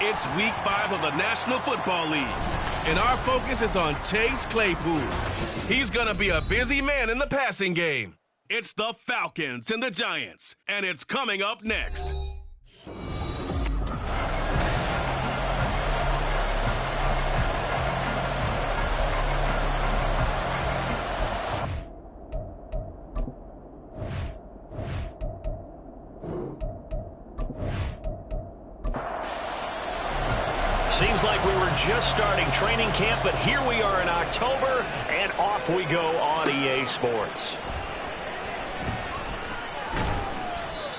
It's Week 5 of the National Football League, and our focus is on Chase Claypool. He's going to be a busy man in the passing game. It's the Falcons and the Giants, and it's coming up next. Seems like we were just starting training camp, but here we are in October, and off we go on EA Sports.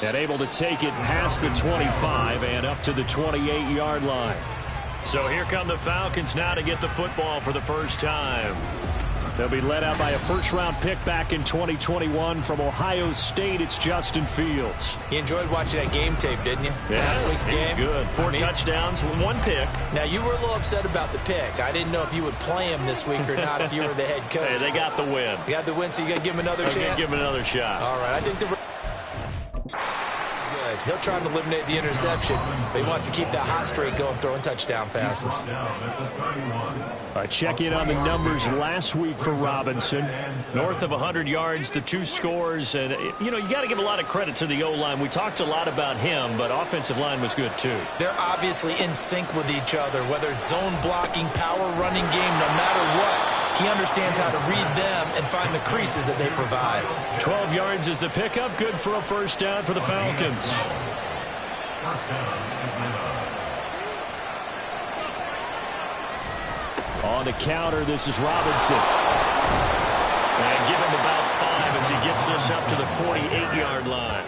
And able to take it past the 25 and up to the 28-yard line. So here come the Falcons now to get the football for the first time. They'll be led out by a first-round pick back in 2021 from Ohio State. It's Justin Fields. You enjoyed watching that game tape, didn't you? Yeah, last week's game. Good. Four touchdowns, one pick. Now, you were a little upset about the pick. I didn't know if you would play him this week or not if you were the head coach. Hey, they got the win. You got the win, so you got to give him another chance? Give him another shot. All right. I think the... Good. He'll try to eliminate the interception, but he wants to keep that hot streak going, throwing touchdown passes. All right, check in on the numbers last week for Robinson. North of 100 yards, the 2 scores. And, you know, you got to give a lot of credit to the O-line. We talked a lot about him, but offensive line was good, too. They're obviously in sync with each other, whether it's zone blocking, power running game, no matter what. He understands how to read them and find the creases that they provide. 12 yards is the pickup. Good for a first down for the Falcons. On the counter, this is Robinson. And give him about 5 as he gets this up to the 48-yard line.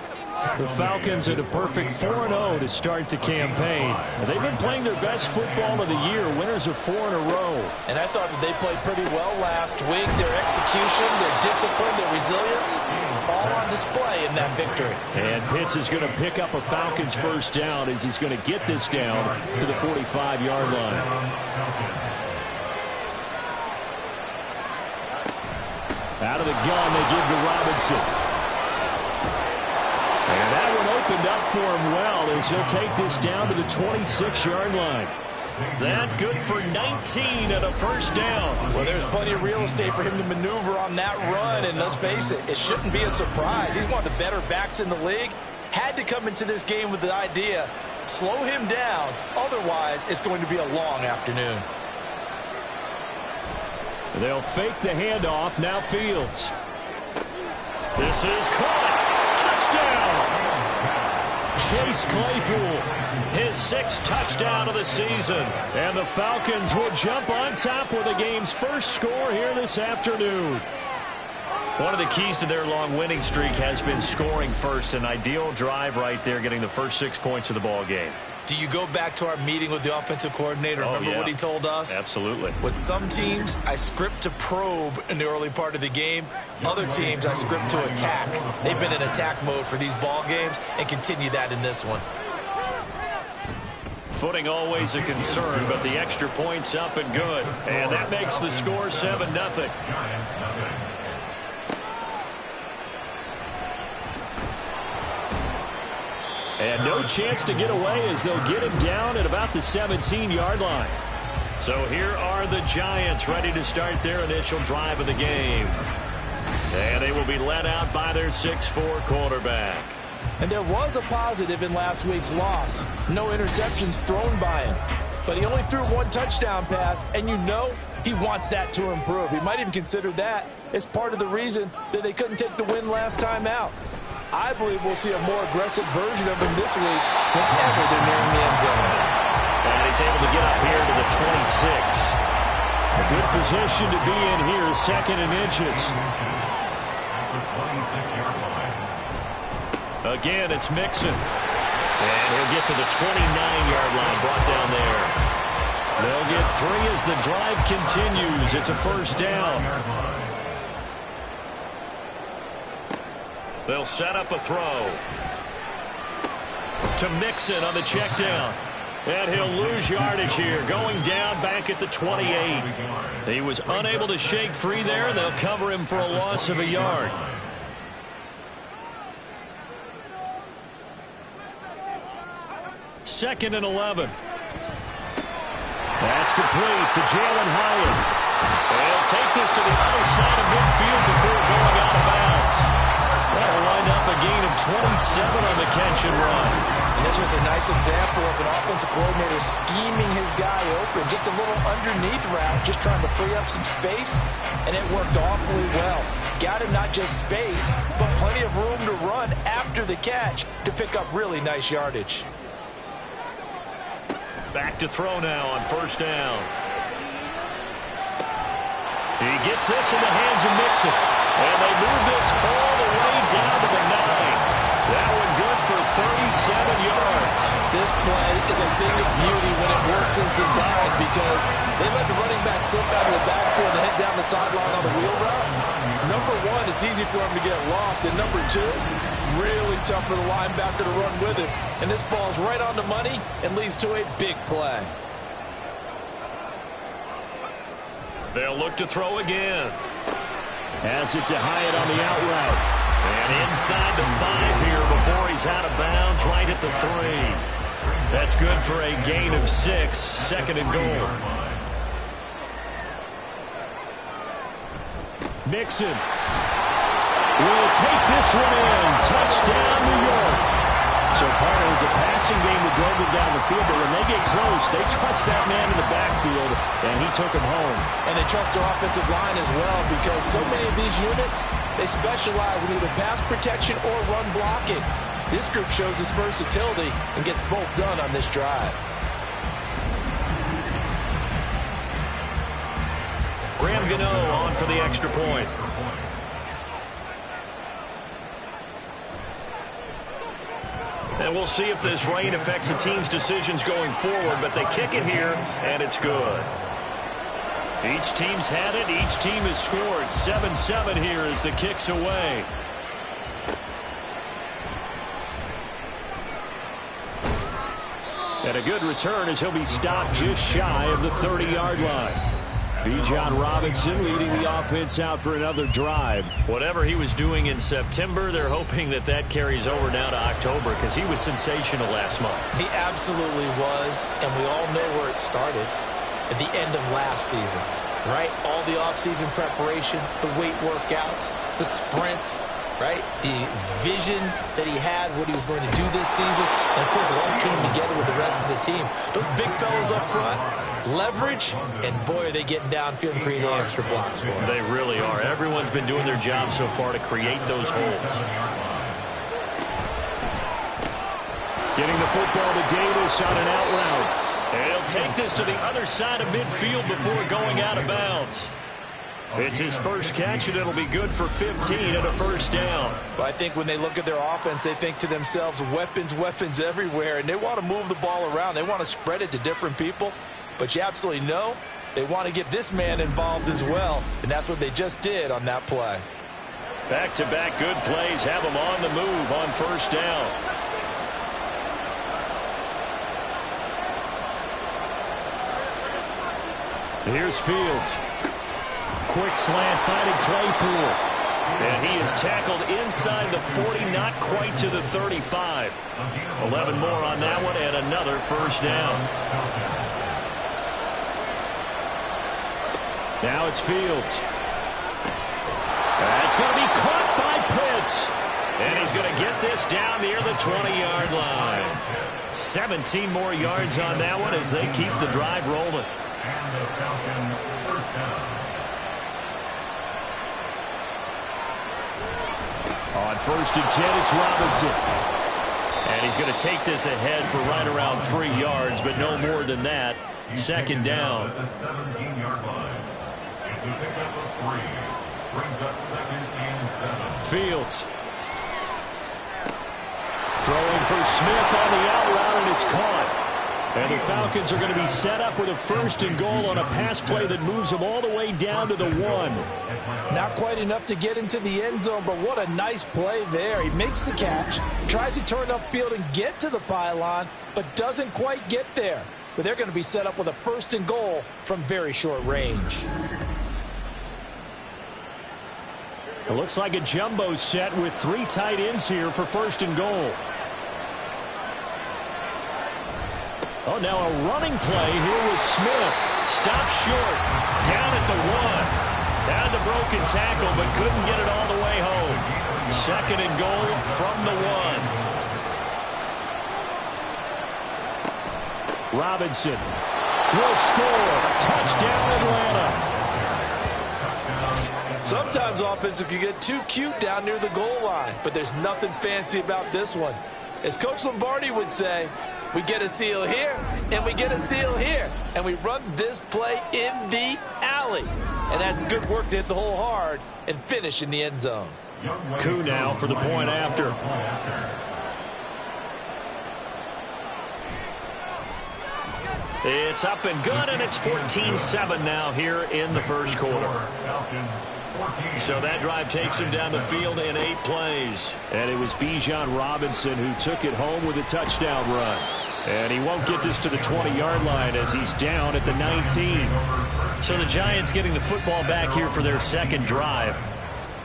The Falcons at a perfect 4-0 to start the campaign. They've been playing their best football of the year. Winners of 4 in a row. And I thought that they played pretty well last week. Their execution, their discipline, their resilience, all on display in that victory. And Pitts is going to pick up a Falcons first down as he's going to get this down to the 45-yard line. Out of the gun, they give to Robinson. And that one opened up for him well as he'll take this down to the 26-yard line. That good for 19 and a first down. Well, there's plenty of real estate for him to maneuver on that run, and let's face it, it shouldn't be a surprise. He's one of the better backs in the league. Had to come into this game with the idea, slow him down, otherwise it's going to be a long afternoon. They'll fake the handoff. Now Fields. This is caught. Touchdown. Chase Claypool. His 6th touchdown of the season. And the Falcons will jump on top with the game's first score here this afternoon. One of the keys to their long winning streak has been scoring first. An ideal drive right there, getting the first 6 points of the ball game. Do you go back to our meeting with the offensive coordinator? Remember what he told us? Absolutely. With some teams, I script to probe in the early part of the game. Other teams, I script to attack. They've been in attack mode for these ball games and continue that in this one. Footing always a concern, but the extra point's up and good. And that makes the score 7-0. And no chance to get away as they'll get him down at about the 17-yard line. So here are the Giants ready to start their initial drive of the game. And they will be led out by their 6'4" quarterback. And there was a positive in last week's loss. No interceptions thrown by him. But he only threw 1 touchdown pass, and you know he wants that to improve. He might even consider that as part of the reason that they couldn't take the win last time out. I believe we'll see a more aggressive version of him this week whenever they're nearing the end zone. And he's able to get up here to the 26. A good position to be in here, 2nd and inches. Again, it's Mixon. And he'll get to the 29-yard line, brought down there. They'll get 3 as the drive continues. It's a first down. They'll set up a throw to Mixon on the check down. And he'll lose yardage here, going down back at the 28. He was unable to shake free there. They'll cover him for a loss of a yard. Second and 11. That's complete to Jalen Hyatt. They'll take this to the other side of midfield before going out of bounds. That'll wind up a gain of 27 on the catch and run. And this was a nice example of an offensive coordinator scheming his guy open. Just a little underneath route, just trying to free up some space, and it worked awfully well. Got him not just space, but plenty of room to run after the catch to pick up really nice yardage. Back to throw now on first down. He gets this in the hands of Mixon. And they move this all the way down to the 9. That one good for 37 yards. This play is a thing of beauty when it works as designed because they let the running back slip out of the backfield and head down the sideline on the wheel route. Number one, it's easy for him to get lost. And number two, really tough for the linebacker to run with it. And this ball's right on the money and leads to a big play. They'll look to throw again. Has it to Hyatt on the out route. And inside the 5 here before he's out of bounds, right at the 3. That's good for a gain of 6, second and goal. Mixon will take this one in. Touchdown, New York. So part of it was a passing game that drove them down the field, but when they get close, they trust that man in the backfield, and he took him home. And they trust their offensive line as well because so many of these units, they specialize in either pass protection or run blocking. This group shows its versatility and gets both done on this drive. Graham Gano on for the extra point. And we'll see if this rain affects the team's decisions going forward, but they kick it here, and it's good. Each team's had it. Each team has scored. 7-7 here as the kick's away. And a good return as he'll be stopped just shy of the 30-yard line. Bijan Robinson leading the offense out for another drive. Whatever he was doing in September, they're hoping that that carries over now to October because he was sensational last month. He absolutely was, and we all know where it started at the end of last season, right? All the offseason preparation, the weight workouts, the sprints, right? The vision that he had, what he was going to do this season, and of course it all came together with the rest of the team. Those big fellas up front, leverage, and boy, are they getting downfield and creating extra blocks for him. They really are. Everyone's been doing their job so far to create those holes. Getting the football to Davis on an out route. And he'll take this to the other side of midfield before going out of bounds. It's his first catch, and it'll be good for 15 and a first down. But I think when they look at their offense, they think to themselves, weapons, weapons everywhere, and they want to move the ball around. They want to spread it to different people. But you absolutely know they want to get this man involved as well, and that's what they just did on that play. Back-to-back good plays have them on the move on first down. Here's Fields. Quick slant finding Claypool. And he is tackled inside the 40, not quite to the 35. 11 more on that one and another first down. Now it's Fields. That's going to be caught by Pitts. And he's going to get this down near the 20-yard line. 17 more yards on that one as they keep the drive rolling. On first and 10, it's Robinson. And he's going to take this ahead for right around 3 yards, but no more than that. Second down. The 17-yard line. It's a pickup of 3. Brings up 2nd and 7. Fields. Throwing for Smith on the out route, and it's caught. And the Falcons are going to be set up with a first and goal on a pass play that moves them all the way down to the 1. Not quite enough to get into the end zone, but what a nice play there. He makes the catch, tries to turn upfield and get to the pylon, but doesn't quite get there. But they're going to be set up with a first and goal from very short range. It looks like a jumbo set with 3 tight ends here for first and goal. Oh, now a running play here with Smith. Stopped short. Down at the 1. Had the broken tackle, but couldn't get it all the way home. Second and goal from the 1. Robinson will score. Touchdown, Atlanta. Sometimes offenses can get too cute down near the goal line, but there's nothing fancy about this one. As Coach Lombardi would say, we get a seal here, and we get a seal here, and we run this play in the alley. And that's good work to hit the hole hard and finish in the end zone. Coup now for the point after. It's up and good, and it's 14-7 now here in the first quarter. So that drive takes him down the field in 8 plays. And it was Bijan Robinson who took it home with a touchdown run. And he won't get this to the 20-yard line as he's down at the 19. So the Giants getting the football back here for their second drive.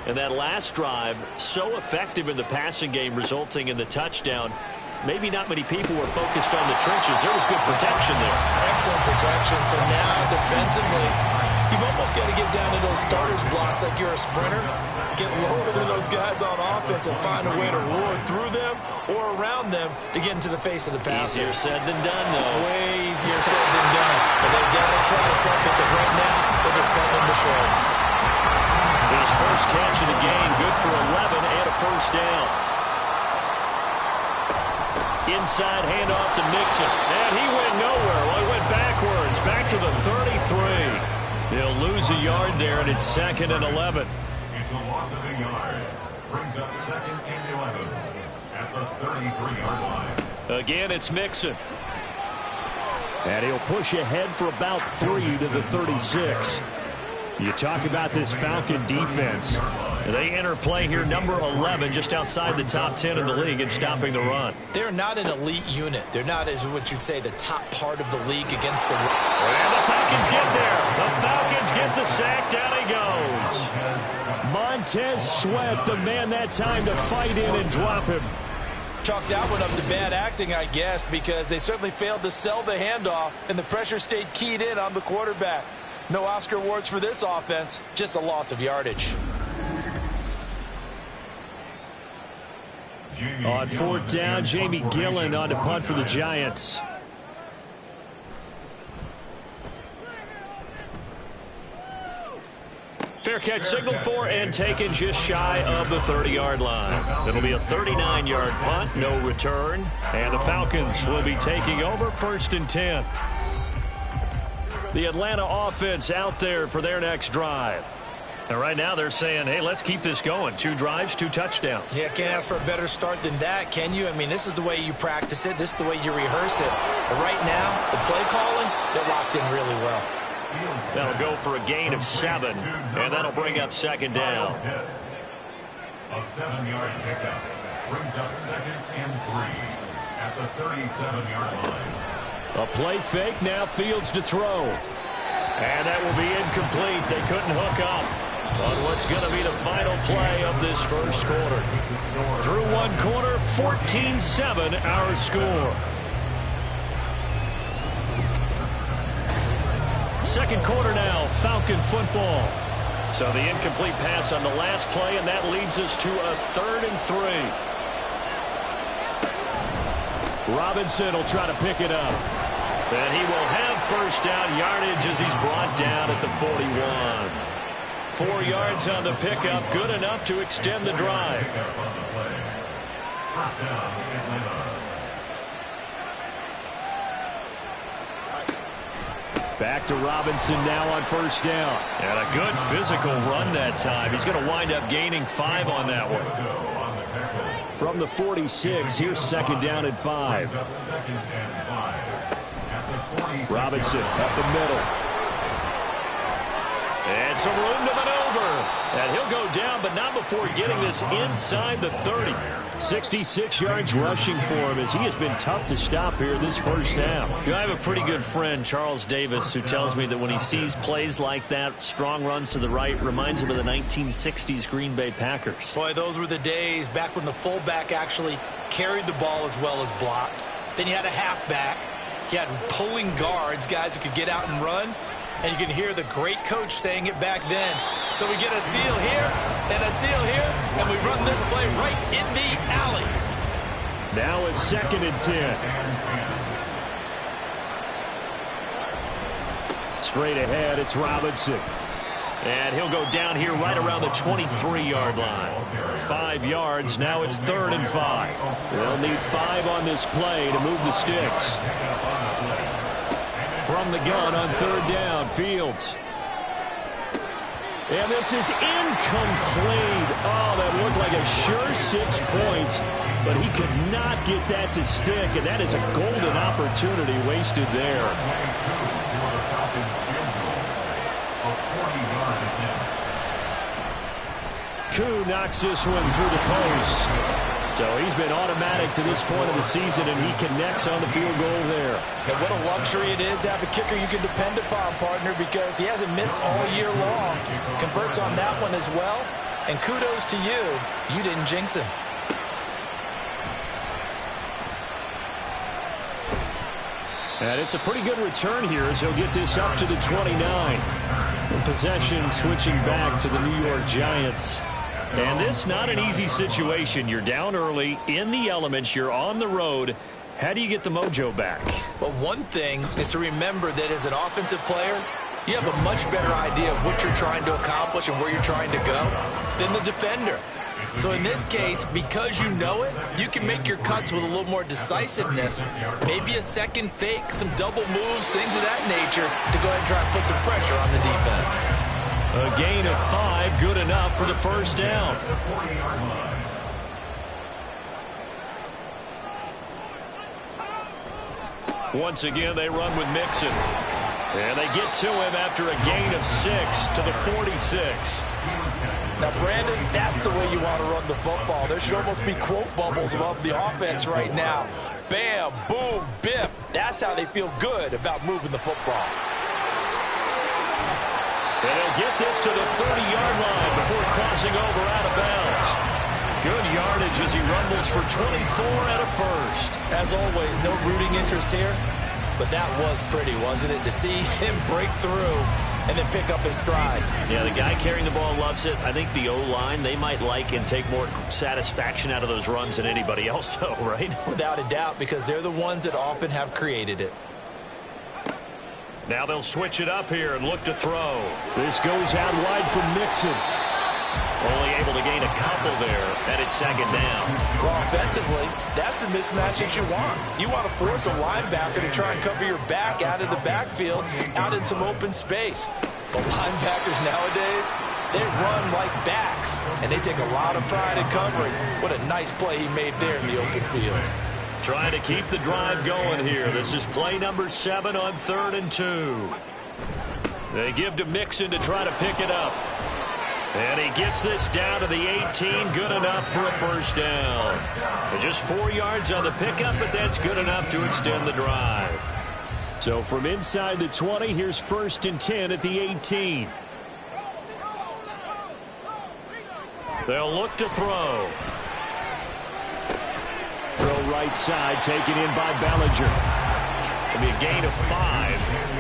And that last drive, so effective in the passing game, resulting in the touchdown. Maybe not many people were focused on the trenches. There was good protection there. Excellent protection. So now defensively, you've almost got to get down to those starters blocks like you're a sprinter. Get lower than those guys on offense and find a way to roar through them or around them to get into the face of the passer. Easier said than done, though. Way easier said than done. But they've got to try something because right now they're just cutting them to shreds. His first catch of the game, good for 11 and a first down. Inside handoff to Mixon. And he went nowhere. Well, he went backwards. Back to the 33. He'll lose a yard there, and it's 2nd and 11. It's a loss of a yard. Brings up 2nd and 11 at the 33-yard line. Again, it's Mixon. And he'll push ahead for about 3 to the 36. You talk about this Falcon defense. They enter play here, number 11, just outside the top 10 in the league in stopping the run. They're not an elite unit. They're not, as what you'd say, the top part of the league against the run. And the Falcons get there. The Falcons get the sack. Down he goes. Montez Sweat, the man that time to fight in and drop him. Chalk that one up to bad acting, I guess, because they certainly failed to sell the handoff, and the pressure stayed keyed in on the quarterback. No Oscar awards for this offense, just a loss of yardage. On 4th down, Jamie Gillen on to punt for the Giants. Fair catch signaled for and taken just shy of the 30-yard line. It'll be a 39-yard punt, no return. And the Falcons will be taking over 1st and 10. The Atlanta offense out there for their next drive. And right now they're saying, hey, let's keep this going. 2 drives, 2 touchdowns. Yeah, can't ask for a better start than that, can you? I mean, this is the way you practice it. This is the way you rehearse it. But right now, the play calling, they're locked in really well. That'll go for a gain of 7, and that'll bring up 2nd down. A 7-yard pickup brings up 2nd and 3 at the 37-yard line. A play fake, now Fields to throw. And that will be incomplete. They couldn't hook up on what's going to be the final play of this first quarter. Through 1 quarter, 14-7 our score. Second quarter now, Falcon football. So the incomplete pass on the last play, and that leads us to a 3rd and 3. Robinson will try to pick it up. And he will have first down yardage as he's brought down at the 41. 4 yards on the pickup, good enough to extend the drive. First down, Atlanta. Back to Robinson now on first down. And a good physical run that time. He's going to wind up gaining 5 on that one. From the 46, here's 2nd down and 5. Robinson up the middle. And some room to maneuver. And he'll go down, but not before getting this inside the 30. 66 yards rushing for him as he has been tough to stop here this first half. I have a pretty good friend, Charles Davis, who tells me that when he sees plays like that, strong runs to the right, reminds him of the 1960s Green Bay Packers. Boy, those were the days back when the fullback actually carried the ball as well as blocked. Then you had a halfback He had pulling guards, guys who could get out and run. And you can hear the great coach saying it back then. So we get a seal here and a seal here, and we run this play right in the alley. Now a 2nd and 10. Straight ahead, it's Robinson. And he'll go down here right around the 23-yard line. 5 yards, now it's 3rd and 5. They'll need 5 on this play to move the sticks. From the gun on 3rd down, Fields. And this is incomplete. Oh, that looked like a sure 6 points, but he could not get that to stick, and that is a golden opportunity wasted there. Koo knocks this one through the post. So he's been automatic to this point of the season, and he connects on the field goal there. And what a luxury it is to have a kicker you can depend upon, partner, because he hasn't missed all year long. Converts on that one as well. And kudos to you. You didn't jinx him. And it's a pretty good return here as he'll get this up to the 29. Possession switching back to the New York Giants. And this not an easy situation. You're down early, in the elements, you're on the road. How do you get the mojo back? Well, one thing is to remember that as an offensive player, you have a much better idea of what you're trying to accomplish and where you're trying to go than the defender. So in this case, because you know it, you can make your cuts with a little more decisiveness. Maybe a second fake, some double moves, things of that nature to go ahead and try and put some pressure on the defense. A gain of 5, good enough for the 1st down. Once again, they run with Mixon. And they get to him after a gain of 6 to the 46. Now, Brandon, that's the way you want to run the football. There should almost be quote bubbles above the offense right now. Bam, boom, biff. That's how they feel good about moving the football. And he'll get this to the 30-yard line before crossing over out of bounds. Good yardage as he rumbles for 24 and a 1st. As always, no rooting interest here. But that was pretty, wasn't it? To see him break through and then pick up his stride. Yeah, the guy carrying the ball loves it. I think the O-line, they might like and take more satisfaction out of those runs than anybody else, though, right? Without a doubt, because they're the ones that often have created it. Now they'll switch it up here and look to throw. This goes out wide from Mixon. Only able to gain a couple there, and it's 2nd down. Well, offensively, that's the mismatch that you want. You want to force a linebacker to try and cover your back out of the backfield, out in some open space. But linebackers nowadays, they run like backs, and they take a lot of pride in covering. What a nice play he made there in the open field. Trying to keep the drive going here. This is play number 7 on 3rd and 2. They give to Mixon to try to pick it up. And he gets this down to the 18. Good enough for a 1st down. So just 4 yards on the pickup, but that's good enough to extend the drive. So from inside the 20, here's 1st and 10 at the 18. They'll look to throw. Throw right side, taken in by Bellinger. It'll be a gain of 5,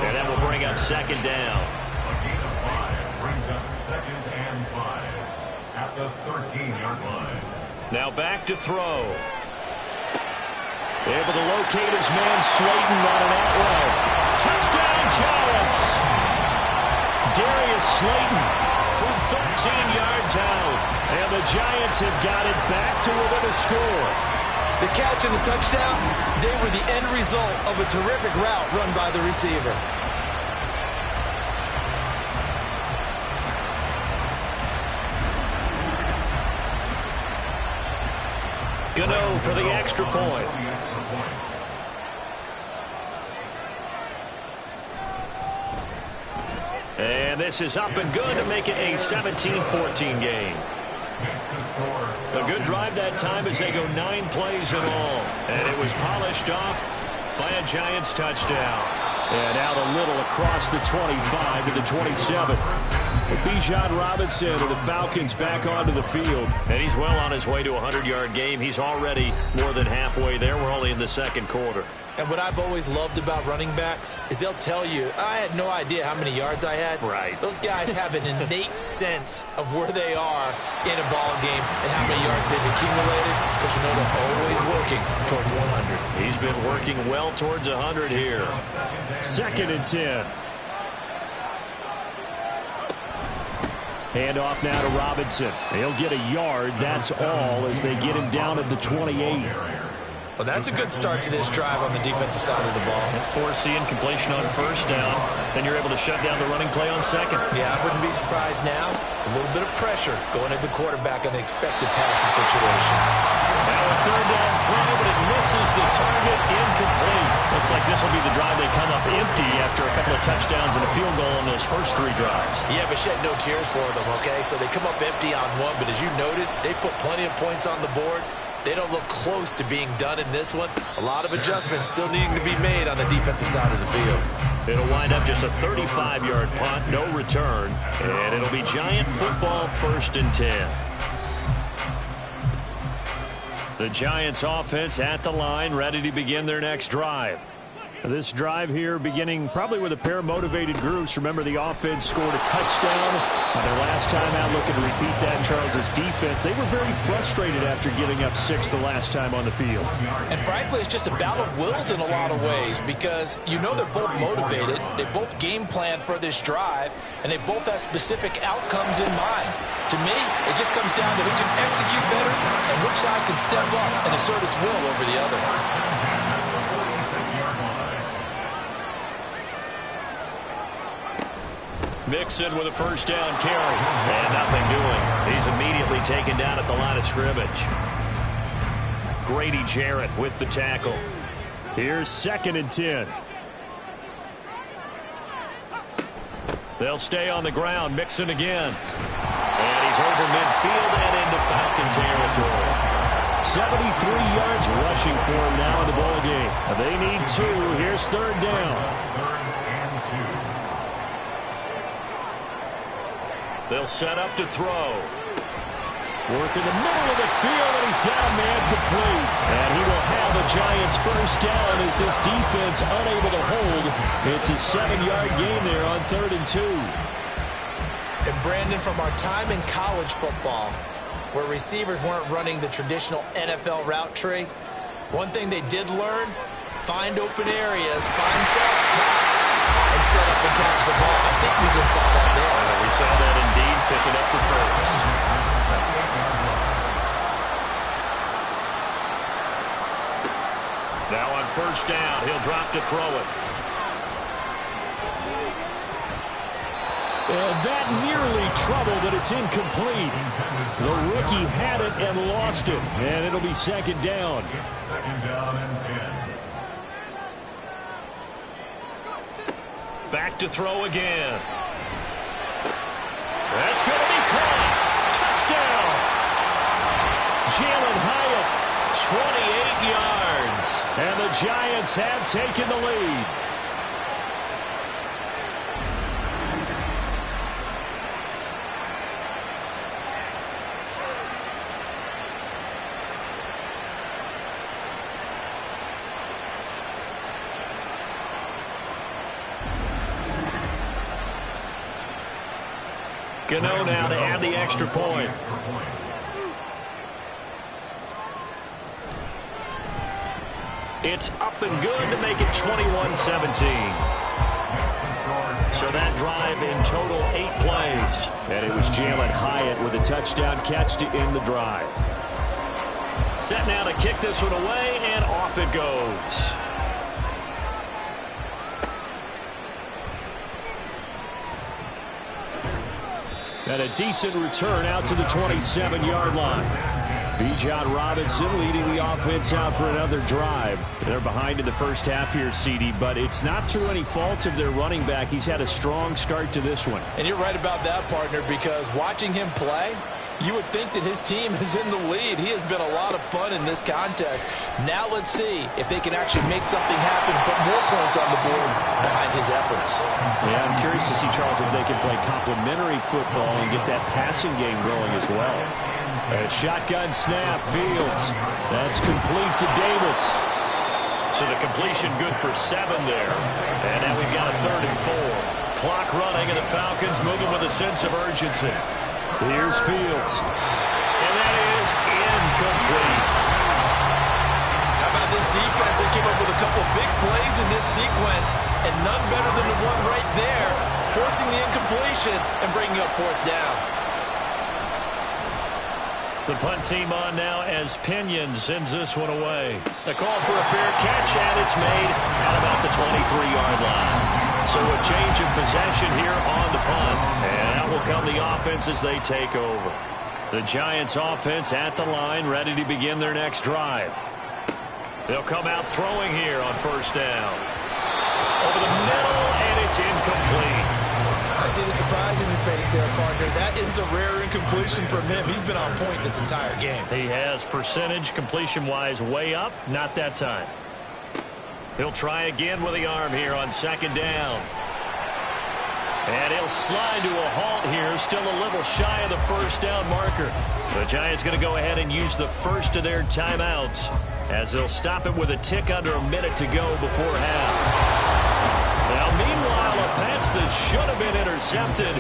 and that will bring up 2nd down. A gain of 5 brings up 2nd and 5 at the 13-yard line. Now back to throw. Able to locate his man Slayton on an out route. Touchdown, Giants! Darius Slayton from 13 yards out. And the Giants have got it back to within a score. The catch and the touchdown, they were the end result of a terrific route run by the receiver. Gano for the extra point. And this is up and good to make it a 17-14 game. A good drive that time as they go 9 plays in all. And it was polished off by a Giants touchdown. And out a little across the 25 to the 27. Bijan Robinson and the Falcons back onto the field. And he's well on his way to a 100-yard game. He's already more than halfway there. We're only in the 2nd quarter. And what I've always loved about running backs is they'll tell you, I had no idea how many yards I had. Right. Those guys have an innate sense of where they are in a ball game and how many yards they've accumulated, because you know they're always working towards 100. He's been working well towards 100 here. 2nd and 10. Hand off now to Robinson. He'll get a yard. That's all as they get him down at the 28. Well, that's a good start to this drive on the defensive side of the ball. Force the incompletion on 1st down. Then you're able to shut down the running play on 2nd. Yeah, I wouldn't be surprised now. A little bit of pressure going at the quarterback in an expected passing situation. Now a 3rd down throw, but it misses the target, incomplete. Looks like this will be the drive they come up empty after a couple of touchdowns and a field goal on those first 3 drives. Yeah, but shed no tears for them, okay? So they come up empty on one, but as you noted, they put plenty of points on the board. They don't look close to being done in this one. A lot of adjustments still needing to be made on the defensive side of the field. It'll wind up just a 35-yard punt, no return, and it'll be Giant football 1st and 10. The Giants offense at the line, ready to begin their next drive. This drive here beginning probably with a pair of motivated groups. Remember, the offense scored a touchdown on their last time out. Looking to repeat that. Charles's defense, they were very frustrated after giving up 6 the last time on the field. And frankly, it's just a battle of wills in a lot of ways, because you know they're both motivated. They both game plan for this drive, and they both have specific outcomes in mind. To me, it just comes down to who can execute better and which side can step up and assert its will over the other. Mixon with a 1st down carry. And nothing doing. He's immediately taken down at the line of scrimmage. Grady Jarrett with the tackle. Here's 2nd and 10. They'll stay on the ground. Mixon again. And he's over midfield and into Falcon territory. 73 yards rushing for him now in the ball game. They need 2. Here's 3rd down. They'll set up to throw. Work in the middle of the field, and he's got a man complete. And he will have a Giants 1st down as this defense unable to hold. It's a 7-yard gain there on 3rd and 2. And Brandon, from our time in college football, where receivers weren't running the traditional NFL route tree, one thing they did learn, find open areas, find soft spots, and set up and catch the ball. I think we just saw that there. We saw that indeed, picking up the 1st. Now on 1st down, he'll drop to throw it. And that nearly trouble, but it's incomplete. The rookie had it and lost it, and it'll be 2nd down. 2nd down and 10. Back to throw again. That's going to be caught. Touchdown. Jalen Hyatt, 28 yards. And the Giants have taken the lead. Gano now to add the extra point. It's up and good to make it 21-17. So that drive in total 8 plays. And it was Jalen Hyatt with a touchdown catch to end the drive. Set now to kick this one away, and off it goes. And a decent return out to the 27-yard line. Bijan Robinson leading the offense out for another drive. They're behind in the first half here, CD, but it's not through any fault of their running back. He's had a strong start to this one. And you're right about that, partner, because watching him play, you would think that his team is in the lead. He has been a lot of fun in this contest. Now let's see if they can actually make something happen, put more points on the board behind his efforts. Yeah, I'm curious to see, Charles, if they can play complementary football and get that passing game going as well. A shotgun snap, Fields. That's complete to Davis. So the completion good for 7 there. And now we've got a 3rd and 4. Clock running, and the Falcons moving with a sense of urgency. Here's Fields. And that is incomplete. How about this defense? They came up with a couple big plays in this sequence, and none better than the one right there, forcing the incompletion and bringing up 4th down. The punt team on now as Pinion sends this one away. The call for a fair catch, and it's made at about the 23-yard line. So a change of possession here on the punt. And out will come the offense as they take over. The Giants offense at the line, ready to begin their next drive. They'll come out throwing here on 1st down. Over the middle, and it's incomplete. I see the surprise in your face there, partner. That is a rare incompletion from him. He's been on point this entire game. He has percentage completion-wise way up. Not that time. He'll try again with the arm here on 2nd down. And he'll slide to a halt here. Still a little shy of the 1st down marker. The Giants going to go ahead and use the first of their timeouts as they'll stop it with a tick under a minute to go before half. Now, meanwhile, a pass that should have been intercepted,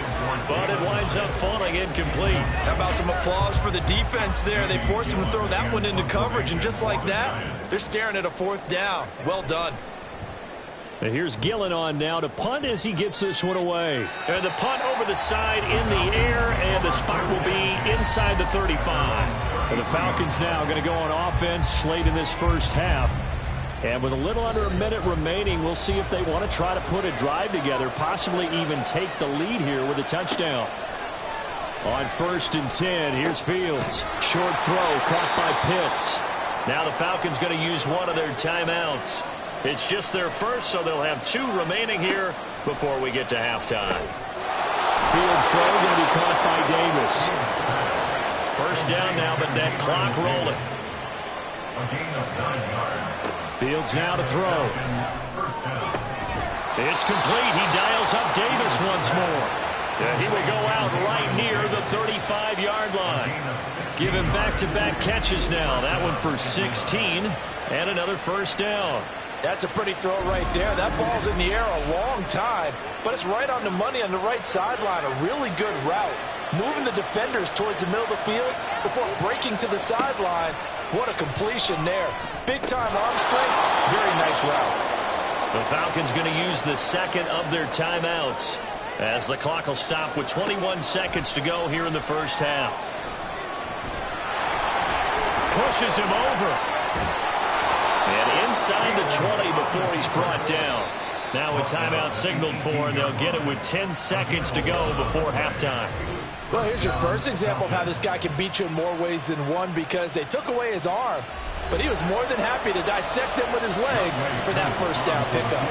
but it winds up falling incomplete. How about some applause for the defense there? They forced him to throw that one into coverage, and just like that, they're staring at a 4th down. Well done. And here's Gillen on now to punt as he gets this one away. And the punt over the side in the air, and the spot will be inside the 35. And the Falcons now going to go on offense late in this first half. And with a little under a minute remaining, we'll see if they want to try to put a drive together, possibly even take the lead here with a touchdown. On 1st and 10, here's Fields. Short throw caught by Pitts. Now the Falcons going to use one of their timeouts. It's just their first, so they'll have 2 remaining here before we get to halftime. Fields throw going to be caught by Davis. 1st down now, but that clock rolling. A gain of 9 yards. Fields now to throw. It's complete. He dials up Davis once more. And he will go out right near the 35-yard line. Give him back-to-back catches now. That one for 16 and another 1st down. That's a pretty throw right there. That ball's in the air a long time, but it's right on the money on the right sideline. A really good route. Moving the defenders towards the middle of the field before breaking to the sideline. What a completion there. Big-time arm strength. Very nice route. The Falcons going to use the 2nd of their timeouts as the clock will stop with 21 seconds to go here in the first half. Pushes him over. And inside the 20 before he's brought down. Now a timeout signaled for, and they'll get it with 10 seconds to go before halftime. Well, here's your first example of how this guy can beat you in more ways than one, because they took away his arm, but he was more than happy to dissect them with his legs for that 1st down pickup.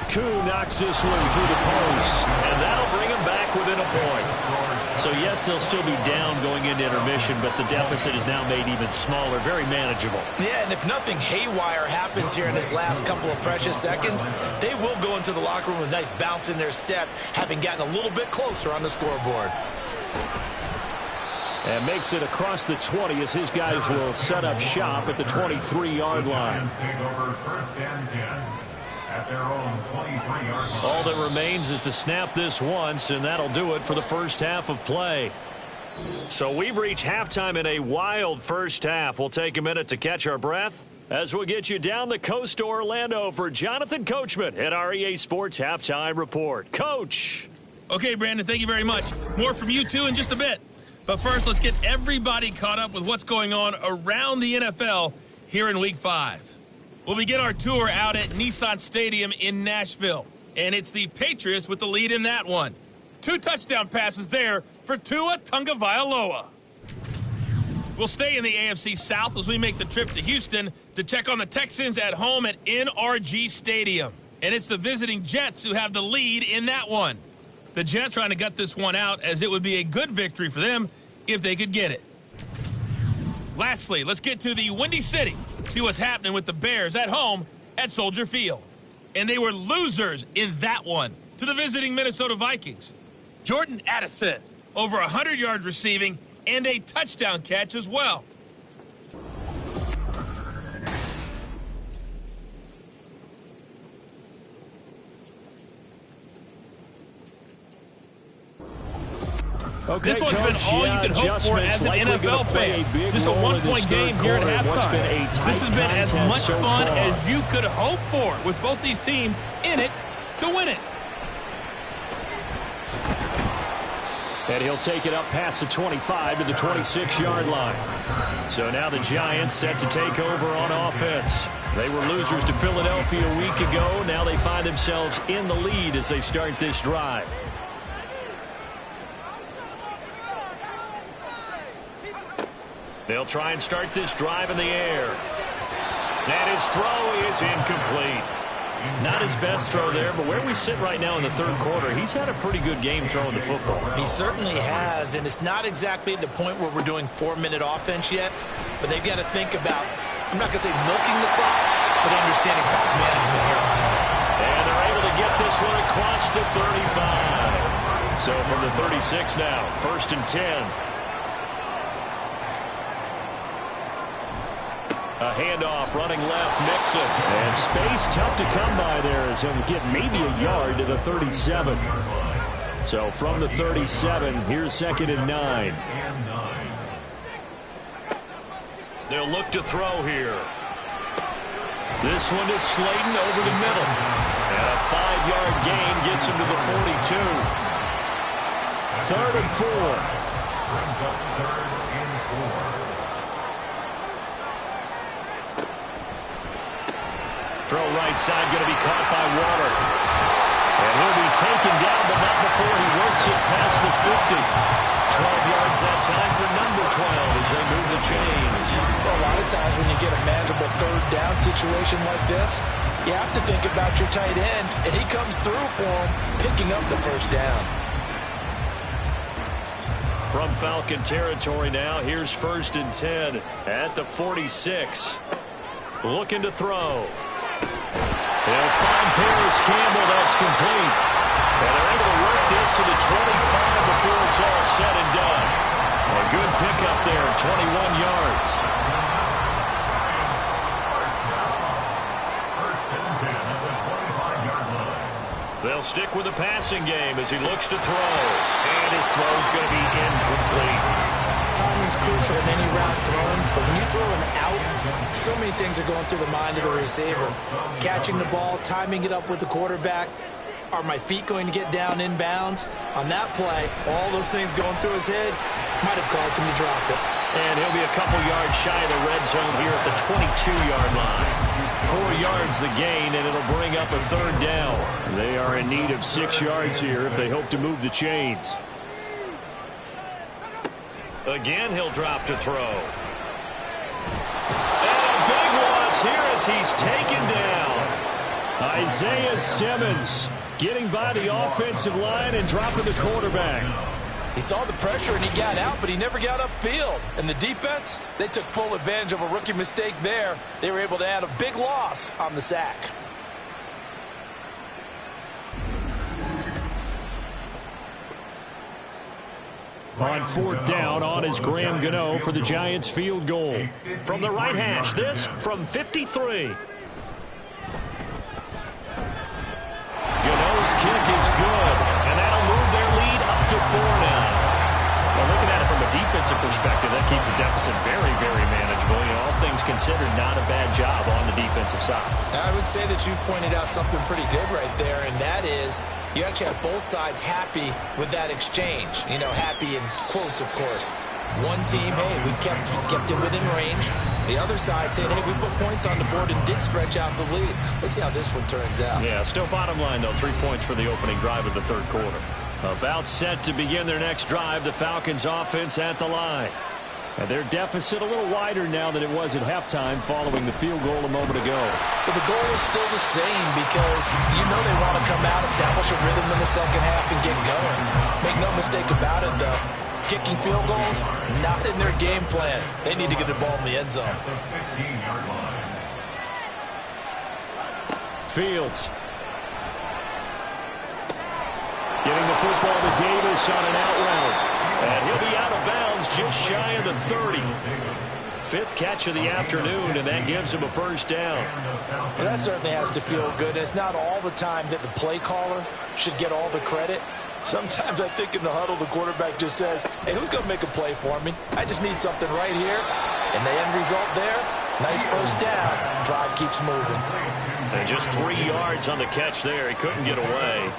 Koo knocks this one through the post, and that'll bring him back within a point. So, yes, they'll still be down going into intermission, but the deficit is now made even smaller, very manageable. Yeah, and if nothing haywire happens here in this last couple of precious seconds, they will go into the locker room with a nice bounce in their step, having gotten a little bit closer on the scoreboard. And makes it across the 20 as his guys will set up shop at the 23-yard line. Take over 1st and 10 at their own 23-yard line. All that remains is to snap this once, and that'll do it for the first half of play. So we've reached halftime in a wild first half. We'll take a minute to catch our breath as we'll get you down the coast to Orlando for Jonathan Coachman at our EA Sports Halftime Report. Coach! Okay, Brandon, thank you very much. More from you two in just a bit. But first, let's get everybody caught up with what's going on around the NFL here in Week 5. We'll begin our tour out at Nissan Stadium in Nashville. And it's the Patriots with the lead in that one. 2 touchdown passes there for Tua Tagovailoa. We'll stay in the AFC South as we make the trip to Houston to check on the Texans at home at NRG Stadium. And it's the visiting Jets who have the lead in that one. The Jets trying to gut this one out, as it would be a good victory for them if they could get it. Lastly, let's get to the Windy City. See what's happening with the Bears at home at Soldier Field. And they were losers in that one to the visiting Minnesota Vikings. Jordan Addison, over 100 yards receiving and a touchdown catch as well. Okay, This one's Coach, been all you can hope for as an NFL fan. Just a one-point game here at halftime. This has been as much fun as you could hope for with both these teams in it to win it. And he'll take it up past the 25 to the 26-yard line. So now the Giants set to take over on offense. They were losers to Philadelphia a week ago. Now they find themselves in the lead as they start this drive. They'll try and start this drive in the air. And his throw is incomplete. Not his best throw there, but where we sit right now in the third quarter, he's had a pretty good game throwing the football. He certainly has, and it's not exactly at the point where we're doing 4-minute offense yet, but they've got to think about, I'm not going to say milking the clock, but understanding clock management here on out. And they're able to get this one across the 35. So from the 36 now, 1st and 10. A handoff running left, Mixon. And space tough to come by there as he'll get maybe a yard to the 37. So from the 37, here's 2nd and 9. They'll look to throw here. This one is Slayton over the middle. And a 5-yard gain gets him to the 42. 3rd and 4. Brings up 3rd and 4. Throw right side, going to be caught by Waller. And he'll be taken down, but not before he works it past the 50. 12 yards that time for number 12 as they move the chains. Well, a lot of times when you get a manageable 3rd down situation like this, you have to think about your tight end, and he comes through for him, picking up the 1st down. From Falcon territory now, here's 1st and 10 at the 46. Looking to throw. They'll find Paris Campbell. That's complete. And they're able to work this to the 25 before it's all said and done. A good pickup there, 21 yards. They'll stick with the passing game as he looks to throw. And his throw's going to be incomplete. Timing's crucial in any route thrown, but when you throw an out, so many things are going through the mind of the receiver. Catching the ball, timing it up with the quarterback. Are my feet going to get down in bounds? On that play, all those things going through his head might have caused him to drop it. And he'll be a couple yards shy of the red zone here at the 22-yard line. 4 yards the gain, and it'll bring up a 3rd down. They are in need of 6 yards here if they hope to move the chains. Again, he'll drop to throw. And a big loss here as he's taken down. Isaiah Simmons getting by the offensive line and dropping the quarterback. He saw the pressure and he got out, but he never got upfield. And the defense, they took full advantage of a rookie mistake there. They were able to add a big loss on the sack. On 4th down, on is Graham Gano for the Giants field goal. From the right hash, this from 53. Gano's kick is good, and that'll move their lead up to 4 now. Well, looking at it from a defensive perspective, that keeps the deficit very, very manageable. You know, all things considered, not a bad job on the defensive side. I would say that you've pointed out something pretty good right there, and that is you actually have both sides happy with that exchange. You know, happy in quotes, of course. One team, hey, we've kept it within range. The other side saying, hey, we put points on the board and did stretch out the lead. Let's see how this one turns out. Yeah, still bottom line, though, 3 points for the opening drive of the third quarter. About set to begin their next drive, the Falcons offense at the line. And their deficit a little wider now than it was at halftime following the field goal a moment ago. But the goal is still the same because you know they want to come out, establish a rhythm in the second half, and get going. Make no mistake about it, though. Kicking field goals, not in their game plan. They need to get the ball in the end zone. Fields. Getting the football to Davis on an out route. And he'll be out of bounds just shy of the 30. Fifth catch of the afternoon, and that gives him a first down. Well, that certainly has to feel good. It's not all the time that the play caller should get all the credit. Sometimes I think in the huddle, the quarterback just says, hey, who's going to make a play for me? I just need something right here. And the end result there, nice first down. Drive keeps moving. And just 3 yards on the catch there. He couldn't get away.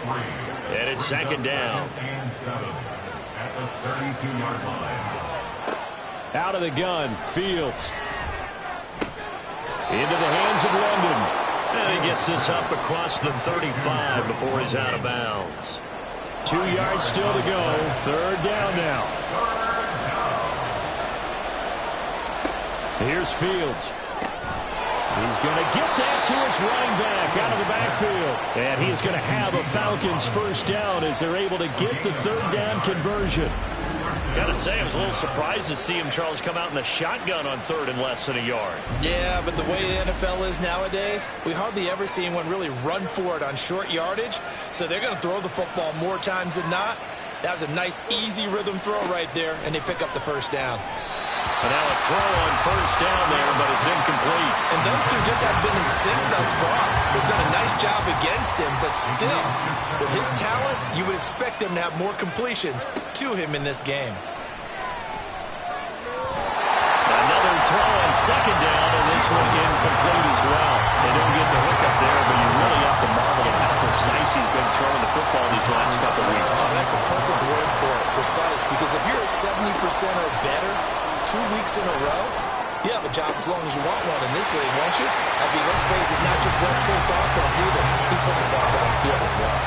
And it's second down. At the 32-yard line. Out of the gun, Fields. Into the hands of London. And he gets this up across the 35 before he's out of bounds. 2 yards still to go. Third down now. Here's Fields. He's going to get that to his running back out of the backfield. And he is going to have a Falcons first down as they're able to get the third down conversion. Gotta say, I was a little surprised to see him, Charles, come out in the shotgun on third and less than a yard. Yeah, but the way the NFL is nowadays, we hardly ever see anyone really run for it on short yardage. So they're going to throw the football more times than not. That was a nice, easy rhythm throw right there, and they pick up the first down. And now a throw on first down there, but it's incomplete. And those two just have been in sync thus far. They've done a nice job against him, but still, with his talent, you would expect him to have more completions to him in this game. Another throw on second down, and this one incomplete as well. They don't get the hook up there, but you really have to marvel at how precise he's been throwing the football these last couple of weeks. Oh, that's a perfect word for it, precise, because if you're at 70% or better 2 weeks in a row, you have a job as long as you want one in this league, won't you? I mean, let's face it, it's not just West Coast offense either. He's putting the ball down the field as well.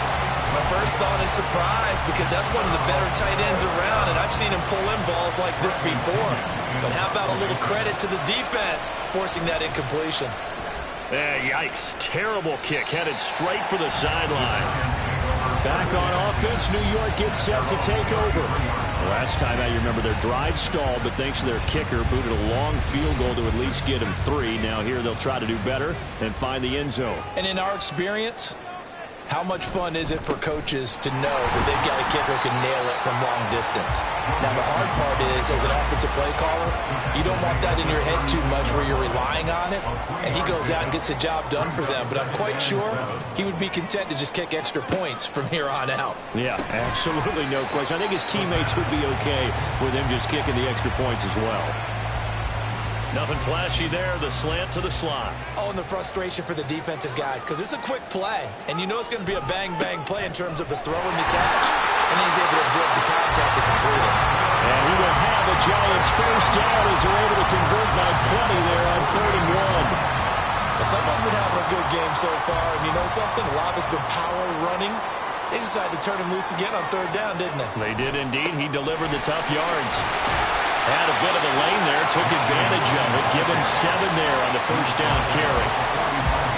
My first thought is surprise, because that's one of the better tight ends around, and I've seen him pull in balls like this before. But how about a little credit to the defense forcing that incompletion? Yikes. Terrible kick, headed straight for the sideline. Back on offense, New York gets set to take over. Last time I remember their drive stalled, but thanks to their kicker, booted a long field goal to at least get him 3. Now here they'll try to do better and find the end zone. And in our experience, how much fun is it for coaches to know that they've got a kicker who can nail it from long distance? Now, the hard part is, as an offensive play caller, you don't want that in your head too much where you're relying on it, and he goes out and gets the job done for them. But I'm quite sure he would be content to just kick extra points from here on out. Yeah, absolutely no question. I think his teammates would be okay with him just kicking the extra points as well. Nothing flashy there, the slant to the slot. Oh, and the frustration for the defensive guys, because it's a quick play, and you know it's going to be a bang-bang play in terms of the throw and the catch, and he's able to absorb the contact to complete it. And he will have the Giants first down as they're able to convert by plenty there on 3rd and 1. Well, someone's been having a good game so far, and you know something? A lot has been power running. They decided to turn him loose again on 3rd down, didn't they? They did indeed. He delivered the tough yards. Had a bit of a lane there, took advantage of it. Give him 7 there on the first down carry.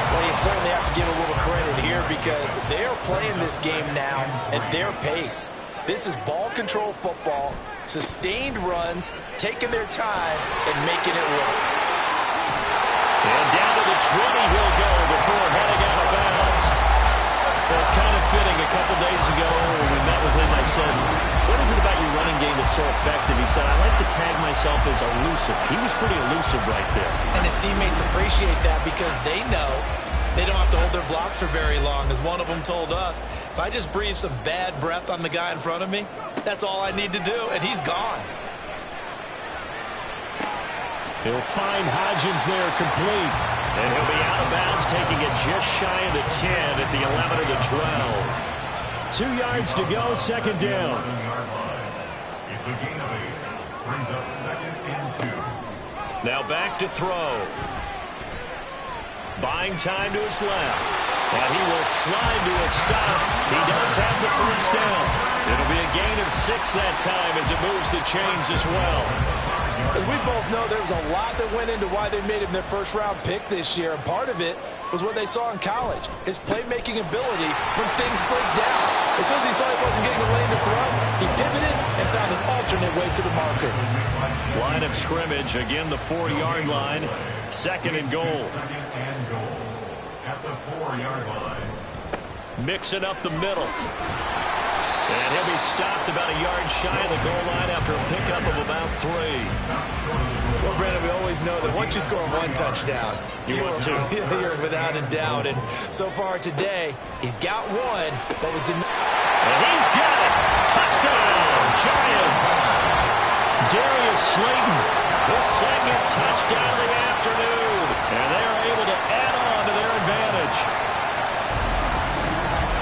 Well, you certainly have to give a little credit here because they are playing this game now at their pace. This is ball control football, sustained runs, taking their time, and making it work. And down to the 20 he'll go before heading out of bounds. Well, it's kind of fitting. A couple days ago when we met with him, I said, what is it about your running game that's so effective? He said, I like to tag myself as elusive. He was pretty elusive right there. And his teammates appreciate that because they know they don't have to hold their blocks for very long. As one of them told us, if I just breathe some bad breath on the guy in front of me, that's all I need to do, and he's gone. He'll find Hodgins there complete. And he'll be out of bounds, taking it just shy of the 10 at the 11 of the 12. 2 yards to go, second down. It's a gain of 8. Brings up 2nd and 2. Now back to throw. Buying time to his left. And he will slide to a stop. He does have the first down. It'll be a gain of 6 that time as it moves the chains as well. As we both know, there was a lot that went into why they made him their first-round pick this year, and part of it was what they saw in college, his playmaking ability when things break down. As soon as he saw he wasn't getting a lane to throw, he pivoted and found an alternate way to the marker. Line of scrimmage, again the 4-yard line, 2nd and goal. 2nd and goal at the 4-yard line. Mixing up the middle. And he'll be stopped about a yard shy of the goal line after a pickup of about 3. Well, Brandon, we always know that once you score one touchdown, you're without a doubt. And so far today, he's got one that was denied. And he's got it. Touchdown, Giants. Darius Slayton, the second touchdown of the afternoon. And they're able to add on to their advantage.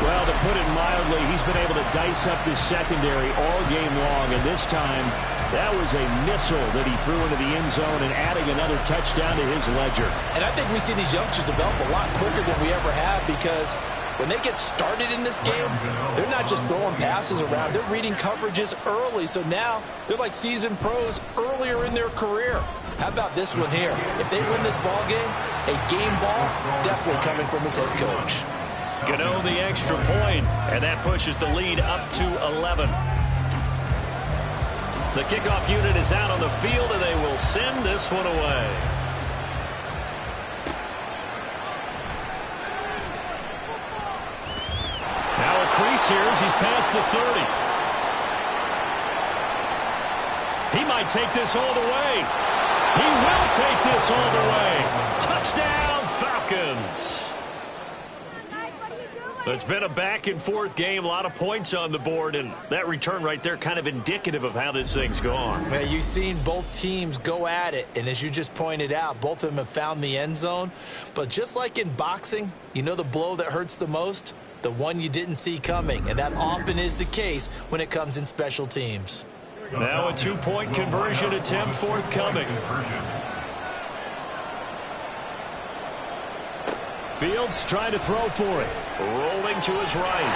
Well, to put it mildly, he's been able to dice up this secondary all game long. And this time, that was a missile that he threw into the end zone and adding another touchdown to his ledger. And I think we see these youngsters develop a lot quicker than we ever have, because when they get started in this game, they're not just throwing passes around. They're reading coverages early. So now they're like seasoned pros earlier in their career. How about this one here? If they win this ball game, a game ball definitely coming from his head coach. Gano the extra point, and that pushes the lead up to 11. The kickoff unit is out on the field, and they will send this one away. Now a crease here as he's past the 30. He might take this all the way. He will take this all the way. Touchdown, Falcons. It's been a back-and-forth game, a lot of points on the board, and that return right there kind of indicative of how this thing's gone. Man, you've seen both teams go at it, and as you just pointed out, both of them have found the end zone. But just like in boxing, you know the blow that hurts the most? The one you didn't see coming, and that often is the case when it comes in special teams. Now a two-point conversion attempt forthcoming. Fields trying to throw for it. Rolling to his right.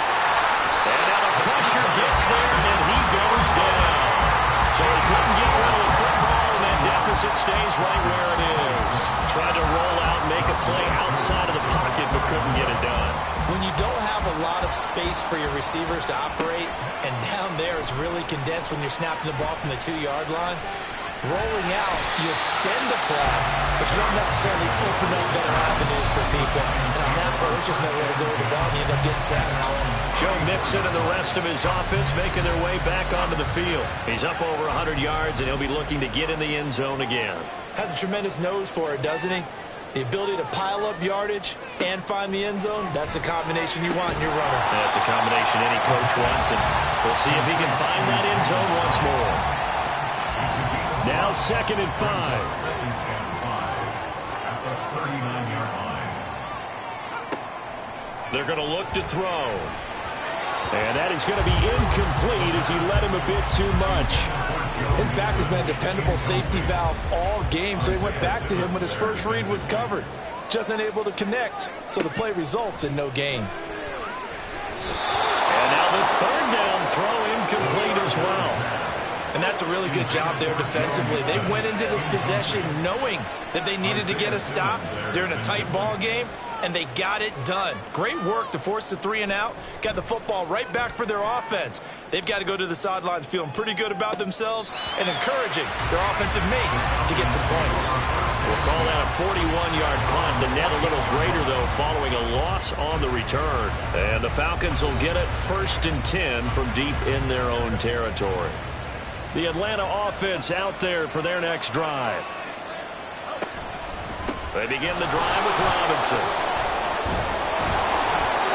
And now the pressure gets there, and he goes down. So he couldn't get rid of the football, and that deficit stays right where it is. Tried to roll out, make a play outside of the pocket, but couldn't get it done. When you don't have a lot of space for your receivers to operate, and down there it's really condensed when you're snapping the ball from the 2-yard line, rolling out, you extend the play, but you don't necessarily open up better avenues for people. And on that part, there's just nowhere to go with the ball, and you end up getting sacked. Joe Mixon and the rest of his offense making their way back onto the field. He's up over 100 yards, and he'll be looking to get in the end zone again. Has a tremendous nose for it, doesn't he? The ability to pile up yardage and find the end zone, that's the combination you want in your runner. That's a combination any coach wants, and we'll see if he can find that end zone once more. Now 2nd and 5. At the 39-yard line. They're going to look to throw. And that is going to be incomplete as he led him a bit too much. His back has been a dependable safety valve all game, so he went back to him when his first read was covered. Just unable to connect, so the play results in no gain. And now the 3rd down throw incomplete as well. And that's a really good job there defensively. They went into this possession knowing that they needed to get a stop. They're in a tight ball game, and they got it done. Great work to force the 3 and out. Got the football right back for their offense. They've got to go to the sidelines feeling pretty good about themselves and encouraging their offensive mates to get some points. We'll call that a 41-yard punt. The net a little greater, though, following a loss on the return. And the Falcons will get it 1st and 10 from deep in their own territory. The Atlanta offense out there for their next drive. They begin the drive with Robinson.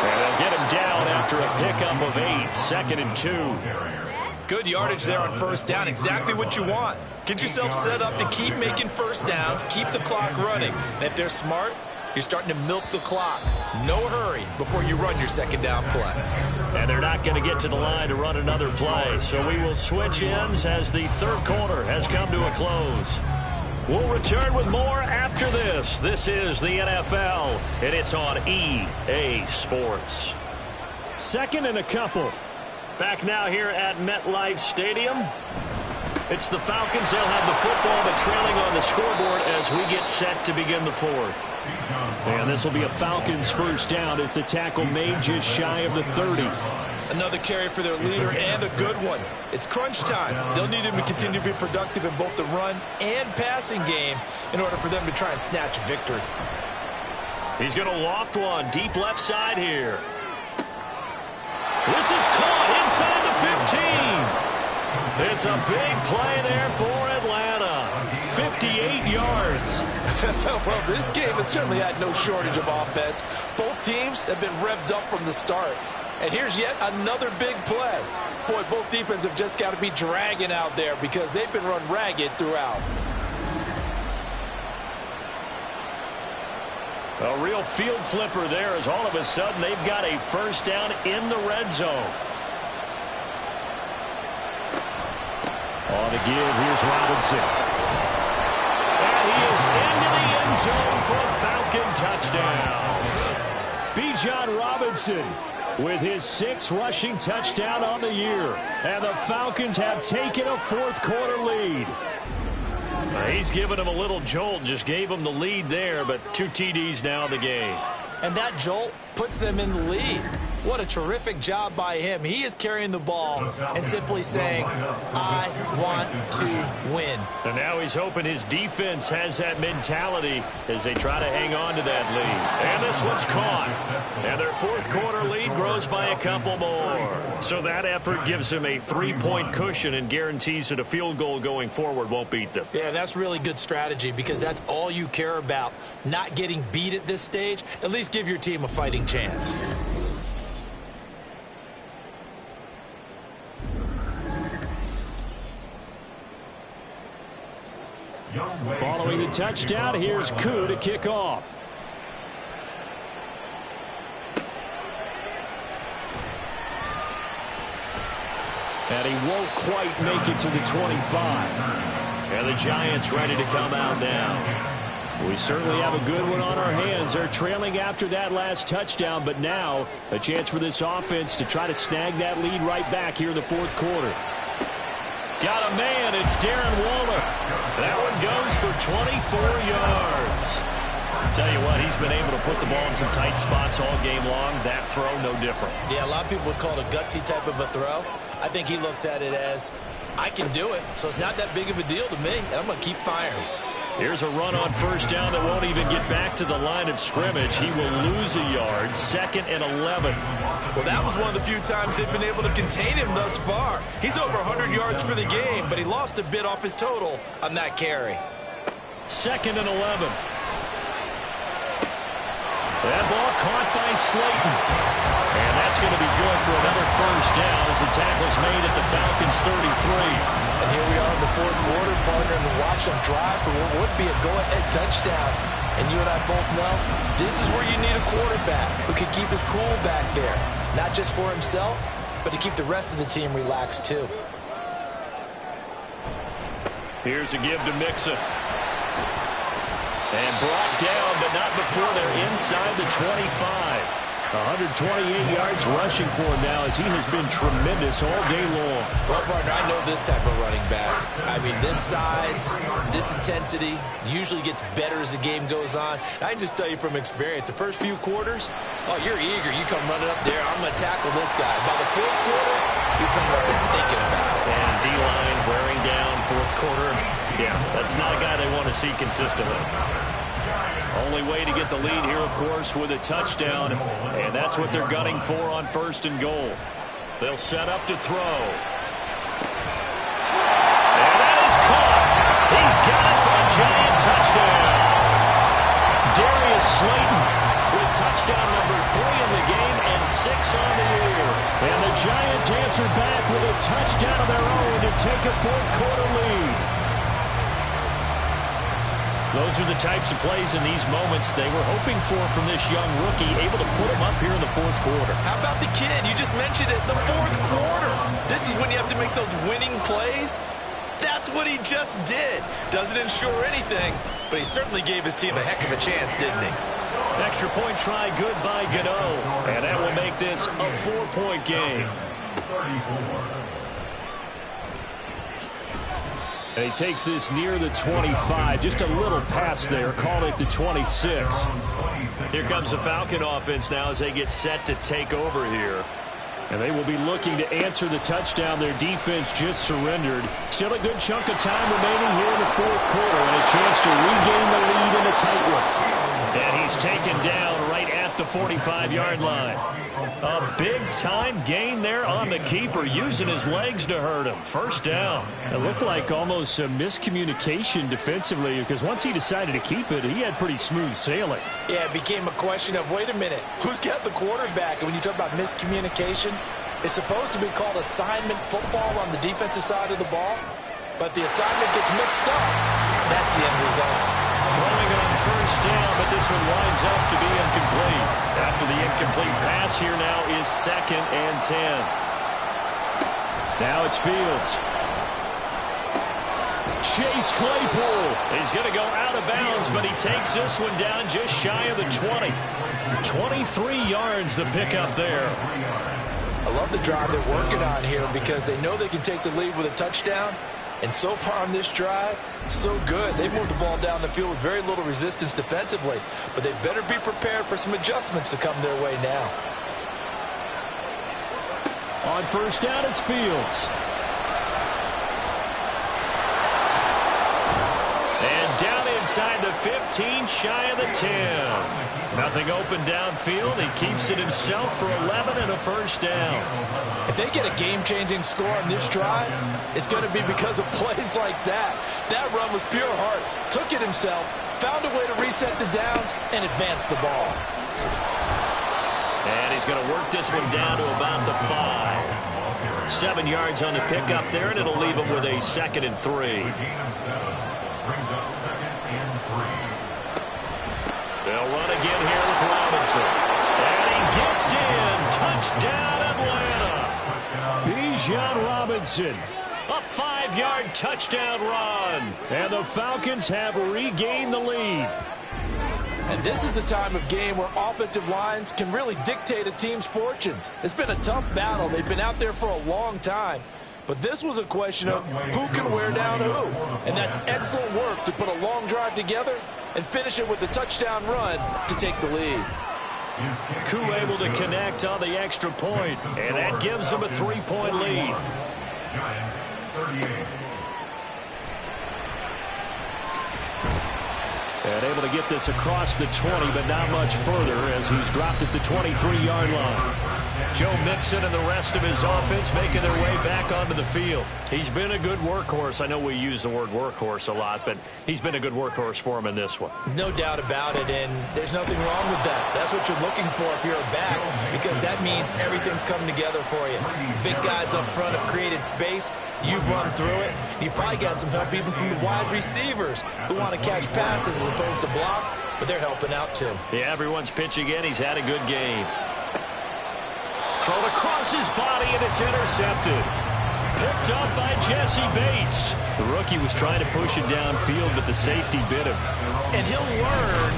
And they'll get him down after a pickup of 8, 2nd and 2. Good yardage there on 1st down. Exactly what you want. Get yourself set up to keep making 1st downs, keep the clock running. And if they're smart, you're starting to milk the clock. No hurry before you run your 2nd down play. And they're not going to get to the line to run another play. So we will switch ends as the 3rd quarter has come to a close. We'll return with more after this. This is the NFL, and it's on EA Sports. 2nd and a couple. Back now here at MetLife Stadium. It's the Falcons. They'll have the football, but trailing on the scoreboard as we get set to begin the 4th. And this will be a Falcons 1st down as the tackle made just shy of the 30. Another carry for their leader, and a good one. It's crunch time. They'll need him to continue to be productive in both the run and passing game in order for them to try and snatch a victory. He's going to loft one deep left side here. This is caught inside the 15. It's a big play there for Atlanta. 58 yards. Well, this game has certainly had no shortage of offense. Both teams have been revved up from the start. And here's yet another big play. Boy, both defenses have just got to be dragging out there because they've been run ragged throughout. A real field flipper there as all of a sudden they've got a first down in the red zone. On the give, here's Robinson. And he is into the end zone for a Falcon touchdown. Bijan Robinson with his 6th rushing touchdown on the year. And the Falcons have taken a fourth-quarter lead. He's given him a little jolt, just gave him the lead there, but 2 TDs now in the game. And that jolt puts them in the lead. What a terrific job by him. He is carrying the ball and simply saying, I want to win. And now he's hoping his defense has that mentality as they try to hang on to that lead. And this one's caught. And their fourth-quarter lead grows by a couple more. So that effort gives him a 3-point cushion and guarantees that a field goal going forward won't beat them. Yeah, that's really good strategy because that's all you care about. Not getting beat at this stage. At least give your team a fighting chance. Following the touchdown, here's Koo to kick off. And he won't quite make it to the 25. And the Giants ready to come out now. We certainly have a good one on our hands. They're trailing after that last touchdown, but now a chance for this offense to try to snag that lead right back here in the fourth quarter. Got a man, it's Darren Waller. That one goes for 24 yards. Tell you what, he's been able to put the ball in some tight spots all game long. That throw, no different. Yeah, a lot of people would call it a gutsy type of a throw. I think he looks at it as, I can do it, so it's not that big of a deal to me, and I'm going to keep firing. Here's a run on first down that won't even get back to the line of scrimmage. He will lose a yard, 2nd and 11. Well, that was one of the few times they've been able to contain him thus far. He's over 100 yards for the game, but he lost a bit off his total on that carry. 2nd and 11. That ball caught by Slayton. And that's going to be good for another first down as the tackle's made at the Falcons' 33. And here we are in the fourth quarter, partner, and watch them drive for what would be a go-ahead touchdown. And you and I both know this is where you need a quarterback who can keep his cool back there. Not just for himself, but to keep the rest of the team relaxed too. Here's a give to Mixon. And brought down, but not before they're inside the 25. 128 yards rushing for him now as he has been tremendous all day long. Well, partner, I know this type of running back. I mean, this size, this intensity usually gets better as the game goes on. I can just tell you from experience, the first few quarters, oh, you're eager. You come running up there, I'm going to tackle this guy. By the fourth quarter, you're coming up there thinking about it. And D-line wearing down fourth quarter. Yeah, that's not a guy they want to see consistently. Only way to get the lead here, of course, with a touchdown, and that's what they're gunning for on 1st and goal. They'll set up to throw. And that is caught. He's got it for a giant touchdown. Darius Slayton with touchdown number 3 in the game and 6 on the year. And the Giants answer back with a touchdown of their own to take a fourth-quarter lead. Those are the types of plays in these moments they were hoping for from this young rookie, able to put him up here in the fourth quarter. How about the kid? You just mentioned it, the fourth quarter. This is when you have to make those winning plays. That's what he just did. Doesn't ensure anything, but he certainly gave his team a heck of a chance, didn't he? Extra point try good by Gano, and that will make this a 4-point game. 34. And he takes this near the 25. Just a little pass there. Call it the 26. Here comes the Falcon offense now as they get set to take over here. And they will be looking to answer the touchdown their defense just surrendered. Still a good chunk of time remaining here in the fourth quarter and a chance to regain the lead in a tight one. And he's taken down right at at the 45-yard line. A big-time gain there on the keeper, using his legs to hurt him. First down. It looked like almost a miscommunication defensively, because once he decided to keep it, he had pretty smooth sailing. Yeah, it became a question of, wait a minute, who's got the quarterback? And when you talk about miscommunication, it's supposed to be called assignment football on the defensive side of the ball, but the assignment gets mixed up. That's the end result. Throwing it on first down, but this one winds up to be incomplete. After the incomplete pass, here now is 2nd and 10. Now it's Fields. Chase Claypool. He's going to go out of bounds, but he takes this one down just shy of the 20. 23 yards the pickup there. I love the drive they're working on here because they know they can take the lead with a touchdown. And so far on this drive, so good. They moved the ball down the field with very little resistance defensively. But they better be prepared for some adjustments to come their way now. On first down, it's Fields. And down inside the 15, shy of the 10. Nothing open downfield. He keeps it himself for 11 and a first down. If they get a game-changing score on this drive, it's going to be because of plays like that. That run was pure heart. Took it himself, found a way to reset the downs, and advance the ball. And he's going to work this one down to about the 5. 7 yards on the pickup there, and it'll leave him with a 2nd and 3. Brings up 2nd and 3. They'll run again here with Robinson. And he gets in. Touchdown, Atlanta. Bijan Robinson. A 5-yard touchdown run. And the Falcons have regained the lead. And this is a time of game where offensive lines can really dictate a team's fortunes. It's been a tough battle. They've been out there for a long time. But this was a question of who can wear down who. And that's excellent work to put a long drive together and finish it with a touchdown run to take the lead. Koo able to connect on the extra point, and that gives them a 3-point lead. Giants 38. And able to get this across the 20, but not much further as he's dropped at the 23-yard line. Joe Mixon and the rest of his offense making their way back onto the field. He's been a good workhorse. I know we use the word workhorse a lot, but he's been a good workhorse for him in this one. No doubt about it, and there's nothing wrong with that. That's what you're looking for if you're a back, because that means everything's come together for you. Big guys up front have created space. You've run through it. You've probably gotten some help even from the wide receivers who want to catch passes as opposed to block, but they're helping out too. Yeah, everyone's pitching in. He's had a good game. Thrown across his body, and it's intercepted. Picked up by Jesse Bates. The rookie was trying to push it downfield, but the safety bit him. And he'll learn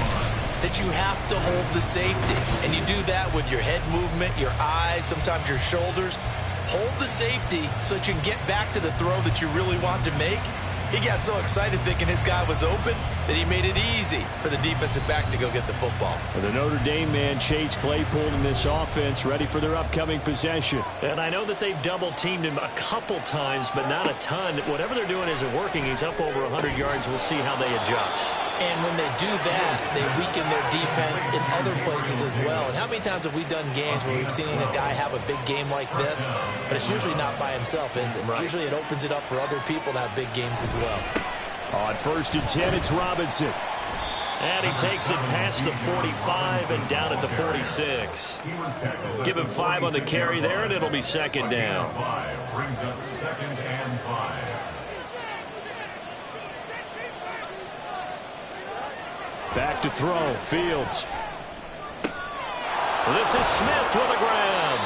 that you have to hold the safety. And you do that with your head movement, your eyes, sometimes your shoulders. Hold the safety so that you can get back to the throw that you really want to make. He got so excited thinking his guy was open that he made it easy for the defensive back to go get the football. The Notre Dame man, Chase Claypool, in this offense, ready for their upcoming possession. And I know that they've double-teamed him a couple times, but not a ton. Whatever they're doing isn't working. He's up over 100 yards. We'll see how they adjust. And when they do that, they weaken their defense in other places as well. And how many times have we done games where we've seen a guy have a big game like this, but it's usually not by himself, is it? Right. Usually it opens it up for other people to have big games as well. On 1st and 10, it's Robinson. And he takes it past the 45 and down at the 46. Give him 5 on the carry there, and it'll be 2nd down. 5 brings up 2nd and 5. Back to throw. Fields. This is Smith with a grab.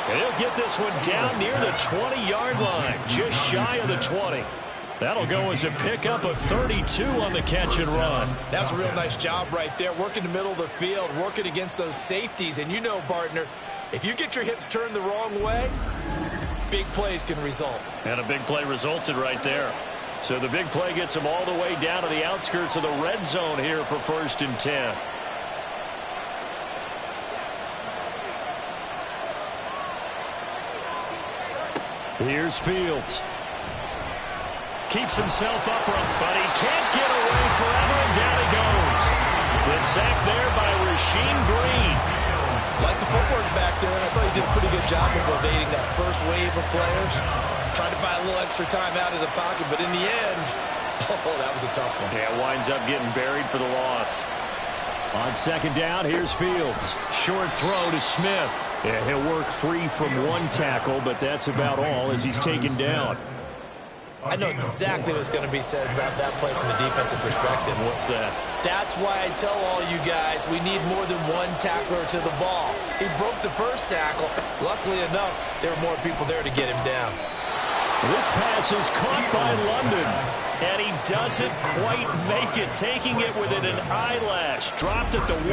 And he'll get this one down near the 20-yard line, just shy of the 20. That'll go as a pickup of 32 on the catch and run. That's a real nice job right there, working the middle of the field, working against those safeties. And you know, partner, if you get your hips turned the wrong way, big plays can result. And a big play resulted right there. So the big play gets him all the way down to the outskirts of the red zone here for 1st and 10. Here's Fields. Keeps himself upright, but he can't get away forever, and down he goes. This sack there by Rasheem Green. Like the footwork back there, and I thought he did a pretty good job of evading that first wave of players. Tried to buy a little extra time out of the pocket, but in the end, oh, that was a tough one. Yeah, winds up getting buried for the loss. On second down, here's Fields. Short throw to Smith. Yeah, he'll work free from one tackle, but that's about all as he's taken down. I know exactly what's going to be said about that play from the defensive perspective. What's that? That's why I tell all you guys we need more than one tackler to the ball. He broke the first tackle. Luckily enough, there were more people there to get him down. This pass is caught by London, and he doesn't quite make it, taking it within an eyelash. Dropped at the 1.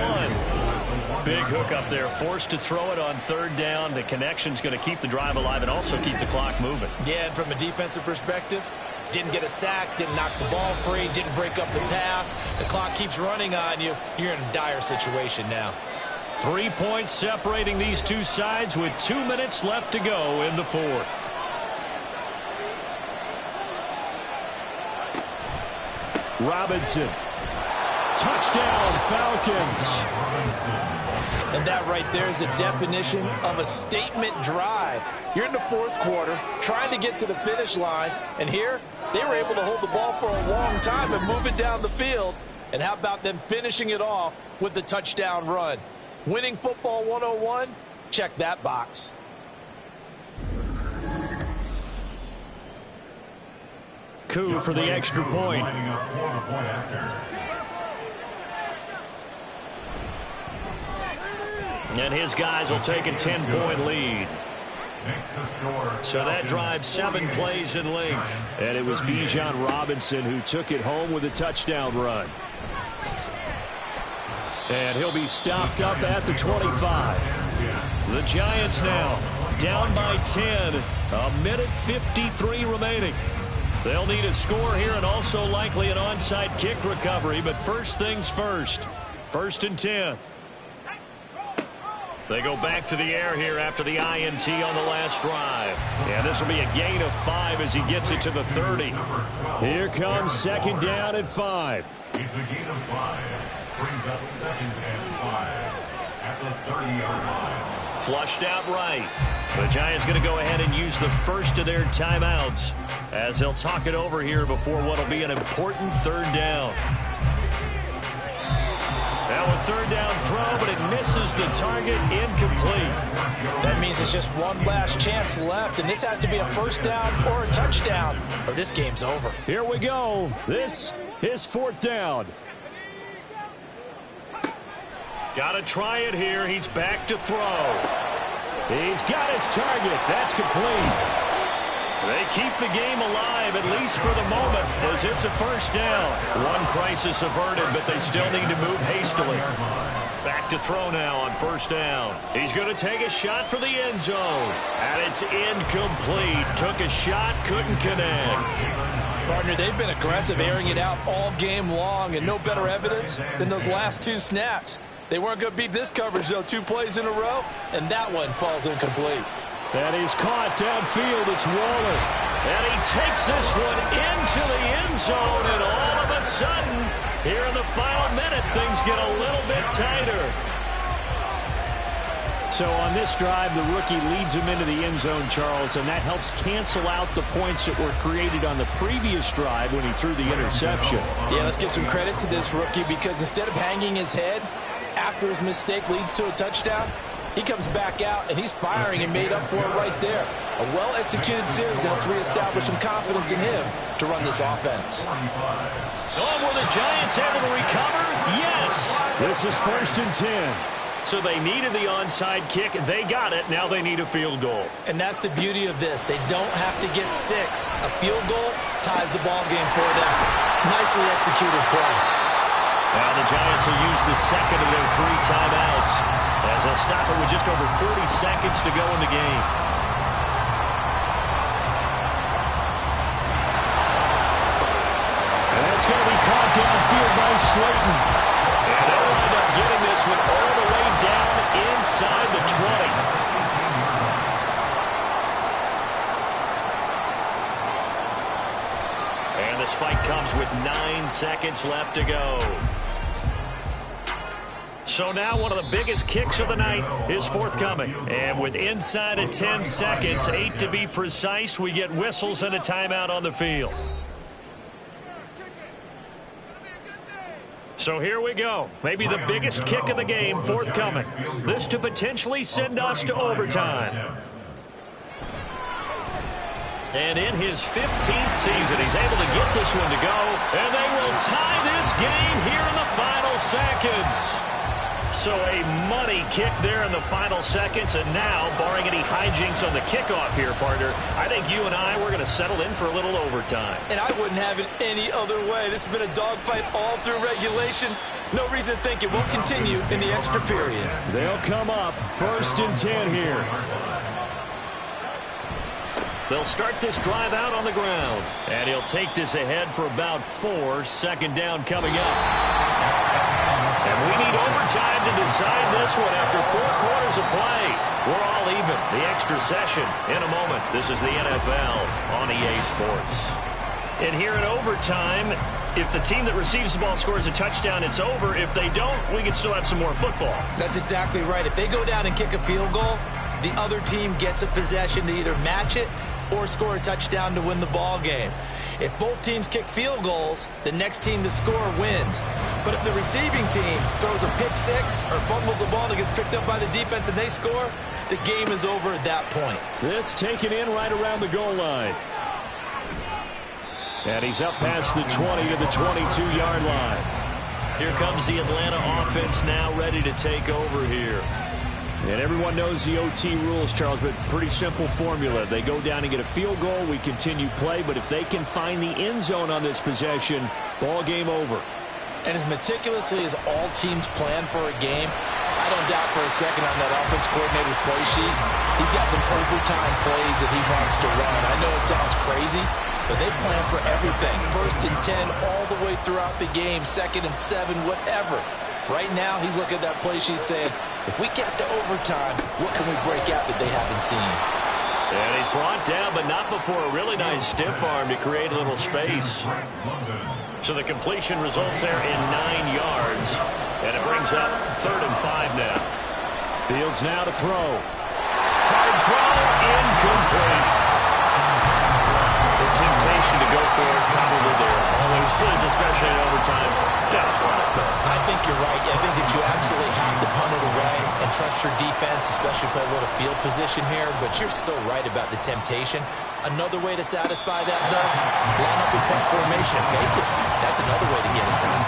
Big hook up there, forced to throw it on third down. The connection's going to keep the drive alive and also keep the clock moving. Yeah, and from a defensive perspective, didn't get a sack, didn't knock the ball free, didn't break up the pass. The clock keeps running on you. You're in a dire situation now. 3 points separating these two sides with 2 minutes left to go in the fourth. Robinson. Touchdown, Falcons. And that right there is the definition of a statement drive. You're in the fourth quarter, trying to get to the finish line, and here they were able to hold the ball for a long time and move it down the field. And how about them finishing it off with the touchdown run? Winning football 101? Check that box. Coup for the extra point. And his guys will take a 10-point lead. So that drives 7 plays in length. And it was Bijan Robinson who took it home with a touchdown run. And he'll be stopped up at the 25. The Giants now down by 10. A minute 53 remaining. They'll need a score here and also likely an onside kick recovery. But first things first. 1st and 10. They go back to the air here after the INT on the last drive. And this will be a gain of 5 as he gets it to the 30. Here comes second down at 5. It's a gain of 5. Brings up 2nd and 5 at the 30-yard line. Flushed out right. The Giants going to go ahead and use the first of their timeouts as they'll talk it over here before what will be an important third down. Now a third down throw, but it misses the target, incomplete. That means it's just one last chance left, and this has to be a first down or a touchdown, or this game's over. Here we go. This is 4th down. Got to try it here. He's back to throw. He's got his target. That's complete. They keep the game alive, at least for the moment, as it's a first down. One crisis averted, but they still need to move hastily. Back to throw now on 1st down. He's going to take a shot for the end zone. And it's incomplete. Took a shot, couldn't connect. Partner, they've been aggressive, airing it out all game long, and no better evidence than those last 2 snaps. They weren't going to beat this coverage, though. 2 plays in a row, and that one falls incomplete. And he's caught downfield. It's Waller. And he takes this one into the end zone, and all of a sudden, here in the final minute, things get a little bit tighter. So on this drive, the rookie leads him into the end zone, Charles, and that helps cancel out the points that were created on the previous drive when he threw the interception. Yeah, let's give some credit to this rookie, because instead of hanging his head after his mistake leads to a touchdown, he comes back out, and he's firing and made up for it right there. A well-executed series helps reestablish some confidence in him to run this offense. Oh, were the Giants able to recover? Yes. This is 1st and 10. So they needed the onside kick. They got it. Now they need a field goal. And that's the beauty of this. They don't have to get 6. A field goal ties the ball game for them. Nicely executed play. Now the Giants will use the second of their 3 timeouts as they'll stop it with just over 40 seconds to go in the game. And that's going to be caught downfield by Slayton. And they'll wind up getting this one all the way down inside the 20. And the spike comes with 9 seconds left to go. So now one of the biggest kicks of the night is forthcoming. And with inside of 10 seconds, 8 to be precise, we get whistles and a timeout on the field. So here we go. Maybe the biggest kick of the game forthcoming. This to potentially send us to overtime. And in his 15th season, he's able to get this one to go. And they will tie this game here in the final seconds. So a money kick there in the final seconds. And now, barring any hijinks on the kickoff here, partner, I think you and I, we're going to settle in for a little overtime. And I wouldn't have it any other way. This has been a dogfight all through regulation. No reason to think it won't continue in the extra period. They'll come up 1st and 10 here. They'll start this drive out on the ground. And he'll take this ahead for about 4. 2nd down coming up. And we need overtime to decide this one after 4 quarters of play. We're all even. The extra session in a moment. This is the NFL on EA Sports. And here in overtime, if the team that receives the ball scores a touchdown, it's over. If they don't, we can still have some more football. That's exactly right. If they go down and kick a field goal, the other team gets a possession to either match it or score a touchdown to win the ball game. If both teams kick field goals, the next team to score wins. But if the receiving team throws a pick six or fumbles the ball and it gets picked up by the defense and they score, the game is over at that point. This taken in right around the goal line. And he's up past the 20 to the 22-yard line. Here comes the Atlanta offense now ready to take over here. And everyone knows the OT rules, Charles, but pretty simple formula. They go down and get a field goal, we continue play, but if they can find the end zone on this possession, ball game over. And as meticulously as all teams plan for a game, I don't doubt for a second on that offense coordinator's play sheet, he's got some overtime plays that he wants to run. I know it sounds crazy, but they plan for everything. 1st and 10 all the way throughout the game, 2nd and 7, whatever. Right now, he's looking at that play sheet saying, if we get to overtime, what can we break out that they haven't seen? And he's brought down, but not before a really nice stiff arm to create a little space. So the completion results there in 9 yards. And it brings up 3rd and 5 now. Fields now to throw. Hard throw, incomplete. The temptation to go for it, probably there. Always is, especially in overtime. Got to punt it, though. I think you're right. I think that you absolutely have to punt it away and trust your defense, especially play a little field position here. But you're so right about the temptation. Another way to satisfy that, though, line up in punt formation and fake it. That's another way to get it done.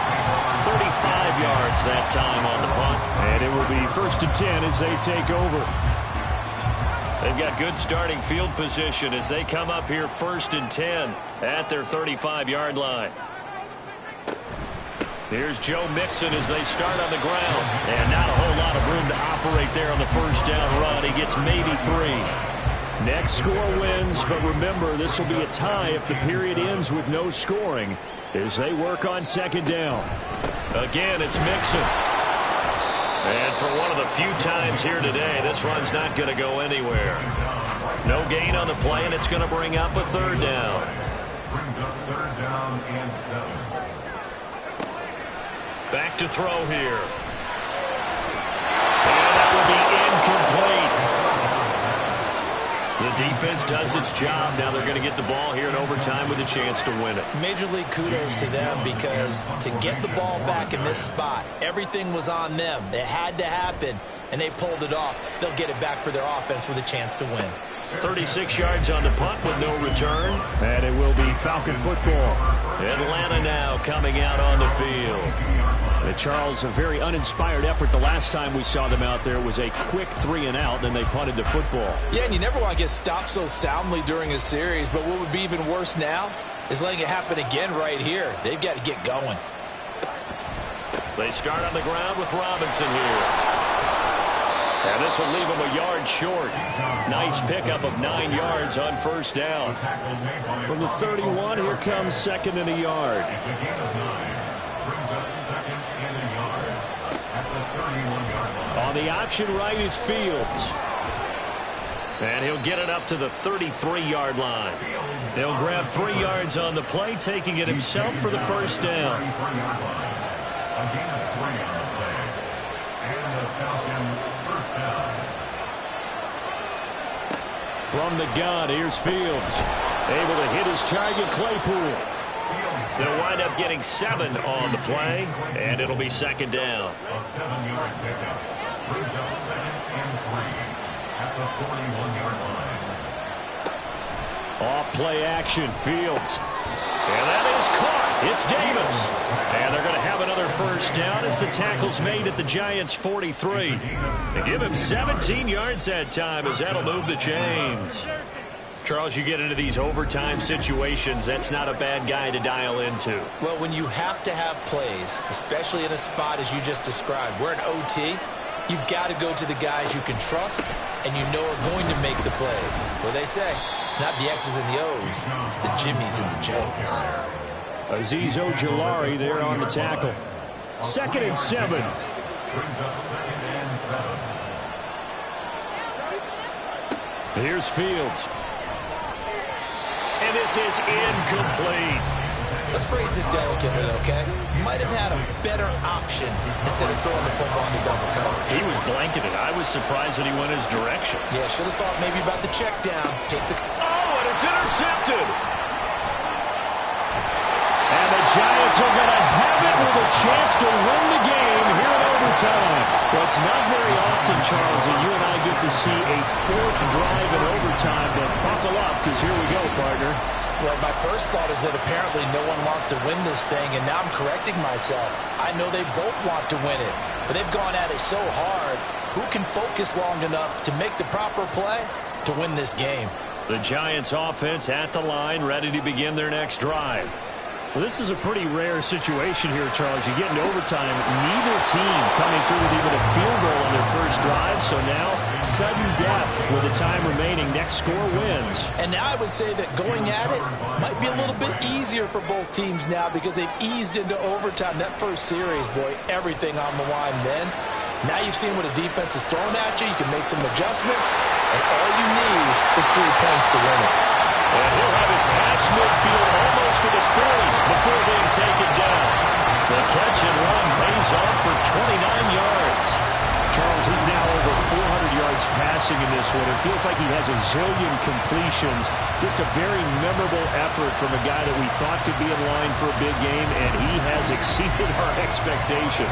35 yards that time on the punt. And it will be 1st and 10 as they take over. They've got good starting field position as they come up here 1st and 10 at their 35-yard line. Here's Joe Mixon as they start on the ground. And not a whole lot of room to operate there on the 1st down run. He gets maybe 3. Next score wins, but remember, this will be a tie if the period ends with no scoring as they work on 2nd down. Again, it's Mixon. And for one of the few times here today, this run's not going to go anywhere. No gain on the play, and it's going to bring up a 3rd down. Brings up 3rd down and 7. Back to throw here. And that will be incomplete. The defense does its job. Now they're going to get the ball here in overtime with a chance to win it. Major League kudos to them because to get the ball back in this spot, everything was on them. It had to happen, and they pulled it off. They'll get it back for their offense with a chance to win. 36 yards on the punt with no return. And it will be Falcon football. Atlanta now coming out on the field. Charles, a very uninspired effort the last time we saw them out there was a quick 3-and-out, then they punted the football. Yeah, and you never want to get stopped so soundly during a series, but what would be even worse now is letting it happen again right here. They've got to get going. They start on the ground with Robinson here. And this will leave them a yard short. Nice pickup of 9 yards on 1st down. From the 31, here comes 2nd and a yard. It's a gain of 9. Brings up 2nd and a yard at the 31-yard line. On the option right is Fields. And he'll get it up to the 33-yard line. They'll grab 3 yards on the play, taking it himself for the 1st down. A gain of 3 on the play. From the gun, here's Fields. Able to hit his target, Claypool. They'll wind up getting 7 on the play, and it'll be second down. A 7-yard pickup brings up 2nd and 3 at the 41-yard line. Off play action, Fields. And that is caught. It's Davis. And they're going to have another first down as the tackle's made at the Giants' 43. They give him 17 yards that time as that'll move the chains. Charles, you get into these overtime situations, that's not a bad guy to dial into. Well, when you have to have plays, especially in a spot as you just described, we're an OT, you've got to go to the guys you can trust and you know are going to make the plays. Well, they say it's not the X's and the O's, it's the Jimmies and the Joes. Azeez Ojulari there on the tackle. 2nd and 7. Brings up 2nd and 7. Here's Fields. And this is incomplete. Let's phrase this delicately, okay? Might have had a better option instead of throwing the football into double coverage. He was blanketed. I was surprised that he went his direction. Yeah, should have thought maybe about the check down. Take the... Oh, and it's intercepted. And the Giants are going to have it with a chance to win the game here in overtime. Well, it's not very often, Charles, that you and I get to see a 4th drive in overtime, but buckle up because here we go, partner. Well, my first thought is that apparently no one wants to win this thing, and now I'm correcting myself. I know they both want to win it, but they've gone at it so hard. Who can focus long enough to make the proper play to win this game? The Giants offense at the line, ready to begin their next drive. Well, this is a pretty rare situation here, Charles. You get into overtime, neither team coming through with even a field goal on their first drive, so now sudden death with the time remaining. Next score wins. And now I would say that going at it might be a little bit easier for both teams now because they've eased into overtime. That first series, boy, everything on the line then. Now you've seen what a defense is throwing at you. You can make some adjustments, and all you need is 3 points to win it. And he'll have it past midfield almost to the 30 before being taken down. The catch and run pays off for 29 yards. Charles, he's now over 400 yards passing in this one. It feels like he has a zillion completions. Just a very memorable effort from a guy that we thought could be in line for a big game, and he has exceeded our expectation.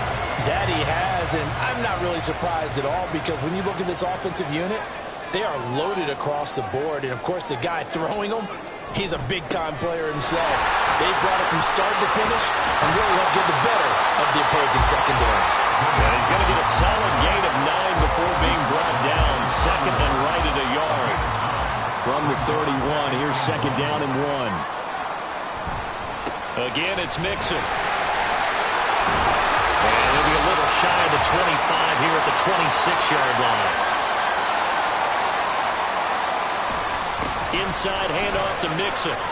That he has, and I'm not really surprised at all because when you look at this offensive unit, they are loaded across the board. And, of course, the guy throwing them, he's a big-time player himself. They brought it from start to finish and really helped get the better of the opposing secondary. Yeah, he's going to get a solid gain of 9 before being brought down. 2nd and right at a yard. From the 31, here's 2nd down and 1. Again, it's Mixon. And he'll be a little shy of the 25 here at the 26-yard line. Inside handoff to Mixon. And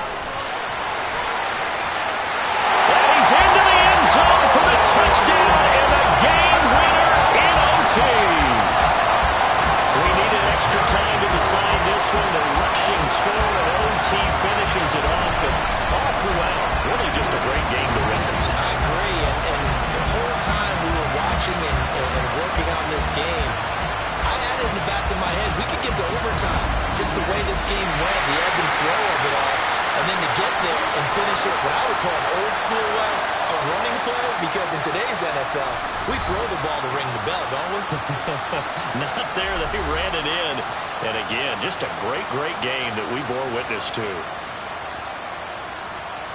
he's into the end zone for the touchdown and the game winner in OT. We needed extra time to decide this one. The rushing score and OT finishes it off. But all throughout, really just a great game to witness. I agree, and the whole time we were watching and working on this game, I had it in the back of my head, we could get to overtime. Just the way this game went, the ebb and flow of it all, and then to get there and finish it what I would call an old school way, a running play, because in today's NFL, we throw the ball to ring the bell, don't we? Not there. They ran it in. And again, just a great, great game that we bore witness to.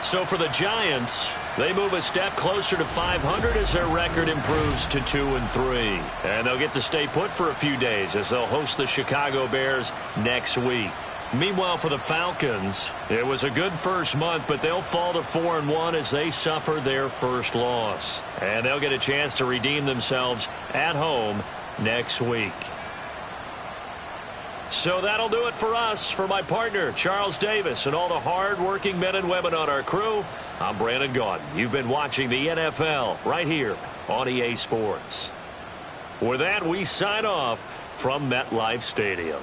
So for the Giants, they move a step closer to 500 as their record improves to 2-3. And they'll get to stay put for a few days as they'll host the Chicago Bears next week. Meanwhile, for the Falcons, it was a good first month, but they'll fall to 4-1 as they suffer their first loss. And they'll get a chance to redeem themselves at home next week. So that'll do it for us. For my partner, Charles Davis, and all the hard-working men and women on our crew, I'm Brandon Gaudin. You've been watching the NFL right here on EA Sports. With that, we sign off from MetLife Stadium.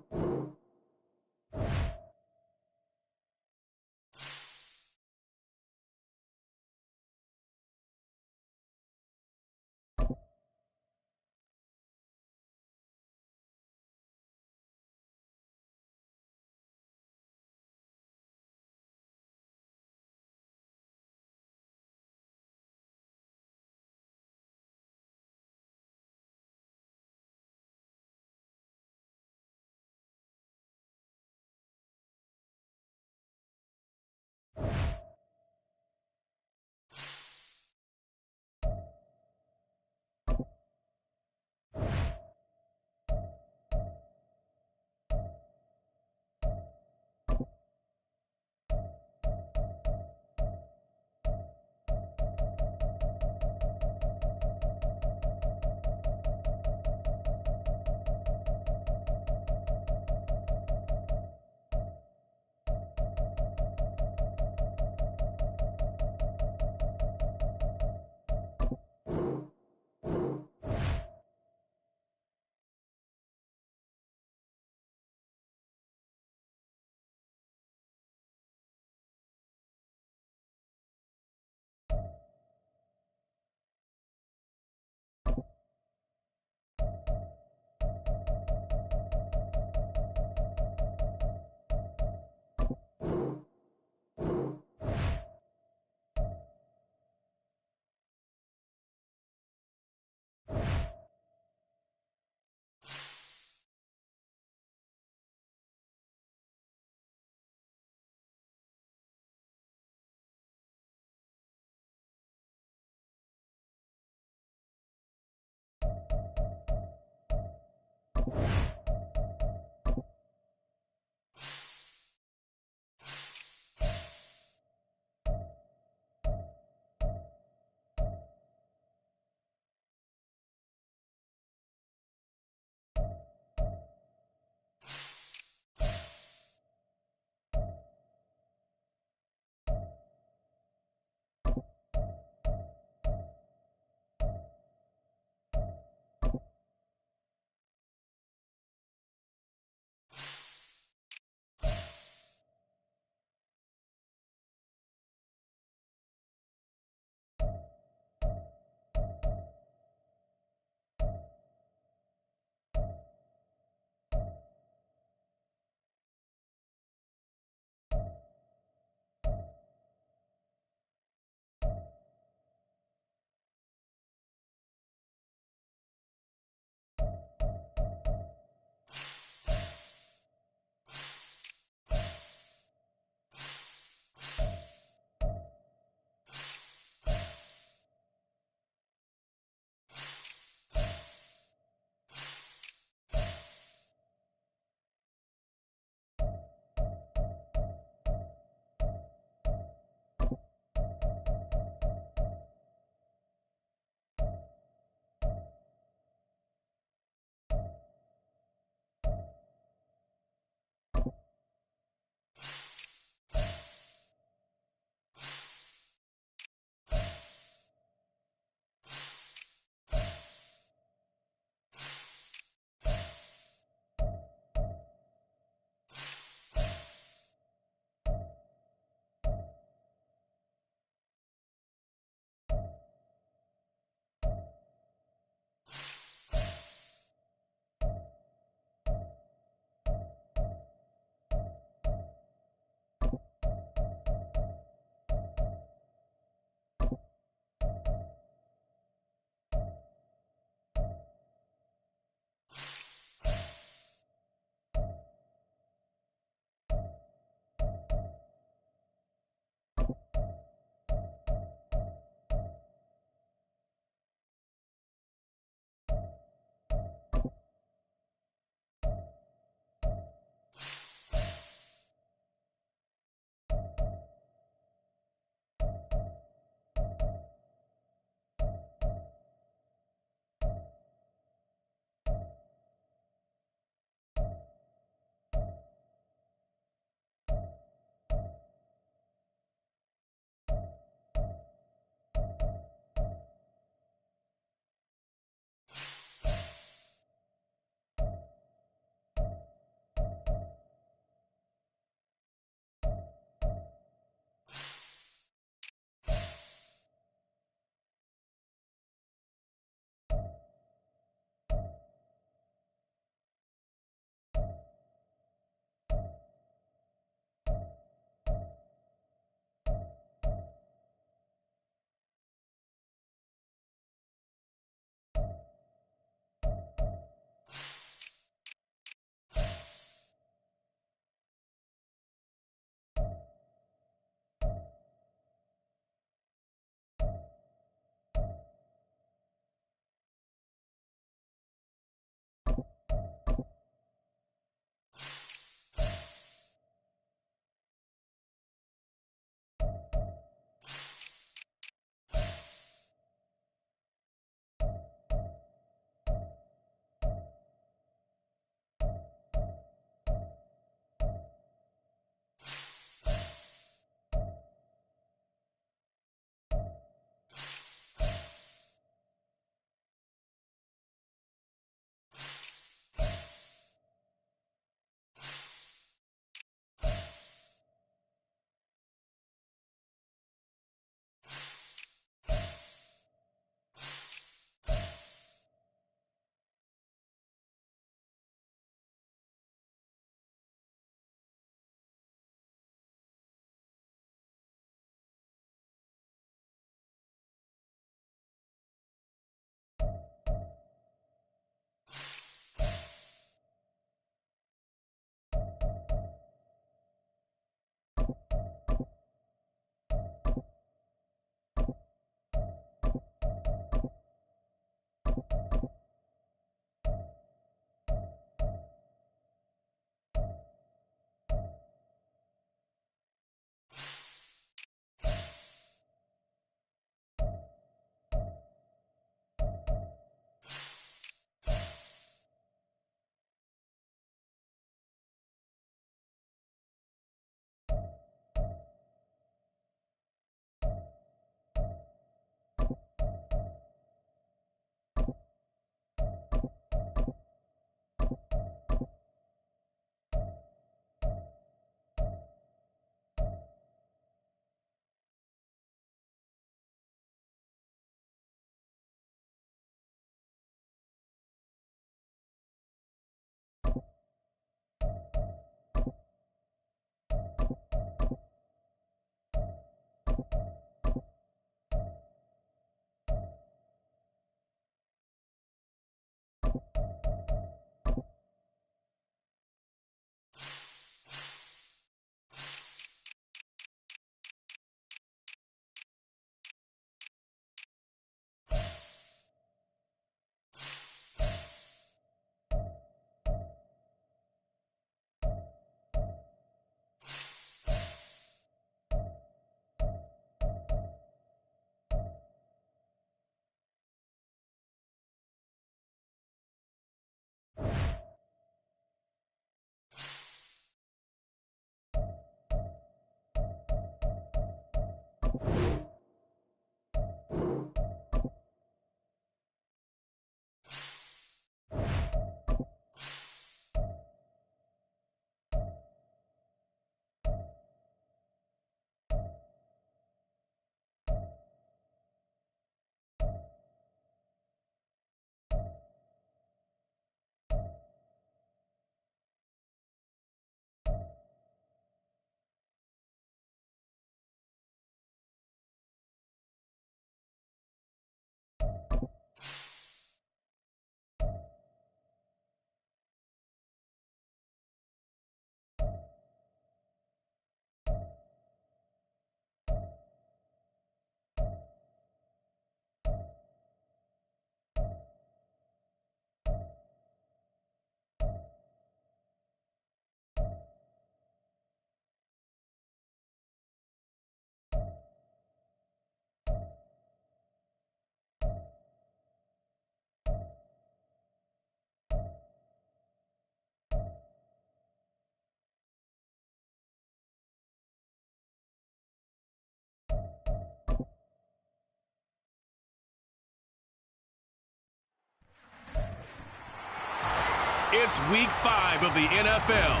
It's week 5 of the NFL,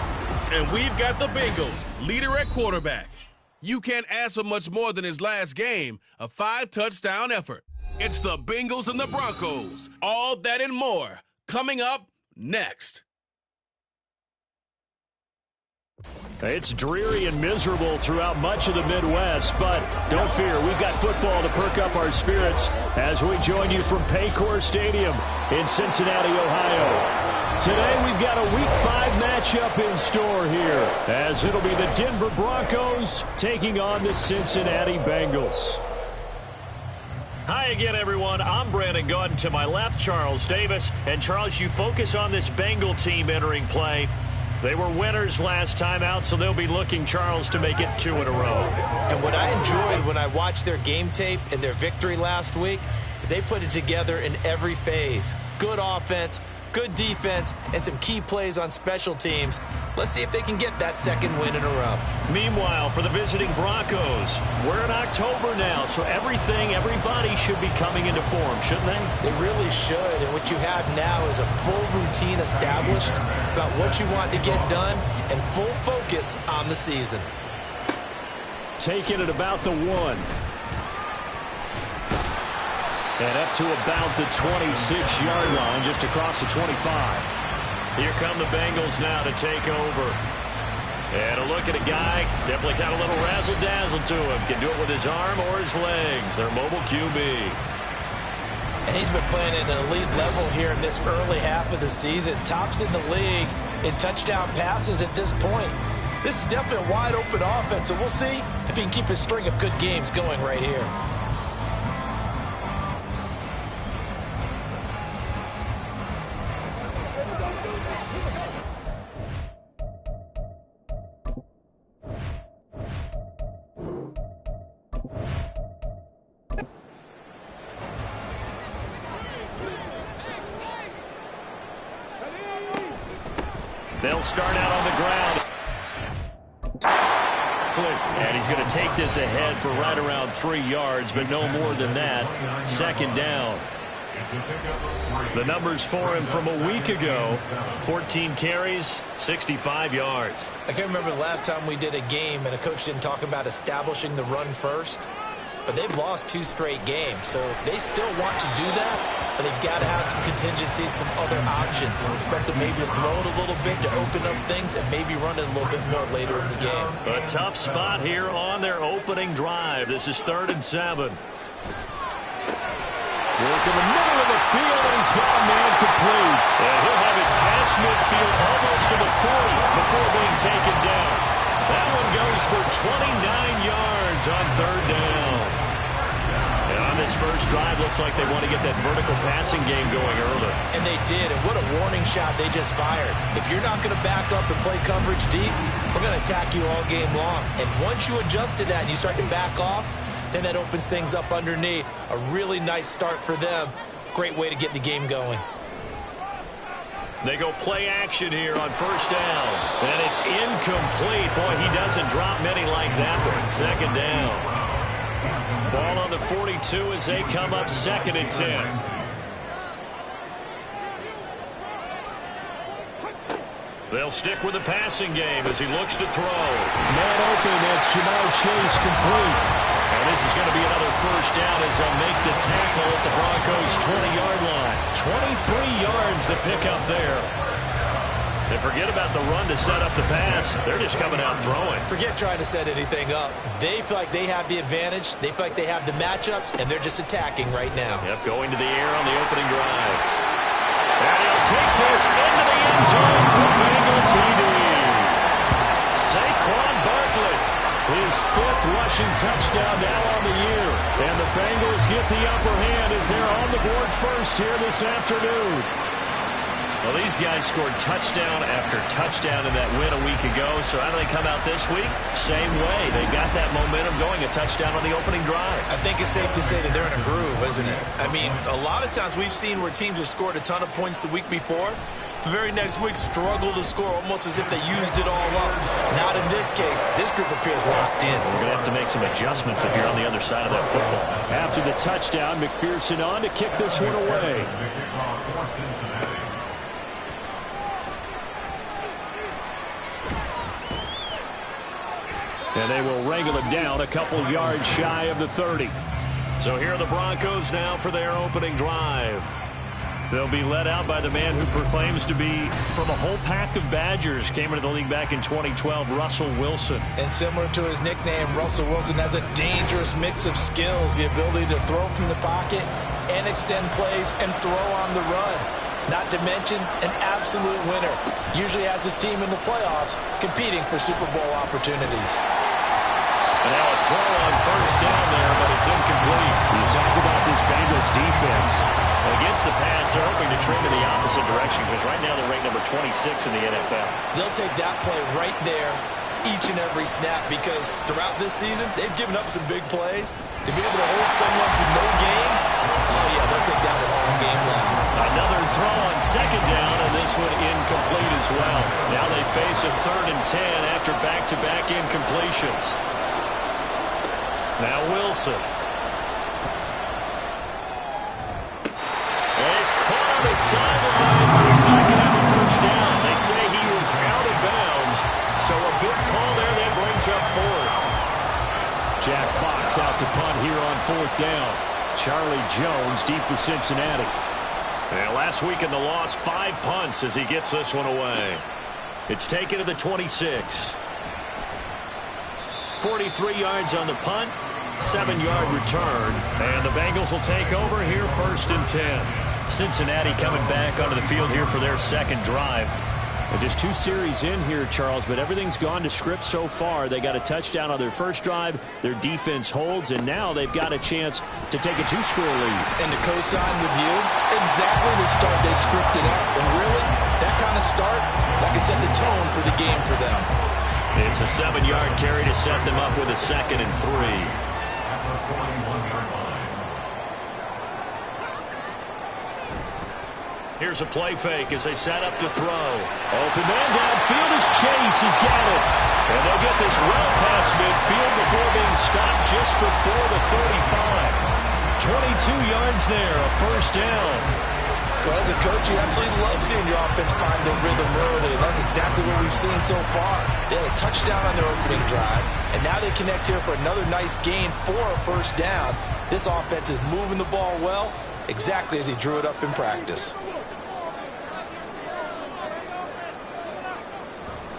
and we've got the Bengals, leader at quarterback. You can't ask for much more than his last game, a 5-touchdown effort. It's the Bengals and the Broncos. All that and more coming up next. It's dreary and miserable throughout much of the Midwest, but don't fear, we've got football to perk up our spirits as we join you from Paycor Stadium in Cincinnati, Ohio. Today we've got a Week 5 matchup in store here, as it'll be the Denver Broncos taking on the Cincinnati Bengals. Hi again, everyone. I'm Brandon Gordon. To my left, Charles Davis. And Charles, you focus on this Bengal team entering play. They were winners last time out, so they'll be looking, Charles, to make it 2 in a row. And what I enjoyed when I watched their game tape and their victory last week is they put it together in every phase. Good offense, good defense, and some key plays on special teams. Let's see if they can get that second win in a row. Meanwhile, for the visiting Broncos, we're in October now, so everybody should be coming into form, shouldn't they? They really should, and what you have now is a full routine established about what you want to get done and full focus on the season. Taking it about the 1. And up to about the 26-yard line, just across the 25. Here come the Bengals now to take over. And a look at a guy, definitely got a little razzle-dazzle to him. Can do it with his arm or his legs. Their mobile QB. And he's been playing at an elite level here in this early half of the season. Tops in the league in touchdown passes at this point. This is definitely a wide-open offense, so we'll see if he can keep his string of good games going right here. They'll start out on the ground. And he's going to take this ahead for right around 3 yards, but no more than that. Second down. The numbers for him from a week ago, 14 carries, 65 yards. I can't remember the last time we did a game and a coach didn't talk about establishing the run first. But they've lost 2 straight games, so they still want to do that, but they've got to have some contingencies, some other options. Expect them maybe to throw it a little bit to open up things and maybe run it a little bit more later in the game. A tough spot here on their opening drive. This is 3rd and 7. Work in the middle of the field, and he's got a man complete. And he'll have it past midfield almost to the 40 before being taken down. That one goes for 29 yards on 3rd down. And on this first drive, looks like they want to get that vertical passing game going early. And they did, and what a warning shot they just fired. If you're not going to back up and play coverage deep, we're going to attack you all game long. And once you adjust to that and you start to back off, then that opens things up underneath. A really nice start for them. Great way to get the game going. They go play action here on 1st down. And it's incomplete. Boy, he doesn't drop many like that one. 2nd down. Ball on the 42 as they come up 2nd and 10. They'll stick with the passing game as he looks to throw. Man open, that's Jamar Chase complete. And this is going to be another 1st down as they'll make the tackle at the Broncos' 20-yard line. 23 yards to pick up there. And forget about the run to set up the pass. They're just coming out throwing. Forget trying to set anything up. They feel like they have the advantage. They feel like they have the matchups, and they're just attacking right now. Yep, going to the air on the opening drive. And he'll take this into the end zone for Bengal TD. Saquon Barkley, his 5th rushing touchdown now on the year. And the Bengals get the upper hand as they're on the board first here this afternoon. Well, these guys scored touchdown after touchdown in that win a week ago. So how do they come out this week? Same way. They got that momentum going, a touchdown on the opening drive. I think it's safe to say that they're in a groove, isn't it? I mean, a lot of times we've seen where teams have scored a ton of points the week before. The very next week struggle to score almost as if they used it all up. Not in this case. This group appears locked in. We're going to have to make some adjustments if you're on the other side of that football. After the touchdown, McPherson on to kick this one away. And they will wrangle it down a couple yards shy of the 30. So here are the Broncos now for their opening drive. They'll be led out by the man who proclaims to be from a whole pack of Badgers. Came into the league back in 2012, Russell Wilson. And similar to his nickname, Russell Wilson has a dangerous mix of skills. The ability to throw from the pocket and extend plays and throw on the run. Not to mention an absolute winner. Usually has his team in the playoffs competing for Super Bowl opportunities. And now a throw on first down there, but it's incomplete. You talk about this Bengals defense. Against the pass, they're hoping to trend in the opposite direction because right now they're ranked number 26 in the NFL. They'll take that play right there each and every snap because throughout this season, they've given up some big plays. To be able to hold someone to no gain, oh yeah, they'll take that one all game long. Another throw on second down, and this one incomplete as well. Now they face a 3rd and 10 after back-to-back incompletions. Now Wilson. The sideline, but he's not going to have a first down. They say he was out of bounds, so a good call there that brings up 4th. Jack Fox out to punt here on 4th down. Charlie Jones deep for Cincinnati. And last week in the loss, 5 punts as he gets this one away. It's taken to the 26. 43 yards on the punt, 7-yard return, and the Bengals will take over here 1st and 10. Cincinnati coming back onto the field here for their second drive. And just 2 series in here, Charles, but everything's gone to script so far. They got a touchdown on their first drive. Their defense holds, and now they've got a chance to take a 2-score lead. And to co-sign with you, exactly the start they scripted out. And really, that kind of start, that can set the tone for the game for them. It's a 7-yard carry to set them up with a 2nd and 3. Here's a play fake as they set up to throw. Open man downfield as Chase has got it. And they'll get this well past midfield before being stopped just before the 35. 22 yards there, a first down. Well, as a coach, you absolutely love seeing your offense find their rhythm early, and that's exactly what we've seen so far. They had a touchdown on their opening drive, and now they connect here for another nice gain for a first down. This offense is moving the ball well, exactly as he drew it up in practice.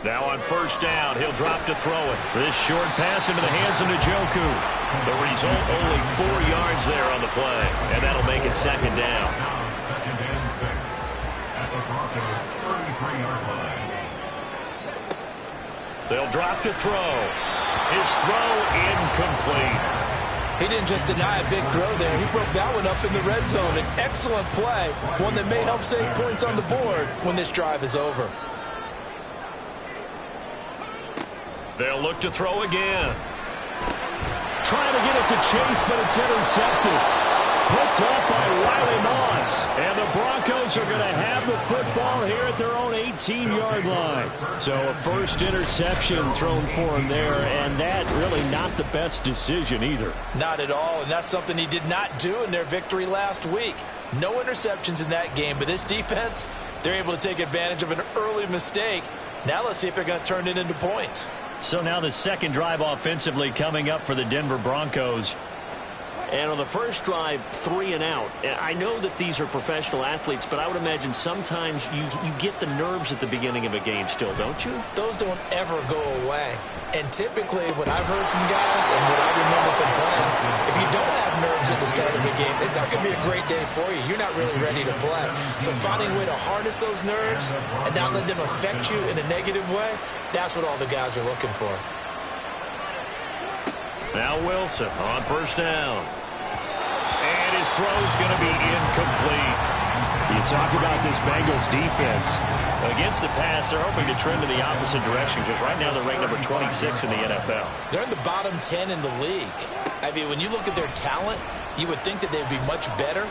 Now on first down, he'll drop to throw it. This short pass into the hands of Njoku. The result, only 4 yards there on the play, and that'll make it 2nd down. Second and 6 at the Broncos' 33-yard line. They'll drop to throw. His throw incomplete. He didn't just deny a big throw there. He broke that one up in the red zone. An excellent play, one that may help save points on the board when this drive is over. They'll look to throw again. Trying to get it to Chase, but it's intercepted. Picked up by Riley Moss. And the Broncos are going to have the football here at their own 18-yard line. So a first interception thrown for him there, and that really not the best decision either. Not at all, and that's something he did not do in their victory last week. No interceptions in that game, but this defense, they're able to take advantage of an early mistake. Now let's see if they're going to turn it into points. So now the second drive offensively coming up for the Denver Broncos. And on the first drive, 3 and out. I know that these are professional athletes, but I would imagine sometimes you get the nerves at the beginning of a game still, don't you? Those don't ever go away. And typically what I've heard from guys and what I remember from playing, if you don't have nerves at the start of a game, it's not going to be a great day for you. You're not really ready to play. So finding a way to harness those nerves and not let them affect you in a negative way, that's what all the guys are looking for. Now Wilson on first down. And his throw's going to be incomplete. You talk about this Bengals defense. Against the pass, they're hoping to trend in the opposite direction because right now they're ranked number 26 in the NFL. They're in the bottom 10 in the league. I mean, when you look at their talent, you would think that they'd be much better.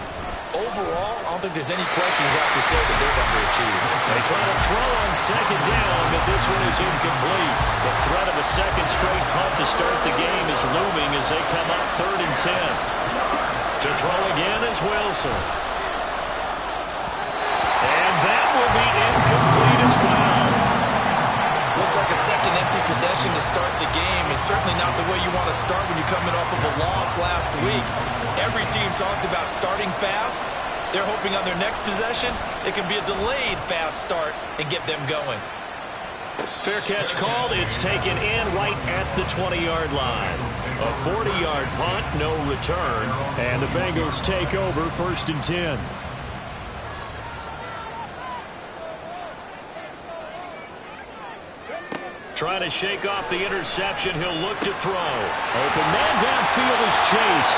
Overall, I don't think there's any question you have to say that they've underachieved. They try to throw on second down, but this one is incomplete. The threat of a second straight punt to start the game is looming as they come up 3rd and 10. To throw again is Wilson. And that will be incomplete as well. Looks like like a second empty possession to start the game. It's certainly not the way you want to start when you're coming off of a loss last week. Every team talks about starting fast. They're hoping on their next possession, it can be a delayed fast start and get them going. Fair catch called. It's taken in right at the 20-yard line. A 40-yard punt, no return. And the Bengals take over 1st and 10. Trying to shake off the interception. He'll look to throw. Open man downfield is Chase.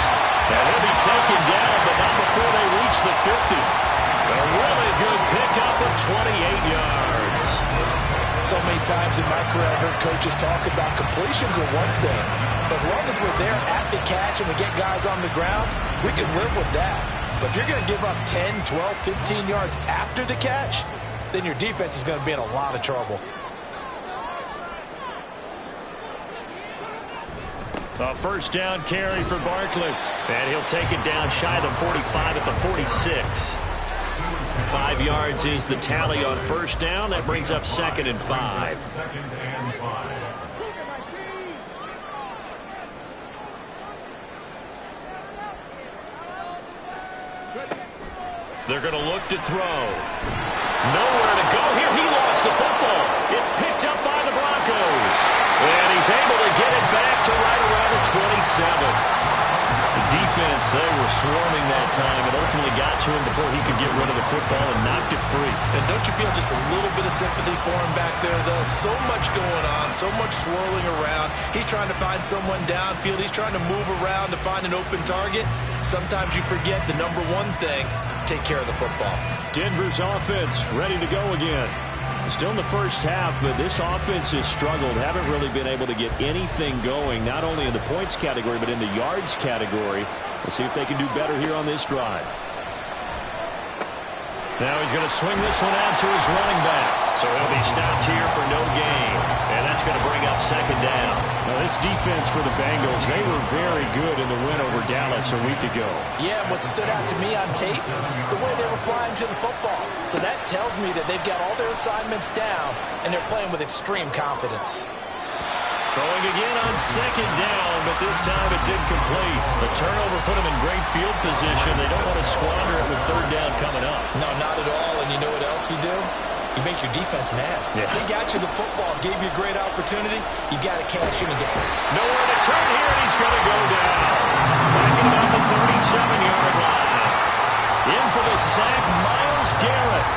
And he'll be taken down, but not before they reach the 50. A really good pickup of 28 yards. So many times in my career, I've heard coaches talk about completions are one thing. But as long as we're there at the catch and we get guys on the ground, we can live with that. But if you're going to give up 10, 12, 15 yards after the catch, then your defense is going to be in a lot of trouble. A first down carry for Barkley. And he'll take it down shy of the 45 at the 46. 5 yards is the tally on first down. That brings up 2nd and 5. They're going to look to throw. Nowhere to go here. He lost the football. It's picked up by the Broncos. And he's able to get it back to right around the 27. The defense, they were swarming that time. It ultimately got to him before he could get rid of the football and knocked it free. And don't you feel just a little bit of sympathy for him back there, though? So much going on, so much swirling around. He's trying to find someone downfield. He's trying to move around to find an open target. Sometimes you forget the number one thing, take care of the football. Denver's offense ready to go again. Still in the first half, but this offense has struggled. Haven't really been able to get anything going, not only in the points category, but in the yards category. We'll see if they can do better here on this drive. Now he's going to swing this one out to his running back. So he'll be stopped here for no gain. And that's going to bring up 2nd down. Now this defense for the Bengals, they were very good in the win over Dallas a week ago. Yeah, what stood out to me on tape, the way they were flying to the football. So that tells me that they've got all their assignments down, and they're playing with extreme confidence. Throwing again on 2nd down, but this time it's incomplete. The turnover put them in great field position. They don't want to squander it with 3rd down coming up. No, not at all. And you know what else you do? You make your defense mad. Yeah. They got you the football, gave you a great opportunity. You got to cash in and get some. Nowhere to turn here, and he's going to go down. Back at about the 37-yard line. In for the sack, Myles Garrett.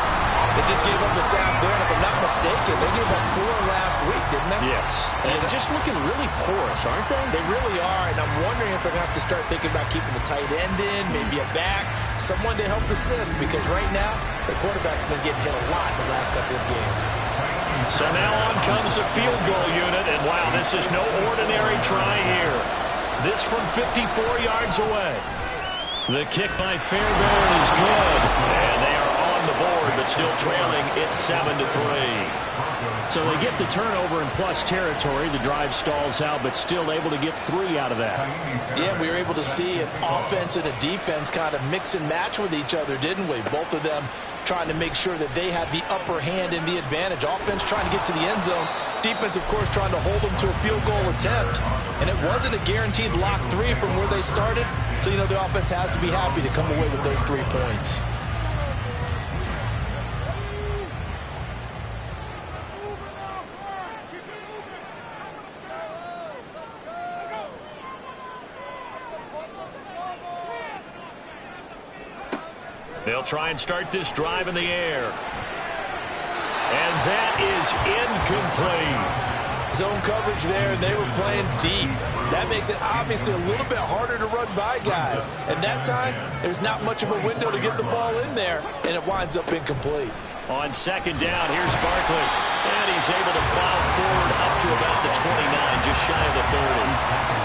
They just gave up the sack there, and if I'm not mistaken, they gave up 4 last week, didn't they? Yes. And just looking really porous, aren't they? They really are, and I'm wondering if they're going to have to start thinking about keeping the tight end in, maybe a back, someone to help assist, because right now, the quarterback's been getting hit a lot in the last couple of games. So now on comes the field goal unit, and wow, this is no ordinary try here. This from 54 yards away. The kick by Fairbairn is good, and they are on the board, but still trailing. It's 7-3. So they get the turnover in plus territory. The drive stalls out, but still able to get 3 out of that. Yeah, we were able to see an offense and a defense kind of mix and match with each other, didn't we? Both of them trying to make sure that they had the upper hand and the advantage. Offense trying to get to the end zone. Defense, of course, trying to hold them to a field goal attempt. And it wasn't a guaranteed lock 3 from where they started. So, you know, the offense has to be happy to come away with those 3 points. They'll try and start this drive in the air. And that is incomplete. Zone coverage there, and they were playing deep. That makes it obviously a little bit harder to run by guys. And that time, there's not much of a window to get the ball in there, and it winds up incomplete. On 2nd down, here's Barkley. And he's able to plow forward up to about the 29, just shy of the 30.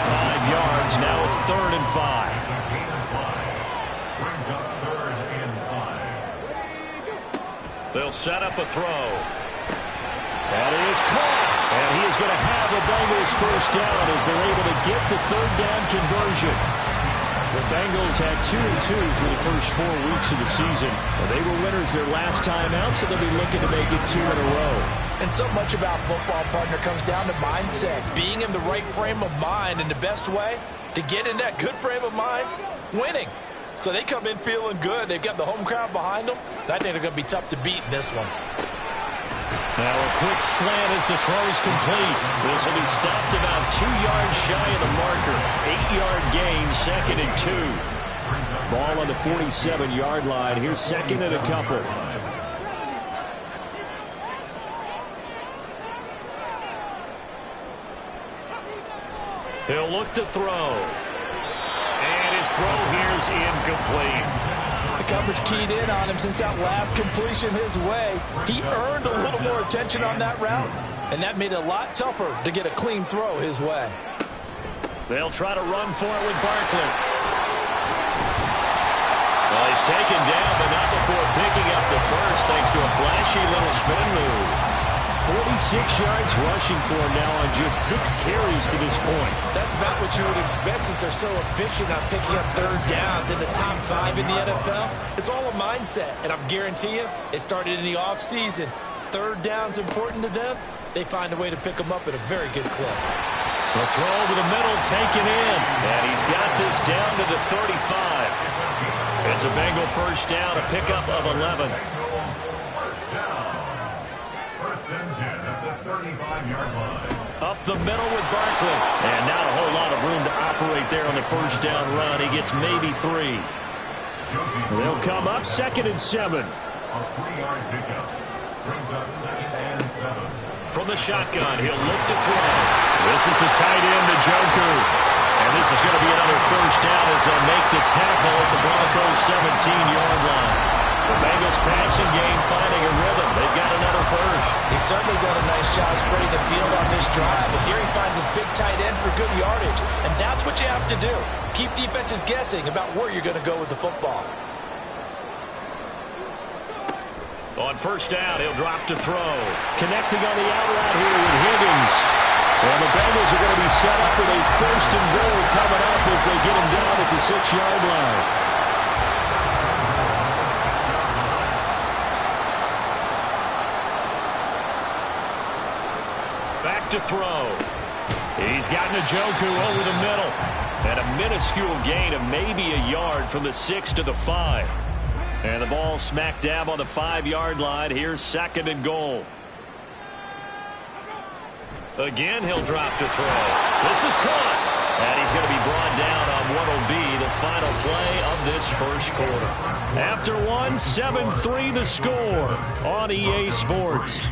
5 yards, now it's 3rd and 5. They'll set up a throw. That is caught. And he is going to have a Bengals first down as they're able to get the 3rd down conversion. The Bengals had 2-2 through the first 4 weeks of the season. They were winners their last time out, so they'll be looking to make it 2 in a row. And so much about football, partner, comes down to mindset. Being in the right frame of mind, and the best way to get in that good frame of mind, winning. So they come in feeling good. They've got the home crowd behind them. I think they're going to be tough to beat in this one. Now a quick slant as the throw's complete. This will be stopped about 2 yards shy of the marker. 8-yard gain, 2nd and 2. Ball on the 47-yard line. Here's 2nd and a couple. He'll look to throw. And his throw here's incomplete. The coverage keyed in on him since that last completion his way. He earned a little more attention on that route, and that made it a lot tougher to get a clean throw his way. They'll try to run for it with Barkley. Well, he's taken down, but not before picking up the first, thanks to a flashy little spin move. 46 yards rushing for him now on just 6 carries to this point. That's about what you would expect since they're so efficient on picking up third downs in the top 5 in the NFL. It's all a mindset, and I guarantee you it started in the offseason. Third down's important to them. They find a way to pick them up at a very good clip. The throw over the middle taken in, and he's got this down to the 35. It's a Bengal first down, a pickup of 11. Up the middle with Barkley. And not a whole lot of room to operate there on the first down run. He gets maybe 3. They'll come up 2nd and 7. A 3-yard pickup brings up 2nd and 7. From the shotgun, he'll look to throw. This is the tight end, the Joker. And this is going to be another first down as they'll make the tackle at the Broncos' 17-yard line. The Bengals passing game finding a rhythm. They've got another first. He's certainly done a nice job spreading the field on this drive. And here he finds his big tight end for good yardage. And that's what you have to do. Keep defenses guessing about where you're going to go with the football. On first down, he'll drop to throw. Connecting on the out route here with Higgins. Well, the Bengals are going to be set up with a 1st and goal coming up as they get him down at the 6-yard line. Back to throw. He's got Njoku over the middle. And a minuscule gain of maybe a yard from the 6 to the 5. And the ball smack dab on the 5-yard line. Here's 2nd and goal. Again, he'll drop to throw. This is caught. And he's going to be brought down on what will be the final play of this first quarter. After one, 7-3 the score on EA Sports.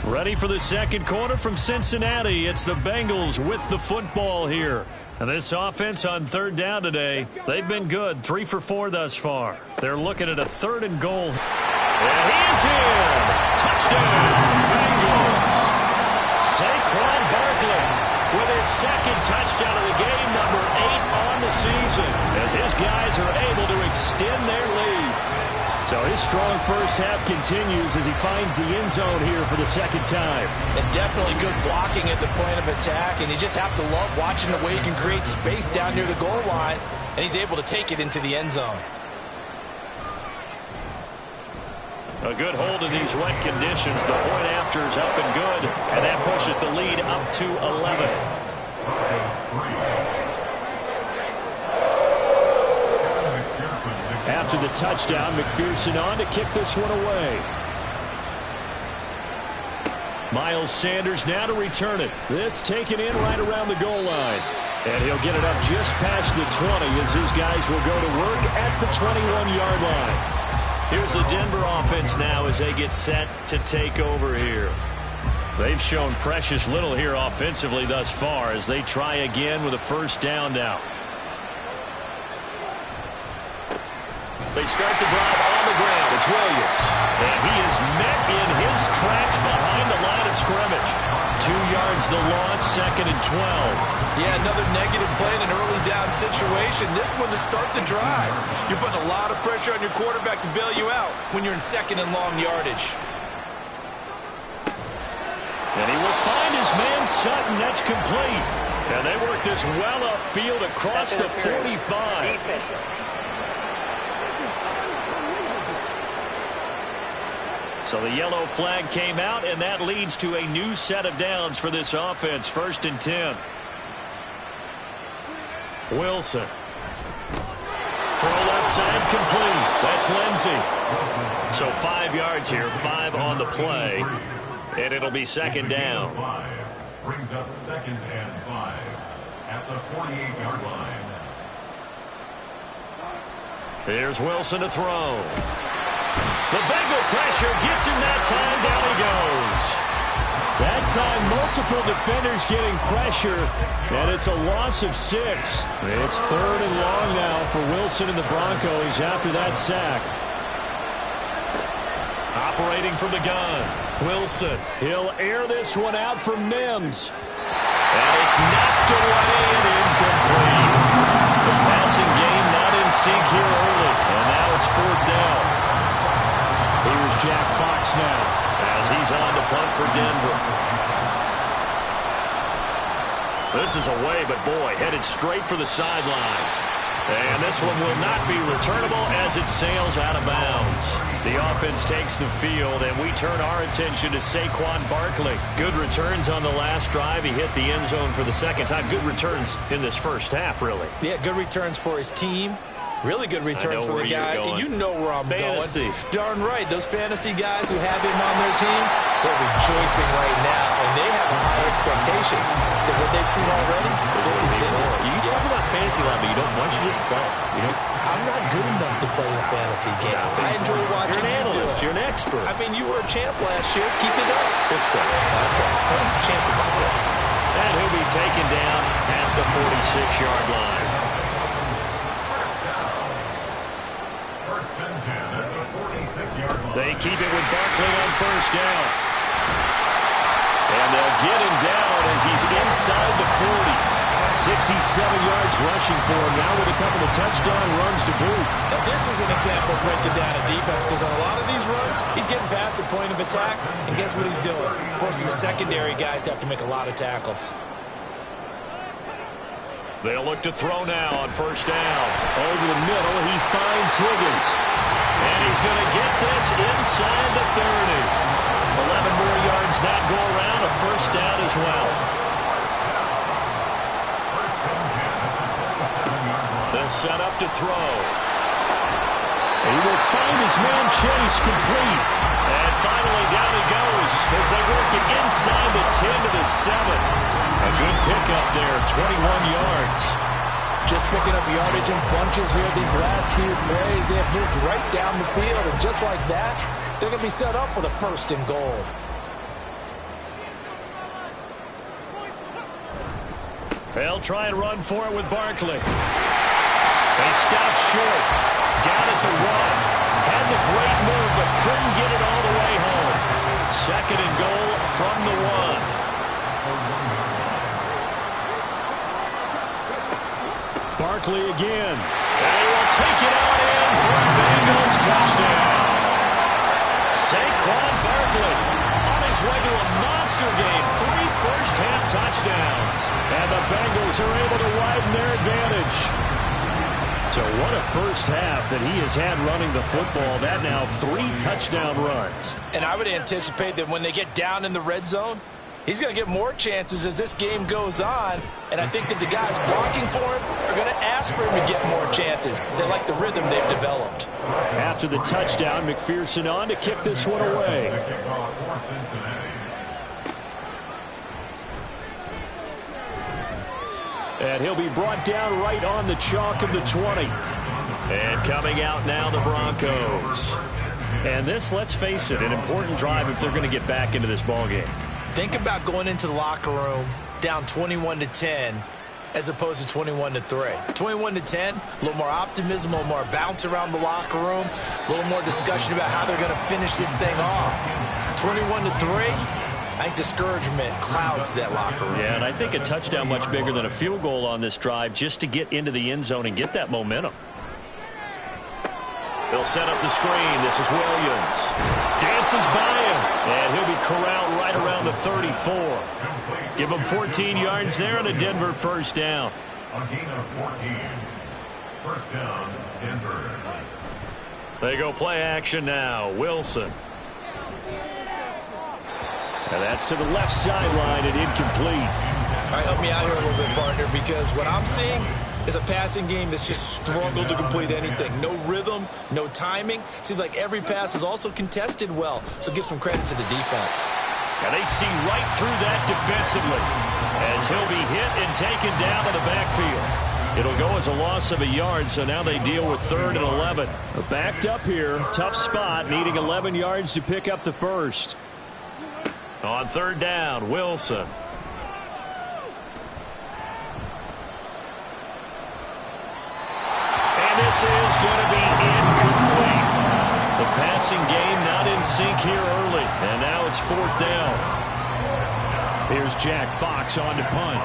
Ready for the second quarter from Cincinnati. It's the Bengals with the football here. And this offense on third down today, they've been good. 3 for 4 thus far. They're looking at a 3rd and goal. And he's in. Touchdown, Bengals. Saquon Barkley with his 2nd touchdown of the game, number 8 on the season, as his guys are able to extend their lead. So his strong first half continues as he finds the end zone here for the 2nd time. And definitely good blocking at the point of attack, and you just have to love watching the way he can create space down near the goal line, and he's able to take it into the end zone. A good hold in these wet conditions. The point after is up and good, and that pushes the lead up to 11. After the touchdown, McPherson on to kick this one away. Miles Sanders now to return it. This taken in right around the goal line. And he'll get it up just past the 20 as his guys will go to work at the 21-yard line. Here's the Denver offense now as they get set to take over here. They've shown precious little here offensively thus far as they try again with a first down now. They start the drive on the ground. It's Williams. And he is met in his tracks behind the line of scrimmage. 2 yards the loss, 2nd and 12. Yeah, another negative play in an early down situation. This one to start the drive. You're putting a lot of pressure on your quarterback to bail you out when you're in 2nd and long yardage. And he will find his man Sutton. That's complete. And they work this well upfield across the 45. So the yellow flag came out, and that leads to a new set of downs for this offense. 1st and 10. Wilson. Throw left side complete. That's Lindsey. So 5 yards here, 5 on the play, and it'll be 2nd down. Brings up 2nd and 5 at the 48-yard line. Here's Wilson to throw. The Bengal pressure gets him that time. Down he goes. That time, multiple defenders getting pressure, and it's a loss of 6. It's 3rd and long now for Wilson and the Broncos after that sack. Operating from the gun. Wilson. He'll air this one out for Mims. And it's knocked away and incomplete. The passing game not in sync here early, and now it's 4th down. Here's Jack Fox now, as he's on to punt for Denver. This is away, but boy, headed straight for the sidelines. And this one will not be returnable as it sails out of bounds. The offense takes the field, and we turn our attention to Saquon Barkley. Good returns on the last drive. He hit the end zone for the 2nd time. Good returns in this first half, really. Yeah, good returns for his team. Really good return for the guy. You know where I'm fantasy. Going. Darn right. Those fantasy guys who have him on their team, they're rejoicing right now, and they have a high expectation that what they've seen already will continue. You talk about fantasy a lot, but you don't. Why don't you just play? You know? I'm not good enough to play a fantasy game. I enjoy watching you do it. You're an expert. I mean, you were a champ last year. Keep it up. 5th place. Okay. That's a champion. And he'll be taken down at the 46-yard line. They keep it with Barkley on 1st down. And they'll get him down as he's inside the 40. 67 yards rushing for him now with a couple of touchdown runs to boot. Now this is an example of breaking down a defense, because on a lot of these runs, he's getting past the point of attack, and guess what he's doing? Forcing the secondary guys to have to make a lot of tackles. They'll look to throw now on 1st down. Over the middle, he finds Higgins. And he's going to get this inside the 30. 11 more yards that go around, a 1st down as well. They'll set up to throw. He will find his man Chase complete. And finally down he goes as they work it inside the 10 to the 7. A good pickup there, 21 yards. Just picking up yardage in bunches here these last few plays. They have moved right down the field, and just like that, they're going to be set up with a 1st and goal. They'll try and run for it with Barkley. They stop short. Down at the 1. Had the great move, but couldn't get it all the way home. 2nd and goal from the 1. Barkley again. And he will take it out in for a Bengals touchdown. Saquon Barkley on his way to a monster game. 3 first-half touchdowns. And the Bengals are able to widen their advantage. So what a first half that he has had running the football. That now 3 touchdown runs. And I would anticipate that when they get down in the red zone, he's going to get more chances as this game goes on. And I think that the guys blocking for him are going to ask for him to get more chances. They like the rhythm they've developed. After the touchdown, McPherson on to kick this one away. And he'll be brought down right on the chalk of the 20. And coming out now, the Broncos. And this, let's face it, an important drive if they're going to get back into this ballgame. Think about going into the locker room down 21-10 as opposed to 21-3. 21-10, a little more optimism, a little more bounce around the locker room, a little more discussion about how they're going to finish this thing off. 21-3. I think discouragement clouds that locker room. Yeah, and I think a touchdown much bigger than a field goal on this drive just to get into the end zone and get that momentum. They'll set up the screen. This is Williams. Dances by him. And he'll be corralled right around the 34. Give him 14 yards there and a Denver 1st down. A gain of 14. 1st down, Denver. They go play action now. Wilson. And that's to the left sideline and incomplete. All right, help me out here a little bit, partner, because what I'm seeing is a passing game that's just struggled to complete anything. No rhythm, no timing. Seems like every pass is also contested well, so give some credit to the defense. And they see right through that defensively as he'll be hit and taken down to the backfield. It'll go as a loss of a yard, so now they deal with 3rd and 11. Backed up here, tough spot, needing 11 yards to pick up the first. On 3rd down, Wilson. And this is going to be incomplete. The passing game not in sync here early, and now it's 4th down. Here's Jack Fox on to punt.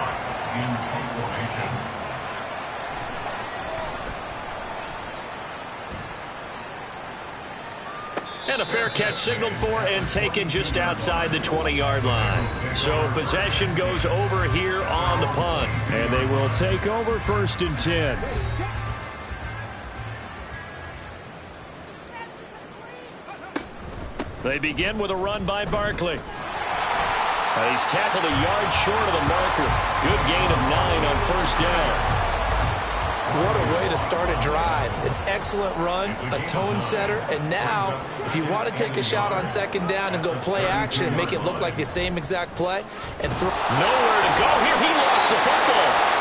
And a fair catch signaled for and taken just outside the 20-yard line. So possession goes over here on the punt. And they will take over 1st and 10. They begin with a run by Barkley. He's tackled a yard short of the marker. Good gain of 9 on 1st down. What a way to start a drive. An excellent run, a tone setter, and now, if you want to take a shot on 2nd down and go play action and make it look like the same exact play, and throw. Nowhere to go here. He lost the football.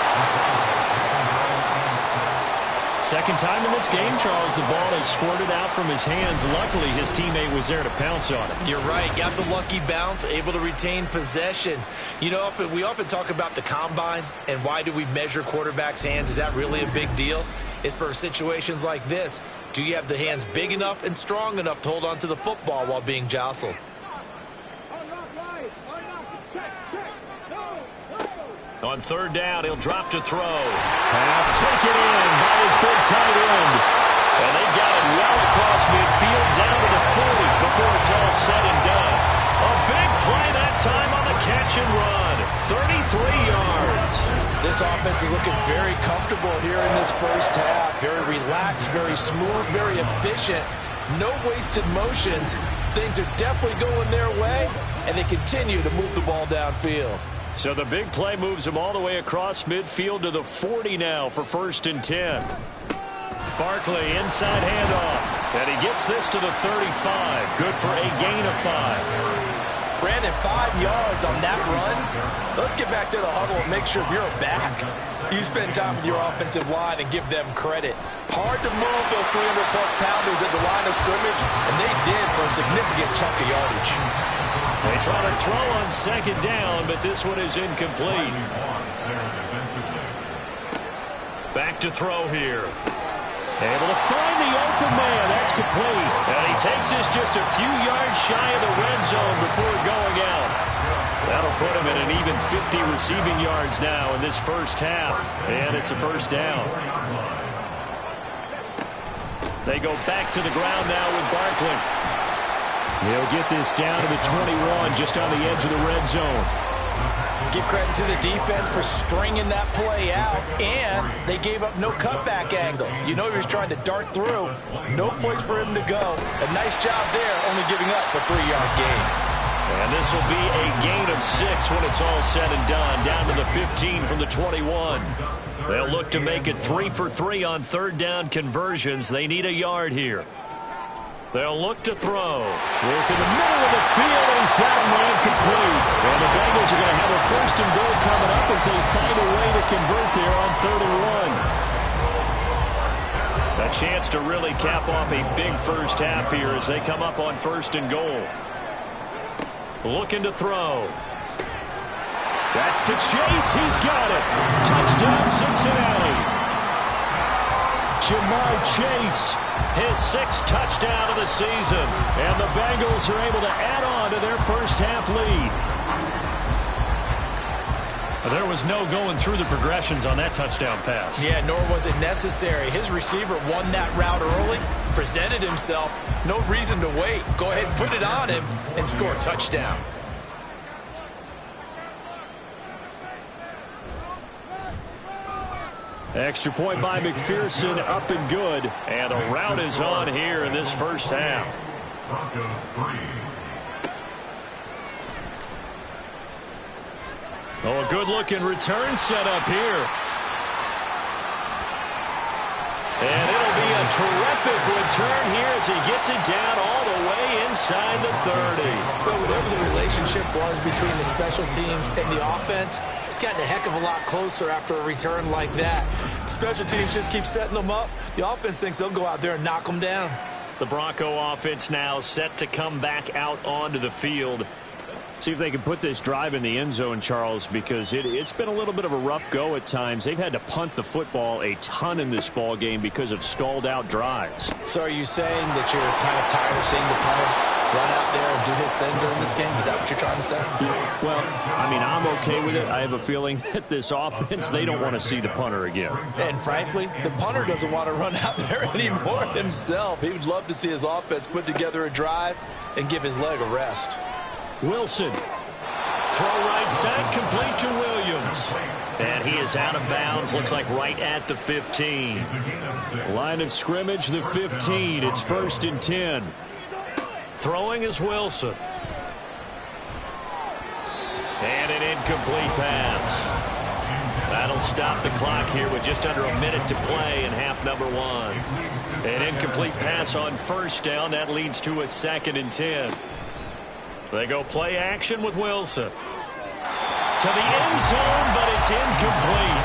Second time in this game, Charles, the ball has squirted out from his hands. Luckily, his teammate was there to pounce on it. You're right. Got the lucky bounce, able to retain possession. You know, we often talk about the combine and why do we measure quarterbacks' hands. Is that really a big deal? It's for situations like this. Do you have the hands big enough and strong enough to hold on to the football while being jostled? On 3rd down, he'll drop to throw. Pass taken in by his big tight end. And they've got it well across midfield down to the 40 before it's all said and done. A big play that time on the catch and run. 33 yards. This offense is looking very comfortable here in this first half. Very relaxed, very smooth, very efficient. No wasted motions. Things are definitely going their way, and they continue to move the ball downfield. So the big play moves him all the way across midfield to the 40 now for 1st and 10. Barkley inside handoff. And he gets this to the 35. Good for a gain of 5. Brandon, 5 yards on that run. Let's get back to the huddle and make sure you're back. You spend time with your offensive line and give them credit. Hard to move those 300-plus pounders at the line of scrimmage, and they did for a significant chunk of yardage. They try to throw on 2nd down, but this one is incomplete. Back to throw here. Able to find the open man. That's complete. And he takes this just a few yards shy of the red zone before going out. That'll put him at an even 50 receiving yards now in this first half. And it's a 1st down. They go back to the ground now with Barkley. He'll get this down to the 21, just on the edge of the red zone. Give credit to the defense for stringing that play out, and they gave up no cutback angle. You know he was trying to dart through. No place for him to go. A nice job there, only giving up a 3-yard gain. And this will be a gain of 6 when it's all said and done, down to the 15 from the 21. They'll look to make it 3 for 3 on 3rd down conversions. They need a yard here. They'll look to throw. Work in the middle of the field, and he's got him ran complete. And the Bengals are going to have a 1st and goal coming up as they find a way to convert there on 3rd and 1. A chance to really cap off a big first half here as they come up on 1st and goal. Looking to throw. That's to Chase. He's got it. Touchdown, Cincinnati. Jamar Chase. His 6th touchdown of the season. And the Bengals are able to add on to their first half lead. There was no going through the progressions on that touchdown pass. Yeah, nor was it necessary. His receiver won that route early, presented himself. No reason to wait. Go ahead and put it on him and score a touchdown. Extra point by McPherson, up and good. And a route is on here in this first half. Broncos 3, Oh, a good-looking return set up here. And it'll be a terrific return here as he gets it down all the way inside the 30. Well, whatever the relationship was between the special teams and the offense, it's gotten a heck of a lot closer after a return like that. The special teams just keep setting them up. The offense thinks they'll go out there and knock them down. The Bronco offense now set to come back out onto the field. See if they can put this drive in the end zone, Charles, because it's been a little bit of a rough go at times. They've had to punt the football a ton in this ball game because of stalled out drives. So are you saying that you're kind of tired of seeing the punter run out there and do his thing during this game? Is that what you're trying to say? Well, I mean, I'm okay with it. I have a feeling that this offense, they don't want to see the punter again. And frankly, the punter doesn't want to run out there anymore himself. He would love to see his offense put together a drive and give his leg a rest. Wilson. Throw right side, complete to Williams. And he is out of bounds, looks like right at the 15. Line of scrimmage, the 15. It's 1st and 10. Throwing is Wilson. And an incomplete pass. That'll stop the clock here with just under a minute to play in half number 1. An incomplete pass on 1st down. That leads to a 2nd and 10. They go play action with Wilson. To the end zone, but it's incomplete.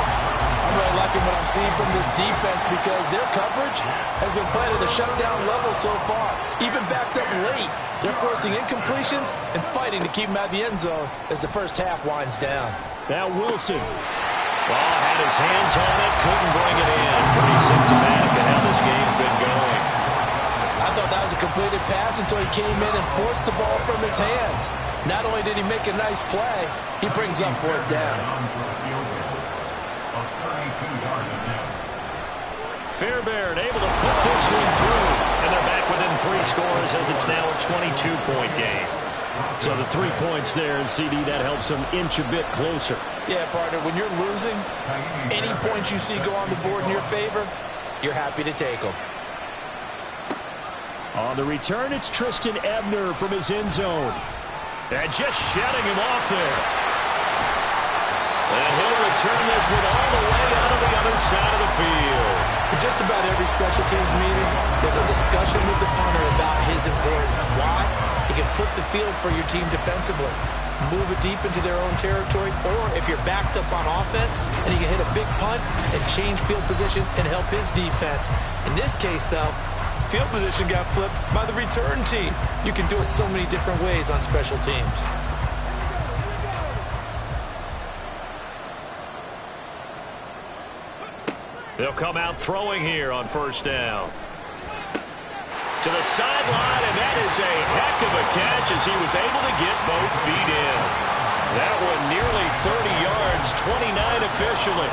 I'm really liking what I'm seeing from this defense because their coverage has been playing at a shutdown level so far. Even backed up late, they're forcing incompletions and fighting to keep them out of the end zone as the first half winds down. Now Wilson. Well, had his hands on it, couldn't bring it in. Pretty symptomatic of how this game's been going. I thought that was a completed pass until he came in and forced the ball from his hands. Not only did he make a nice play, he brings up 4th down. Fairbairn able to put this one through. And they're back within 3 scores as it's now a 22-point game. So the 3 points there, and CD, that helps them inch a bit closer. Yeah, partner, when you're losing, any points you see go on the board in your favor, you're happy to take them. On the return, it's Tristan Ebner from his end zone. And just shutting him off there. And he'll return this one all the way out of the other side of the field. In just about every special teams meeting, there's a discussion with the punter about his importance. Why? He can flip the field for your team defensively, move it deep into their own territory, or if you're backed up on offense, and he can hit a big punt and change field position and help his defense. In this case, though, field position got flipped by the return team. You can do it so many different ways on special teams. They'll come out throwing here on 1st down. To the sideline, and that is a heck of a catch as he was able to get both feet in. That one nearly 30 yards, 29 officially.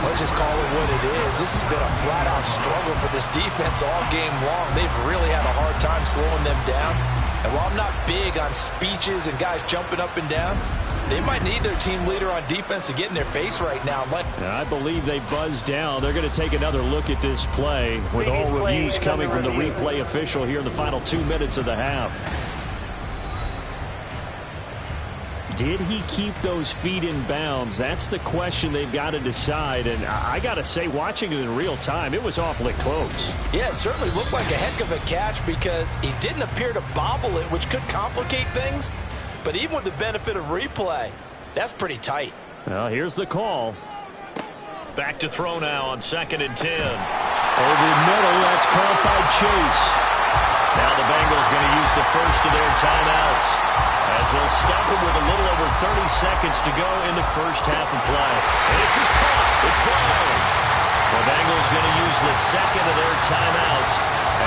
Let's just call it what it is. This has been a flat-out struggle for this defense all game long. They've really had a hard time slowing them down. And while I'm not big on speeches and guys jumping up and down, they might need their team leader on defense to get in their face right now. I believe they buzzed down. They're going to take another look at this play with all reviews coming from the replay official here in the final 2 minutes of the half. Did he keep those feet in bounds? That's the question they've got to decide. And I got to say, watching it in real time, it was awfully close. Yeah, it certainly looked like a heck of a catch because he didn't appear to bobble it, which could complicate things. But even with the benefit of replay, that's pretty tight. Well, here's the call. Back to throw now on 2nd and 10. Over the middle, that's caught by Chase. Now the Bengals going to use the first of their timeouts as they'll stop him with a little over 30 seconds to go in the first half of play. This is caught. It's blown. The Bengals going to use the second of their timeouts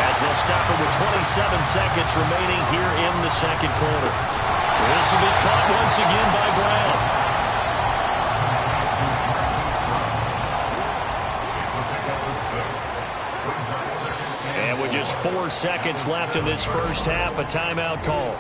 as they'll stop him with 27 seconds remaining here in the second quarter. This will be caught once again by Brown. And with just 4 seconds left in this first half, a timeout call.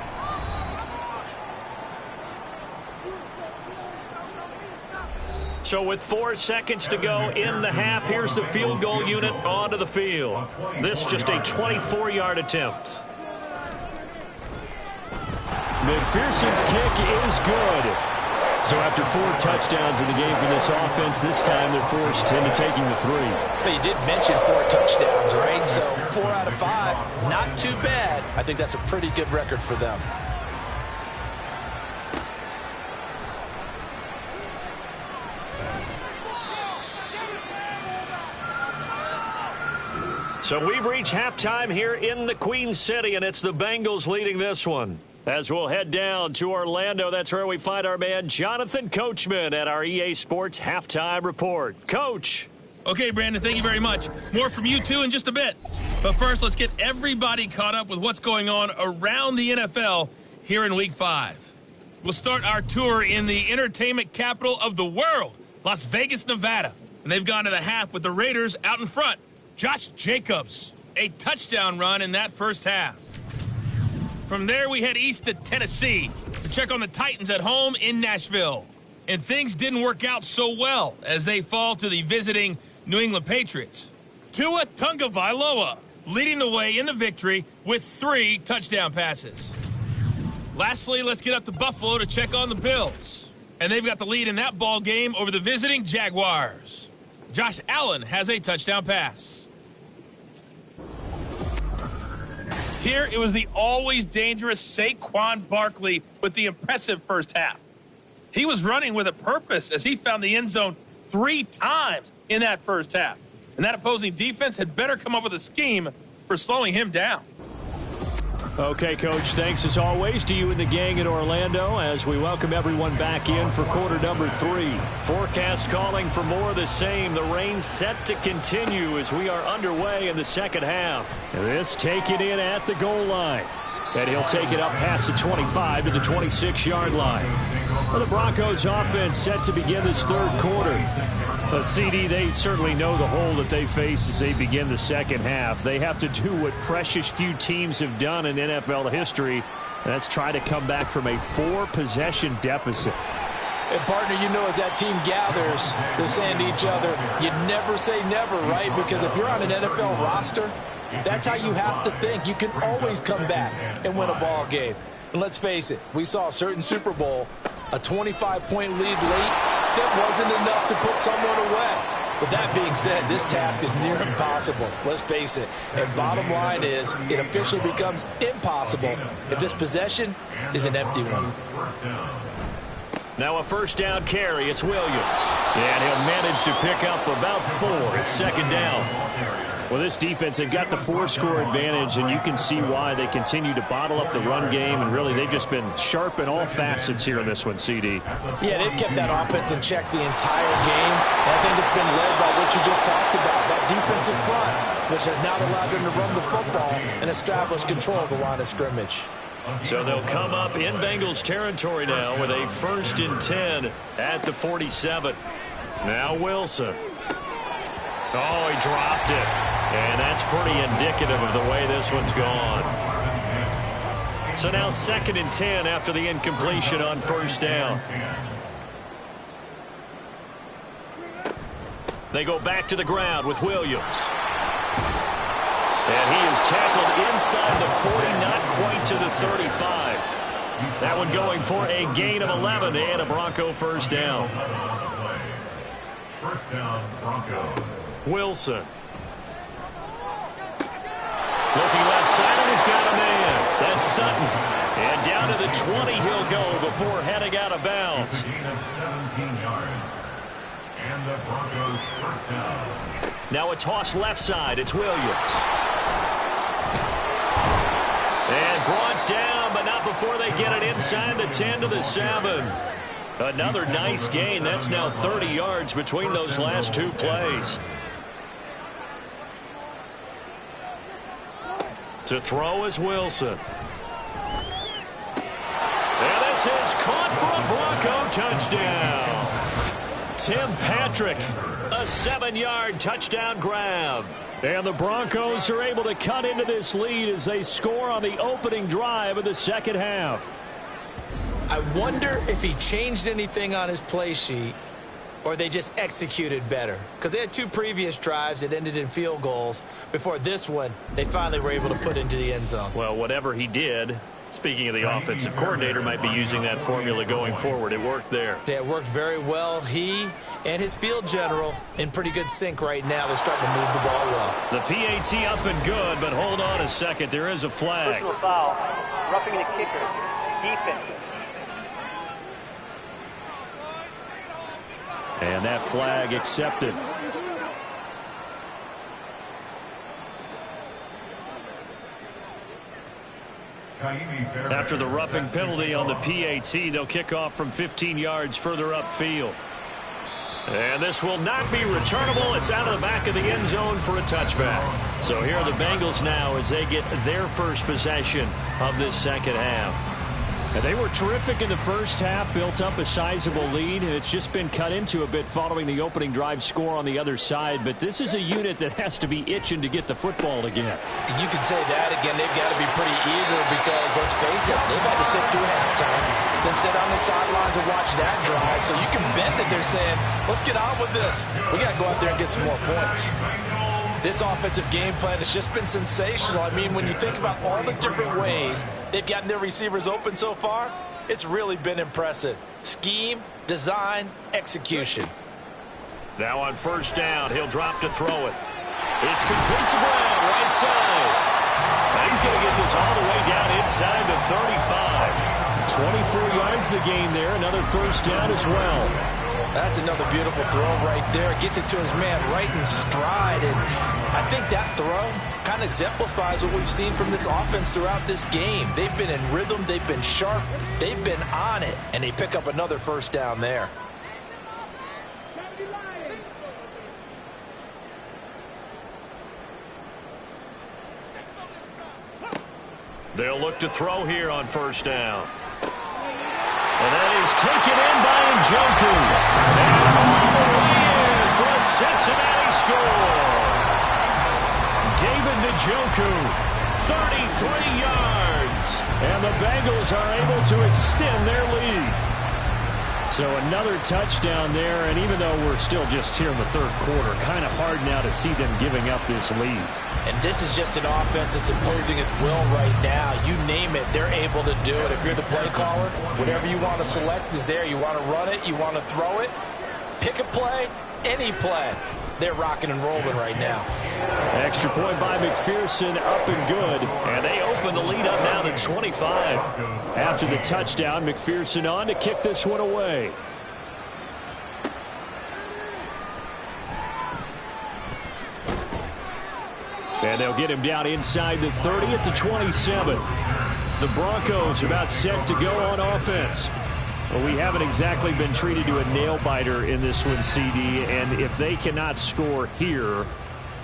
So with 4 seconds to go in the half, here's the field goal unit onto the field. This just a 24-yard attempt. McPherson's kick is good. So after 4 touchdowns in the game for this offense, this time they're forced into taking the 3. But you did mention 4 touchdowns, right? So 4 out of 5, not too bad. I think that's a pretty good record for them. So we've reached halftime here in the Queen City, and it's the Bengals leading this one. As we'll head down to Orlando, that's where we find our man Jonathan Coachman at our EA Sports Halftime Report. Coach. Okay, Brandon, thank you very much. More from you, too, in just a bit. But first, let's get everybody caught up with what's going on around the NFL here in Week 5. We'll start our tour in the entertainment capital of the world, Las Vegas, Nevada. And they've gone to the half with the Raiders out in front. Josh Jacobs, a touchdown run in that first half. From there, we head east to Tennessee to check on the Titans at home in Nashville. And things didn't work out so well as they fall to the visiting New England Patriots. Tua Tagovailoa leading the way in the victory with 3 touchdown passes. Lastly, let's get up to Buffalo to check on the Bills. And they've got the lead in that ball game over the visiting Jaguars. Josh Allen has a touchdown pass. Here, it was the always dangerous Saquon Barkley with the impressive first half. He was running with a purpose as he found the end zone 3 times in that first half. And that opposing defense had better come up with a scheme for slowing him down. Okay, Coach, thanks as always to you and the gang in Orlando as we welcome everyone back in for quarter number 3. Forecast calling for more of the same. The rain set to continue as we are underway in the second half. This taken in at the goal line. And he'll take it up past the 25 to the 26-yard line. Well, the Broncos offense set to begin this third quarter. CD, they certainly know the hole that they face as they begin the second half. They have to do what precious few teams have done in NFL history, and that's try to come back from a 4-possession deficit. And, partner, you know as that team gathers, they're saying to each other, you never say never, right? Because if you're on an NFL roster, that's how you have to think. You can always come back and win a ball game. And let's face it, we saw a certain Super Bowl, a 25-point lead late. That wasn't enough to put someone away. But that being said, this task is near impossible. Let's face it. And bottom line is, it officially becomes impossible if this possession is an empty one. Now a first down carry. It's Williams. And he'll manage to pick up about 4. It's second down. Well, this defense, they've got the 4-score advantage, and you can see why they continue to bottle up the run game, and really they've just been sharp in all facets here in this one, CD. Yeah, they've kept that offense in check the entire game, and I think it's been led by what you just talked about, that defensive front, which has not allowed them to run the football and establish control of the line of scrimmage. So they'll come up in Bengals territory now with a 1st and 10 at the 47. Now Wilson. Oh, he dropped it. And that's pretty indicative of the way this one's gone. So now 2nd and 10 after the incompletion on first down. They go back to the ground with Williams. And he is tackled inside the 40, not quite to the 35. That one going for a gain of 11 and a Bronco first down. First down, Broncos. Wilson. Looking left side, and he's got a man. That's Sutton. And down to the 20 he'll go before heading out of bounds. It's a gain of 17 yards. And the Broncos first down. Now a toss left side. It's Williams. And brought down, but not before they get it inside the 10 to the 7. Another nice gain. That's now 30 yards between those last 2 plays. To throw is Wilson. And this is caught for a Bronco touchdown. Tim Patrick, a 7-yard touchdown grab. And the Broncos are able to cut into this lead as they score on the opening drive of the second half. I wonder if he changed anything on his play sheet or they just executed better. Because they had 2 previous drives that ended in field goals. Before this one, they finally were able to put into the end zone. Well, whatever he did, Speaking of the offensive coordinator, might be using that formula going forward. It worked there. Yeah, it worked very well. He and his field general in pretty good sync right now. They're starting to move the ball well. The PAT up and good, but hold on a second. There is a flag. Personal foul. Roughing the kicker. Defense. And that flag accepted. After the roughing penalty on the PAT, they'll kick off from 15 yards further upfield. And this will not be returnable. It's out of the back of the end zone for a touchback. So here are the Bengals now as they get their first possession of this second half. And they were terrific in the first half, built up a sizable lead, and it's just been cut into a bit following the opening drive score on the other side. But this is a unit that has to be itching to get the football again. You can say that again. They've got to be pretty eager because, let's face it, they've had to sit through halftime, then sit on the sidelines and watch that drive. So you can bet that they're saying, let's get on with this. We got to go out there and get some more points. This offensive game plan has just been sensational. I mean, when you think about all the different ways they've gotten their receivers open so far, it's really been impressive. Scheme, design, execution. Now on first down, he'll drop to throw it. It's complete to Brown, right side. And he's going to get this all the way down inside the 35. 24 yards the gain there, another first down as well. That's another beautiful throw right there. Gets it to his man right in stride. And I think that throw kind of exemplifies what we've seen from this offense throughout this game. They've been in rhythm. They've been sharp. They've been on it. And they pick up another first down there. They'll look to throw here on first down. And that is taken in by Njoku. And all the way in for a Cincinnati score. David Njoku, 33 yards. And the Bengals are able to extend their lead. So another touchdown there, and even though we're still just here in the third quarter, kind of hard now to see them giving up this lead. And this is just an offense that's imposing its will right now. You name it, they're able to do it. If you're the play caller, whatever you want to select is there. You want to run it, you want to throw it, pick a play, any play. They're rocking and rolling right now. Extra point by McPherson, up and good. And they open the lead up now to 25. After the touchdown, McPherson on to kick this one away. And they'll get him down inside the 30 at the 27. The Broncos are about set to go on offense. Well, we haven't exactly been treated to a nail-biter in this one, CD, and if they cannot score here,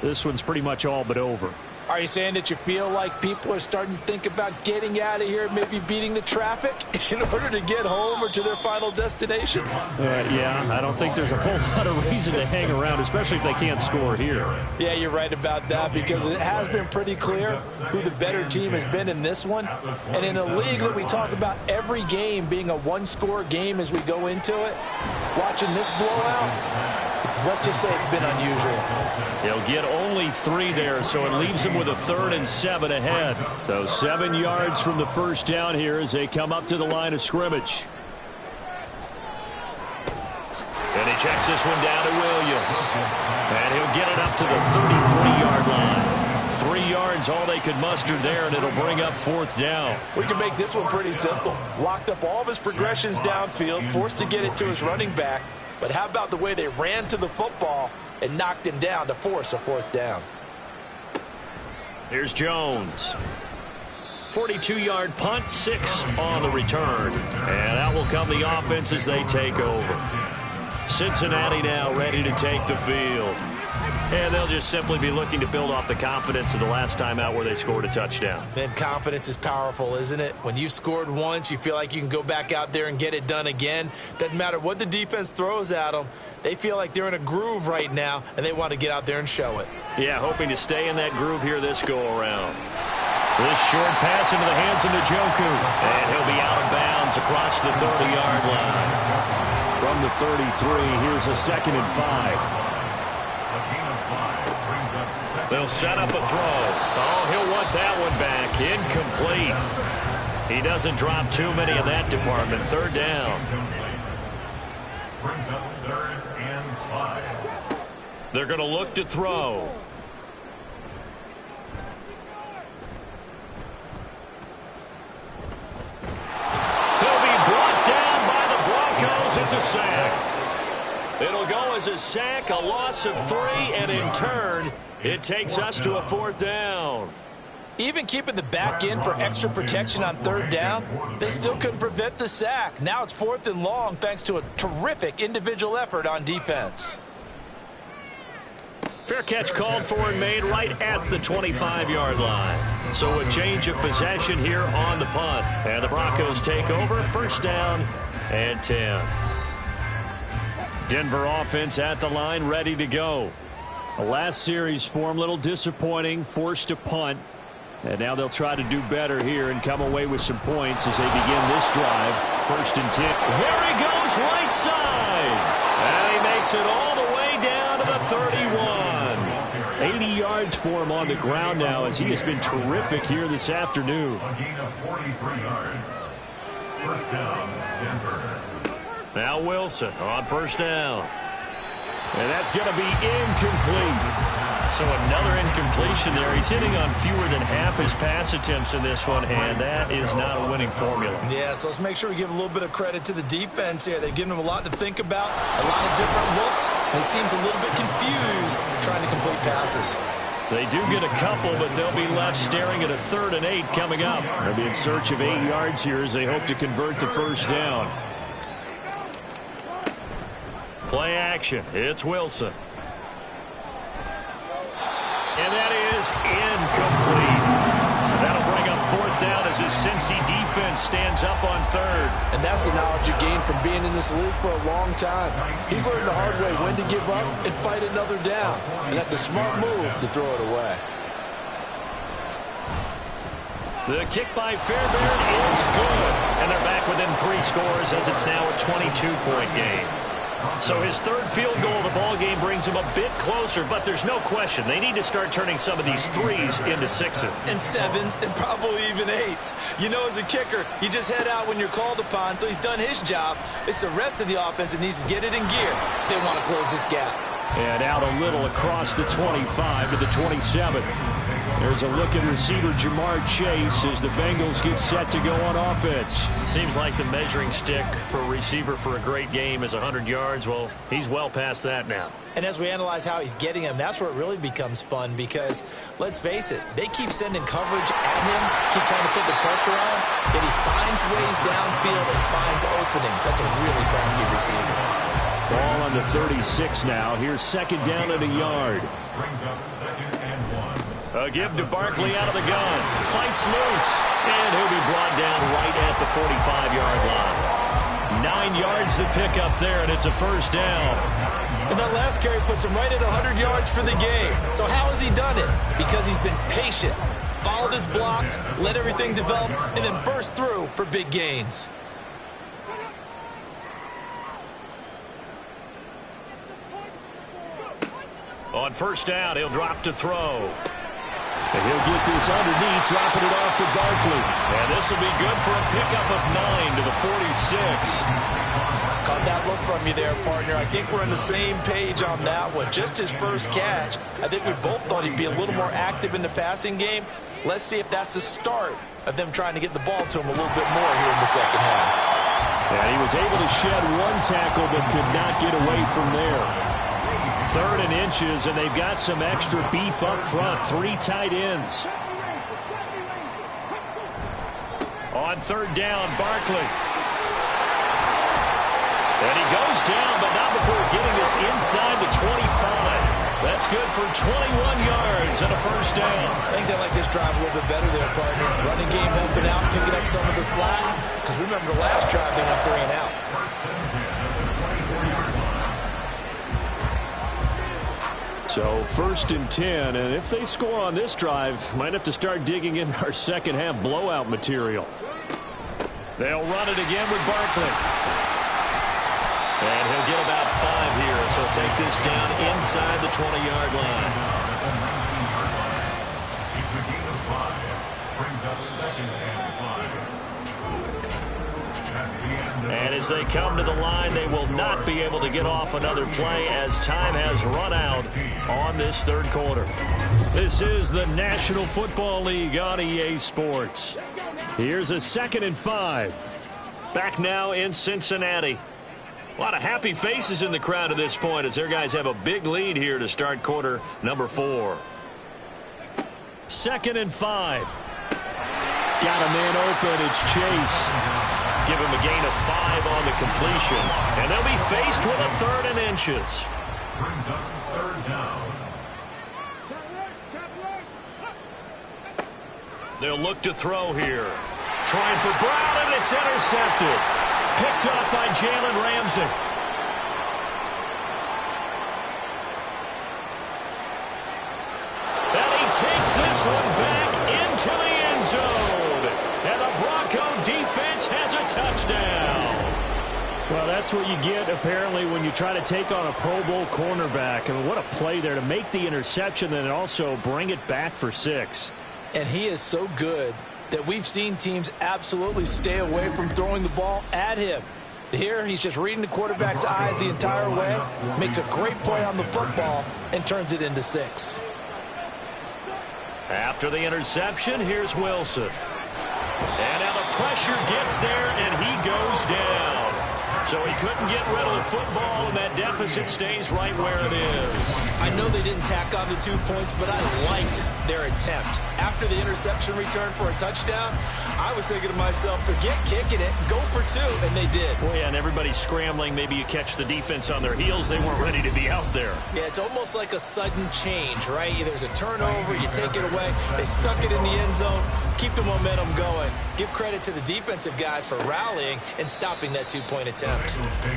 this one's pretty much all but over. Are you saying that you feel like people are starting to think about getting out of here, maybe beating the traffic in order to get home or to their final destination? Yeah, I don't think there's a whole lot of reason to hang around, especially if they can't score here. Yeah, you're right about that because it has been pretty clear who the better team has been in this one. And in a league that we talk about every game being a one-score game as we go into it, watching this blowout, let's just say it's been unusual. He'll get only 3 there, so it leaves him with a 3rd and 7 ahead. So 7 yards from the first down here as they come up to the line of scrimmage. And he checks this one down to Williams. And he'll get it up to the 33-yard line. 3 yards, all they could muster there, and it'll bring up 4th down. We can make this one pretty simple. Locked up all of his progressions downfield, forced to get it to his running back. But how about the way they ran to the football and knocked him down to force a 4th down? Here's Jones. 42-yard punt, 6 on the return. And out will come the offense as they take over. Cincinnati now ready to take the field. And they'll just simply be looking to build off the confidence of the last time out where they scored a touchdown. Man, confidence is powerful, isn't it? When you've scored once, you feel like you can go back out there and get it done again. Doesn't matter what the defense throws at them. They feel like they're in a groove right now, and they want to get out there and show it. Yeah, hoping to stay in that groove here this go-around. This short pass into the hands of Njoku. And he'll be out of bounds across the 30-yard line. From the 33, here's a 2nd and 5. They'll set up a throw. Oh, he'll want that one back. Incomplete. He doesn't drop too many in that department. Third down. Brings up 3rd and 5. They're going to look to throw. He'll be brought down by the Broncos. It's a sack. It'll go as a sack, a loss of 3, and in turn, it takes us to a 4th down. Even keeping the back in for extra protection on 3rd down, they still couldn't prevent the sack. Now it's 4th and long thanks to a terrific individual effort on defense. Fair catch called for and made right at the 25-yard line. So a change of possession here on the punt. And the Broncos take over. 1st down and 10. Denver offense at the line, ready to go. The last series form, a little disappointing, forced to punt. And now they'll try to do better here and come away with some points as they begin this drive. 1st and 10. There he goes, right side. And he makes it all the way down to the 31. 80 yards for him on the ground now as he has been terrific here this afternoon. A gain of 43 yards. 1st down, Denver. Now Wilson on 1st down. And that's going to be incomplete. So another incompletion there. He's hitting on fewer than half his pass attempts in this one, and that is not a winning formula. Yeah, so let's make sure we give a little bit of credit to the defense here. They've given him a lot to think about, a lot of different looks, and he seems a little bit confused trying to complete passes. They do get a couple, but they'll be left staring at a 3rd and 8 coming up. They'll be in search of 8 yards here as they hope to convert the 1st down. Play action. It's Wilson. And that is incomplete. That'll bring up 4th down as his Cincy defense stands up on 3rd. And that's the knowledge you gain from being in this league for a long time. He's learned the hard way when to give up and fight another down. And that's a smart move to throw it away. The kick by Fairbairn is good. And they're back within 3 scores as it's now a 22-point game. So his 3rd field goal of the ball game brings him a bit closer, but there's no question they need to start turning some of these 3s into 6s. And 7s and probably even 8s. You know, as a kicker, you just head out when you're called upon, so he's done his job. It's the rest of the offense that needs to get it in gear. They want to close this gap. And out a little across the 25 to the 27. There's a look at receiver Jamar Chase as the Bengals get set to go on offense. Seems like the measuring stick for a receiver for a great game is 100 yards. Well, he's well past that now. And as we analyze how he's getting them, that's where it really becomes fun because, let's face it, they keep sending coverage at him, keep trying to put the pressure on, yet he finds ways downfield and finds openings. That's a really crafty receiver. Ball on the 36 now. Here's 2nd down and a yard. Brings up 2nd and 1. A give to Barkley out of the gun. Fights loose. And he'll be brought down right at the 45-yard line. 9 yards to pick up there, and it's a 1st down. And that last carry puts him right at 100 yards for the game. So how has he done it? Because he's been patient, followed his blocks, let everything develop, and then burst through for big gains. On 1st down, he'll drop to throw. And he'll get this underneath, dropping it off to Barkley. And this will be good for a pickup of 9 to the 46. Caught that look from you there, partner. I think we're on the same page on that one. Just his first catch. I think we both thought he'd be a little more active in the passing game. Let's see if that's the start of them trying to get the ball to him a little bit more here in the second half. And he was able to shed 1 tackle but could not get away from there. 3rd and inches, and they've got some extra beef up front. 3 tight ends. On 3rd down, Barkley. And he goes down, but not before getting this inside the 25. That's good for 21 yards and a 1st down. I think they like this drive a little bit better there, partner. Running game helping out, picking up some of the slack. Because remember, the last drive they went 3 and out. So 1st and 10, and if they score on this drive, might have to start digging in our second half blowout material. They'll run it again with Barkley. And he'll get about 5 here, so take this down inside the 20-yard line. It's a gain of 5. Brings up 2nd and 5. And as they come to the line, they will not be able to get off another play as time has run out on this third quarter. This is the National Football League on EA Sports. Here's a 2nd and 5. Back now in Cincinnati. A lot of happy faces in the crowd at this point as their guys have a big lead here to start quarter number 4. 2nd and 5. Got a man open. It's Chase. Give him a gain of 5 on the completion. And they'll be faced with a 3rd and inches. Brings up 3rd down. They'll look to throw here. Trying for Brown, and it's intercepted. Picked up by Jalen Ramsey. And he takes this one back into the end zone. And the Bronco defense has a touchdown. Well, that's what you get, apparently, when you try to take on a Pro Bowl cornerback. I mean, what a play there to make the interception and also bring it back for 6. And he is so good that we've seen teams absolutely stay away from throwing the ball at him. Here, he's just reading the quarterback's eyes the entire way, makes a great play on the football, and turns it into 6. After the interception, here's Wilson. And now the pressure gets there, and he goes down. So he couldn't get rid of the football, and that deficit stays right where it is. I know they didn't tack on the 2 points, but I liked their attempt. After the interception return for a touchdown, I was thinking to myself, forget kicking it, go for 2, and they did. Well, yeah, and everybody's scrambling. Maybe you catch the defense on their heels. They weren't ready to be out there. Yeah, it's almost like a sudden change, right? There's a turnover, you take it away. They stuck it in the end zone. Keep the momentum going. Give credit to the defensive guys for rallying and stopping that 2-point attempt.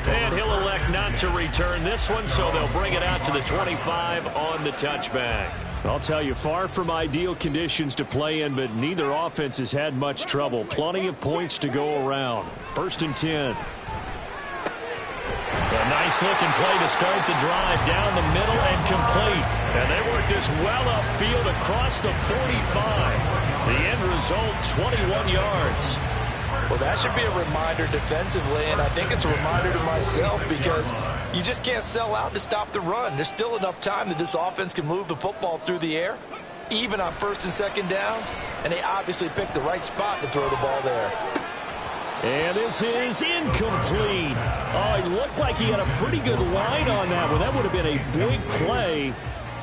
And he'll elect not to return this one, so they'll bring it out to the 25 on the touchback. I'll tell you, far from ideal conditions to play in, but neither offense has had much trouble. Plenty of points to go around. 1st and 10. A nice-looking play to start the drive down the middle and complete. And they work this well upfield across the 45. The end result, 21 yards. Well, that should be a reminder defensively, and I think it's a reminder to myself because you just can't sell out to stop the run. There's still enough time that this offense can move the football through the air, even on 1st and 2nd downs, and they obviously picked the right spot to throw the ball there. And this is incomplete. Oh, he looked like he had a pretty good line on that one. That would have been a big play,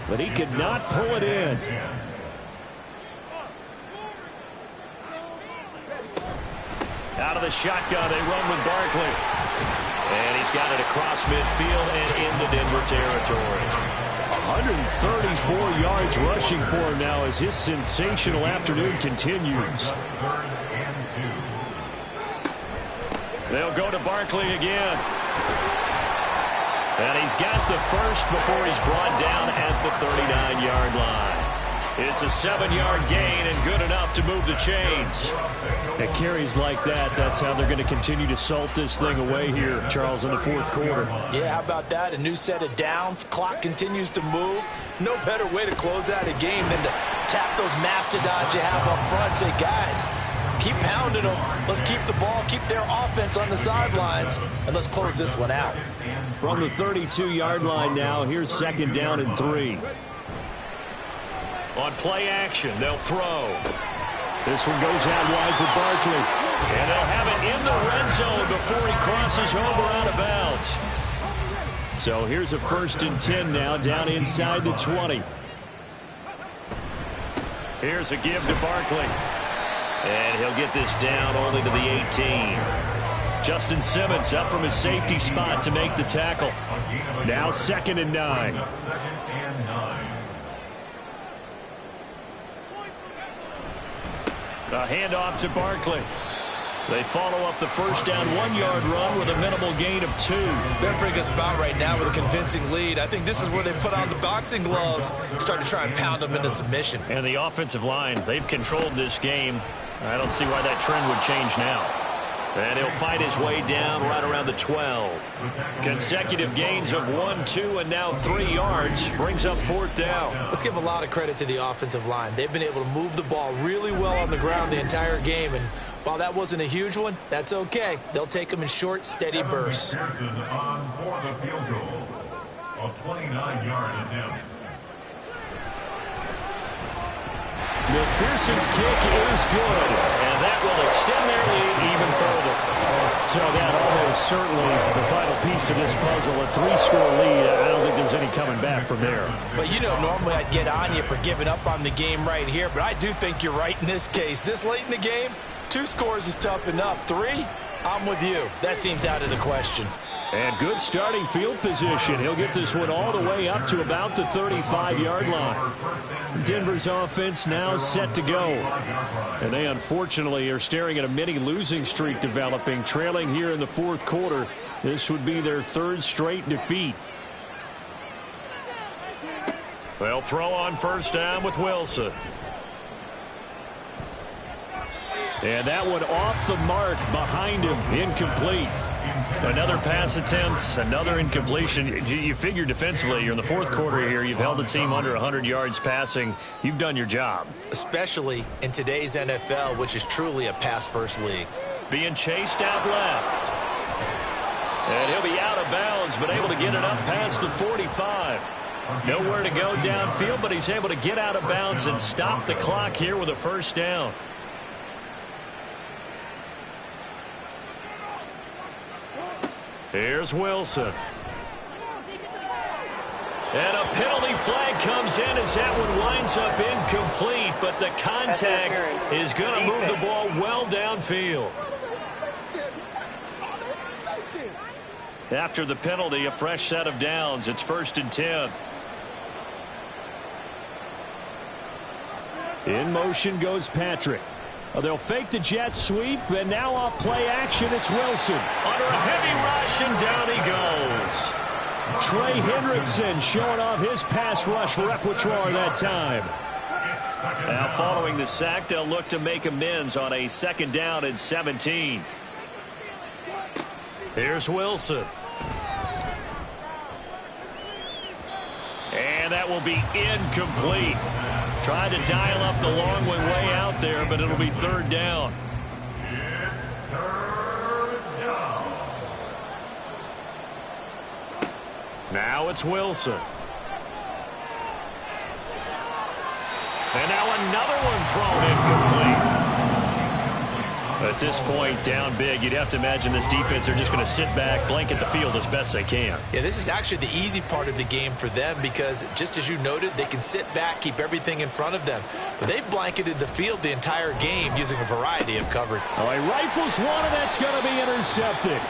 but he could not pull it in. Out of the shotgun, they run with Barkley. And he's got it across midfield and into Denver territory. 134 yards rushing for him now as his sensational afternoon continues. They'll go to Barkley again. And he's got the first before he's brought down at the 39-yard line. It's a 7-yard gain and good enough to move the chains. At carries like that, that's how they're going to continue to salt this thing away here, Charles, in the 4th quarter. Yeah, how about that? A new set of downs. Clock continues to move. No better way to close out a game than to tap those mastodons you have up front and say, guys, keep pounding them. Let's keep the ball, keep their offense on the sidelines, and let's close this one out. From the 32-yard line now, here's 2nd down and 3. On play action, they'll throw. This one goes out wide for Barkley. And they'll have it in the red zone before he crosses over out of bounds. So here's a 1st and 10 now, down inside the 20. Here's a give to Barkley. And he'll get this down only to the 18. Justin Simmons up from his safety spot to make the tackle. Now 2nd and 9. A handoff to Barkley. They follow up the 1st down 1-yard run with a minimal gain of 2. They're in a pretty good spot right now with a convincing lead. I think this is where they put on the boxing gloves and start to try and pound them into submission. And the offensive line, they've controlled this game. I don't see why that trend would change now. And he'll fight his way down right around the 12. Consecutive gains of 1, 2, and now 3 yards brings up 4th down. Let's give a lot of credit to the offensive line. They've been able to move the ball really well on the ground the entire game, and While that wasn't a huge one, that's okay. They'll take them in short, steady bursts. Pearson on for the field goal. A 29-yard attempt. McPherson's kick is good, and that will extend their lead even further. So that almost certainly the final piece to this puzzle, a 3-score lead. I don't think there's any coming back from there. But you know, normally I'd get on you for giving up on the game right here, but I do think you're right in this case. This late in the game, 2 scores is tough enough. 3, I'm with you. That seems out of the question. And good starting field position. He'll get this one all the way up to about the 35-yard line. Denver's offense now set to go. And they unfortunately are staring at a mini losing streak developing, trailing here in the 4th quarter. This would be their 3rd straight defeat. They'll throw on first down with Wilson. And that one off the mark behind him, incomplete. Another pass attempt, another incompletion. You figure defensively, you're in the 4th quarter here. You've held the team under 100 yards passing. You've done your job. Especially in today's NFL, which is truly a pass-first league. Being chased out left. And he'll be out of bounds, but able to get it up past the 45. Nowhere to go downfield, but he's able to get out of bounds and stop the clock here with a first down. Here's Wilson. And a penalty flag comes in as that one winds up incomplete, but the contact is going to move the ball well downfield. After the penalty, a fresh set of downs. It's 1st and 10. In motion goes Patrick. They'll fake the jet sweep, and now off play action, it's Wilson. Under a heavy rush, and down he goes. Trey Hendrickson showing off his pass rush repertoire that time. Now following the sack, they'll look to make amends on a 2nd down and 17. Here's Wilson. And that will be incomplete. Tried to dial up the long way out there, but it'll be 3rd down. It's 3rd down. Now it's Wilson. And now another one thrown incomplete. At this point, down big, you'd have to imagine this defense are just going to sit back, blanket the field as best they can. Yeah, this is actually the easy part of the game for them because, just as you noted, they can sit back, keep everything in front of them. But they've blanketed the field the entire game using a variety of coverage. All right, rifles one, and that's going to be intercepted.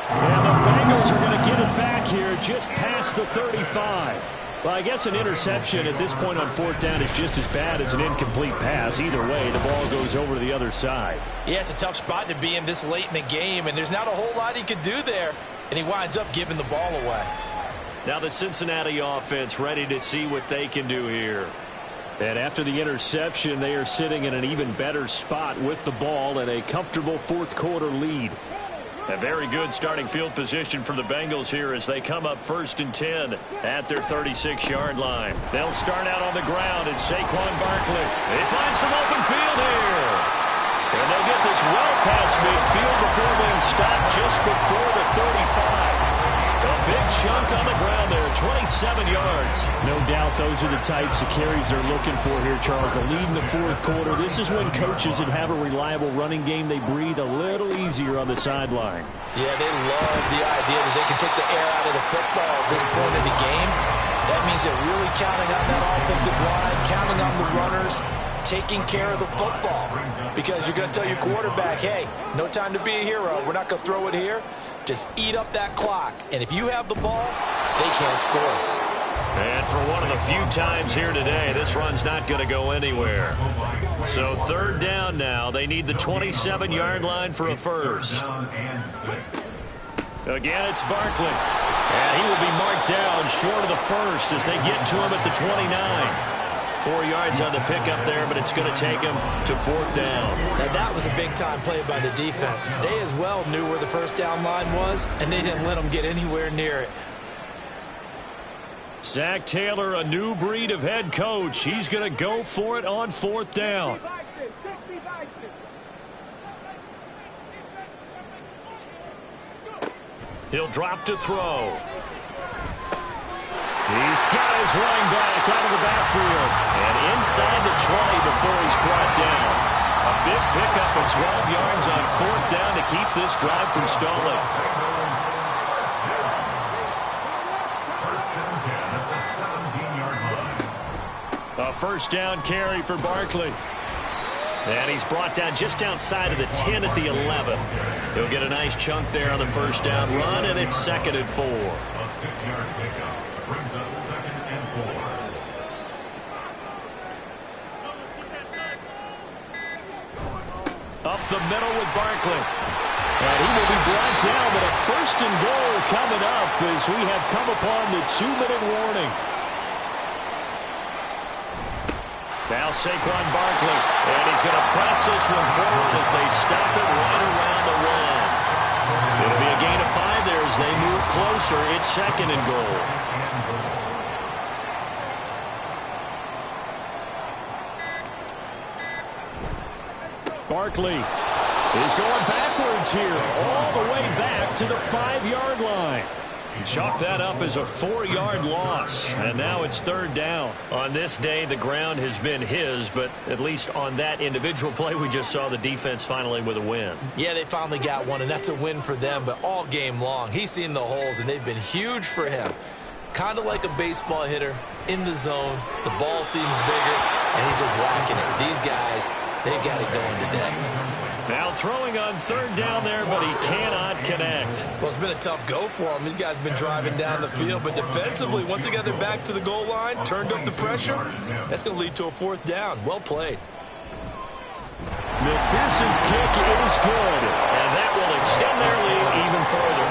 And the Bengals are going to get it back here just past the 35. Well, I guess an interception at this point on 4th down is just as bad as an incomplete pass. Either way, the ball goes over to the other side. Yeah, it's a tough spot to be in this late in the game, and there's not a whole lot he could do there, and he winds up giving the ball away. Now the Cincinnati offense ready to see what they can do here. And after the interception, they are sitting in an even better spot with the ball and a comfortable 4th quarter lead. A very good starting field position for the Bengals here as they come up 1st and 10 at their 36-yard line. They'll start out on the ground, and Saquon Barkley. They find some open field here. And they'll get this well past midfield before being stopped just before the 35. A big chunk on the ground there, 27 yards. No doubt those are the types of carries they're looking for here, Charles. The lead in the 4th quarter. This is when coaches that have a reliable running game, they breathe a little easier on the sideline. Yeah, they love the idea that they can take the air out of the football at this point in the game. That means they're really counting on that offensive line, counting on the runners, taking care of the football. Because you're going to tell your quarterback, hey, no time to be a hero. We're not going to throw it here. Just eat up that clock. And if you have the ball, they can't score. And for one of the few times here today, this run's not going to go anywhere. So 3rd down now. They need the 27-yard line for a first. Again, it's Barkley. And he will be marked down short of the first as they get to him at the 29. 4 yards on the pickup there, but it's going to take him to 4th down. Now that was a big-time play by the defense. They as well knew where the first down line was, and they didn't let them get anywhere near it. Zach Taylor, a new breed of head coach. He's going to go for it on 4th down. He'll drop to throw. He's got his running back out of the backfield. And inside the 20 before he's brought down. A big pickup of 12 yards on 4th down to keep this drive from stalling. First and 10 at the 17-yard line. A first down carry for Barkley. And he's brought down just outside of the 10 at the 11. He'll get a nice chunk there on the first down run, and it's 2nd and 4. A 6-yard pickup brings up 2nd and 4. Up the middle with Barkley. And he will be brought down, but a 1st and goal coming up as we have come upon the 2-minute warning. Now Saquon Barkley, and he's going to press this one forward as they stop it right around the 1. It'll be a gain of 5 there as they move closer. It's 2nd and goal. Barkley is going backwards here, all the way back to the 5-yard line. Chalk that up as a 4-yard loss, and now it's 3rd down. On this day, the ground has been his, but at least on that individual play, we just saw the defense finally with a win. Yeah, they finally got one, and that's a win for them, but all game long, he's seen the holes, and they've been huge for him. Kind of like a baseball hitter in the zone. The ball seems bigger, and he's just whacking it. These guys, they've got it going today. Now throwing on 3rd down there, but he cannot connect. Well, it's been a tough go for him. These guys have been driving down the field, but defensively, once they got their backs to the goal line, turned up the pressure, that's going to lead to a 4th down. Well played. McPherson's kick is good, and that will extend their lead even further.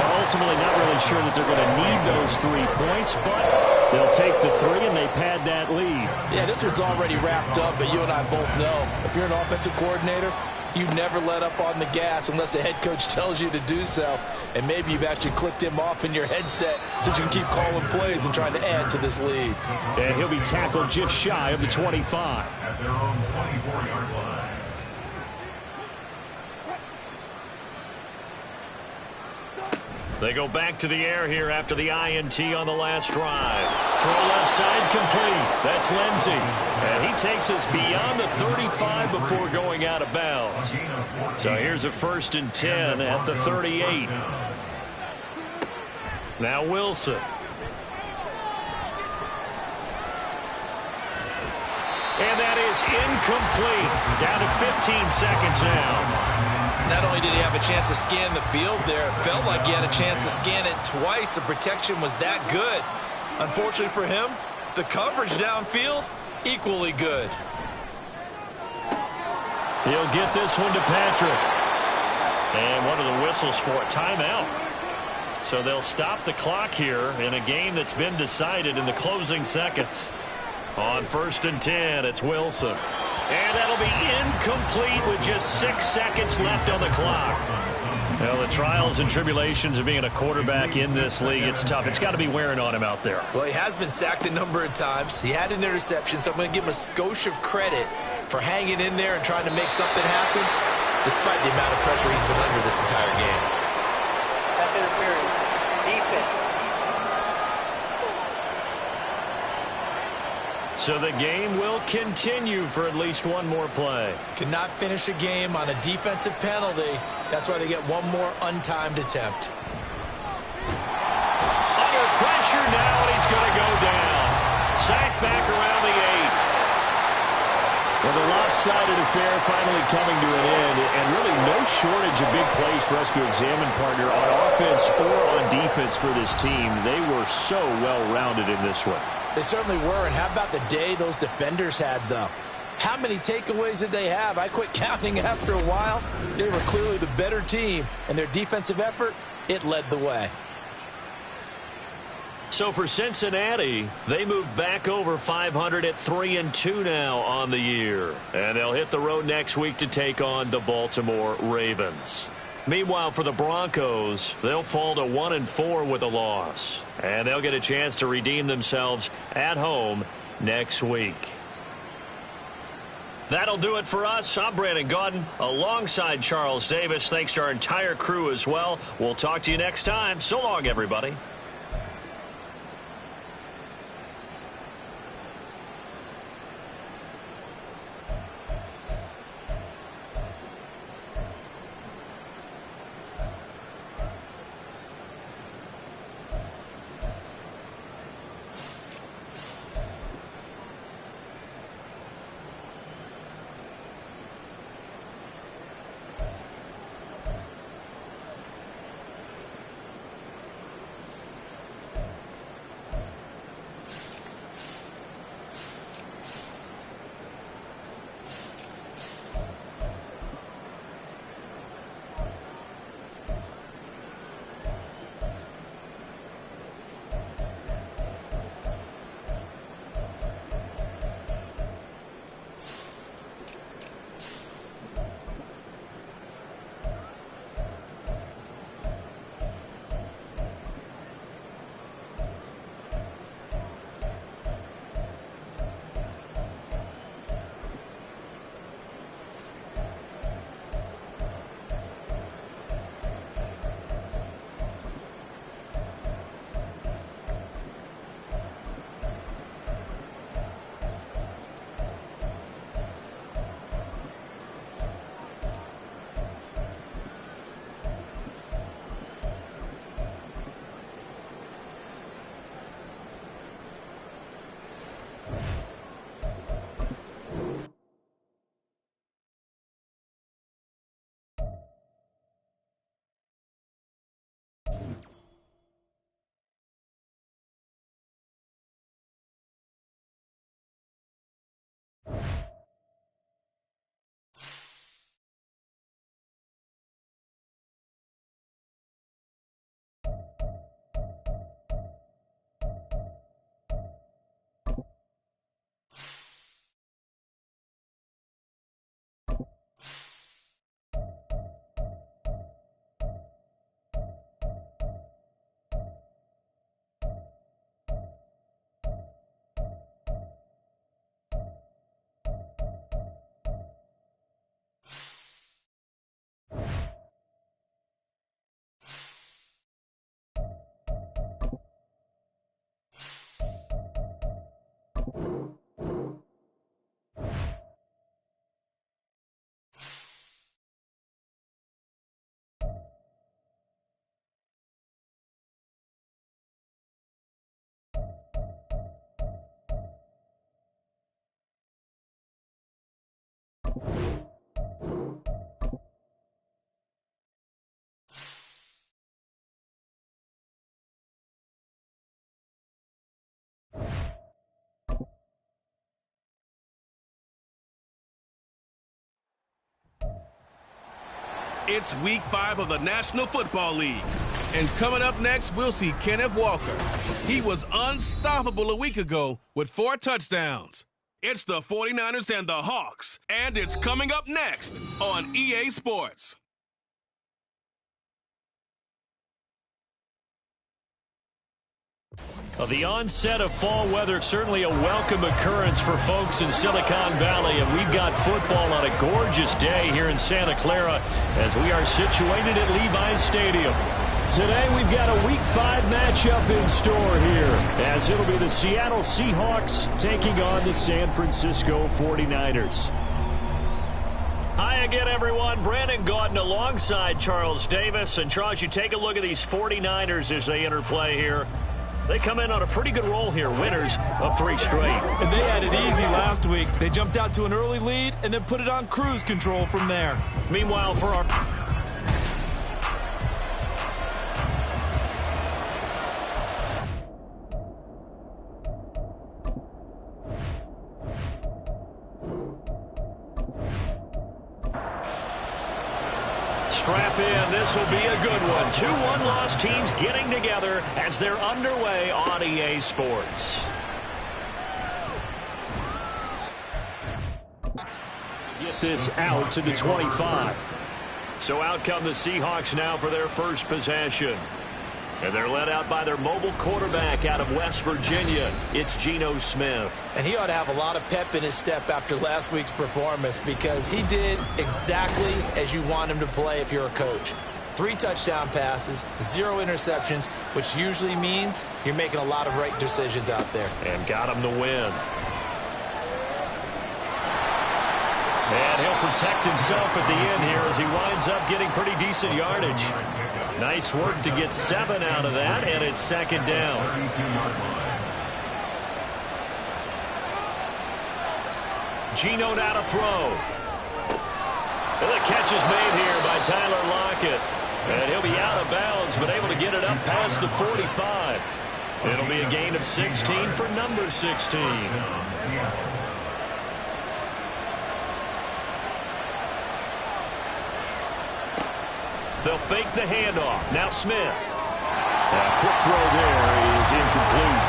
Well, ultimately not really sure that they're going to need those 3 points, but they'll take the 3 and they pad that lead. Yeah, this one's already wrapped up, but you and I both know if you're an offensive coordinator, you never let up on the gas unless the head coach tells you to do so. And maybe you've actually clicked him off in your headset so you can keep calling plays and trying to add to this lead. And he'll be tackled just shy of the 25. At their own 24-yard line. They go back to the air here after the INT on the last drive. Throw left side complete. That's Lindsey. And he takes us beyond the 35 before going out of bounds. So here's a 1st and 10 at the 38. Now Wilson. And that is incomplete. Down to 15 seconds now. Not only did he have a chance to scan the field there, it felt like he had a chance to scan it twice. The protection was that good. Unfortunately for him, the coverage downfield, equally good. He'll get this one to Patrick. And one of the whistles for a timeout. So they'll stop the clock here in a game that's been decided in the closing seconds. On 1st and 10, it's Wilson. And that'll be incomplete with just 6 seconds left on the clock. Well, the trials and tribulations of being a quarterback in this league, it's tough. It's got to be wearing on him out there. Well, he has been sacked a number of times. He had an interception, so I'm going to give him a skosh of credit for hanging in there and trying to make something happen, despite the amount of pressure he's been under this entire game. That's interference. Defense. So the game will continue for at least one more play. Cannot finish a game on a defensive penalty. That's why they get one more untimed attempt. Under pressure now, and he's going to go down. Sacked back around the 8. Well, the lopsided affair finally coming to an end, and really no shortage of big plays for us to examine, partner, on offense or on defense for this team. They were so well-rounded in this one. They certainly were, and how about the day those defenders had, though? How many takeaways did they have? I quit counting after a while. They were clearly the better team, and their defensive effort, it led the way. So for Cincinnati, they move back over 500 at 3-2 now on the year. And they'll hit the road next week to take on the Baltimore Ravens. Meanwhile, for the Broncos, they'll fall to 1-4 with a loss. And they'll get a chance to redeem themselves at home next week. That'll do it for us. I'm Brandon Gaudin alongside Charles Davis. Thanks to our entire crew as well. We'll talk to you next time. So long, everybody. It's week 5 of the National Football League. And coming up next, we'll see Kenneth Walker. He was unstoppable a week ago with 4 touchdowns. It's the 49ers and the Hawks, and it's coming up next on EA Sports. Well, the onset of fall weather, certainly a welcome occurrence for folks in Silicon Valley, and we've got football on a gorgeous day here in Santa Clara as we are situated at Levi's Stadium. Today we've got a Week 5 matchup in store here, as it'll be the Seattle Seahawks taking on the San Francisco 49ers. Hi again, everyone. Brandon Gaudin alongside Charles Davis. And Charles, you take a look at these 49ers as they enter play here. They come in on a pretty good roll here, winners of 3 straight. And they had it easy last week. They jumped out to an early lead and then put it on cruise control from there. Meanwhile, for our... Strap in. This will be a good one. 2 one-loss teams getting together as they're underway on EA Sports. Get this out to the 25. So out come the Seahawks now for their first possession. And they're led out by their mobile quarterback out of West Virginia. It's Geno Smith. And he ought to have a lot of pep in his step after last week's performance because he did exactly as you want him to play if you're a coach. 3 touchdown passes, 0 interceptions, which usually means you're making a lot of right decisions out there. And got him to win. And he'll protect himself at the end here as he winds up getting pretty decent yardage. Nice work to get 7 out of that, and it's second down. Geno now to throw. And the catch is made here by Tyler Lockett. And he'll be out of bounds, but able to get it up past the 45. It'll be a gain of 16 for number 16. They'll fake the handoff. Now Smith. A quick throw there is incomplete.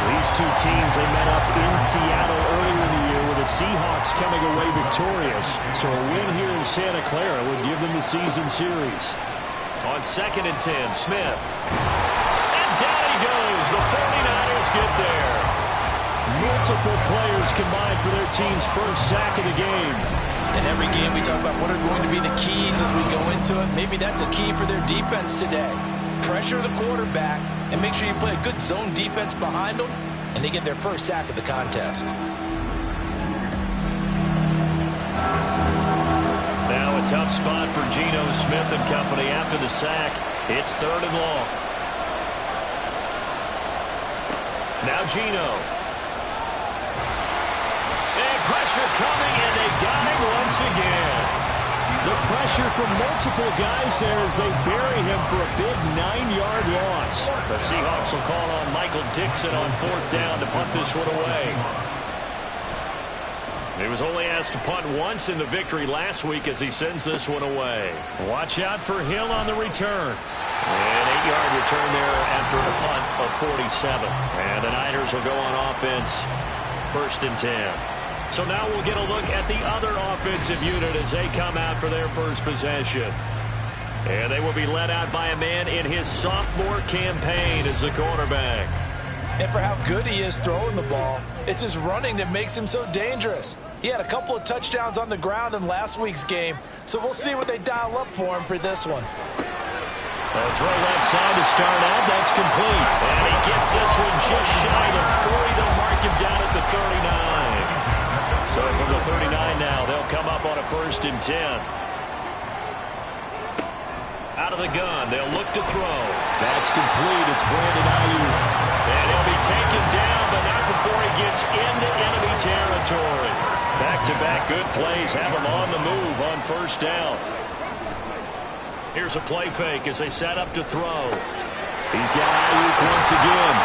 These two teams, they met up in Seattle earlier in the year with the Seahawks coming away victorious. So a win here in Santa Clara would give them the season series. On 2nd and 10, Smith. And down he goes. The 49ers get there. Multiple players combined for their team's first sack of the game. In every game we talk about what are going to be the keys as we go into it. Maybe that's a key for their defense today. Pressure the quarterback and make sure you play a good zone defense behind them, and they get their first sack of the contest. Now a tough spot for Geno Smith and company after the sack. It's 3rd and long. Now Geno. Pressure coming, and they got him once again. The pressure from multiple guys there as they bury him for a big 9-yard loss. The Seahawks will call on Michael Dixon on 4th down to punt this one away. He was only asked to punt once in the victory last week as he sends this one away. Watch out for Hill on the return. An 8-yard return there after a punt of 47. And the Niners will go on offense, 1st and 10. So now we'll get a look at the other offensive unit as they come out for their first possession. And they will be led out by a man in his sophomore campaign as the quarterback. And for how good he is throwing the ball, it's his running that makes him so dangerous. He had a couple of touchdowns on the ground in last week's game, so we'll see what they dial up for him for this one. A throw left side to start out. That's complete. And he gets this one just shy of 40. They'll mark him down at the 39. So from the 39 now, they'll come up on a 1st and 10. Out of the gun, they'll look to throw. That's complete. It's Brandon Ayuk. And he'll be taken down, but not before he gets into enemy territory. Back-to-back good plays have him on the move on 1st down. Here's a play fake as they set up to throw. He's got Ayuk once again.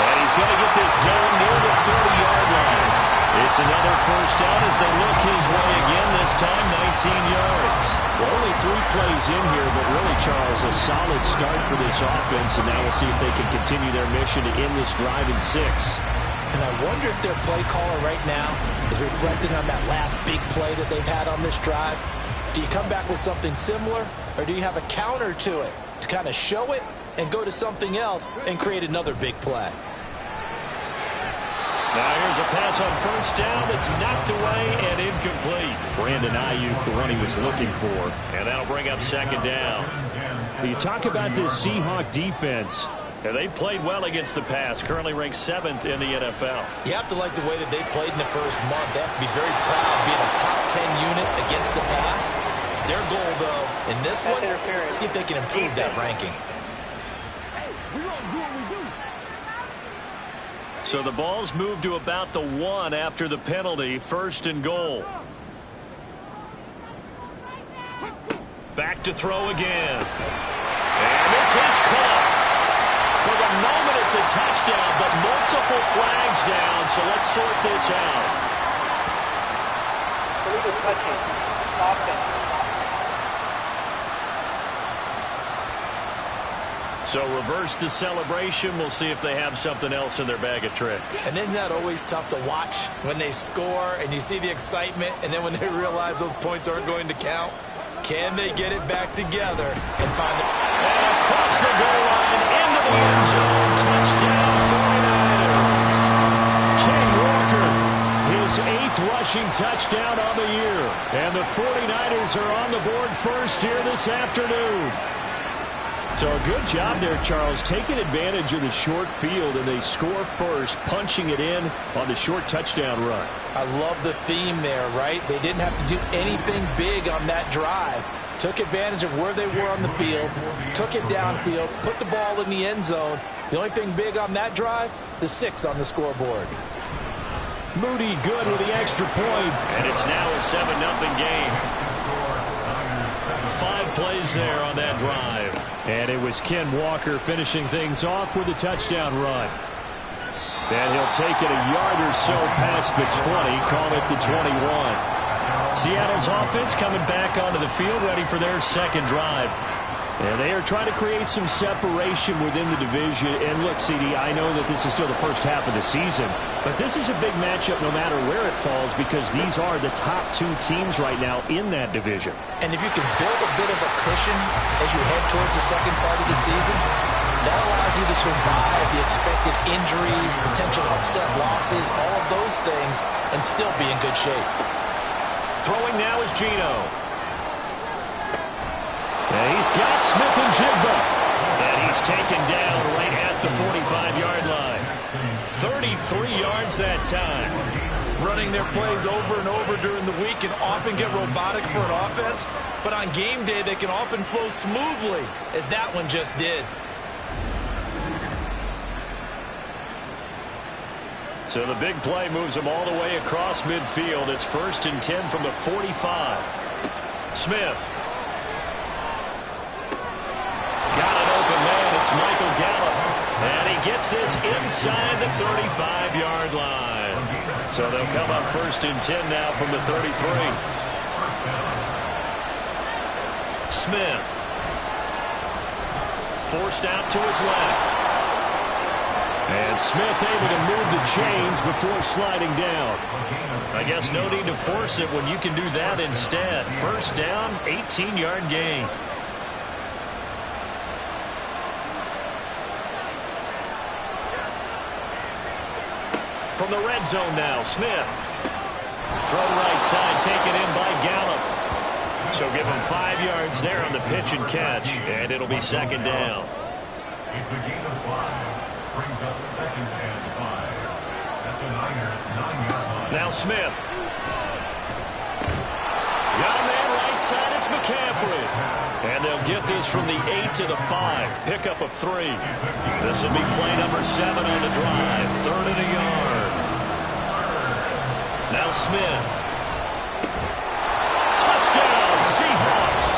And he's going to get this done near the 30-yard line. It's another 1st down as they look his way again, this time 19 yards. Well, only 3 plays in here, but really, Charles, a solid start for this offense, and now we'll see if they can continue their mission to end this drive in 6. And I wonder if their play caller right now is reflecting on that last big play that they've had on this drive. Do you come back with something similar, or do you have a counter to it to kind of show it and go to something else and create another big play? Now here's a pass on 1st down that's knocked away and incomplete. Brandon Ayuk, the one he was looking for. And that'll bring up 2nd down. You talk about this Seahawk defense. And they've played well against the pass, currently ranked 7th in the NFL. You have to like the way that they played in the first month. They have to be very proud of being a top 10 unit against the pass. Their goal, though, in this one, see if they can improve that ranking. So the ball's moved to about the 1 after the penalty, 1st and goal. Back to throw again. And this is caught. For the moment, it's a touchdown, but multiple flags down, so let's sort this out. Illegal touching. Offense. So reverse the celebration. We'll see if they have something else in their bag of tricks. And isn't that always tough to watch when they score and you see the excitement, and then when they realize those points aren't going to count? Can they get it back together and find the... And across the goal line, into the end zone. Touchdown, 49ers. Ken Walker, his 8th rushing touchdown on the year. And the 49ers are on the board first here this afternoon. So a good job there, Charles, taking advantage of the short field, and they score first, punching it in on the short touchdown run. I love the theme there, right? They didn't have to do anything big on that drive. Took advantage of where they were on the field, took it downfield, put the ball in the end zone. The only thing big on that drive, the 6 on the scoreboard. Moody good with the extra point, and it's now a 7-0 game. 5 plays there on that drive. And it was Ken Walker finishing things off with a touchdown run. And he'll take it a yard or so past the 20, call it the 21. Seattle's offense coming back onto the field, ready for their second drive. And they are trying to create some separation within the division. And look, CD, I know that this is still the first half of the season, but this is a big matchup no matter where it falls, because these are the top 2 teams right now in that division. And if you can build a bit of a cushion as you head towards the second part of the season, that allows you to survive the expected injuries, potential upset losses, all of those things, and still be in good shape. Throwing now is Geno. And he's got Smith and Jigba. And he's taken down right at the 45-yard line. 33 yards that time. Running their plays over and over during the week can often get robotic for an offense, but on game day they can often flow smoothly, as that one just did. So the big play moves them all the way across midfield. It's 1st and 10 from the 45. Smith. Got an open man. It's Michael Gallup. And he gets this inside the 35-yard line. So they'll come up 1st and 10 now from the 33. Smith. Forced out to his left. And Smith able to move the chains before sliding down. I guess no need to force it when you can do that instead. 1st down, 18-yard gain. From the red zone now, Smith. Throw right side, taken in by Gallup. So give him 5 yards there on the pitch and catch, and it'll be 2nd down. It's a gain of 5. Brings up 2nd and 5 at the Niners' 9-yard line. Now Smith. Got a man right side. It's McCaffrey. And they'll get this from the 8 to the 5. Pickup of 3. This will be play number 7 on the drive. 3rd and a yard. Now Smith. Touchdown, Seahawks.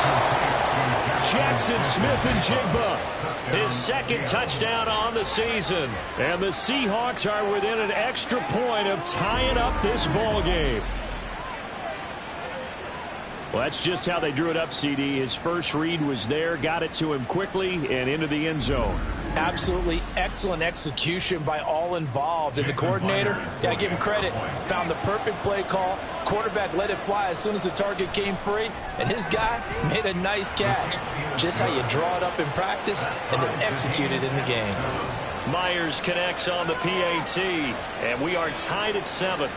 Jackson Smith and Jigba. His 2nd touchdown on the season. And the Seahawks are within an extra point of tying up this ball game. Well, that's just how they drew it up, CD. His first read was there, got it to him quickly, and into the end zone. Absolutely excellent execution by all involved. And the coordinator, got to give him credit, found the perfect play call. Quarterback let it fly as soon as the target came free, and his guy made a nice catch. Just how you draw it up in practice and then execute it in the game. Myers connects on the PAT, and we are tied at 7.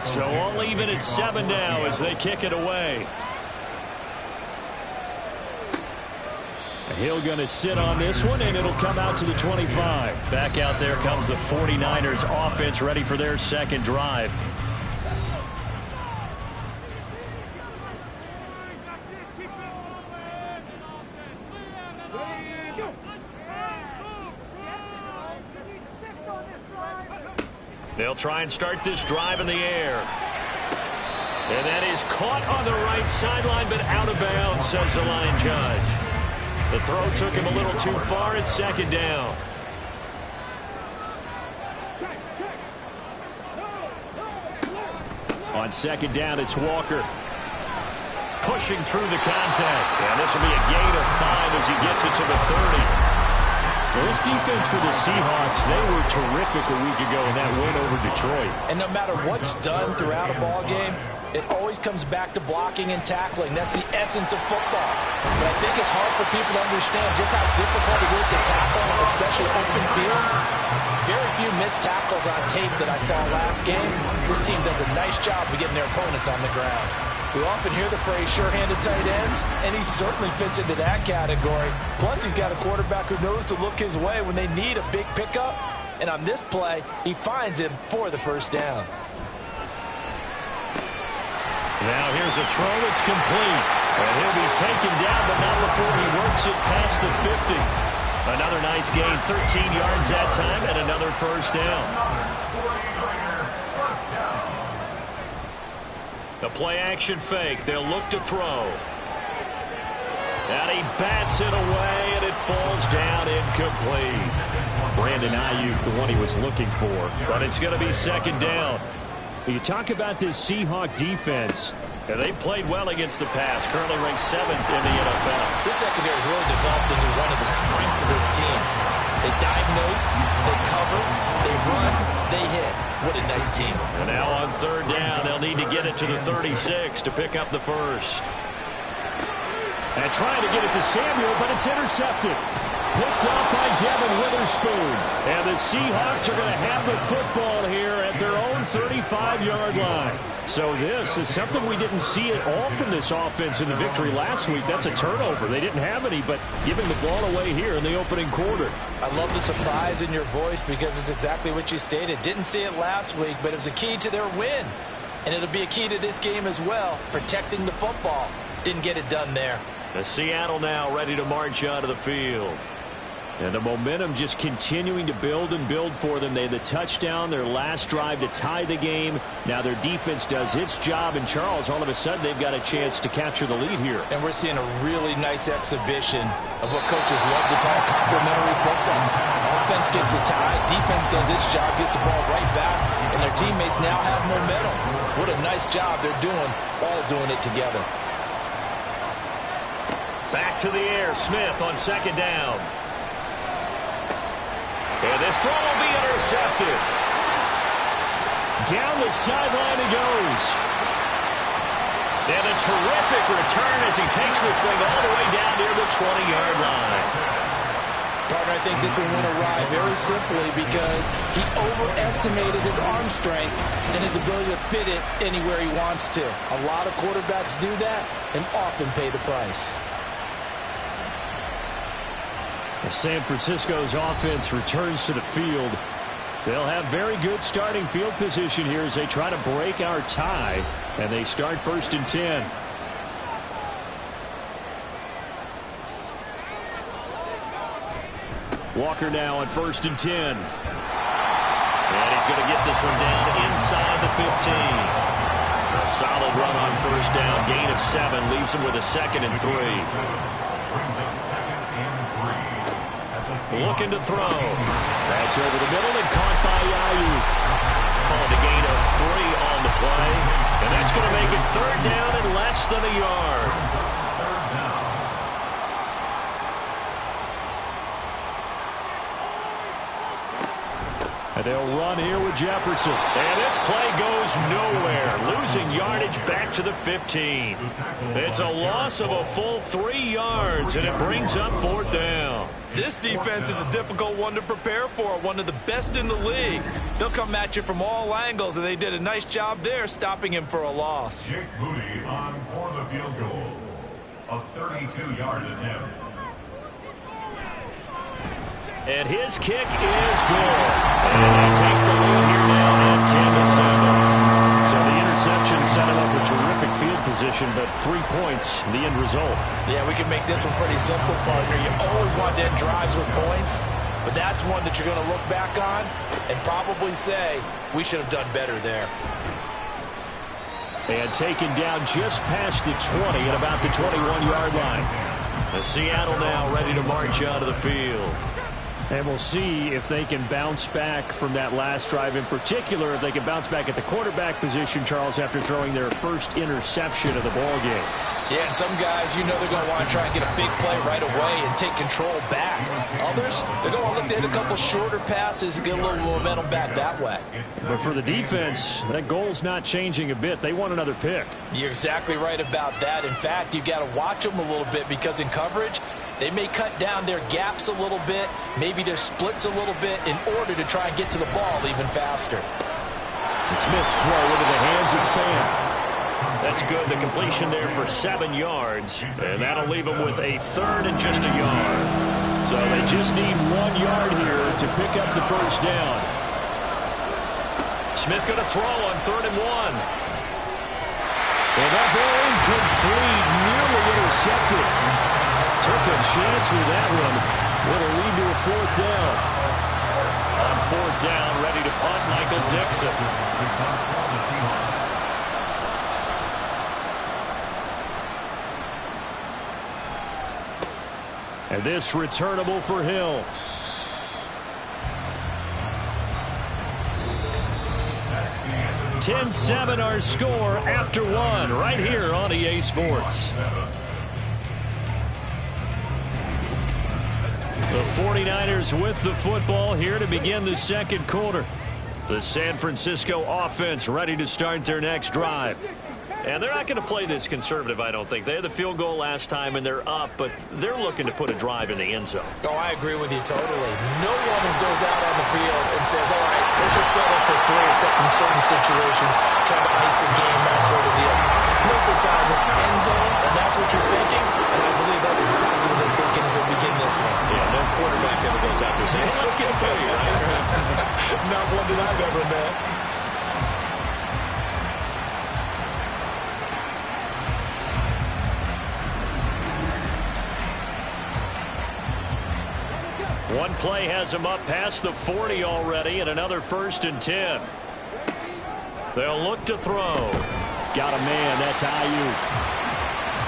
So all even at 7 now as they kick it away. Hill going to sit on this one, and it'll come out to the 25. Back out there comes the 49ers offense, ready for their 2nd drive. They'll try and start this drive in the air. And that is caught on the right sideline, but out of bounds, says the line judge. The throw took him a little too far. It's 2nd down. On 2nd down, it's Walker. Pushing through the contact. And this will be a gain of 5 as he gets it to the 30. Well, this defense for the Seahawks, they were terrific a week ago in that win over Detroit. And no matter what's done throughout a ball game, It always comes back to blocking and tackling. That's the essence of football. But I think it's hard for people to understand just how difficult it is to tackle, especially open field. Very few missed tackles on tape that I saw last game. This team does a nice job of getting their opponents on the ground. We often hear the phrase sure-handed tight ends, and he certainly fits into that category. Plus, he's got a quarterback who knows to look his way when they need a big pickup. And on this play, he finds him for the first down. Now here's a throw. It's complete. And he'll be taken down, but not before he works it past the 50. Another nice gain, 13 yards that time, and another first down. The play-action fake. They'll look to throw. And he bats it away, and it falls down incomplete. Brandon Ayuk, the one he was looking for. But it's going to be second down. You talk about this Seahawk defense. And they've played well against the pass, currently ranked 7th in the NFL. This secondary has really developed into one of the strengths of this team. They diagnose, they cover, they run, they hit. What a nice team. And now on third down, they'll need to get it to the 36 to pick up the first. And trying to get it to Samuel, but it's intercepted. Picked up by Devin Witherspoon. And the Seahawks are going to have the football here at their own 35-yard line. So this is something we didn't see at all from this offense in the victory last week. That's a turnover. They didn't have any, but giving the ball away here in the opening quarter. I love the surprise in your voice because it's exactly what you stated. Didn't see it last week, but it was a key to their win. And it'll be a key to this game as well, protecting the football. Didn't get it done there. The Seattle now ready to march out of the field. And the momentum just continuing to build and build for them. They had the touchdown, their last drive to tie the game. Now their defense does its job. And Charles, all of a sudden, they've got a chance to capture the lead here. And we're seeing a really nice exhibition of what coaches love to call complementary football. Offense gets a tie, defense does its job, gets the ball right back, and their teammates now have momentum. What a nice job they're doing, all doing it together. Back to the air, Smith on second down. And this throw will be intercepted. Down the sideline he goes. And a terrific return as he takes this thing all the way down near the 20-yard line. Partner, I think this one went awry very simply because he overestimated his arm strength and his ability to fit it anywhere he wants to. A lot of quarterbacks do that and often pay the price. San Francisco's offense returns to the field. They'll have very good starting field position here as they try to break our tie, and they start 1st and 10. Walker now on 1st and 10. And he's going to get this one down inside the 15. A solid run on first down, gain of 7, leaves him with a 2nd and 3. Looking to throw. That's over the middle and caught by Ayuk. The gain of 3 on the play. And that's going to make it 3rd down and less than a yard. And they'll run here with Jefferson. And this play goes nowhere. Losing yardage back to the 15. It's a loss of a full 3 yards, and it brings up 4th down. This defense is a difficult one to prepare for, one of the best in the league. They'll come at you from all angles, and they did a nice job there stopping him for a loss. Jake Moody on for the field goal. A 32-yard attempt. And his kick is good. And they take the lead here now at 10-7. So the interception set him up with terrific field position, but 3 points, the end result. Yeah, we can make this one pretty simple, partner. You always want to end drives with points, but that's one that you're going to look back on and probably say, we should have done better there. And taken down just past the 20 at about the 21-yard line. The Seattle now ready to march out of the field. And we'll see if they can bounce back from that last drive, in particular if they can bounce back at the quarterback position, Charles, after throwing their first interception of the ball game. Yeah, and some guys, they're going to want to try and get a big play right away and take control back. Others, they're going to want to look to hit a couple shorter passes and get a little momentum back that way. But for the defense, that goal's not changing a bit. They want another pick. You're exactly right about that. In fact, you've got to watch them a little bit because in coverage, they may cut down their gaps a little bit, maybe their splits a little bit in order to try and get to the ball even faster. And Smith's throw into the hands of Fant. That's good. The completion there for 7 yards. And that'll leave them with a third and just a yard. So they just need 1 yard here to pick up the first down. Smith going to throw on 3rd and 1. And that ball incomplete, nearly intercepted. Took a chance with that one. Will lead to a 4th down. On 4th down, ready to punt, Michael Dixon. And this returnable for Hill. (10-7) our score after 1 right here on EA Sports. The 49ers with the football here to begin the second quarter. The San Francisco offense ready to start their next drive. And they're not going to play this conservative, I don't think. They had the field goal last time, and they're up, but they're looking to put a drive in the end zone. Oh, I agree with you totally. No one goes out on the field and says, all right, let's just settle for 3, except in certain situations, trying to ice the game, that sort of deal. Most of the time, it's end zone, and that's what you're thinking, and I believe that's exactly what they're thinking as they begin this one. Yeah, no quarterback ever goes out there saying, hey, let's get 30, right? Not one that I've ever met. One play has him up past the 40 already, and another 1st and 10. They'll look to throw. Got a man. That's Ayuk.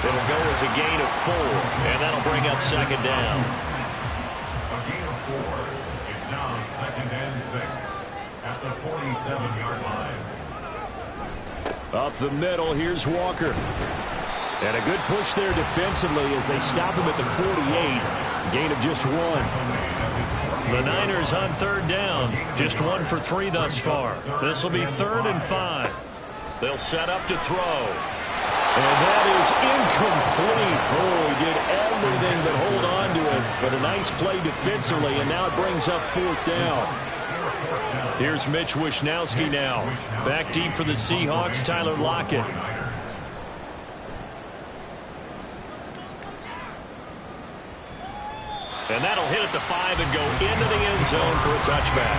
It'll go as a gain of 4, and that'll bring up 2nd down. A gain of 4. It's now 2nd and 6 at the 47-yard line. Up the middle, here's Walker. And a good push there defensively as they stop him at the 48. Gain of just 1. The Niners on 3rd down. Just 1 for 3 thus far. This will be 3rd and 5. They'll set up to throw. And that is incomplete. Oh, he did everything but hold on to it. But a nice play defensively, and now it brings up 4th down. Here's Mitch Wishnowsky now. Back deep for the Seahawks, Tyler Lockett. And that'll hit at the 5 and go into the end zone for a touchback.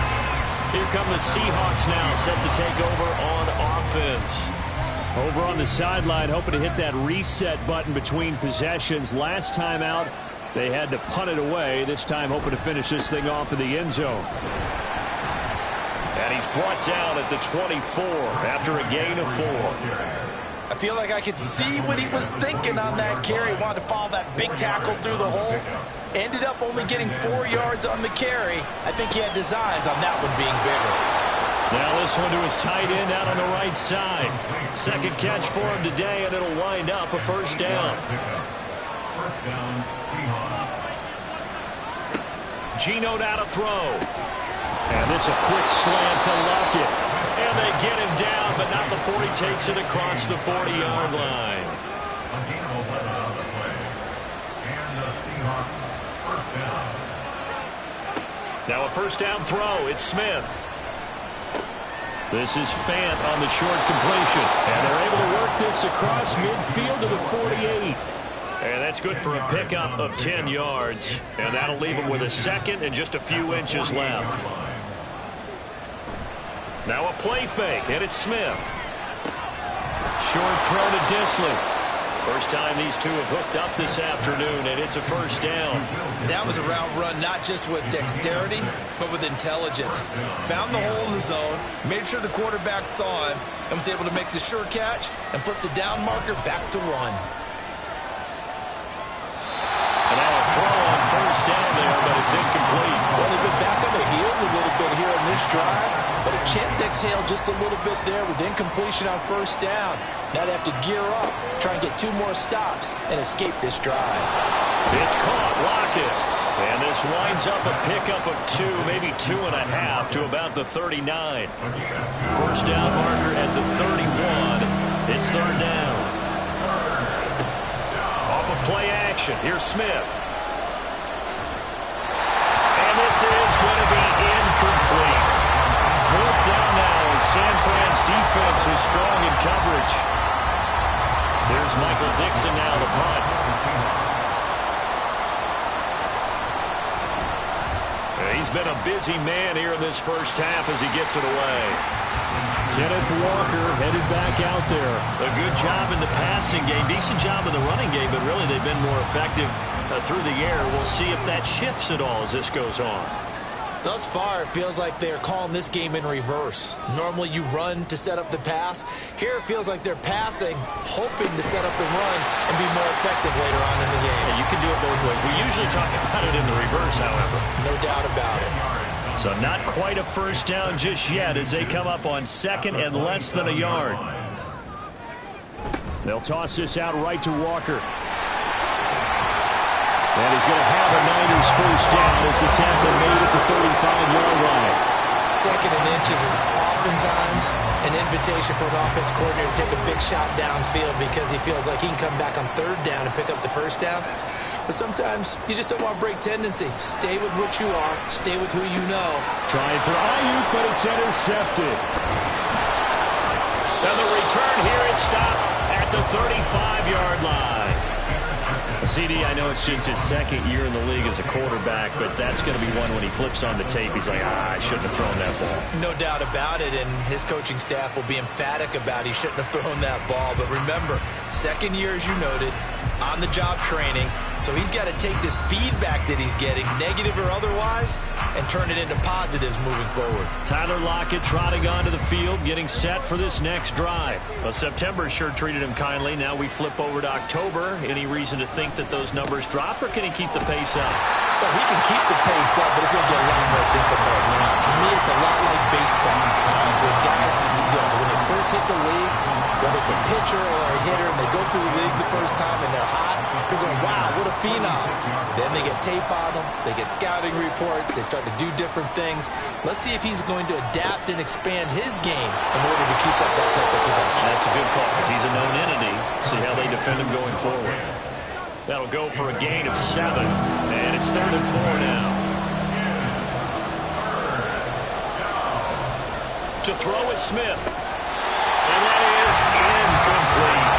Here come the Seahawks now, set to take over on offense. Over on the sideline, hoping to hit that reset button between possessions. Last time out, they had to punt it away. This time, hoping to finish this thing off in the end zone. And he's brought down at the 24 after a gain of 4. I feel like I could see what he was thinking on that carry. Wanted to follow that big tackle through the hole. Ended up only getting 4 yards on the carry. I think he had designs on that one being bigger. Now this one to his tight end out on the right side. Second catch for him today, and it'll wind up a 1st down. 1st down, Seahawks. Geno now to throw. And this a quick slant to Lockett. And they get him down, but not before he takes it across the 40-yard line. A gain of 11 on the play. And the Seahawks 1st down. Now a 1st down throw. It's Smith. This is Fant on the short completion. And they're able to work this across midfield to the 48. And that's good for a pickup of 10 yards. And that'll leave him with a 2nd and just a few inches left. Now a play fake, and it's Smith. Short throw to Disley. First time these two have hooked up this afternoon, and it's a 1st down. That was a route run not just with dexterity, but with intelligence. Found the hole in the zone, made sure the quarterback saw him, and was able to make the sure catch and flip the down marker back to run. And now a throw on 1st down there there, but it's incomplete. Well, they've been back on their heels a little bit here in this drive, but a chance to exhale just a little bit there with incompletion on first down. Now they have to gear up, try and get 2 more stops, and escape this drive. It's caught. Lockett. And this winds up a pickup of 2, maybe 2.5 to about the 39. First down marker at the 31. It's third down. Off of play action. Here's Smith. And this is going to be incomplete. Fourth down now, and San Fran's defense is strong in coverage. There's Michael Dixon now to punt. He's been a busy man here in this first half as he gets it away. Kenneth Walker headed back out there. A good job in the passing game. Decent job in the running game, but really they've been more effective through the air. We'll see if that shifts at all as this goes on. Thus far, it feels like they're calling this game in reverse. Normally you run to set up the pass. Here it feels like they're passing, hoping to set up the run and be more effective later on in the game. Yeah, you can do it both ways. We usually talk about it in the reverse, however. No doubt about it. So not quite a first down just yet as they come up on second and less than a yard. They'll toss this out right to Walker. And he's going to have a Niners first down as the tackle made at the 35-yard line. Second and inches is oftentimes an invitation for an offense coordinator to take a big shot downfield because he feels like he can come back on third down and pick up the first down. But sometimes you just don't want to break tendency. Stay with what you are. Stay with who you know. Trying for Ayuk, but it's intercepted. And the return here is stopped at the 35-yard line. CD, I know it's just his second year in the league as a quarterback, but that's going to be one when he flips on the tape. He's like, I shouldn't have thrown that ball. No doubt about it, and his coaching staff will be emphatic about he shouldn't have thrown that ball. But remember, second year, as you noted, on-the-job training, so he's got to take this feedback that he's getting, negative or otherwise, and turn it into positives moving forward. Tyler Lockett trotting onto the field, getting set for this next drive. Well, September sure treated him kindly. Now we flip over to October. Any reason to think that those numbers drop, or can he keep the pace up? Well, he can keep the pace up, but it's going to get a lot more difficult now. To me, it's a lot like baseball. When guys, when they first hit the league, whether it's a pitcher or a hitter, and they go through the league the first time and they're hot, they're going, wow, what a phenom. Then they get tape on them, they get scouting reports, they start to do different things. Let's see if he's going to adapt and expand his game in order to keep up that type of production. That's a good call because he's a known entity. See how they defend him going forward. That'll go for a gain of 7, and it's 3rd and 4 now. To throw is Smith, and that is incomplete.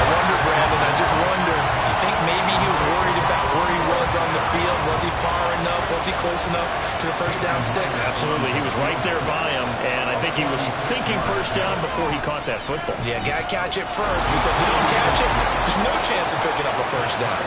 I wonder, Brandon, I just wonder, you think maybe he was worried about where he was on the field? Was he far enough? Was he close enough to the first down sticks? Absolutely. He was right there by him, and I think he was thinking first down before he caught that football. Yeah, got to catch it first, because if you don't catch it, there's no chance of picking up a first down.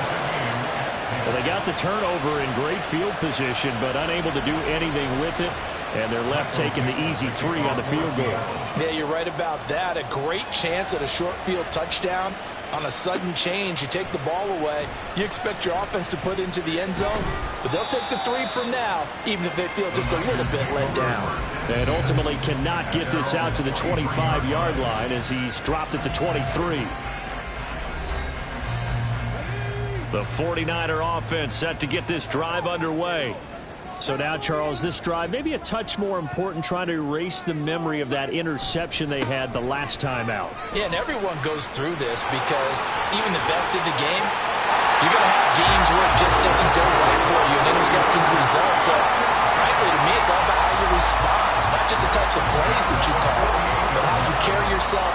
Well, they got the turnover in great field position, but unable to do anything with it. And they're left taking the easy 3 on the field goal. Yeah, you're right about that. A great chance at a short field touchdown. On a sudden change, you take the ball away. You expect your offense to put into the end zone, but they'll take the 3 from now, even if they feel just a little bit let down. And ultimately cannot get this out to the 25-yard line as he's dropped at the 23. The 49er offense set to get this drive underway. So now, Charles, this drive maybe a touch more important, trying to erase the memory of that interception they had the last time out. Yeah, and everyone goes through this because even the best in the game, you're going to have games where it just doesn't go right for you, and interceptions result. So, frankly, to me, it's all about how you respond, not just the types of plays that you call, but how you carry yourself,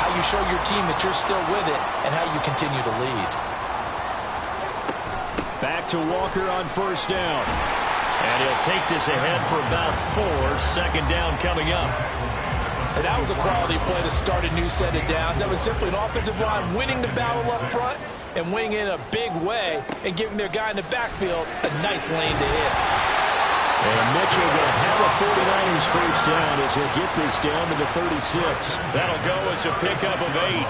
how you show your team that you're still with it, and how you continue to lead. Back to Walker on first down. And he'll take this ahead for about 4. Second down coming up. And that was a quality play to start a new set of downs. That was simply an offensive line winning the battle up front and winning in a big way and giving their guy in the backfield a nice lane to hit. And Mitchell will have a 49ers first down as he'll get this down to the 36. That'll go as a pickup of 8.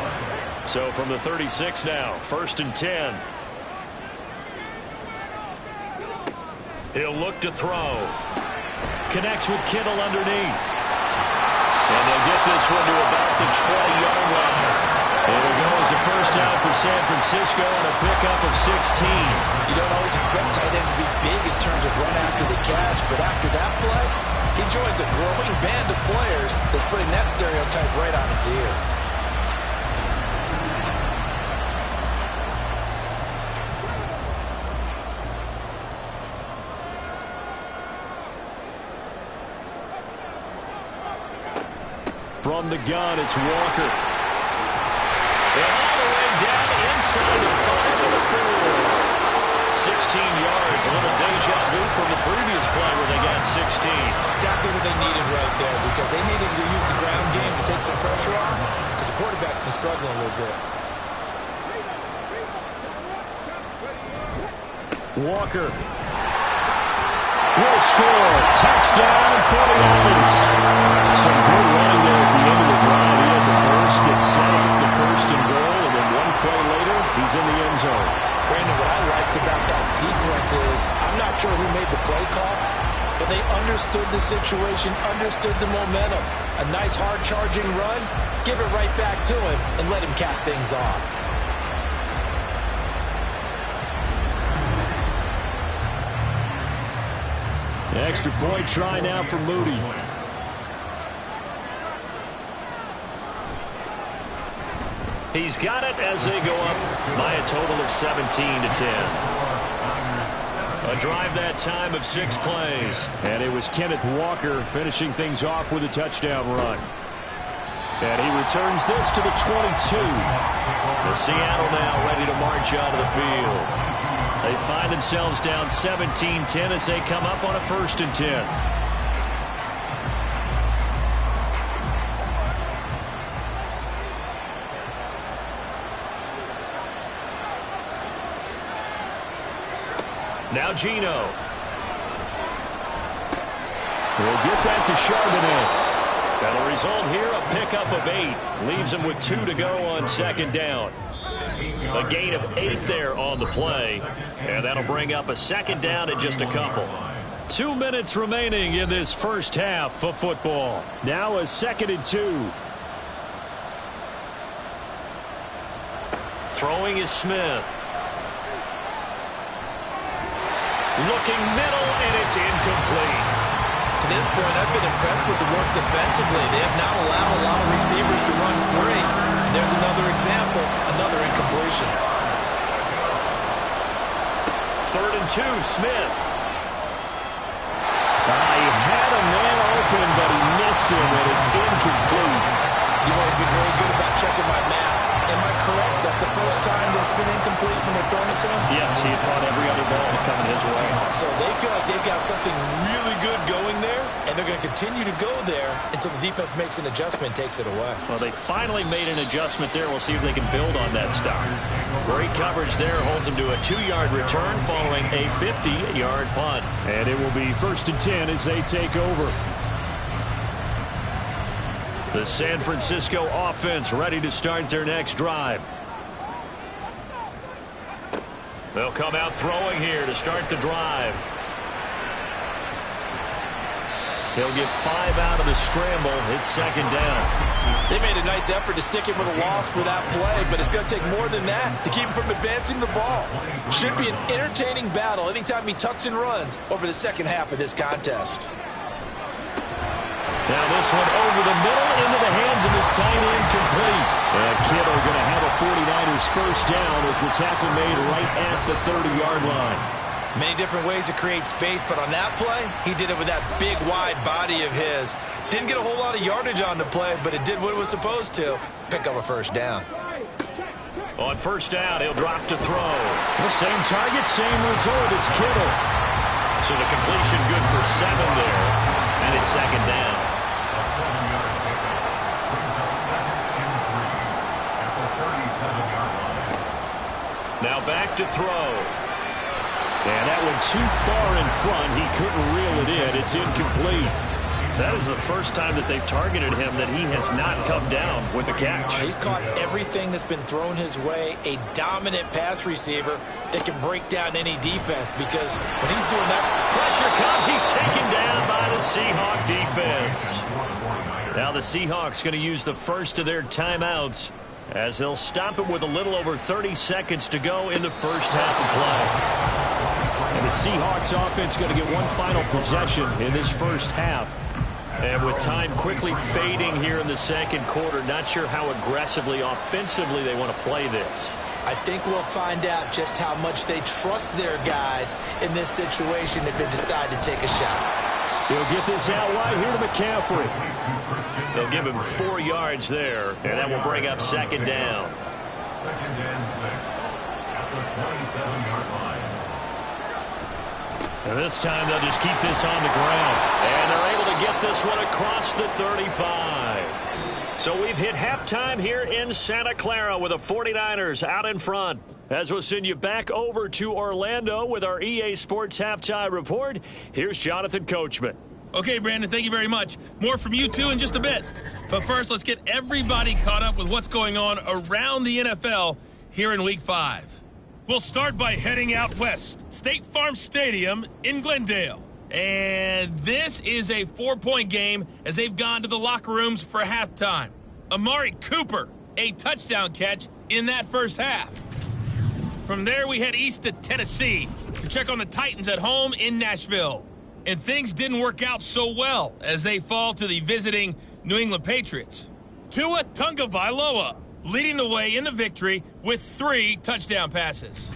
So from the 36 now, 1st and 10. He'll look to throw. Connects with Kittle underneath. And they'll get this one to about the 20-yard line. It'll go as a first down for San Francisco and a pickup of 16. You don't always expect tight ends to be big in terms of run after the catch, but after that play, he joins a growing band of players that's putting that stereotype right on its ear. From the gun, it's Walker. And all the way down inside the 5 of the 4. 16 yards, a little deja vu from the previous play where they got 16. Exactly what they needed right there, because they needed to use the ground game to take some pressure off, because the quarterback's been struggling a little bit. Walker will score. Touchdown, 49ers. Some good running there at the end of the drive. He had the burst that set up the first and goal, and then one play later, he's in the end zone. Brandon, what I liked about that sequence is, I'm not sure who made the play call, but they understood the situation, understood the momentum. A nice hard-charging run, give it right back to him, and let him cap things off. Extra point try now for Moody. He's got it as they go up by a total of 17-10. A drive that time of 6 plays. And it was Kenneth Walker finishing things off with a touchdown run. And he returns this to the 22. The Seattle now ready to march out of the field. They find themselves down 17-10 as they come up on a 1st and 10. Now Geno. We'll get that to Charbonnet. And the result here, a pickup of 8. Leaves him with 2 to go on 2nd down. A gain of 8 there on the play. And that'll bring up a 2nd down in just a couple. 2 minutes remaining in this first half of football. Now a 2nd and 2. Throwing is Smith. Looking middle, and it's incomplete. To this point, I've been impressed with the work defensively. They have not allowed a lot of receivers to run free. And there's another example, another incompletion. 3rd and 2, Smith. He had a man open, but he missed him, and it's incomplete. You've always been very good about checking my math. Am I correct? That's the first time that it's been incomplete when they're throwing it to him? Yes, he had caught every other ball coming his way. So they feel like they've got something really good going there, and they're going to continue to go there until the defense makes an adjustment and takes it away. Well, they finally made an adjustment there. We'll see if they can build on that start. Great coverage there. Holds them to a 2-yard return following a 50-yard punt. And it will be 1st and 10 as they take over. The San Francisco offense ready to start their next drive. They'll come out throwing here to start the drive. He'll get 5 out of the scramble. It's 2nd down. They made a nice effort to stick him with a loss for that play, but it's going to take more than that to keep him from advancing the ball. Should be an entertaining battle anytime he tucks and runs over the second half of this contest. Now this one over the middle into the hands of this tight end, complete. And Kittle going to have a 49ers first down as the tackle made right at the 30-yard line. Many different ways to create space, but on that play, he did it with that big, wide body of his. Didn't get a whole lot of yardage on the play, but it did what it was supposed to. Pick up a first down. On 1st down, he'll drop to throw. The same target, same result. It's Kittle. So the completion good for 7 there, and it's 2nd down. Now back to throw. And that one too far in front. He couldn't reel it in. It's incomplete. That is the first time that they've targeted him that he has not come down with a catch. He's caught everything that's been thrown his way. A dominant pass receiver that can break down any defense, because when he's doing that, pressure comes. He's taken down by the Seahawk defense. Now the Seahawks going to use the first of their timeouts as they'll stop it with a little over 30 seconds to go in the first half of play. And the Seahawks offense going to get one final possession in this first half. And with time quickly fading here in the second quarter, not sure how aggressively, offensively they want to play this. I think we'll find out just how much they trust their guys in this situation if they decide to take a shot. He'll get this out wide here to McCaffrey. They'll give him 4 yards there, and that will bring up second down. Second and 6 at the 27-yard line. And this time they'll just keep this on the ground. And they're able to get this one across the 35. So we've hit halftime here in Santa Clara with the 49ers out in front. As we'll send you back over to Orlando with our EA Sports Halftime Report, here's Jonathan Coachman. Okay, Brandon, thank you very much. More from you two in just a bit. But first, let's get everybody caught up with what's going on around the NFL here in Week 5. We'll start by heading out west, State Farm Stadium in Glendale. And this is a 4-point game as they've gone to the locker rooms for halftime. Amari Cooper, a touchdown catch in that first half. From there, we head east to Tennessee to check on the Titans at home in Nashville. And things didn't work out so well as they fall to the visiting New England Patriots. Tua Tagovailoa leading the way in the victory with 3 touchdown passes.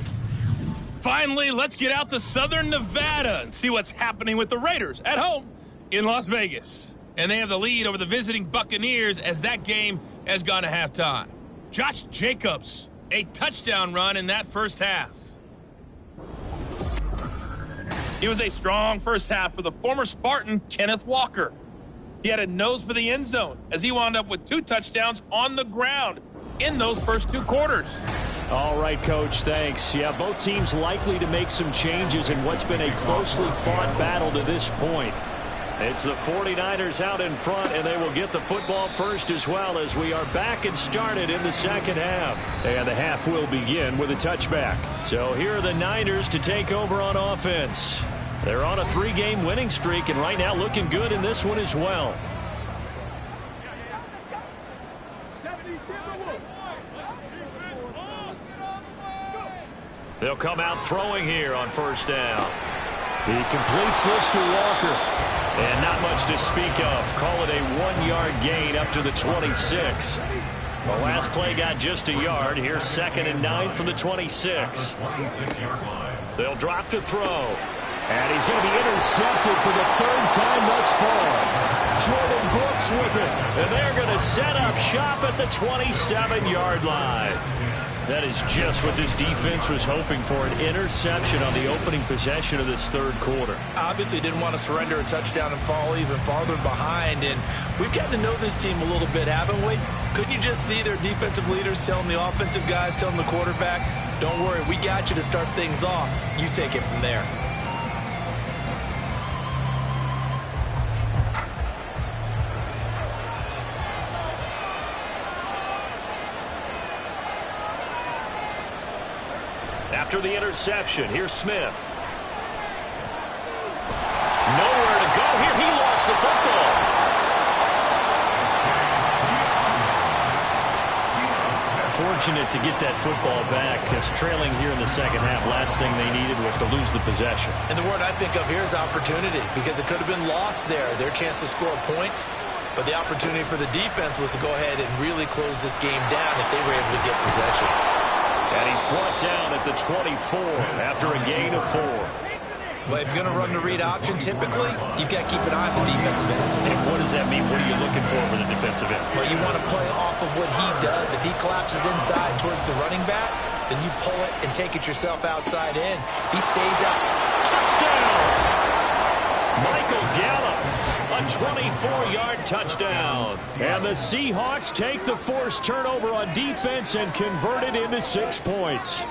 Finally, let's get out to Southern Nevada and see what's happening with the Raiders at home in Las Vegas. And they have the lead over the visiting Buccaneers as that game has gone to halftime. Josh Jacobs, a touchdown run in that first half. It was a strong first half for the former Spartan, Kenneth Walker. He had a nose for the end zone as he wound up with 2 touchdowns on the ground in those first 2 quarters. All right, Coach, thanks. Yeah, both teams likely to make some changes in what's been a closely fought battle to this point. It's the 49ers out in front, and they will get the football first as well as we are back and started in the second half. And the half will begin with a touchback. So here are the Niners to take over on offense. They're on a 3-game winning streak, and right now looking good in this one as well. They'll come out throwing here on first down. He completes this to Walker. And not much to speak of. Call it a 1-yard gain up to the 26. The last play got just a yard. Here's 2nd and 9 from the 26. They'll drop to throw. And he's going to be intercepted for the 3rd time thus far. Jordan Brooks with it. And they're going to set up shop at the 27-yard line. That is just what this defense was hoping for, an interception on the opening possession of this 3rd quarter. Obviously didn't want to surrender a touchdown and fall even farther behind. And we've gotten to know this team a little bit, haven't we? Couldn't you just see their defensive leaders telling the offensive guys, telling the quarterback, don't worry, we got you to start things off. You take it from there. After the interception, here's Smith. Nowhere to go here. He lost the football. Fortunate to get that football back, because trailing here in the second half, last thing they needed was to lose the possession. And the word I think of here is opportunity, because it could have been lost there, their chance to score points. But the opportunity for the defense was to go ahead and really close this game down if they were able to get possession. And he's brought down at the 24 after a gain of 4. Well, if you're going to run the read option, typically, you've got to keep an eye on the defensive end. And what does that mean? What are you looking for with the defensive end? Well, you want to play off of what he does. If he collapses inside towards the running back, then you pull it and take it yourself outside in. If he stays out, touchdown! Michael Gallup, a 24-yard touchdown. And the Seahawks take the forced turnover on defense and convert it into 6 points.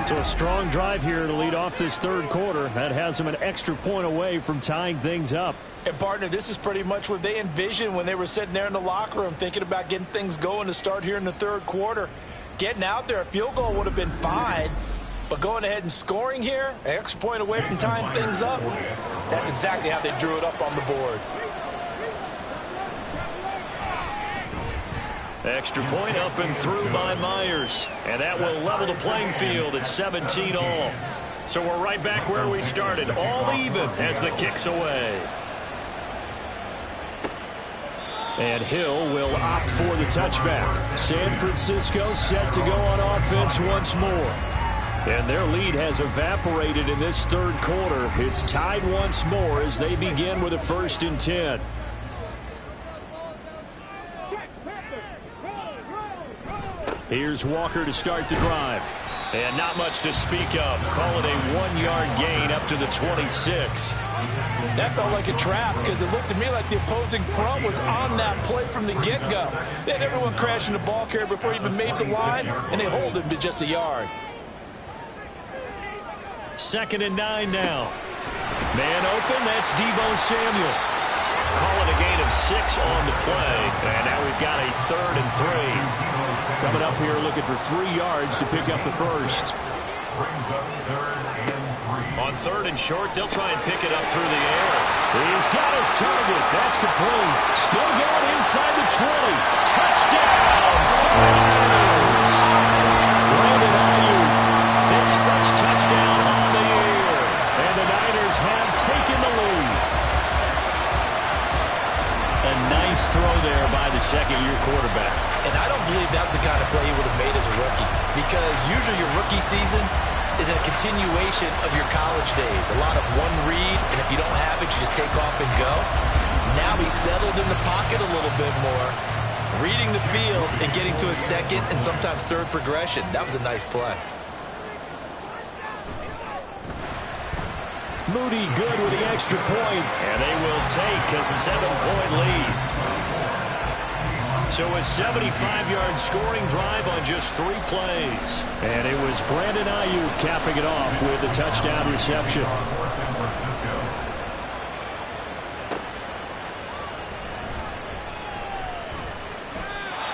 So a strong drive here to lead off this third quarter. That has them an extra point away from tying things up. And, partner, this is pretty much what they envisioned when they were sitting there in the locker room thinking about getting things going to start here in the third quarter. Getting out there, a field goal would have been fine. But going ahead and scoring here, an extra point away from tying things up, that's exactly how they drew it up on the board. Extra point up and through by Myers. And that will level the playing field at 17 all. So we're right back where we started, all even as the kick's away. And Hill will opt for the touchback. San Francisco set to go on offense once more. And their lead has evaporated in this third quarter. It's tied once more as they begin with a 1st and 10. Here's Walker to start the drive. And not much to speak of. Call it a 1-yard gain up to the 26. That felt like a trap because it looked to me like the opposing front was on that play from the get-go. They had everyone crashing the ball carrier before he even made the line, and they hold him to just a yard. 2nd and 9 now. Man open, that's Deebo Samuel. Call it a gain of 6 on the play. And now we've got a 3rd and 3. Coming up here looking for 3 yards to pick up the first. On 3rd and short, they'll try and pick it up through the air. He's got his target. That's complete. Still going inside the 20. Touchdown! Brandon Ayuk. His first touchdown on the year. And the Niners have taken the lead. A nice throw there by the second-year quarterback. And I don't believe that was the kind of play he would have made as a rookie, because usually your rookie season is a continuation of your college days. A lot of one read, and if you don't have it, you just take off and go. Now he's settled in the pocket a little bit more, reading the field and getting to a second and sometimes third progression. That was a nice play. Moody good with the extra point, and they will take a 7-point lead. So a 75-yard scoring drive on just 3 plays. And it was Brandon Ayuk capping it off with a touchdown reception.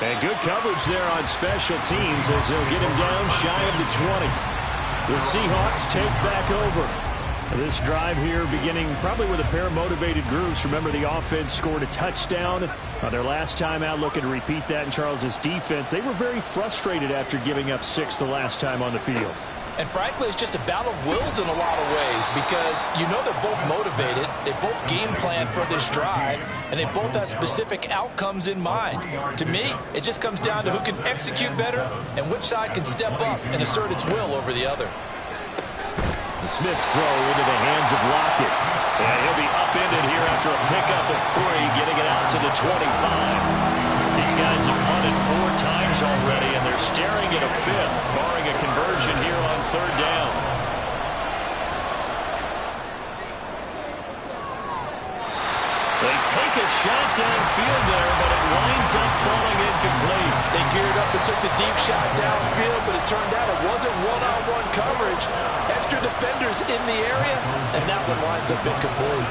And good coverage there on special teams as they'll get him down shy of the 20. The Seahawks take back over. This drive here beginning probably with a pair of motivated groups. Remember, the offense scored a touchdown their last time out. Looking to repeat that in Charles's defense. They were very frustrated after giving up 6 the last time on the field. And frankly, it's just a battle of wills in a lot of ways, because you know they're both motivated, they both game plan for this drive, and they both have specific outcomes in mind. To me, it just comes down to who can execute better and which side can step up and assert its will over the other. The Smith's throw into the hands of Lockett. And he'll be upended here after a pickup of 3, getting it out to the 25. These guys have punted 4 times already, and they're staring at a 5th, barring a conversion here on 3rd down. They take a shot downfield there, but it winds up falling incomplete. They geared up and took the deep shot downfield, but it turned out it wasn't one-on-one coverage. Extra defenders in the area, and that one winds up incomplete.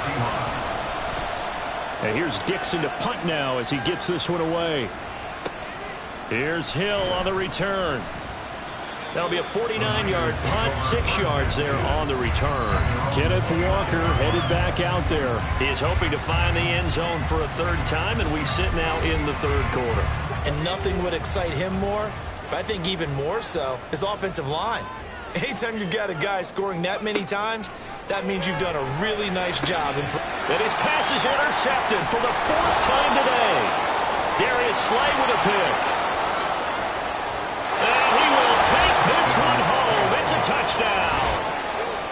And here's Dixon to punt now as he gets this one away. Here's Hill on the return. That'll be a 49-yard punt, 6 yards there on the return. Kenneth Walker headed back out there. He's hoping to find the end zone for a 3rd time, and we sit now in the 3rd quarter. And nothing would excite him more, but I think even more so, his offensive line. Anytime you've got a guy scoring that many times, that means you've done a really nice job. And his pass is intercepted for the 4th time today. Darius Slay with a pick. And he will take this one home. It's a touchdown.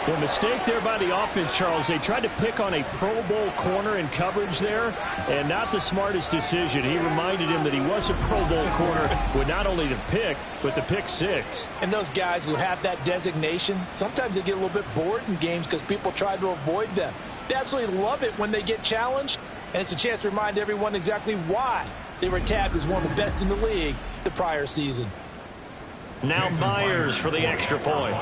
The mistake there by the offense, Charles. They tried to pick on a Pro Bowl corner in coverage there, and not the smartest decision. He reminded him that he was a Pro Bowl corner with not only the pick, but the pick 6. And those guys who have that designation, sometimes they get a little bit bored in games because people try to avoid them. They absolutely love it when they get challenged, and it's a chance to remind everyone exactly why they were tabbed as one of the best in the league the prior season. Now Myers for the extra point.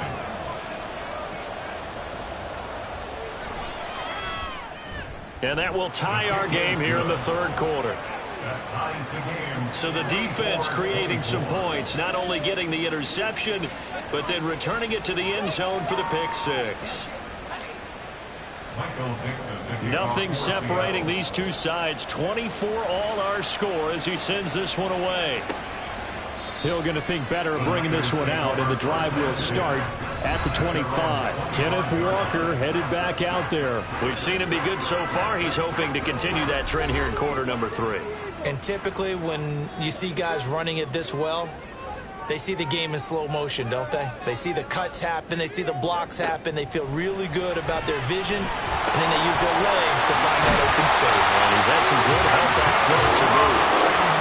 And that will tie our game here in the third quarter. So the defense creating some points, not only getting the interception, but then returning it to the end zone for the pick six. Nothing separating these two sides. 24 all our score as he sends this one away. Hill going to think better of bringing this one out, and the drive will start at the 25. Kenneth Walker headed back out there. We've seen him be good so far. He's hoping to continue that trend here in quarter number 3. And typically when you see guys running it this well, they see the game in slow motion, don't they? They see the cuts happen. They see the blocks happen. They feel really good about their vision, and then they use their legs to find that open space. And he's had some good help back foot to move.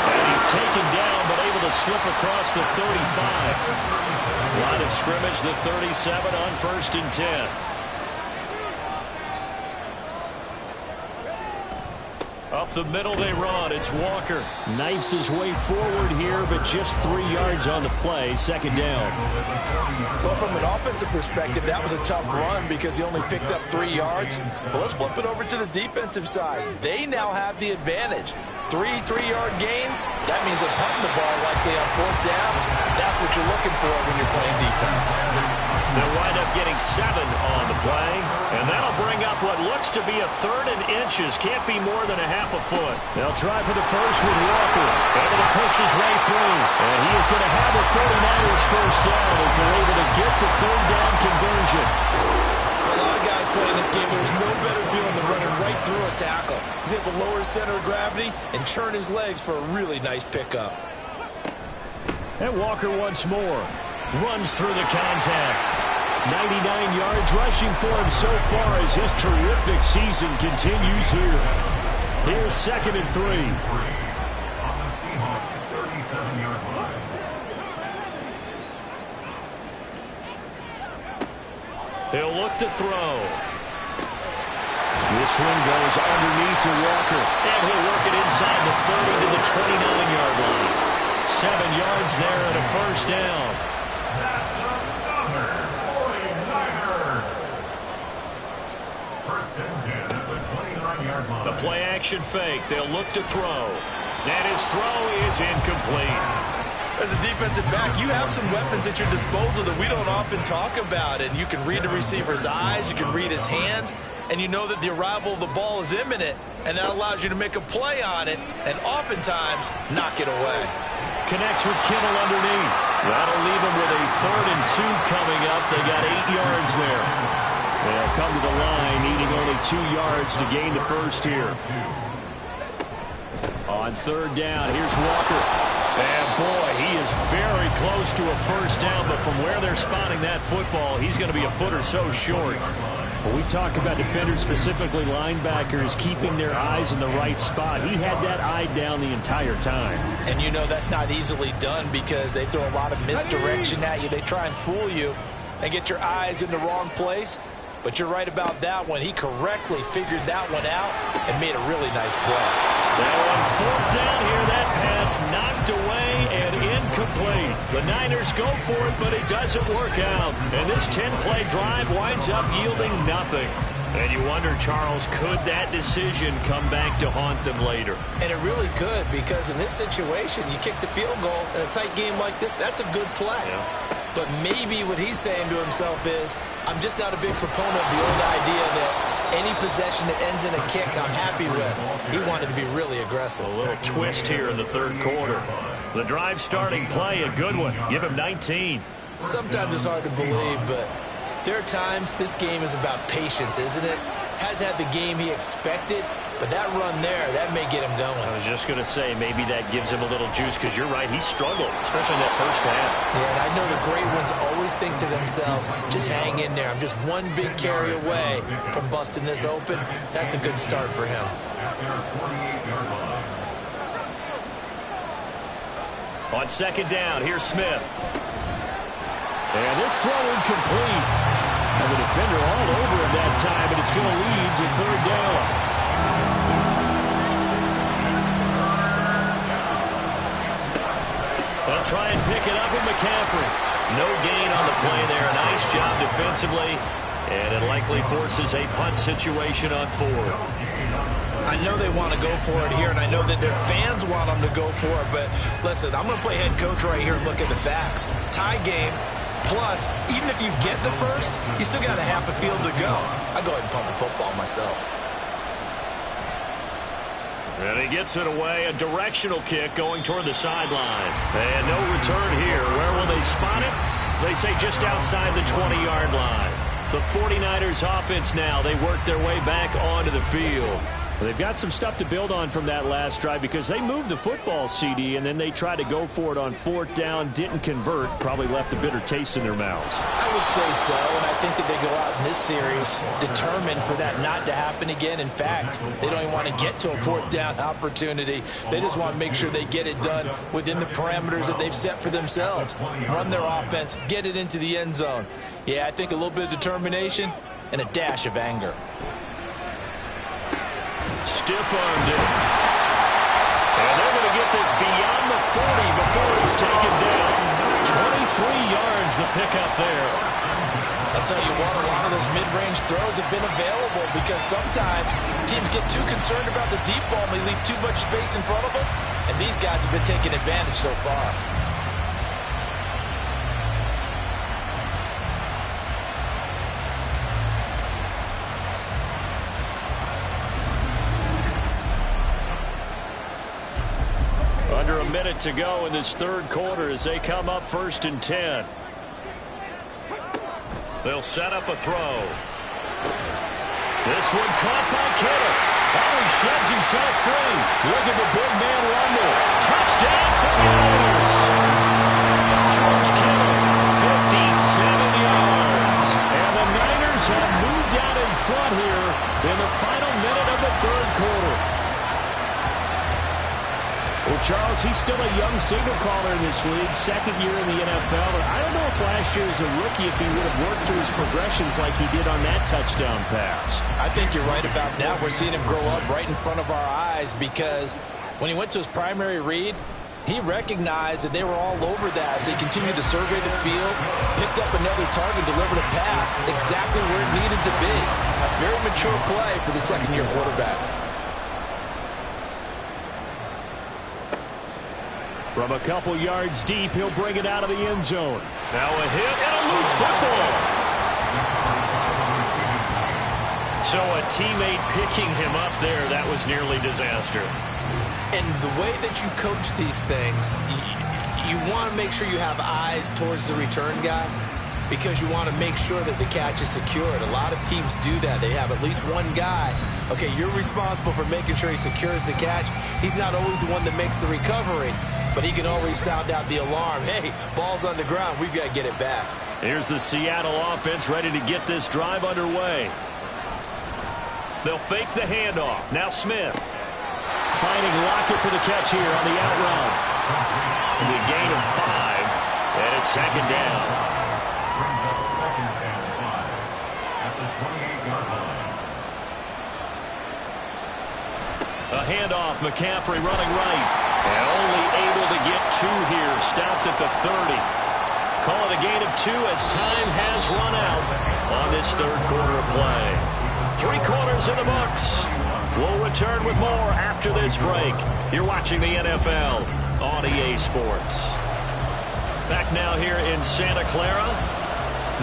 And he's taken down, but able to slip across the 35. Line of scrimmage, the 37 on 1st and 10. Up the middle they run. It's Walker. Knifes his way forward here, but just 3 yards on the play. Second down. Well, from an offensive perspective, that was a tough run because he only picked up 3 yards. But let's flip it over to the defensive side. They now have the advantage. 3 3-yard gains, that means they're punting the ball likely on 4th down. That's what you're looking for when you're playing defense. They'll wind up getting 7 on the play, and that'll bring up what looks to be a 3rd and inches. Can't be more than a half a foot. They'll try for the first with Walker. Able to push his way through. And he is going to have the 49ers first down as they're able to get the 3rd down conversion. For a lot of guys playing this game, there's no better feeling than running right through a tackle. He's able to lower his center of gravity and churn his legs for a really nice pickup. And Walker once more runs through the contact. 99 yards rushing for him so far as his terrific season continues here. Here's 2nd and 3. On the Seahawks 37-yard line. He'll look to throw. This one goes underneath to Walker. And he'll work it inside the 30 to the 29-yard line. 7 yards there and a first down. That's another 49er. First and 10 at the 29-yard line. The play action fake. They'll look to throw. And his throw is incomplete. As a defensive back, you have some weapons at your disposal that we don't often talk about. And you can read the receiver's eyes, you can read his hands, and you know that the arrival of the ball is imminent, and that allows you to make a play on it and oftentimes knock it away. Connects with Kittle underneath. That'll leave him with a 3rd and 2 coming up. They got 8 yards there. They'll come to the line, needing only 2 yards to gain the first here. On 3rd down, here's Walker. And boy, he is very close to a first down, but from where they're spotting that football, he's going to be a foot or so short. When we talk about defenders, specifically linebackers, keeping their eyes in the right spot, he had that eye down the entire time. And you know that's not easily done because they throw a lot of misdirection at you. They try and fool you and get your eyes in the wrong place. But you're right about that one. He correctly figured that one out and made a really nice play. Now on 4th down here, that pass knocked away and incomplete. The Niners go for it, but it doesn't work out. And this 10-play drive winds up yielding nothing. And you wonder, Charles, could that decision come back to haunt them later? And it really could, because in this situation, you kick the field goal in a tight game like this, that's a good play. Yeah. But maybe what he's saying to himself is, I'm just not a big proponent of the old idea that any possession that ends in a kick I'm happy with. He wanted to be really aggressive. A little twist here in the 3rd quarter. The drive starting play, a good one. Give him 19. Sometimes it's hard to believe, but there are times this game is about patience, isn't it? Has had the game he expected, but that run there, that may get him going. I was just going to say, maybe that gives him a little juice, because you're right, he struggled, especially in that first half. Yeah, and I know the great ones always think to themselves, just hang in there. I'm just one big carry away from busting this open. That's a good start for him. On 2nd down, here's Smith. And this throw incomplete. And the defender all over him that time, and it's going to lead to 3rd down. And They'll try and pick it up with McCaffrey. No gain on the play there. Nice job defensively. And it likely forces a punt situation on fourth. I know they want to go for it here, and I know that their fans want them to go for it. But listen, I'm going to play head coach right here and look at the facts. Tie game. Plus, even if you get the first, you still got a half a field to go. I'll go ahead and punt the football myself. And he gets it away, a directional kick going toward the sideline. And no return here. Where will they spot it? They say just outside the 20-yard line. The 49ers offense now, they work their way back onto the field. Well, they've got some stuff to build on from that last drive because they moved the football, CD, and then they tried to go for it on fourth down, didn't convert, probably left a bitter taste in their mouths. I would say so, and I think that they go out in this series determined for that not to happen again. In fact, they don't even want to get to a fourth down opportunity. They just want to make sure they get it done within the parameters that they've set for themselves. Run their offense, get it into the end zone. Yeah, I think a little bit of determination and a dash of anger. Stiff-armed it. And they're going to get this beyond the 40 before it's taken down. 23 yards the pickup there. I'll tell you what, a lot of those mid-range throws have been available because sometimes teams get too concerned about the deep ball and they leave too much space in front of them, and these guys have been taking advantage so far. Under a minute to go in this third quarter as they come up 1st and 10. They'll set up a throw. This one caught by Kittle. Oh, he sheds himself free. Look at the big man rumble. Touchdown 49ers. George Kittle, 57 yards. And the Niners have moved out in front here in the final minute of the third quarter. Well, Charles, he's still a young signal caller in this league, second year in the NFL. And I don't know if last year as a rookie if he would have worked through his progressions like he did on that touchdown pass. I think you're right about that. We're seeing him grow up right in front of our eyes because when he went to his primary read, he recognized that they were all over that as he continued to survey the field, picked up another target, delivered a pass exactly where it needed to be. A very mature play for the second-year quarterback. From a couple yards deep, he'll bring it out of the end zone. Now a hit and a loose football. So a teammate picking him up there, that was nearly disaster. And the way that you coach these things, you want to make sure you have eyes towards the return guy because you want to make sure that the catch is secured. A lot of teams do that. They have at least one guy. Okay, you're responsible for making sure he secures the catch. He's not always the one that makes the recovery, but he can always sound out the alarm. Hey, ball's on the ground. We've got to get it back. Here's the Seattle offense ready to get this drive underway. They'll fake the handoff. Now Smith. Finding Lockett for the catch here on the out route. The gain of 5, and it's second down. Brings up 2nd and 5 at the 28-yard line. A handoff, McCaffrey running right. And only able to get 2 here. Stopped at the 30. Call it a gain of 2 as time has run out on this third quarter of play. 3 quarters in the books. We'll return with more after this break. You're watching the NFL on EA Sports. Back now here in Santa Clara.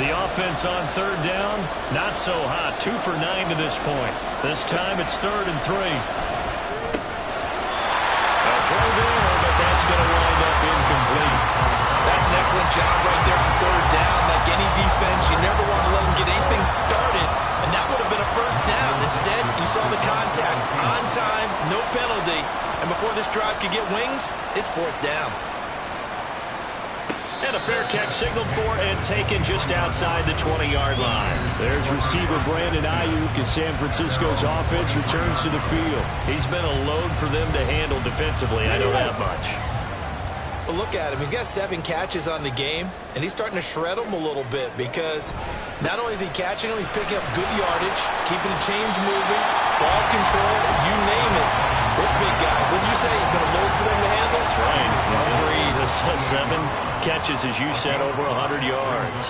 The offense on third down, not so hot. 2 for 9 to this point. This time it's 3rd and 3. A throw there, but that's going to wind up incomplete. That's an excellent job right there on third down. Like any defense, you never want to let them get anything started, and that would have been a first down. Instead, you saw the contact on time, no penalty, and before this drive could get wings, it's 4th down. And a fair catch signaled for and taken just outside the 20-yard line. There's receiver Brandon Ayuk as San Francisco's offense returns to the field. He's been a load for them to handle defensively, I know that much. Well, look at him. He's got 7 catches on the game, and he's starting to shred them a little bit because not only is he catching them, he's picking up good yardage, keeping the chains moving, ball control, you name it. This big guy, what did you say? He's been a load for them to handle? That's right. Agreed. 7 catches, as you said, over 100 yards.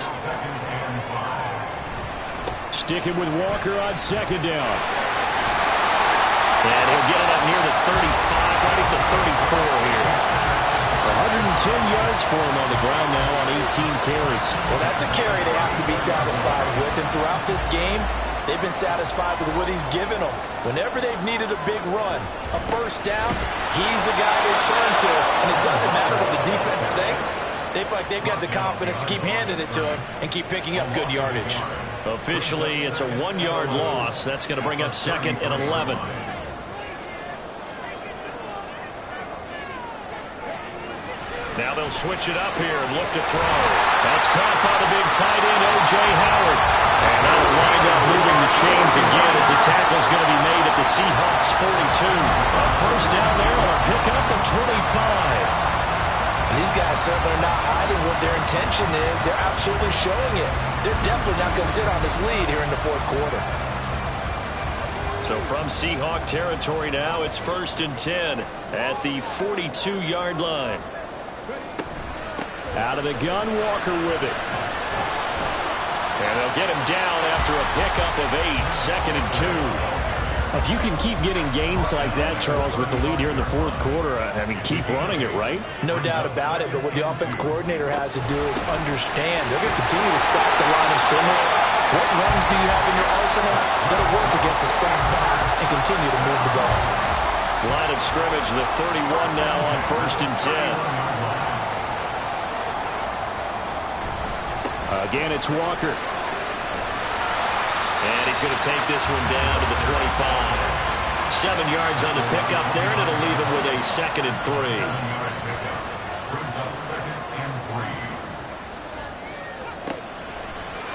Sticking with Walker on second down. And he'll get it up near the 35, right at the 34 here. 110 yards for him on the ground now on 18 carries. Well, that's a carry they have to be satisfied with. And throughout this game, they've been satisfied with what he's given them. Whenever they've needed a big run, a first down, he's the guy they turn to. And it doesn't matter what the defense thinks. They feel like they've got the confidence to keep handing it to him and keep picking up good yardage. Officially, it's a 1-yard loss. That's going to bring up 2nd and 11. Now they'll switch it up here and look to throw. That's caught by the big tight end, O.J. Howard. And that'll wind up moving the chains again as the tackle's going to be made at the Seahawks 42. A first down there on a pickup of 25. These guys certainly are not hiding what their intention is. They're absolutely showing it. They're definitely not going to sit on this lead here in the fourth quarter. So from Seahawk territory now, it's 1st and 10 at the 42-yard line. Out of the gun, Walker with it. And they'll get him down after a pickup of 8, 2nd and 2. If you can keep getting gains like that, Charles, with the lead here in the fourth quarter, I mean, keep running it, right? No doubt about it, but what the offense coordinator has to do is understand. They're going to continue to stack the line of scrimmage. What runs do you have in your arsenal that'll work against a stacked box and continue to move the ball? Line of scrimmage, the 31 now on 1st and 10. Again, it's Walker. And he's going to take this one down to the 25. 7 yards on the pickup there, and it'll leave him with a 2nd and 3.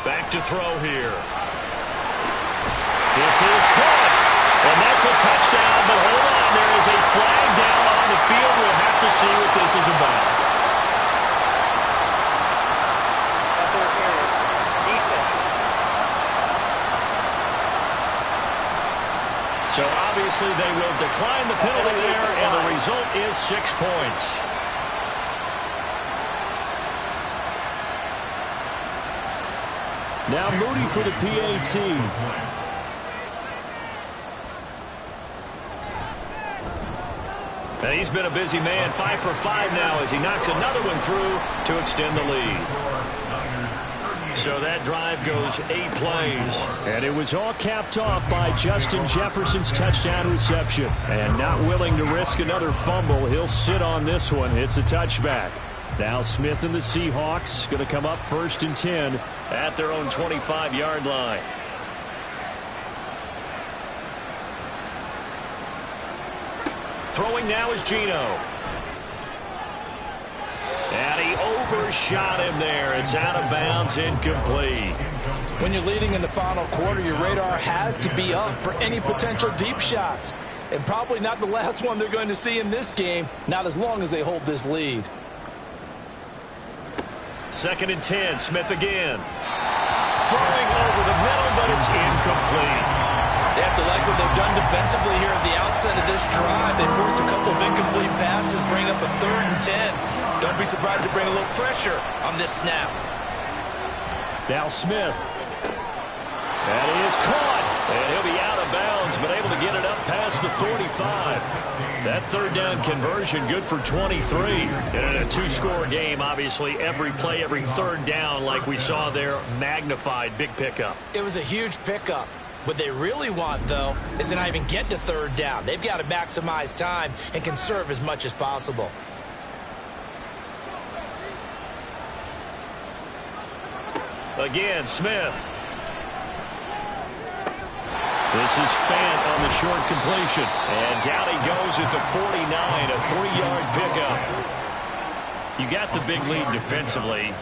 Back to throw here. This is caught. And that's a touchdown, but hold on. There is a flag down on the field. We'll have to see what this is about. So obviously they will decline the penalty there, and the result is 6 points. Now Moody for the PAT. And he's been a busy man, 5 for 5 now as he knocks another one through to extend the lead. So that drive goes 8 plays. And it was all capped off by Justin Jefferson's touchdown reception. And not willing to risk another fumble, he'll sit on this one. It's a touchback. Now Smith and the Seahawks going to come up 1st and 10 at their own 25-yard line. Throwing now is Geno. And he overshot him there. It's out of bounds, incomplete. When you're leading in the final quarter, your radar has to be up for any potential deep shots. And probably not the last one they're going to see in this game, not as long as they hold this lead. 2nd and 10, Smith again. Throwing over the middle, but it's incomplete. They have to like what they've done defensively here at the outset of this drive. They forced a couple of incomplete passes, bring up a 3rd and 10. Don't be surprised to bring a little pressure on this snap. Now Smith. That is caught. And he'll be out of bounds, but able to get it up past the 45. That 3rd down conversion good for 23. And in a 2-score game, obviously, every play, every 3rd down, like we saw there, magnified. Big pickup. It was a huge pickup. What they really want, though, is to not even get to 3rd down. They've got to maximize time and conserve as much as possible. Again, Smith. This is Fant on the short completion. And down he goes at the 49, a 3-yard pickup. You got the big lead defensively.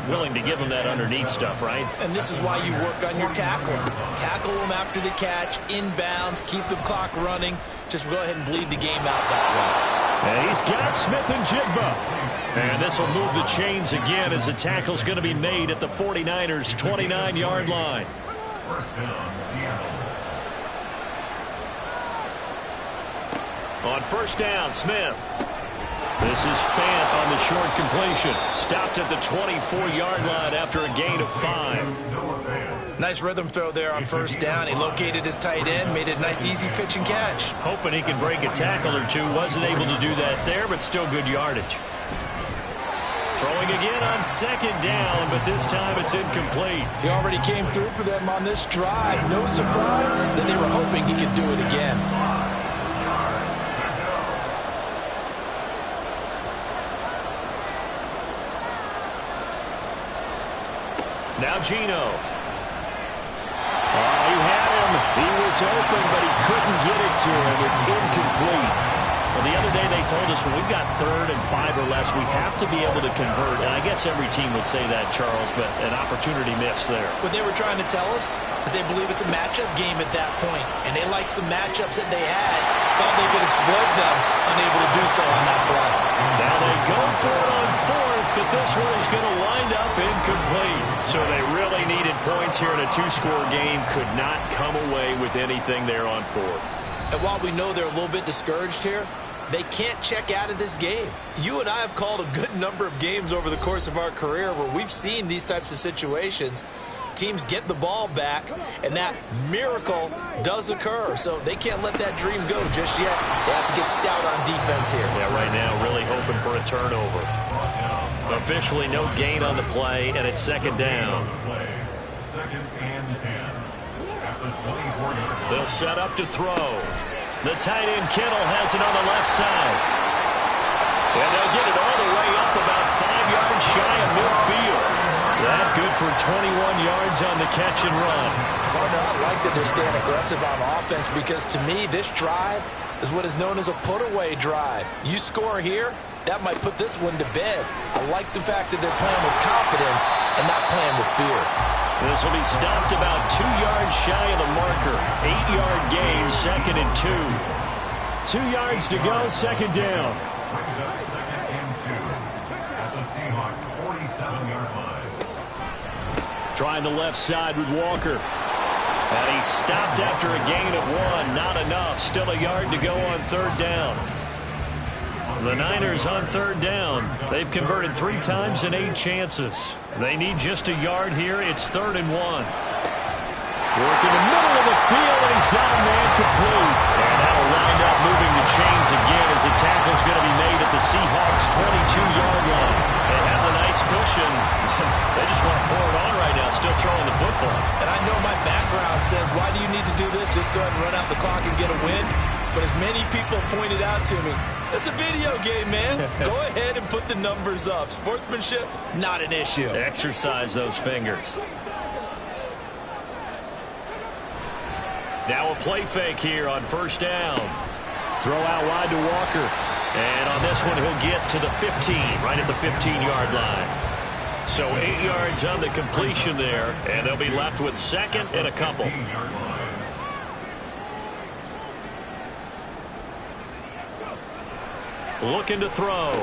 Willing to give them that underneath stuff, right? And this is why you work on your tackling. Tackle them after the catch, inbounds, keep the clock running. Just go ahead and bleed the game out that way. And he's got Smith and Jigba. And this will move the chains again as the tackle's going to be made at the 49ers' 29-yard line. First down, Seattle. On 1st down, Smith. This is Fant on the short completion. Stopped at the 24-yard line after a gain of 5. Nice rhythm throw there on first down. He located his tight end, made it a nice easy pitch and catch. Hoping he could break a tackle or two. Wasn't able to do that there, but still good yardage. Throwing again on second down, but this time it's incomplete. He already came through for them on this drive. No surprise that they were hoping he could do it again. Now Gino. Oh, he had him. He was open, but he couldn't get it to him. It's incomplete. Well, the other day they told us when we've got 3rd and 5 or less, we have to be able to convert. And I guess every team would say that, Charles, but an opportunity missed there. What they were trying to tell us is they believe it's a matchup game at that point, and they liked some matchups that they had, thought they could exploit them, unable to do so on that play. Now they go for it on 4th, but this one is going to wind up incomplete. So they really needed points here in a 2-score game, could not come away with anything there on 4th. And while we know they're a little bit discouraged here, they can't check out of this game. You and I have called a good number of games over the course of our career where we've seen these types of situations. Teams get the ball back, and that miracle does occur. So they can't let that dream go just yet. They have to get stout on defense here. Yeah, right now really hoping for a turnover. Officially no gain on the play, and it's second down. 2nd and 10. At the 24-yard line. They'll set up to throw. The tight end Kittle has it on the left side. And they'll get it all the way up about 5 yards shy of midfield. That good for 21 yards on the catch and run. Partner, I like that they're staying aggressive on offense because to me, this drive is what is known as a put-away drive. You score here, that might put this one to bed. I like the fact that they're playing with confidence and not playing with fear. This will be stopped about 2 yards shy of the marker. 8-yard gain, 2nd and 2. 2 yards to go, second down. Brings up 2nd and 2 at the Seahawks 47-yard line. Trying the left side with Walker. And he stopped after a gain of 1. Not enough. Still a yard to go on 3rd down. The Niners on 3rd down. They've converted 3 times in 8 chances. They need just a yard here. It's 3rd and 1. Working the middle of the field, and he's got a man complete. And that'll wind up moving the chains again as the tackle's going to be made at the Seahawks' 22-yard line. They have the nice cushion. They just want to pour it on right now, still throwing the football. And I know my background says, why do you need to do this? Just go ahead and run out the clock and get a win. But as many people pointed out to me, it's a video game, man. Go ahead and put the numbers up. Sportsmanship, not an issue. Exercise those fingers. Now a play fake here on first down. Throw out wide to Walker. And on this one, he'll get to the 15, right at the 15-yard line. So 8 yards on the completion there, and they'll be left with 2nd and a couple. Looking to throw.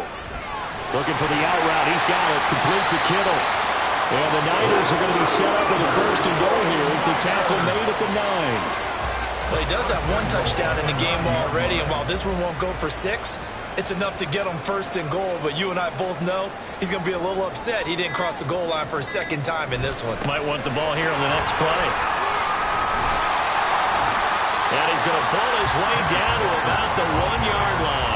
Looking for the out route. He's got it. Complete to Kittle. And the Niners are going to be set up with a 1st and goal here as the tackle made at the 9. Well, he does have 1 touchdown in the game already, and while this one won't go for 6, it's enough to get him 1st and goal. But you and I both know he's going to be a little upset he didn't cross the goal line for a 2nd time in this one. Might want the ball here on the next play. And he's going to pull his way down to about the 1-yard line.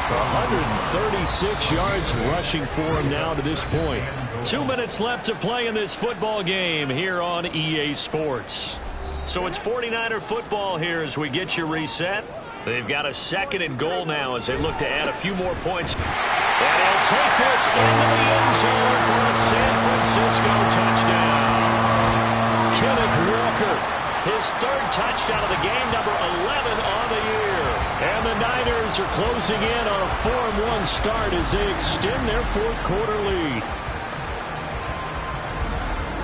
136 yards rushing for him now to this point. 2 minutes left to play in this football game here on EA Sports. So it's 49er football here as we get you reset. They've got a 2nd and goal now as they look to add a few more points. And he'll take this into the end zone for a San Francisco touchdown. Kenneth Walker, his 3rd touchdown of the game, number 11 on the year. And the Niners are closing in on a 4-1 start as they extend their 4th quarter lead.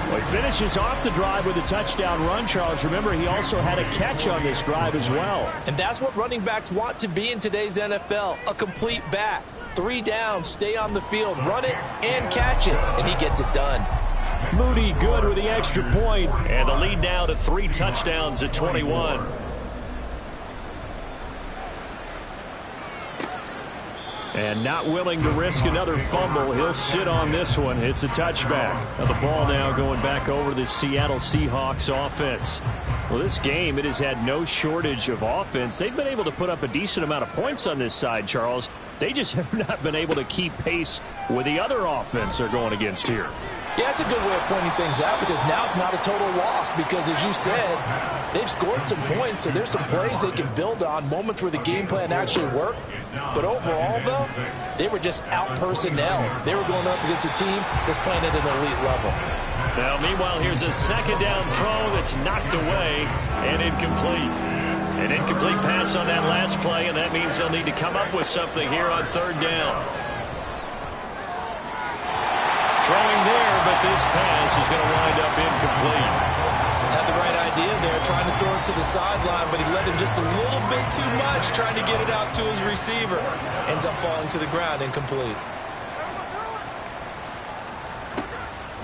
Well, he finishes off the drive with a touchdown run, Charles. Remember, he also had a catch on this drive as well. And that's what running backs want to be in today's NFL, a complete back. 3 downs, stay on the field, run it, and catch it. And he gets it done. Moody good with the extra point. And the lead now to 3 touchdowns at 21. And not willing to risk another fumble, he'll sit on this one. It's a touchback. Now the ball now going back over to the Seattle Seahawks offense. Well, this game, it has had no shortage of offense. They've been able to put up a decent amount of points on this side, Charles. They just have not been able to keep pace with the other offense they're going against here. Yeah, it's a good way of pointing things out because now it's not a total loss because, as you said, they've scored some points, so there's some plays they can build on, moments where the game plan actually worked. But overall, though, they were just out-personnel. They were going up against a team that's playing at an elite level. Now, meanwhile, here's a second down throw that's knocked away and incomplete. An incomplete pass on that last play, and that means they'll need to come up with something here on third down. Throwing there, but this pass is going to wind up incomplete. Had the right idea there, trying to throw it to the sideline, but he let him just a little bit too much, trying to get it out to his receiver. Ends up falling to the ground, incomplete.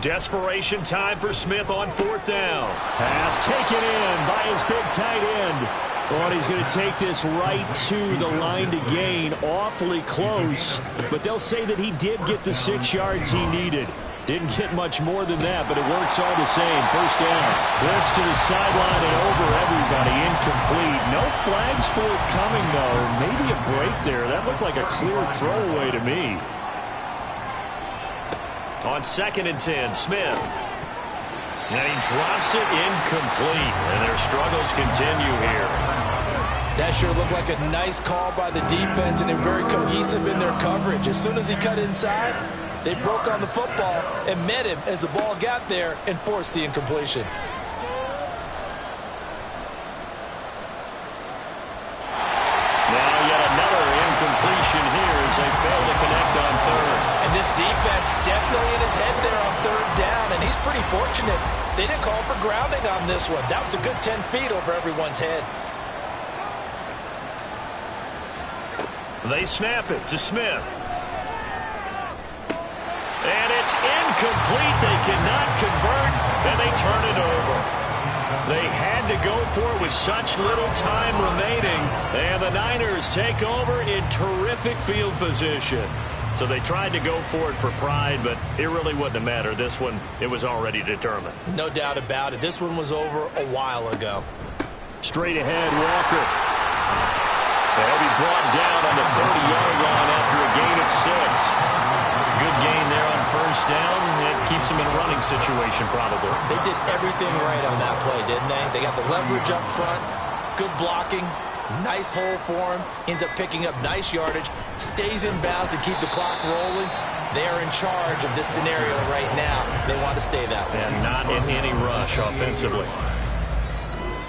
Desperation time for Smith on fourth down. Pass taken in by his big tight end. Oh, he's going to take this right to the line to gain. Awfully close, but they'll say that he did get the 6 yards he needed. Didn't get much more than that, but it works all the same. First down. This to the sideline and over everybody. Incomplete. No flags forthcoming, though. Maybe a break there. That looked like a clear throwaway to me. On 2nd and 10, Smith. And he drops it incomplete. And their struggles continue here. That sure looked like a nice call by the defense, and they're very cohesive in their coverage. As soon as he cut inside, they broke on the football and met him as the ball got there and forced the incompletion. Now yet another incompletion here as they fail to connect on third. And this defense definitely in his head there on third down, and he's pretty fortunate. They didn't call for grounding on this one. That was a good 10 feet over everyone's head. They snap it to Smith. And it's incomplete. They cannot convert, and they turn it over. They had to go for it with such little time remaining, and the Niners take over in terrific field position. So they tried to go for it for pride, but it really wouldn't have mattered. This one, it was already determined. No doubt about it. This one was over a while ago. Straight ahead, Walker. They'll be brought down on the 30-yard line after a gain of 6. Good gain there on first down. It keeps them in a running situation, probably. They did everything right on that play, didn't they? They got the leverage up front, good blocking, nice hole for him, ends up picking up nice yardage, stays in bounds and keep the clock rolling. They are in charge of this scenario right now. They want to stay that way. And not in any rush offensively.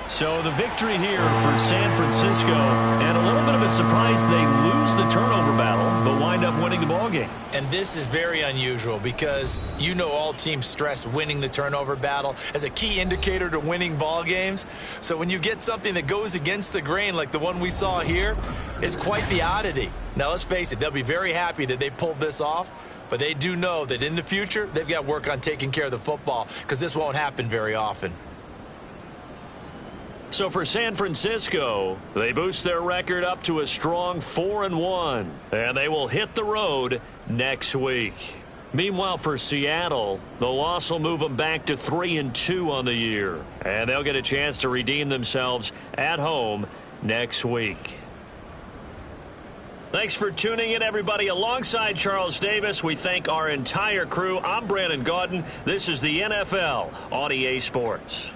So the victory here for San Francisco, and a little bit of a surprise they lose the turnover battle, but wind up winning the ballgame. And this is very unusual because you know all teams stress winning the turnover battle as a key indicator to winning ball games. So when you get something that goes against the grain like the one we saw here, it's quite the oddity. Now let's face it, they'll be very happy that they pulled this off, but they do know that in the future they've got to work on taking care of the football because this won't happen very often. So for San Francisco, they boost their record up to a strong 4-1, and they will hit the road next week. Meanwhile, for Seattle, the loss will move them back to 3-2 on the year, and they'll get a chance to redeem themselves at home next week. Thanks for tuning in, everybody. Alongside Charles Davis, we thank our entire crew. I'm Brandon Gaudin. This is the NFL on EA Sports.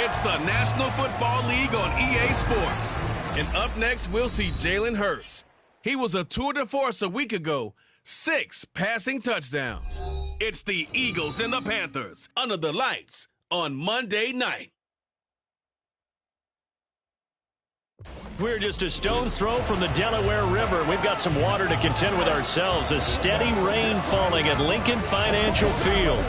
It's the National Football League on EA Sports. And up next, we'll see Jalen Hurts. He was a tour de force a week ago. 6 passing touchdowns. It's the Eagles and the Panthers under the lights on Monday night. We're just a stone's throw from the Delaware River. We've got some water to contend with ourselves. A steady rain falling at Lincoln Financial Field.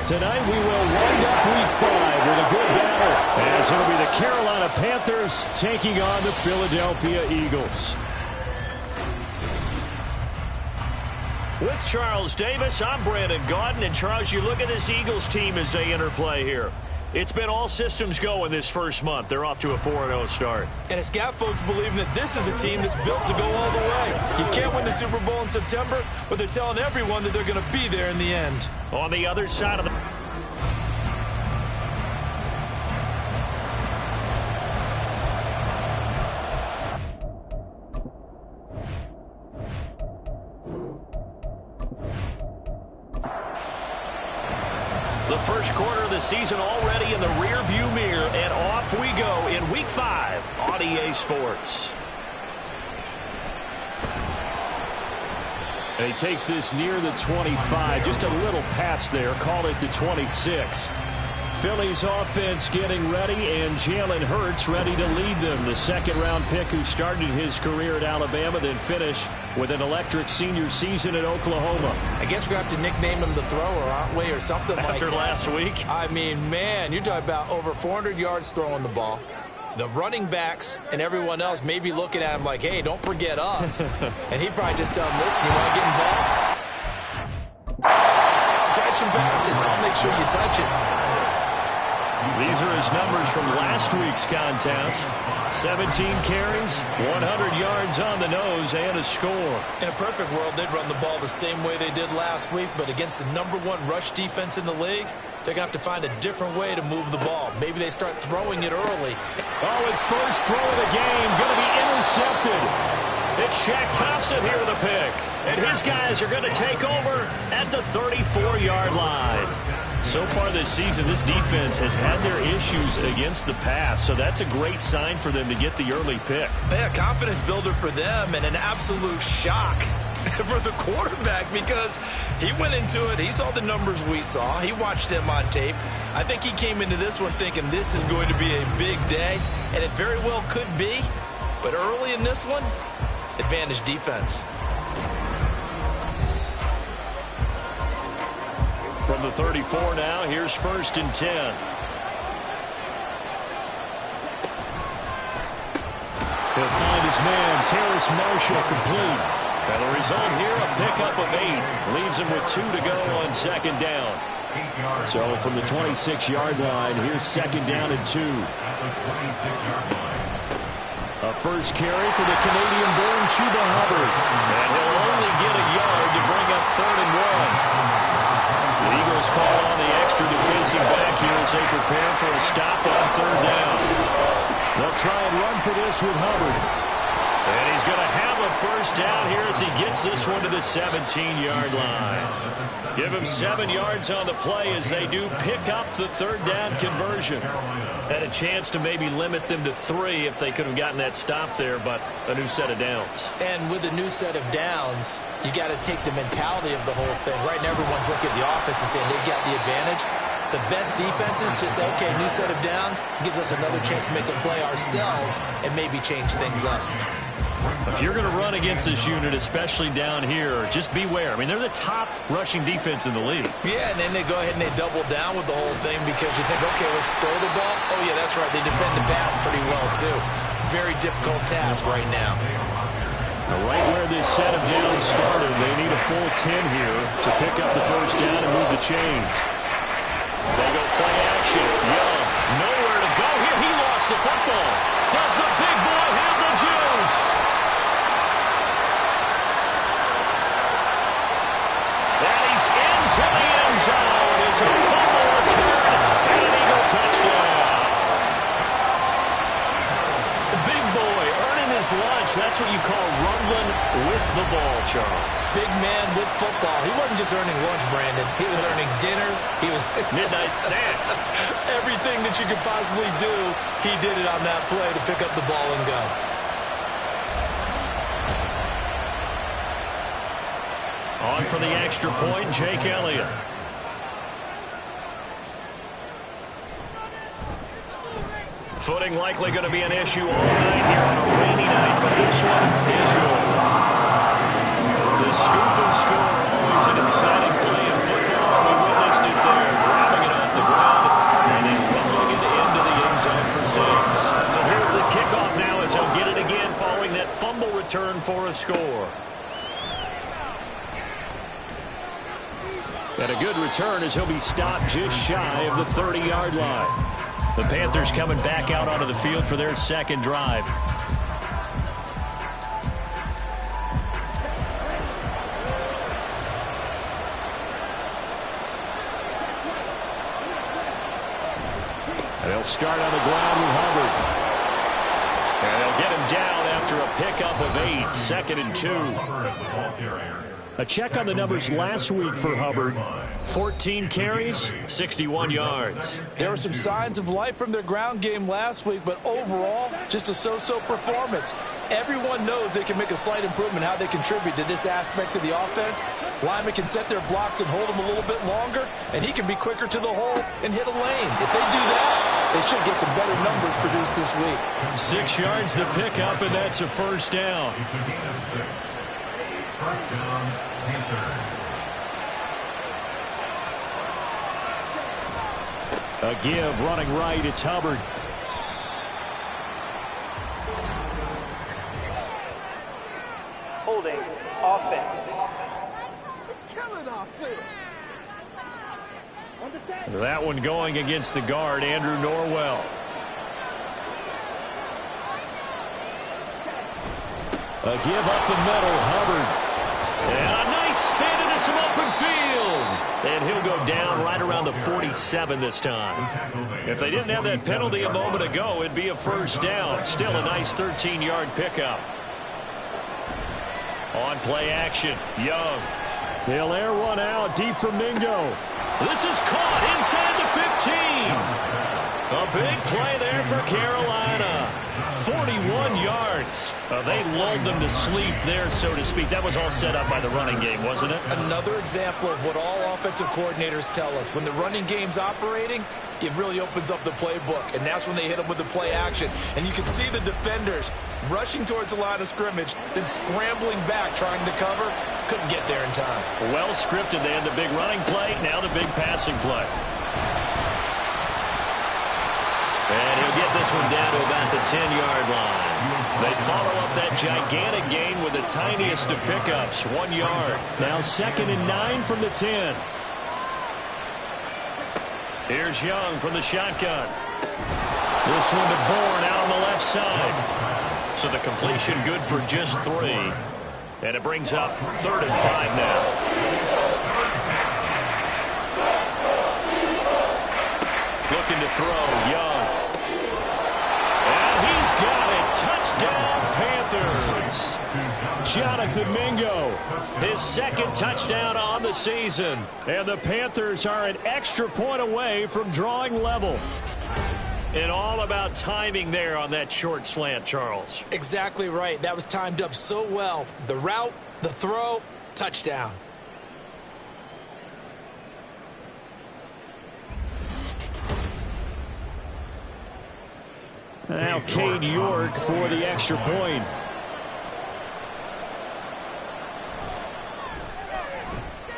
Tonight we will wind up Week 5 with a good battle, as it'll be the Carolina Panthers taking on the Philadelphia Eagles. With Charles Davis, I'm Brandon Gaudin. And Charles, you look at this Eagles team as they interplay here. It's been all systems go in this first month. They're off to a 4-0 start. And it's got folks believing that this is a team that's built to go all the way. You can't win the Super Bowl in September, but they're telling everyone that they're going to be there in the end. On the other side of the... The first quarter of the season already in the rear-view mirror, and off we go in Week 5 on EA Sports. And he takes this near the 25, just a little past there, call it the 26. Philly's offense getting ready, and Jalen Hurts ready to lead them. The second-round pick who started his career at Alabama, then finished with an electric senior season at Oklahoma. I guess we have to nickname him the thrower, aren't we, or something like that. After last week? I mean, man, you're talking about over 400 yards throwing the ball. The running backs and everyone else may be looking at him like, hey, don't forget us. And he'd probably just tell them, listen, you want to get involved? Catch some passes. I'll make sure you touch it. These are his numbers from last week's contest. 17 carries, 100 yards on the nose, and a score. In a perfect world, they'd run the ball the same way they did last week, but against the #1 rush defense in the league, they're going to have to find a different way to move the ball. Maybe they start throwing it early. Oh, his first throw of the game going to be intercepted. It's Shaq Thompson here with a pick. And his guys are going to take over at the 34-yard line. So far this season, this defense has had their issues against the pass, so that's a great sign for them to get the early pick. Yeah, confidence builder for them and an absolute shock for the quarterback because he went into it. He saw the numbers we saw. He watched them on tape. I think he came into this one thinking this is going to be a big day, and it very well could be. But early in this one, advantage defense. From the 34 now, here's 1st and 10. He'll find his man, Terrace Marshall, complete. And the result here, a pickup of 8. Leaves him with 2 to go on 2nd down. So from the 26-yard line, here's 2nd down and 2. A first carry for the Canadian-born Chuba Hubbard. And he'll only get a yard to bring up 3rd and 1. The Eagles call on the extra defensive back here as they prepare for a stop on 3rd down. They'll try and run for this with Hubbard. And he's going to have a first down here as he gets this one to the 17-yard line. Give him 7 yards on the play as they do pick up the 3rd down conversion. Had a chance to maybe limit them to 3 if they could have gotten that stop there, but a new set of downs. And with a new set of downs, you got to take the mentality of the whole thing. Right now, everyone's looking at the offense and saying they've got the advantage. The best defenses just say, okay, new set of downs gives us another chance to make a play ourselves and maybe change things up. If you're going to run against this unit, especially down here, just beware. I mean, they're the top rushing defense in the league. Yeah, and then they go ahead and they double down with the whole thing because you think, okay, let's throw the ball. Oh, yeah, that's right. They defend the pass pretty well, too. Very difficult task right now. Right where this set of downs started, they need a full 10 here to pick up the first down and move the chains. They go play action. Young, nowhere to go here. He lost the football. Does the big boy have the juice? And he's into the end zone. It's a fumble return and an Eagle touchdown. his lunch. That's what you call rumbling with the ball, Charles. Big man with football. He wasn't just earning lunch, Brandon. He was earning dinner. He was midnight snack. Everything that you could possibly do, he did it on that play to pick up the ball and go. On for the extra point, Jake Elliott. Footing likely going to be an issue all night here on a rainy night, but this one is good. The scoop and score, always an exciting play in football. We witnessed it there, grabbing it off the ground and then rumbling it into the end zone for 6. So here's the kickoff now as he'll get it again following that fumble return for a score. And a good return as he'll be stopped just shy of the 30-yard line. The Panthers coming back out onto the field for their second drive. And they'll start on the ground with Hubbard. And they'll get him down after a pickup of 8, 2nd and 2. A check on the numbers last week for Hubbard. 14 carries, 61 yards. There were some signs of life from their ground game last week, but overall, just a so-so performance. Everyone knows they can make a slight improvement how they contribute to this aspect of the offense. Linemen can set their blocks and hold them a little bit longer, and he can be quicker to the hole and hit a lane. If they do that, they should get some better numbers produced this week. 6 yards the pickup, and that's a first down. First down, Panthers. A give running right. It's Hubbard. Holding offense. That one going against the guard, Andrew Norwell. A give up the middle, Hubbard. And a nice spin into some open field. And he'll go down right around the 47 this time. If they didn't have that penalty a moment ago, it'd be a first down. Still a nice 13-yard pickup. On play action, Young. They'll air one out deep from Mingo. This is caught inside the 15. A big play there for Carolina. 41 yards. They lulled them to sleep there, so to speak. That was all set up by the running game, wasn't it? Another example of what all offensive coordinators tell us. When the running game's operating, it really opens up the playbook, and that's when they hit them with the play action. And you can see the defenders rushing towards the line of scrimmage, then scrambling back, trying to cover. Couldn't get there in time. Well scripted. They had the big running play, now the big passing play. And he'll get this one down to about the 10-yard line. They follow up that gigantic gain with the tiniest of pickups, 1 yard. Now 2nd and 9 from the 10. Here's Young from the shotgun. This one to Bourne out on the left side. So the completion good for just 3. And it brings up 3rd and 5 now. Looking to throw, Young. And he's got it. Touchdown, Panthers. Jonathan Mingo, his 2nd touchdown on the season. And the Panthers are an extra point away from drawing level. And all about timing there on that short slant, Charles. Exactly right. That was timed up so well. The route, the throw, touchdown. Now Cade York for the extra point.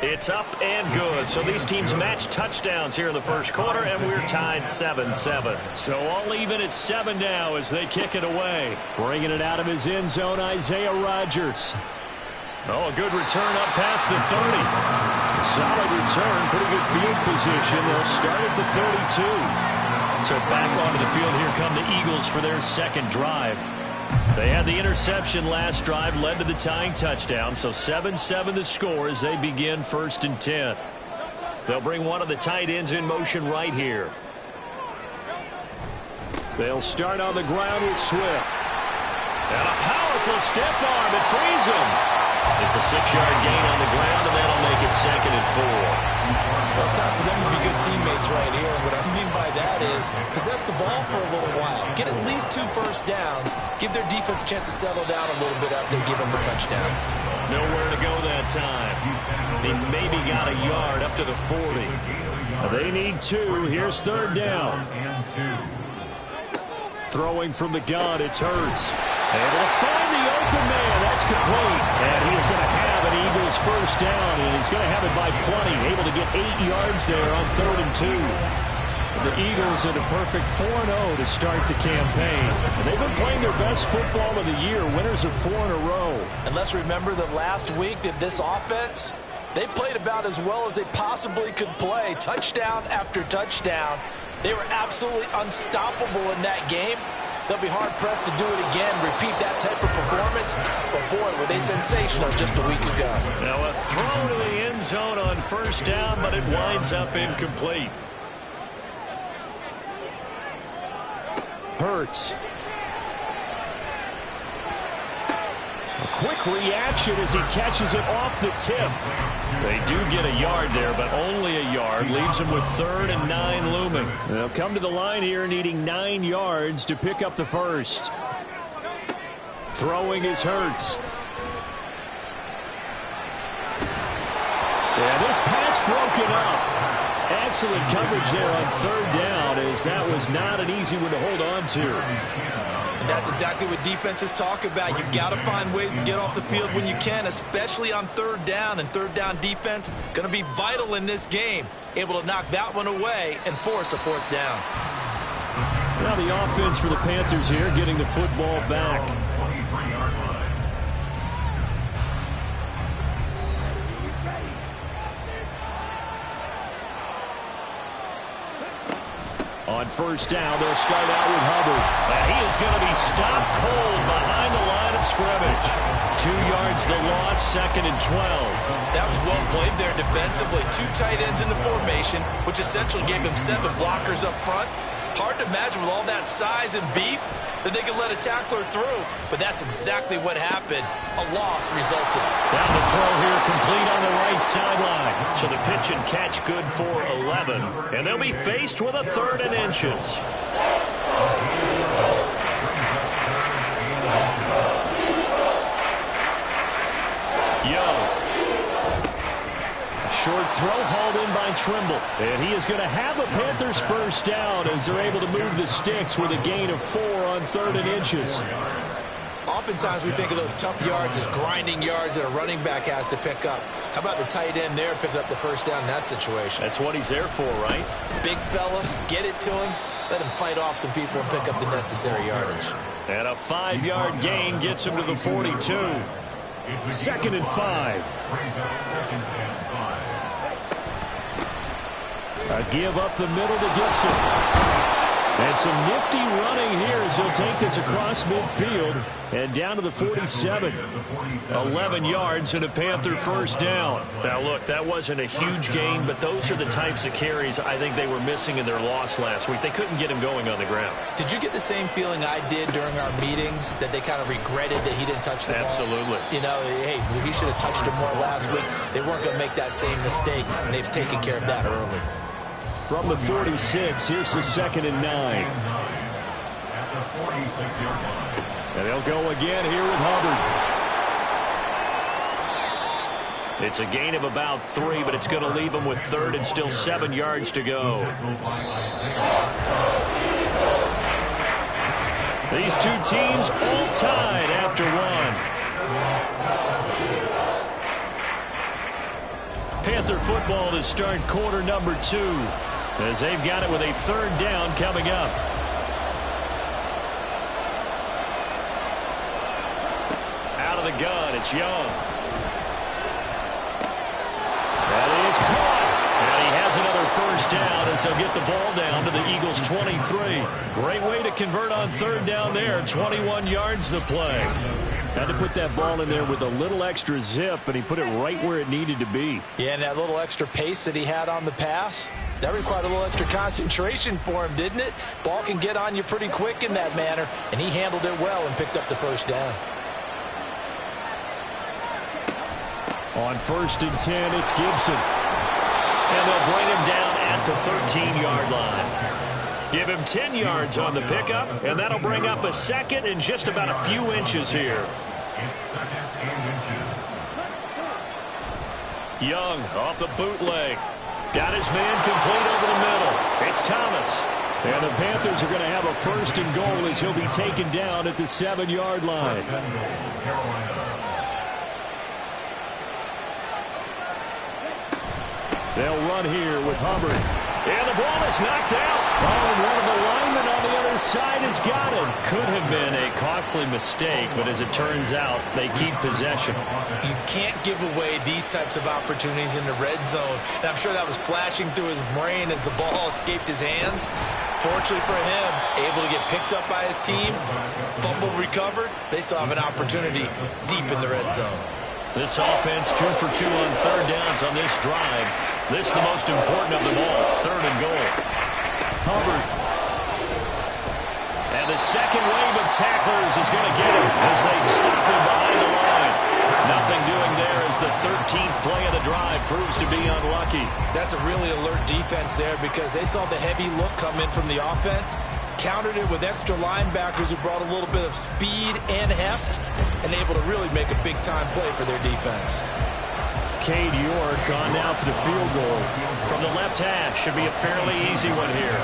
It's up and good. So these teams match touchdowns here in the first quarter, and we're tied 7-7. So all even at 7 now as they kick it away. Bringing it out of his end zone, Isaiah Rodgers. Oh, a good return up past the 30. A solid return, pretty good field position. They'll start at the 32. So back onto the field, here come the Eagles for their 2nd drive. They had the interception last drive, led to the tying touchdown. So 7-7 the score as they begin 1st and 10. They'll bring one of the tight ends in motion right here. They'll start on the ground with Swift. And a powerful stiff arm. It frees him. It's a 6-yard gain on the ground, and that'll make it 2nd and 4. Well, it's time for them to be good teammates right here. And what I mean by that is possess the ball for a little while. Get at least 2 first downs. Give their defense a chance to settle down a little bit after they give them a touchdown. Nowhere to go that time. He maybe got a yard up to the 40. They need 2. Here's 3rd down. Throwing from the gun, it's Hurts. Able to find the open man. That's complete. And he is going to have an Eagles first down, and he's going to have it by plenty. Able to get 8 yards there on 3rd and 2. The Eagles in a perfect 4-0 to start the campaign. And they've been playing their best football of the year, winners of 4 in a row. And let's remember that last week that this offense, they played about as well as they possibly could play. Touchdown after touchdown. They were absolutely unstoppable in that game. They'll be hard-pressed to do it again, repeat that type of performance. But, boy, were they sensational just a week ago. Now a throw to the end zone on 1st down, but it winds up incomplete. Hurts. A quick reaction as he catches it off the tip. They do get a yard there, but only a yard. Leaves them with 3rd and 9 looming. They'll come to the line here needing 9 yards to pick up the first. Throwing is Hurts. And this pass broken up. Excellent coverage there on 3rd down, as that was not an easy one to hold on to. And that's exactly what defenses talk about. You've got to find ways to get off the field when you can, especially on 3rd down. And 3rd down defense going to be vital in this game. Able to knock that one away and force a 4th down. Now the offense for the Panthers here, getting the football back. On 1st down, they'll start out with Hubbard. And he is going to be stopped cold behind the line of scrimmage. 2 yards the loss, 2nd and 12. That was well played there defensively. 2 tight ends in the formation, which essentially gave them 7 blockers up front. Hard to imagine with all that size and beef that they could let a tackler through. But that's exactly what happened. A loss resulted. Down the throw here, complete on the right sideline. So the pitch and catch good for 11. And they'll be faced with a 3rd and inches. Short throw hauled in by Trimble. And he is going to have a Panthers first down as they're able to move the sticks with a gain of 4 on 3rd and inches. Oftentimes we think of those tough yards as grinding yards that a running back has to pick up. How about the tight end there picking up the first down in that situation? That's what he's there for, right? Big fella, get it to him, let him fight off some people and pick up the necessary yardage. And a 5-yard gain gets him to the 42. 2nd and 5. A give up the middle to Gibson. And some nifty running here as he'll take this across midfield and down to the 47. 11 yards and a Panther first down. Now, look, that wasn't a huge gain, but those are the types of carries I think they were missing in their loss last week. They couldn't get him going on the ground. Did you get the same feeling I did during our meetings, that they kind of regretted that he didn't touch the ball? Absolutely. You know, hey, he should have touched it more last week. They weren't going to make that same mistake, and they've taken care of that early. From the 46, here's the 2nd and 9. And they'll go again here with Hubbard. It's a gain of about 3, but it's going to leave them with 3rd and still 7 yards to go. These two teams all tied after 1. Panther football to start quarter number 2. As they've got it with a 3rd down coming up. Out of the gun, it's Young. That is caught. And he has another first down as they'll get the ball down to the Eagles' 23. Great way to convert on 3rd down there. 21 yards the play. Had to put that ball in there with a little extra zip, and he put it right where it needed to be. Yeah, and that little extra pace that he had on the pass, that required a little extra concentration for him, didn't it? Ball can get on you pretty quick in that manner, and he handled it well and picked up the first down. On 1st and 10, it's Gibson. And they'll bring him down at the 13-yard line. Give him 10 yards on the pickup, and that'll bring up a second and just about a few inches here. It's second and inches. Young off the bootleg. Got his man complete over the middle. It's Thomas. And the Panthers are going to have a 1st and goal as he'll be taken down at the 7-yard line. They'll run here with Hubbard. And the ball is knocked out. Oh, and one of the linemen on the other side has got it. Could have been a costly mistake, but as it turns out, they keep possession. You can't give away these types of opportunities in the red zone. And I'm sure that was flashing through his brain as the ball escaped his hands. Fortunately for him, able to get picked up by his team, fumble recovered. They still have an opportunity deep in the red zone. This offense 2 for 2 on 3rd downs on this drive. This is the most important of them all, 3rd and goal. Hubbard. And the second wave of tacklers is going to get him as they stop him behind the line. Nothing doing there as the 13th play of the drive proves to be unlucky. That's a really alert defense there because they saw the heavy look come in from the offense, countered it with extra linebackers who brought a little bit of speed and heft, and able to really make a big-time play for their defense. Cade York on now for the field goal. From the left hash, should be a fairly easy one here.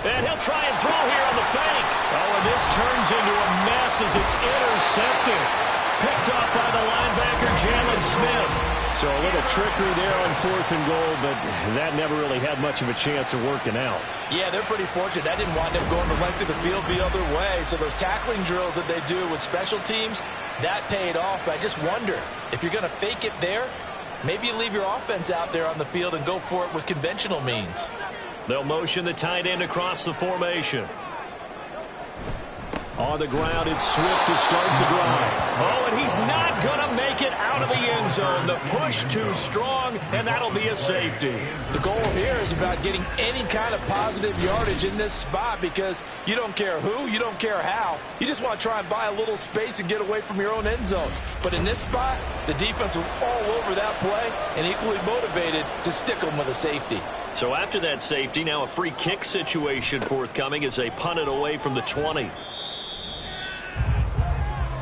And he'll try and throw here on the fake. Oh, and this turns into a mess as it's intercepted. Picked off by the linebacker, Jalen Smith. So a little trickery there on 4th and goal, but that never really had much of a chance of working out. Yeah, they're pretty fortunate. That didn't wind up going the length of the field the other way. So those tackling drills that they do with special teams, that paid off. But I just wonder, if you're going to fake it there, maybe you leave your offense out there on the field and go for it with conventional means. They'll motion the tight end across the formation. On the ground, it's Swift to start the drive. Oh, and he's not going to make it out of the end zone. The push too strong, and that'll be a safety. The goal here is about getting any kind of positive yardage in this spot because you don't care who, you don't care how. You just want to try and buy a little space and get away from your own end zone. But in this spot, the defense was all over that play and equally motivated to stick them with a safety. So after that safety, now a free kick situation forthcoming as they punt it away from the 20.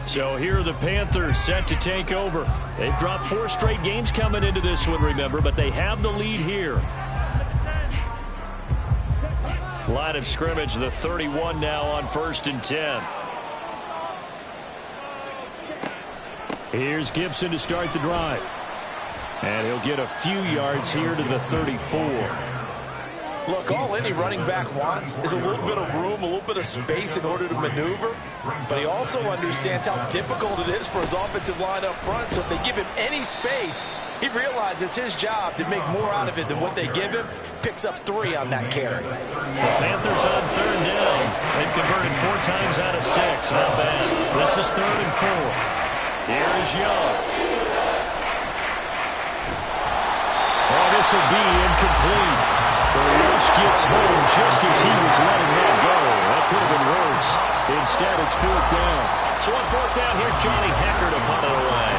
So here are the Panthers set to take over. They've dropped 4 straight games coming into this one, remember, but they have the lead here. Line of scrimmage, the 31 now on 1st and 10. Here's Gibson to start the drive. And he'll get a few yards here to the 34. Look, all any running back wants is a little bit of room, a little bit of space in order to maneuver. But he also understands how difficult it is for his offensive line up front. So if they give him any space, he realizes his job to make more out of it than what they give him. Picks up 3 on that carry. The Panthers on 3rd down. They've converted 4 times out of 6. Not bad. This is 3rd and 4. Here is Young. Oh, this will be incomplete. The rush gets home just as he was letting that go. That could have been worse. Instead, it's 4th down. So on 4th down, here's Johnny Hecker to punt it away.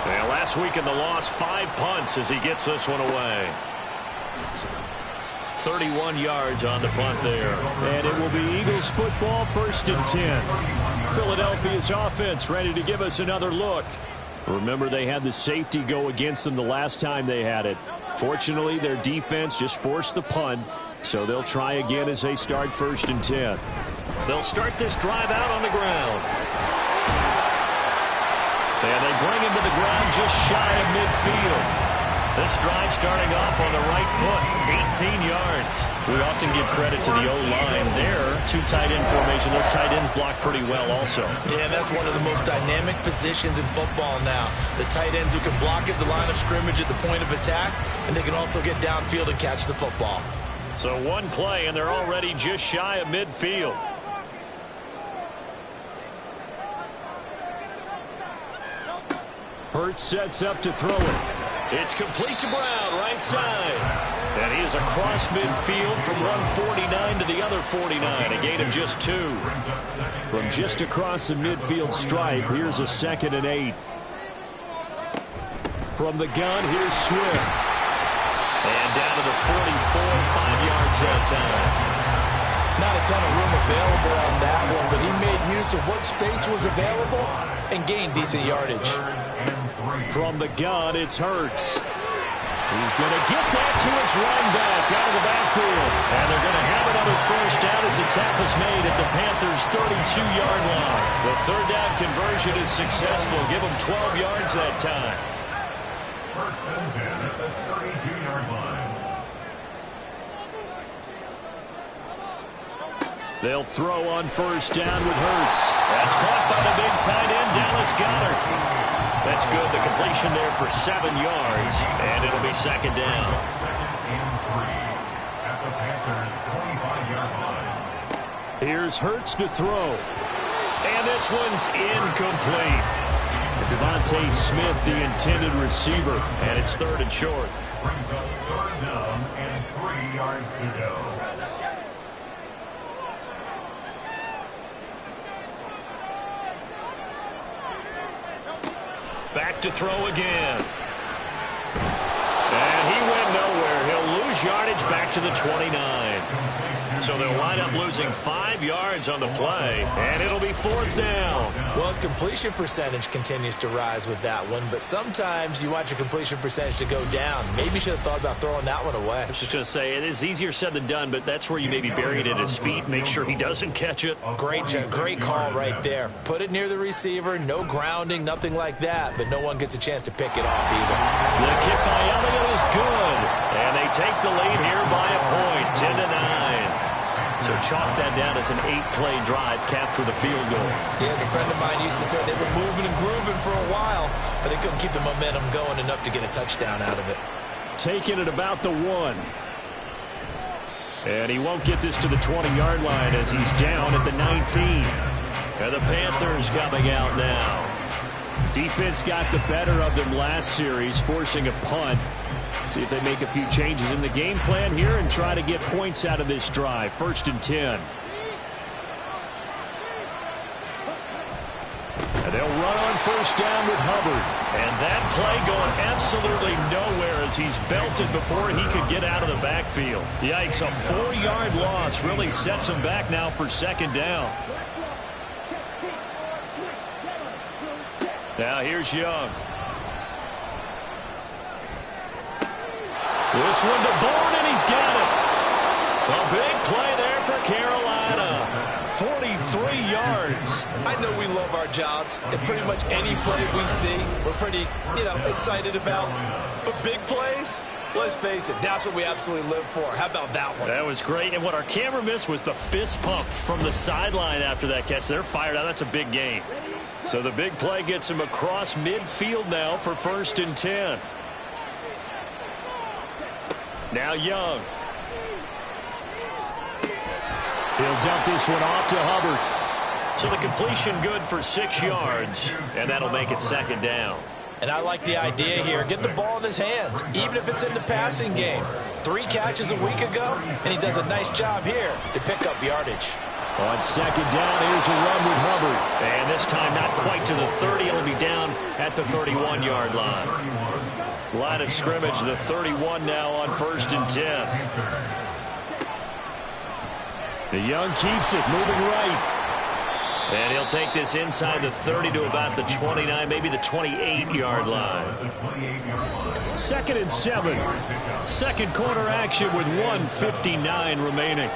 Well, last week in the loss, 5 punts as he gets this one away. 31 yards on the punt there. And it will be Eagles football, 1st and 10. Philadelphia's offense ready to give us another look. Remember, they had the safety go against them the last time they had it. Fortunately, their defense just forced the punt, so they'll try again as they start 1st and 10. They'll start this drive out on the ground. And they bring him to the ground just shy of midfield. This drive starting off on the right foot, 18 yards. We often give credit to the O-line there. 2 tight end formation. Those tight ends block pretty well also. Yeah, that's one of the most dynamic positions in football now. The tight ends who can block at the line of scrimmage at the point of attack, and they can also get downfield and catch the football. So one play, and they're already just shy of midfield. Hurts sets up to throw it. It's complete to Brown, right side. And he is across midfield from 149 to the other 49, a gain of just 2. From just across the midfield stripe, here's a 2nd and 8. From the gun, here's Swift. And down to the 44, 5 yards that time. Not a ton of room available on that one, but he made use of what space was available and gained decent yardage. From the gun, it's Hurts. He's going to get that to his run back out of the backfield. And they're going to have another first down as the tackle's made at the Panthers' 32-yard line. The third down conversion is successful. Give them 12 yards that time. First and 10 at the 32-yard line. They'll throw on first down with Hurts. That's caught by the big tight end, Dallas Goedert. That's good. The completion there for 7 yards, and it'll be 2nd down. 2nd and 3 at the Panthers' 25-yard line. Here's Hurts to throw. And this one's incomplete. Devontae Smith, the intended receiver, and it's 3rd and short. Brings up 3rd down and 3 yards to go. Back to throw again. And he went nowhere. He'll lose yardage back to the 29. So they'll wind up losing 5 yards on the play, and it'll be 4th down. Well, his completion percentage continues to rise with that one, but sometimes you want your completion percentage to go down. Maybe you should have thought about throwing that one away. I was just going to say, it is easier said than done, but that's where you maybe bury it at his feet, make sure he doesn't catch it. Great call right there. Put it near the receiver, no grounding, nothing like that, but no one gets a chance to pick it off either. The kick by Elliott is good, and they take the lead here by a point, 10-9. So chalk that down as an 8-play drive capped with a field goal. Yeah, as a friend of mine used to say, they were moving and grooving for a while, but they couldn't keep the momentum going enough to get a touchdown out of it. Taking it about the 1. And he won't get this to the 20-yard line as he's down at the 19. And the Panthers coming out now. Defense got the better of them last series, forcing a punt. See if they make a few changes in the game plan here and try to get points out of this drive. 1st and 10. And they'll run on first down with Hubbard. And that play going absolutely nowhere as he's belted before he could get out of the backfield. Yikes, a 4-yard loss really sets him back now for 2nd down. Now here's Young. This one to Bourne, and he's got it. A big play there for Carolina. 43 yards. I know we love our jobs, and pretty much any play we see, we're pretty, excited about. But big plays, let's face it, that's what we absolutely live for. How about that one? That was great, and what our camera missed was the fist pump from the sideline after that catch. They're fired out. That's a big gain. So the big play gets him across midfield now for 1st and 10. Now Young. He'll dump this one off to Hubbard. So the completion good for 6 yards, and that'll make it 2nd down. And I like the idea here. Get the ball in his hands, even if it's in the passing game. 3 catches a week ago, and he does a nice job here to pick up yardage. On 2nd down, here's a run with Hubbard. And this time not quite to the 30. It'll be down at the 31-yard line. Line of scrimmage, the 31 now on 1st and 10. The Young keeps it, moving right. And he'll take this inside the 30 to about the 29, maybe the 28-yard line. 2nd and 7. 2nd quarter action with 1:59 remaining.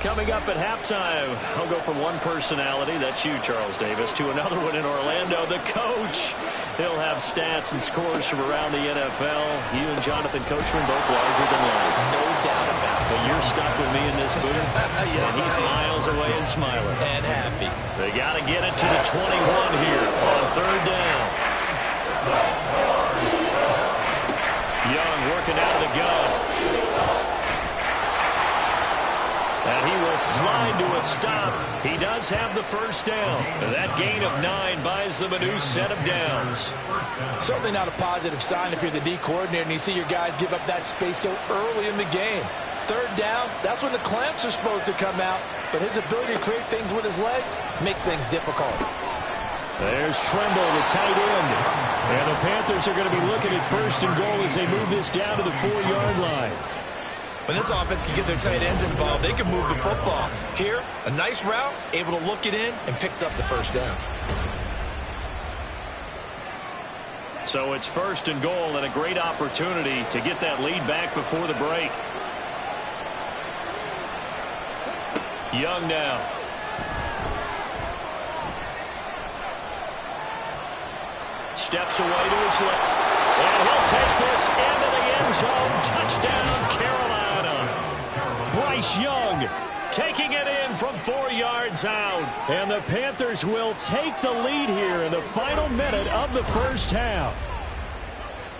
Coming up at halftime, I'll go from one personality, that's you, Charles Davis, to another one in Orlando, the coach. He'll have stats and scores from around the NFL. You and Jonathan Coachman both larger than life. No doubt about it. But you're stuck with me in this booth, Yes, and he's miles away and smiling. And happy. They got to get it to the 21 here on 3rd down. Young working out of the gun. line to a stop. He does have the first down. That gain of 9 buys them a new set of downs. Certainly not a positive sign if you're the D coordinator and you see your guys give up that space so early in the game. Third down, that's when the clamps are supposed to come out, but his ability to create things with his legs makes things difficult. There's Tremble, the tight end. And the Panthers are going to be looking at first and goal as they move this down to the 4-yard line. When this offense can get their tight ends involved, they can move the football. Here, a nice route, able to look it in, and picks up the first down. So it's first and goal and a great opportunity to get that lead back before the break. Young now. Steps away to his left. And he'll take this into the end zone. Touchdown, Carolina. Bryce Young taking it in from 4 yards out. And the Panthers will take the lead here in the final minute of the first half.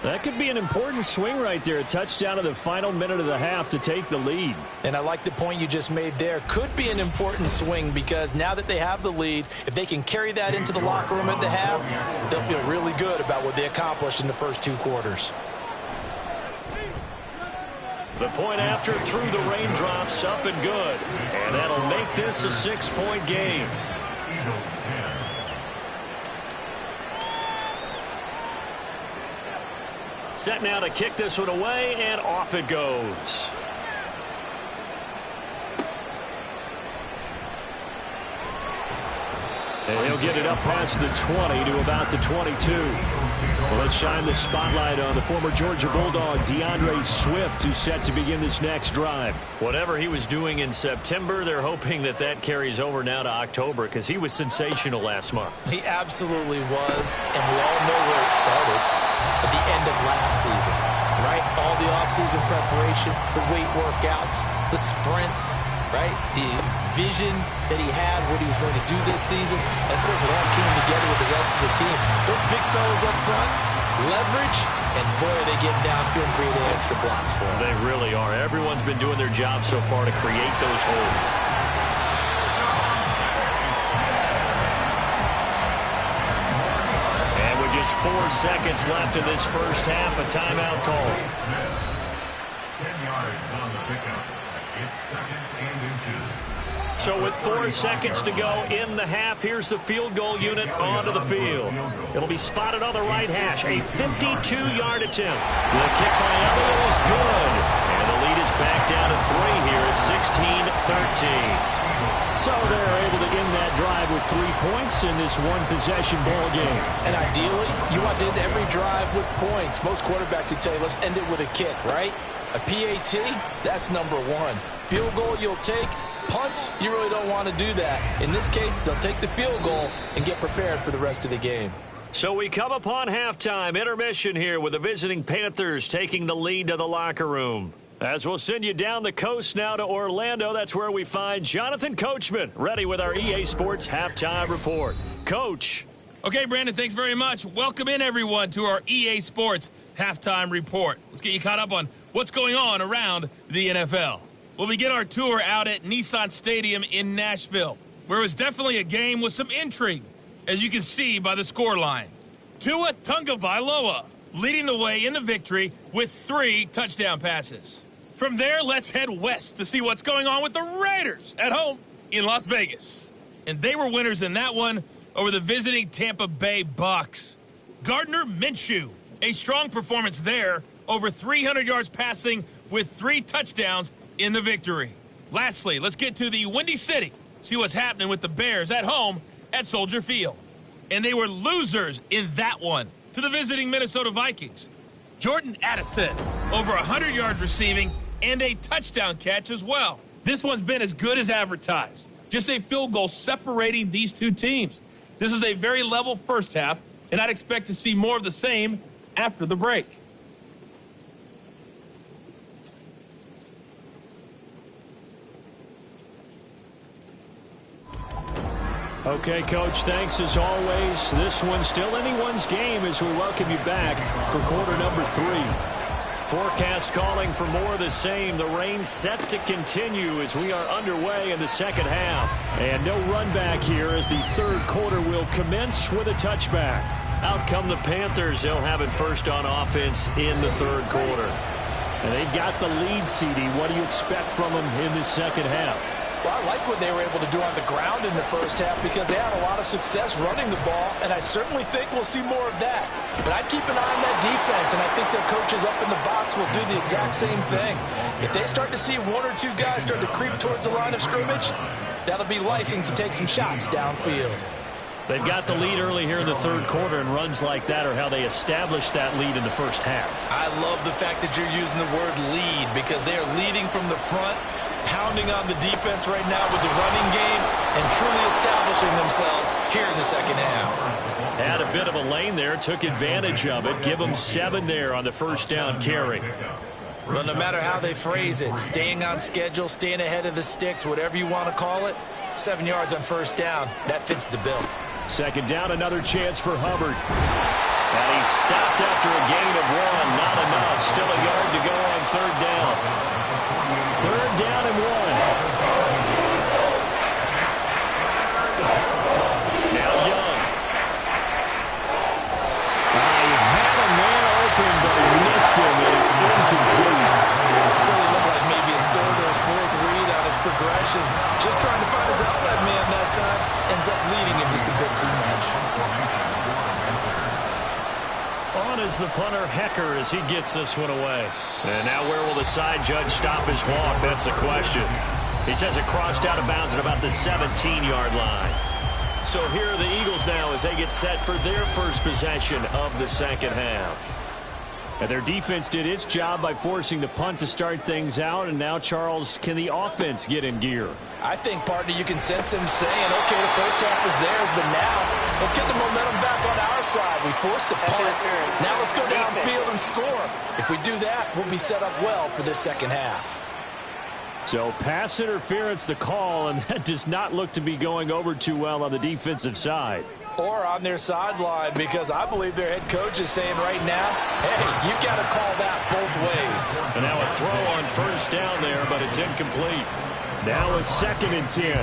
That could be an important swing right there. A touchdown in the final minute of the half to take the lead. And I like the point you just made there. Could be an important swing because now that they have the lead, if they can carry that into the locker room at the half, they'll feel really good about what they accomplished in the first 2 quarters. The point after through the raindrops, up and good. And that'll make this a 6-point game. Set now to kick this one away, and off it goes. And he'll get it up past the 20 to about the 22. Well, let's shine the spotlight on the former Georgia Bulldog, DeAndre Swift, who's set to begin this next drive. Whatever he was doing in September, they're hoping that that carries over now to October because he was sensational last month. He absolutely was, and we all know where it started. At the end of last season, right? All the offseason preparation, the weight workouts, the sprints, right? The vision that he had, what he was going to do this season. And, of course, it all came together with the rest of the team. Those big fellas up front, leverage, and, boy, are they getting downfield and creating extra blocks for them. They really are. Everyone's been doing their job so far to create those holes. Just 4 seconds left in this first half. A timeout call. 10 yards on the pickup. It's second and inches. So with 4 seconds to go in the half, here's the field goal unit onto the field. It'll be spotted on the right hash. A 52-yard attempt. The kick by Elliott is good. And the lead is back down to 3 here at 16-13. So they're able to end that drive with 3 points in this one-possession ball game. And ideally, you want to end every drive with points. Most quarterbacks would tell you, let's end it with a kick, right? A PAT, that's number 1. Field goal you'll take. Punts, you really don't want to do that. In this case, they'll take the field goal and get prepared for the rest of the game. So we come upon halftime intermission here with the visiting Panthers taking the lead to the locker room. As we'll send you down the coast now to Orlando, that's where we find Jonathan Coachman, ready with our EA Sports Halftime Report. Coach. Okay, Brandon, thanks very much. Welcome in, everyone, to our EA Sports Halftime Report. Let's get you caught up on what's going on around the NFL. We'll begin our tour out at Nissan Stadium in Nashville, where it was definitely a game with some intrigue, as you can see by the scoreline. Tua Tagovailoa leading the way in the victory with 3 touchdown passes. From there, let's head west to see what's going on with the Raiders at home in Las Vegas. And they were winners in that one over the visiting Tampa Bay Bucks. Gardner Minshew, a strong performance there, over 300 yards passing with 3 touchdowns in the victory. Lastly, let's get to the Windy City, see what's happening with the Bears at home at Soldier Field. And they were losers in that one to the visiting Minnesota Vikings. Jordan Addison, over 100 yards receiving, and a touchdown catch as well. This one's been as good as advertised. Just a field goal separating these 2 teams. This is a very level first half, and I'd expect to see more of the same after the break. Okay, Coach, thanks as always. This one's still anyone's game as we welcome you back for quarter number 3. Forecast calling for more of the same. The rain set to continue as we are underway in the second half. And no run back here as the third quarter will commence with a touchback. Out come the Panthers. They'll have it first on offense in the third quarter. And they've got the lead, CD. What do you expect from them in the second half? Well, I like what they were able to do on the ground in the first half because they had a lot of success running the ball, and I certainly think we'll see more of that. But I'd keep an eye on that defense, and I think their coaches up in the box will do the exact same thing. If they start to see one or two guys start to creep towards the line of scrimmage, that'll be license to take some shots downfield. They've got the lead early here in the third quarter, and runs like that are how they established that lead in the first half. I love the fact that you're using the word lead because they are leading from the front, pounding on the defense right now with the running game and truly establishing themselves here in the second half. Had a bit of a lane there, took advantage of it. Give them 7 there on the first down carry. Well, no matter how they phrase it, staying on schedule, staying ahead of the sticks, whatever you want to call it, 7 yards on first down, that fits the bill. Second down, another chance for Hubbard. And he stopped after a gain of 1. Not enough. Still a yard to go on third down. Third down and 1. Now Young. He had a man open, but he missed him, and it's incomplete. So it looked like maybe his third or his fourth read on his progression. Just trying to find his outlet man that time. Ends up leading him just a bit too much. On is the punter, Hecker, as he gets this one away. And now where will the side judge stop his walk? That's the question. He says it crossed out of bounds at about the 17-yard line. So here are the Eagles now as they get set for their first possession of the second half. And their defense did its job by forcing the punt to start things out. And now, Charles, can the offense get in gear? I think, partner, you can sense him saying, okay, the first half was theirs, but now let's get the momentum back on our side. We forced a punt. Now let's go downfield and score. If we do that, we'll be set up well for this second half. So pass interference the call, and that does not look to be going over too well on the defensive side. Or on their sideline, because I believe their head coach is saying right now, hey, you got to call that both ways. And now a throw on first down there, but it's incomplete. Now a 2nd and 10.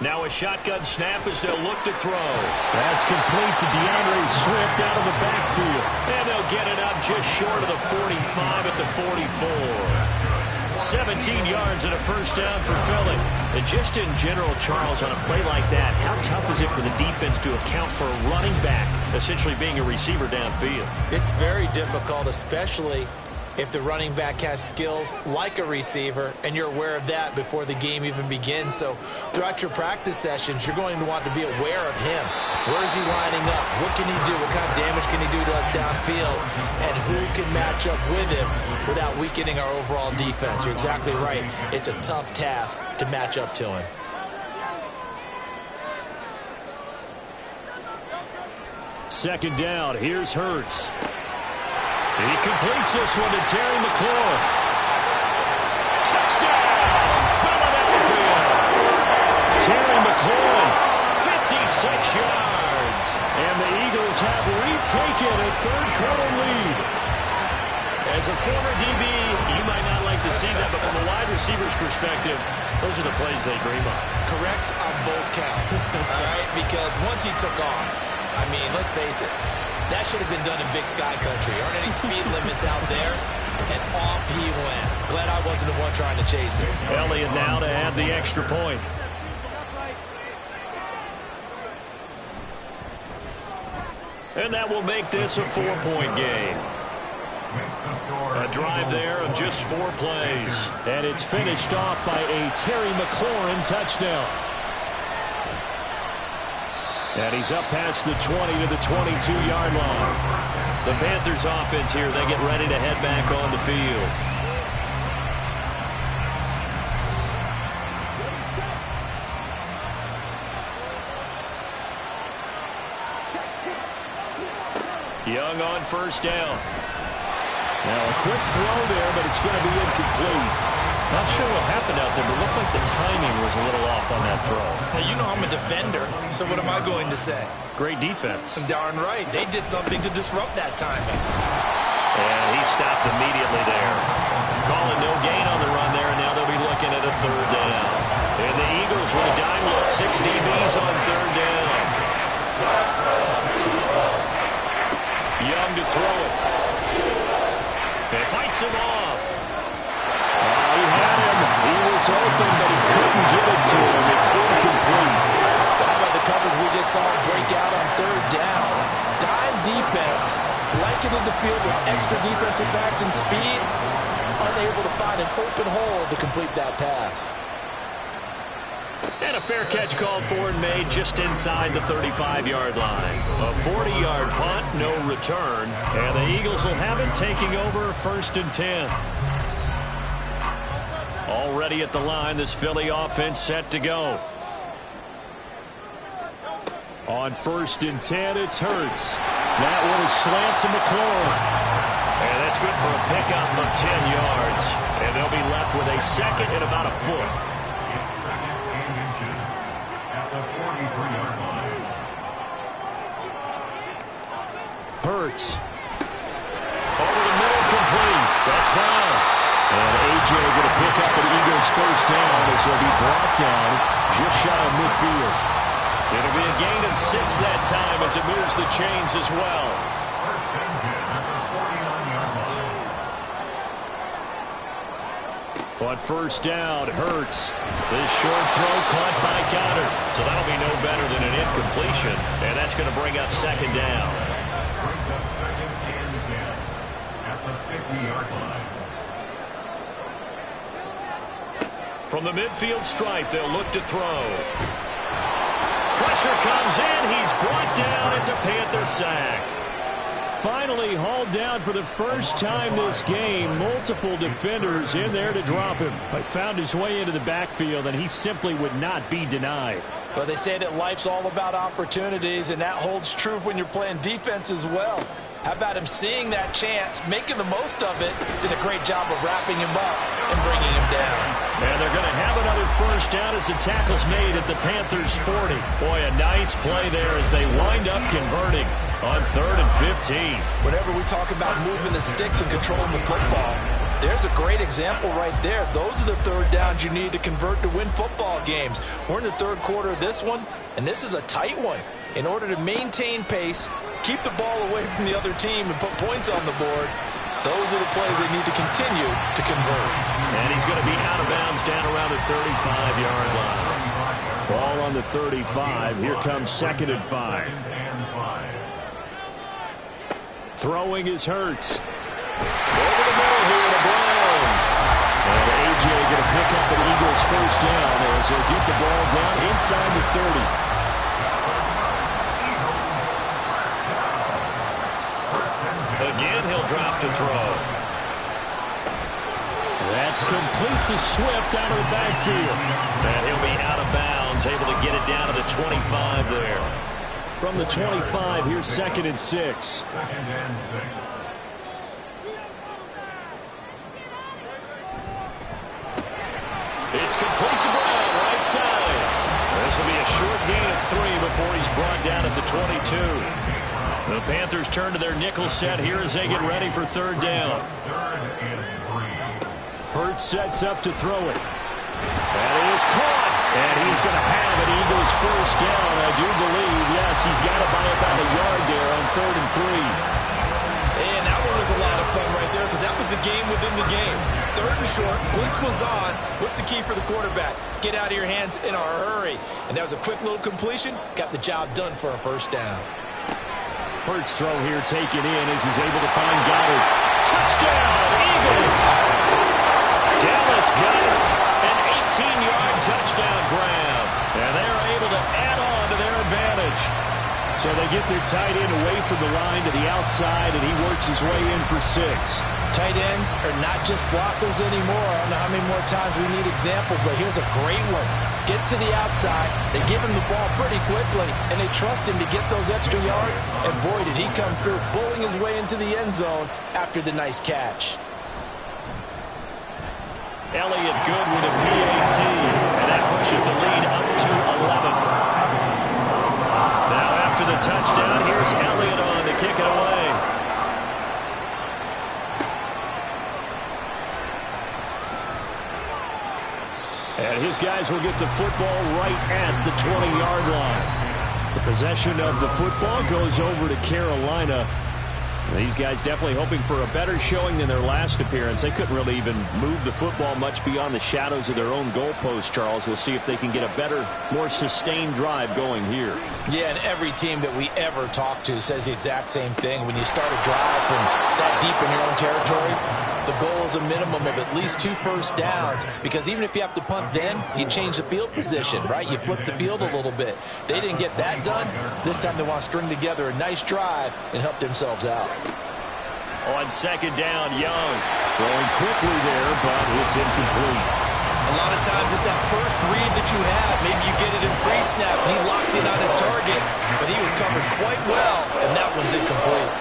Now a shotgun snap as they'll look to throw. That's complete to DeAndre Swift out of the backfield. And they'll get it up just short of the 45 at the 44. 17 yards and a first down for Philly. And just in general, Charles, on a play like that, how tough is it for the defense to account for a running back essentially being a receiver downfield? It's very difficult, especially if the running back has skills like a receiver, and you're aware of that before the game even begins. So throughout your practice sessions, you're going to want to be aware of him. Where is he lining up? What can he do? What kind of damage can he do to us downfield? And who can match up with him without weakening our overall defense? You're exactly right. It's a tough task to match up to him. Second down. Here's Hurts. He completes this one to Terry McLaurin. Touchdown, Philadelphia. Terry McLaurin, 56 yards. And the Eagles have retaken a third-quarter lead. As a former DB, you might not like to see that, but from a wide receiver's perspective, those are the plays they dream of. Correct on both counts, all right? Because once he took off, I mean, let's face it, that should have been done in Big Sky Country. Aren't any speed limits out there? And off he went. Glad I wasn't the one trying to chase him. Elliott now to add the extra point. And that will make this a 4-point game. A drive there of just 4 plays. And it's finished off by a Terry McLaurin touchdown. And he's up past the 20 to the 22-yard line. The Panthers offense here, they get ready to head back on the field. Young on first down. Now a quick throw there, but it's going to be incomplete. Not sure what happened out there, but it looked like the timing timing was a little off on that throw. Now, you know I'm a defender, so what am I going to say? Great defense. Darn right. They did something to disrupt that timing. And he stopped immediately there. Calling no gain on the run there, and now they'll be looking at a third down. And the Eagles with a dime look. 6 DBs on third down. Young to throw it. And fights him off. He had him. He was open, but he couldn't get it to him. It's incomplete. How about the coverage we just saw break out on third down? Dime defense, blanketed the field with extra defensive backs and speed, unable to find an open hole to complete that pass. And a fair catch called for and made just inside the 35-yard line. A 40-yard punt, no return. And the Eagles will have it taking over 1st and 10. Already at the line, this Philly offense set to go. On 1st and 10, it's Hurts. That one is slant to McLaurin. And that's good for a pickup of 10 yards. And they'll be left with a second and about a foot. It's second and inches at the 43-yard line. Hurts. Over the middle, complete. That's Brown. And A.J. going to pick up an Eagles first down as he'll be brought down just shy of midfield. It'll be a gain of 6 that time as it moves the chains as well. First and 10 at the 49-yard line. On first down, Hurts. This short throw caught by Goddard. So that'll be no better than an incompletion. And that's going to bring up second down. Brings up second and 10 at the 50-yard line. From the midfield stripe, they'll look to throw. Pressure comes in. He's brought down. It's a Panther sack. Finally hauled down for the first time this game. Multiple defenders in there to drop him. But found his way into the backfield, and he simply would not be denied. Well, they say that life's all about opportunities, and that holds true when you're playing defense as well. How about him seeing that chance, making the most of it, did a great job of wrapping him up and bringing him down. And they're going to have another first down as the tackle's made at the Panthers' 40. Boy, a nice play there as they wind up converting on 3rd and 15. Whenever we talk about moving the sticks and controlling the football, there's a great example right there. Those are the third downs you need to convert to win football games. We're in the third quarter of this one, and this is a tight one. In order to maintain pace, keep the ball away from the other team, and put points on the board, those are the plays they need to continue to convert. And he's going to be out of bounds down around the 35-yard line. Ball on the 35. Here comes 2nd and 5. Throwing is Hurts. Over the middle here to Brown. And A.J. going to pick up an Eagles first down as he'll get the ball down inside the 30. Again, he'll drop to throw. That's complete to Swift out of the backfield. And he'll be out of bounds, able to get it down to the 25 there. From the 25, here's 2nd and 6. 2nd and 6. It's complete to Brown, right side. This will be a short gain of 3 before he's brought down at the 22. The Panthers turn to their nickel set here as they get ready for 3rd down. 3rd and 3. Hurts sets up to throw it. And he is caught. And he's going to have an Eagles first down, I do believe. Yes, he's got it by about a yard there on 3rd and 3. And that one was a lot of fun right there because that was the game within the game. 3rd and short, blitz was on. What's the key for the quarterback? Get out of your hands in a hurry. And that was a quick little completion. Got the job done for a first down. Hurts throw here taken in as he's able to find Goddard. Touchdown, Eagles! Dallas Goddard, an 18-yard touchdown grab. And they're able to add on to their advantage. So they get their tight end away from the line to the outside, and he works his way in for 6. Tight ends are not just blockers anymore. I don't know how many more times we need examples, but here's a great one. Gets to the outside, they give him the ball pretty quickly, and they trust him to get those extra yards, and boy, did he come through, bowling his way into the end zone after the nice catch. Elliott good with a PAT, and that puts And his guys will get the football right at the 20-yard line. The possession of the football goes over to Carolina. These guys definitely hoping for a better showing than their last appearance. They couldn't really even move the football much beyond the shadows of their own goalpost, Charles. We'll see if they can get a better, more sustained drive going here. Yeah, and every team that we ever talk to says the exact same thing. When you start a drive from that deep in your own territory, the goal is a minimum of at least 2 first downs, because even if you have to punt then, you change the field position, right? You flip the field a little bit. They didn't get that done. This time they want to string together a nice drive and help themselves out. On second down, Young throwing quickly there, but it's incomplete. A lot of times it's that first read that you have. Maybe you get it in pre-snap, and he locked in on his target, but he was covered quite well, and that one's incomplete.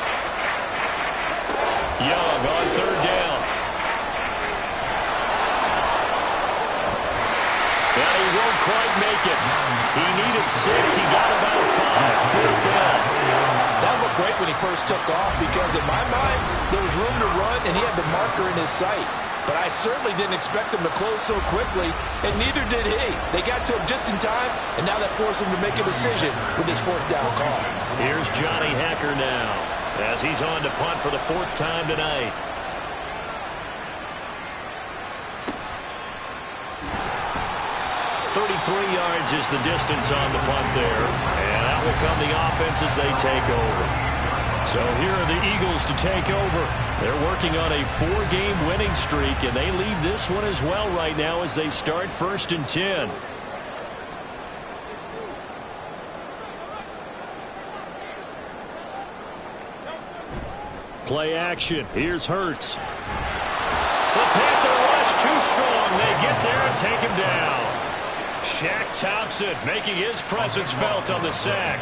Young on third down. And he won't quite make it. He needed 6. He got about 5. Fourth down. That looked great when he first took off, because in my mind, there was room to run, and he had the marker in his sight. But I certainly didn't expect him to close so quickly, and neither did he. They got to him just in time, and now that forced him to make a decision with his fourth down call. Here's Johnny Hacker now, as he's on to punt for the 4th time tonight. Yards is the distance on the punt there, and out will come the offense as they take over. So here are the Eagles to take over. They're working on a 4-game winning streak, and they lead this one as well right now as they start 1st and 10. Play action. Here's Hurts. The Panther rush too strong. They get there and take him down. Shaq Thompson making his presence felt on the sack.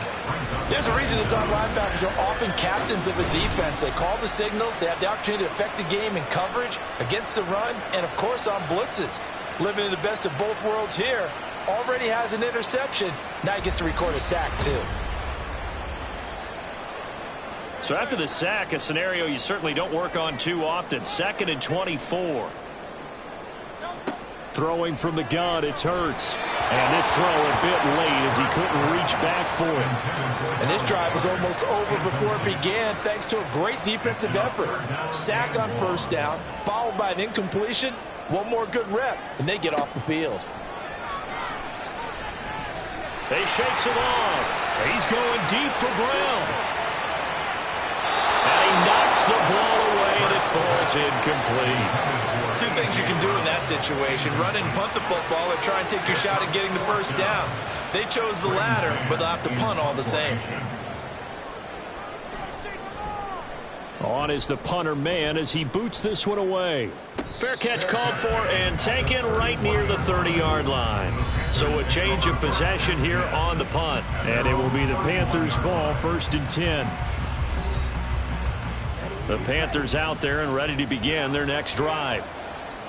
There's a reason inside linebackers are often captains of a defense. They call the signals. They have the opportunity to affect the game in coverage, against the run, and, of course, on blitzes. Living in the best of both worlds here. Already has an interception. Now he gets to record a sack, too. So after the sack, a scenario you certainly don't work on too often. 2nd and 24. Throwing from the gun, it's Hurts. And this throw a bit late as he couldn't reach back for it. And this drive was almost over before it began, thanks to a great defensive effort. Sack on first down, followed by an incompletion. One more good rep, and they get off the field. They shakes it off. He's going deep for Brown. And he knocks the ball away, and it falls incomplete. 2 things you can do in that situation: run and punt the football, or try and take your shot at getting the first down. They chose the latter, but they'll have to punt all the same. On is the punter man as he boots this one away. Fair catch called for and taken right near the 30-yard line. So a change of possession here on the punt. And it will be the Panthers' ball, 1st and 10. The Panthers out there and ready to begin their next drive.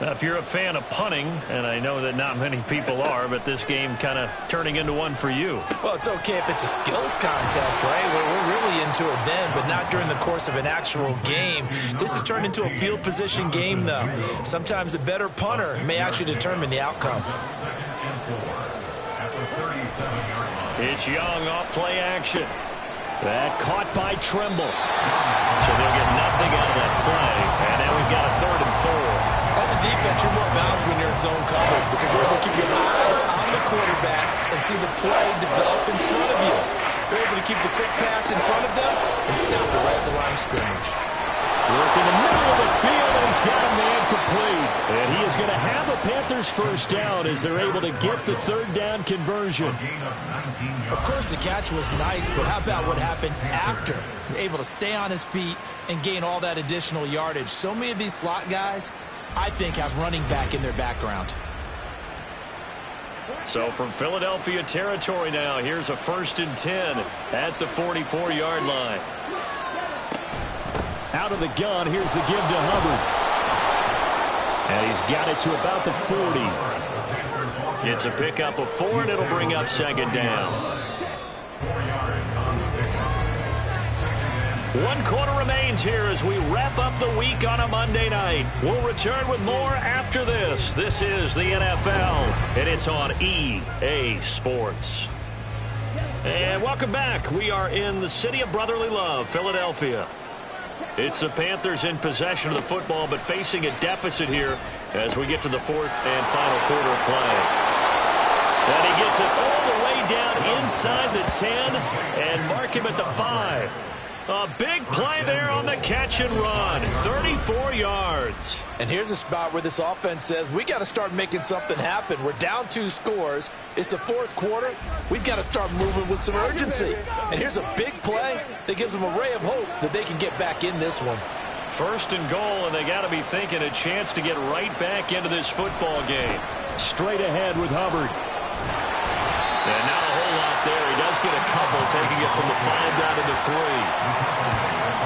Now, if you're a fan of punting, and I know that not many people are, but this game kind of turning into one for you. Well, it's okay if it's a skills contest, right? We're really into it then, but not during the course of an actual game. This has turned into a field position game, though. Sometimes the better punter may actually determine the outcome. It's Young off play action. That caught by Tremble. So they'll get nothing out of that play. And now we've got a 3rd and 4. As a defense, you're more balanced when you're in zone coverage, because you're able to keep your eyes on the quarterback and see the play develop in front of you. You're able to keep the quick pass in front of them and stop it right at the line of scrimmage. Work in the middle of the field, and he's got a man complete. And he is going to have a Panthers first down as they're able to get the 3rd down conversion. Of course, the catch was nice, but how about what happened after? Able to stay on his feet and gain all that additional yardage. So many of these slot guys, I think, have running back in their background. So from Philadelphia territory now, here's a 1st and 10 at the 44-yard line. Out of the gun, here's the give to Hubbard. And he's got it to about the 40. It's a pickup of 4, and it'll bring up 2nd down. 1 quarter remains here as we wrap up the week on a Monday night. We'll return with more after this. This is the NFL, and it's on EA Sports. And welcome back. We are in the city of brotherly love, Philadelphia. It's the Panthers in possession of the football, but facing a deficit here as we get to the 4th and final quarter of play. And he gets it all the way down inside the 10 and mark him at the 5. A big play there on the catch and run. 34 yards. And here's a spot where this offense says, we got to start making something happen. We're down 2 scores. It's the 4th quarter. We've got to start moving with some urgency. And here's a big play that gives them a ray of hope that they can get back in this one. 1st and goal, and they got to be thinking a chance to get right back into this football game. Straight ahead with Hubbard. And not a whole lot there. He does get a couple, taking it from the 5 down to the 3.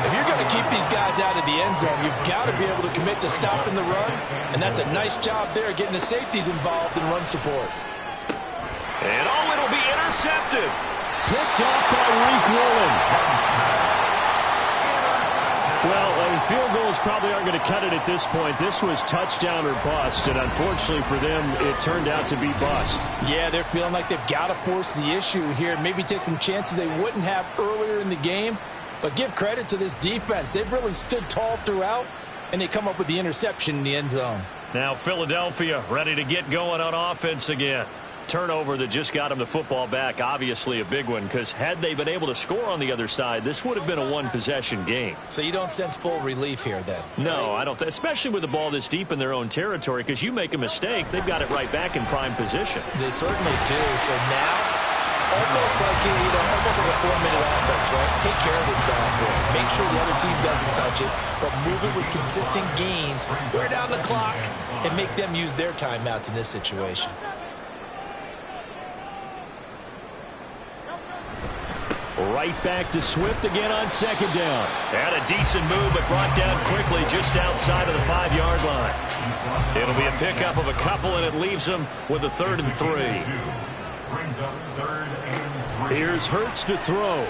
If you're going to keep these guys out of the end zone, you've got to be able to commit to stopping the run, and that's a nice job there getting the safeties involved in run support. And it'll be intercepted. Picked off by Reek Woolen. Well, field goals probably aren't going to cut it at this point. This was touchdown or bust, and unfortunately for them, it turned out to be bust. Yeah, they're feeling like they've got to force the issue here. Maybe take some chances they wouldn't have earlier in the game. But give credit to this defense. They've really stood tall throughout, and they come up with the interception in the end zone. Now Philadelphia ready to get going on offense again. Turnover that just got them the football back, obviously a big one, because had they been able to score on the other side, this would have been a one-possession game. So you don't sense full relief here then? No, I don't. Especially with the ball this deep in their own territory, because you make a mistake, they've got it right back in prime position. They certainly do. So now, almost like almost like a 4-minute offense, right? Take care of this bad boy. Make sure the other team doesn't touch it, but move it with consistent gains. Wear down the clock and make them use their timeouts in this situation. Right back to Swift again on 2nd down. And a decent move, but brought down quickly just outside of the 5-yard line. It'll be a pickup of a couple, and it leaves them with a 3rd and 3. Here's Hurts to throw.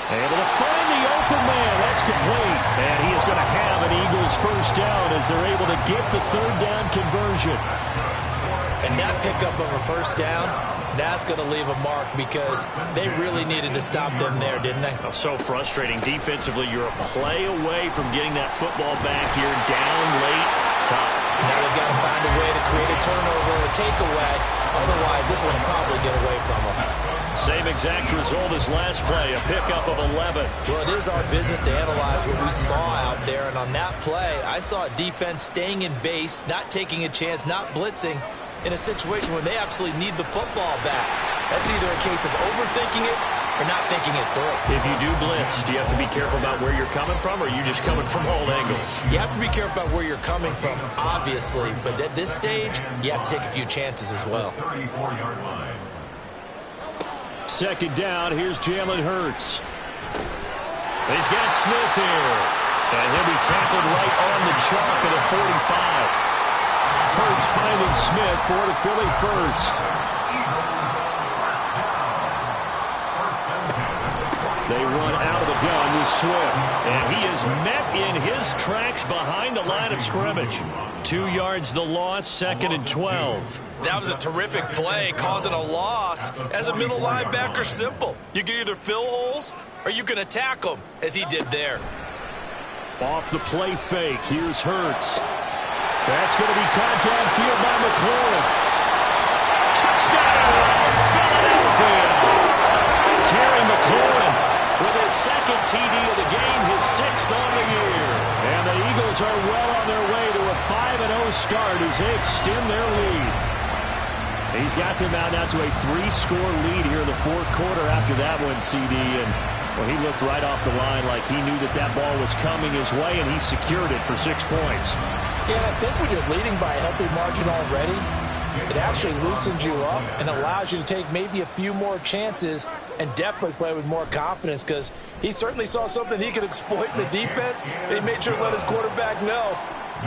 Able to find the open man. That's complete. And he is going to have an Eagles 1st down as they're able to get the 3rd down conversion. And that pickup of a 1st down, that's going to leave a mark because they really needed to stop them there, didn't they? Oh, so frustrating. Defensively, you're a play away from getting that football back here. Down late, tough. Now they've got to find a way to create a turnover or a takeaway. Otherwise, this one will probably get away from them. Same exact result as last play, a pickup of 11. Well, it is our business to analyze what we saw out there. And on that play, I saw a defense staying in base, not taking a chance, not blitzing, in a situation where they absolutely need the football back. That's either a case of overthinking it or not thinking it through. If you do blitz, do you have to be careful about where you're coming from, or are you just coming from all angles? You have to be careful about where you're coming from, obviously, but at this stage, you have to take a few chances as well. 34-yard line. 2nd down, here's Jalen Hurts. He's got Smith here. And he'll be tackled right on the chalk at the 45. Hurts finding Smith for the Philly 1st. They run out of the gun with Swift. And he is met in his tracks behind the line of scrimmage. 2 yards the loss, 2nd and 12. That was a terrific play, causing a loss. As a middle linebacker, simple. You can either fill holes or you can attack them, as he did there. Off the play fake, here's Hurts. That's going to be caught downfield by McLaurin. Touchdown, Philadelphia! Terry McLaurin with his 2nd TD of the game, his 6th on the year. And the Eagles are well on their way to a 5-0 start as they extend their lead. He's got them out now to a 3-score lead here in the 4th quarter after that one, CD. And well, he looked right off the line like he knew that that ball was coming his way, and he secured it for 6 points. Yeah, I think when you're leading by a healthy margin already, it actually loosens you up and allows you to take maybe a few more chances and definitely play with more confidence, because he certainly saw something he could exploit in the defense, and he made sure to let his quarterback know,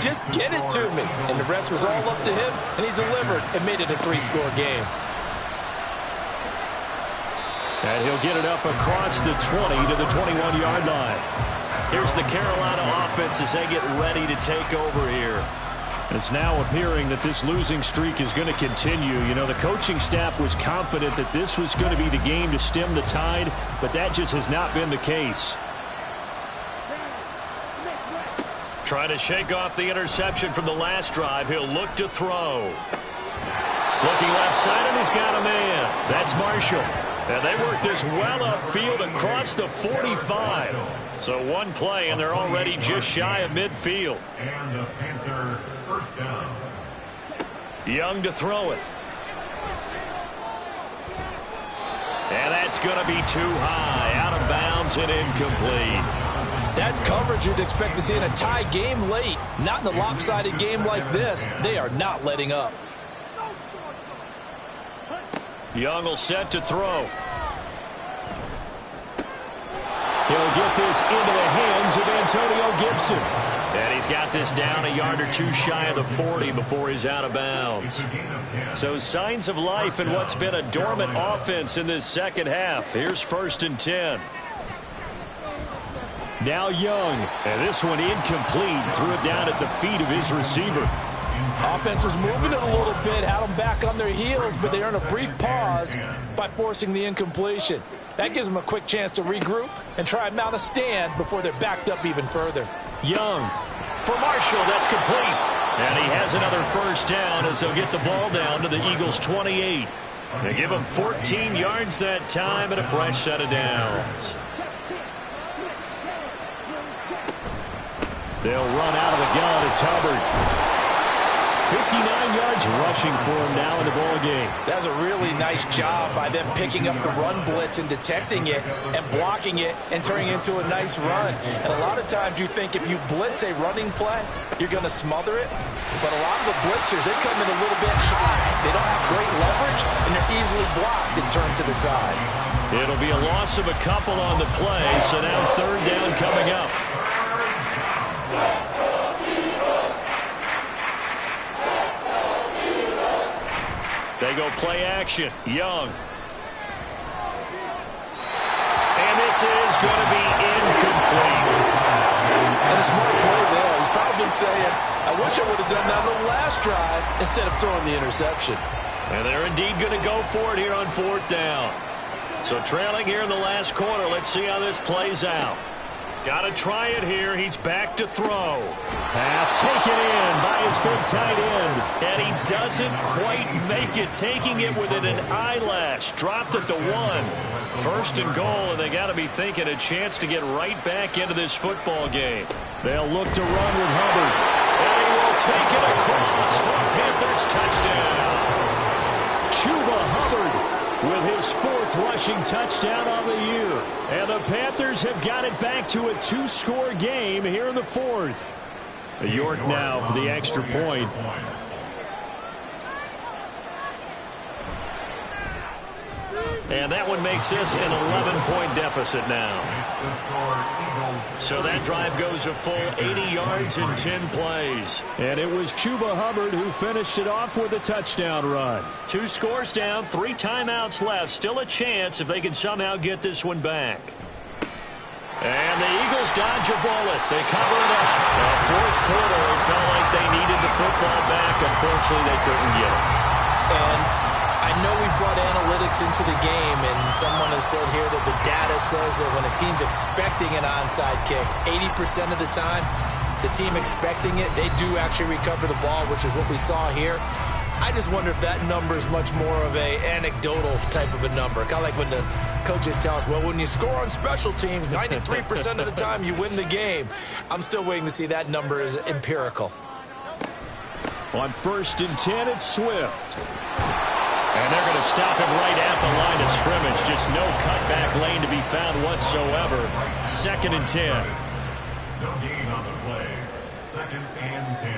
just get it to me. And the rest was all up to him, and he delivered and made it a 3-score game. And he'll get it up across the 20 to the 21-yard line. Here's the Carolina offense as they get ready to take over here. It's now appearing that this losing streak is going to continue. You know, the coaching staff was confident that this was going to be the game to stem the tide, but that just has not been the case. Trying to shake off the interception from the last drive. He'll look to throw. Looking left side, and he's got a man. That's Marshall. And they work this well upfield across the 45. So one play, and they're already just shy of midfield. And the Panther first down. Young to throw it. And that's going to be too high. Out of bounds and incomplete. That's coverage you'd expect to see in a tie game late. Not in a lopsided game like this. They are not letting up. Young will set to throw. He'll get this into the hands of Antonio Gibson. And he's got this down a yard or two shy of the 40 before he's out of bounds. So signs of life in what's been a dormant offense in this second half. Here's 1st and 10. Now Young. And this one incomplete. Threw it down at the feet of his receiver. Offense was moving it a little bit, had them back on their heels, but they earned a brief pause by forcing the incompletion. That gives them a quick chance to regroup and try and mount a stand before they're backed up even further. Young. For Marshall, that's complete. And he has another first down as they'll get the ball down to the Eagles' 28. They give him 14 yards that time and a fresh set of downs. They'll run out of the gun. It's Hubbard. 59 yards rushing for him now in the ball game. That's a really nice job by them picking up the run blitz and detecting it and blocking it and turning it into a nice run. And a lot of times you think if you blitz a running play, you're going to smother it. But a lot of the blitzers, they come in a little bit high. They don't have great leverage, and they're easily blocked and turned to the side. It'll be a loss of a couple on the play, so now 3rd down coming up. They go play action. Young. And this is going to be incomplete. And a smart play there. He's probably saying, I wish I would have done that on the last drive instead of throwing the interception. And they're indeed going to go for it here on 4th down. So trailing here in the last quarter. Let's see how this plays out. Got to try it here. He's back to throw. Pass taken in by his big tight end. And he doesn't quite make it. Taking it within an eyelash. Dropped at the 1. 1st and goal, and they got to be thinking a chance to get right back into this football game. They'll look to run with Hubbard. And he will take it across for a Panthers touchdown. Chuba Hubbard with his 4th rushing touchdown on the year. And the Panthers have got it back to a 2-score game here in the 4th. York now for the extra point. And that one makes this an 11-point deficit now. So that drive goes a full 80 yards in 10 plays. And it was Chuba Hubbard who finished it off with a touchdown run. 2 scores down, 3 timeouts left. Still a chance if they can somehow get this one back. And the Eagles dodge a bullet. They cover it up. The 4th quarter, it felt like they needed the football back. Unfortunately, they couldn't get it. And I know we brought analytics into the game, and someone has said here that the data says that when a team's expecting an onside kick, 80% of the time, the team expecting it, they do actually recover the ball, which is what we saw here. I just wonder if that number is much more of a anecdotal type of a number. Kind of like when the coaches tell us, well, when you score on special teams, 93% of the time you win the game. I'm still waiting to see that number is empirical. On 1st and 10, it's Swift. And they're going to stop him right at the line of scrimmage. Just no cutback lane to be found whatsoever. 2nd and 10. No gain on the play. 2nd and 10.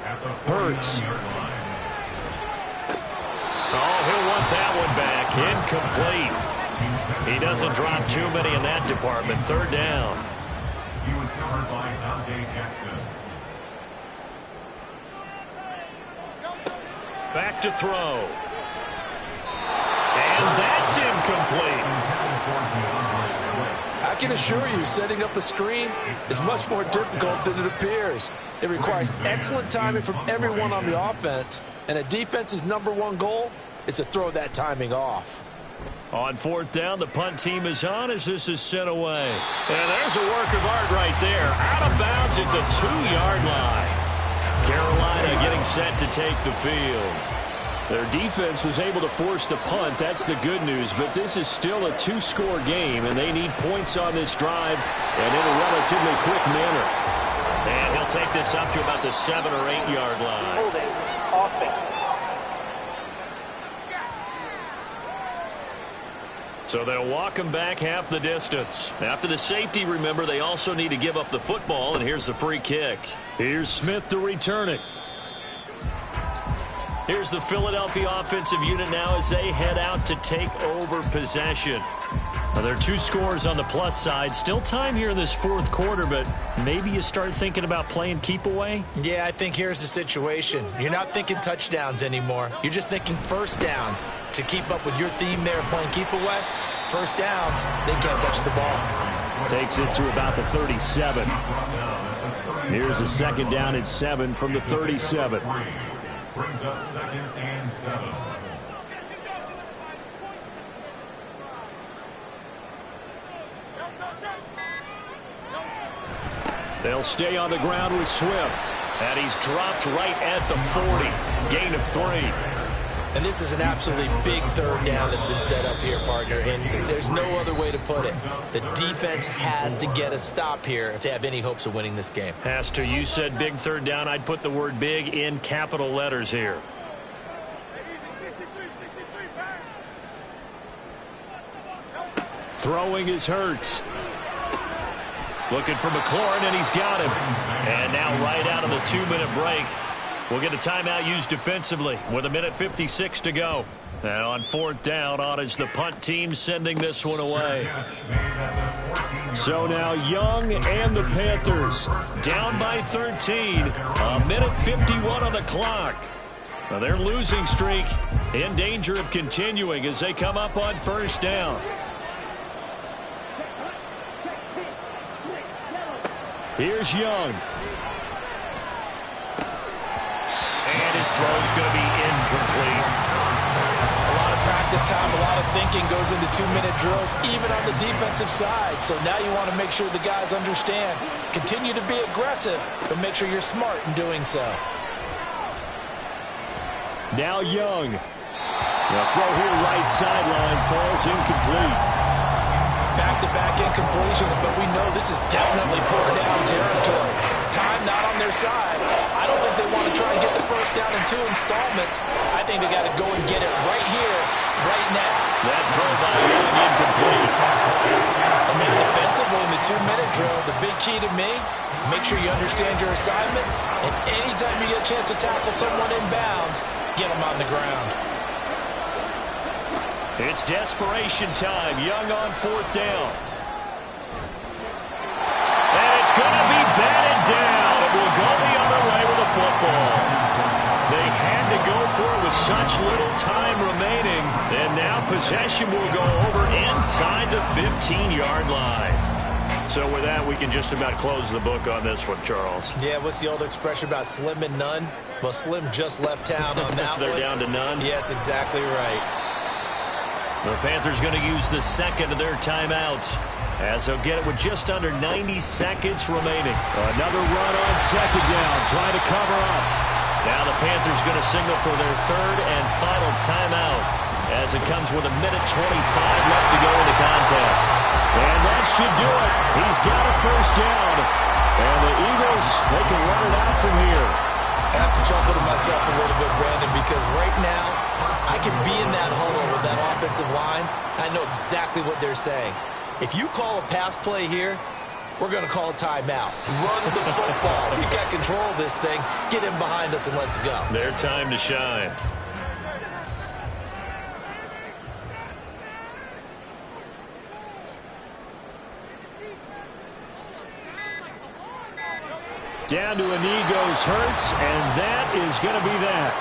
At the Hurts. 49-yard line. Oh, he'll want that one back. Incomplete. He doesn't drop too many in that department. 3rd down. He was covered by Dante Jackson. Back to throw. And that's incomplete. I can assure you, setting up a screen is much more difficult than it appears. It requires excellent timing from everyone on the offense, and a defense's #1 goal is to throw that timing off. On 4th down, the punt team is on as this is sent away. And there's a work of art right there. Out of bounds at the 2-yard line. Carolina getting set to take the field. Their defense was able to force the punt. That's the good news. But this is still a 2-score game, and they need points on this drive and in a relatively quick manner. And he'll take this up to about the 7- or 8-yard line. Holding. Offense. So they'll walk him back half the distance. After the safety, remember, they also need to give up the football, and here's the free kick. Here's Smith to return it. Here's the Philadelphia offensive unit now as they head out to take over possession. Now, there are 2 scores on the plus side. Still time here in this 4th quarter, but maybe you start thinking about playing keep away? Yeah, I think here's the situation. You're not thinking touchdowns anymore. You're just thinking first downs. To keep up with your theme there, playing keep away, first downs, they can't touch the ball. Takes it to about the 37. Here's a 2nd down and 7 from the 37. Brings up 2nd and 7. They'll stay on the ground with Swift. And he's dropped right at the 40. Gain of 3. And this is an absolutely big 3rd down that's been set up here, partner. And there's no other way to put it. The defense has to get a stop here if they have any hopes of winning this game. Has to. You said big 3rd down. I'd put the word big in capital letters here. Throwing is Hurts. Looking for McLaurin, and he's got him. And now right out of the 2-minute break, we'll get a timeout used defensively with 1:56 to go. And on 4th down, on is the punt team sending this one away. So now Young and the Panthers down by 13. 1:51 on the clock. Now their losing streak in danger of continuing as they come up on 1st down. Here's Young. And his throw's going to be incomplete. A lot of practice time, a lot of thinking goes into 2-minute drills, even on the defensive side. So now you want to make sure the guys understand. Continue to be aggressive, but make sure you're smart in doing so. Now Young. The throw here right sideline falls incomplete. Back-to-back incompletions, but we know this is definitely 4th-down territory. Time not on their side. I don't think they want to try and get the 1st down in 2 installments. I think they got to go and get it right here, right now. That throw by Young incomplete. And then defensively in the 2-minute drill, the big key to me, make sure you understand your assignments, and anytime you get a chance to tackle someone in bounds, get them on the ground. It's desperation time. Young on 4th down. And it's going to be batted down. It will go the other way with the football. They had to go for it with such little time remaining. And now possession will go over inside the 15-yard line. So with that, we can just about close the book on this one, Charles. Yeah, what's the old expression about slim and none? Well, Slim just left town on that They're one. down to none? Yes, exactly right. The Panthers going to use the 2nd of their timeouts as they'll get it with just under 90 seconds remaining. Another run on 2nd down, trying to cover up. Now the Panthers going to signal for their 3rd and final timeout as it comes with 1:25 left to go in the contest. And that should do it. He's got a 1st down. And the Eagles, they can run it out from here. I have to chuckle to myself a little bit, Brandon, because right now I can be in that huddle with that offensive line. I know exactly what they're saying. If you call a pass play here, we're going to call a timeout. Run the football. We got control of this thing. Get him behind us and let's go. Their time to shine. Down to a knee goes Hurts, and that is going to be that.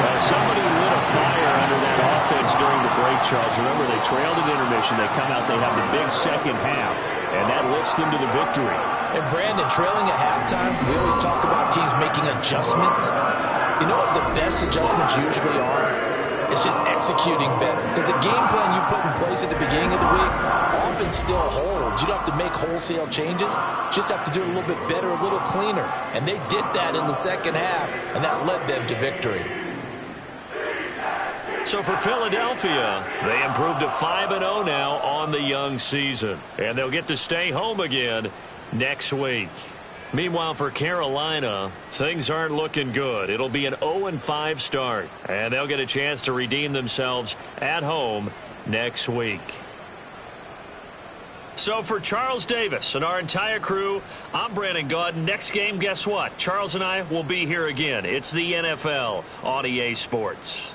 Well, somebody lit a fire under that offense Giants during the break, Charles. Remember, they trailed at intermission. They come out, they have the big second half, and that lifts them to the victory. And Brandon, trailing at halftime, we always talk about teams making adjustments. You know what the best adjustments usually are? It's just executing better. Because the game plan you put in place at the beginning of the week often still holds. You don't have to make wholesale changes. You just have to do it a little bit better, a little cleaner. And they did that in the second half, and that led them to victory. So for Philadelphia, they improved to 5-0 now on the young season. And they'll get to stay home again next week. Meanwhile, for Carolina, things aren't looking good. It'll be an 0-5 start, and they'll get a chance to redeem themselves at home next week. So for Charles Davis and our entire crew, I'm Brandon Gaudin. Next game, guess what? Charles and I will be here again. It's the NFL on EA Sports.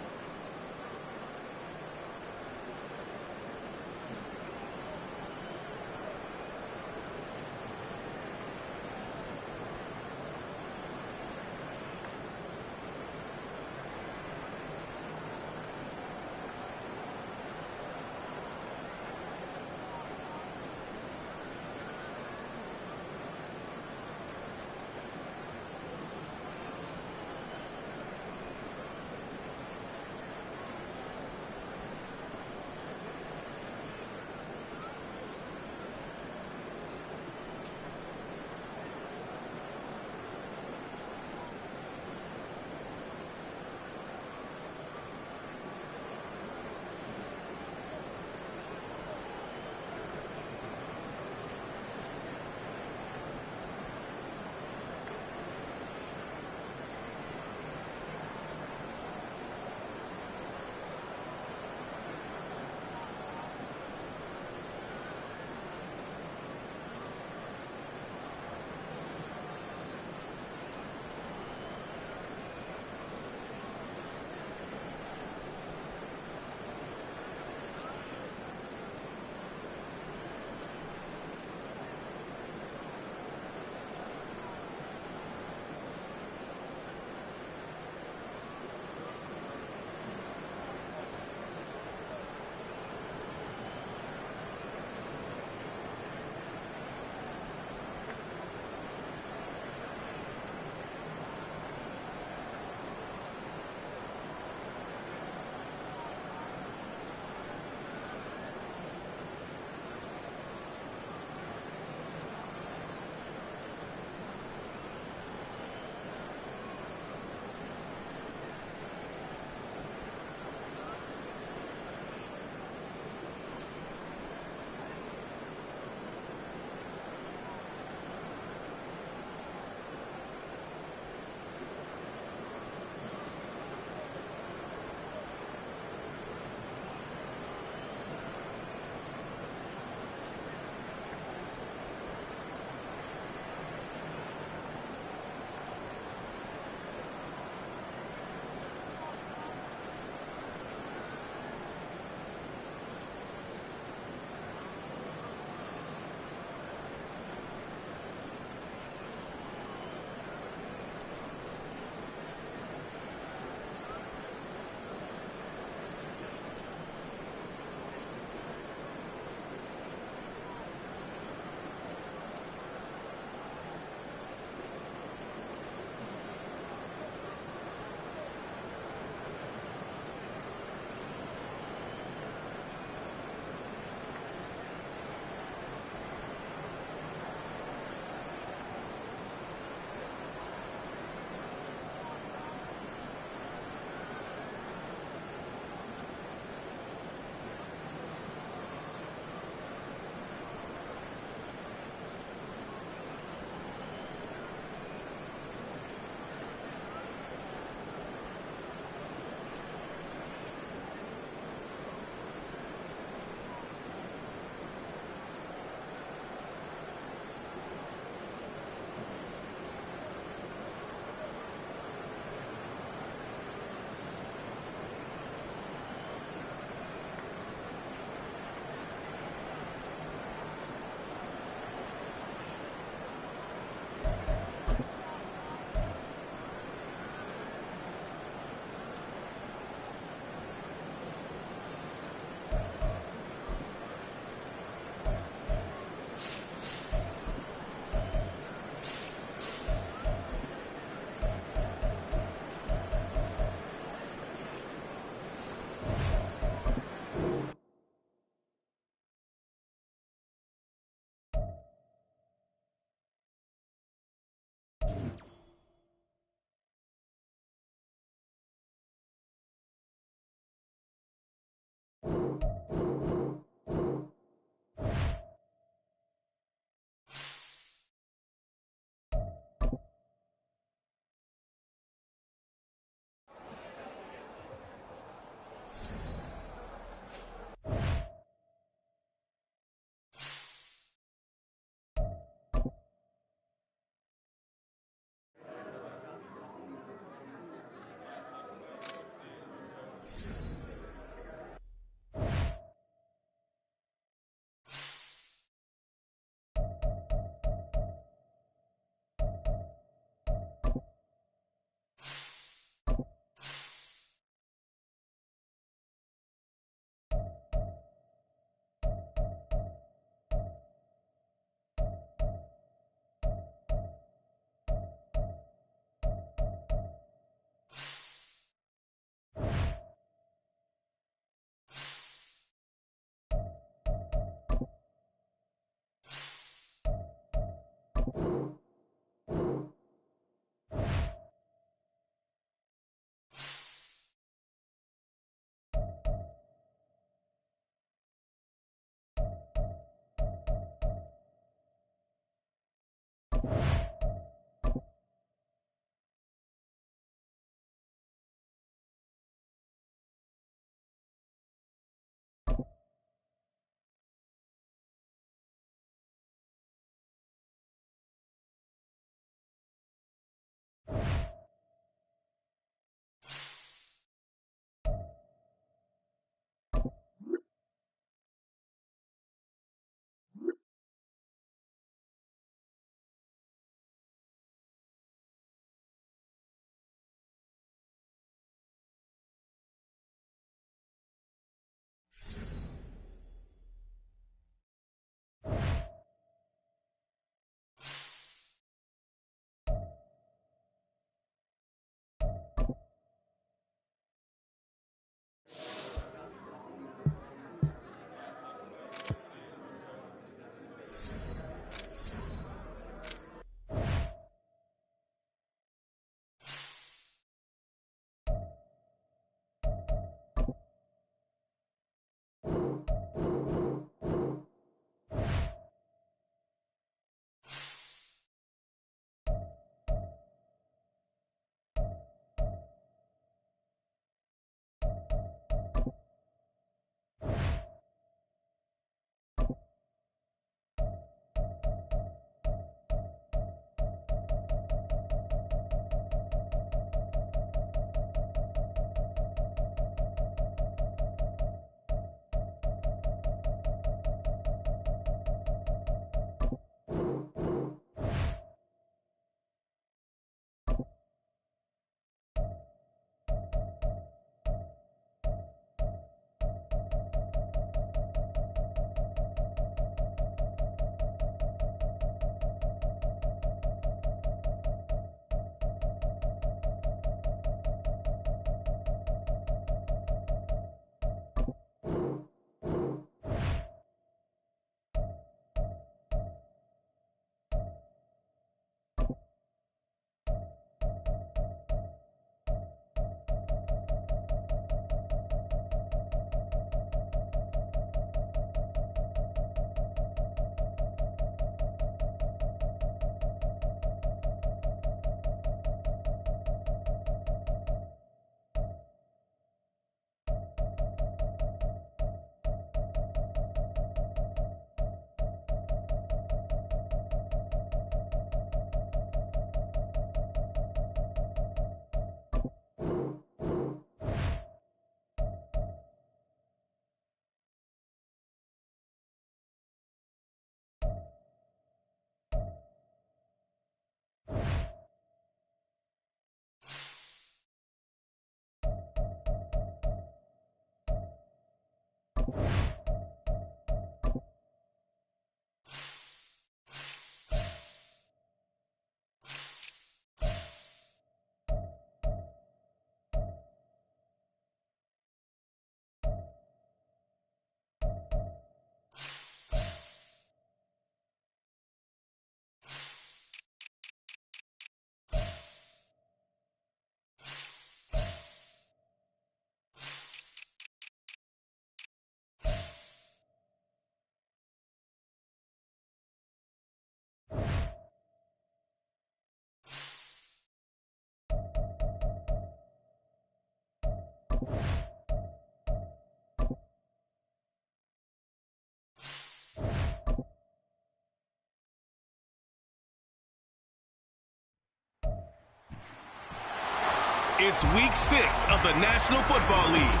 It's week 6 of the National Football League,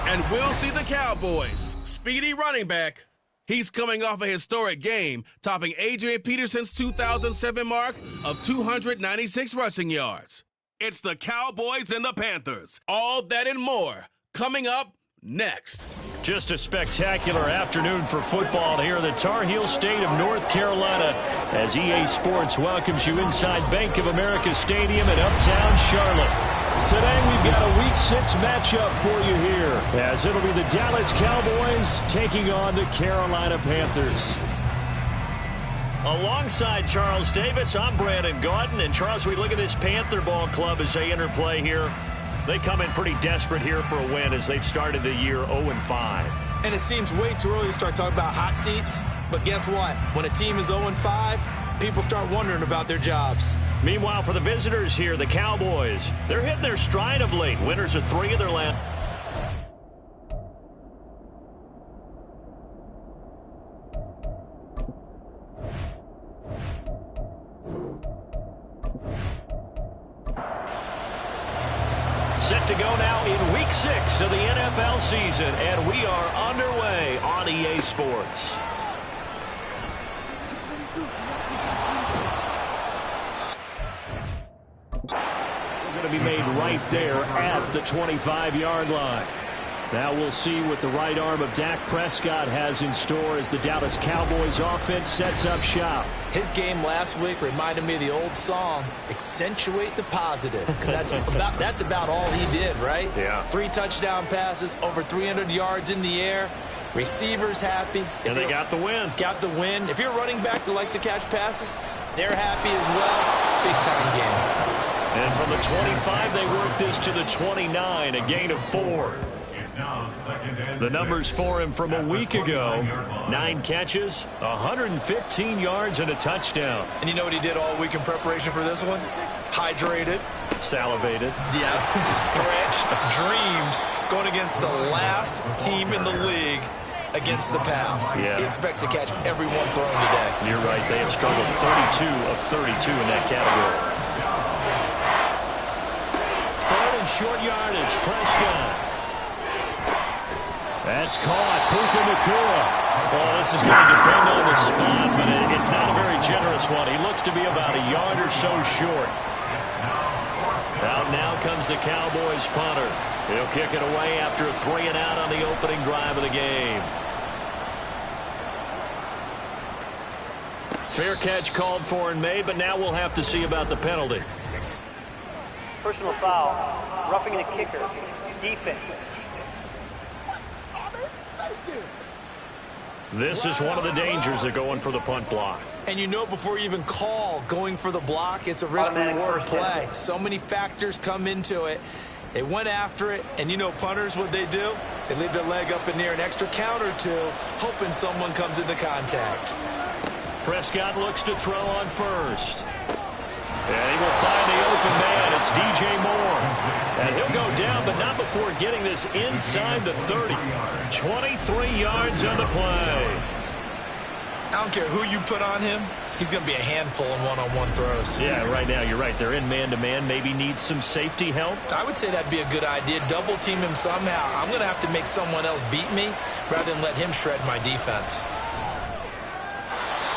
and we'll see the Cowboys' speedy running back. He's coming off a historic game, topping Adrian Peterson's 2007 mark of 296 rushing yards. It's the Cowboys and the Panthers. All that and more coming up next. Just a spectacular afternoon for football here in the Tar Heel state of North Carolina as EA Sports welcomes you inside Bank of America Stadium in uptown Charlotte. Today we've got a Week 6 matchup for you here as it'll be the Dallas Cowboys taking on the Carolina Panthers. Alongside Charles Davis, I'm Brandon Gaudin. And Charles, we look at this Panther ball club as they enter play here. They come in pretty desperate here for a win as they've started the year 0-5. And it seems way too early to start talking about hot seats. But guess what? When a team is 0-5, people start wondering about their jobs. Meanwhile, for the visitors here, the Cowboys, they're hitting their stride of late. Winners of 3 of their last. Set to go now in Week 6 of the NFL season, and we are underway on EA Sports. We're going to be made right there at the 25-yard line. Now we'll see what the right arm of Dak Prescott has in store as the Dallas Cowboys offense sets up shop. His game last week reminded me of the old song, accentuate the positive. That's about all he did, right? Yeah. 3 touchdown passes, over 300 yards in the air. Receivers happy. And they got the win. Got the win. If you're a running back that likes to catch passes, they're happy as well. Big-time game. And from the 25, they work this to the 29, a gain of 4. The numbers for him from a week ago, 9 catches, 115 yards, and a touchdown. And you know what he did all week in preparation for this one? Hydrated. Salivated. Yes, stretched, dreamed, going against the last team in the league against the pass. Yeah. He expects to catch everyone thrown today. You're right. They have struggled 32 of 32 in that category. Third and short yardage, Prescott. That's caught. Puka Nacua. Well, this is going to depend on the spot, but it's not a very generous one. He looks to be about a yard or so short. Out now comes the Cowboys punter. He'll kick it away after a 3-and-out on the opening drive of the game. Fair catch called for and made, but now we'll have to see about the penalty. Personal foul. Roughing the kicker. Defense. This is one of the dangers of going for the punt block. And you know before you even call going for the block, it's a risk-reward play. So many factors come into it. They went after it, and you know punters, what they do? They leave their leg up in the air an extra count or two, hoping someone comes into contact. Prescott looks to throw on first. And he will find the open man. It's DJ Moore. And he'll go down, but not before getting this inside the 30. 23 yards on the play. I don't care who you put on him. He's going to be a handful in one-on-one throws. Yeah, right now you're right. They're in man-to-man. Maybe needs some safety help. I would say that'd be a good idea. Double team him somehow. I'm going to have to make someone else beat me rather than let him shred my defense.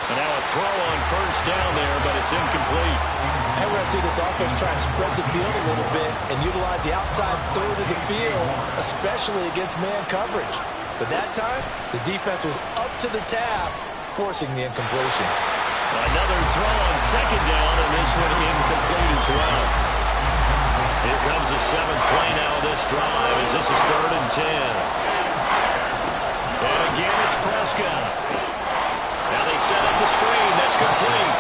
And now a throw on first down there, but it's incomplete. And we're going to see this offense try and spread the field a little bit and utilize the outside third of the field, especially against man coverage. But that time, the defense was up to the task, forcing the incompletion. Another throw on second down, and this one incomplete as well. Here comes the 7th play now of this drive as this is 3rd and 10. And again, it's Prescott. Now they set up the screen. That's complete.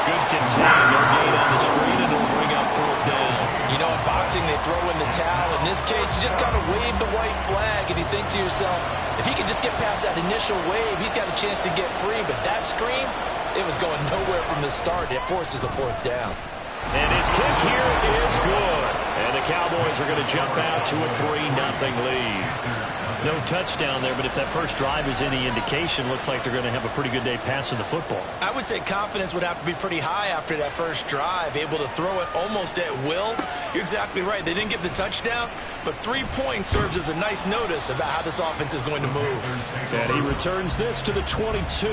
Good contain. No gain on the screen, and it'll bring up 4th down. You know, in boxing, they throw in the towel. In this case, you just got to wave the white flag, and you think to yourself, if he can just get past that initial wave, he's got a chance to get free. But that screen, it was going nowhere from the start. It forces a 4th down. And his kick here is good. And the Cowboys are going to jump out to a 3-0 lead. No touchdown there, but if that first drive is any indication, looks like they're going to have a pretty good day passing the football. I would say confidence would have to be pretty high after that first drive, able to throw it almost at will. You're exactly right. They didn't get the touchdown, but 3 points serves as a nice notice about how this offense is going to move. And he returns this to the 22.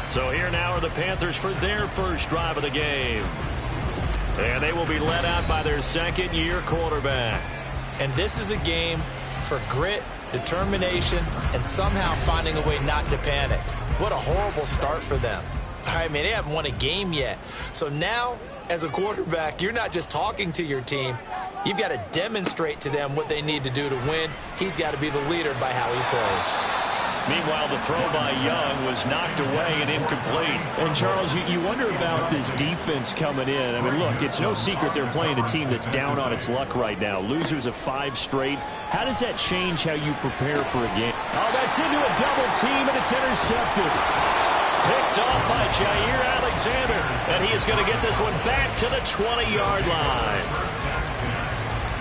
So here now are the Panthers for their first drive of the game. And they will be led out by their second-year quarterback. And this is a game for grit, determination, and somehow finding a way not to panic. What a horrible start for them. I mean, they haven't won a game yet. So now, as a quarterback, you're not just talking to your team. You've got to demonstrate to them what they need to do to win. He's got to be the leader by how he plays. Meanwhile, the throw by Young was knocked away and incomplete. And, Charles, you wonder about this defense coming in. I mean, look, it's no secret they're playing a team that's down on its luck right now. Losers of 5 straight. How does that change how you prepare for a game? Oh, that's into a double team, and it's intercepted. Picked off by Jair Alexander. And he is going to get this one back to the 20-yard line.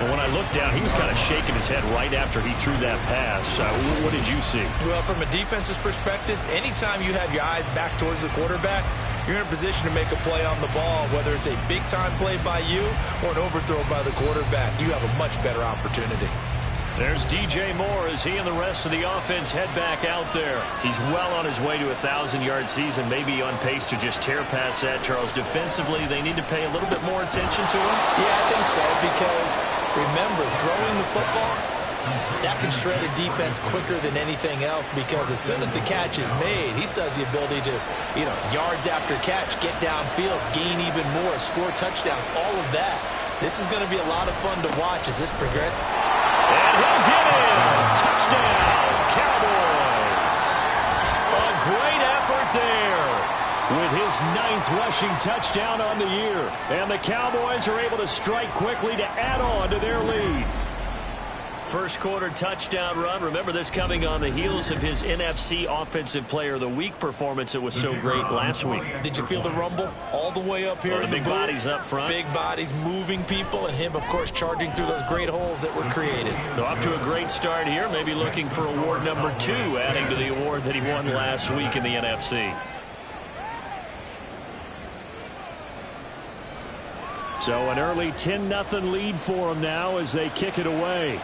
And when I looked down, he was kind of shaking his head right after he threw that pass. What did you see? Well, from a defense's perspective, anytime you have your eyes back towards the quarterback, you're in a position to make a play on the ball, whether it's a big-time play by you or an overthrow by the quarterback. You have a much better opportunity. There's DJ Moore as he and the rest of the offense head back out there. He's well on his way to a 1,000-yard season, maybe on pace to just tear past that. Charles, defensively, they need to pay a little bit more attention to him? Yeah, I think so, because remember, throwing the football, that can shred a defense quicker than anything else, because as soon as the catch is made, he still has the ability to, yards after catch, get downfield, gain even more, score touchdowns, all of that. This is going to be a lot of fun to watch as this progresses. And he'll get in. Touchdown, Cowboys. A great effort there with his 9th rushing touchdown on the year. And the Cowboys are able to strike quickly to add on to their lead. First quarter touchdown run. Remember this coming on the heels of his NFC Offensive Player of the Week performance that was so great last week. Did you feel the rumble all the way up here? The big bodies up front. Big bodies moving people, and him, of course, charging through those great holes that were created. So off to a great start here. Maybe looking for award number 2, adding to the award that he won last week in the NFC. So an early 10-0 lead for them now as they kick it away.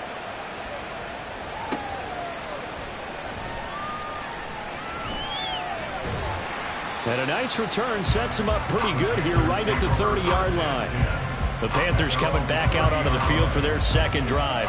And a nice return sets him up pretty good here right at the 30-yard line. The Panthers coming back out onto the field for their second drive.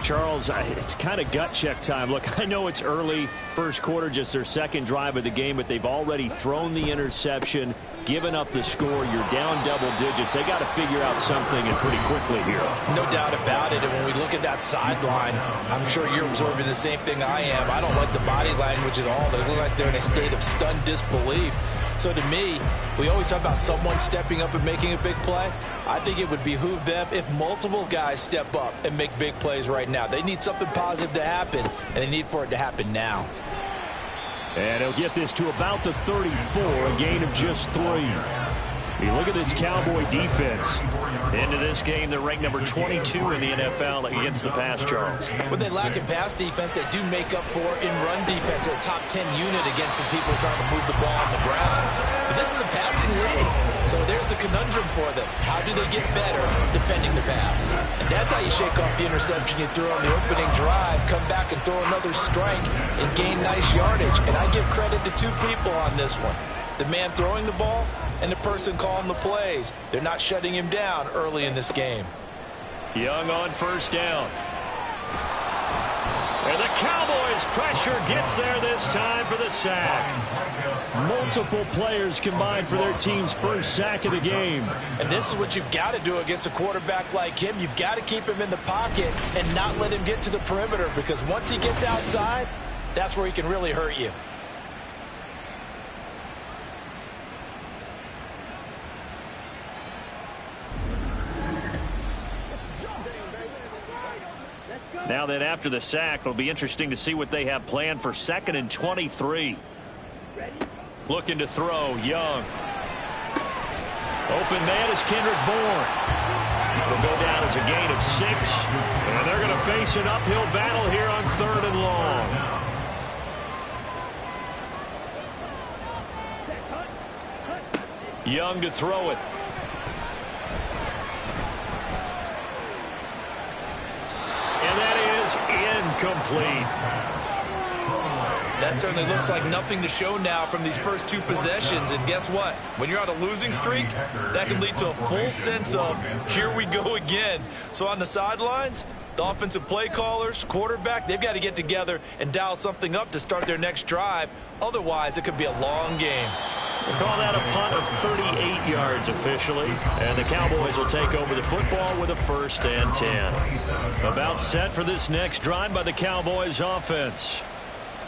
Charles, it's kind of gut check time. Look, I know it's early, first quarter, just their second drive of the game, but they've already thrown the interception, given up the score. You're down double digits. They got to figure out something and pretty quickly here. No doubt about it. And when we look at that sideline, I'm sure you're absorbing the same thing I am. I don't like the body language at all. They look like they're in a state of stunned disbelief. So to me, we always talk about someone stepping up and making a big play. I think it would behoove them if multiple guys step up and make big plays right now. They need something positive to happen, and they need for it to happen now. And he'll get this to about the 34, a gain of just 3. You look at this Cowboy defense. Into this game, they're ranked number 22 in the NFL against the pass, Charles. What they lack in pass defense, they do make up for in run defense. They're a top 10 unit against the people trying to move the ball on the ground. But this is a passing league, so there's a conundrum for them. How do they get better defending the pass? And that's how you shake off the interception you threw on the opening drive, come back and throw another strike, and gain nice yardage. And I give credit to 2 people on this one. The man throwing the ball and the person calling the plays. They're not shutting him down early in this game. Young on first down. And the Cowboys' pressure gets there this time for the sack. Multiple players combined for their team's first sack of the game. And this is what you've got to do against a quarterback like him. You've got to keep him in the pocket and not let him get to the perimeter, because once he gets outside, that's where he can really hurt you. Now that after the sack, it'll be interesting to see what they have planned for 2nd and 23. Looking to throw, Young. Open man is Kendrick Bourne. It'll go down as a gain of 6. And they're going to face an uphill battle here on 3rd and long. Young to throw it. And that is incomplete. That certainly looks like nothing to show now from these first 2 possessions. And guess what? When you're on a losing streak, that can lead to a full sense of, here we go again. So on the sidelines, the offensive play callers, quarterback, they've got to get together and dial something up to start their next drive. Otherwise, it could be a long game. We'll call that a punt of 38 yards officially. And the Cowboys will take over the football with a 1st and 10. About set for this next drive by the Cowboys offense.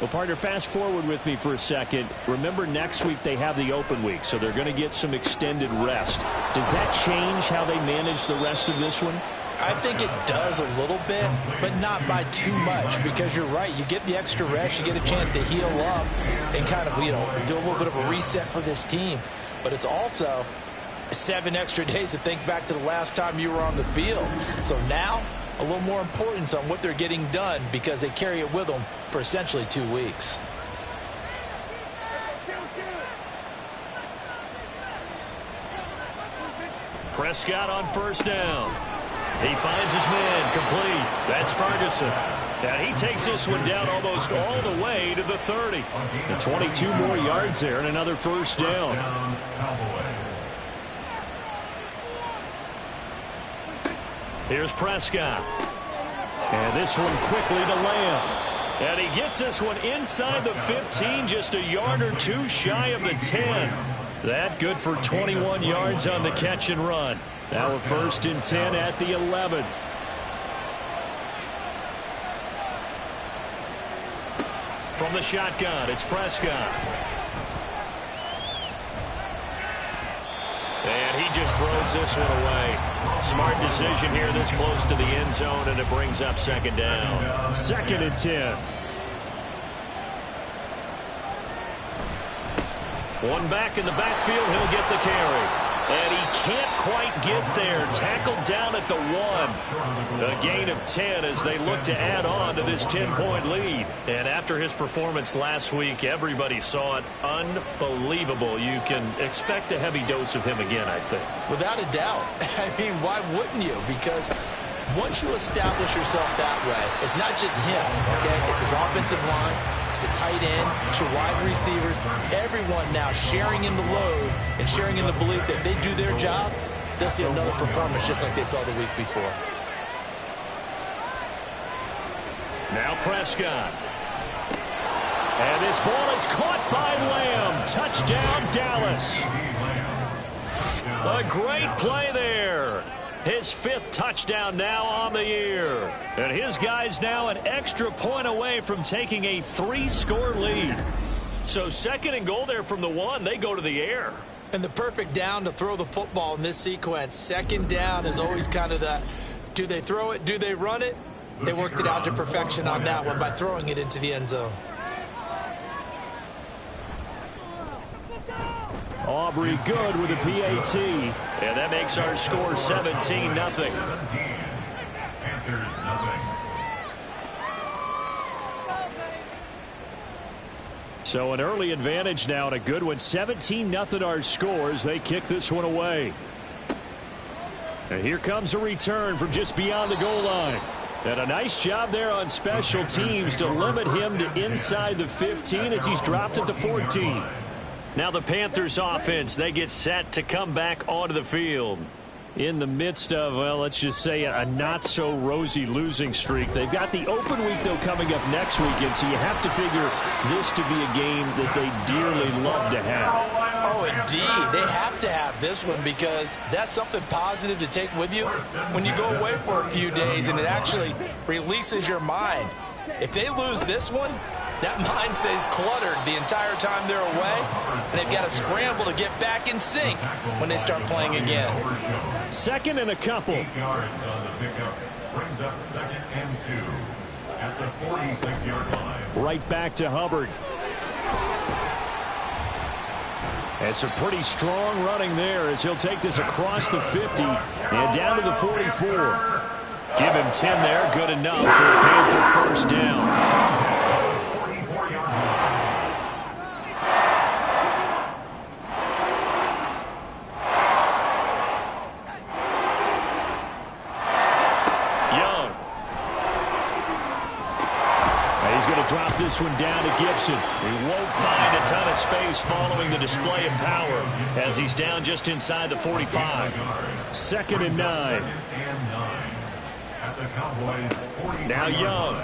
Well, partner, fast forward with me for a second. Remember, next week they have the open week, so they're going to get some extended rest. Does that change how they manage the rest of this one? I think it does a little bit, but not by too much, because you're right. You get the extra rest. You get a chance to heal up and kind of, do a little bit of a reset for this team. But it's also 7 extra days to think back to the last time you were on the field. So now, a little more importance on what they're getting done because they carry it with them for essentially 2 weeks. Prescott on 1st down. He finds his man complete. That's Ferguson. And he takes this one down almost all the way to the 30. And 22 more yards there and another 1st down. Here's Prescott. And this one quickly to Lamb. And he gets this one inside the 15, just a yard or 2 shy of the 10. That good for 21 yards on the catch and run. Now a 1st and 10 at the 11. From the shotgun, it's Prescott. And he just throws this one away. Smart decision here this close to the end zone, and it brings up 2nd down. 2nd and 10. One back in the backfield, he'll get the carry. And he can't quite get there. Tackled down at the 1. A gain of 10 as they look to add on to this 10-point lead. And after his performance last week, everybody saw it. Unbelievable. You can expect a heavy dose of him again, I think. Without a doubt. I mean, why wouldn't you? Because once you establish yourself that way, it's not just him, okay? It's his offensive line. It's the tight end, it's your wide receivers, everyone now sharing in the load and sharing in the belief that they do their job, they'll see another performance just like they saw the week before. Now Prescott. And this ball is caught by Lamb. Touchdown, Dallas. A great play there. His 5th touchdown now on the year. And his guys now an extra point away from taking a 3-score lead. So 2nd and goal there from the 1. They go to the air. And the perfect down to throw the football in this sequence. 2nd down is always kind of that, do they throw it, do they run it? They worked it out to perfection on that one by throwing it into the end zone. Aubrey good with a PAT. And that makes our score 17-0. Panthers nothing. So an early advantage now and a good one. 17-0 our scores. They kick this one away. And here comes a return from just beyond the goal line. And a nice job there on special teams to limit him to inside the 15 as he's dropped it to 14. Now the Panthers offense, they get set to come back onto the field. In the midst of, well, let's just say a not-so-rosy losing streak. They've got the open week, though, coming up next weekend, so you have to figure this to be a game that they dearly love to have. Oh, indeed. They have to have this one because that's something positive to take with you when you go away for a few days, and it actually releases your mind. If they lose this one, that mind stays cluttered the entire time they're away, and they've got to scramble to get back in sync when they start playing again. 2nd and a couple. 8 yards on the pickup brings up 2nd and 2 at the 46-yard line. Right back to Hubbard. And some pretty strong running there as he'll take this across the 50 and down to the 44. Give him 10 there. Good enough for a Panther first down. Drop this one down to Gibson. He won't find a ton of space following the display of power as he's down just inside the 45. 2nd and 9. Now Young.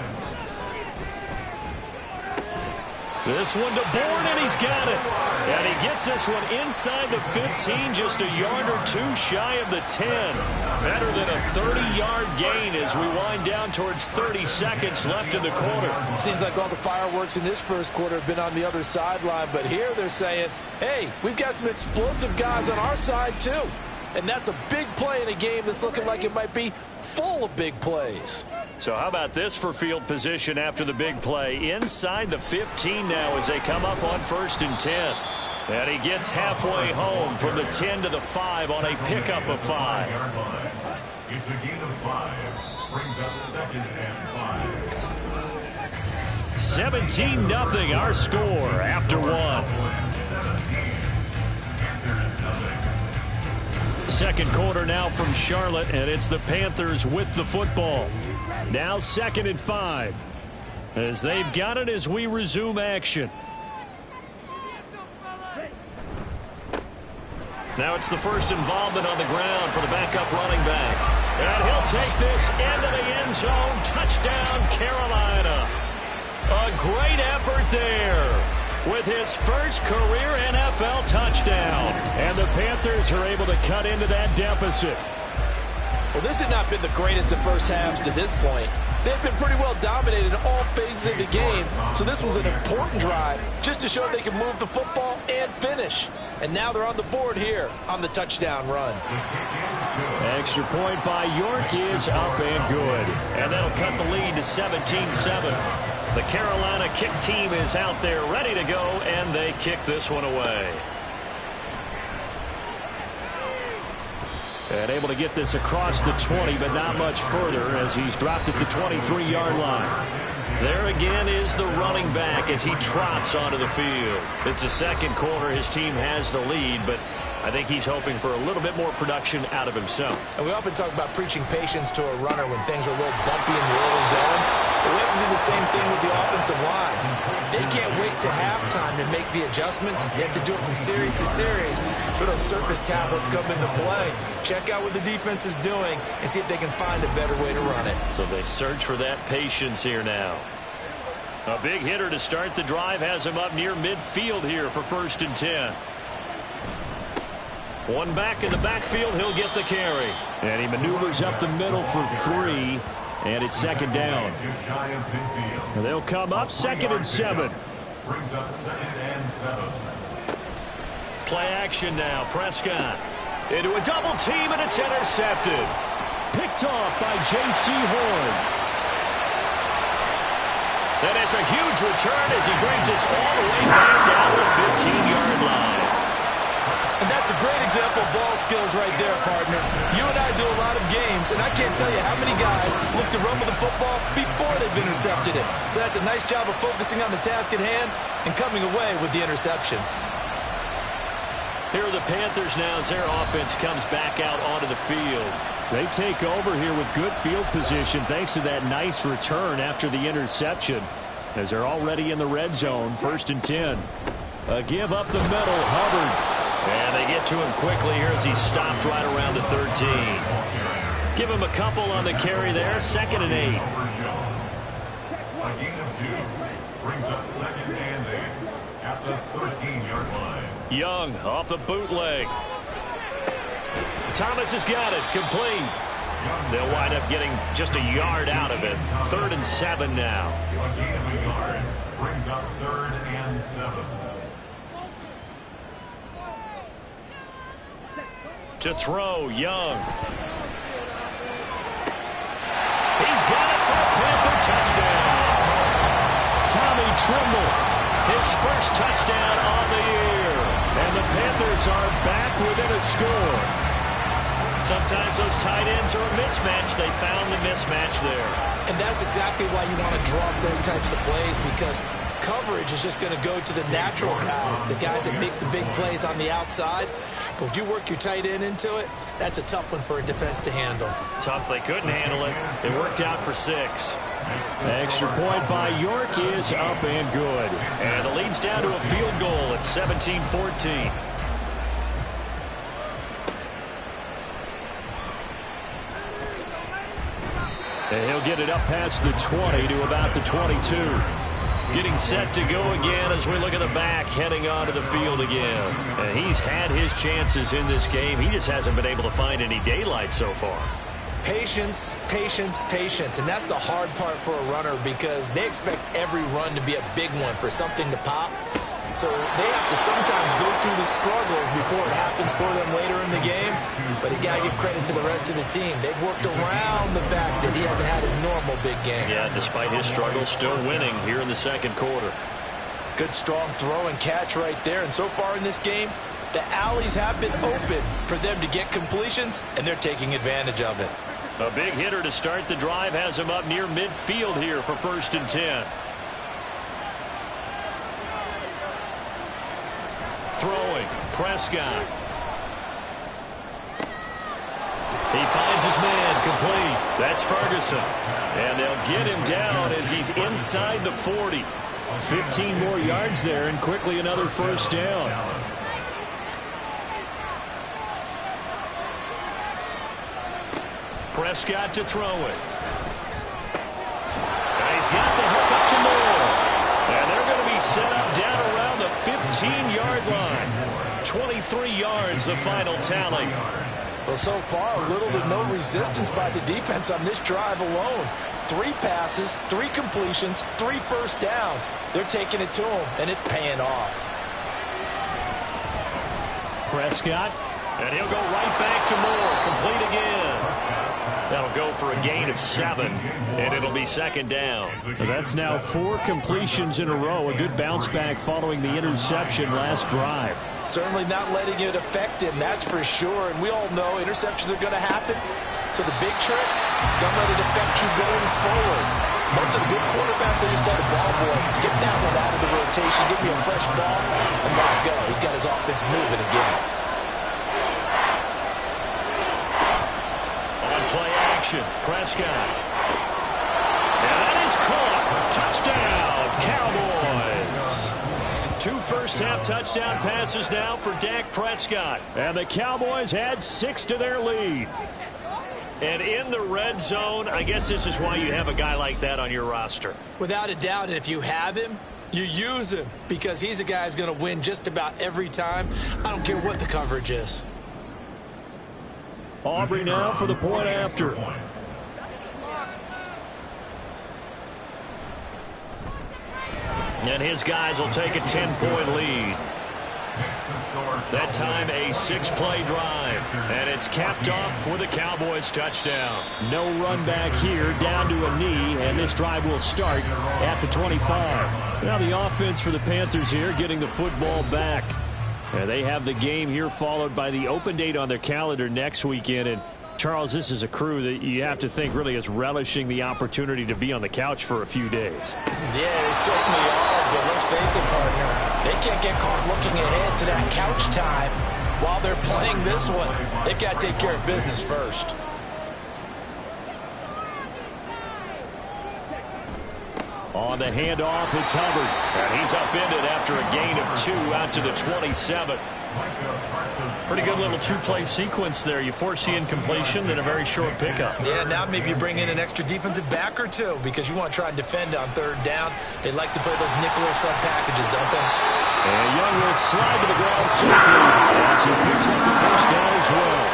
This one to Bourne, and he's got it. And he gets this one inside the 15, just a yard or two shy of the 10. Better than a 30-yard gain as we wind down towards 30 seconds left in the quarter. Seems like all the fireworks in this first quarter have been on the other sideline, but here they're saying, hey, we've got some explosive guys on our side too. And that's a big play in a game that's looking like it might be full of big plays. So how about this for field position after the big play? Inside the 15 now as they come up on 1st and 10. And he gets halfway home from the 10 to the 5 on a pickup of 5. It's a gain of 5. Brings up 2nd and 5. 17-0 our score after 1. Second quarter now from Charlotte, and it's the Panthers with the football. Now 2nd and 5 as they've got it as we resume action. Now it's the first involvement on the ground for the backup running back. And he'll take this into the end zone. Touchdown, Carolina. A great effort there with his first career NFL touchdown. And the Panthers are able to cut into that deficit. Well, this had not been the greatest of first halves to this point. They've been pretty well dominated in all phases of the game, so this was an important drive just to show they can move the football and finish. And now they're on the board here on the touchdown run. Extra point by York is up and good. And that'll cut the lead to 17-7. The Carolina kick team is out there ready to go, and they kick this one away. And able to get this across the 20, but not much further as he's dropped at the 23-yard line. There again is the running back as he trots onto the field. It's the second quarter. His team has the lead, but I think he's hoping for a little bit more production out of himself. And we often talk about preaching patience to a runner when things are a little bumpy in the early going. But we have to do the same thing with the offensive line. They can't wait to halftime to make the adjustments. They have to do it from series to series. So those surface tablets come into play. Check out what the defense is doing and see if they can find a better way to run it. So they search for that patience here now. A big hitter to start the drive has him up near midfield here for 1st and 10. One back in the backfield, he'll get the carry. And he maneuvers up the middle for 3, and it's 2nd down. And they'll come up 2nd and 7. Brings up 2nd and 7. Play action now. Prescott into a double team, and it's intercepted. Picked off by J.C. Horn. And it's a huge return as he brings us all the way back down the 15-yard line. And that's a great example of ball skills right there, partner. You and I do a lot of games, and I can't tell you how many guys look to run with the football before they've intercepted it. So that's a nice job of focusing on the task at hand and coming away with the interception. Here are the Panthers now as their offense comes back out onto the field. They take over here with good field position thanks to that nice return after the interception as they're already in the red zone, 1st and 10. A give up the middle, Hubbard. And they get to him quickly here as he's stopped right around the 13. Give him a couple on the carry there, 2nd and 8. A gain of 2. Brings up 2nd and 8 at the 13-yard line. Young off the bootleg. Thomas has got it, complete. They'll wind up getting just a yard out of it. 3rd and 7 now. A gain of a yard. Brings up 3rd and 7. To throw, Young. He's got it for a Panther touchdown. Tommy Tremble, his first touchdown on the year. And the Panthers within a score. Sometimes those tight ends are a mismatch. They found the mismatch there. And that's exactly why you want to draw up those types of plays, because coverage is just going to go to the natural guys, the guys that make the big plays on the outside. But if you work your tight end into it, that's a tough one for a defense to handle. Tough, they couldn't handle it. It worked out for 6. Extra point by York is up and good. And the lead's down to a field goal at 17-14. And he'll get it up past the 20 to about the 22. Getting set to go again as we look at the back, heading onto the field again. And he's had his chances in this game. He just hasn't been able to find any daylight so far. Patience, patience, patience. And that's the hard part for a runner, because they expect every run to be a big one for something to pop. So they have to sometimes go through the struggles before it happens for them later in the game. But you got to give credit to the rest of the team. They've worked around the fact that he hasn't had his normal big game. Yeah, despite his struggles, still winning here in the second quarter. Good strong throw and catch right there. And so far in this game, the alleys have been open for them to get completions, and they're taking advantage of it. A big hitter to start the drive has him up near midfield here for 1st and 10. Throwing, Prescott. He finds his man, complete. That's Ferguson. And they'll get him down as he's inside the 40. 15 more yards there, and quickly another first down. Prescott to throw it. And he's got the hook up to Moore. And they're going to be set up down around the 15-yard line. 23 yards, the final tally. Well, so far, little to no resistance by the defense on this drive alone. 3 passes, 3 completions, 3 first downs. They're taking it to him, and it's paying off. Prescott, and he'll go right back to Moore. Complete again. That'll go for a gain of 7, and it'll be 2nd down. That's now 4 completions in a row. A good bounce back following the interception last drive. Certainly not letting it affect him, that's for sure. And we all know interceptions are going to happen. So the big trick, don't let it affect you going forward. Most of the good quarterbacks, they just tell the ball boy, get that one out of the rotation, give me a fresh ball, and let's go. He's got his offense moving again. Play action, Prescott. And that is caught. Touchdown, Cowboys. 2 first-half touchdown passes now for Dak Prescott. And the Cowboys add 6 to their lead. And in the red zone, I guess this is why you have a guy like that on your roster. Without a doubt, and if you have him, you use him, because he's a guy who's going to win just about every time. I don't care what the coverage is. Aubrey now for the point after. And his guys will take a 10-point lead. That time a 6-play drive. And it's capped off with a Cowboys touchdown. No run back here, down to a knee, and this drive will start at the 25. Now the offense for the Panthers here getting the football back. And they have the game here followed by the open date on their calendar next weekend. And Charles, this is a crew that you have to think really is relishing the opportunity to be on the couch for a few days. Yeah, they certainly are, but let's face it, partner. They can't get caught looking ahead to that couch time while they're playing this one. They've got to take care of business first. On the handoff, it's Hubbard. And he's upended after a gain of 2 out to the 27. Pretty good little 2-play sequence there. You force the incompletion, then a very short pickup. Yeah, now maybe you bring in an extra defensive back or 2, because you want to try and defend on 3rd down. They like to play those nickel or sub packages, don't they? And Young will slide to the ground safely as he picks up the first down as well.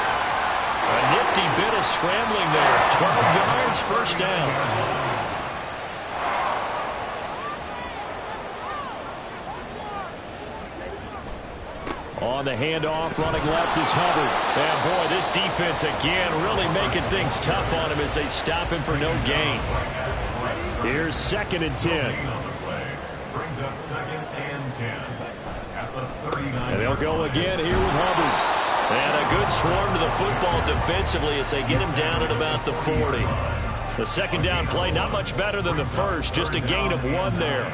A nifty bit of scrambling there. 12 yards, first down. On the handoff, running left is Hubbard. And boy, this defense again really making things tough on him as they stop him for no gain. Here's 2nd and 10. Brings up 2nd and 10 at the 39. And they'll go again here with Hubbard. And a good swarm to the football defensively as they get him down at about the 40. The second down play, not much better than the first, just a gain of 1 there.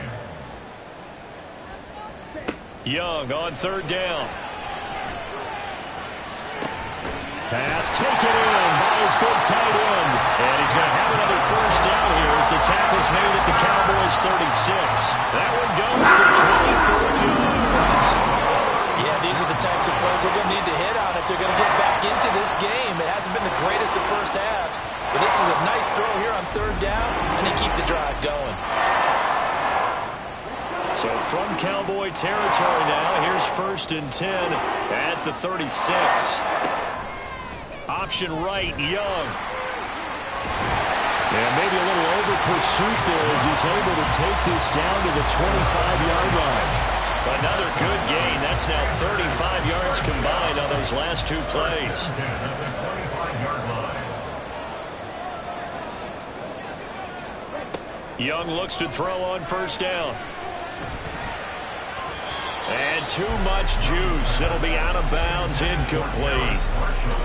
Young on third down. Pass taken in by his big tight end. And he's going to have another first down here as the tackle's made at the Cowboys' 36. That one goes for 24 yards. Yeah, these are the types of plays they're going to need to hit on if they're going to get back into this game. It hasn't been the greatest of first halves, but this is a nice throw here on third down, and they keep the drive going. So from Cowboy territory now, here's 1st and 10 at the 36. Option right, Young. And maybe a little over pursuit there as he's able to take this down to the 25-yard line. Another good gain. That's now 35 yards combined on those last 2 plays. Young looks to throw on first down. And too much juice. It'll be out of bounds, incomplete.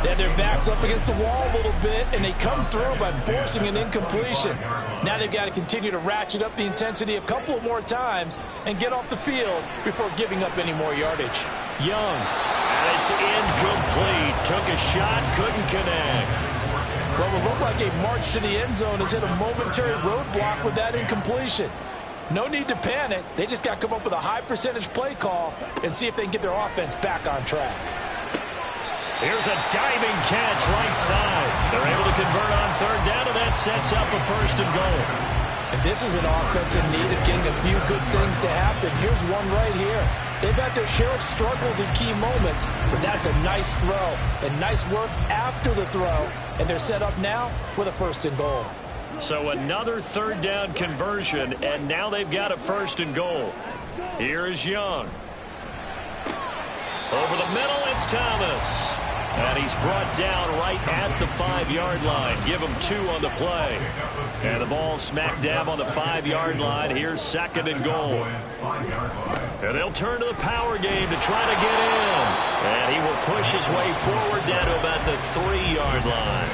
They had their backs up against the wall a little bit, and they come through by forcing an incompletion. Now they've got to continue to ratchet up the intensity a couple of more times and get off the field before giving up any more yardage. Young, and it's incomplete. Took a shot, couldn't connect. Well, it looked like a march to the end zone has hit a momentary roadblock with that incompletion. No need to panic. They just got to come up with a high percentage play call and see if they can get their offense back on track. Here's a diving catch right side. They're able to convert on third down, and that sets up a 1st and goal. And this is an offense in need of getting a few good things to happen. Here's one right here. They've had their share of struggles in key moments, but that's a nice throw and nice work after the throw. And they're set up now with a 1st and goal. So another third down conversion, and now they've got a 1st and goal. Here is Young. Over the middle, it's Thomas. And he's brought down right at the 5-yard line. Give him 2 on the play. And the ball smack dab on the 5-yard line. Here's 2nd and goal. And they'll turn to the power game to try to get in. And he will push his way forward down to about the 3-yard line.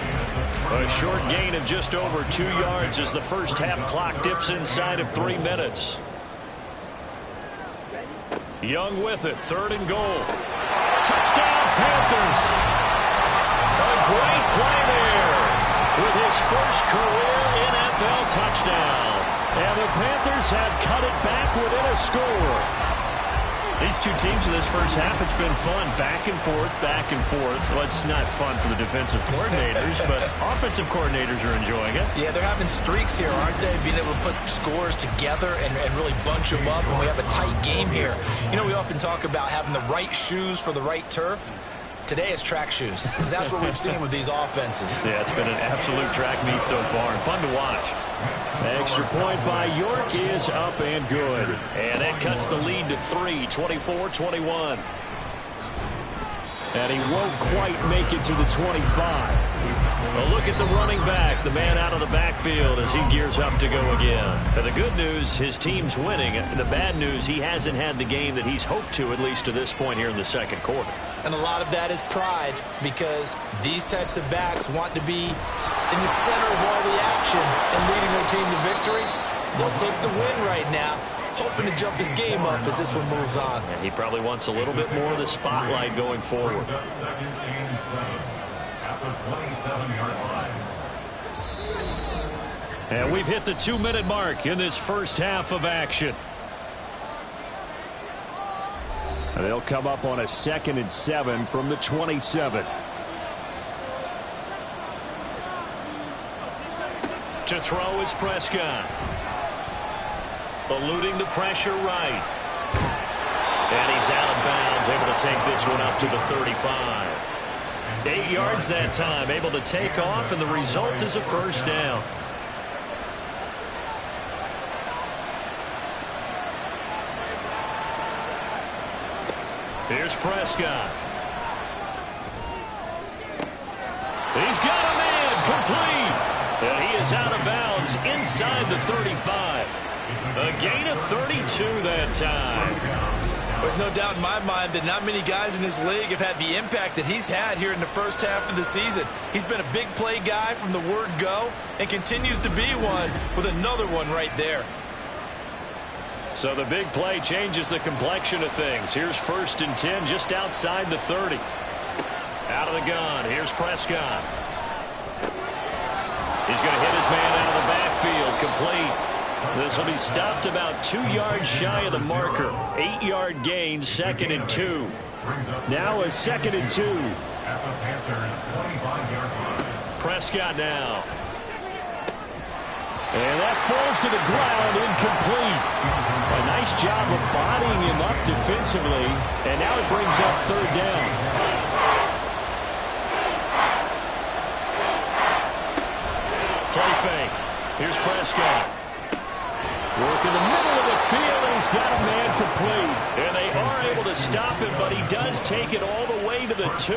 A short gain of just over 2 yards as the first half clock dips inside of 3 minutes. Young with it, 3rd and goal. Touchdown, Panthers. A great play there with his first career NFL touchdown. And the Panthers have cut it back within a score. These two teams in this first half, it's been fun. Back and forth, back and forth. Well, it's not fun for the defensive coordinators, but offensive coordinators are enjoying it. Yeah, they're having streaks here, aren't they? Being able to put scores together and really bunch them up when we have a tight game here. You know, we often talk about having the right shoes for the right turf. Today it's track shoes. That's what we've seen with these offenses. Yeah, it's been an absolute track meet so far and fun to watch. Extra point by York is up and good. And that cuts the lead to 3, 24-21. And he won't quite make it to the 25. A look at the running back, the man out of the backfield as he gears up to go again. And the good news, his team's winning. The bad news, he hasn't had the game that he's hoped to, at least to this point here in the second quarter. And a lot of that is pride, because these types of backs want to be in the center of all the action and leading their team to victory. They'll take the win right now, hoping to jump his game up as this one moves on. And he probably wants a little bit more of the spotlight going forward. 2nd and 7 at the 27-yard line. And we've hit the 2-minute mark in this first half of action. And they'll come up on a 2nd and 7 from the 27. To throw is Prescott. Eluding the pressure right. And he's out of bounds, able to take this one up to the 35. 8 yards that time, able to take off, and the result is a first down. Here's Prescott. He's got a man, complete. And he is out of bounds inside the 35. A gain of 32 that time. There's no doubt in my mind that not many guys in this league have had the impact that he's had here in the first half of the season. He's been a big play guy from the word go and continues to be one with another one right there. So the big play changes the complexion of things. Here's 1st and 10 just outside the 30. Out of the gun. Here's Prescott. He's going to hit his man out of the backfield. Complete. This will be stopped about 2 yards shy of the marker. 8-yard gain, 2nd and 2. Now a 2nd and 2. At the Panthers' 25-yard line. Prescott now. And that falls to the ground, incomplete. A nice job of bodying him up defensively. And now it brings up 3rd down. Play fake. Here's Prescott. Work in the middle of the field, and he's got a man complete. And they are able to stop him, but he does take it all the way to the 2.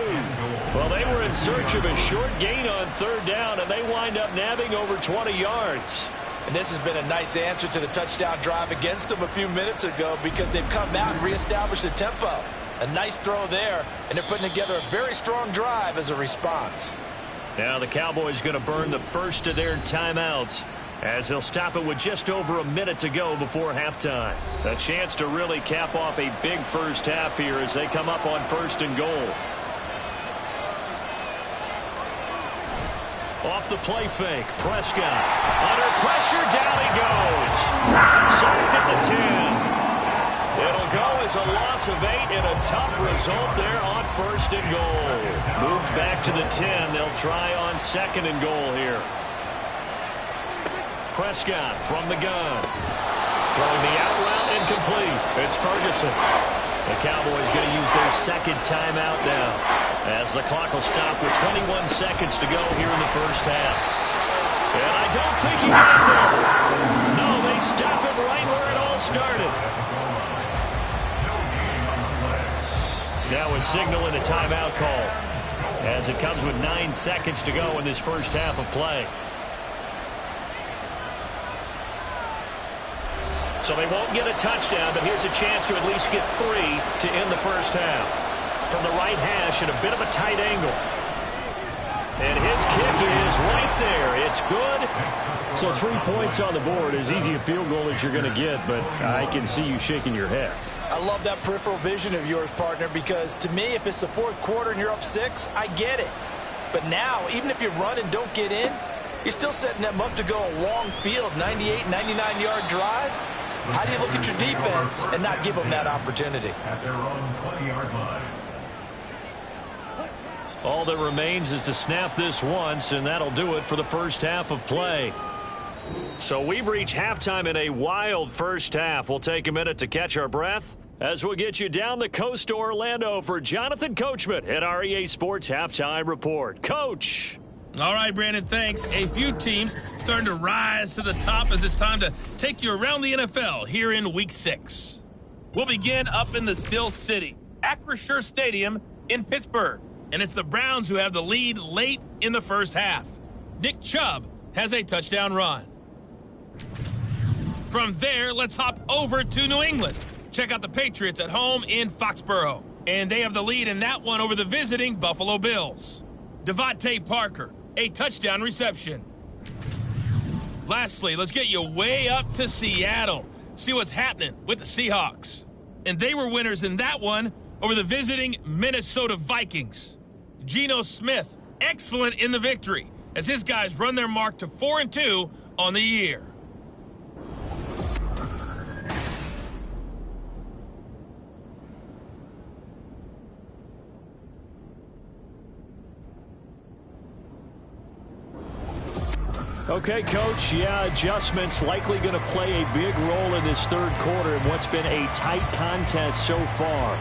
Well, they were in search of a short gain on 3rd down, and they wind up nabbing over 20 yards. And this has been a nice answer to the touchdown drive against them a few minutes ago because they've come out and reestablished the tempo. A nice throw there, and they're putting together a very strong drive as a response. Now the Cowboys going to burn the first of their timeouts, as they'll stop it with just over a minute to go before halftime. A chance to really cap off a big first half here as they come up on 1st and goal. Off the play fake, Prescott. Under pressure, down he goes. Sacked at the 10. It'll go as a loss of 8 and a tough result there on 1st and goal. Moved back to the 10. They'll try on 2nd and goal here. Prescott from the gun. Throwing the out route incomplete. It's Ferguson. The Cowboys going to use their 2nd timeout now, as the clock will stop with 21 seconds to go here in the first half. And I don't think he got there. No, they stop him right where it all started. Now a signal and a timeout call, as it comes with 9 seconds to go in this first half of play. So they won't get a touchdown, but here's a chance to at least get 3 to end the first half. From the right hash at a bit of a tight angle. And his kick is right there. It's good. So 3 points on the board, as easy a field goal as you're going to get, but I can see you shaking your head. I love that peripheral vision of yours, partner, because to me, if it's the 4th quarter and you're up 6, I get it. But now, even if you run and don't get in, you're still setting them up to go a long field, 98, 99-yard drive. How do you look at your defense and not give them that opportunity? At their own 20-yard line. All that remains is to snap this once, and that'll do it for the first half of play. So we've reached halftime in a wild first half. We'll take a minute to catch our breath as we'll get you down the coast to Orlando for Jonathan Coachman at our EA Sports Halftime Report. Coach. All right, Brandon, thanks. A few teams starting to rise to the top as it's time to take you around the NFL here in Week 6. We'll begin up in the Steel City, Acrisure Stadium in Pittsburgh. And it's the Browns who have the lead late in the first half. Nick Chubb has a touchdown run. From there, let's hop over to New England. Check out the Patriots at home in Foxborough. And they have the lead in that one over the visiting Buffalo Bills. Devontae Parker, a touchdown reception. Lastly, let's get you way up to Seattle. See what's happening with the Seahawks. And they were winners in that one over the visiting Minnesota Vikings. Geno Smith, excellent in the victory, as his guys run their mark to 4-2 on the year. Okay, Coach, adjustments likely going to play a big role in this third quarter in what's been a tight contest so far.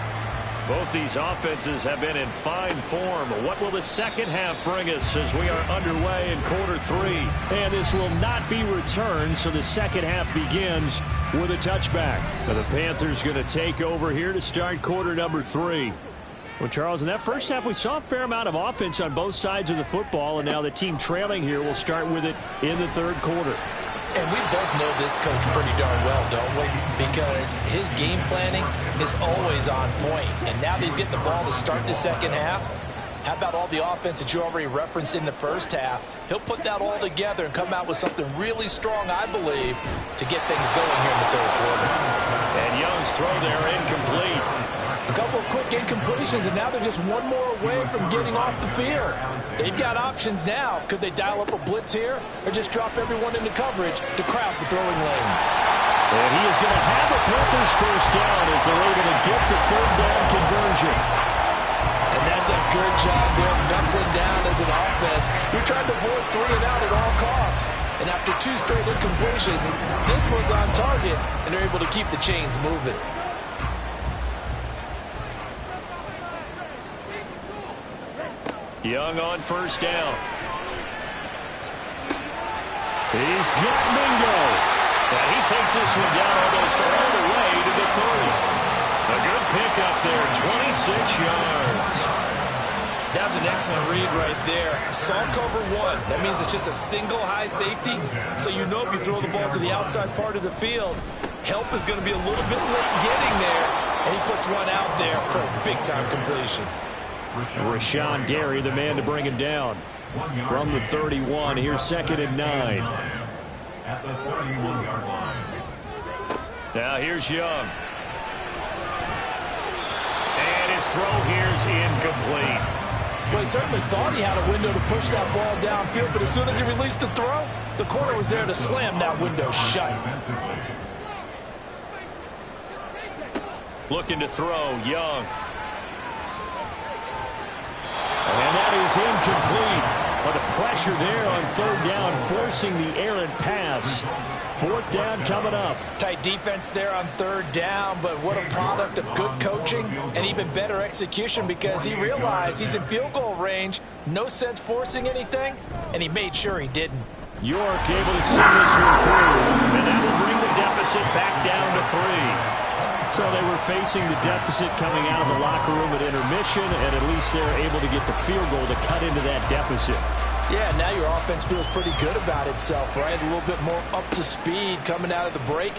Both these offenses have been in fine form. What will the second half bring us as we are underway in quarter 3? And this will not be returned, so the second half begins with a touchback. Now the Panthers going to take over here to start quarter number 3. Well, Charles, in that first half, we saw a fair amount of offense on both sides of the football, and now the team trailing here will start with it in the third quarter. And we both know this coach pretty darn well, don't we? Because his game planning is always on point. And now that he's getting the ball to start the second half, how about all the offense that you already referenced in the first half? He'll put that all together and come out with something really strong, I believe, to get things going here in the third quarter. And Young's throw there incomplete. A couple of quick incompletions, and now they're just one more away from getting off the field. They've got options now. Could they dial up a blitz here or just drop everyone into coverage to crowd the throwing lanes? And he is going to have a Panthers first down as they're able to get the third down conversion. And that's a good job there, knuckling down as an offense. You're trying to avoid 3 and out at all costs. And after 2 straight incompletions, this one's on target, and they're able to keep the chains moving. Young on first down. He's got Mingo. And he takes this one down almost all the way to the 30. A good pickup there, 26 yards. That's an excellent read right there. Saw cover 1. That means it's just a single high safety. So you know if you throw the ball to the outside part of the field, help is going to be a little bit late getting there. And he puts one out there for a big-time completion. Rashawn Gary, the man to bring him down. From the 31, here's 2nd and 9. At the 31-yard line. Now here's Young. And his throw here's incomplete. Well, he certainly thought he had a window to push that ball downfield, but as soon as he released the throw, the corner was there to slam that window shut. Looking to throw, Young. And that is incomplete. But the pressure there on third down, forcing the errant pass. 4th down coming up. Tight defense there on third down, but what a product of good coaching and even better execution, because he realized he's in field goal range. No sense forcing anything, and he made sure he didn't. York able to send this one through, and that will bring the deficit back down to 3. So they were facing the deficit coming out of the locker room at intermission, and at least they're able to get the field goal to cut into that deficit. Yeah, now your offense feels pretty good about itself, right? A little bit more up to speed coming out of the break.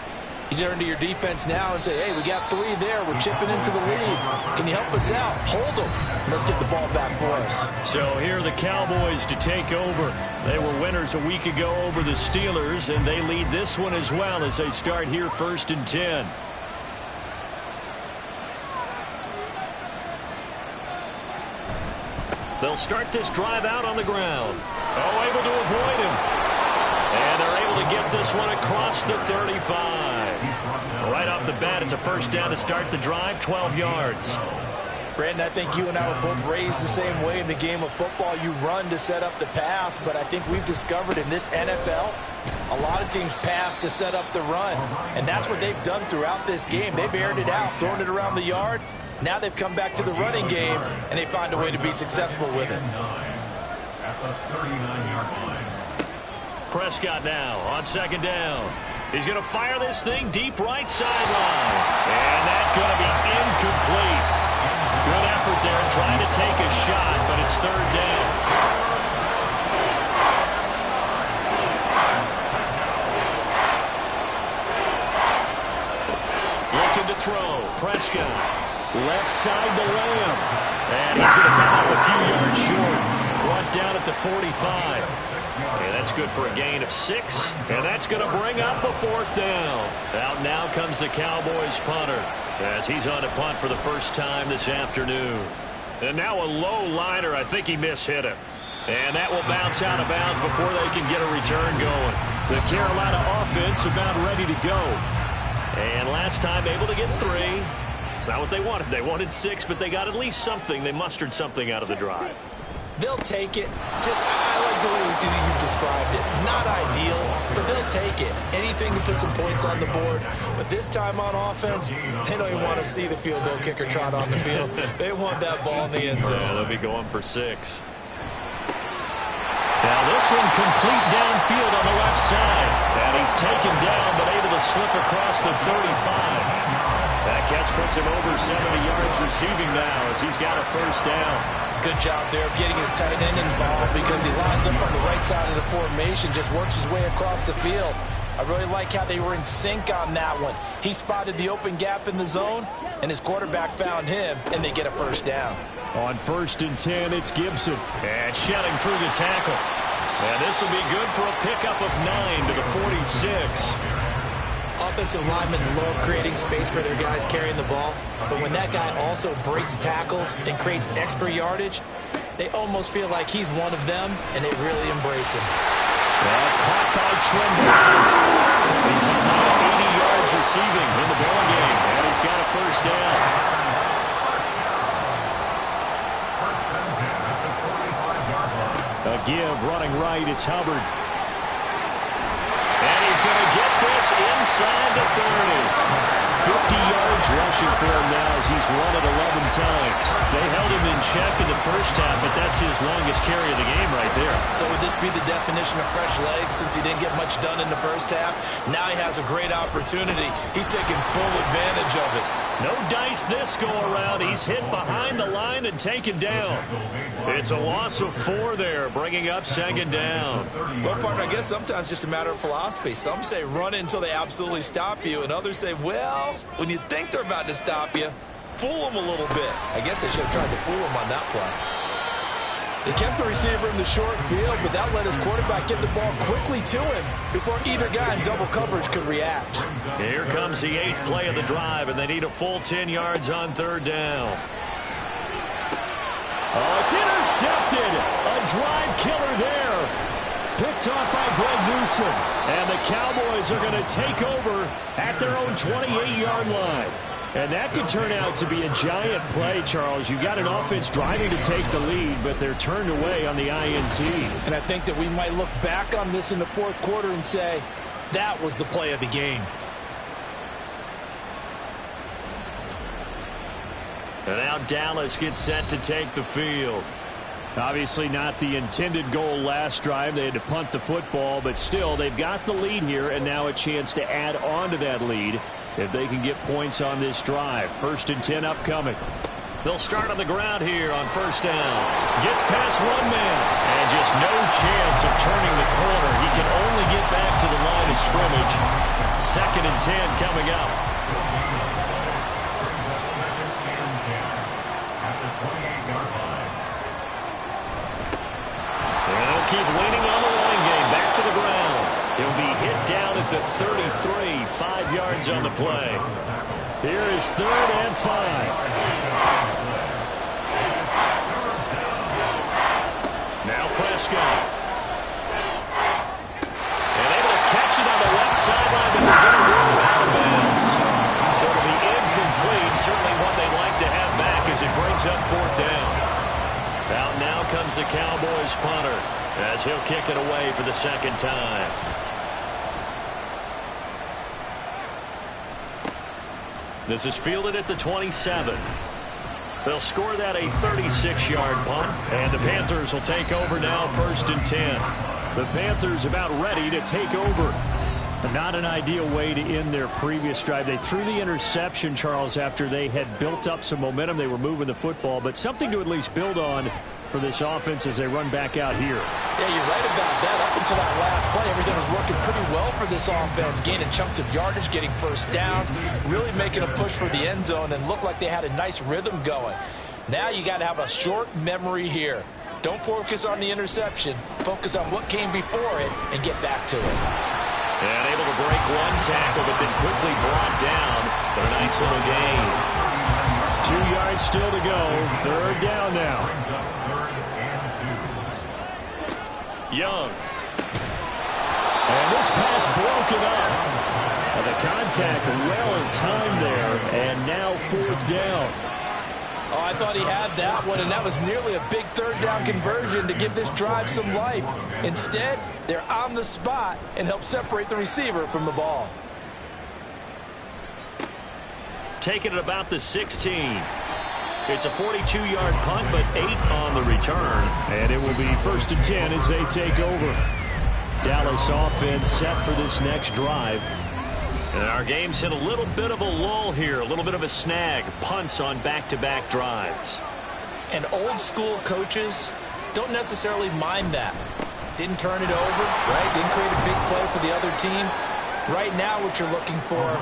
You turn to your defense now and say, hey, we got 3 there. We're chipping into the lead. Can you help us out? Hold them. Let's get the ball back for us. So here are the Cowboys to take over. They were winners a week ago over the Steelers, and they lead this one as well as they start here 1st and 10. They'll start this drive out on the ground. Oh, able to avoid him. And they're able to get this one across the 35. Right off the bat, it's a first down to start the drive, 12 yards. Brandon, I think you and I were both raised the same way in the game of football. You run to set up the pass, but I think we've discovered in this NFL, a lot of teams pass to set up the run. And that's what they've done throughout this game. They've aired it out, thrown it around the yard. Now they've come back to the running game, and they find a way to be successful with it. At the 39-yard line. Prescott now on 2nd down. He's going to fire this thing deep right sideline. And that's going to be incomplete. Good effort there trying to take a shot, but it's 3rd down. Looking to throw. Prescott. Left side to Lamb. And he's going to come out a few yards short. Brought down at the 45. And that's good for a gain of 6. And that's going to bring up a 4th down. Out now comes the Cowboys punter as he's on to punt for the first time this afternoon. And now a low liner. I think he mishit it. And that will bounce out of bounds before they can get a return going. The Carolina offense about ready to go. And last time able to get 3. It's not what they wanted. They wanted 6, but they got at least something. They mustered something out of the drive. They'll take it. I like the way you described it. Not ideal, but they'll take it. Anything to put some points on the board. But this time on offense, they don't even want to see the field goal kicker trot on the field. They want that ball in the end zone. Yeah, they'll be going for 6. Now this one complete downfield on the left side. And he's taken down, but able to slip across the 35. That catch puts him over 70 yards receiving now as he's got a first down. Good job there of getting his tight end involved because he lines up on the right side of the formation, just works his way across the field. I really like how they were in sync on that one. He spotted the open gap in the zone, and his quarterback found him, and they get a first down. On 1st and 10, it's Gibson. And shedding through the tackle. And this will be good for a pickup of 9 to the 46. Offensive linemen love creating space for their guys carrying the ball, but when that guy also breaks tackles and creates extra yardage, they almost feel like he's one of them, and they really embrace him. Well, caught by Trimble. He's on 80 yards receiving in the ball game, and he's got a first down. A give running right, it's Hubbard. And he's going to get this inside the 30. 50 yards rushing for him now as he's run it 11 times. They held him in check in the first half, but that's his longest carry of the game right there. So would this be the definition of fresh legs since he didn't get much done in the first half? Now he has a great opportunity. He's taking full advantage of it. No dice this go-around. He's hit behind the line and taken down. It's a loss of 4 there, bringing up 2nd down. Well, partner, I guess sometimes it's just a matter of philosophy. Some say run it until they absolutely stop you, and others say, well, when you think they're about to stop you, fool them a little bit. I guess they should have tried to fool him on that play. They kept the receiver in the short field, but that let his quarterback get the ball quickly to him before either guy in double coverage could react. Here comes the 8th play of the drive, and they need a full 10 yards on 3rd down. Oh, it's intercepted. A drive killer there. Picked off by Greg Newsome. And the Cowboys are going to take over at their own 28-yard line. And that could turn out to be a giant play, Charles. You got an offense driving to take the lead, but they're turned away on the INT. And I think that we might look back on this in the 4th quarter and say, that was the play of the game. And now Dallas gets set to take the field. Obviously not the intended goal last drive. They had to punt the football, but still they've got the lead here and now a chance to add on to that lead if they can get points on this drive. 1st and 10 upcoming. They'll start on the ground here on 1st down. Gets past one man and just no chance of turning the corner. He can only get back to the line of scrimmage. 2nd and 10 coming up. Keep leaning on the running game. Back to the ground. He'll be hit down at the 33. 5 yards on the play. Here is 3rd and 5. Now Prescott. And able to catch it on the left sideline, but they're going to rule it out of bounds. So it'll be incomplete. Certainly one they'd like to have back as it brings up 4th down. Out now comes the Cowboys punter, as he'll kick it away for the 2nd time. This is fielded at the 27. They'll score that a 36-yard punt, and the Panthers will take over now 1st and 10. The Panthers about ready to take over. Not an ideal way to end their previous drive. They threw the interception, Charles, after they had built up some momentum. They were moving the football, but something to at least build on for this offense as they run back out here. Yeah, you're right about that. Up until that last play, everything was working pretty well for this offense, gaining chunks of yardage, getting first downs, really making a push for the end zone, and looked like they had a nice rhythm going. Now you got to have a short memory here. Don't focus on the interception. Focus on what came before it and get back to it. And able to break one tackle, but then quickly brought down. But a nice little gain. 2 yards still to go. 3rd down now. Young. And this pass broken up. And the contact well timed there. And now 4th down. Oh, I thought he had that one, and that was nearly a big 3rd down conversion to give this drive some life. Instead, they're on the spot and help separate the receiver from the ball. Taking it about the 16. It's a 42-yard punt, but 8 on the return. And it will be 1st and 10 as they take over. Dallas offense set for this next drive. And our game's hit a little bit of a lull here, a little bit of a snag. Punts on back-to-back drives. And old-school coaches don't necessarily mind that. Didn't turn it over, right? Didn't create a big play for the other team. Right now what you're looking for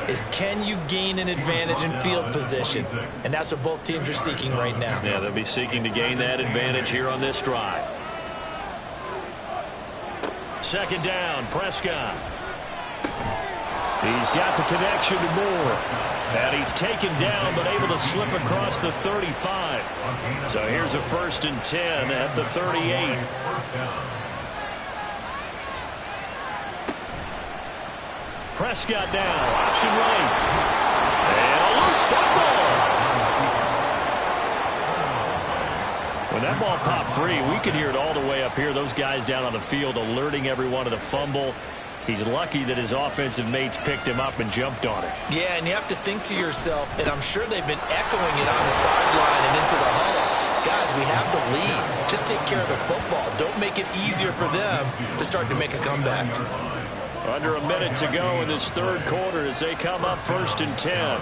is, can you gain an advantage in field position? And that's what both teams are seeking right now. Yeah, they'll be seeking to gain that advantage here on this drive. Second down, Prescott. He's got the connection to Moore. And he's taken down, but able to slip across the 35. So here's a 1st and 10 at the 38. Prescott now, option right. And a loose football. When that ball popped free, we could hear it all the way up here. Those guys down on the field alerting everyone of the fumble. He's lucky that his offensive mates picked him up and jumped on it. Yeah, and you have to think to yourself, and I'm sure they've been echoing it on the sideline and into the huddle. Guys, we have the lead. Just take care of the football. Don't make it easier for them to start to make a comeback. Under a minute to go in this third quarter as they come up 1st and 10.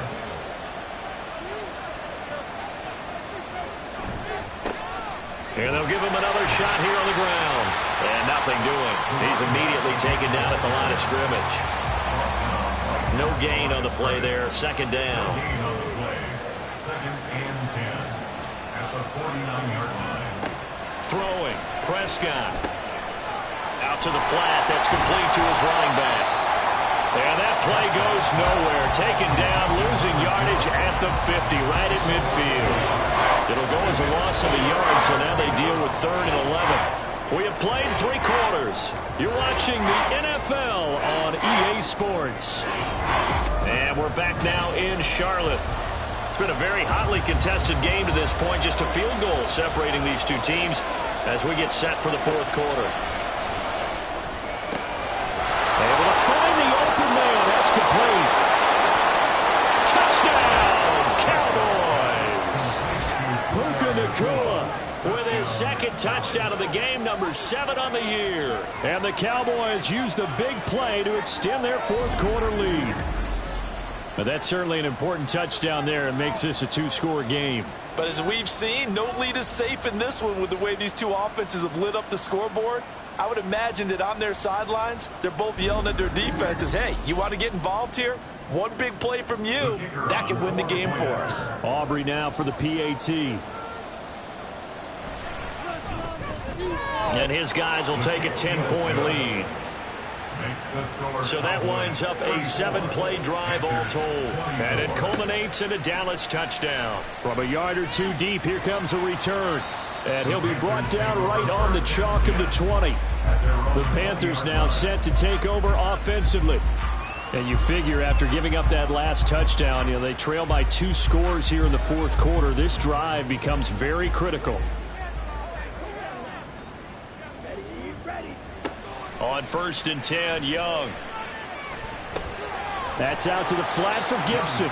And they'll give him another shot here on the ground. And nothing doing. He's immediately taken down at the line of scrimmage. No gain on the play there. Second down. Second and 10 at the 49-yard line. Throwing. Prescott. Out to the flat. That's complete to his running back. And that play goes nowhere. Taken down, losing yardage at the 50, right at midfield. It'll go as a loss of a yard, so now they deal with 3rd and 11. We have played 3 quarters. You're watching the NFL on EA Sports. And we're back now in Charlotte. It's been a very hotly contested game to this point. Just a field goal separating these two teams as we get set for the 4th quarter. Able to find the open man. That's complete. Touchdown, Cowboys. Puka Nacua with his 2nd touchdown of the game, number 7 on the year. And the Cowboys use the big play to extend their 4th quarter lead. But that's certainly an important touchdown there and makes this a 2-score game. But as we've seen, no lead is safe in this one with the way these two offenses have lit up the scoreboard. I would imagine that on their sidelines, they're both yelling at their defenses, hey, you want to get involved here? One big play from you, that could win the game for us. Aubrey now for the PAT. And his guys will take a 10-point lead. So that winds up a 7-play drive all told. And it culminates in a Dallas touchdown. From a yard or 2 deep, here comes a return. And he'll be brought down right on the chalk of the 20. The Panthers now set to take over offensively. And you figure after giving up that last touchdown, they trail by 2 scores here in the 4th quarter. This drive becomes very critical. On 1st and 10, Young. That's out to the flat for Gibson.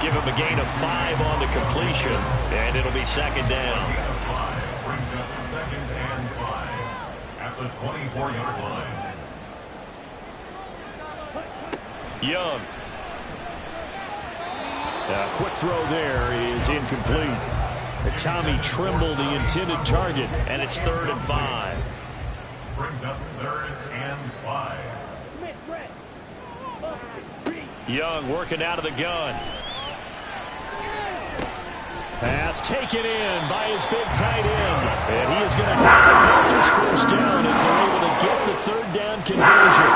Give him a gain of 5 on the completion, and it'll be 2nd down. Brings up 2nd and 5 at the 24-yard line. Young. A quick throw there is incomplete. Tommy Tremble, the intended target, and it's 3rd and 5. Brings up 3rd and 5. Young working out of the gun. Pass taken in by his big tight end. And he is going to have the Panthers 1st down as they're able to get the 3rd down conversion.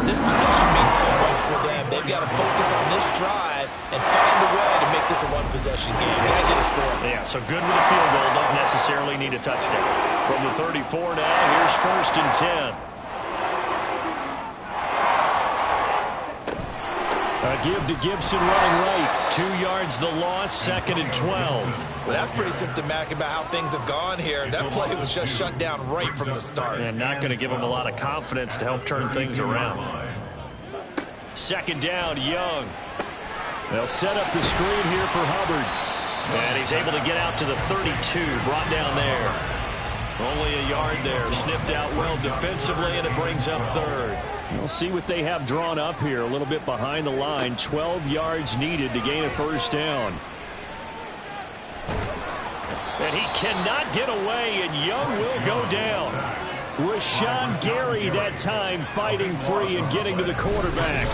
This possession means so much for them. They've got to focus on this drive and find a way to make this a 1-possession game. Got to get a score. Yeah, so good with a field goal. Don't necessarily need a touchdown. From the 34 now, here's 1st and 10. A give to Gibson running right. 2 yards the loss, 2nd and 12. Well, that's pretty symptomatic about how things have gone here. That play was just shut down right from the start. And not going to give him a lot of confidence to help turn things around. 2nd down, Young. They'll set up the screen here for Hubbard. And he's able to get out to the 32, brought down there. Only a yard there, sniffed out well defensively, and it brings up 3rd. We'll see what they have drawn up here, a little bit behind the line. 12 yards needed to gain a 1st down. And he cannot get away, and Young will go down. Rashawn Gary that time fighting free and getting to the quarterback.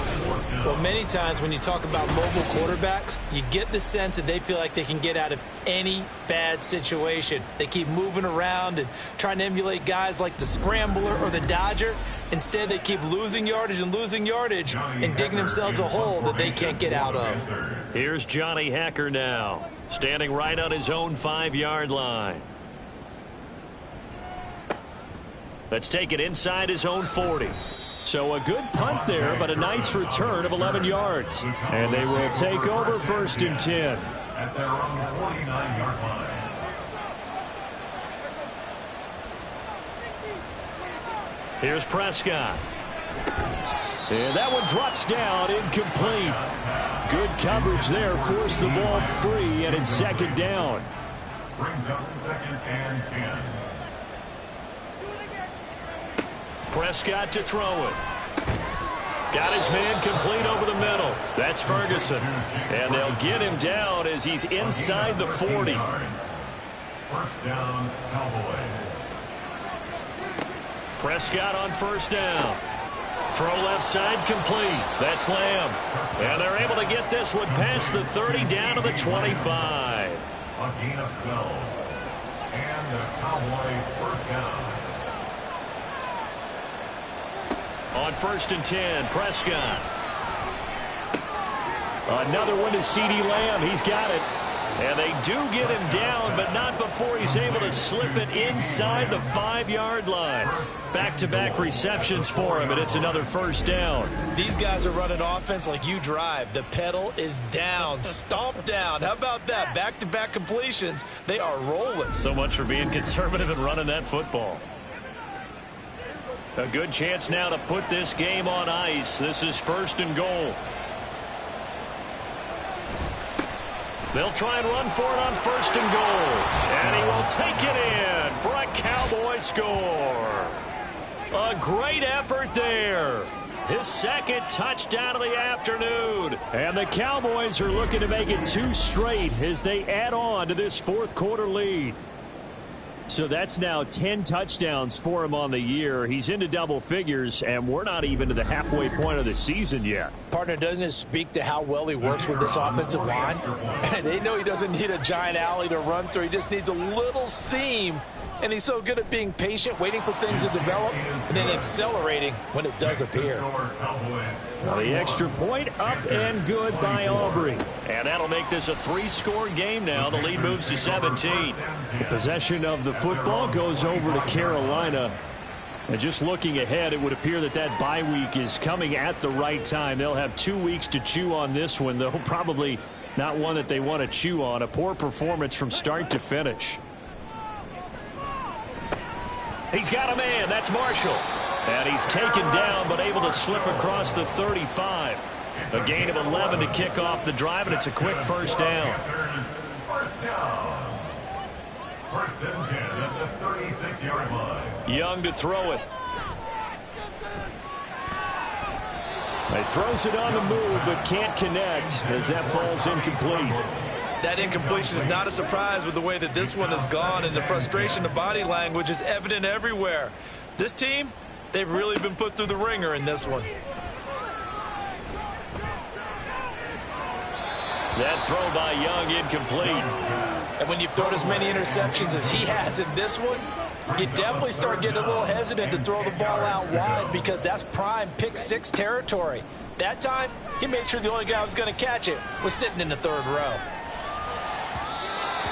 Well, many times when you talk about mobile quarterbacks, you get the sense that they feel like they can get out of any bad situation. They keep moving around and trying to emulate guys like the Scrambler or the Dodger. Instead, they keep losing yardage and digging themselves a hole that they can't get out of. Here's Johnny Hacker now, standing right on his own 5-yard line. Let's take it inside his own 40. So a good punt there, but a nice return of 11 yards. And they will take over 1st and 10. At their own 49-yard line. Here's Prescott. And that one drops down, incomplete. Good coverage there, forced the ball free, and it's 2nd down. Brings up 2nd and 10. Prescott to throw it. Got his man complete over the middle. That's Ferguson. And they'll get him down as he's inside the 40. 1st down, Cowboys. Prescott on 1st down. Throw left side complete. That's Lamb. And they're able to get this one past the 30 down to the 25. A gain of 12. And a Cowboy 1st down. On 1st and 10, Prescott. Another one to CeeDee Lamb. He's got it. And they do get him down, but not before he's able to slip it inside the 5-yard line. Back-to-back receptions for him, and it's another 1st down. These guys are running offense like you drive. The pedal is down, stomp down. How about that? Back-to-back completions. They are rolling. So much for being conservative and running that football. A good chance now to put this game on ice. This is 1st and goal. They'll try and run for it on 1st and goal. And he will take it in for a Cowboy score. A great effort there. His 2nd touchdown of the afternoon. And the Cowboys are looking to make it 2 straight as they add on to this 4th quarter lead. So that's now 10 touchdowns for him on the year. He's into double figures, and we're not even to the halfway point of the season yet. Partner, doesn't it speak to how well he works with this offensive line? And they know he doesn't need a giant alley to run through. He just needs a little seam. And he's so good at being patient, waiting for things to develop, and then accelerating when it does appear. Well, the extra point up and good by Aubrey. And that'll make this a 3-score game now. The lead moves to 17. The possession of the football goes over to Carolina. And just looking ahead, it would appear that that bye week is coming at the right time. They'll have 2 weeks to chew on this one, though probably not one that they want to chew on. A poor performance from start to finish. He's got a man. That's Marshall. And he's taken down but able to slip across the 35. A gain of 11 to kick off the drive, and it's a quick 1st down. 1st and 10 at the 36-yard line. Young to throw it. He throws it on the move but can't connect as that falls incomplete. That incompletion is not a surprise with the way that this one has gone, and the frustration of body language is evident everywhere. This team, they've really been put through the ringer in this one. That throw by Young incomplete. And when you've thrown as many interceptions as he has in this one, you definitely start getting a little hesitant to throw the ball out wide because that's prime pick-6 territory. That time, he made sure the only guy who was going to catch it was sitting in the 3rd row.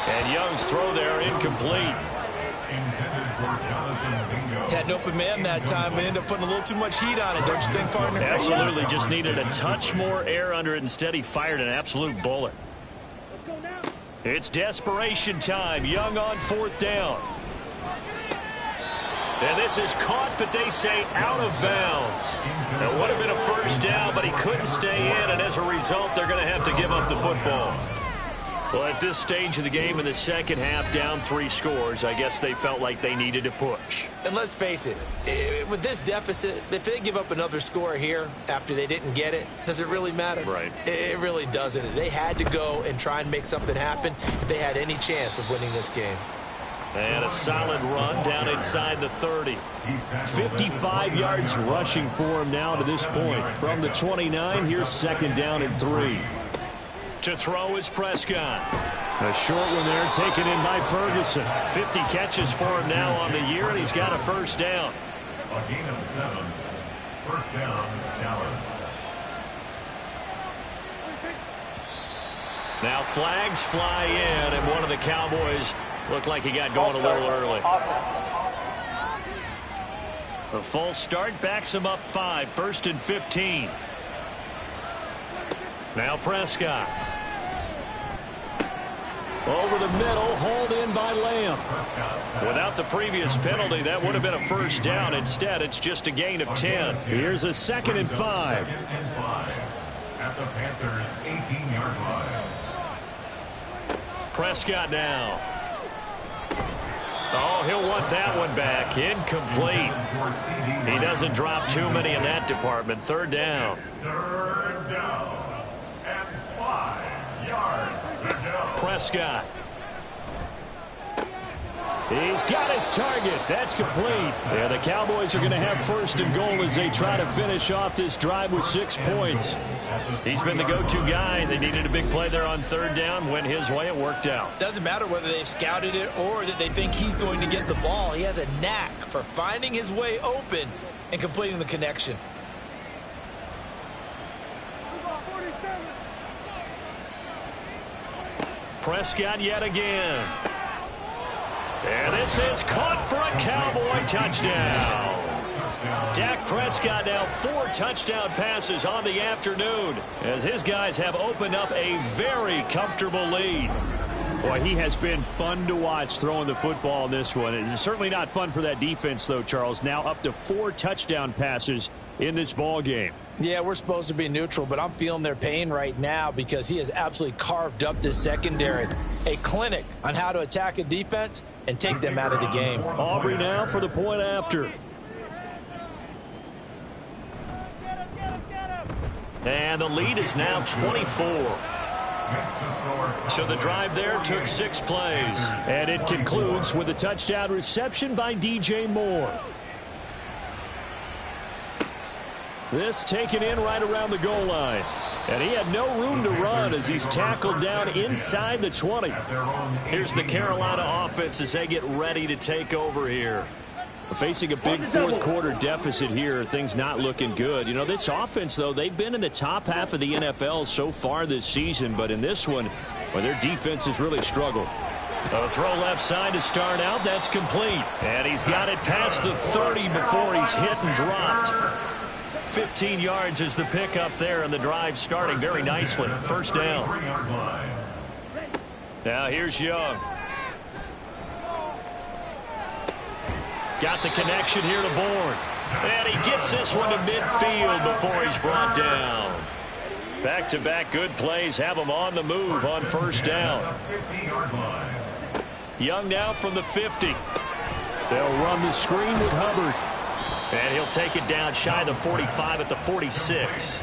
And Young's throw there incomplete. Had an open man that time, but ended up putting a little too much heat on it, don't you think, partner? Absolutely, just needed a touch more air under it. Instead, he fired an absolute bullet. It's desperation time. Young on 4th down. And this is caught, but they say out of bounds. It would have been a 1st down, but he couldn't stay in, and as a result, they're going to have to give up the football. Well, at this stage of the game in the 2nd half, down 3 scores, I guess they felt like they needed to push. And let's face it, with this deficit, if they give up another score here after they didn't get it, does it really matter? Right. It really doesn't. They had to go and try and make something happen if they had any chance of winning this game. And a solid run down inside the 30. 55 yards rushing for him now to this point. From the 29, here's 2nd down and 3. To throw is Prescott. A short one there taken in by Ferguson. 50 catches for him now on the year, and he's got a 1st down. A gain of 7. 1st down, Dallas. Now flags fly in, and one of the Cowboys looked like he got going a little early. The full start backs him up 5. 1st and 15. Now Prescott. Over the middle, hauled in by Lamb. Without the previous penalty, that would have been a 1st down. Instead, it's just a gain of 10. Here's a 2nd and 5. At the Panthers' 18-yard line. Prescott now. Oh, he'll want that one back. Incomplete. He doesn't drop too many in that department. 3rd down. 3rd down. And 5 yards to go. Prescott. He's got his target. That's complete. Yeah, the Cowboys are going to have 1st and goal as they try to finish off this drive with 6 points. He's been the go-to guy. They needed a big play there on 3rd down. Went his way. It worked out. Doesn't matter whether they've scouted it or that they think he's going to get the ball. He has a knack for finding his way open and completing the connection. Prescott yet again. And this is caught for a Cowboy touchdown. Dak Prescott now 4 touchdown passes on the afternoon as his guys have opened up a very comfortable lead. Boy, he has been fun to watch throwing the football in this one. It's certainly not fun for that defense, though, Charles. Now up to 4 touchdown passes in this ball game. Yeah, we're supposed to be neutral, but I'm feeling their pain right now because he has absolutely carved up this secondary. A clinic on how to attack a defense and take them out of the game. Aubrey now for the point after. And the lead is now 24. So the drive there took 6 plays. And it concludes with a touchdown reception by DJ Moore. This taken in right around the goal line. And he had no room to run as he's tackled down inside the 20. Here's the Carolina offense as they get ready to take over here. Facing a big 4th quarter deficit here, things not looking good. You know, this offense, though, they've been in the top half of the NFL so far this season, but in this one, well, their defense has really struggled. A throw left side to start out. That's complete. And he's got it past the 30 before he's hit and dropped. 15 yards is the pickup there, and the drive starting very nicely. 1st down. Now here's Young. Got the connection here to Bourne. And he gets this one to midfield before he's brought down. Back-to-back good plays have him on the move on 1st down. Young now from the 50. They'll run the screen with Hubbard. And he'll take it down shy the 45 at the 46.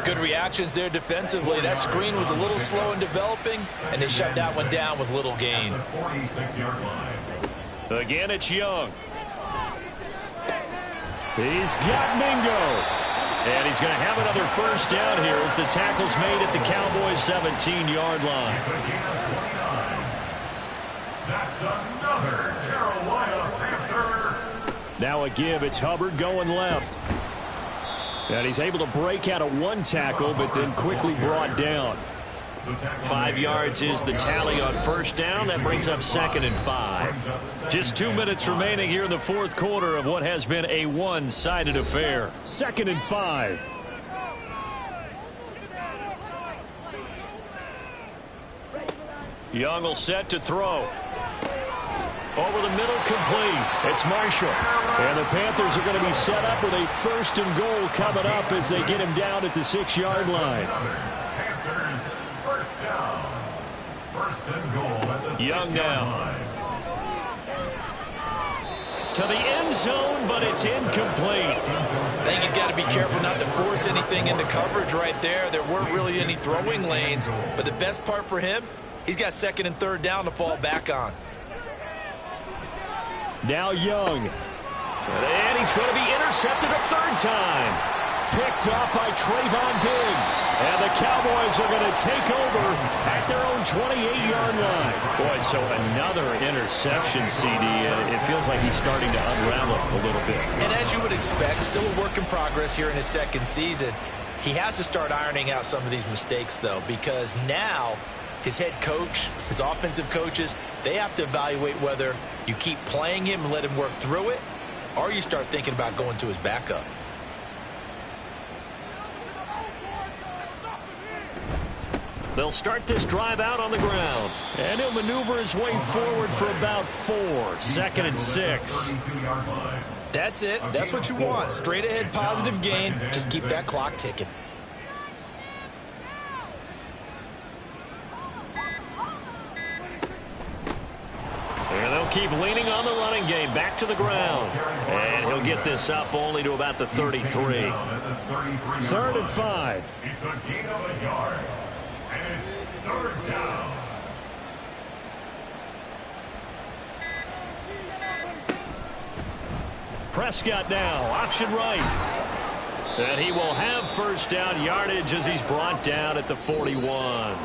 Good reactions there defensively. That screen was a little slow in developing, and they shut that one down with little gain. Again, it's Young. He's got Mingo. And he's going to have another 1st down here as the tackle's made at the Cowboys' 17-yard line. That's another Carolina Panther. Now a give. It's Hubbard going left. And he's able to break out of 1 tackle, but then quickly brought down. 5 yards is the tally on 1st down. That brings up 2nd and 5. Just 2 minutes remaining here in the 4th quarter of what has been a one-sided affair. 2nd and 5. Young will set to throw. Over the middle, complete. It's Marshall. And the Panthers are going to be set up with a 1st and goal coming up as they get him down at the 6-yard line. Panthers 1st down. 1st and goal at the Young 6-yard now. line. To the end zone, but it's incomplete. I think he's got to be careful not to force anything into coverage right there. There weren't really any throwing lanes, but the best part for him, he's got 2nd and 3rd down to fall back on. Now Young. And he's going to be intercepted a third time. Picked off by Trayvon Diggs. And the Cowboys are going to take over at their own 28-yard line. Boy, so another interception, CD. And it feels like he's starting to unravel a little bit. And as you would expect, still a work in progress here in his second season. He has to start ironing out some of these mistakes, though, because now his head coach, his offensive coaches, they have to evaluate whether you keep playing him and let him work through it, or you start thinking about going to his backup. They'll start this drive out on the ground. And he'll maneuver his way forward for about 4. 2nd and 6. That's it. That's what you want. Straight ahead positive gain. Just keep that clock ticking. And they'll keep leaning on the running game. Back to the ground. And he'll get this up only to about the 33. 3rd and 5. It's a gain of a yard. And it's 3rd down. Prescott now, option right. And he will have first down yardage as he's brought down at the 41.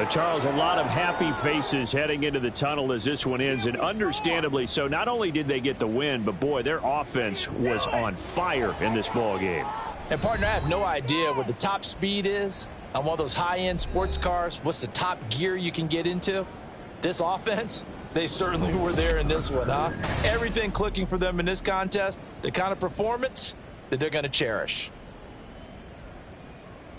Charles, a lot of happy faces heading into the tunnel as this one ends, and understandably so. Not only did they get the win, but boy, their offense was on fire in this ball game. And partner, I have no idea what the top speed is on one of those high-end sports cars. What's the top gear you can get into? This offense, they certainly were there in this one, huh? Everything clicking for them in this contest, the kind of performance that they're going to cherish.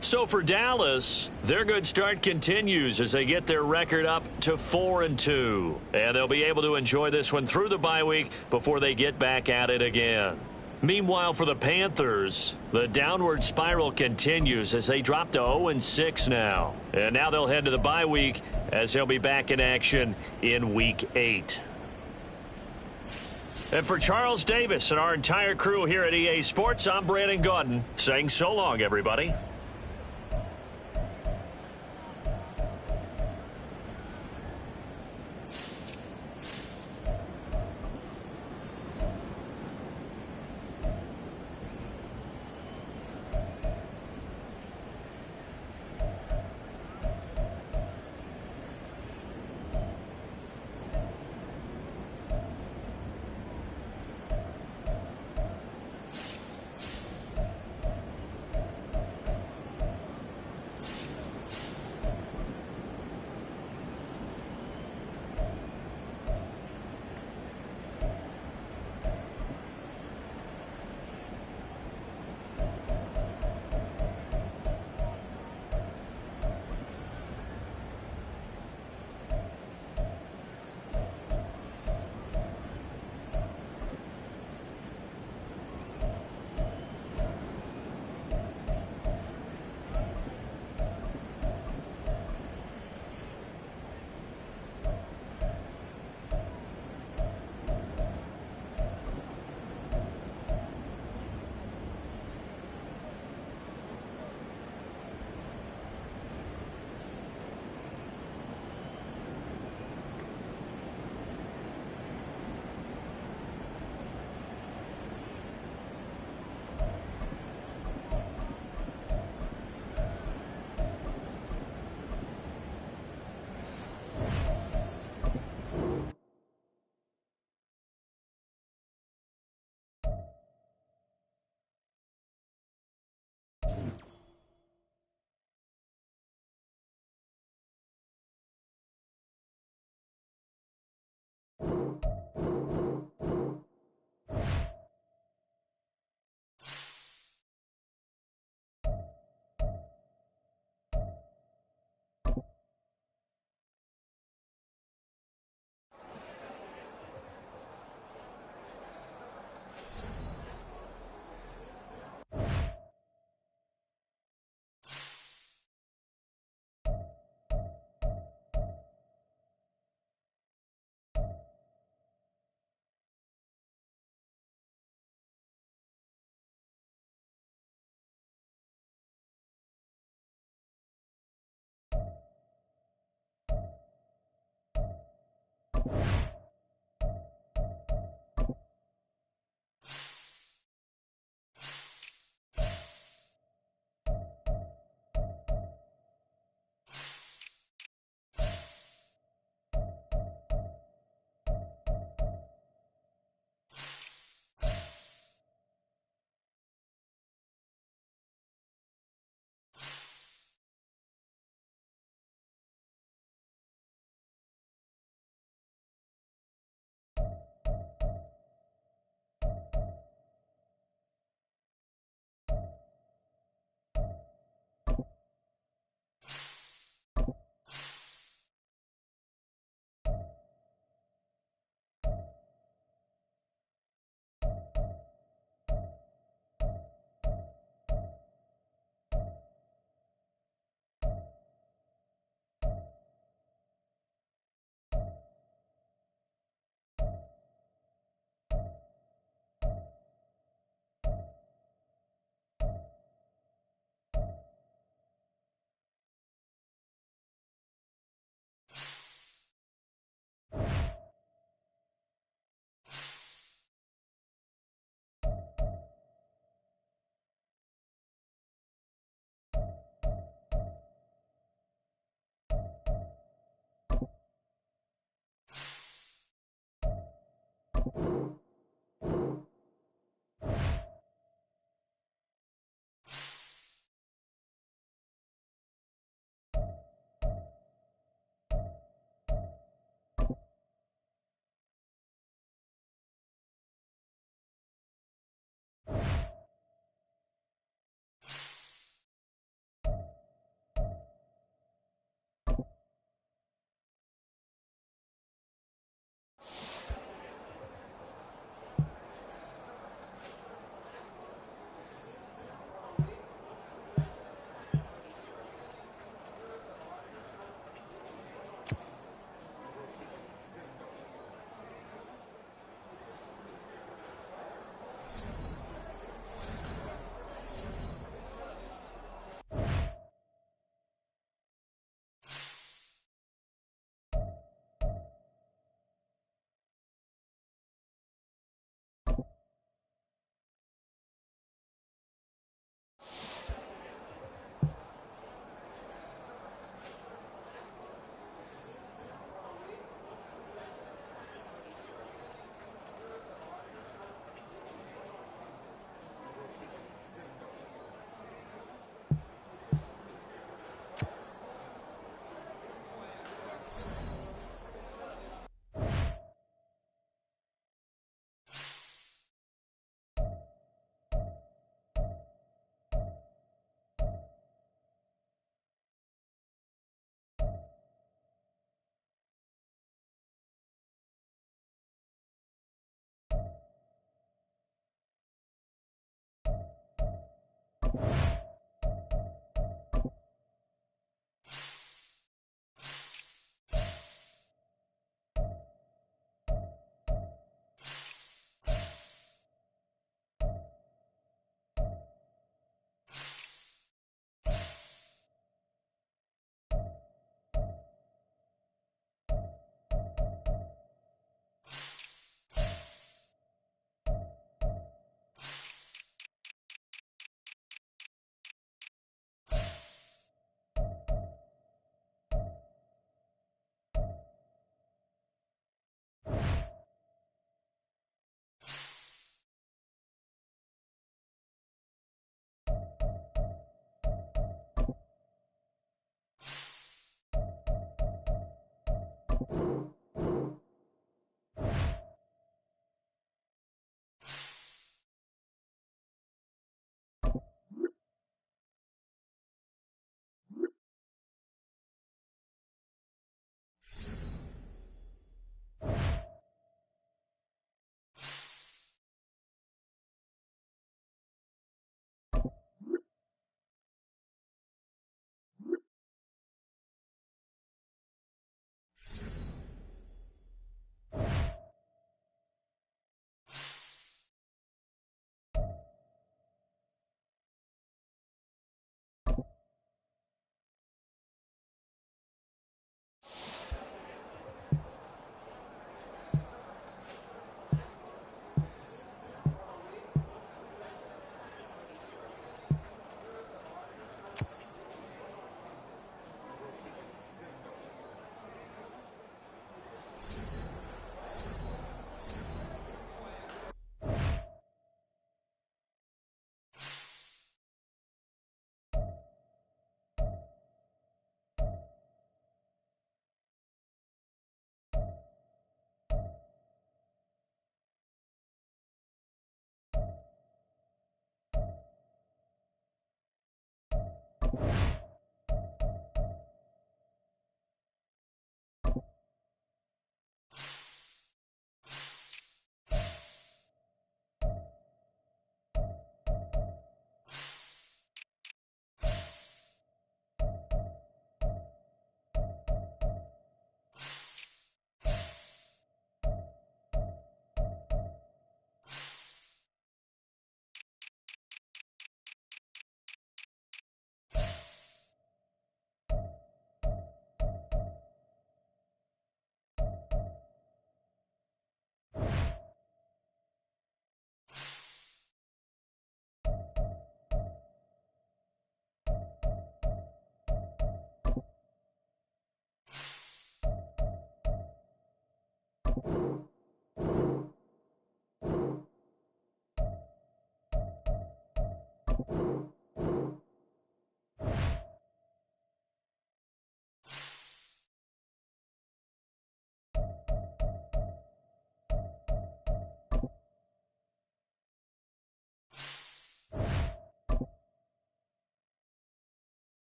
So for Dallas, their good start continues as they get their record up to 4-2. And they'll be able to enjoy this one through the bye week before they get back at it again. Meanwhile, for the Panthers, the downward spiral continues as they drop to 0-6 now. And now they'll head to the bye week as they'll be back in action in Week 8. And for Charles Davis and our entire crew here at EA Sports, I'm Brandon Gaudin saying so long, everybody.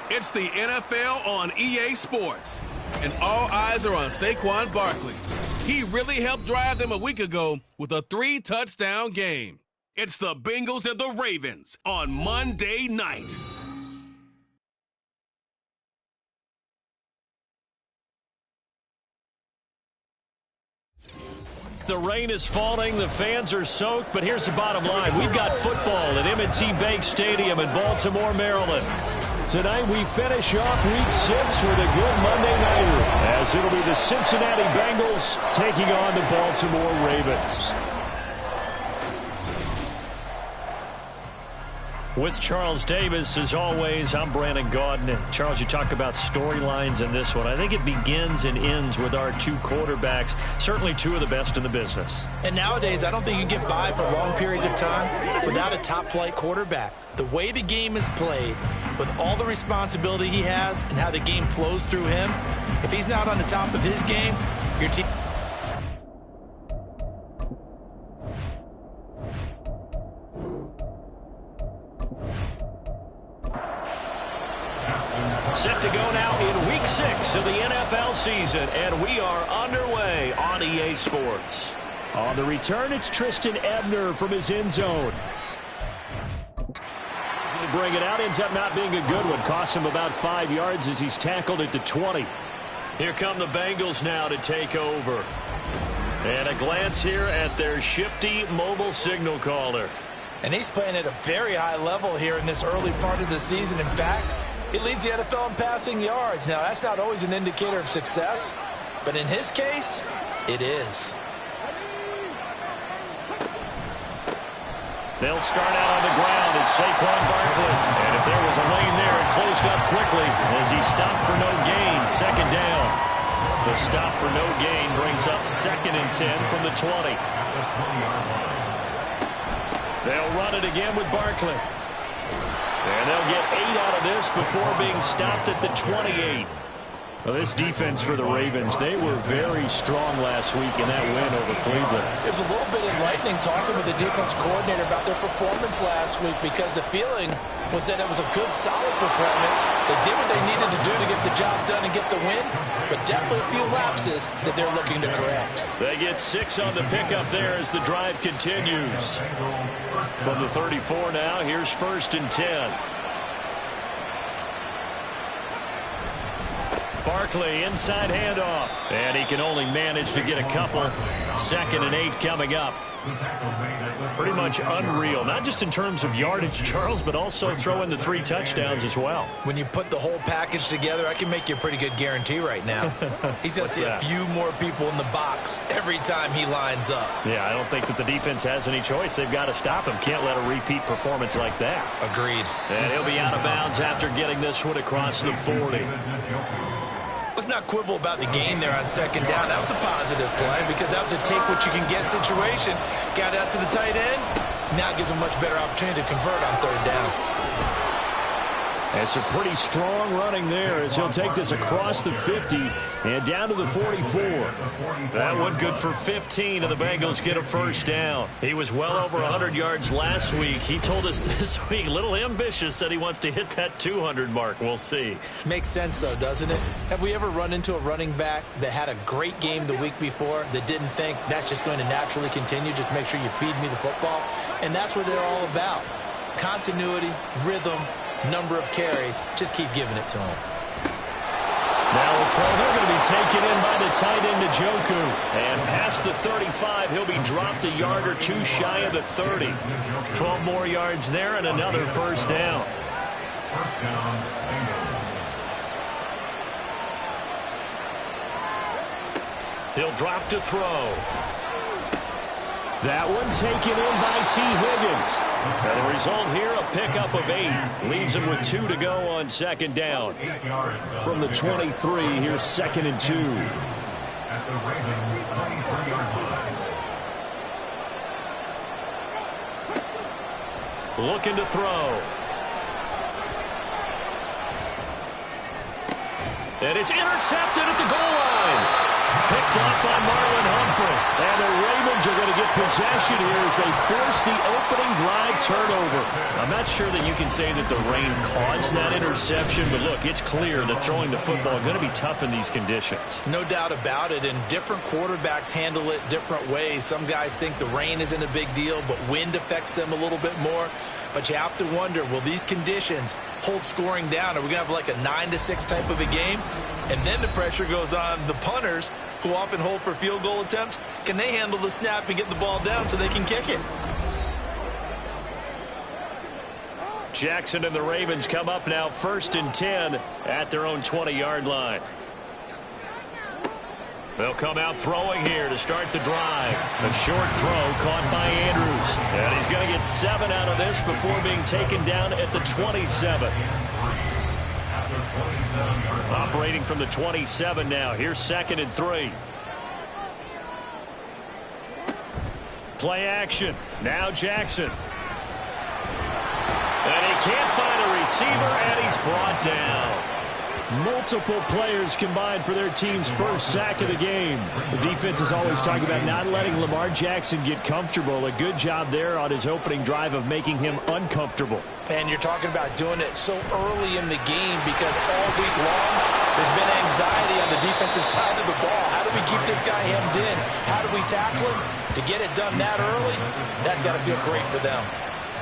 It's the NFL on EA Sports, and all eyes are on Saquon Barkley. He really helped drive them a week ago with a 3-touchdown game. It's the Bengals and the Ravens on Monday night. The rain is falling, the fans are soaked, but here's the bottom line. We've got football at M&T Bank Stadium in Baltimore, Maryland. Tonight we finish off Week 6 with a good Monday nighter, as it'll be the Cincinnati Bengals taking on the Baltimore Ravens. With Charles Davis, as always, I'm Brandon Gaudin. Charles, you talk about storylines in this one. I think it begins and ends with our two quarterbacks, certainly two of the best in the business. And nowadays, I don't think you get by for long periods of time without a top-flight quarterback. The way the game is played, with all the responsibility he has and how the game flows through him, if he's not on the top of his game, your team... Set to go now in Week 6 of the NFL season, and we are underway on EA Sports. On the return, it's Tristan Ebner from his end zone. To bring it out, ends up not being a good one. Costs him about 5 yards as he's tackled at the 20. Here come the Bengals now to take over. And a glance here at their shifty mobile signal caller. And he's playing at a very high level here in this early part of the season. In fact, he leads the NFL in passing yards. Now, that's not always an indicator of success, but in his case, it is. They'll start out on the ground. It's Saquon Barkley. And if there was a lane there, it closed up quickly as he stopped for no gain. Second down. The stop for no gain brings up 2nd and 10 from the 20. They'll run it again with Barkley. And they'll get 8 out of this before being stopped at the 28. Well, this defense for the Ravens, they were very strong last week in that win over Cleveland. It was a little bit enlightening talking with the defense coordinator about their performance last week because the feeling was that it was a good, solid performance. They did what they needed to do to get the job done and get the win, but definitely a few lapses that they're looking to correct. They get 6 on the pickup there as the drive continues. From the 34 now, here's 1st and 10. Barkley, inside handoff. And he can only manage to get a couple. 2nd and 8 coming up. Pretty much unreal. Not just in terms of yardage, Charles, but also throw in the 3 touchdowns as well. When you put the whole package together, I can make you a pretty good guarantee right now. He's going to see a few more people in the box every time he lines up. Yeah, I don't think that the defense has any choice. They've got to stop him. Can't let a repeat performance like that. Agreed. And he'll be out of bounds after getting this one across the 40. Let's not quibble about the gain there on 2nd down. That was a positive play because that was a take-what-you-can-get situation. Got out to the tight end. Now it gives him a much better opportunity to convert on 3rd down. It's a pretty strong running there as he'll take this across the 50 and down to the 44. That one good for 15, and the Bengals get a 1st down. He was well over 100 yards last week. He told us this week, a little ambitious, that he wants to hit that 200 mark. We'll see. Makes sense, though, doesn't it? Have we ever run into a running back that had a great game the week before that didn't think that's just going to naturally continue? Just make sure you feed me the football. And that's what they're all about. Continuity, rhythm, number of carries. Just keep giving it to him. Now a throw. They're going to be taken in by the tight end Njoku. And past the 35, he'll be dropped a yard or 2 shy of the 30. 12 more yards there and another 1st down. First down, He'll drop to throw. That one taken in by T. Higgins. And the result here, a pickup of 8. Leaves him with 2 to go on 2nd down. From the 23, here's 2nd and 2. At the Ravens 23-yard line. Looking to throw. And it's intercepted at the goal line. Picked off by Marlon Humphrey. And the Ravens are going to get possession here as they force the opening drive turnover. I'm not sure that you can say that the rain caused that interception, but look, it's clear that throwing the football is going to be tough in these conditions. No doubt about it, and different quarterbacks handle it different ways. Some guys think the rain isn't a big deal, but wind affects them a little bit more. But you have to wonder, will these conditions hold scoring down? Are we going to have like a 9-6 type of a game? And then the pressure goes on the punters, who often hold for field goal attempts. Can they handle the snap and get the ball down so they can kick it? Jackson and the Ravens come up now 1st and 10 at their own 20-yard line. They'll come out throwing here to start the drive. A short throw caught by Andrews. And he's going to get 7 out of this before being taken down at the 27. Operating from the 27 now. Here's 2nd and 3. Play action. Now Jackson. And he can't find a receiver, and he's brought down. Multiple players combined for their team's first sack of the game. The defense is always talking about not letting Lamar Jackson get comfortable. A good job there on his opening drive of making him uncomfortable. And you're talking about doing it so early in the game because all week long There's been anxiety on the defensive side of the ball. How do we keep this guy hemmed in? How do we tackle him? To get it done that early, that's got to feel great for them.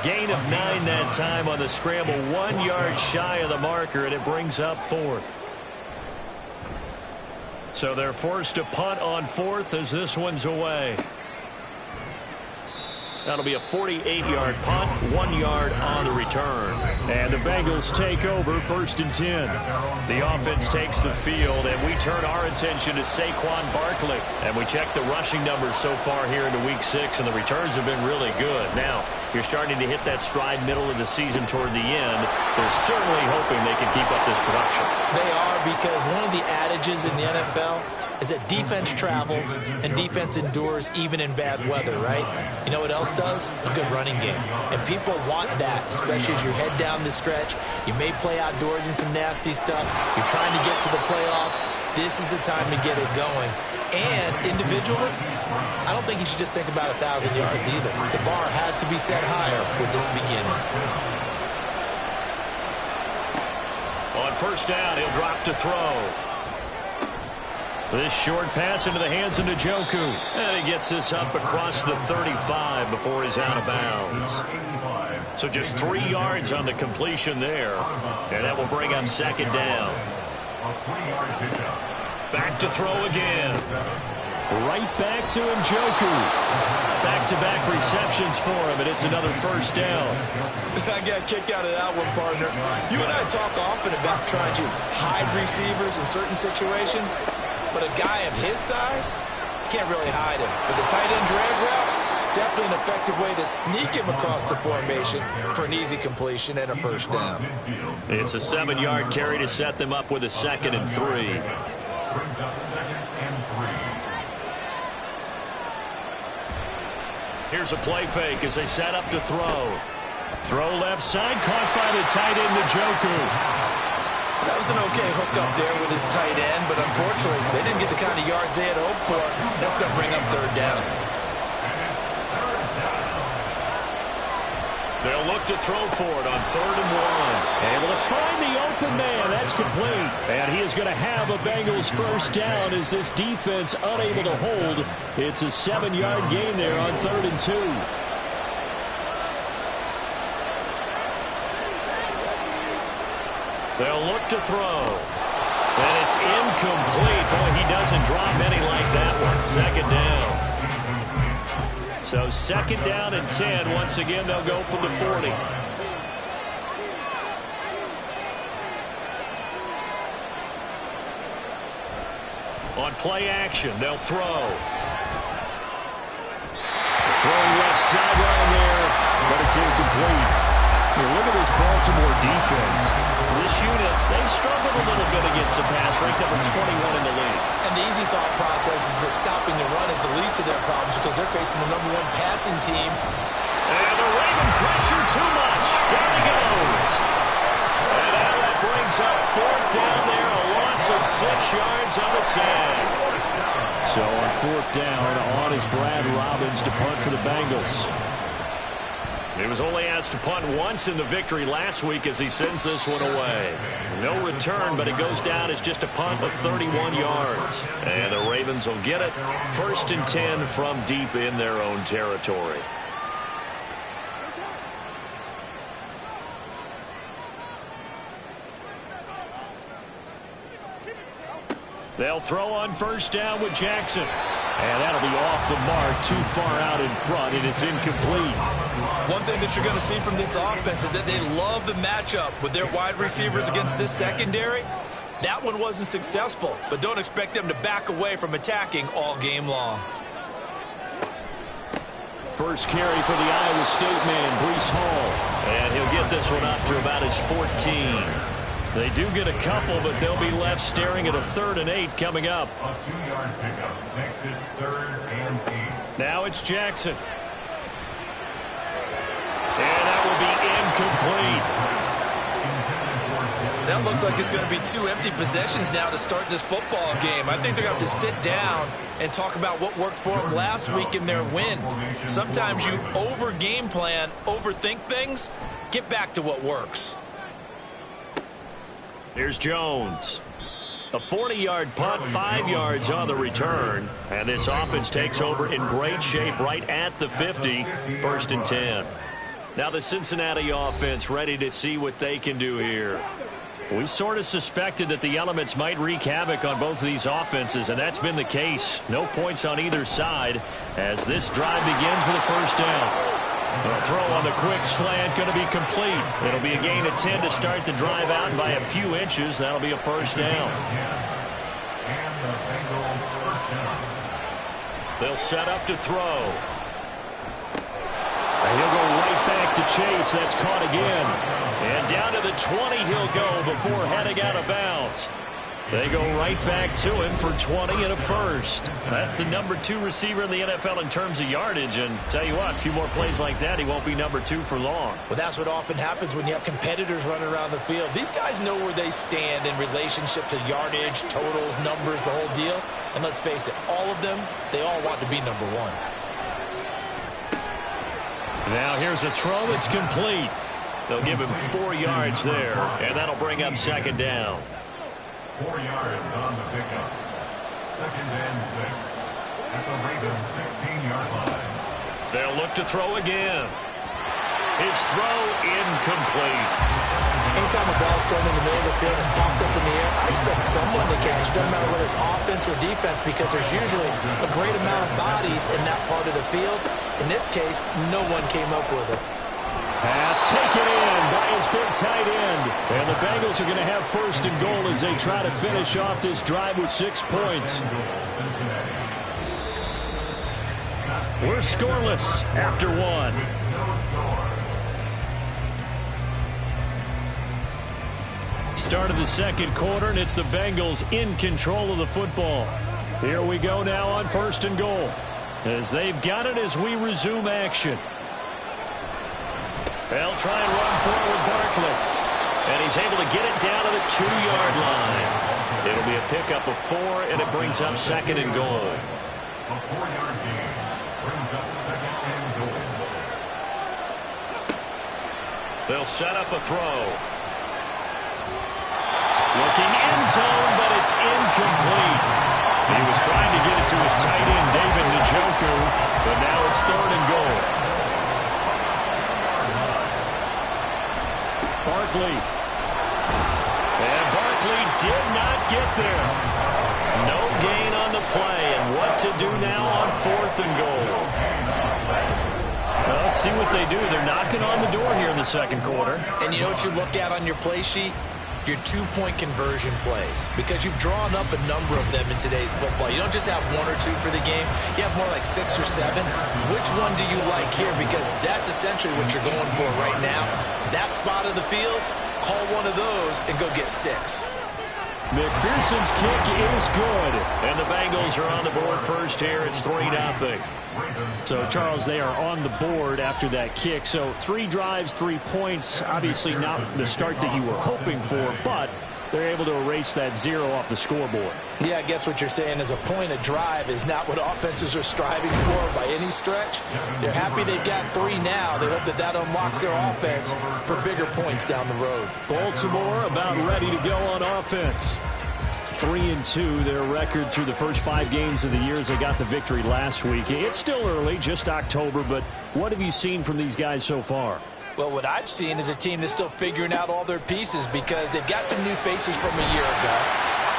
Gain of 9 that time on the scramble, 1 yard shy of the marker, and it brings up 4th. So they're forced to punt on 4th as this one's away. That'll be a 48-yard punt, 1 yard on the return. And the Bengals take over 1st and 10. The offense takes the field, and we turn our attention to Saquon Barkley. And we check the rushing numbers so far here into Week 6, and the returns have been really good. Now, you're starting to hit that stride middle of the season toward the end. They're certainly hoping they can keep up this production. They are, because one of the adages in the NFL is that defense travels and defense endures even in bad weather, right? You know what else does? A good running game. And people want that, especially as you head down the stretch. You may play outdoors in some nasty stuff. You're trying to get to the playoffs. This is the time to get it going. And individually, I don't think you should just think about 1,000 yards either. The bar has to be set higher with this beginning. On 1st down, he'll drop to throw. This short pass into the hands of Njoku. And he gets this up across the 35 before he's out of bounds. So just 3 yards on the completion there. And that will bring up 2nd down. Back to throw again. Right back to Njoku. Back-to-back receptions for him, and it's another 1st down. I got a kick out of that one, partner. You and I talk often about trying to hide receivers in certain situations. But a guy of his size, can't really hide him. But the tight end drag route, definitely an effective way to sneak him across the formation for an easy completion and a 1st down. It's a 7-yard carry to set them up with a 2nd and 3. Brings up 2nd and 3. Here's a play fake as they set up to throw. Throw left side, caught by the tight end Njoku. That was an okay hook up there with his tight end, but unfortunately, they didn't get the kind of yards they had hoped for. That's going to bring up 3rd down. They'll look to throw for it on 3rd and 1. Able to find the open man. That's complete. And he is going to have a Bengals 1st down as this defense unable to hold. It's a 7-yard gain there on 3rd and 2. They'll look to throw. And it's incomplete. Boy, he doesn't drop many like that one. 2nd down. So 2nd down and 10. Once again, they'll go from the 40. On play action, they'll throw. Throwing left sideline there, but it's incomplete. Look at this Baltimore defense. This unit, they struggled a little bit against the pass, ranked number 21 in the league. And the easy thought process is that stopping the run is the least of their problems because they're facing the #1 passing team. And the Raven pressure too much. Down he goes. And now that brings up 4th down there, a loss of 6 yards on the sag. So on 4th down, on is Brad Robbins to punt for the Bengals. He was only asked to punt once in the victory last week as he sends this one away. No return, but it goes down as just a punt of 31 yards. And the Ravens will get it. 1st and 10 from deep in their own territory. They'll throw on 1st down with Jackson. And that'll be off the mark, too far out in front, and it's incomplete. One thing that you're going to see from this offense is that they love the matchup with their wide receivers against this secondary. That one wasn't successful, but don't expect them to back away from attacking all game long. First carry for the Iowa State man, Breece Hall. And he'll get this one up to about his 14. They do get a couple, but they'll be left staring at a 3rd and 8 coming up. A 2-yard pickup makes it 3rd and 8. Now it's Jackson. And that will be incomplete. That looks like it's going to be 2 empty possessions now to start this football game. I think they're going to have to sit down and talk about what worked for them last week in their win. Sometimes you over-game plan, overthink things. Get back to what works. Here's Jones. A 40-yard punt, 5 yards on the return. And this offense takes over in great shape right at the 50, 1st and 10. Now the Cincinnati offense ready to see what they can do here. We sort of suspected that the elements might wreak havoc on both of these offenses, and that's been the case. No points on either side as this drive begins with a 1st down. The throw on the quick slant going to be complete. It'll be a gain of 10 to start the drive out, and by a few inches, that'll be a 1st down. They'll set up to throw. And he'll go right back to Chase. That's caught again. And down to the 20 he'll go before heading out of bounds. They go right back to him for 20 and a 1st. That's the number 2 receiver in the NFL in terms of yardage. And tell you what, a few more plays like that, he won't be number 2 for long. Well, that's what often happens when you have competitors running around the field. These guys know where they stand in relationship to yardage, totals, numbers, the whole deal. And let's face it, all of them, they all want to be number 1. Now here's a throw that's complete. They'll give him 4 yards there, and that'll bring up 2nd down. 4 yards on the pickup. 2nd and 6 at the Ravens 16-yard line. They'll look to throw again. His throw incomplete. Anytime a ball's thrown in the middle of the field and it's popped up in the air, I expect someone to catch. Doesn't matter whether it's offense or defense, because there's usually a great amount of bodies in that part of the field. In this case, no one came up with it. Pass taken in by his big tight end. And the Bengals are going to have 1st and goal as they try to finish off this drive with 6 points. We're scoreless after 1. Start of the 2nd quarter, and it's the Bengals in control of the football. Here we go now on 1st and goal, as they've got it as we resume action. They'll try and run forward Barkley. And he's able to get it down to the 2-yard line. It'll be a pickup of 4, and it brings up 2nd and goal. A 4-yard gain brings up 2nd and goal. They'll set up a throw. Looking end zone, but it's incomplete. He was trying to get it to his tight end, David Njoku, but now it's 3rd and goal. Barkley. And Barkley did not get there. No gain on the play. And what to do now on 4th and goal? Well, let's see what they do. They're knocking on the door here in the 2nd quarter. And you know what you look at on your play sheet? Your 2-point conversion plays, because you've drawn up a number of them in today's football. You don't just have 1 or 2 for the game. You have more like 6 or 7. Which one do you like here? Because that's essentially what you're going for right now. That spot of the field, call one of those and go get 6. McPherson's kick is good. And the Bengals are on the board first here. It's 3-0. So, Charles, they are on the board after that kick. So 3 drives, 3 points. Obviously not the start that you were hoping for, but they're able to erase that 0 off the scoreboard. Yeah, I guess what you're saying is a point a drive is not what offenses are striving for by any stretch. They're happy they've got 3 now. They hope that that unlocks their offense for bigger points down the road. Baltimore about ready to go on offense. 3-2, their record through the first 5 games of the year as they got the victory last week. It's still early, just October, but what have you seen from these guys so far? Well, what I've seen is a team that's still figuring out all their pieces, because they've got some new faces from a year ago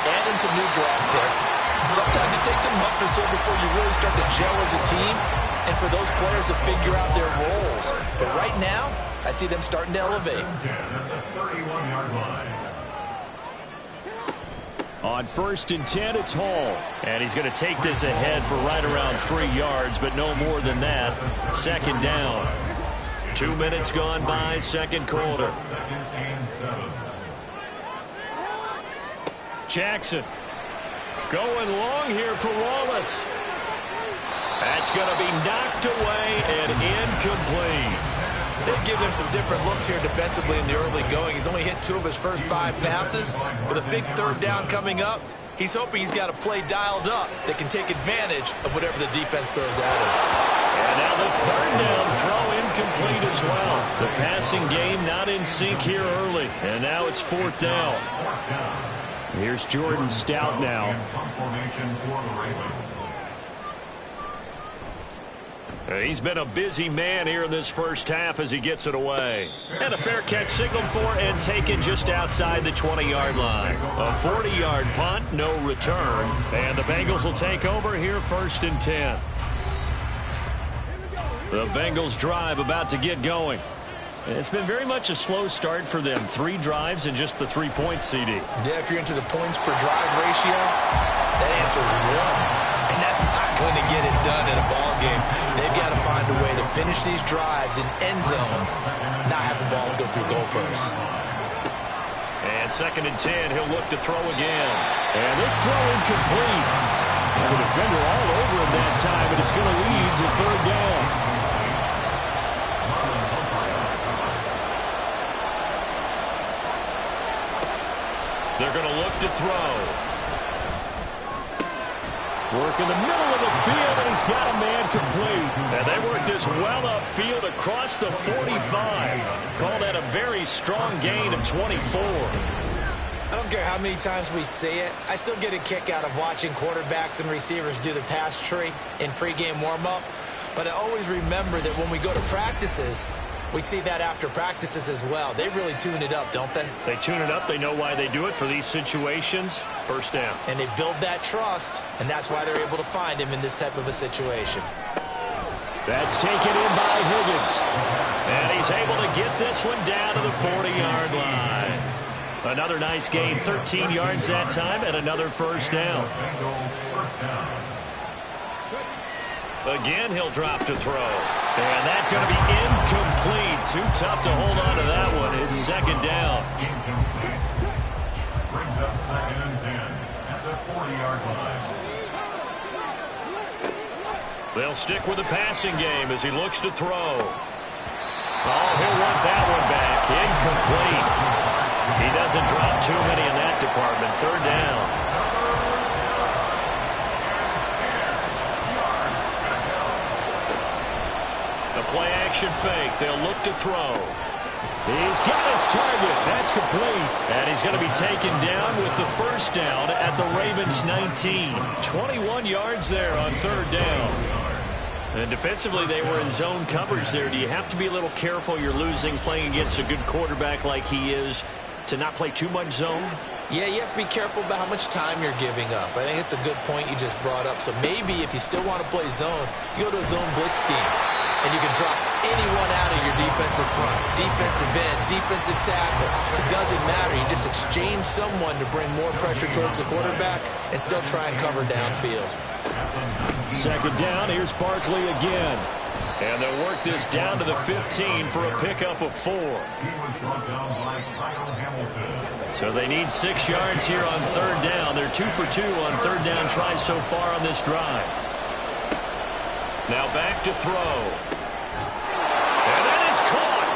and in some new draft picks. Sometimes it takes a month or so before you really start to gel as a team and for those players to figure out their roles. But right now, I see them starting to elevate. On 1st and 10, it's Hall. And he's going to take this ahead for right around 3 yards, but no more than that. 2nd down. 2 minutes gone by, 2nd quarter. Jackson going long here for Wallace. That's going to be knocked away and incomplete. They've given him some different looks here defensively in the early going. He's only hit 2 of his first 5 passes. With a big 3rd down coming up, he's hoping he's got a play dialed up that can take advantage of whatever the defense throws at him. And now the 3rd down throw incomplete as well. The passing game not in sync here early. And now it's 4th down. Here's Jordan Stout now. He's been a busy man here in this first half as he gets it away. And a fair catch signaled for and taken just outside the 20-yard line. A 40-yard punt, no return. And the Bengals will take over here 1st and 10. The Bengals drive about to get going. It's been very much a slow start for them. 3 drives and just the 3 points, CD. Yeah, if you're into the points per drive ratio, that answer is 1. And that's not going to get it done in a ball game. They've got to find a way to finish these drives in end zones, not have the balls go through goalposts. And 2nd and 10, he'll look to throw again. And this throw incomplete. And the defender all over him that time, and it's going to lead to 3rd down. They're going to look to throw. Work in the middle of the field, and he's got a man complete. And they work this well upfield across the 45. Call that a very strong gain of 24. I don't care how many times we see it. I still get a kick out of watching quarterbacks and receivers do the pass tree in pregame warm-up. But I always remember that when we go to practices, we see that after practices as well. They really tune it up, don't they? They tune it up. They know why they do it for these situations. 1st down. And they build that trust, and that's why they're able to find him in this type of a situation. That's taken in by Higgins. And he's able to get this one down to the 40-yard line. Another nice gain, 13 yards that time, and another 1st down. Again, he'll drop to throw. And that's going to be incomplete. Too tough to hold on to that one. It's 2nd down. Brings up 2nd and 10 at the 40-yard line. They'll stick with the passing game as he looks to throw. Oh, he'll want that one back. Incomplete. He doesn't drop too many in that department. 3rd down. Play action fake. They'll look to throw. He's got his target. That's complete. And he's going to be taken down with the 1st down at the Ravens 19. 21 yards there on 3rd down. And defensively, they were in zone coverage there. Do you have to be a little careful? You're losing playing against a good quarterback like he is to not play too much zone? Yeah, you have to be careful about how much time you're giving up. I think it's a good point you just brought up. So maybe if you still want to play zone, you go to a zone blitz scheme. And you can drop anyone out of your defensive front. Defensive end, defensive tackle. It doesn't matter. You just exchange someone to bring more pressure towards the quarterback and still try and cover downfield. 2nd down. Here's Barkley again. And they'll work this down to the 15 for a pickup of 4. So they need 6 yards here on 3rd down. They're 2 for 2 on 3rd down tries so far on this drive. Now back to throw. And that is caught.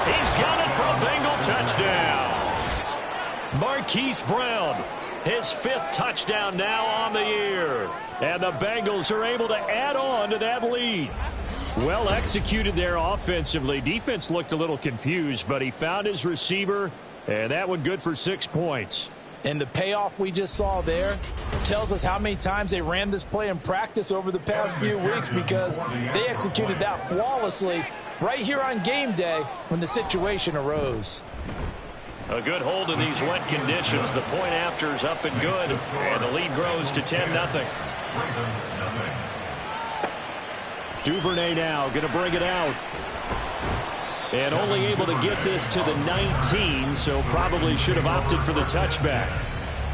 He's got it for a Bengal touchdown. Marquise Brown, his 5th touchdown now on the year. And the Bengals are able to add on to that lead. Well executed there offensively. Defense looked a little confused, but he found his receiver, and that one good for 6 points. And the payoff we just saw there tells us how many times they ran this play in practice over the past few weeks, because they executed that flawlessly right here on game day when the situation arose. A good hold in these wet conditions. The point after is up and good, and the lead grows to 10-0. Duvernay now going to bring it out. And only able to get this to the 19, so probably should have opted for the touchback.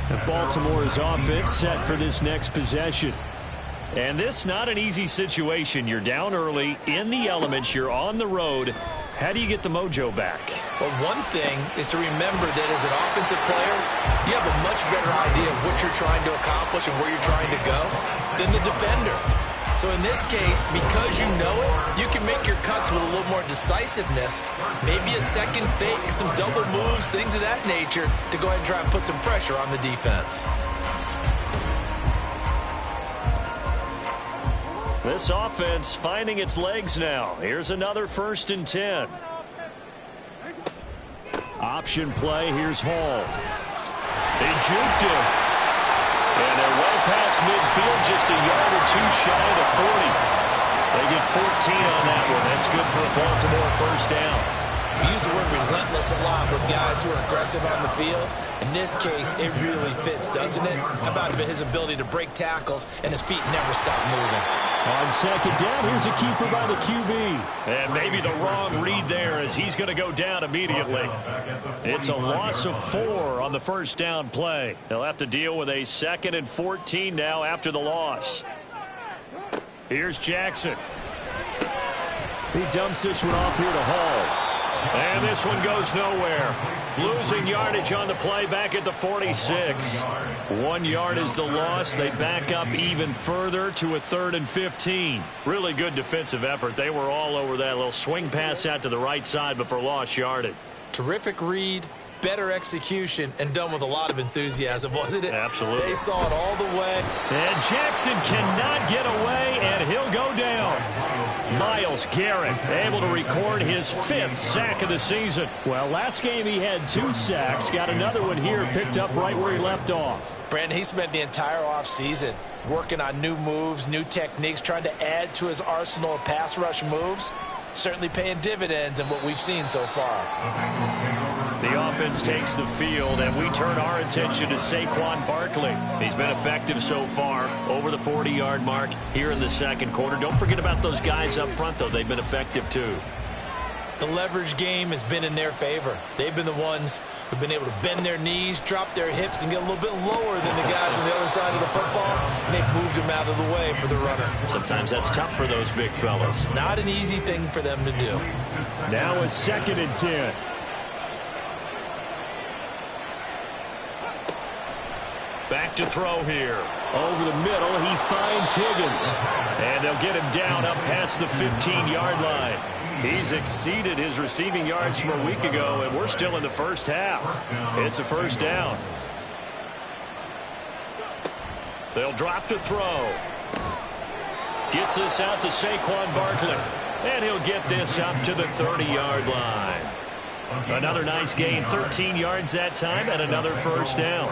And Baltimore's offense set for this next possession. And this not an easy situation. You're down early, in the elements, you're on the road. How do you get the mojo back? Well, one thing is to remember that as an offensive player, you have a much better idea of what you're trying to accomplish and where you're trying to go than the defender. So in this case, because you know it, you can make your cuts with a little more decisiveness, maybe a second fake, some double moves, things of that nature, to go ahead and try and put some pressure on the defense. This offense finding its legs now. Here's another 1st and 10. Option play. Here's Hall. He juked him. And they're way past midfield, just a yard or two shy of the 40. They get 14 on that one. That's good for a Baltimore first down. We use the word relentless a lot with guys who are aggressive on the field. In this case, it really fits, doesn't it? How about his ability to break tackles and his feet never stop moving? On second down, here's a keeper by the QB. And maybe the wrong read there as he's going to go down immediately. It's a loss of 4 on the first down play. They'll have to deal with a 2nd and 14 now after the loss. Here's Jackson. He dumps this one off here to Hall. And this one goes nowhere. Losing yardage on the play back at the 46. 1 yard is the loss. They back up even further to a 3rd and 15. Really good defensive effort. They were all over that little swing pass out to the right side before lost yardage. Terrific read, better execution, and done with a lot of enthusiasm, wasn't it? Absolutely. They saw it all the way. And Jackson cannot get away, and he'll go down. Myles Garrett able to record his 5th sack of the season. Well, last game he had 2 sacks. Got another one here, picked up right where he left off. Brandon, he spent the entire offseason working on new moves, new techniques, trying to add to his arsenal of pass rush moves. Certainly paying dividends in what we've seen so far. The offense takes the field, and we turn our attention to Saquon Barkley. He's been effective so far, over the 40-yard mark here in the second quarter. Don't forget about those guys up front, though. They've been effective, too. The leverage game has been in their favor. They've been the ones who've been able to bend their knees, drop their hips, and get a little bit lower than the guys on the other side of the football, and they've moved them out of the way for the runner. Sometimes that's tough for those big fellas. Not an easy thing for them to do. Now a 2nd and 10. Back to throw here. Over the middle, he finds Higgins. And they'll get him down up past the 15-yard line. He's exceeded his receiving yards from a week ago, and we're still in the first half. It's a first down. They'll drop to throw. Gets this out to Saquon Barkley. And he'll get this up to the 30-yard line. Another nice gain, 13 yards that time, and another first down.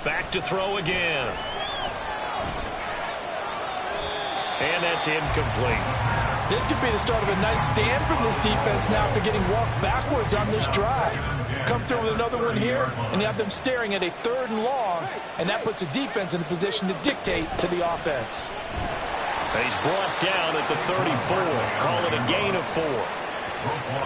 Back to throw again. And that's incomplete. This could be the start of a nice stand from this defense now after getting walked backwards on this drive. Come through with another one here, and you have them staring at a 3rd and long, and that puts the defense in a position to dictate to the offense. He's brought down at the 34. Call it a gain of 4.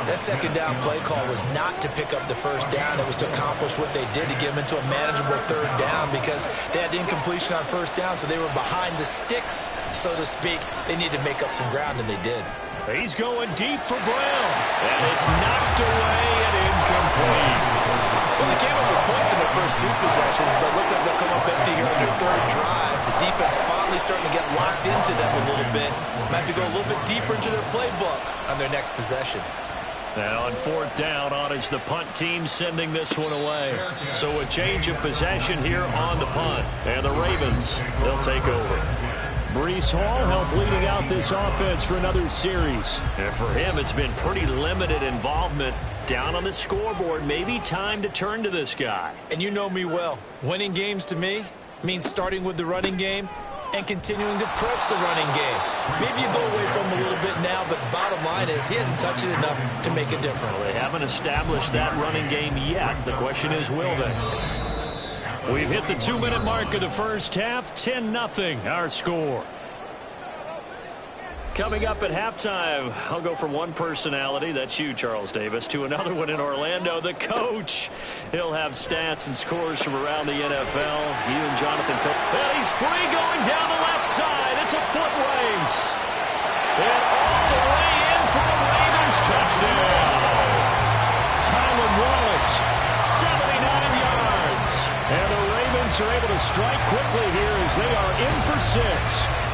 That second down play call was not to pick up the first down. It was to accomplish what they did to get them into a manageable 3rd down because they had incompletion on first down, so they were behind the sticks, so to speak. They needed to make up some ground, and they did. He's going deep for Brown. And it's knocked away and incomplete. Well, they came up with points in their first 2 possessions, but it looks like they'll come up empty here on their 3rd drive. The defense finally starting to get locked into them a little bit. Might have to go a little bit deeper into their playbook on their next possession. Now on 4th down, on is the punt team sending this one away. So a change of possession here on the punt. And the Ravens, they'll take over. Breece Hall helped leading out this offense for another series. And for him, it's been pretty limited involvement. Down on the scoreboard, maybe time to turn to this guy. And you know me well. Winning games to me means starting with the running game and continuing to press the running game. Maybe you go away from him a little bit now, but the bottom line is he hasn't touched it enough to make a difference. Well, they haven't established that running game yet. The question is, will they? We've hit the 2-minute mark of the first half. 10-0 our score. Coming up at halftime, I'll go from one personality, that's you, Charles Davis, to another one in Orlando, the coach. He'll have stats and scores from around the NFL. You and Jonathan Cook. And he's free going down the left side. It's a foot race. And all the way in for the Ravens touchdown. Tylan Wallace, 79 yards. And the Ravens are able to strike quickly here as they are in for 6.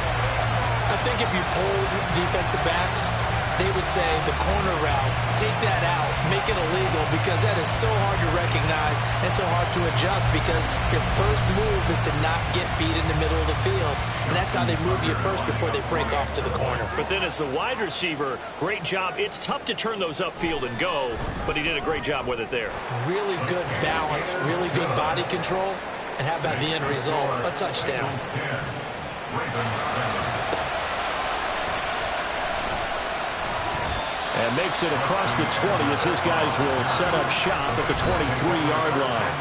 I think if you polled defensive backs, they would say the corner route, take that out, make it illegal, because that is so hard to recognize and so hard to adjust, because your first move is to not get beat in the middle of the field. And that's how they move you first before they break off to the corner. But then as the wide receiver, great job. It's tough to turn those upfield and go, but he did a great job with it there. Really good balance, really good body control. And how about the end result? A touchdown. And makes it across the 20 as his guys will set up shop at the 23-yard line.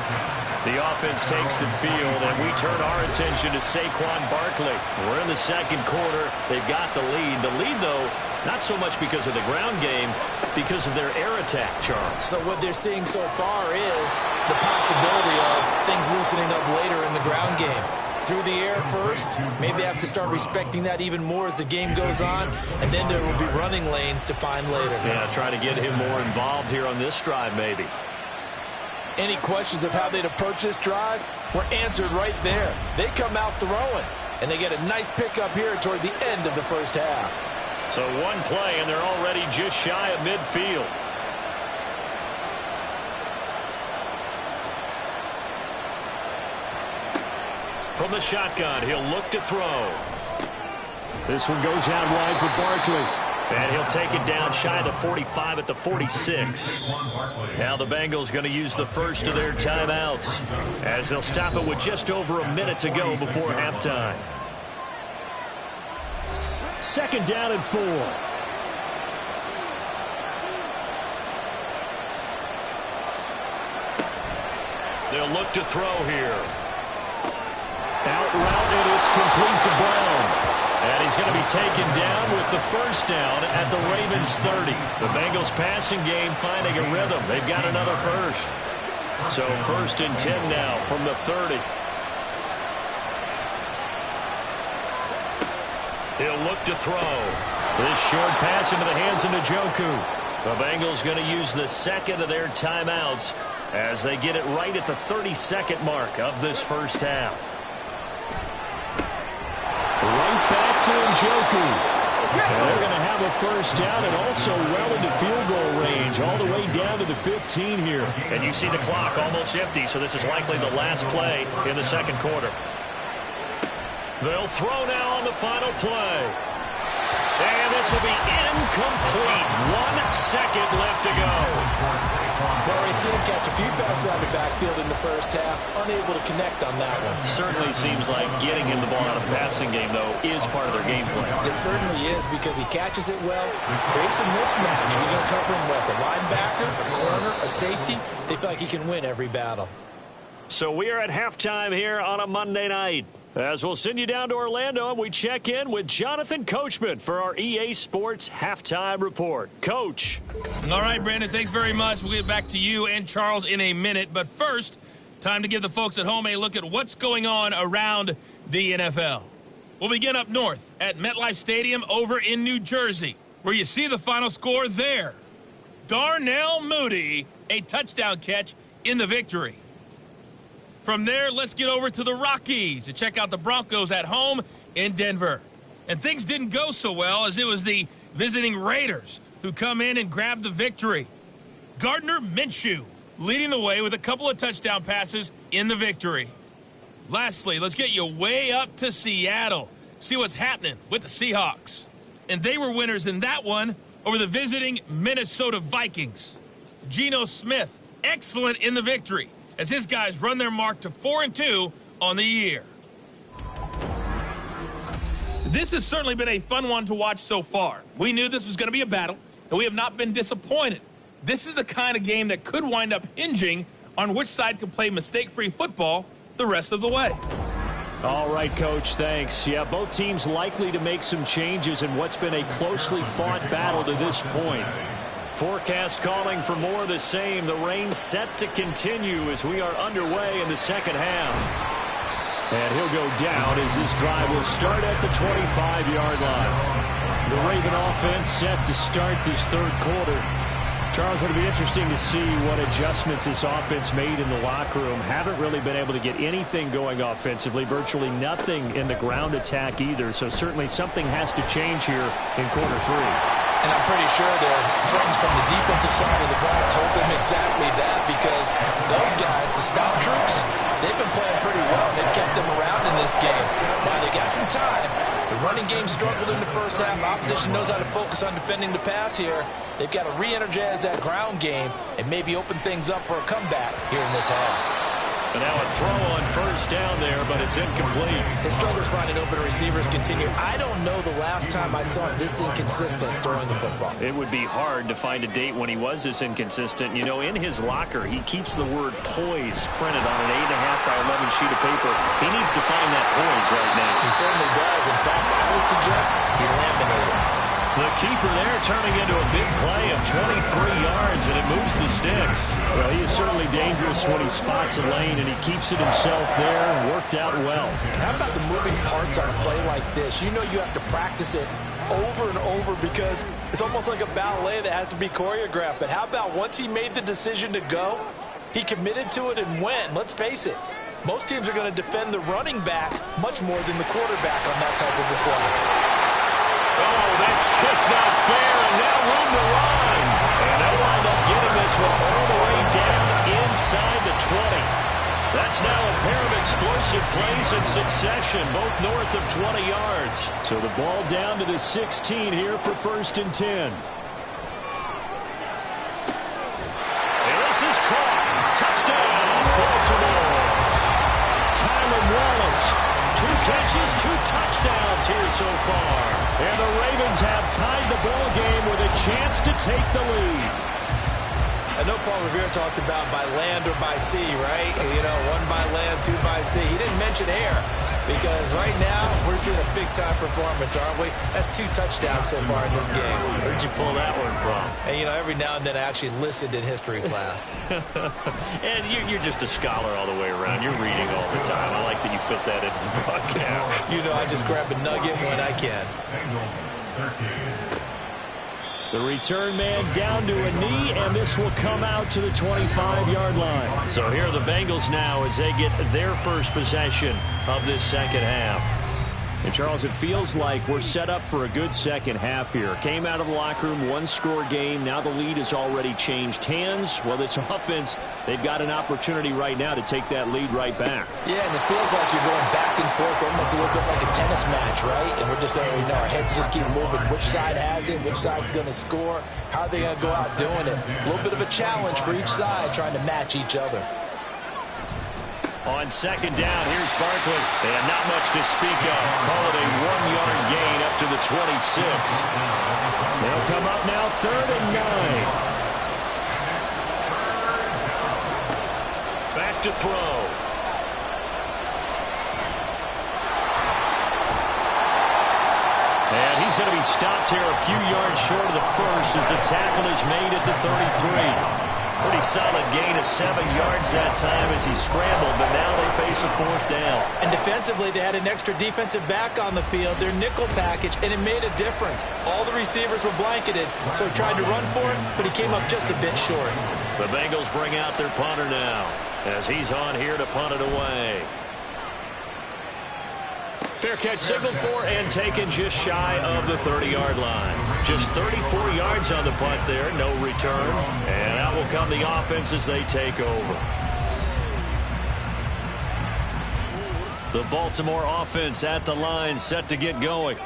The offense takes the field, and we turn our attention to Saquon Barkley. We're in the second quarter. They've got the lead. The lead, though, not so much because of the ground game, because of their air attack, Charles. So what they're seeing so far is the possibility of things loosening up later in the ground game. Through the air first, maybe they have to start respecting that even more as the game goes on, and then there will be running lanes to find later. Yeah, try to get him more involved here on this drive, maybe. Any questions of how they'd approach this drive were answered right there. They come out throwing, and they get a nice pickup here toward the end of the first half. So one play, and they're already just shy of midfield. From the shotgun, he'll look to throw. This one goes out wide for Barkley. And he'll take it down shy of the 45 at the 46. Now the Bengals going to use the first of their timeouts, as they'll stop it with just over a minute to go before halftime. Second down and 4. They'll look to throw here. Out route, and it's complete to Brown. And he's going to be taken down with the first down at the Ravens 30. The Bengals passing game finding a rhythm. They've got another first. So 1st and 10 now from the 30. He'll look to throw. This short pass into the hands of Njoku. The Bengals going to use the second of their timeouts as they get it right at the 32nd mark of this first half. Right back to Njoku. And they're going to have a first down and also well into field goal range, all the way down to the 15 here. And you see the clock almost empty, so this is likely the last play in the second quarter. They'll throw now on the final play. And this will be incomplete. 1 second left to go. Well, we've seen him catch a few passes out of the backfield in the first half, unable to connect on that one. Certainly seems like getting him the ball out of the passing game, though, is part of their game plan. It certainly is, because he catches it well, creates a mismatch. You're going to cover him with a linebacker, a corner, a safety. They feel like he can win every battle. So we are at halftime here on a Monday night, as we'll send you down to Orlando and we check in with Jonathan Coachman for our EA Sports Halftime Report. Coach. All right, Brandon, thanks very much. We'll get back to you and Charles in a minute. But first, time to give the folks at home a look at what's going on around the NFL. We'll begin up north at MetLife Stadium over in New Jersey, where you see the final score there. Darnell Mooney, a touchdown catch in the victory. From there, let's get over to the Rockies to check out the Broncos at home in Denver. And things didn't go so well, as it was the visiting Raiders who come in and grab the victory. Gardner Minshew leading the way with a couple of touchdown passes in the victory. Lastly, let's get you way up to Seattle. See what's happening with the Seahawks. And they were winners in that one over the visiting Minnesota Vikings. Geno Smith, excellent in the victory, as his guys run their mark to 4-2 on the year. This has certainly been a fun one to watch so far. We knew this was going to be a battle, and we have not been disappointed. This is the kind of game that could wind up hinging on which side can play mistake-free football the rest of the way. All right, Coach, thanks. Yeah, both teams likely to make some changes in what's been a closely fought battle to this point. Forecast calling for more of the same. The rain set to continue as we are underway in the second half. And he'll go down as this drive will start at the 25-yard line. The Raven offense set to start this third quarter. Charles, it'll be interesting to see what adjustments this offense made in the locker room. Haven't really been able to get anything going offensively, virtually nothing in the ground attack either. So certainly something has to change here in quarter three. And I'm pretty sure their friends from the defensive side of the ball told them exactly that, because those guys, the scout troops, they've been playing pretty well. They've kept them around in this game. Now they got some time. The running game struggled in the first half. Opposition knows how to focus on defending the pass here. They've got to re-energize that ground game and maybe open things up for a comeback here in this half. And now a throw on first down there, but it's incomplete. His struggles finding open receivers continue. I don't know the last time I saw him this inconsistent throwing the football. It would be hard to find a date when he was this inconsistent. You know, in his locker, he keeps the word poise printed on an 8.5 by 11 sheet of paper. He needs to find that poise right now. He certainly does. In fact, I would suggest he laminated. The keeper there turning into a big play of 23 yards, and it moves the sticks. Well, he is certainly dangerous when he spots a lane, and he keeps it himself there and worked out well. And how about the moving parts on a play like this? You know you have to practice it over and over because it's almost like a ballet that has to be choreographed. But how about once he made the decision to go, he committed to it and went. Let's face it, most teams are going to defend the running back much more than the quarterback on that type of a play. Oh, that's just not fair, and now room to run. And they'll wind up getting this one all the way down inside the 20. That's now a pair of explosive plays in succession, both north of 20 yards. So the ball down to the 16 here for 1st and 10. And this is caught. Touchdown, Baltimore. Tyler Wallace. 2 catches, 2 touchdowns here so far. And the Ravens have tied the ball game with a chance to take the lead. I know Paul Revere talked about by land or by sea, right? You know, 1 by land, 2 by sea. He didn't mention air because right now we're seeing a big-time performance, aren't we? That's 2 touchdowns so far in this game. Where'd you pull that one from? And, you know, every now and then I actually listened in history class. And you're just a scholar all the way around. You're reading all the time. I like that you fit that into the broadcast. You know, I just grab a nugget when I can. The return man down to a knee, and this will come out to the 25-yard line. So here are the Bengals now as they get their first possession of this second half. And, Charles, it feels like we're set up for a good second half here. Came out of the locker room, 1-score game. Now the lead has already changed hands. Well, this offense, they've got an opportunity right now to take that lead right back. Yeah, and it feels like you're going back and forth almost a little bit like a tennis match, right? And we're just there, you know, our heads just keep moving. Which side has it? Which side's going to score? How are they going to go out doing it? A little bit of a challenge for each side trying to match each other. On second down, here's Barkley. And not much to speak of. Call it a 1-yard gain up to the 26. They'll come up now 3rd and 9. Back to throw. And he's going to be stopped here a few yards short of the first as the tackle is made at the 33. Pretty solid gain of 7 yards that time as he scrambled, but now they face a 4th down. And defensively, they had an extra defensive back on the field, their nickel package, and it made a difference. All the receivers were blanketed, so he tried to run for it, but he came up just a bit short. The Bengals bring out their punter now as he's on here to punt it away. Fair catch signaled for and taken just shy of the 30-yard line. Just 34 yards on the punt there, no return. And out will come the offense as they take over. The Baltimore offense at the line, set to get going.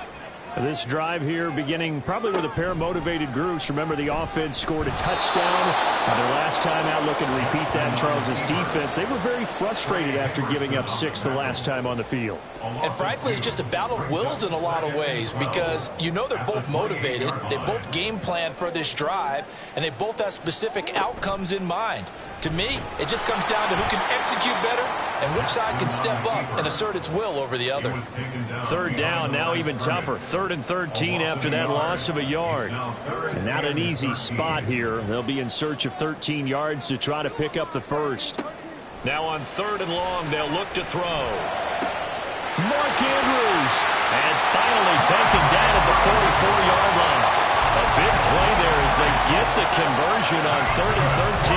This drive here beginning probably with a pair of motivated groups. Remember, the offense scored a touchdown. Their last time out, looking to repeat that. Charles's defense, they were very frustrated after giving up 6 the last time on the field. And frankly, it's just a battle of wills in a lot of ways because you know they're both motivated. They both game plan for this drive, and they both have specific outcomes in mind. To me, it just comes down to who can execute better and which side can step up and assert its will over the other. 3rd down, now even tougher. 3rd and 13 after that loss of a yard. And not an easy spot here. They'll be in search of 13 yards to try to pick up the first. Now on 3rd and long, they'll look to throw. Mark Andrews. And finally taken down at the 44-yard line. A big play there as they get the conversion on 3rd and 13.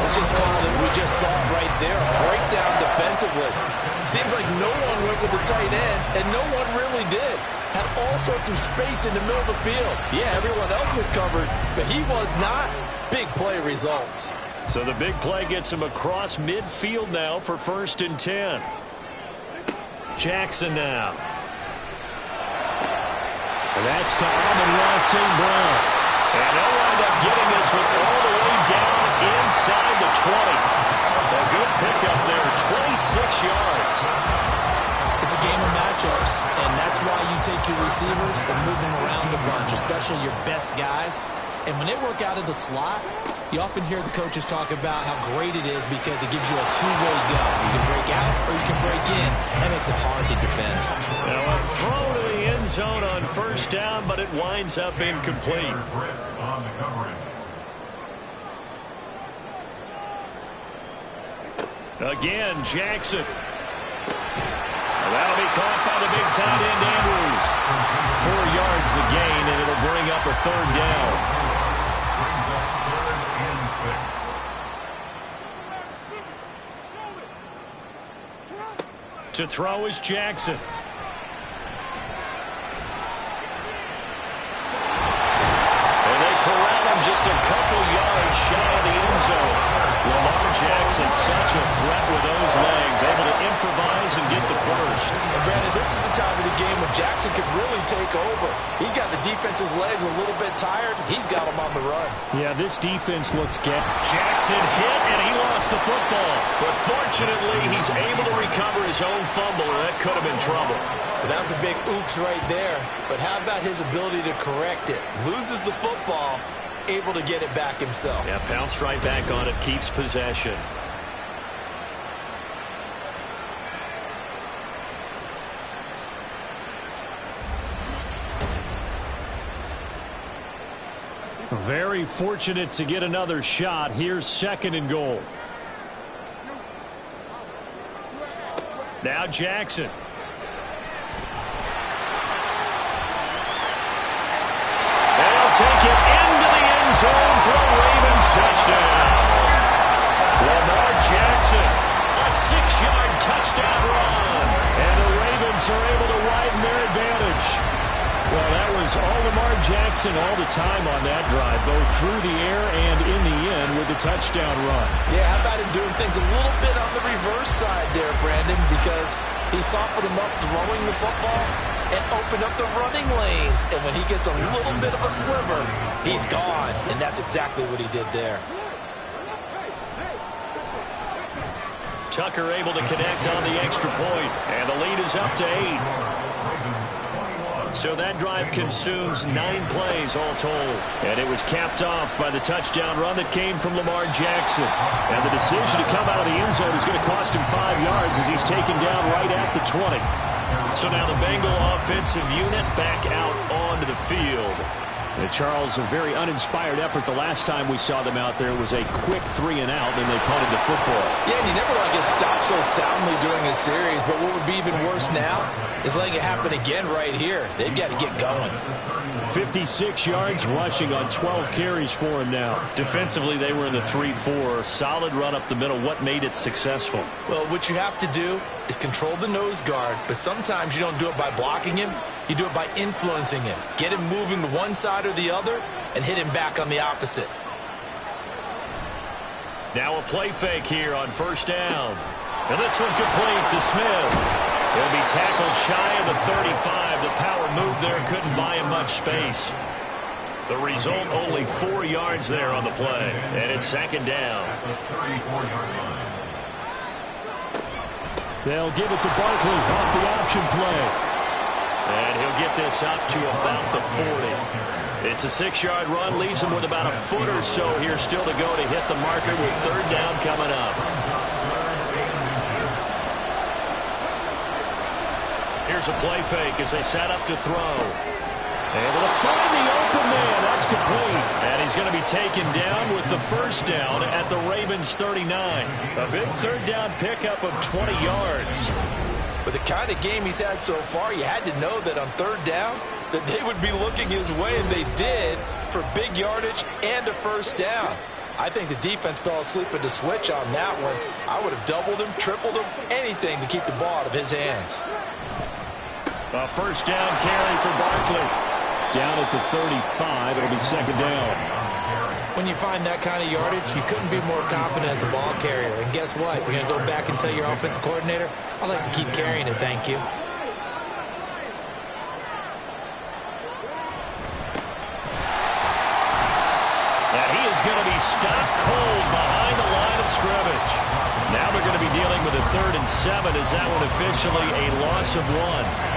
It's just called, as we just saw right there, a breakdown defensively. Seems like no one went with the tight end, and no one really did. Had all sorts of space in the middle of the field. Yeah, everyone else was covered, but he was not. Big play results. So the big play gets him across midfield now for 1st and 10. Jackson now. And that's to Amon-Ra St. Brown. And they'll wind up getting this one all the way down inside the 20. A good pickup there, 26 yards. It's a game of matchups, and that's why you take your receivers and move them around a bunch, especially your best guys. And when they work out of the slot, you often hear the coaches talk about how great it is because it gives you a two-way go. You can break out or you can break in. That makes it hard to defend. Now a throw to the end zone on 1st down, but it winds up incomplete. Again, Jackson. That'll be caught by the big tight end, Andrews. 4 yards the gain, and it'll bring up a 3rd down. To throw is Jackson. And they corral him just a couple yards shy of the end zone. Lamar Jackson, such a threat with those legs, able to improvise and get the first. And Brandon, this is the time of the game when Jackson could really take over. He's got the defense's legs a little bit tired. He's got them on the run. Yeah, this defense looks good. Jackson hit, and he lost the football. But fortunately, he's able to recover his own fumble, or that could have been trouble. But that was a big oops right there. But how about his ability to correct it? Loses the football, able to get it back himself. Yeah, pounced right back on it, keeps possession. Very fortunate to get another shot. Here's 2nd and goal. Now Jackson. They'll take it into the end zone for a Ravens touchdown. Lamar Jackson, a 6-yard touchdown run. And the Ravens are able to widen their advantage. Well, that was all Lamar Jackson all the time on that drive, both through the air and in the end with the touchdown run. Yeah, how about him doing things a little bit on the reverse side there, Brandon, because he softened him up throwing the football and opened up the running lanes. And when he gets a little bit of a sliver, he's gone. And that's exactly what he did there. Tucker able to connect on the extra point, and the lead is up to 8. So that drive consumes 9 plays all told. And it was capped off by the touchdown run that came from Lamar Jackson. And the decision to come out of the end zone is going to cost him 5 yards as he's taken down right at the 20. So now the Bengal offensive unit back out onto the field. And Charles, a very uninspired effort the last time we saw them out there. It was a quick 3 and out, and they punted the football. Yeah, and you never want to get stopped so soundly during a series, but what would be even worse now is letting it happen again right here. They've got to get going. 56 yards rushing on 12 carries for him now. Defensively, they were in the 3-4. Solid run up the middle. What made it successful? Well, what you have to do is control the nose guard, but sometimes you don't do it by blocking him. You do it by influencing him. Get him moving to one side or the other and hit him back on the opposite. Now a play fake here on 1st down. And this one complete to Smith. He'll be tackled shy of the 35. The power move there couldn't buy him much space. The result, only 4 yards there on the play. And it's 2nd down. They'll give it to Barkley off the option play. And he'll get this up to about the 40. It's a 6-yard run, leaves him with about a foot or so here still to go to hit the marker with 3rd down coming up. Here's a play fake as they set up to throw. Able to find the open man. That's complete. And he's going to be taken down with the 1st down at the Ravens 39. A big 3rd down pickup of 20 yards. With the kind of game he's had so far, you had to know that on 3rd down that they would be looking his way, and they did, for big yardage and a 1st down. I think the defense fell asleep at the switch on that one. I would have doubled him, tripled him, anything to keep the ball out of his hands. A first down carry for Barkley. Down at the 35, it'll be second down. When you find that kind of yardage, you couldn't be more confident as a ball carrier. And guess what? You're going to go back and tell your offensive coordinator, I'd like to keep carrying it, thank you. And he is going to be stopped cold behind the line of scrimmage. Now they're going to be dealing with a 3rd and 7. Is that one officially a loss of 1?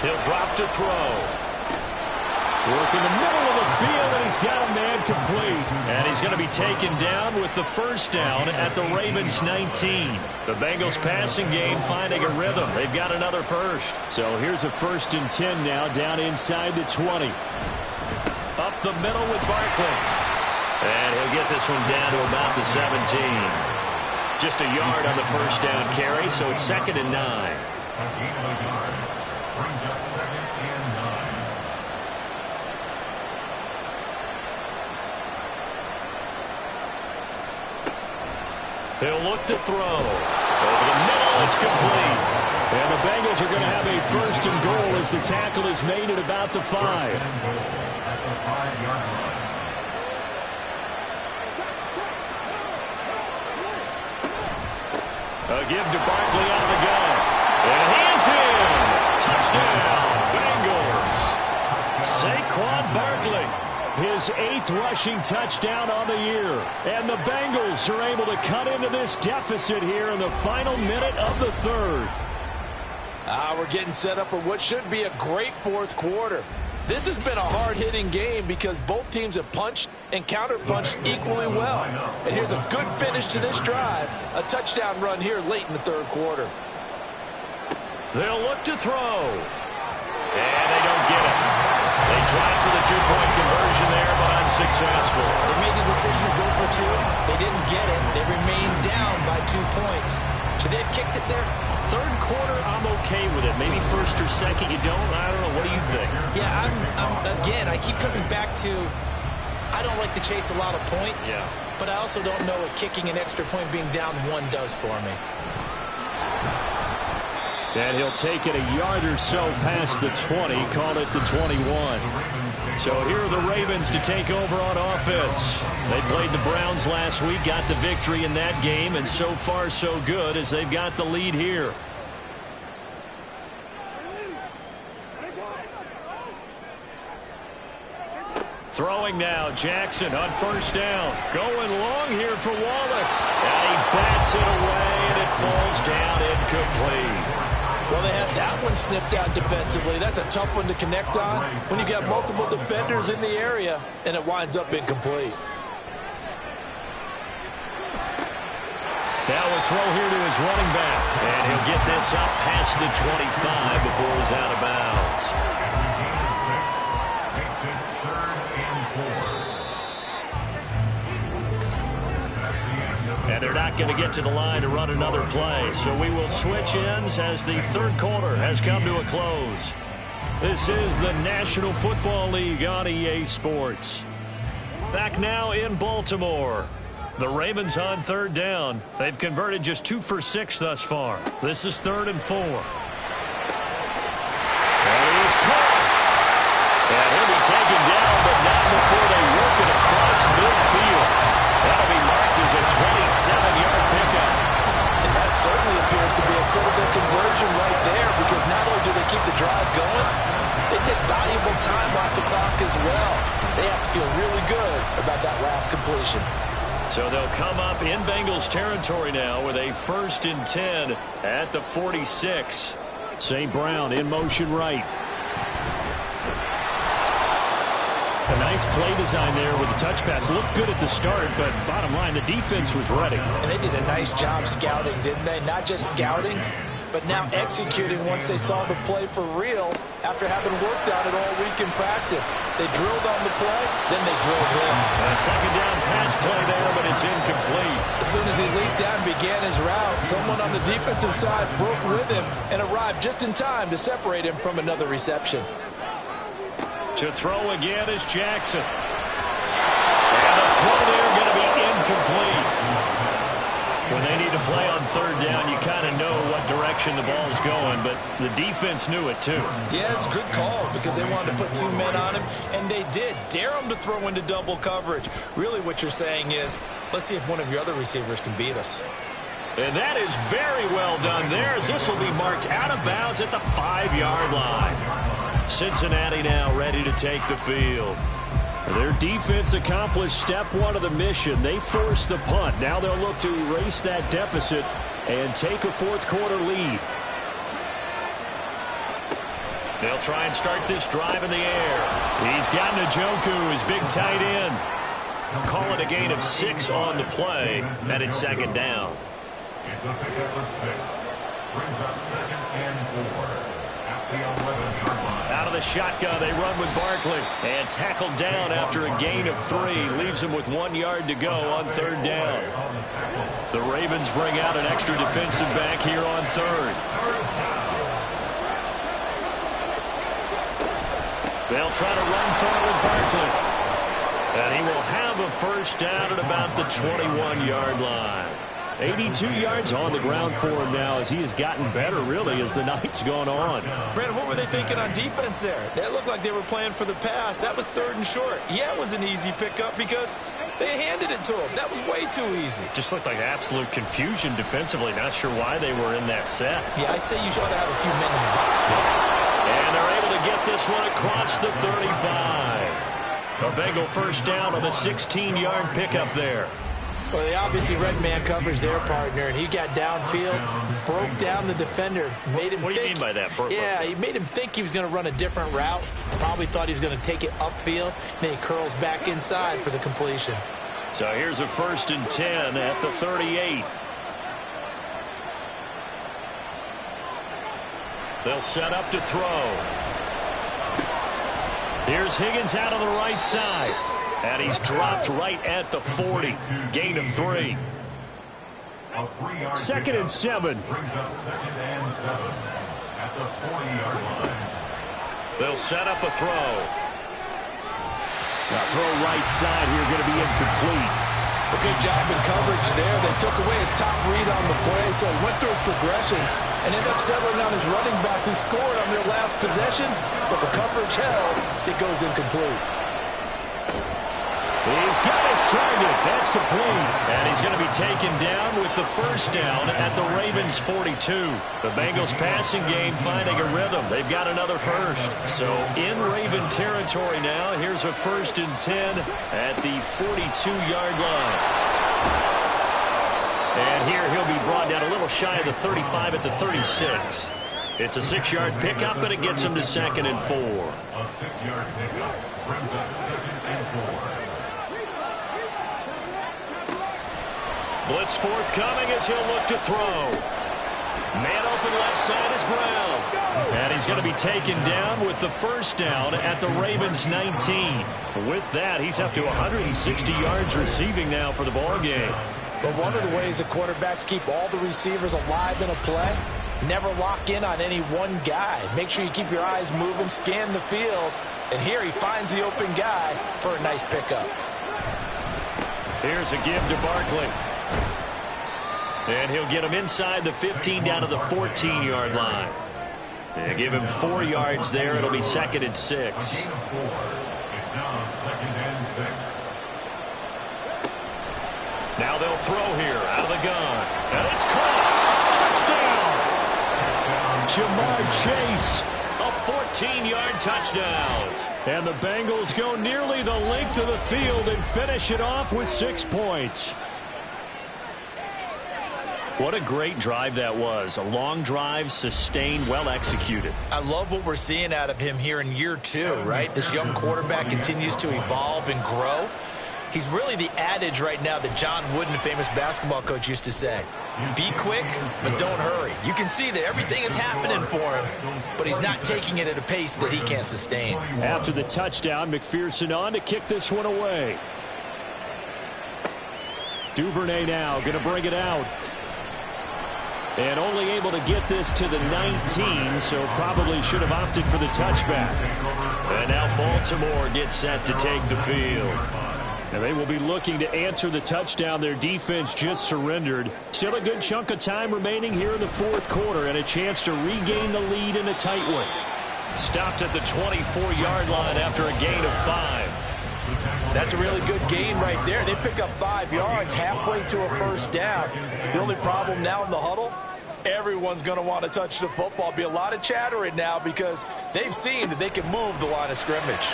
He'll drop to throw. Working the middle of the field, and he's got a man complete. And he's going to be taken down with the first down at the Ravens 19. The Bengals passing game finding a rhythm. They've got another first. So here's a 1st and 10 now, down inside the 20. Up the middle with Barkley. And he'll get this one down to about the 17. Just a yard on the first down carry, so it's 2nd and 9. A gain of a yard. Brings up 2nd and 9. He'll look to throw. Over the middle, it's complete. And the Bengals are going to have a 1st and goal as the tackle is made at about the 5. First and goal at the 5-yard line. A give to Barkley out of the gun. And he's in. Touchdown, Bengals. Saquon Barkley, his 8th rushing touchdown on the year. And the Bengals are able to cut into this deficit here in the final minute of the 3rd. We're getting set up for what should be a great 4th quarter. This has been a hard-hitting game because both teams have punched and counter-punched equally well. And here's a good finish to this drive. A touchdown run here late in the 3rd quarter. They'll look to throw. And they don't get it. They tried for the 2-point conversion there, but unsuccessful. They made the decision to go for 2. They didn't get it. They remained down by 2 points. Should they have kicked it there? 3rd quarter, I'm okay with it. Maybe 1st or 2nd, you don't? I don't know. What do you think? Yeah, again, I keep coming back to I don't like to chase a lot of points, but I also don't know what kicking an extra point being down 1 does for me. And he'll take it a yard or so past the 20, call it the 21. So here are the Ravens to take over on offense. They played the Browns last week, got the victory in that game, and so far so good as they've got the lead here. Throwing now, Jackson on 1st down. Going long here for Wallace. And he bats it away, and it falls down incomplete. Well, they have that one sniffed out defensively. That's a tough one to connect on when you've got multiple defenders in the area, and it winds up incomplete. Now a throw here to his running back. And he'll get this up past the 25 before he's out of bounds. Makes it 3rd and 4. And they're not going to get to the line to run another play. So we will switch ends as the 3rd quarter has come to a close. This is the National Football League on EA Sports. Back now in Baltimore. The Ravens on 3rd down. They've converted just 2 for 6 thus far. This is 3rd and 4. And he's caught. And he'll be taken down, but not before they work it across midfield. That'll be marked as a 27-yard pickup. And that certainly appears to be a critical conversion right there because not only do they keep the drive going, they take valuable time off the clock as well. They have to feel really good about that last completion. So they'll come up in Bengals territory now with a 1st and 10 at the 46. St. Brown in motion right. A nice play design there with the touch pass. Looked good at the start, but bottom line, the defense was ready. And they did a nice job scouting, didn't they? Not just scouting, but now executing once they saw the play for real after having worked on it all week in practice. They drilled on the play, then they drilled him. A 2nd down pass play there, but it's incomplete. As soon as he leaped down and began his route, someone on the defensive side broke with him and arrived just in time to separate him from another reception. To throw again is Jackson. And the throw there going to be incomplete. When they need to play on third down, you kind of know what direction the ball is going, but the defense knew it too. Yeah, it's a good call because they wanted to put 2 men on him, and they did. Dare him to throw into double coverage. Really what you're saying is, let's see if one of your other receivers can beat us. And that is very well done there, as this will be marked out of bounds at the 5-yard line. Cincinnati now ready to take the field. Their defense accomplished step 1 of the mission. They forced the punt. Now they'll look to erase that deficit and take a fourth-quarter lead. They'll try and start this drive in the air. He's got Njoku, his big tight end. Call it a gain of 6 on the play, and it's second down. It's a pickup of 6. Brings up 2nd and 4 at the 11-yard line. Out of the shotgun, they run with Barkley. And tackled down after a gain of 3. Leaves him with 1 yard to go on third down. The Ravens bring out an extra defensive back here on third. They'll try to run forward Barkley. And he will have a first down at about the 21-yard line. 82 yards on the ground for him now as he has gotten better, really, as the night's gone on. Brandon, what were they thinking on defense there? That looked like they were playing for the pass. That was 3rd and short. Yeah, it was an easy pickup because they handed it to him. That was way too easy. Just looked like absolute confusion defensively. Not sure why they were in that set. Yeah, I'd say you should have a few men in the box there. And they're able to get this one across the 35. A Bengal first down on the 16-yard pickup there. Well, they obviously read man coverage their partner, and he got downfield, broke down the defender, made him What do you mean by that? Yeah, he made him think he was going to run a different route. Probably thought he was going to take it upfield. Then he curls back inside for the completion. So here's a 1st and 10 at the 38. They'll set up to throw. Here's Higgins out on the right side. And he's dropped right at the 40. Gain of 3. 2nd and 7. Brings up 2nd and 7 at the 40-yard line. They'll set up a throw. Now throw right side here, going to be incomplete. A good job in coverage there. They took away his top read on the play, so he went through his progressions and ended up settling on his running back who scored on their last possession, but the coverage held. It goes incomplete. He's got his target. That's complete. And he's going to be taken down with the first down at the Ravens' 42. The Bengals passing game finding a rhythm. They've got another first. So in Raven territory now, here's a 1st and 10 at the 42-yard line. And here he'll be brought down a little shy of the 35 at the 36. It's a 6-yard pickup, and it gets him to 2nd and 4. A 6-yard pickup brings up 2nd and 4. Blitz forthcoming as he'll look to throw. Man open left side is Brown. And he's going to be taken down with the first down at the Ravens' 19. With that, he's up to 160 yards receiving now for the ball game. But one of the ways the quarterbacks keep all the receivers alive in a play, never lock in on any one guy. Make sure you keep your eyes moving, scan the field. And here he finds the open guy for a nice pickup. Here's a give to Barkley. And he'll get him inside the 15 down to the 14-yard line. They give him 4 yards there. It'll be 2nd and 6. It's now 2nd and 6. Now they'll throw here out of the gun. And it's caught. Touchdown. Jamar Chase. A 14-yard touchdown. And the Bengals go nearly the length of the field and finish it off with 6 points. What a great drive that was. A long drive, sustained, well executed. I love what we're seeing out of him here in year 2, right? This young quarterback continues to evolve and grow. He's really the adage right now that John Wooden, the famous basketball coach, used to say. Be quick, but don't hurry. You can see that everything is happening for him, but he's not taking it at a pace that he can't sustain. After the touchdown, McPherson on to kick this one away. Duvernay now going to bring it out. And only able to get this to the 19, so probably should have opted for the touchback. And now Baltimore gets set to take the field. And they will be looking to answer the touchdown their defense just surrendered. Still a good chunk of time remaining here in the fourth quarter and a chance to regain the lead in a tight one. Stopped at the 24-yard line after a gain of 5. That's a really good gain right there. They pick up 5 yards halfway to a first down. The only problem now in the huddle, everyone's going to want to touch the football. Be a lot of chattering now because they've seen that they can move the line of scrimmage.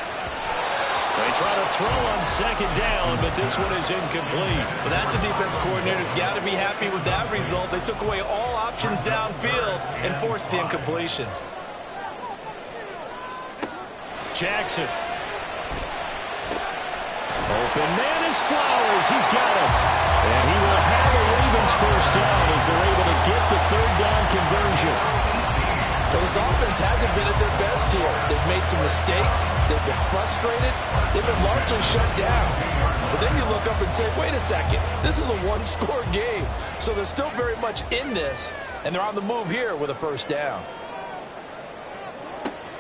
They try to throw on second down, but this one is incomplete. Well, that's a defense coordinator's got to be happy with that result. They took away all options downfield and forced the incompletion. Jackson. Open man is Flowers. He's got it. And he will have a Ravens first down as they're able to get the third down conversion. But his offense hasn't been at their best here. They've made some mistakes. They've been frustrated. They've been largely shut down. But then you look up and say, wait a second, this is a one-score game. So they're still very much in this, and they're on the move here with a first down.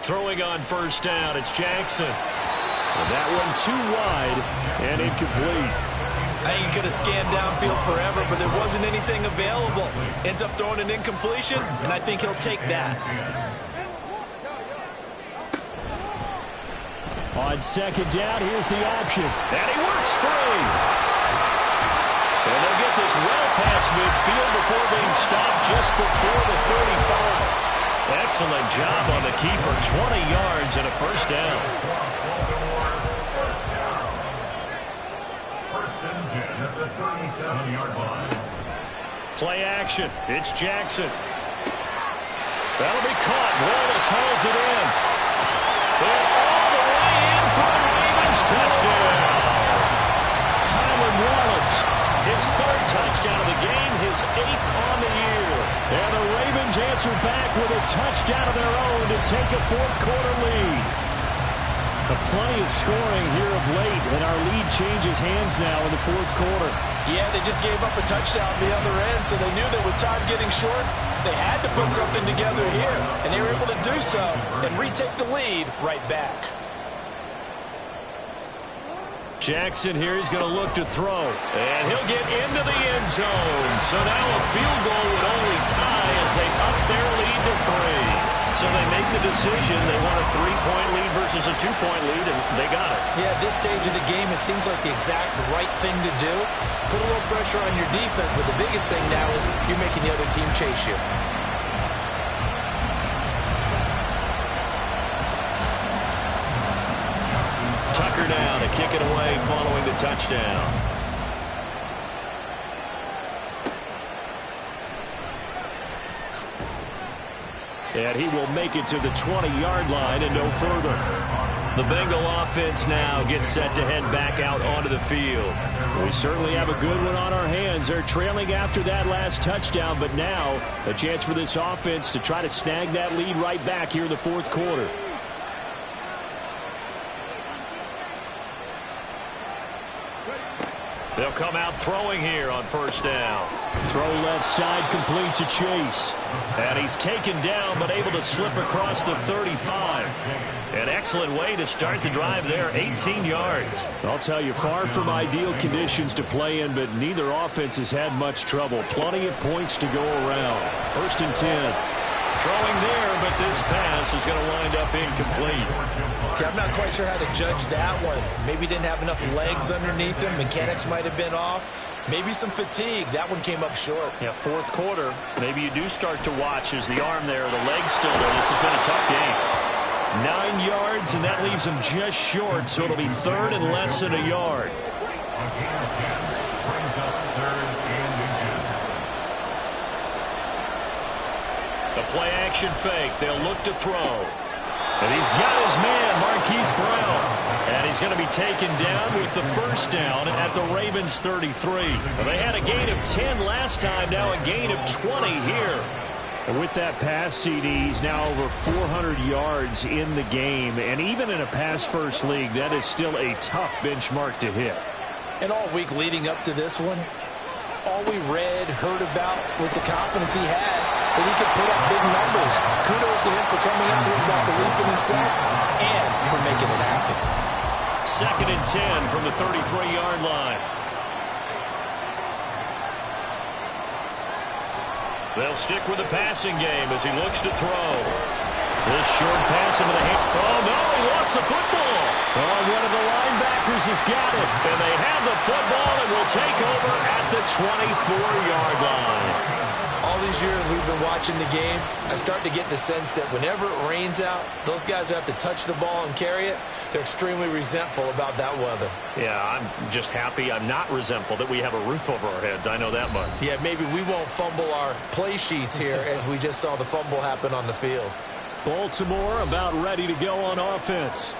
Throwing on first down, it's Jackson. And that one too wide and incomplete. I think he could have scanned downfield forever, but there wasn't anything available. Ends up throwing an incompletion, and I think he'll take that. On second down, here's the option. And he works free. And they'll get this well past midfield before being stopped just before the 35. Excellent job on the keeper. 20 yards and a first down. First and 10 at the 37-yard line. Play action. It's Jackson. That'll be caught. Wallace hauls it in. And all the way in for the Ravens. Touchdown. Tyler Wallace. His third touchdown of the game. His 8th on the year. And the Ravens answer back with a touchdown of their own to take a fourth quarter lead. Plenty of scoring here of late, and our lead changes hands now in the fourth quarter. Yeah, they just gave up a touchdown on the other end, so they knew that with time getting short, they had to put something together here, and they were able to do so and retake the lead right back. Jackson here is going to look to throw, and he'll get into the end zone. So now a field goal would only tie as they up their lead to 3. So they make the decision. They want a 3-point lead versus a 2-point lead, and they got it. Yeah, at this stage of the game, it seems like the exact right thing to do. Put a little pressure on your defense, but the biggest thing now is you're making the other team chase you. Tucker down to kick it away following the touchdown. And he will make it to the 20-yard line and no further. The Bengal offense now gets set to head back out onto the field. We certainly have a good one on our hands. They're trailing after that last touchdown, but now a chance for this offense to try to snag that lead right back here in the fourth quarter. They'll come out throwing here on first down. Throw left side complete to Chase. And he's taken down but able to slip across the 35. An excellent way to start the drive there, 18 yards. I'll tell you, far from ideal conditions to play in, but neither offense has had much trouble. Plenty of points to go around. First and 10. Throwing there, but this pass is going to wind up incomplete. See, I'm not quite sure how to judge that one. Maybe didn't have enough legs underneath him. Mechanics might have been off. Maybe some fatigue. That one came up short. Yeah, fourth quarter, maybe you do start to watch as the arm there, the leg's still there. This has been a tough game. 9 yards, and that leaves him just short, so it'll be third and less than a yard. A gain of 10 brings up third and inches. The play action fake. They'll look to throw. And he's got his man, Marquise Brown. And he's going to be taken down with the first down at the Ravens 33. Well, they had a gain of 10 last time, now a gain of 20 here. And with that pass, CD, he's now over 400 yards in the game. And even in a pass-first league, that is still a tough benchmark to hit. And all week leading up to this one, all we read, heard about was the confidence he had that he could put up big numbers. Kudos to him for coming out here with that belief in himself and for making it happen. 2nd and 10 from the 33-yard line. They'll stick with the passing game as he looks to throw. This short pass into the hand. Oh, no, he lost the football. Oh, one of the linebackers has got it. And they have the football and will take over at the 24-yard line. All these years we've been watching the game, I start to get the sense that whenever it rains out, those guys who have to touch the ball and carry it, they're extremely resentful about that weather. Yeah, I'm just happy I'm not resentful that we have a roof over our heads. I know that much. Yeah, maybe we won't fumble our play sheets here as we just saw the fumble happen on the field. Baltimore about ready to go on offense.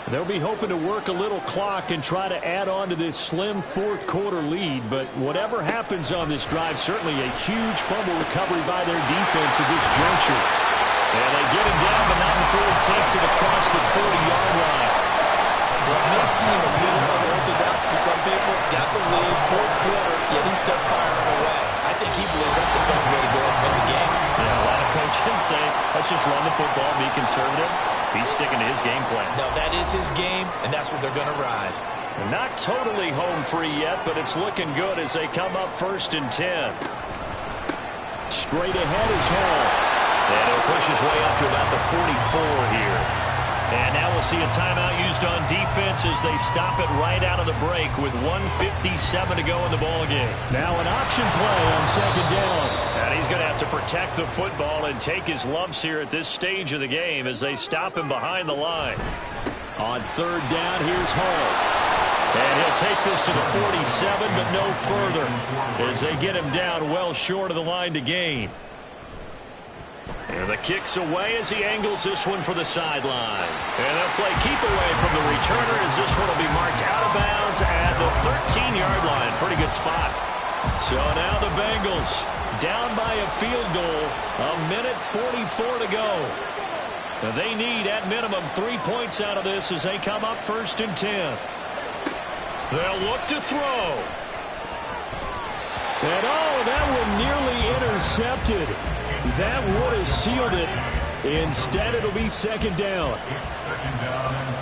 They'll be hoping to work a little clock and try to add on to this slim fourth-quarter lead. But whatever happens on this drive, certainly a huge fumble recovery by their defense at this juncture. And they get him down, but not before he takes it across the 40-yard line. What may seem a little unorthodox to some people, got the lead, fourth quarter, yet he's still firing away. I think he believes that's the best way to go and win the game. Yeah, a lot of coaches say, let's just run the football, be conservative. He's sticking to his game plan. No, that is his game, and that's what they're going to ride. Not totally home free yet, but it's looking good as they come up 1st and 10. Straight ahead is Hall. And he'll push his way up to about the 44 here. And now we'll see a timeout used on defense as they stop it right out of the break with 1:57 to go in the ballgame. Now an option play on 2nd down. And he's going to have to protect the football and take his lumps here at this stage of the game as they stop him behind the line. On 3rd down, here's Hall. And he'll take this to the 47, but no further as they get him down well short of the line to gain. And the kick's away as he angles this one for the sideline. And they'll play keep away from the returner as this one will be marked out of bounds at the 13-yard line. Pretty good spot. So now the Bengals down by a field goal. 1:44 to go. Now they need at minimum 3 points out of this as they come up 1st and 10. They'll look to throw. And oh, that one nearly intercepted. That would have sealed it. Instead, it'll be 2nd down. It's 2nd down and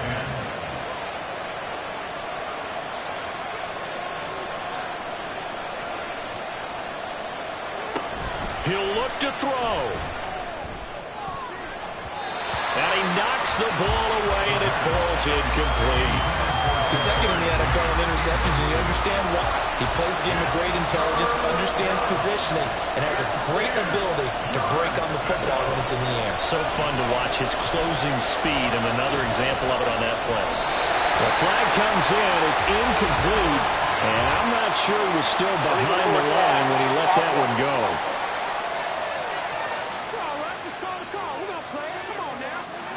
10. He'll look to throw. And he knocks the ball away, and it falls incomplete. He's second in the NFL in interceptions, and you understand why. He plays a game of great intelligence, understands positioning, and has a great ability to break on the football when it's in the air. So fun to watch his closing speed, and another example of it on that play. The flag comes in. It's incomplete, and I'm not sure he was still behind the line when he let that one go.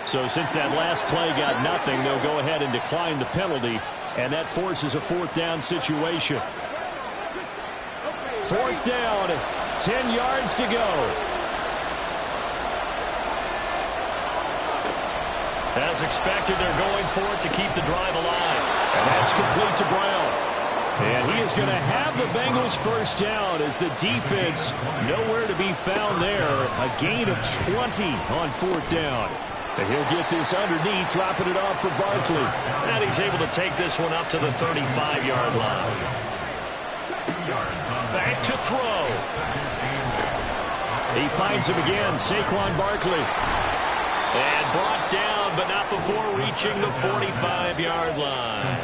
So since that last play got nothing, they'll go ahead and decline the penalty, and that forces a 4th down situation. 4th down, 10 yards to go. As expected, they're going for it to keep the drive alive. And that's complete to Brown. And he is going to have the Bengals 1st down as the defense nowhere to be found there. A gain of 20 on 4th down. And he'll get this underneath, dropping it off for Barkley. And he's able to take this one up to the 35-yard line. Back to throw. He finds him again, Saquon Barkley. And brought down, but not before reaching the 45-yard line.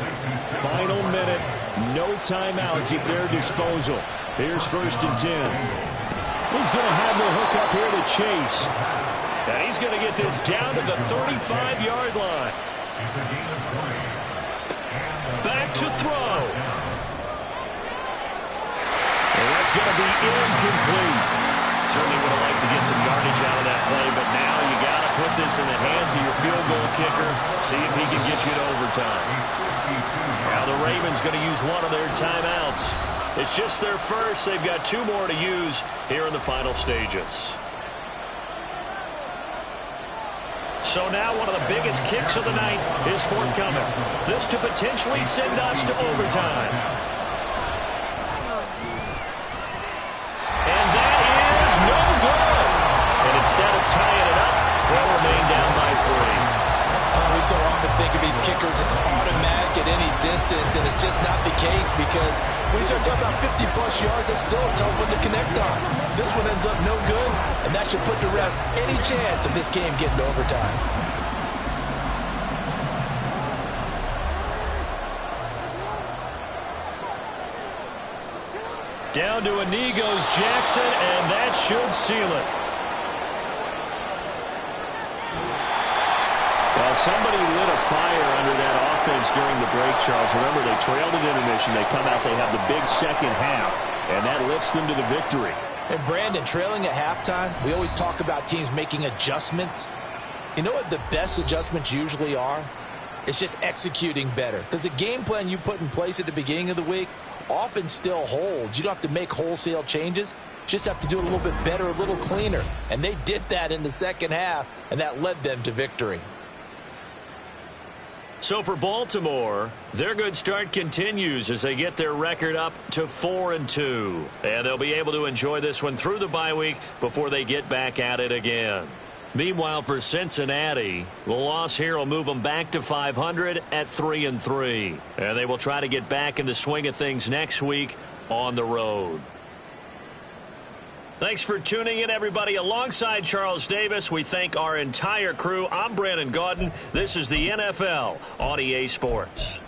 Final minute, no timeouts at their disposal. Here's 1st and 10. He's going to have the hook up here to Chase. And he's going to get this down to the 35-yard line. Back to throw. And that's going to be incomplete. Certainly would have liked to get some yardage out of that play, but now you got to put this in the hands of your field goal kicker. See if he can get you to overtime. Now the Ravens going to use one of their timeouts. It's just their first. They've got 2 more to use here in the final stages. So now one of the biggest kicks of the night is forthcoming. This to potentially send us to overtime. And that is no good. And instead of tying it up, they'll remain down by 3. We saw on the think of these kickers as automatic at any distance, and it's just not the case because when you start talking about 50-plus yards, that's still a tough one to connect on. This one ends up no good, and that should put to rest any chance of this game getting to overtime. Down to a knee goes Jackson, and that should seal it. Well, somebody lit a fire under that offense during the break, Charles. Remember, they trailed at intermission. They come out, they have the big second half, and that lifts them to the victory. And Brandon, trailing at halftime, we always talk about teams making adjustments. You know what the best adjustments usually are? It's just executing better. Because the game plan you put in place at the beginning of the week often still holds. You don't have to make wholesale changes. You just have to do it a little bit better, a little cleaner. And they did that in the second half, and that led them to victory. So for Baltimore, their good start continues as they get their record up to 4-2. And they'll be able to enjoy this one through the bye week before they get back at it again. Meanwhile, for Cincinnati, the loss here will move them back to 500 at 3-3. And they will try to get back in the swing of things next week on the road. Thanks for tuning in, everybody. Alongside Charles Davis, we thank our entire crew. I'm Brandon Gaudin. This is the NFL on EA Sports.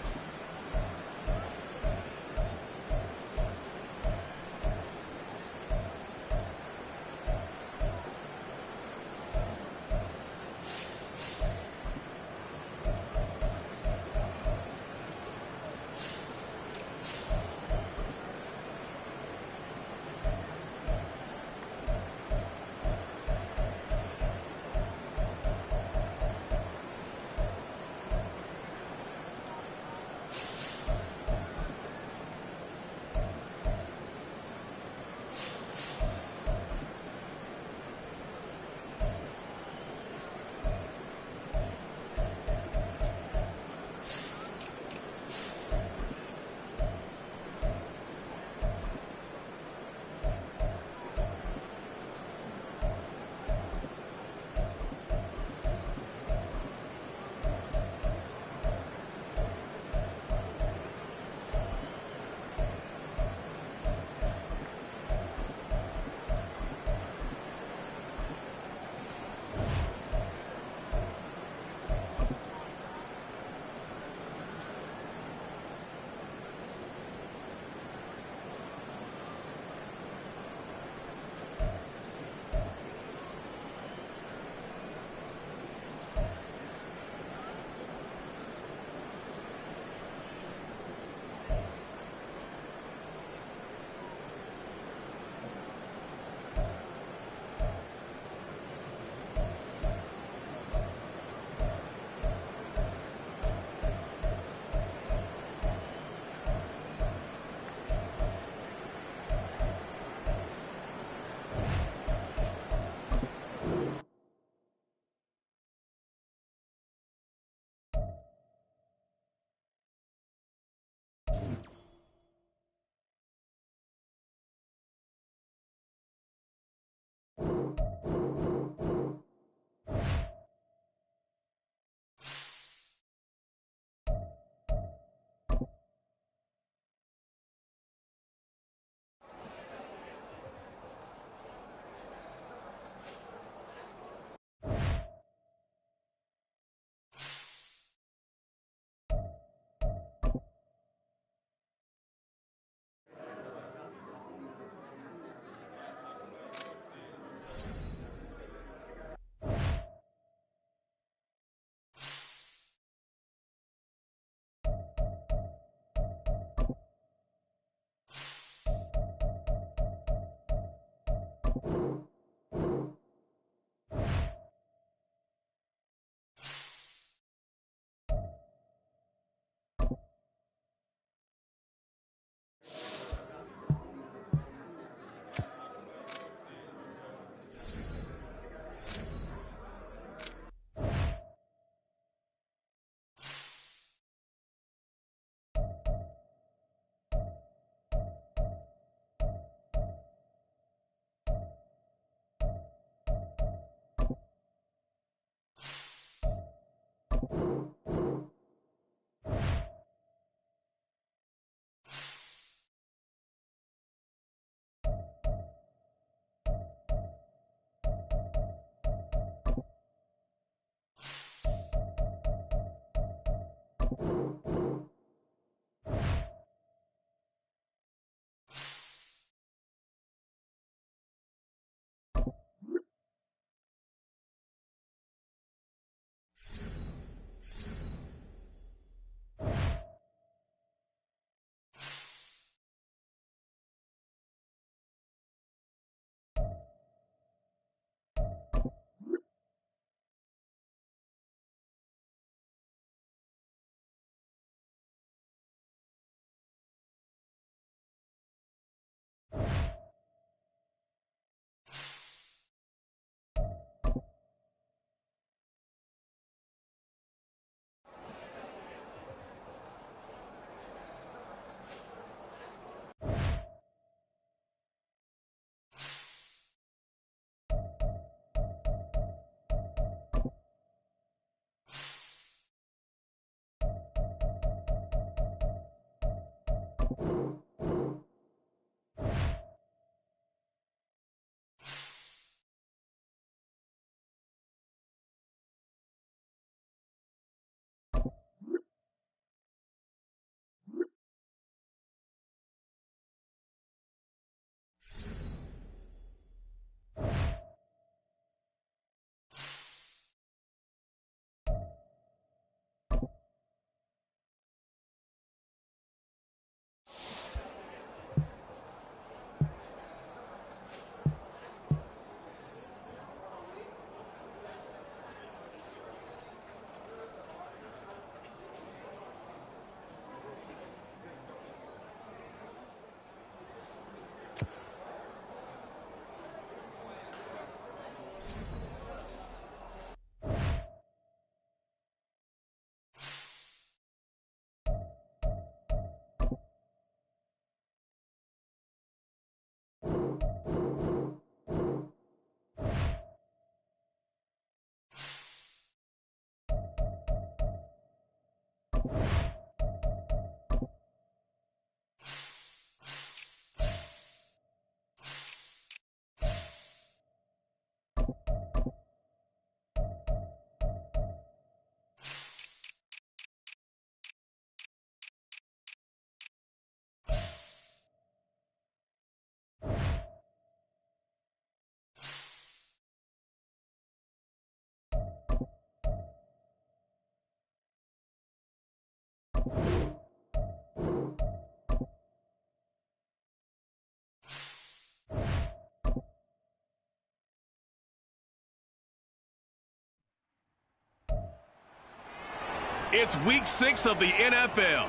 It's week 6 of the NFL,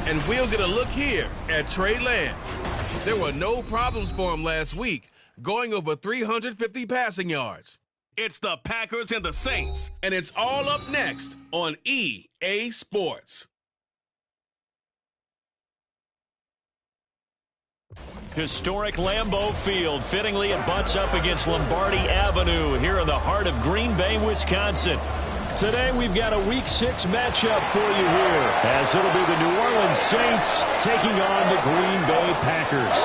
and we'll get a look here at Trey Lance. There were no problems for him last week, going over 350 passing yards. It's the Packers and the Saints, and it's all up next on EA Sports. Historic Lambeau Field. Fittingly, it butts up against Lombardi Avenue here in the heart of Green Bay, Wisconsin. Today, we've got a Week 6 matchup for you here, as it'll be the New Orleans Saints taking on the Green Bay Packers.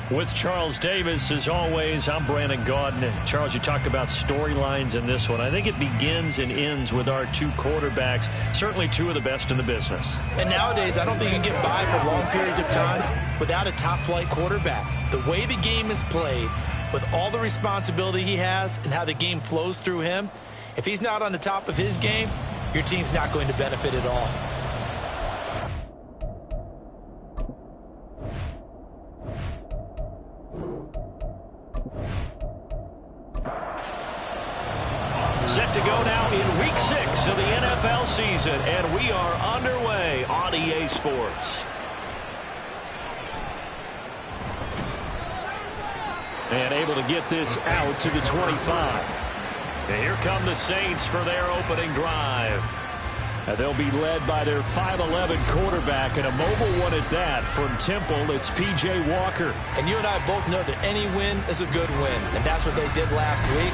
With Charles Davis, as always, I'm Brandon Gaudin. Charles, you talk about storylines in this one. I think it begins and ends with our two quarterbacks, certainly two of the best in the business. And nowadays, I don't think you can get by for long periods of time without a top-flight quarterback. The way the game is played, with all the responsibility he has and how the game flows through him, if he's not on the top of his game, your team's not going to benefit at all. Set to go now in Week 6 of the NFL season, and we are underway on EA Sports. And able to get this out to the 25. And here come the Saints for their opening drive. And they'll be led by their 5'11" quarterback, and a mobile one at that. From Temple, it's P.J. Walker. And you and I both know that any win is a good win, and that's what they did last week.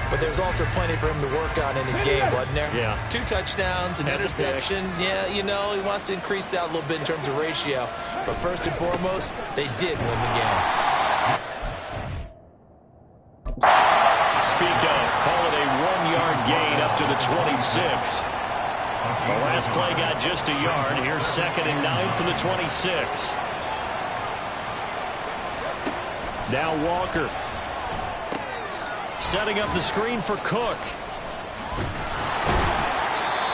But there's also plenty for him to work on in his game, wasn't there? Yeah. 2 touchdowns, an interception. Yeah, you know, he wants to increase that a little bit in terms of ratio. But first and foremost, they did win the game. Speak of, call it a 1-yard gain up to the 26. The last play got just a yard. Here's 2nd and 9 from the 26. Now Walker. Setting up the screen for Cook.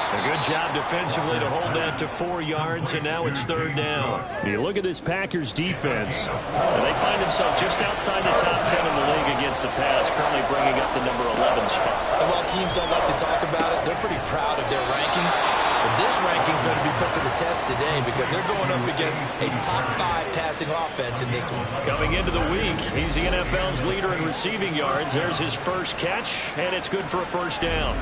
A good job defensively to hold that to 4 yards, and now it's 3rd down. You look at this Packers defense, and they find themselves just outside the top 10 in the league against the pass, currently bringing up the number 11 spot. And while teams don't like to talk about it, they're pretty proud of their rankings. But this ranking is going to be put to the test today because they're going up against a top 5 passing offense in this one. Coming into the week, he's the NFL's leader in receiving yards. There's his first catch, and it's good for a 1st down.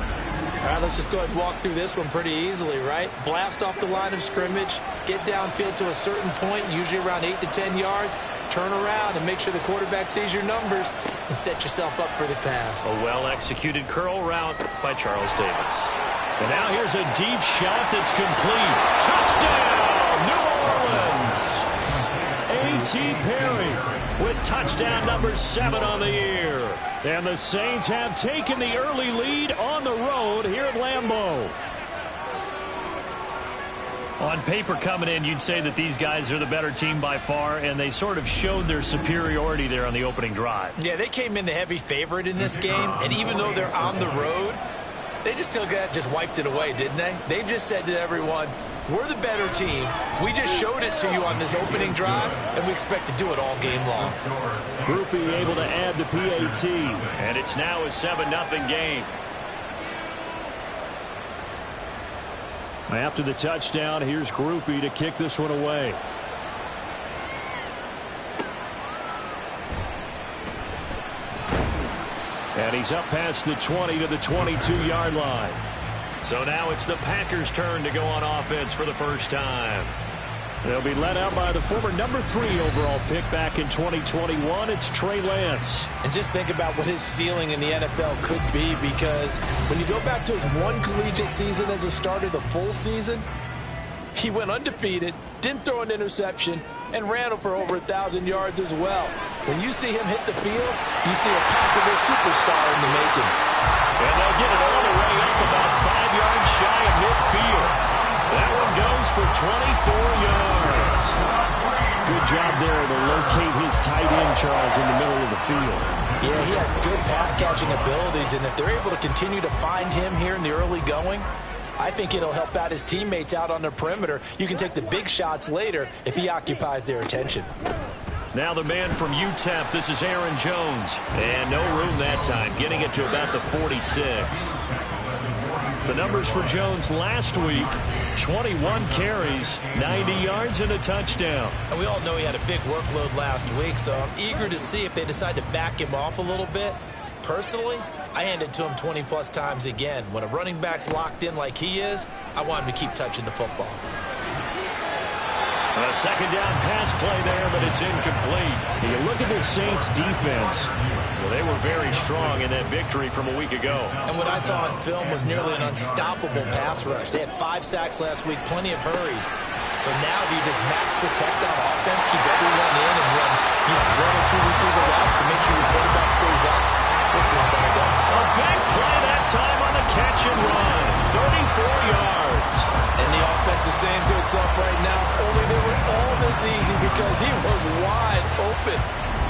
All right, let's just go ahead and walk through this one pretty easily, right? Blast off the line of scrimmage, get downfield to a certain point, usually around 8 to 10 yards, turn around and make sure the quarterback sees your numbers and set yourself up for the pass. A well-executed curl route by Charles Davis. And now here's a deep shot that's complete. Touchdown, New Orleans! A.T. Perry with touchdown number 7 on the year. And the Saints have taken the early lead on the road here at Lambeau. On paper coming in, you'd say that these guys are the better team by far, and they sort of showed their superiority there on the opening drive. Yeah, they came in the heavy favorite in this game, and even though they're on the road, they just wiped it away, didn't they? They just said to everyone, we're the better team. We just showed it to you on this opening drive, and we expect to do it all game long. Groupie able to add the PAT, and it's now a 7-0 game. After the touchdown, here's Groupie to kick this one away. And he's up past the 20 to the 22-yard line. So now it's the Packers' turn to go on offense for the first time. They'll be led out by the former number 3 overall pick back in 2021. It's Trey Lance. And just think about what his ceiling in the NFL could be, because when you go back to his one collegiate season as a starter, the full season, he went undefeated, didn't throw an interception, and ran for over 1,000 yards as well. When you see him hit the field, you see a possible superstar in the making. And they'll get it all the way up about 5 yards shy of midfield. That one goes for 24 yards. Good job there to locate his tight end, Charles, in the middle of the field. Yeah, he has good pass-catching abilities, and if they're able to continue to find him here in the early going, I think it'll help out his teammates out on the perimeter. You can take the big shots later if he occupies their attention. Now the man from UTEP, this is Aaron Jones. And no room that time, getting it to about the 46. The numbers for Jones last week, 21 carries, 90 yards, and a touchdown. And we all know he had a big workload last week, so I'm eager to see if they decide to back him off a little bit. Personally, I hand it to him 20-plus times again. When a running back's locked in like he is, I want him to keep touching the football. A second down pass play there, but it's incomplete. You look at the Saints defense. Well, they were very strong in that victory from a week ago. And what I saw on film was nearly an unstoppable pass rush. They had 5 sacks last week, plenty of hurries. So now do you just max protect on offense, keep everyone in, and run 1 or 2 receiver routes to make sure your quarterback stays up? We'll see if I don't. A big play that time on the catch and run. 34 yards. And the offense is saying to itself right now, only they were all this easy because he was wide open.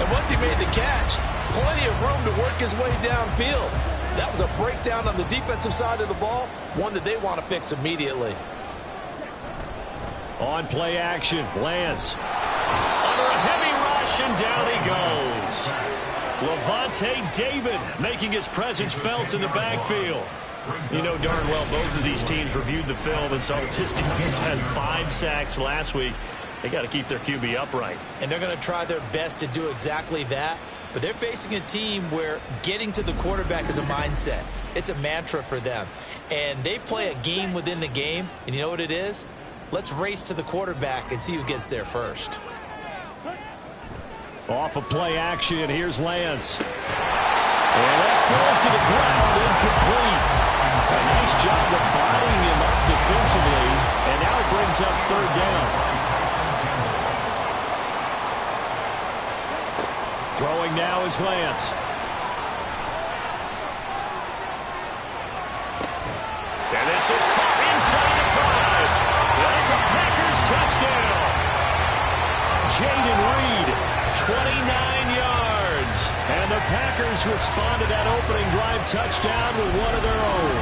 And once he made the catch, plenty of room to work his way downfield. That was a breakdown on the defensive side of the ball, one that they want to fix immediately. On play action, Lance. Under a heavy rush, and down he goes. Levante David making his presence felt in the backfield. You know darn well both of these teams reviewed the film and saw that this defense had 5 sacks last week. They got to keep their QB upright. And they're going to try their best to do exactly that. But they're facing a team where getting to the quarterback is a mindset. It's a mantra for them. And they play a game within the game. And you know what it is? Let's race to the quarterback and see who gets there first. Off of play action, here's Lance. And that falls to the ground, incomplete. A nice job of bodying him up defensively. And now it brings up 3rd down. Throwing now is Lance. And this is caught inside the 5. That's a Packers touchdown. Jaden Reed, 29 yards. And the Packers respond to that opening drive touchdown with one of their own.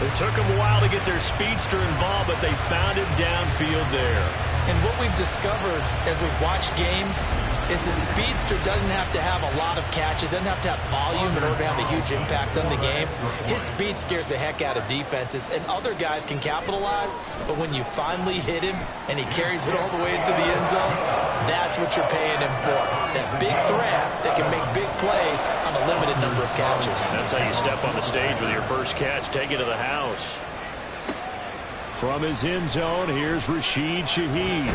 It took them a while to get their speedster involved, but they found him downfield there. And what we've discovered as we've watched games is the speedster doesn't have to have a lot of catches, doesn't have to have volume in order to have a huge impact on the game. His speed scares the heck out of defenses, and other guys can capitalize, but when you finally hit him and he carries it all the way into the end zone, that's what you're paying him for. That big threat that can make big plays on a limited number of catches. That's how you step on the stage with your first catch, take it to the house. From his end zone, here's Rashid Shaheed.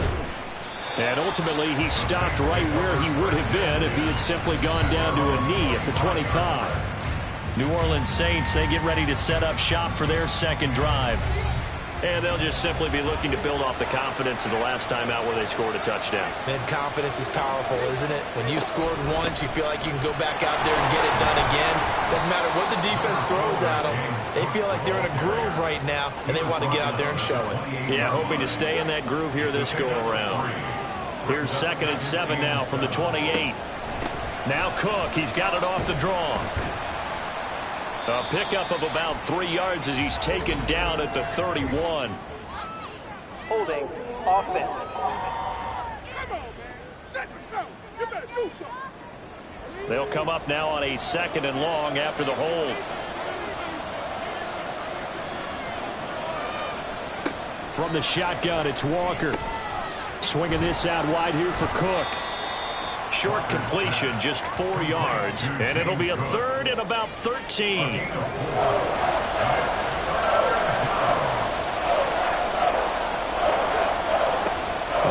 And ultimately, he stopped right where he would have been if he had simply gone down to a knee at the 25. New Orleans Saints, they get ready to set up shop for their second drive. And they'll just simply be looking to build off the confidence of the last time out where they scored a touchdown. Man, confidence is powerful, isn't it? When you scored once, you feel like you can go back out there and get it done again. Doesn't matter what the defense throws at them. They feel like they're in a groove right now, and they want to get out there and show it. Yeah, hoping to stay in that groove here this go-around. Here's 2nd and 7 now from the 28. Now Cook, he's got it off the draw. A pickup of about 3 yards as he's taken down at the 31. Holding offense. They'll come up now on a 2nd and long after the hold. From the shotgun, it's Walker. Swinging this out wide here for Cook. Short completion, just 4 yards, and it'll be a 3rd and about 13.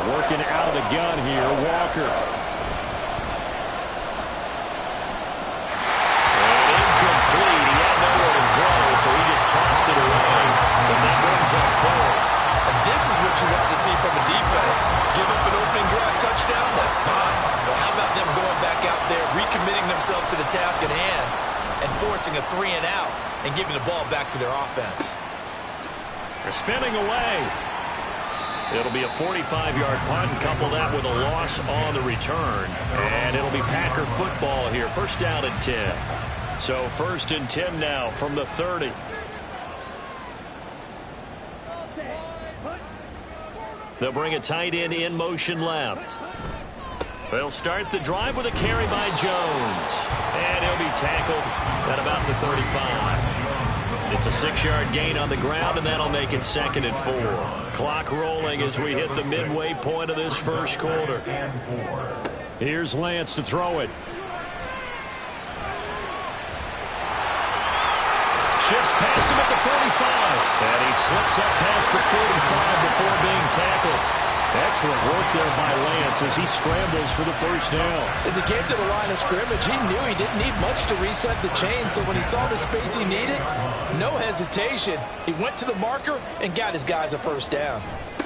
Working out of the gun here, Walker. And incomplete. He had nowhere to throw, so he just tossed it away. But that brings up 4th. And this is what you want to see from a defense. Give up an opening drive touchdown, that's fine. But how about them going back out there, recommitting themselves to the task at hand, and forcing a 3 and out, and giving the ball back to their offense? They're spinning away. It'll be a 45-yard punt, and couple that with a loss on the return. And it'll be Packer football here. 1st down and 10. So 1st and 10 now from the 30. They'll bring a tight end in motion left. They'll start the drive with a carry by Jones. And he'll be tackled at about the 35. It's a 6-yard gain on the ground, and that'll make it 2nd and 4. Clock rolling as we hit the midway point of this first quarter. Here's Lance to throw it. Shifts past him at the 45. And he slips up past the 45 before being tackled. Excellent work there by Lance as he scrambles for the 1st down. As he came to the line of scrimmage, he knew he didn't need much to reset the chain, so when he saw the space he needed, no hesitation. He went to the marker and got his guys a 1st down.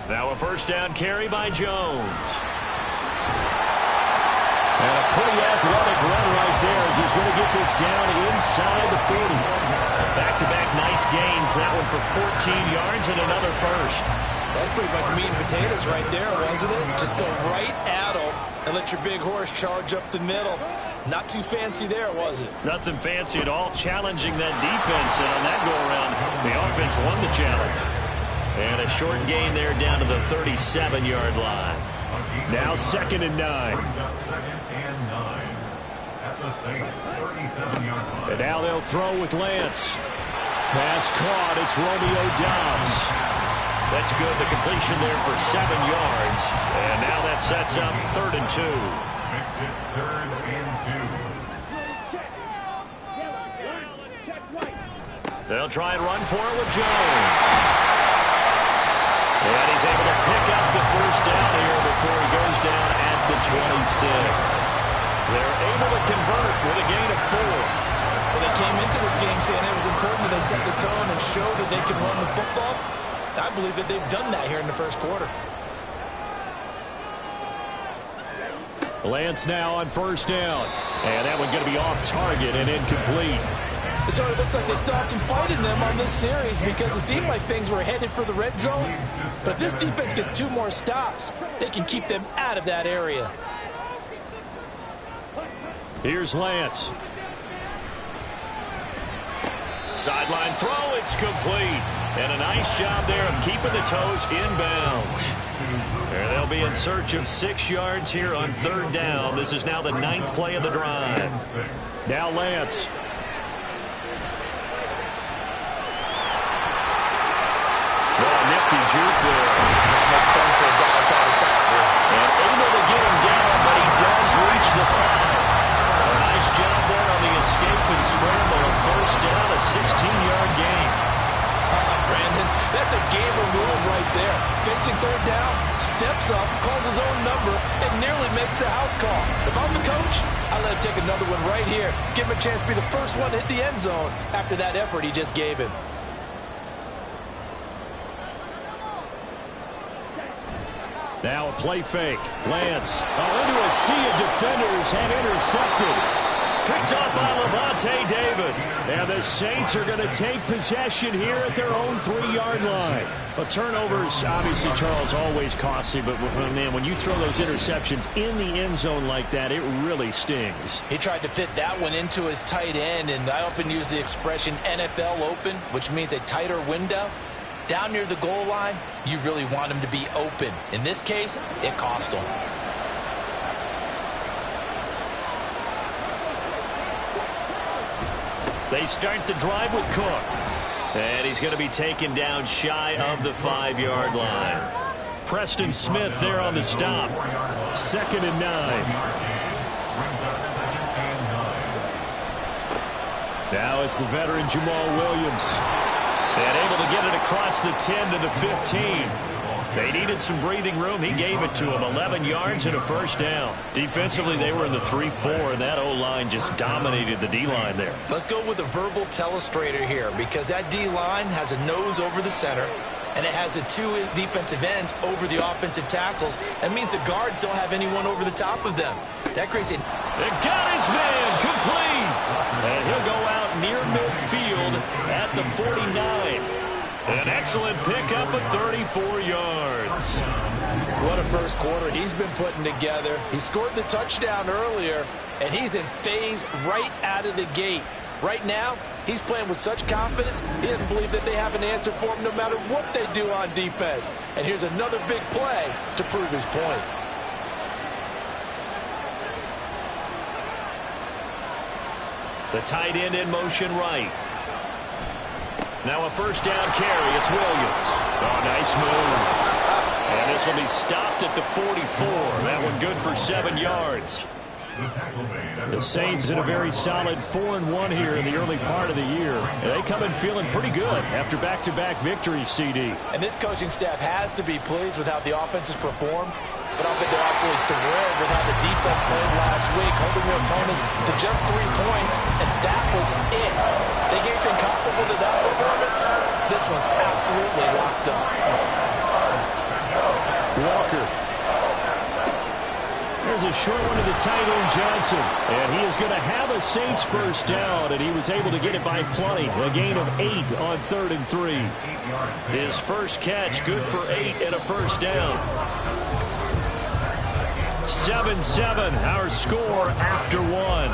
Now a 1st down carry by Jones. And a pretty athletic run right there as he's going to get this down inside the 40. Back-to-back nice gains. That one for 14 yards and another 1st. That's pretty much meat and potatoes right there, wasn't it? Just go right at them and let your big horse charge up the middle. Not too fancy there, was it? Nothing fancy at all. Challenging that defense, and on that go-around, the offense won the challenge. And a short gain there down to the 37-yard line. Now 2nd and 9. And now they'll throw with Lance. Pass caught. It's Romeo Doubs. That's good. The completion there for 7 yards. And now that sets up 3rd and 2. Makes it 3rd and 2. They'll try and run for it with Jones. And he's able to pick up the 1st down here before he goes down at the 26. They're able to convert with a gain of 4. Well, they came into this game saying it was important that they set the tone and show that they can run the football. I believe that they've done that here in the 1st quarter. Lance now on 1st down. And that one going to be off target and incomplete. It sort of looks like they still have some fight in them on this series because it seemed like things were headed for the red zone. But if this defense gets 2 more stops, they can keep them out of that area. Here's Lance. Sideline throw, it's complete. And a nice job there of keeping the toes inbounds. And they'll be in search of 6 yards here on 3rd down. This is now the 9th play of the drive. Now Lance. Oh, nifty juke there. That's fun for a guy trying to tackle. And able to get him down, but he does reach the 5. A nice job there on the escape and scramble. A 1st down, a 16-yard gain. Brandon, that's a gamer move right there. Facing 3rd down, steps up, calls his own number, and nearly makes the house call. If I'm the coach, I let him take another one right here. Give him a chance to be the first one to hit the end zone after that effort he just gave him. Now a play fake. Lance into a sea of defenders and intercepted. Picked off by Levante David. And the Saints are going to take possession here at their own 3-yard line. Well, turnovers, obviously, Charles, always costly. But, man, when you throw those interceptions in the end zone like that, it really stings. He tried to fit that one into his tight end, and I often use the expression NFL open, which means a tighter window. Down near the goal line, you really want him to be open. In this case, it cost him. They start the drive with Cook. And he's going to be taken down shy of the 5-yard line. Preston Smith there on the stop. 2nd and 9. Now it's the veteran Jamal Williams. And able to get it across the 10 to the 15. They needed some breathing room. He gave it to them. 11 yards and a first down. Defensively, they were in the 3-4, and that O-line just dominated the D-line there. Let's go with a verbal telestrator here, because that D-line has a nose over the center, and it has the 2 defensive ends over the offensive tackles. That means the guards don't have anyone over the top of them. That creates a... They got his man complete. And he'll go out near midfield at the 49. An excellent pickup of 34 yards. What a first quarter he's been putting together. He scored the touchdown earlier, and he's in phase right out of the gate. Right now, he's playing with such confidence, he doesn't believe that they have an answer for him no matter what they do on defense. And here's another big play to prove his point. The tight end in motion right. Now a first down carry. It's Williams. Oh, nice move. And this will be stopped at the 44. That one good for 7 yards. The Saints in a very solid 4-1 here in the early part of the year. And they come in feeling pretty good after back-to-back victories, CD. And this coaching staff has to be pleased with how the offense has performed. But I bet they're absolutely thrilled with how the defense played last week, holding their opponents to just 3 points, and that was it. They gave them comparable to that performance. This one's absolutely locked up. Walker. There's a short one to the tight end, Johnson. And he is going to have a Saints first down, and he was able to get it by plenty. A gain of 8 on 3rd and 3. His first catch, good for 8 and a first down. 7-7, our score after 1.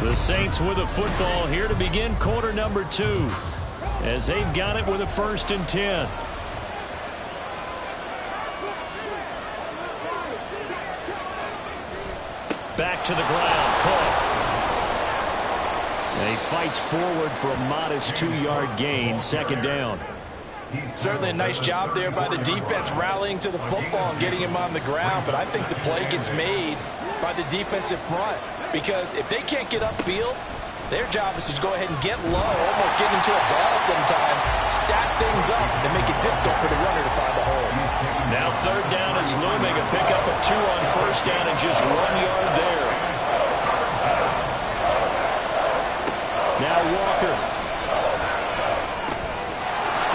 The Saints with a football here to begin quarter number 2, as they've got it with a 1st and 10. Back to the ground, Cook. And he fights forward for a modest 2-yard gain, 2nd down. Certainly a nice job there by the defense rallying to the football and getting him on the ground, but I think the play gets made by the defensive front, because if they can't get upfield, their job is to go ahead and get low, almost get into a ball sometimes, stack things up, and make it difficult for the runner to find the hole. Now 3rd down is looming, a pickup of 2 on 1st down and just 1 yard there. Now Walker.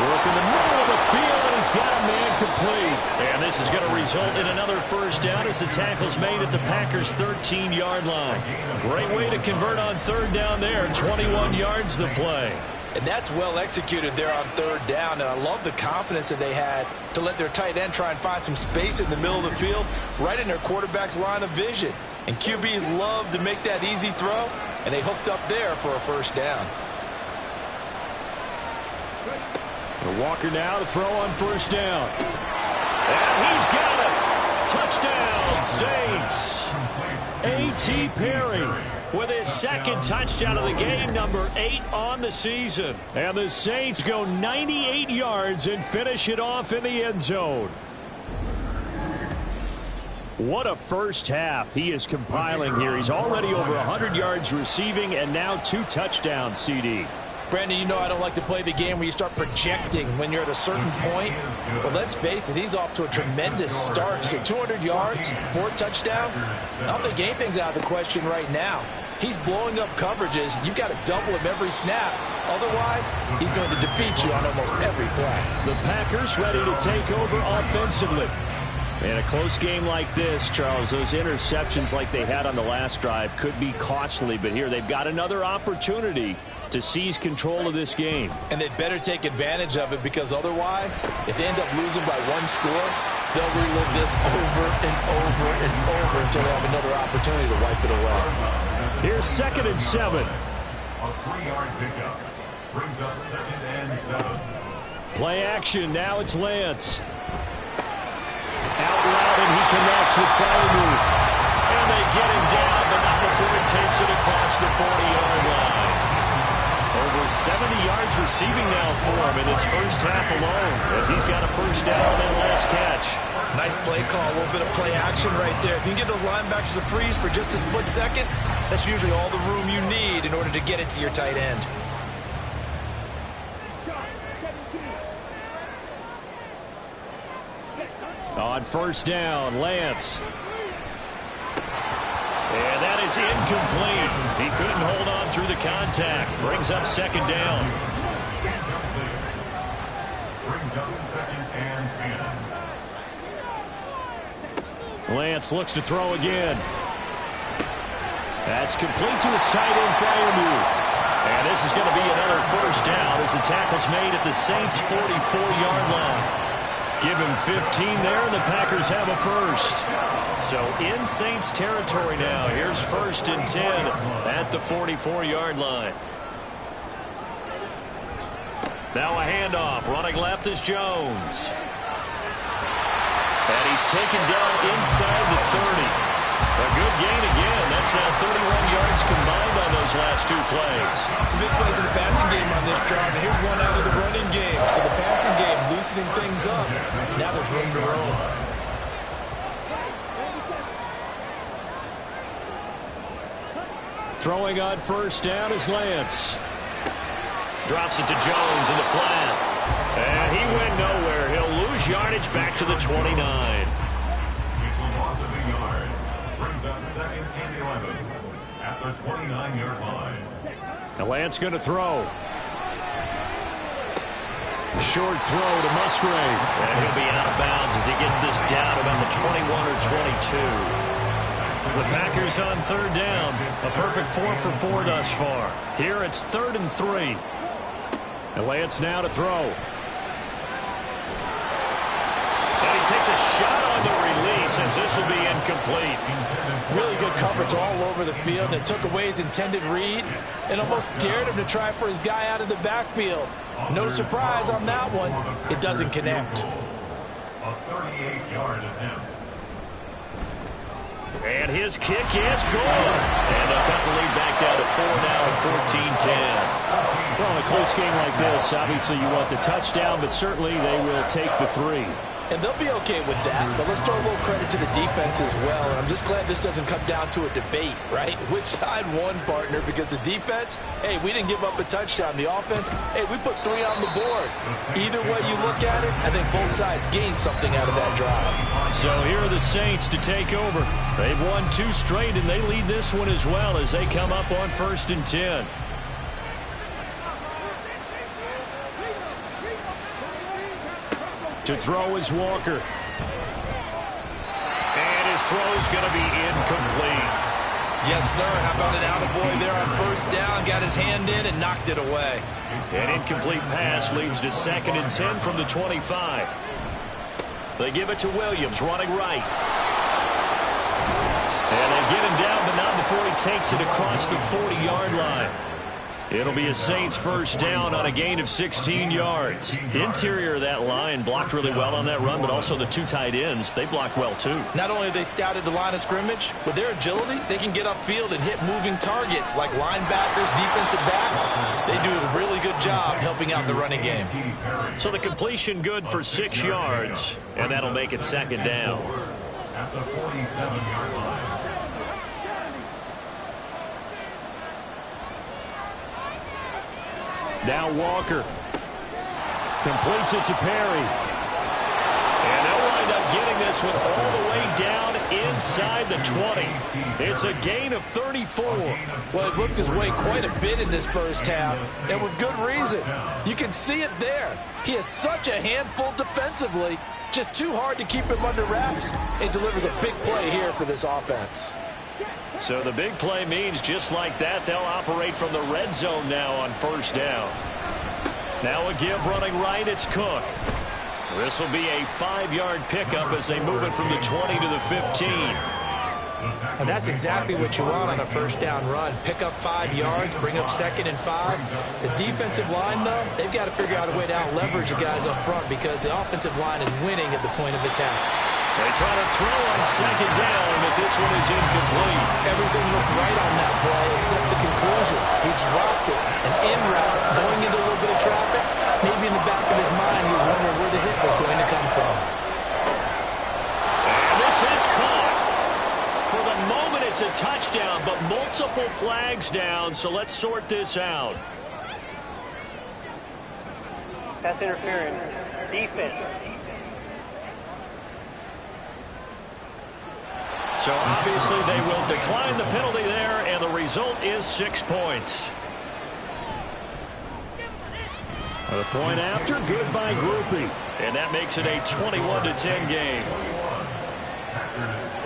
Working the middle of the field, and he's got a man complete. And this is going to result in another first down as the tackle's made at the Packers' 13-yard line. Great way to convert on 3rd down there. 21 yards the play. And that's well executed there on 3rd down, and I love the confidence that they had to let their tight end try and find some space in the middle of the field, right in their quarterback's line of vision. And QBs love to make that easy throw, and they hooked up there for a first down. Walker now to throw on 1st down. And he's got it. Touchdown, Saints. A.T. Perry with his 2nd touchdown of the game, number 8 on the season. And the Saints go 98 yards and finish it off in the end zone. What a first half he is compiling here. He's already over 100 yards receiving and now 2 touchdowns, CD. Brandon, you know I don't like to play the game where you start projecting when you're at a certain point. But let's face it, he's off to a tremendous start. So 200 yards, 4 touchdowns. I don't think anything's out of the question right now. He's blowing up coverages. You've got to double him every snap. Otherwise, he's going to defeat you on almost every play. The Packers ready to take over offensively. In a close game like this, Charles, those interceptions like they had on the last drive could be costly. But here they've got another opportunity to seize control of this game. And they'd better take advantage of it, because otherwise, if they end up losing by 1 score, they'll relive this over and over and over until they have another opportunity to wipe it away. Here's 2nd and 7. A 3-yard pickup brings up 2nd and 7. Play action. Now it's Lance. Out route, and he connects with Firemouth. And they get him down, but not before he takes it across the 40-yard line. Over 70 yards receiving now for him in his first half alone, as he's got a first down on that last catch. Nice play call, a little bit of play action right there. If you can get those linebackers to freeze for just a split second, that's usually all the room you need in order to get it to your tight end. On first down, Lance. And that is incomplete. He couldn't hold on through the contact. Brings up 2nd down. Brings up 2nd and 10. Lance looks to throw again. That's complete to his tight end, Firemouth. And this is going to be another first down as the tackle's made at the Saints' 44-yard line. Give him 15 there, and the Packers have a first. So in Saints territory now. Here's 1st and 10 at the 44-yard line. Now a handoff. Running left is Jones. And he's taken down inside the 30. A good gain again. That's now 31 yards combined on those last 2 plays. Some big plays in the passing game on this drive, and here's one out of the running game. So the passing game loosening things up. Now there's room to roam. Throwing on first down is Lance. Drops it to Jones in the flat. And he went nowhere. He'll lose yardage back to the 29. It's a loss of a yard. Brings up 2nd and 11 at the 29-yard line. Now Lance going to throw. Short throw to Musgrave. And he'll be out of bounds as he gets this down about the 21 or 22. The Packers on 3rd down. A perfect 4 for 4 thus far. Here it's 3rd and 3. And Lance now to throw. And he takes a shot on the release as this will be incomplete. Really good coverage all over the field, and it took away his intended read and almost dared him to try for his guy out of the backfield. No surprise on that one. It doesn't connect. A 38-yard attempt. And his kick is good. And they'll cut the lead back down to 4 now at 14-10. Well, in a close game like this, obviously you want the touchdown, but certainly they will take the 3. And they'll be okay with that, but let's throw a little credit to the defense as well. And I'm just glad this doesn't come down to a debate, right? Which side won, partner? Because the defense, hey, we didn't give up a touchdown. The offense, hey, we put 3 on the board. Either way you look at it, I think both sides gained something out of that drive. So here are the Saints to take over. They've won 2 straight, and they lead this one as well as they come up on 1st and 10. To throw is Walker. And his throw is going to be incomplete. Yes, sir. How about an attaboy there on first down? Got his hand in and knocked it away. An incomplete pass leads to 2nd and 10 from the 25. They give it to Williams, running right. And they get him down, but not before he takes it across the 40-yard line. It'll be a Saints first down on a gain of 16 yards. Interior of that line blocked really well on that run, but also the 2 tight ends, they blocked well too. Not only have they scouted the line of scrimmage, with their agility, they can get upfield and hit moving targets like linebackers, defensive backs. They do a really good job helping out the running game. So the completion good for 6 yards, and that'll make it 2nd down. At the 47-yard line. Now Walker. Completes it to Perry. And they'll wind up getting this one all the way down inside the 20. It's a gain of 34. Well, he worked his way quite a bit in this first half, and with good reason. You can see it there. He is such a handful defensively, just too hard to keep him under wraps, and delivers a big play here for this offense. So the big play means just like that, they'll operate from the red zone now on first down. Now a give running right, it's Cook. This will be a 5-yard pickup as they move it from the 20 to the 15. And that's exactly what you want on a first down run. Pick up 5 yards, bring up 2nd and 5. The defensive line, though, they've got to figure out a way to out-leverage the guys up front because the offensive line is winning at the point of attack. They try to throw on 2nd down, but this one is incomplete. Everything looked right on that play except the conclusion. He dropped it, an in route, going into a little bit of traffic. Maybe in the back of his mind, he was wondering where the hit was going to come from. And this is caught. For the moment, it's a touchdown, but multiple flags down, so let's sort this out. Pass interference. Defense. So obviously they will decline the penalty there, and the result is 6 points. The point after, good by Groupie. And that makes it a 21-10 game.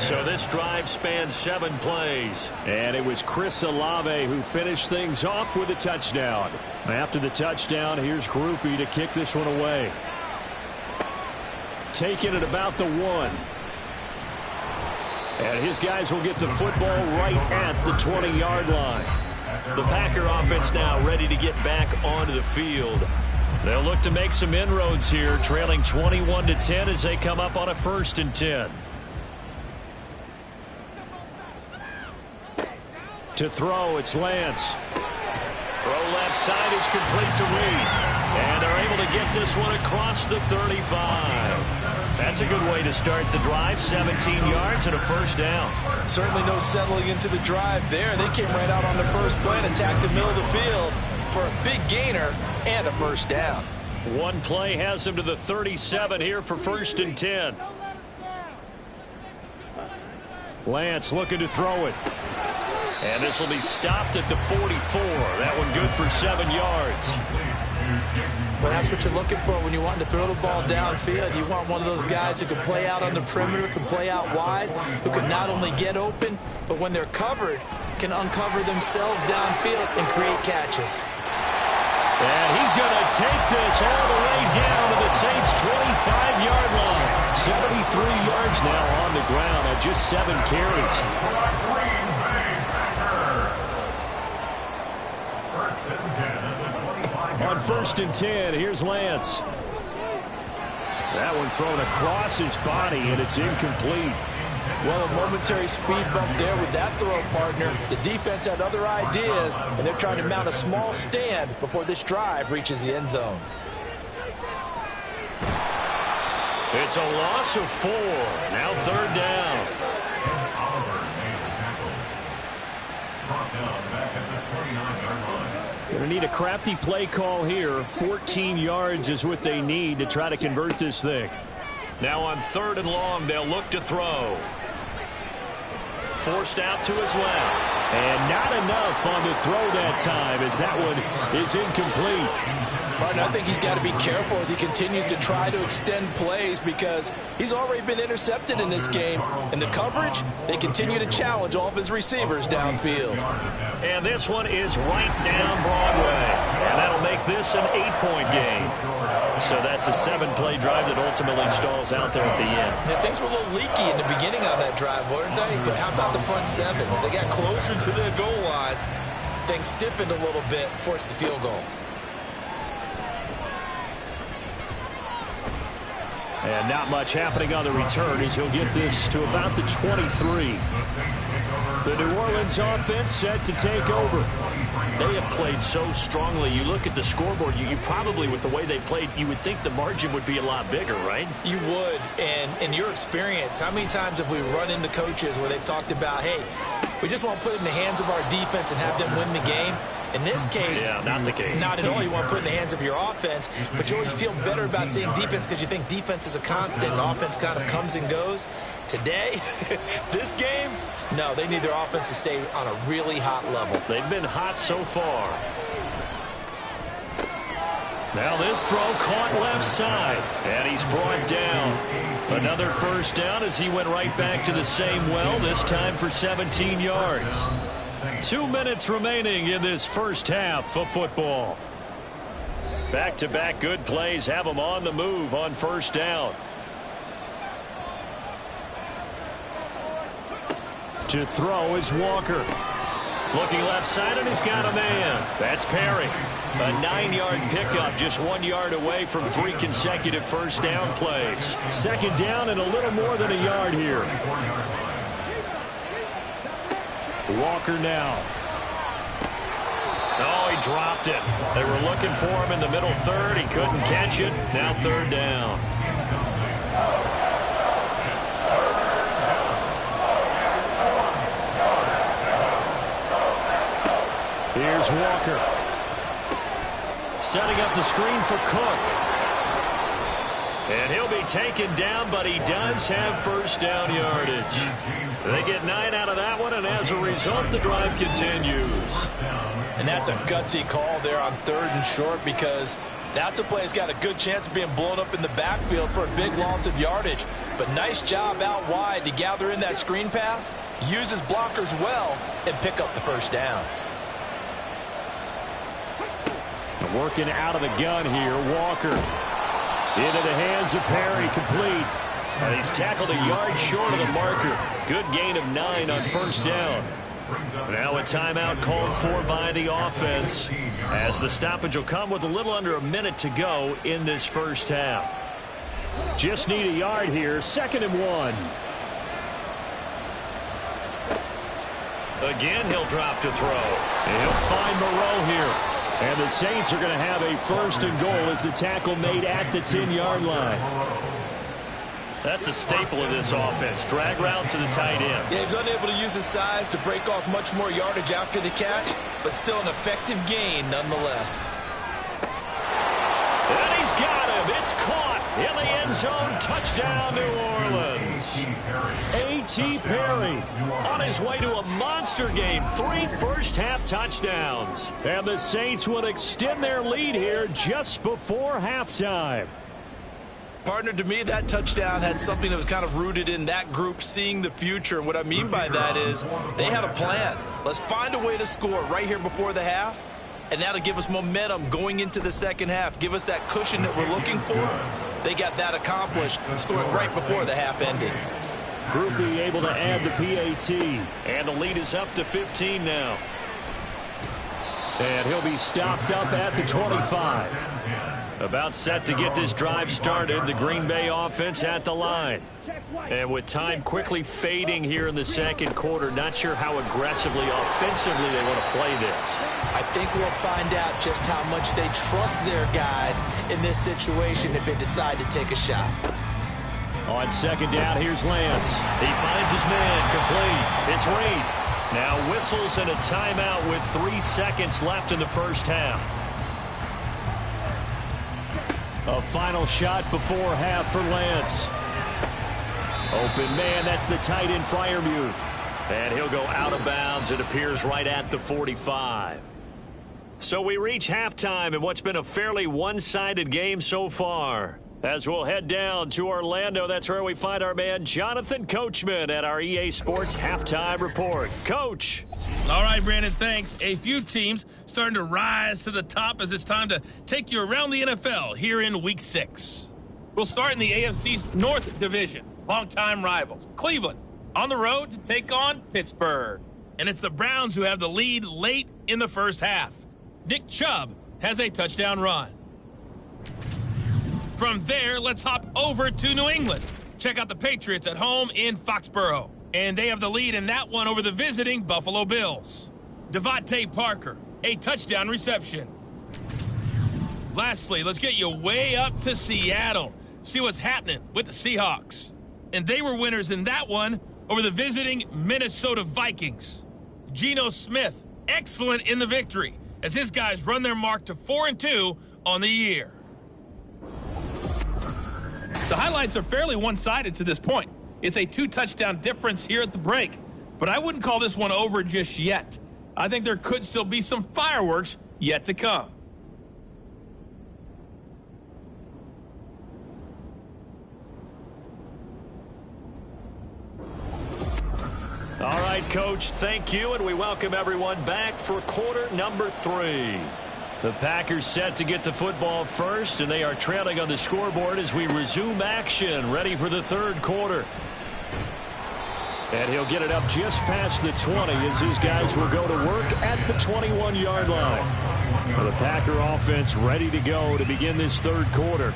So this drive spans 7 plays. And it was Chris Olave who finished things off with a touchdown. After the touchdown, here's Groupie to kick this one away. Taking it about the 1. And his guys will get the football right at the 20-yard line. The Packer offense now ready to get back onto the field. They'll look to make some inroads here, trailing 21-10 as they come up on a 1st and 10. To throw, it's Lance. Throw left side is complete to Reed. And they're able to get this one across the 35. That's a good way to start the drive. 17 yards and a 1st down. Certainly no settling into the drive there. They came right out on the first play and attacked the middle of the field for a big gainer and a 1st down. One play has them to the 37 here for 1st and 10. Lance looking to throw it. And this will be stopped at the 44. That one good for 7 yards. Well, that's what you're looking for when you want to throw the ball downfield. You want one of those guys who can play out on the perimeter, can play out wide, who can not only get open, but when they're covered, can uncover themselves downfield and create catches. And he's going to take this all the way down to the Saints' 25-yard line. 73 yards now on the ground on just 7 carries. On 1st and 10, here's Lance. That one thrown across his body, and it's incomplete. Well, a momentary speed bump there with that throw, partner. The defense had other ideas, and they're trying to mount a small stand before this drive reaches the end zone. It's a loss of 4. Now 3rd down. Going to need a crafty play call here. 14 yards is what they need to try to convert this thing. Now on 3rd and long, they'll look to throw. Forced out to his left. And not enough on the throw that time as that one is incomplete. Partner, I think he's got to be careful as he continues to try to extend plays because he's already been intercepted in this game. And the coverage, they continue to challenge all of his receivers downfield. And this one is right down Broadway. And that'll make this an 8-point game. So that's a 7-play drive that ultimately stalls out there at the end. Yeah, things were a little leaky in the beginning on that drive, weren't they? But how about the front 7? As they got closer to the goal line, things stiffened a little bit, forced the field goal. And not much happening on the return as he'll get this to about the 23. The New Orleans offense set to take over. They have played so strongly. You look at the scoreboard, you probably, with the way they played, you would think the margin would be a lot bigger, right? You would. And in your experience, how many times have we run into coaches where they've talked about, hey, we just want to put it in the hands of our defense and have them win the game? In this case, not the case. Not at all. You want to put it in the hands of your offense, but you always feel better about seeing defense because you think defense is a constant and offense kind of comes and goes. Today, this game, no, they need their offense to stay on a really hot level. They've been hot so far. Now this throw caught left side, and he's brought down. Another first down as he went right back to the same well, this time for 17 yards. 2 minutes remaining in this first half of football. Back-to-back good plays have them on the move on first down. To throw is Walker. Looking left side, and he's got a man. That's Perry. A 9-yard pickup, just 1 yard away from 3 consecutive first down plays. Second down and a little more than a yard here. Walker now. Oh, he dropped it. They were looking for him in the middle third. He couldn't catch it. Now third down. Here's Walker. Setting up the screen for Cook. And he'll be taken down, but he does have first down yardage. They get 9 out of that one, and as a result, the drive continues. And that's a gutsy call there on 3rd and short, because that's a play that's got a good chance of being blown up in the backfield for a big loss of yardage. But nice job out wide to gather in that screen pass, use his blockers well, and pick up the first down. Working out of the gun here, Walker. Into the hands of Perry, complete. And he's tackled a yard short of the marker. Good gain of 9 on first down. Now a timeout called for by the offense, as the stoppage will come with a little under a minute to go in this first half. Just need a yard here, 2nd and 1. Again, he'll drop to throw. And he'll find Moreau here. And the Saints are going to have a 1st and goal as the tackle made at the 10-yard line. That's a staple of this offense. Drag route to the tight end. Yeah, he's unable to use his size to break off much more yardage after the catch, but still an effective gain nonetheless. And he's got him. It's caught in the end zone. Touchdown, New Orleans. A.T. Perry on his way to a monster game. 3 first-half touchdowns. And the Saints will extend their lead here just before halftime. Partner, to me, that touchdown had something that was kind of rooted in that group seeing the future. And what I mean by that is they had a plan. Let's find a way to score right here before the half, and that'll give us momentum going into the second half. Give us that cushion that we're looking for. They got that accomplished, scoring right before the half ended. Groupie able to add the PAT. And the lead is up to 15 now. And he'll be stopped up at the 25. About set to get this drive started, the Green Bay offense at the line. And with time quickly fading here in the second quarter, not sure how aggressively, offensively they want to play this. I think we'll find out just how much they trust their guys in this situation if they decide to take a shot. On second down, here's Lance. He finds his man, complete. It's Reed. Now whistles and a timeout with 3 seconds left in the first half. A final shot before half for Lance. Open man, that's the tight end Freiermuth. And he'll go out of bounds. It appears right at the 45. So we reach halftime in what's been a fairly one-sided game so far. As we'll head down to Orlando, that's where we find our man Jonathan Coachman at our EA Sports Halftime Report. Coach. All right, Brandon, thanks. A few teams starting to rise to the top as it's time to take you around the NFL here in Week 6. We'll start in the AFC's North Division. Longtime rivals, Cleveland, on the road to take on Pittsburgh. And it's the Browns who have the lead late in the first half. Nick Chubb has a touchdown run. From there, let's hop over to New England. Check out the Patriots at home in Foxborough. And they have the lead in that one over the visiting Buffalo Bills. Devontae Parker, a touchdown reception. Lastly, let's get you way up to Seattle. See what's happening with the Seahawks. And they were winners in that one over the visiting Minnesota Vikings. Geno Smith, excellent in the victory, as his guys run their mark to 4-2 on the year. The highlights are fairly one-sided to this point. It's a 2-touchdown difference here at the break, but I wouldn't call this one over just yet. I think there could still be some fireworks yet to come. All right, Coach, thank you, and we welcome everyone back for quarter number 3. The Packers set to get the football first, and they are trailing on the scoreboard as we resume action, ready for the third quarter. And he'll get it up just past the 20 as his guys will go to work at the 21-yard line. The Packer offense ready to go to begin this third quarter.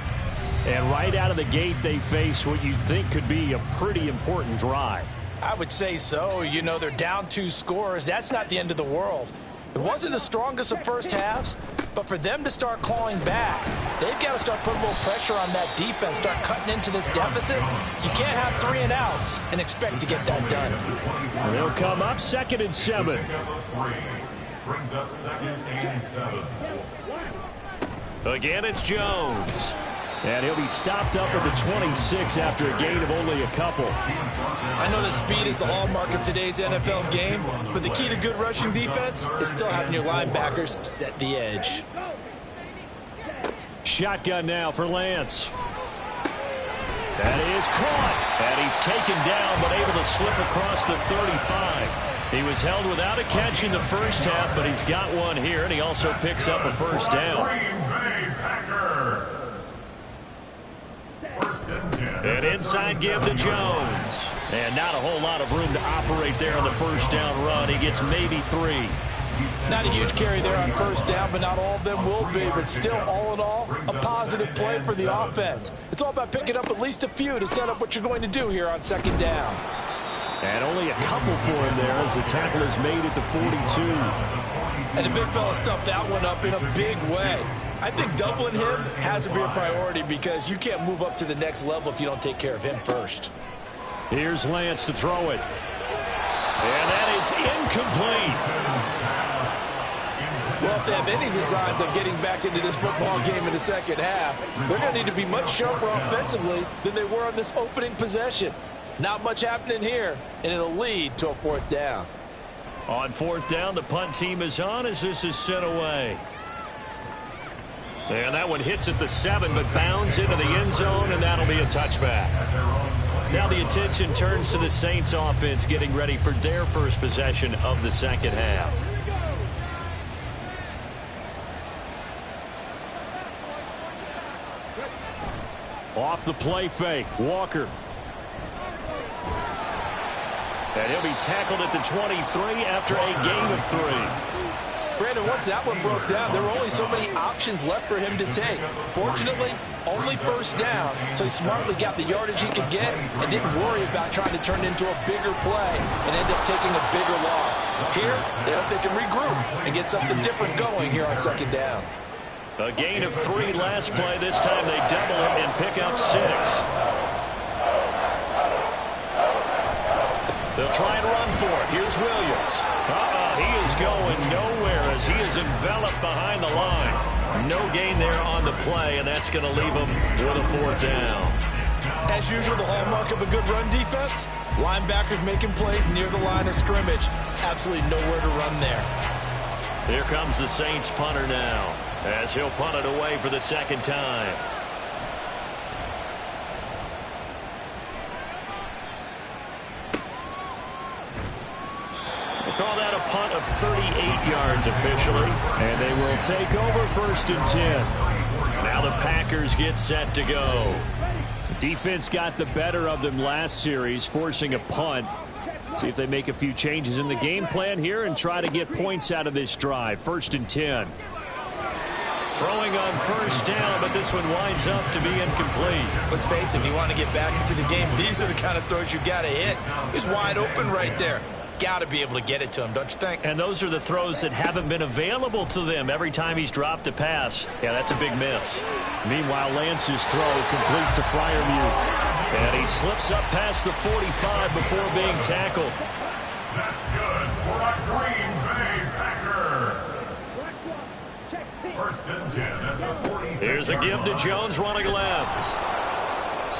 And right out of the gate, they face what you think could be a pretty important drive. I would say so. You know, they're down 2 scores. That's not the end of the world. It wasn't the strongest of first halves, but for them to start clawing back, they've got to start putting a little pressure on that defense, start cutting into this deficit. You can't have 3 and outs and expect to get that done. They'll come up 2nd and 7. Brings up 2nd and 7. Again, it's Jones. And he'll be stopped up at the 26 after a gain of only a couple. I know that speed is the hallmark of today's NFL game, but the key to good rushing defense is still having your linebackers set the edge. Shotgun now for Lance. That is caught. And he's taken down, but able to slip across the 35. He was held without a catch in the first half, but he's got one here, and he also picks up a first down. An inside give to Jones. And not a whole lot of room to operate there on the first down run. He gets maybe 3. Not a huge carry there on first down, but not all of them will be. But still, all in all, a positive play for the offense. It's all about picking up at least a few to set up what you're going to do here on second down. And only a couple for him there as the tackle is made at the 42. And the big fella stuffed that one up in a big way. I think doubling him has to be a priority because you can't move up to the next level if you don't take care of him first. Here's Lance to throw it. And that is incomplete. Well, if they have any designs of getting back into this football game in the second half, they're going to need to be much sharper offensively than they were on this opening possession. Not much happening here, and it'll lead to a 4th down. On 4th down, the punt team is on as this is sent away. And that one hits at the 7, but bounds into the end zone, and that'll be a touchback. Now the attention turns to the Saints offense getting ready for their first possession of the second half. Off the play fake, Walker. And he'll be tackled at the 23 after a gain of 3. Brandon, once that one broke down, there were only so many options left for him to take. Fortunately, only first down, so he smartly got the yardage he could get and didn't worry about trying to turn it into a bigger play and end up taking a bigger loss. Here, they hope they can regroup and get something different going here on second down. A gain of 3 last play. This time they double it and pick up 6. They'll try and run for it. Here's Williams. He is going nowhere as he is enveloped behind the line. No gain there on the play, and that's going to leave him with a 4th down. As usual, the hallmark of a good run defense, linebackers making plays near the line of scrimmage. Absolutely nowhere to run there. Here comes the Saints punter now as he'll punt it away for the 2nd time. Call that a punt of 38 yards officially, and they will take over 1st and 10. Now the Packers get set to go. Defense got the better of them last series, forcing a punt. See if they make a few changes in the game plan here and try to get points out of this drive. 1st and 10. Throwing on 1st down, but this one winds up to be incomplete. Let's face it, if you want to get back into the game, these are the kind of throws you got to hit. He's wide open right there. Got to be able to get it to him, don't you think? And those are the throws that haven't been available to them every time he's dropped a pass. Yeah, that's a big miss. Meanwhile, Lance's throw complete to Freiermuth. And he slips up past the 45 before being tackled. That's good for a Green Bay Packer. First and 10 at the 46. Here's a give to Jones running left.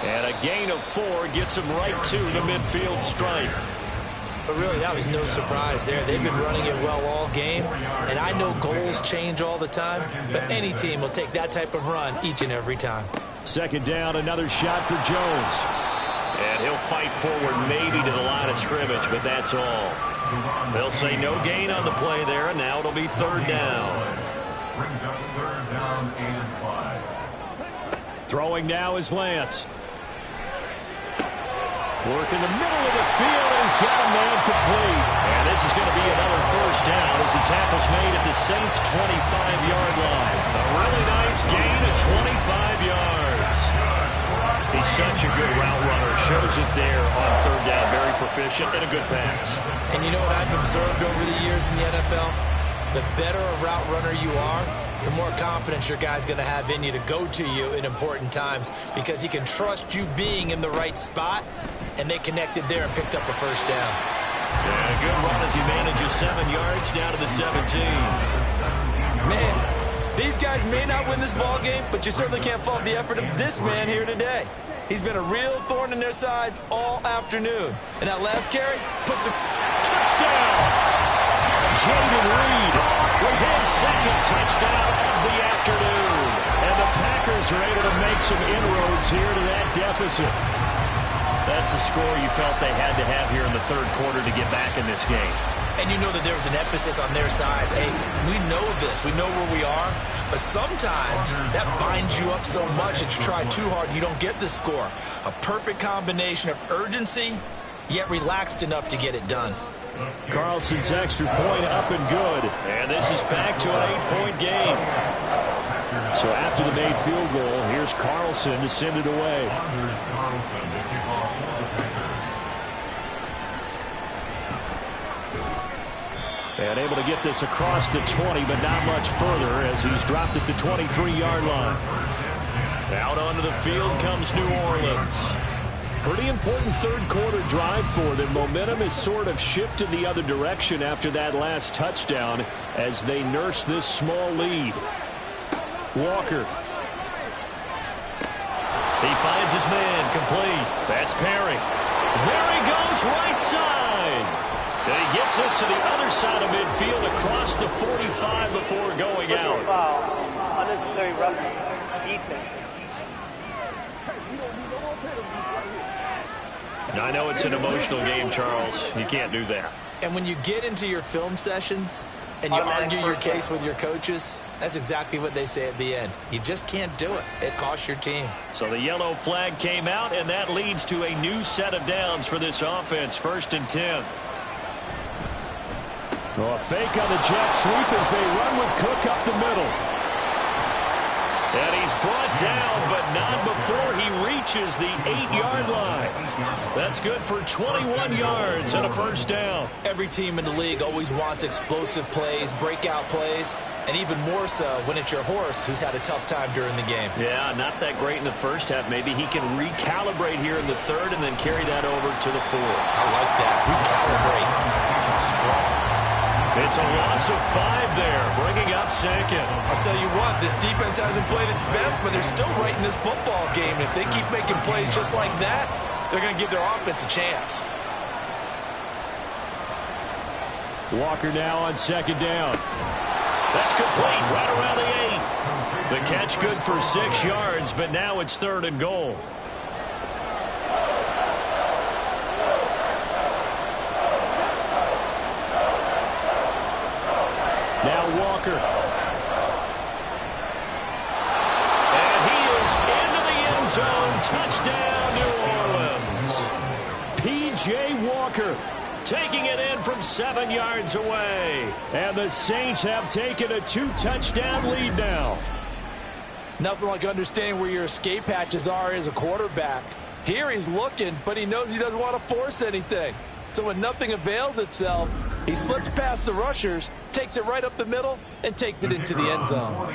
And a gain of 4 gets him right to the midfield stripe. But really, that was no surprise there. They've been running it well all game. And I know goals change all the time, but any team will take that type of run each and every time. Second down, another shot for Jones. And he'll fight forward maybe to the line of scrimmage, but that's all. They'll say no gain on the play there, and now it'll be third down. Brings up third down and 5. Throwing now is Lance. Work in the middle of the field, and he's got a man complete. And this is going to be another first down as the tackle's made at the Saints' 25-yard line. A really nice gain of 25 yards. He's such a good route runner. Shows it there on third down. Very proficient and a good pass. And you know what I've observed over the years in the NFL? The better a route runner you are, the more confidence your guy's going to have in you to go to you in important times because he can trust you being in the right spot, and they connected there and picked up a first down. And a good run as he manages 7 yards down to the 17. Man, these guys may not win this ball game, but you certainly can't fault the effort of this man here today. He's been a real thorn in their sides all afternoon. And that last carry puts a touchdown. Jaden Reed with his second touchdown of the afternoon. And the Packers are able to make some inroads here to that deficit. That's a score you felt they had to have here in the third quarter to get back in this game. And you know that there's an emphasis on their side. Hey, we know this. We know where we are. But sometimes that binds you up so much that you try too hard, you don't get the score. A perfect combination of urgency, yet relaxed enough to get it done. Carlson's extra point up and good. And this is back to an 8-point game. So after the made field goal, here's Carlson to send it away. And able to get this across the 20, but not much further as he's dropped it to 23-yard line. Out onto the field comes New Orleans. Pretty important third quarter drive for them. Momentum has sort of shifted the other direction after that last touchdown as they nurse this small lead. Walker. He finds his man complete. That's Perry. There he goes right side. And he gets us to the other side of midfield across the 45 before going out. Foul. Unnecessary roughness. Defense. Now, I know it's an emotional game, Charles. You can't do that. And when you get into your film sessions and you argue your case with your coaches, that's exactly what they say at the end. You just can't do it. It costs your team. So the yellow flag came out, and that leads to a new set of downs for this offense. 1st and 10. Well, a fake on the jet sweep as they run with Cook up the middle. And he's brought down, but not before he reaches the 8-yard line. That's good for 21 yards and a first down. Every team in the league always wants explosive plays, breakout plays, and even more so when it's your horse who's had a tough time during the game. Yeah, not that great in the first half. Maybe he can recalibrate here in the third and then carry that over to the fourth. I like that. Recalibrate. Strong. It's a loss of 5 there, bringing up 2nd. I'll tell you what, this defense hasn't played its best, but they're still right in this football game. And if they keep making plays just like that, they're going to give their offense a chance. Walker now on 2nd down. That's complete right around the 8. The catch good for 6 yards, but now it's 3rd and goal. Now Walker. And he is into the end zone. Touchdown, New Orleans. P.J. Walker taking it in from 7 yards away. And the Saints have taken a 2-touchdown lead now. Nothing like understanding where your escape hatches are as a quarterback. Here he's looking, but he knows he doesn't want to force anything. So when nothing avails itself, he slips past the rushers, takes it right up the middle, and takes it into the end zone.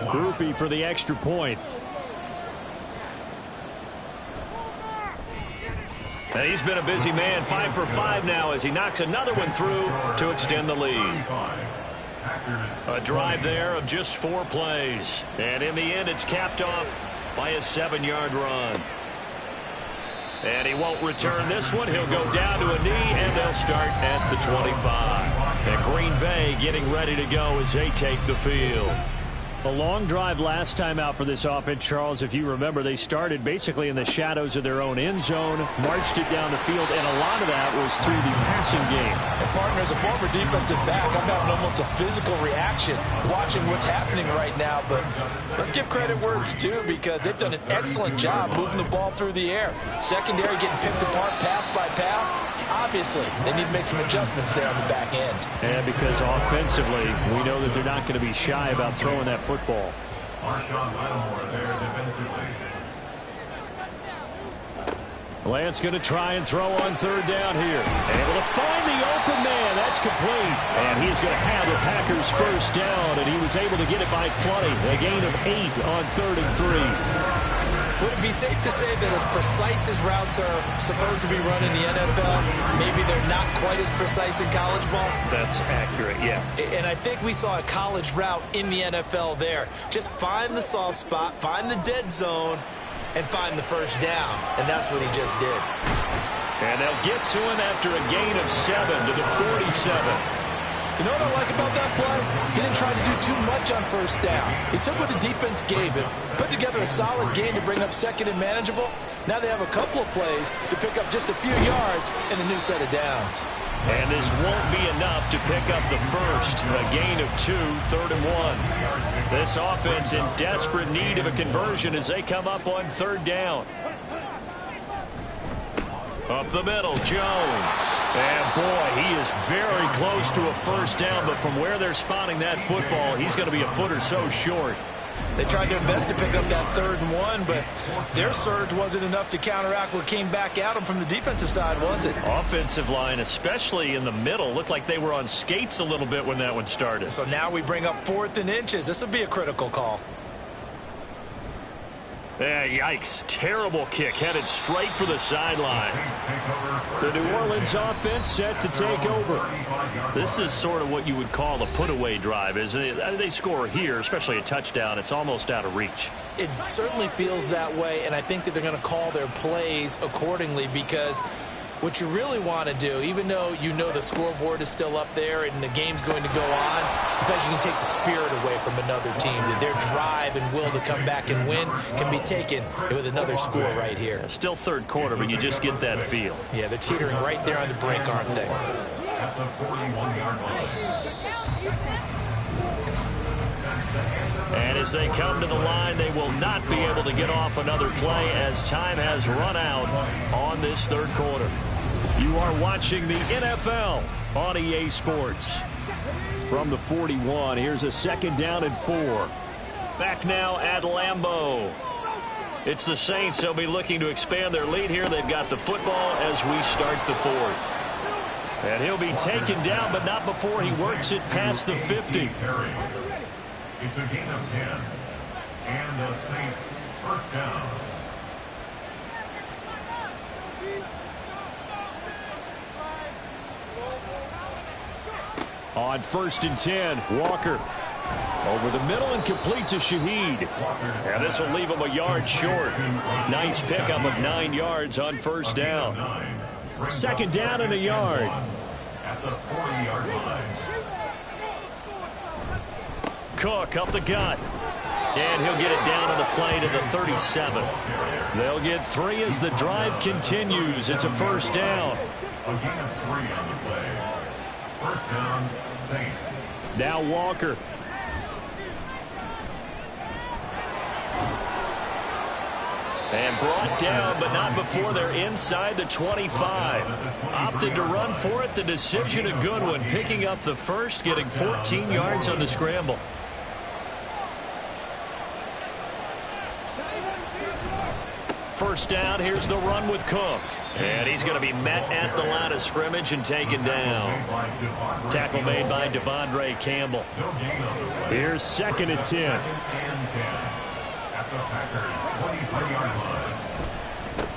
Groupie for the extra point. And he's been a busy man, 5 for 5 now as he knocks another one through to extend the lead. Packers. A drive there of just 4 plays. And in the end, it's capped off by a 7-yard run. And he won't return this one. He'll go down to a knee, and they'll start at the 25. And Green Bay getting ready to go as they take the field. A long drive last time out for this offense, Charles. If you remember, they started basically in the shadows of their own end zone, marched it down the field, and a lot of that was through the passing game. And partner, as a former defensive back, I'm having almost a physical reaction watching what's happening right now. But let's give credit where it's due, because they've done an excellent job moving the ball through the air. Secondary getting picked apart pass by pass. Obviously, they need to make some adjustments there on the back end. And because offensively, we know that they're not going to be shy about throwing that football. Marshawn Lattimore there defensively. Lance going to try and throw on 3rd down here. Able to find the open man. That's complete. And he's going to have the Packers first down, and he was able to get it by plenty. A gain of 8 on 3rd and 3. Would it be safe to say that as precise as routes are supposed to be run in the NFL, maybe they're not quite as precise in college ball? That's accurate, yeah. And I think we saw a college route in the NFL there. Just find the soft spot, find the dead zone, and find the first down. And that's what he just did. And they'll get to him after a gain of 7 to the 47. You know what I like about that play? He didn't try to do too much on 1st down. He took what the defense gave him, put together a solid game to bring up 2nd and manageable. Now they have a couple of plays to pick up just a few yards and a new set of downs. And this won't be enough to pick up the first. A gain of 2, 3rd and 1. This offense in desperate need of a conversion as they come up on 3rd down. Up the middle, Jones. And boy, he is very close to a first down, but from where they're spotting that football, he's going to be a foot or so short. They tried their best to pick up that 3rd and 1, but their surge wasn't enough to counteract what came back at them from the defensive side, was it? Offensive line, especially in the middle, looked like they were on skates a little bit when that one started. So now we bring up 4th and inches. This will be a critical call. Yeah, yikes. Terrible kick headed straight for the sidelines. The New Orleans offense set to take over. This is sort of what you would call a put-away drive, isn't it? They score here, especially a touchdown. It's almost out of reach. It certainly feels that way, and I think that they're going to call their plays accordingly, because what you really want to do, even though you know the scoreboard is still up there and the game's going to go on, you think you can take the spirit away from another team. That their drive and will to come back and win can be taken with another score right here. Still 3rd quarter, but you just get that feel. Yeah, they're teetering right there on the brink, aren't they? At the 41-yard line. And as they come to the line, they will not be able to get off another play as time has run out on this 3rd quarter. You are watching the NFL on EA Sports. From the 41, here's a 2nd down and 4. Back now at Lambeau. It's the Saints. They'll be looking to expand their lead here. They've got the football as we start the 4th. And he'll be taken down, but not before he works it past the 50. It's a gain of 10. And the Saints first down. On 1st and 10, Walker. Over the middle and complete to Shaheed. And this will leave him a yard short. Nice pickup of 9 yards on 1st down. 2nd down and a yard. At the 40-yard line. Cook up the gut. And he'll get it down to the play to the 37. They'll get 3 as the drive continues. It's a first down. A gain of 3 on the play. First down, Saints. Now Walker. And brought down, but not before they're inside the 25. Opted to run for it. The decision a good one. Picking up the first, getting 14 yards on the scramble. First down, here's the run with Cook. And he's going to be met at the line of scrimmage and taken down. Tackle made by Devondre Campbell. Here's 2nd and 10. At the Packers' 23-yard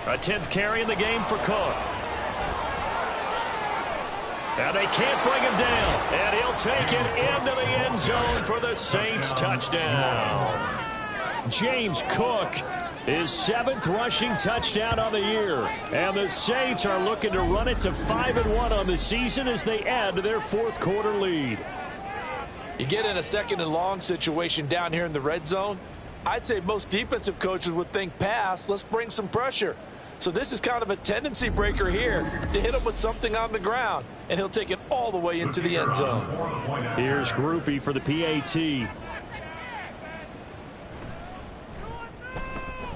line. A 10th carry in the game for Cook. And they can't bring him down. And he'll take it into the end zone for the Saints touchdown. James Cook, his 7th rushing touchdown on the year. And the Saints are looking to run it to 5-1 on the season as they add to their 4th quarter lead. You get in a 2nd and long situation down here in the red zone, I'd say most defensive coaches would think pass, let's bring some pressure. So this is kind of a tendency breaker here to hit him with something on the ground, and he'll take it all the way into the end zone. Here's Groupie for the PAT.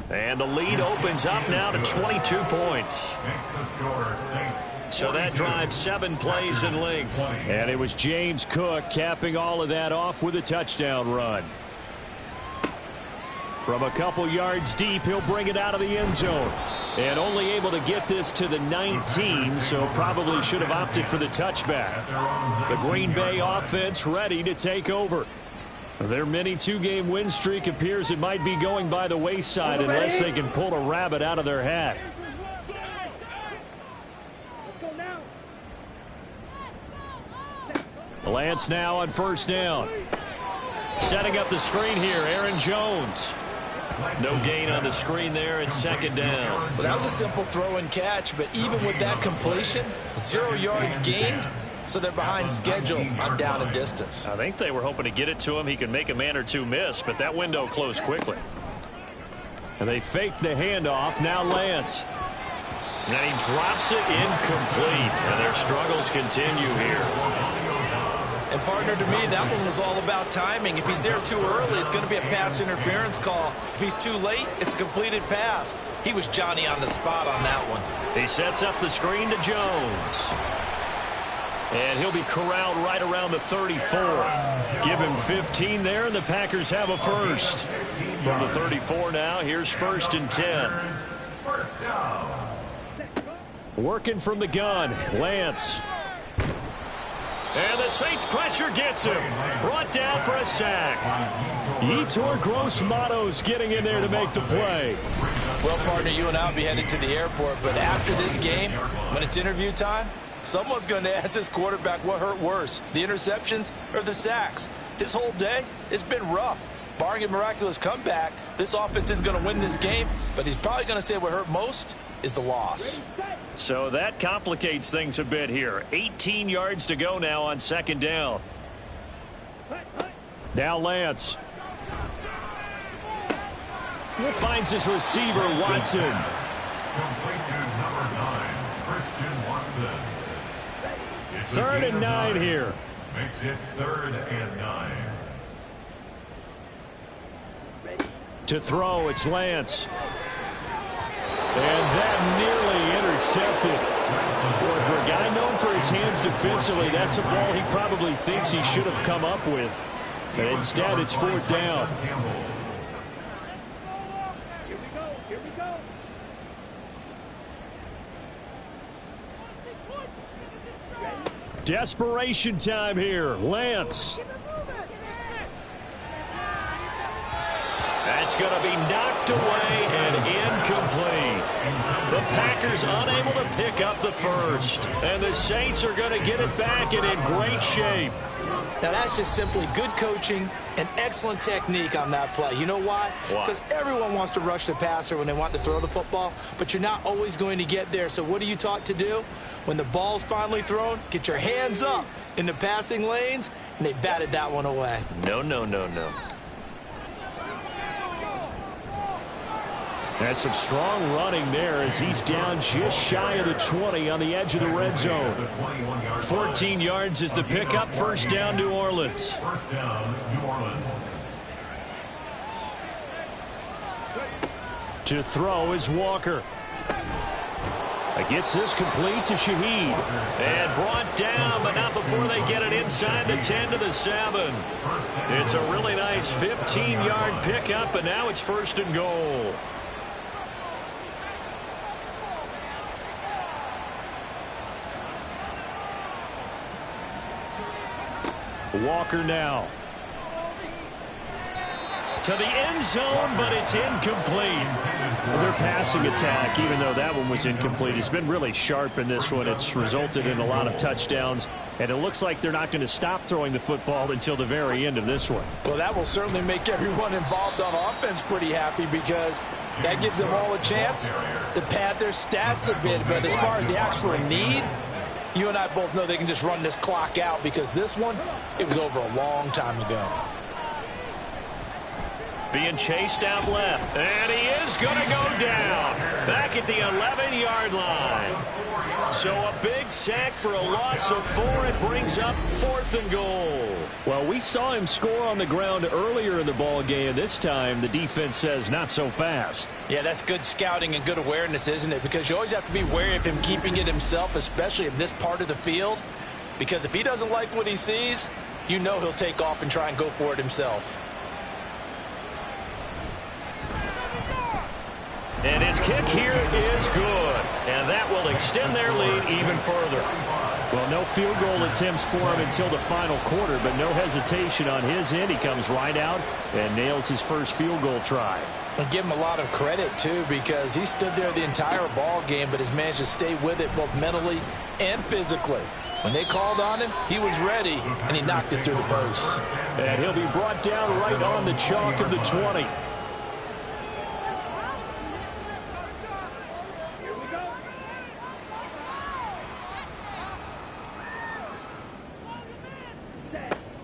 And the lead opens up now to 22 points. So that drives 7 plays in length. And it was James Cook capping all of that off with a touchdown run. From a couple yards deep, he'll bring it out of the end zone. And only able to get this to the 19, so probably should have opted for the touchback. The Green Bay offense ready to take over. Their mini 2-game win streak appears it might be going by the wayside unless they can pull a rabbit out of their hat. Lance now on 1st down. Setting up the screen here, Aaron Jones. No gain on the screen there at 2nd down. Well, that was a simple throw and catch, but even with that completion, 0 yards gained, so they're behind schedule on down and distance. I think they were hoping to get it to him. He could make a man or two miss, but that window closed quickly. And they faked the handoff. Now Lance. And he drops it incomplete. And their struggles continue here. And partner, to me, that one was all about timing. If he's there too early, it's going to be a pass interference call. If he's too late, it's a completed pass. He was Johnny on the spot on that one. He sets up the screen to Jones. And he'll be corralled right around the 34. Give him 15 there, and the Packers have a first. From the 34 now, here's 1st and 10. Working from the gun, Lance. And the Saints pressure gets him. Brought down for a sack. Yetur Gross-Matos getting in there to make the play. Well, partner, you and I will be headed to the airport, but after this game, when it's interview time, someone's going to ask this quarterback what hurt worse, the interceptions or the sacks. His whole day, it's been rough. Barring a miraculous comeback, this offense is going to win this game, but he's probably going to say what hurt most is the loss. So that complicates things a bit here. 18 yards to go now on 2nd down. Now Lance. Finds his receiver, Watson. Complete to number 9, Christian Watson. 3rd and 9 here. Makes it 3rd and 9. To throw, it's Lance. And that nearly intercepted. Boy, for a guy known for his hands defensively, that's a ball he probably thinks he should have come up with. But instead, it's 4th down. Here we go. Desperation time here. Lance. That's going to be knocked away and incomplete. The Packers unable to pick up the first. And the Saints are going to get it back and in great shape. Now, that's just simply good coaching and excellent technique on that play. You know why? Because everyone wants to rush the passer when they want to throw the football, but you're not always going to get there. So what are you taught to do? When the ball's finally thrown, get your hands up in the passing lanes, and they batted that one away. No. That's some strong running there as he's down just shy of the 20 on the edge of the red zone. 14 yards is the pickup. 1st down, New Orleans. 1st down, New Orleans. To throw is Walker. Gets this complete to Shaheed. And brought down, but not before they get it inside the 10 to the 7. It's a really nice 15-yard pickup, and now it's 1st and goal. Walker now. to the end zone, but it's incomplete. Their passing attack, even though that one was incomplete, has been really sharp in this one. It's resulted in a lot of touchdowns, and it looks like they're not going to stop throwing the football until the very end of this one. Well, that will certainly make everyone involved on offense pretty happy, because that gives them all a chance to pad their stats a bit. But as far as the actual need, you and I both know they can just run this clock out, because this one, it was over a long time ago. Being chased out left, and he is going to go down back at the 11-yard line. So a big sack for a loss of 4. It brings up 4th and goal. Well, we saw him score on the ground earlier in the ball game. This time, the defense says not so fast. Yeah, that's good scouting and good awareness, isn't it? Because you always have to be wary of him keeping it himself, especially in this part of the field. Because if he doesn't like what he sees, you know he'll take off and try and go for it himself. And his kick here is good. And that will extend their lead even further. Well, no field goal attempts for him until the final quarter, but no hesitation on his end. He comes right out and nails his first field goal try. And give him a lot of credit, too, because he stood there the entire ball game, but has managed to stay with it both mentally and physically. When they called on him, he was ready, and he knocked it through the posts. And he'll be brought down right on the chalk of the 20.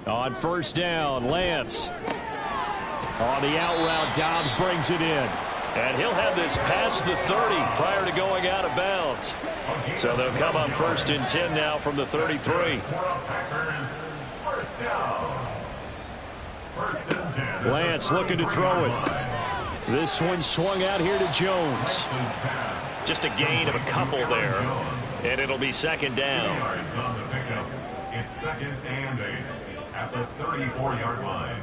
On first down, Lance. On the out route, Dobbs brings it in. And he'll have this past the 30 prior to going out of bounds. So they'll come on 1st and 10 now from the 33. Lance looking to throw it. This one swung out here to Jones. Just a gain of a couple there. And it'll be 2nd down. It's 2nd and 8 at the 34-yard line.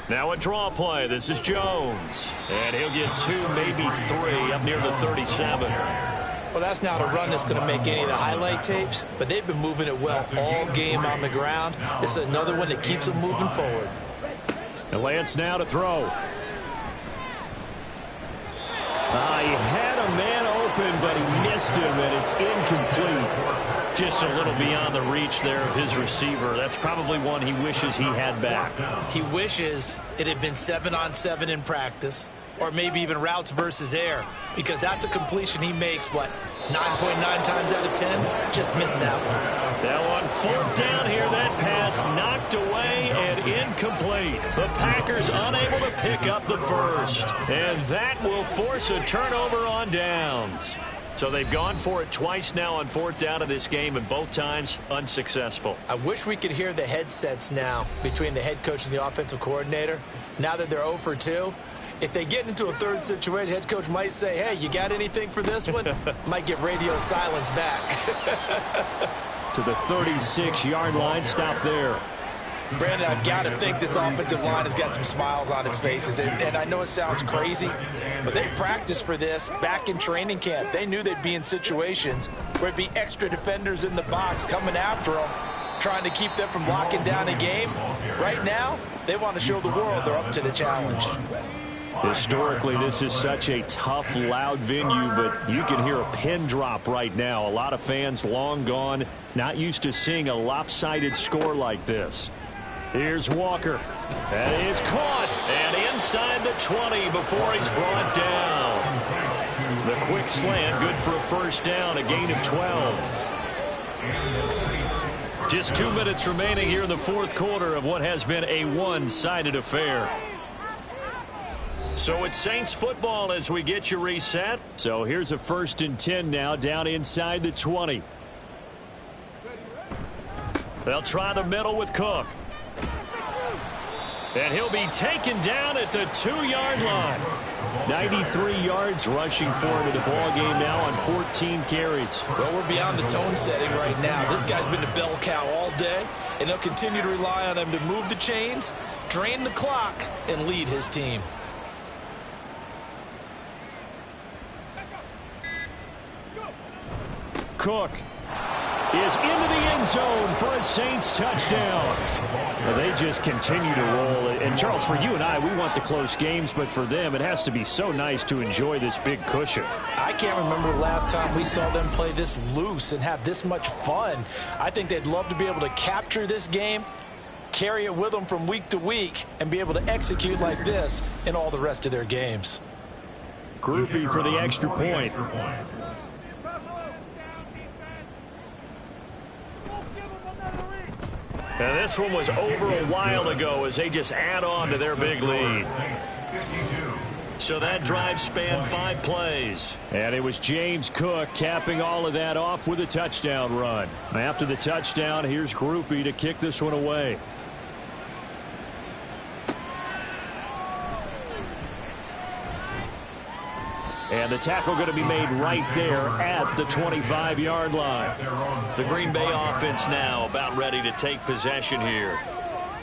Now a draw play. This is Jones. And he'll get 2, maybe 3 up near the 37. Well, that's not a run that's going to make any of the highlight tapes, but they've been moving it well all game on the ground. This is another one that keeps them moving forward. And Lance now to throw. He had a man open, but he missed him, and it's incomplete. Just a little beyond the reach there of his receiver. That's probably one he wishes he had back. He wishes it had been 7-on-7 in practice, or maybe even routes versus air, because that's a completion he makes, 9.9 times out of 10? Just missed that one. Now on 4th down here, that pass knocked away and incomplete. The Packers unable to pick up the first. And that will force a turnover on downs. So they've gone for it twice now on 4th down of this game, and both times unsuccessful. I wish we could hear the headsets now between the head coach and the offensive coordinator. Now that they're 0 for 2, if they get into a third situation, head coach might say, hey, you got anything for this one? Might get radio silence back. To the 36-yard line, stop there. Brandon, I've got to think this offensive line has got some smiles on its faces. And I know it sounds crazy, but they practiced for this back in training camp. They knew they'd be in situations where it'd be extra defenders in the box coming after them, trying to keep them from locking down a game. Right now, they want to show the world they're up to the challenge. Historically, this is such a tough, loud venue, but you can hear a pin drop right now. A lot of fans long gone, not used to seeing a lopsided score like this. Here's Walker. That is caught. And inside the 20 before he's brought down. The quick slant, good for a first down, a gain of 12. Just 2 minutes remaining here in the 4th quarter of what has been a one-sided affair. So it's Saints football as we get you reset. So here's a 1st and 10 now down inside the 20. They'll try the middle with Cook. And he'll be taken down at the 2-yard line. 93 yards rushing for him in the ball game now on 14 carries. Well, we're beyond the tone setting right now. This guy's been the bell cow all day, and they'll continue to rely on him to move the chains, drain the clock, and lead his team. Cook. is into the end zone for a Saints touchdown. Well, they just continue to roll. And, Charles, for you and I, we want the close games, but for them, it has to be so nice to enjoy this big cushion. I can't remember the last time we saw them play this loose and have this much fun. I think they'd love to be able to capture this game, carry it with them from week to week, and be able to execute like this in all the rest of their games. Groupie for the extra point. And this one was over a while ago as they just add on to their big lead. So that drive spanned 5 plays. And it was James Cook capping all of that off with a touchdown run. After the touchdown, here's Groupie to kick this one away. And the tackle going to be made right there at the 25-yard line. The Green Bay offense now about ready to take possession here.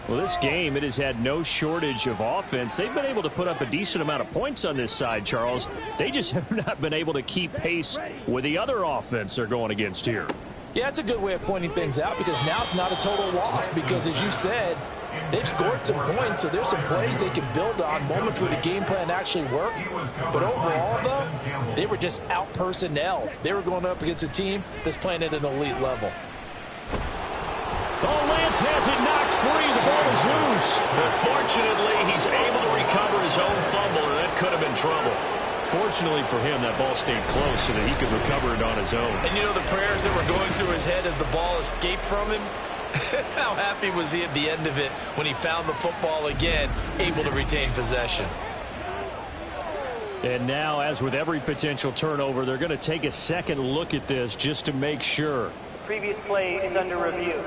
Well, this game, it has had no shortage of offense. They've been able to put up a decent amount of points on this side, Charles. They just have not been able to keep pace with the other offense they're going against here. Yeah, it's a good way of pointing things out because now it's not a total loss because, as you said, they've scored some points, so there's some plays they can build on, moments where the game plan actually worked. But overall, though, they were just out-personnel. They were going up against a team that's playing at an elite level. Oh, Lance has it knocked free. The ball is loose. But fortunately, he's able to recover his own fumble, and that could have been trouble. Fortunately for him, that ball stayed close so that he could recover it on his own. And you know the prayers that were going through his head as the ball escaped from him? How happy was he at the end of it when he found the football again, able to retain possession? And now, as with every potential turnover, they're going to take a second look at this just to make sure. The previous play is under review.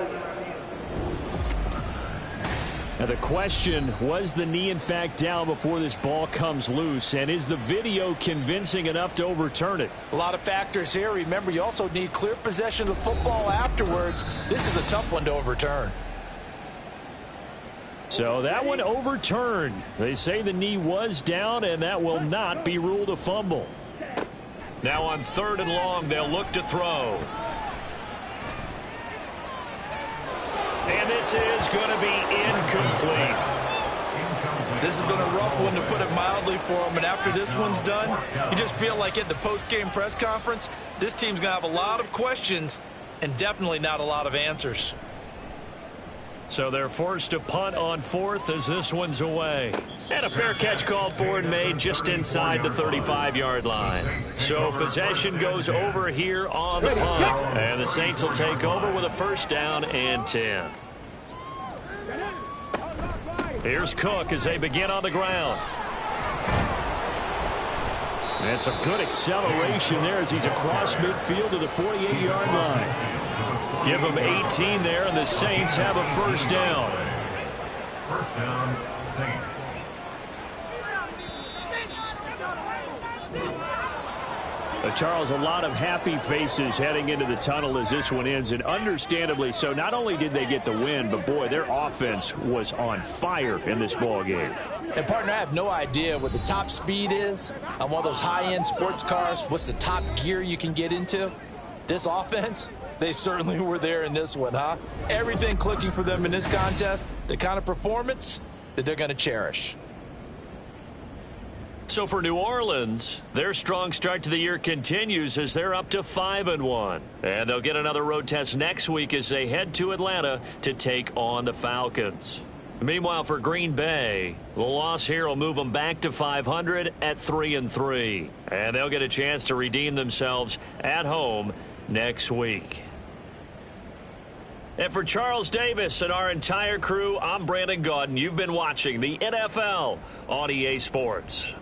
Now the question, was the knee in fact down before this ball comes loose? And is the video convincing enough to overturn it? A lot of factors here. Remember, you also need clear possession of the football afterwards. This is a tough one to overturn. So that one overturned. They say the knee was down, and that will not be ruled a fumble. Now on 3rd and long, they'll look to throw. And this is going to be incomplete. This has been a rough one, to put it mildly, for them. And after this one's done, you just feel like at the post-game press conference, this team's going to have a lot of questions and definitely not a lot of answers. So they're forced to punt on 4th as this one's away. And a fair catch called for and made just inside the 35-yard line. So possession goes over here on the punt. And the Saints will take over with a 1st down and 10. Here's Cook as they begin on the ground. And some good acceleration there as he's across midfield to the 48-yard line. Give them 18 there, and the Saints have a 1st down. 1st down, Saints. Charles, a lot of happy faces heading into the tunnel as this one ends, and understandably so. Not only did they get the win, but boy, their offense was on fire in this ball game. And partner, I have no idea what the top speed is on one of those high-end sports cars. What's the top gear you can get into? This offense, they certainly were there in this one, huh? Everything clicking for them in this contest, the kind of performance that they're going to cherish. So for New Orleans, their strong start to the year continues as they're up to 5-1. And they'll get another road test next week as they head to Atlanta to take on the Falcons. Meanwhile, for Green Bay, the loss here will move them back to 500 at 3-3. And they'll get a chance to redeem themselves at home next week. And for Charles Davis and our entire crew, I'm Brandon Gaudin. You've been watching the NFL on EA Sports.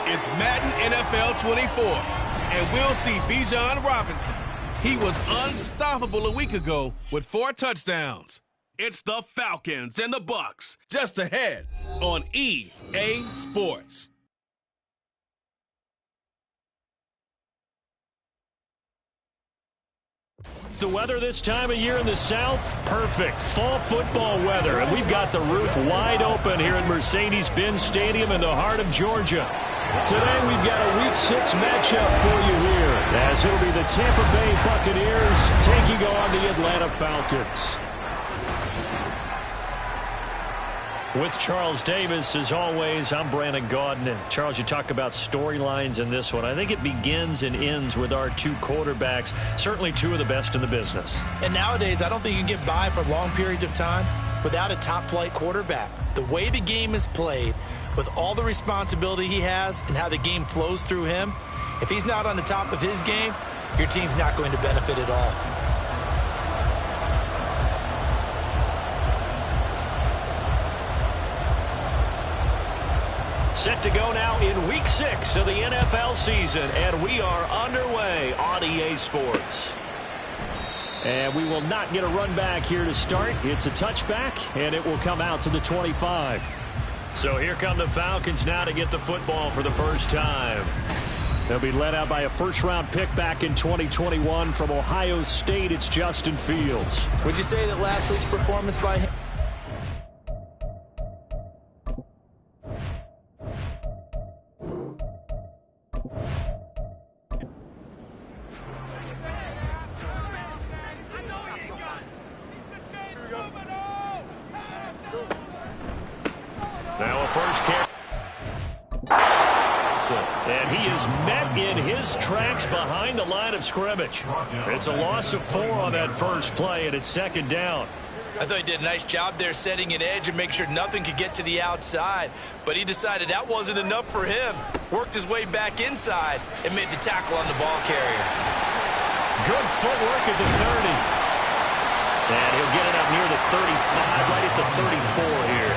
It's Madden NFL 24, and we'll see Bijan Robinson. He was unstoppable a week ago with 4 touchdowns. It's the Falcons and the Bucks, just ahead on EA Sports. The weather this time of year in the South, perfect. Fall football weather, and we've got the roof wide open here at Mercedes-Benz Stadium in the heart of Georgia. Today we've got a Week 6 matchup for you here, as it'll be the Tampa Bay Buccaneers taking on the Atlanta Falcons. With Charles Davis, as always, I'm Brandon Gaudin. And Charles, you talk about storylines in this one. I think it begins and ends with our 2 quarterbacks, certainly 2 of the best in the business. And nowadays, I don't think you can get by for long periods of time without a top-flight quarterback. The way the game is played, with all the responsibility he has and how the game flows through him, if he's not on the top of his game, your team's not going to benefit at all. Set to go now in Week 6 of the NFL season, and we are underway on EA Sports. And we will not get a run back here to start. It's a touchback, and it will come out to the 25. So here come the Falcons now to get the football for the first time. They'll be led out by a first-round pick back in 2021 from Ohio State. It's Justin Fields. Would you say that last week's performance by him? Now a first carry. And he is met in his tracks behind the line of scrimmage. It's a loss of 4 on that first play, and it's second down. I thought he did a nice job there setting an edge and make sure nothing could get to the outside. But he decided that wasn't enough for him. Worked his way back inside and made the tackle on the ball carrier. Good footwork at the 30. And he'll 35, right at the 34 here.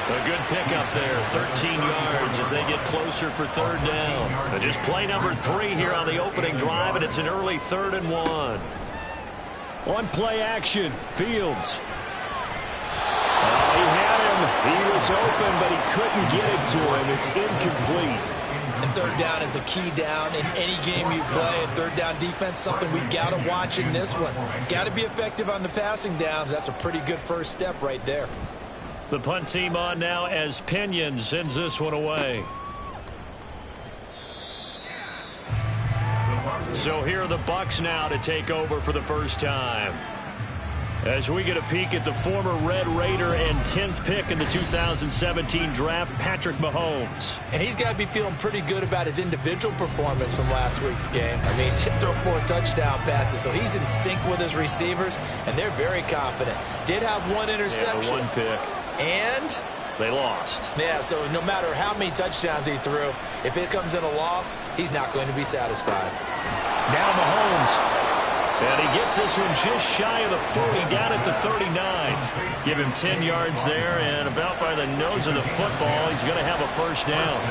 A good pickup there, 13 yards as they get closer for third down. And just play number 3 here on the opening drive, and it's an early 3rd and 1. On play action, Fields. He had him. He was open, but he couldn't get it to him. It's incomplete. And third down is a key down in any game you play. And third down defense, something we got to watch in this one. Got to be effective on the passing downs. That's a pretty good first step right there. The punt team on now as Pinion sends this one away. So here are the Bucs now to take over for the first time. As we get a peek at the former Red Raider and 10th pick in the 2017 draft, Patrick Mahomes. And he's got to be feeling pretty good about his individual performance from last week's game. I mean, throw 4 touchdown passes, so he's in sync with his receivers, and they're very confident. Did have 1 interception. Yeah, 1 pick. And they lost. Yeah, so no matter how many touchdowns he threw, if it comes in a loss, he's not going to be satisfied. Now Mahomes. And he gets this one just shy of the 40, down at the 39. Give him 10 yards there, and about by the nose of the football, he's going to have a first down.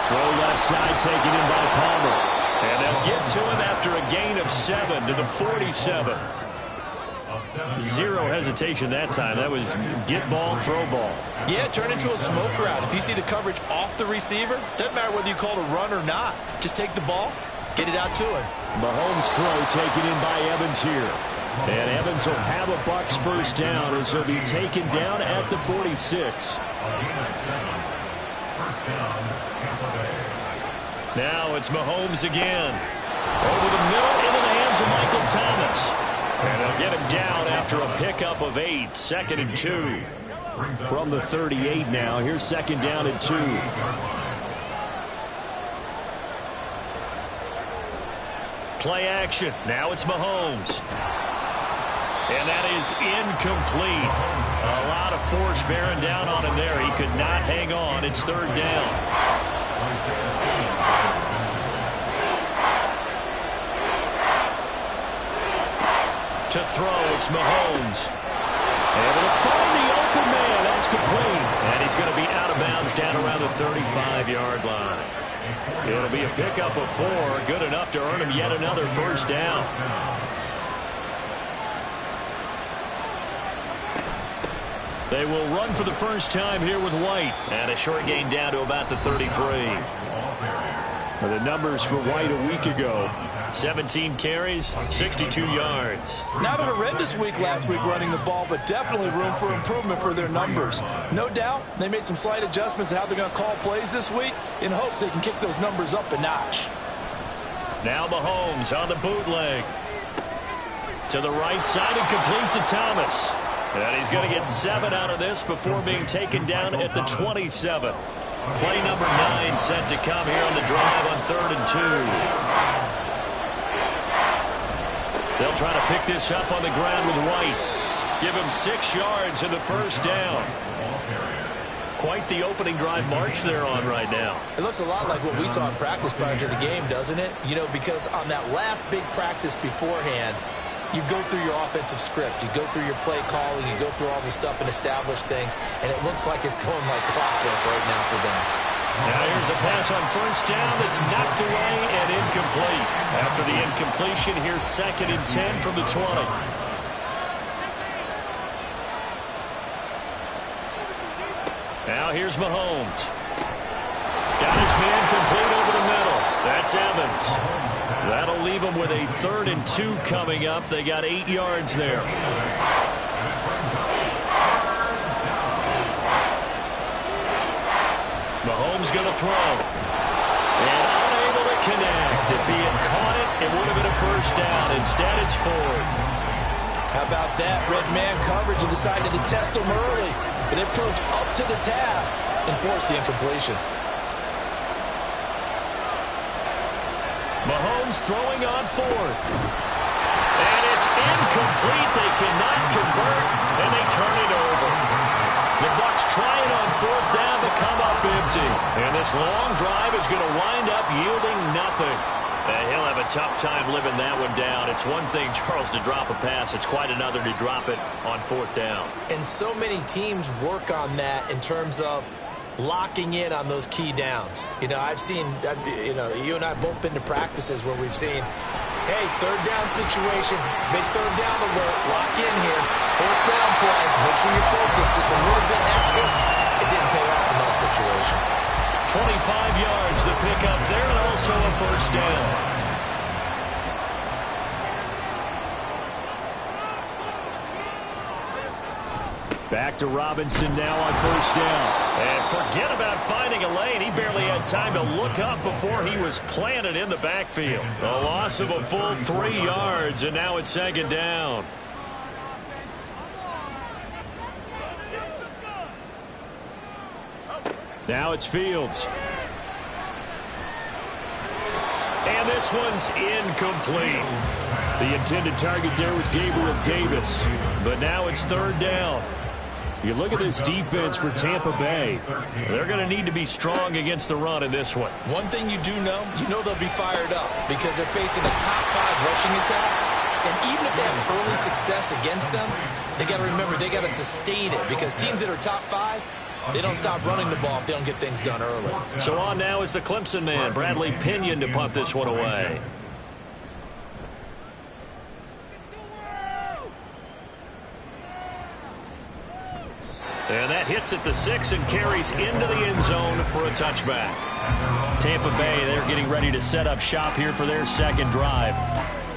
Throw left side taken in by Palmer. And they'll get to him after a gain of 7 to the 47. Zero hesitation that time. That was get ball, throw ball. Yeah, turn into a smoke route. If you see the coverage off the receiver, doesn't matter whether you call it a run or not. Just take the ball, get it out to him. Mahomes' throw taken in by Evans here. And Evans will have a Bucs first down as he'll be taken down at the 46. Now it's Mahomes again. Over the middle, into the hands of Michael Thomas. And they'll get him down after a pickup of 8, 2nd and 2. From the 38 now, here's 2nd down and 2. Play action, now it's Mahomes. And that is incomplete. A lot of force bearing down on him there. He could not hang on, it's 3rd down. To throw, it's Mahomes. Able to find the open man. That's complete. And he's going to be out of bounds down around the 35-yard line. It'll be a pickup of 4. Good enough to earn him yet another first down. They will run for the first time here with White. And a short gain down to about the 33. The numbers for White a week ago. 17 carries, 62 yards. Not a horrendous week last week running the ball, but definitely room for improvement for their numbers. No doubt they made some slight adjustments to how they're going to call plays this week in hopes they can kick those numbers up a notch. Now Mahomes on the bootleg. To the right side and complete to Thomas. And he's going to get 7 out of this before being taken down at the 27. Play number 9 set to come here on the drive on 3rd and 2. They'll try to pick this up on the ground with White. Give him 6 yards in the first down. Quite the opening drive march they're on right now. It looks a lot like what we saw in practice prior to the game, doesn't it? You know, because on that last big practice beforehand, you go through your offensive script. You go through your play calling. You go through all the stuff and establish things. And it looks like it's going like clockwork right now for them. Now here's a pass on first down that's knocked away and incomplete. After the incompletion, here's 2nd and 10 from the 20. Now here's Mahomes. Got his man complete over the middle. That's Evans. That'll leave them with a 3rd and 2 coming up. They got 8 yards there. Mahomes going to throw. And unable to connect. If he had caught it, it would have been a first down. Instead, it's 4th. How about that? Red man coverage and decided to test him early. But it proved up to the task and forced the incompletion. Mahomes throwing on 4th. And it's incomplete. They cannot convert, and they turn it over. The Bucs trying on 4th down to come up empty. And this long drive is going to wind up yielding nothing. And he'll have a tough time living that one down. It's one thing, Charles, to drop a pass. It's quite another to drop it on 4th down. And so many teams work on that in terms of locking in on those key downs. You know, you and I have both been to practices where we've seen, hey, 3rd down situation, big 3rd down alert, lock in here, 4th down play, make sure you're focused just a little bit extra. It didn't pay off in that situation. 25 yards the pickup there, and also a 1st down. Back to Robinson now on 1st down. And forget about finding a lane. He barely had time to look up before he was planted in the backfield. A loss of a full 3 yards, and now it's 2nd down. Now it's Fields. And this one's incomplete. The intended target there was Gabriel Davis. But now it's 3rd down. You look at this defense for Tampa Bay. They're going to need to be strong against the run in this one. One thing you know they'll be fired up because they're facing a top 5 rushing attack. And even if they have early success against them, they got to remember they got to sustain it because teams that are top 5, they don't stop running the ball if they don't get things done early. So on now is the Clemson man, Bradley Pinion, to punt this one away. And that hits at the 6 and carries into the end zone for a touchback. Tampa Bay, they're getting ready to set up shop here for their 2nd drive.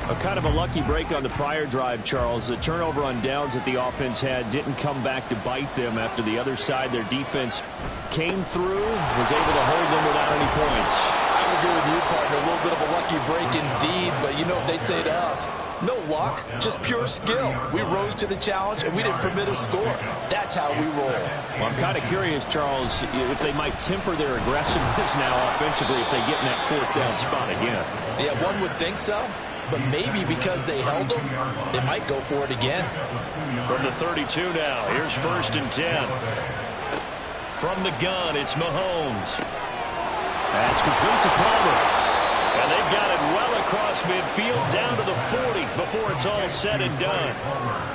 A kind of a lucky break on the prior drive, Charles. The turnover on downs that the offense had didn't come back to bite them after the other side. Their defense came through, was able to hold them without any points. I would agree with you, partner. A little bit of a lucky break indeed, but you know what they'd say to us? No luck, just pure skill. We rose to the challenge, and we didn't permit a score. That's how we roll. Well, I'm kind of curious, Charles, if they might temper their aggressiveness now offensively if they get in that 4th down spot again. Yeah, one would think so. But maybe because they held them, they might go for it again. From the 32 now, here's 1st and 10. From the gun, it's Mahomes. That's complete to Palmer. And they've got it well across midfield down to the 40 before it's all said and done.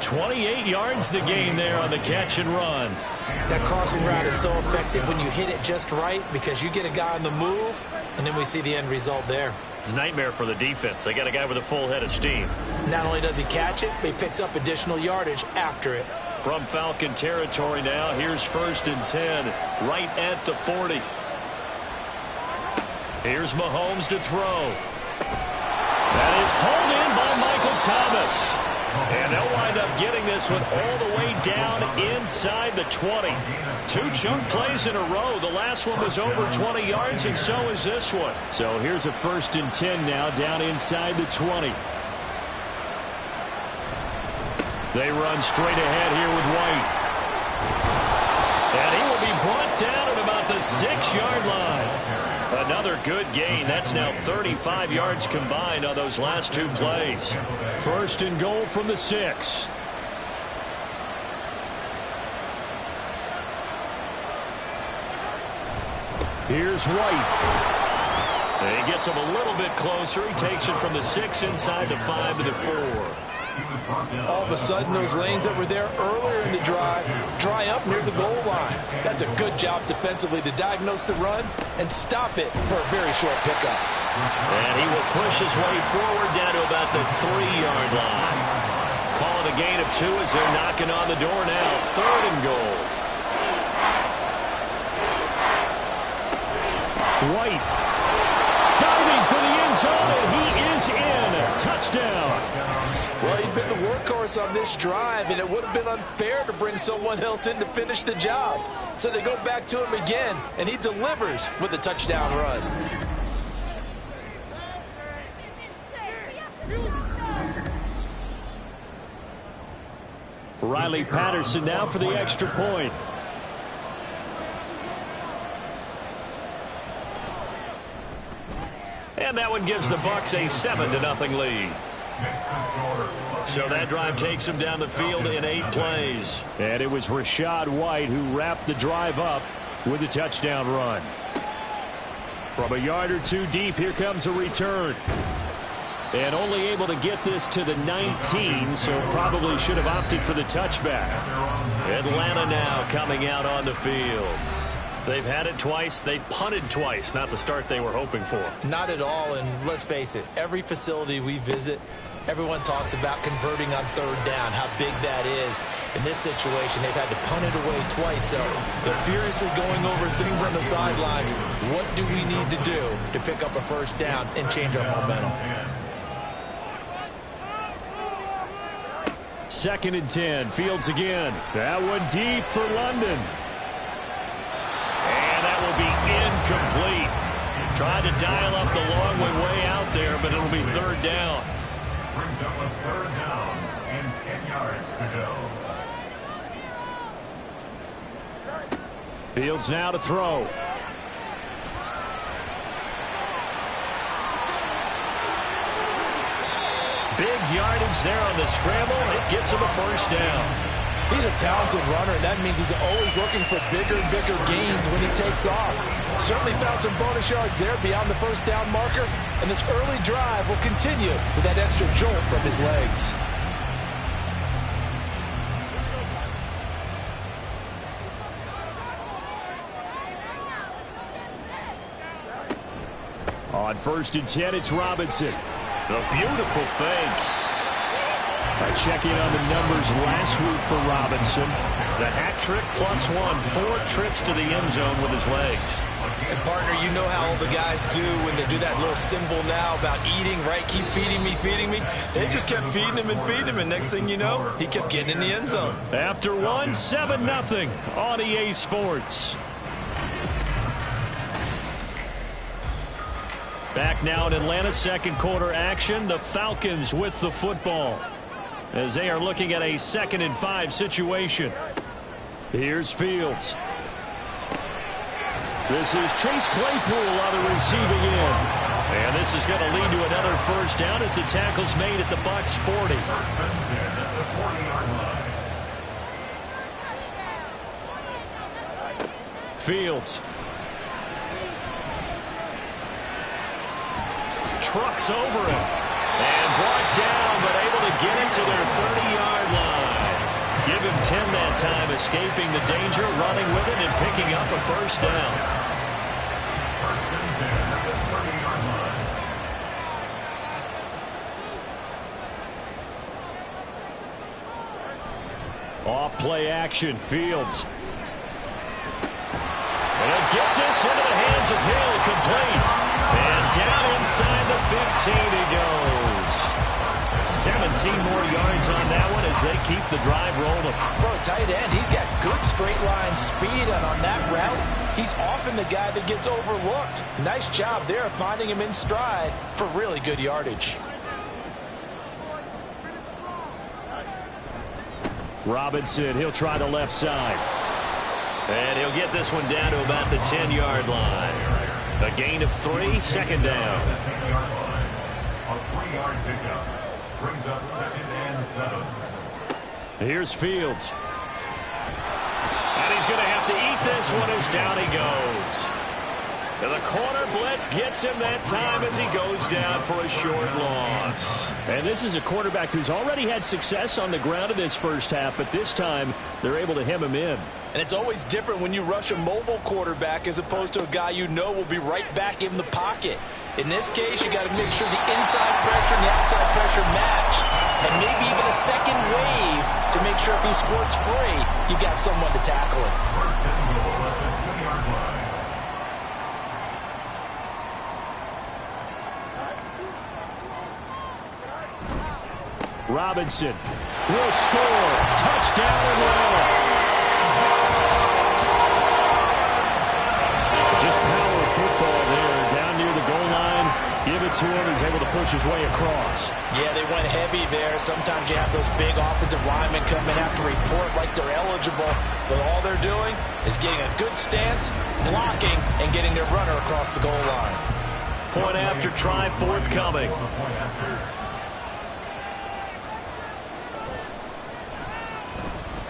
28 yards the gain there on the catch and run. That crossing route is so effective when you hit it just right because you get a guy on the move, and then we see the end result there. It's a nightmare for the defense. They got a guy with a full head of steam. Not only does he catch it, but he picks up additional yardage after it. From Falcon territory now, here's 1st and 10, right at the 40. Here's Mahomes to throw. That is hauled in by Michael Thomas. And they'll wind up getting this one all the way down inside the 20. 2 chunk plays in a row. The last one was over 20 yards, and so is this one. So here's a 1st and 10 now down inside the 20. They run straight ahead here with White. And he will be brought down at about the 6-yard line. Another good gain. That's now 35 yards combined on those last 2 plays. 1st and goal from the 6. Here's White. And he gets him a little bit closer. He takes it from the 6 inside the 5 to the 4. All of a sudden, those lanes that were there earlier in the drive dry up near the goal line. That's a good job defensively to diagnose the run and stop it for a very short pickup. And he will push his way forward down to about the 3-yard line. Call it a gain of 2 as they're knocking on the door now. 3rd and goal. White diving for the end zone, and he is in. Touchdown. Well, he'd been the workhorse on this drive, and it would have been unfair to bring someone else in to finish the job. So they go back to him again, and he delivers with a touchdown run. Riley Patterson now for the extra point. And that one gives the Bucs a 7-0 lead. So that drive takes him down the field in 8 plays. And it was Rachaad White who wrapped the drive up with a touchdown run. From a yard or two deep, here comes a return. And only able to get this to the 19, so probably should have opted for the touchback. Atlanta now coming out on the field. They've had it twice. They've punted twice. Not the start they were hoping for. Not at all, and let's face it, every facility we visit, everyone talks about converting on third down, how big that is. In this situation, they've had to punt it away twice, so they're furiously going over things on the sidelines. What do we need to do to pick up a first down and change our momentum? 2nd and 10. Fields again. That one deep for London. And that will be incomplete. Tried to dial up the long way out there, but it'll be 3rd down. Brings up a 3rd down and 10 yards to go. Fields now to throw. Big yardage there on the scramble. It gets him a first down. He's a talented runner, and that means he's always looking for bigger and bigger gains when he takes off. Certainly found some bonus yards there beyond the first down marker, and this early drive will continue with that extra jolt from his legs. On 1st and 10, it's Robinson. A beautiful fake. Checking on the numbers last week for Robinson. The hat trick +1, 4 trips to the end zone with his legs. And partner, you know how all the guys do when they do that little symbol now about eating, right? Keep feeding me, feeding me. They just kept feeding him, and next thing you know, he kept getting in the end zone. After one, 7-0 on EA Sports. Back now in Atlanta, 2nd quarter action. The Falcons with the football as they are looking at a 2nd and 5 situation. Here's Fields. This is Chase Claypool on the receiving end. And this is going to lead to another first down as the tackle's made at the Bucs 40. Fields. Trucks over him. And brought down, but able to get him to their 30-yard line. Give him 10 that time, escaping the danger, running with it, and picking up a first down. First and 10 at the 30-yard line. Off play action, Fields. And he'll get this into the hands of Hill, complete. And down inside the 15 he goes. 17 more yards on that one as they keep the drive rolling. For a tight end, he's got good straight line speed, and on that route, he's often the guy that gets overlooked. Nice job there finding him in stride for really good yardage. Robinson, he'll try the left side. And he'll get this one down to about the 10-yard line. A gain of 3, 2nd down. A 3-yard pickup brings up 2nd and 7. Here's Fields. And he's going to have to eat this one as down he goes. And the corner blitz gets him that time as he goes down for a short loss. And this is a quarterback who's already had success on the ground in this first half, but this time they're able to hem him in. And it's always different when you rush a mobile quarterback as opposed to a guy you know will be right back in the pocket. In this case, you got to make sure the inside pressure and the outside pressure match. And maybe even a second wave to make sure if he squirts free, you got someone to tackle him. First and goal at the 2-yard line. Robinson will score. Touchdown Atlanta. Just power football there. Down near the goal line. Give it to him. He's able to push his way across. Yeah, they went heavy there. Sometimes you have those big offensive linemen come in after report like they're eligible. But all they're doing is getting a good stance, blocking, and getting their runner across the goal line. Point after try forthcoming.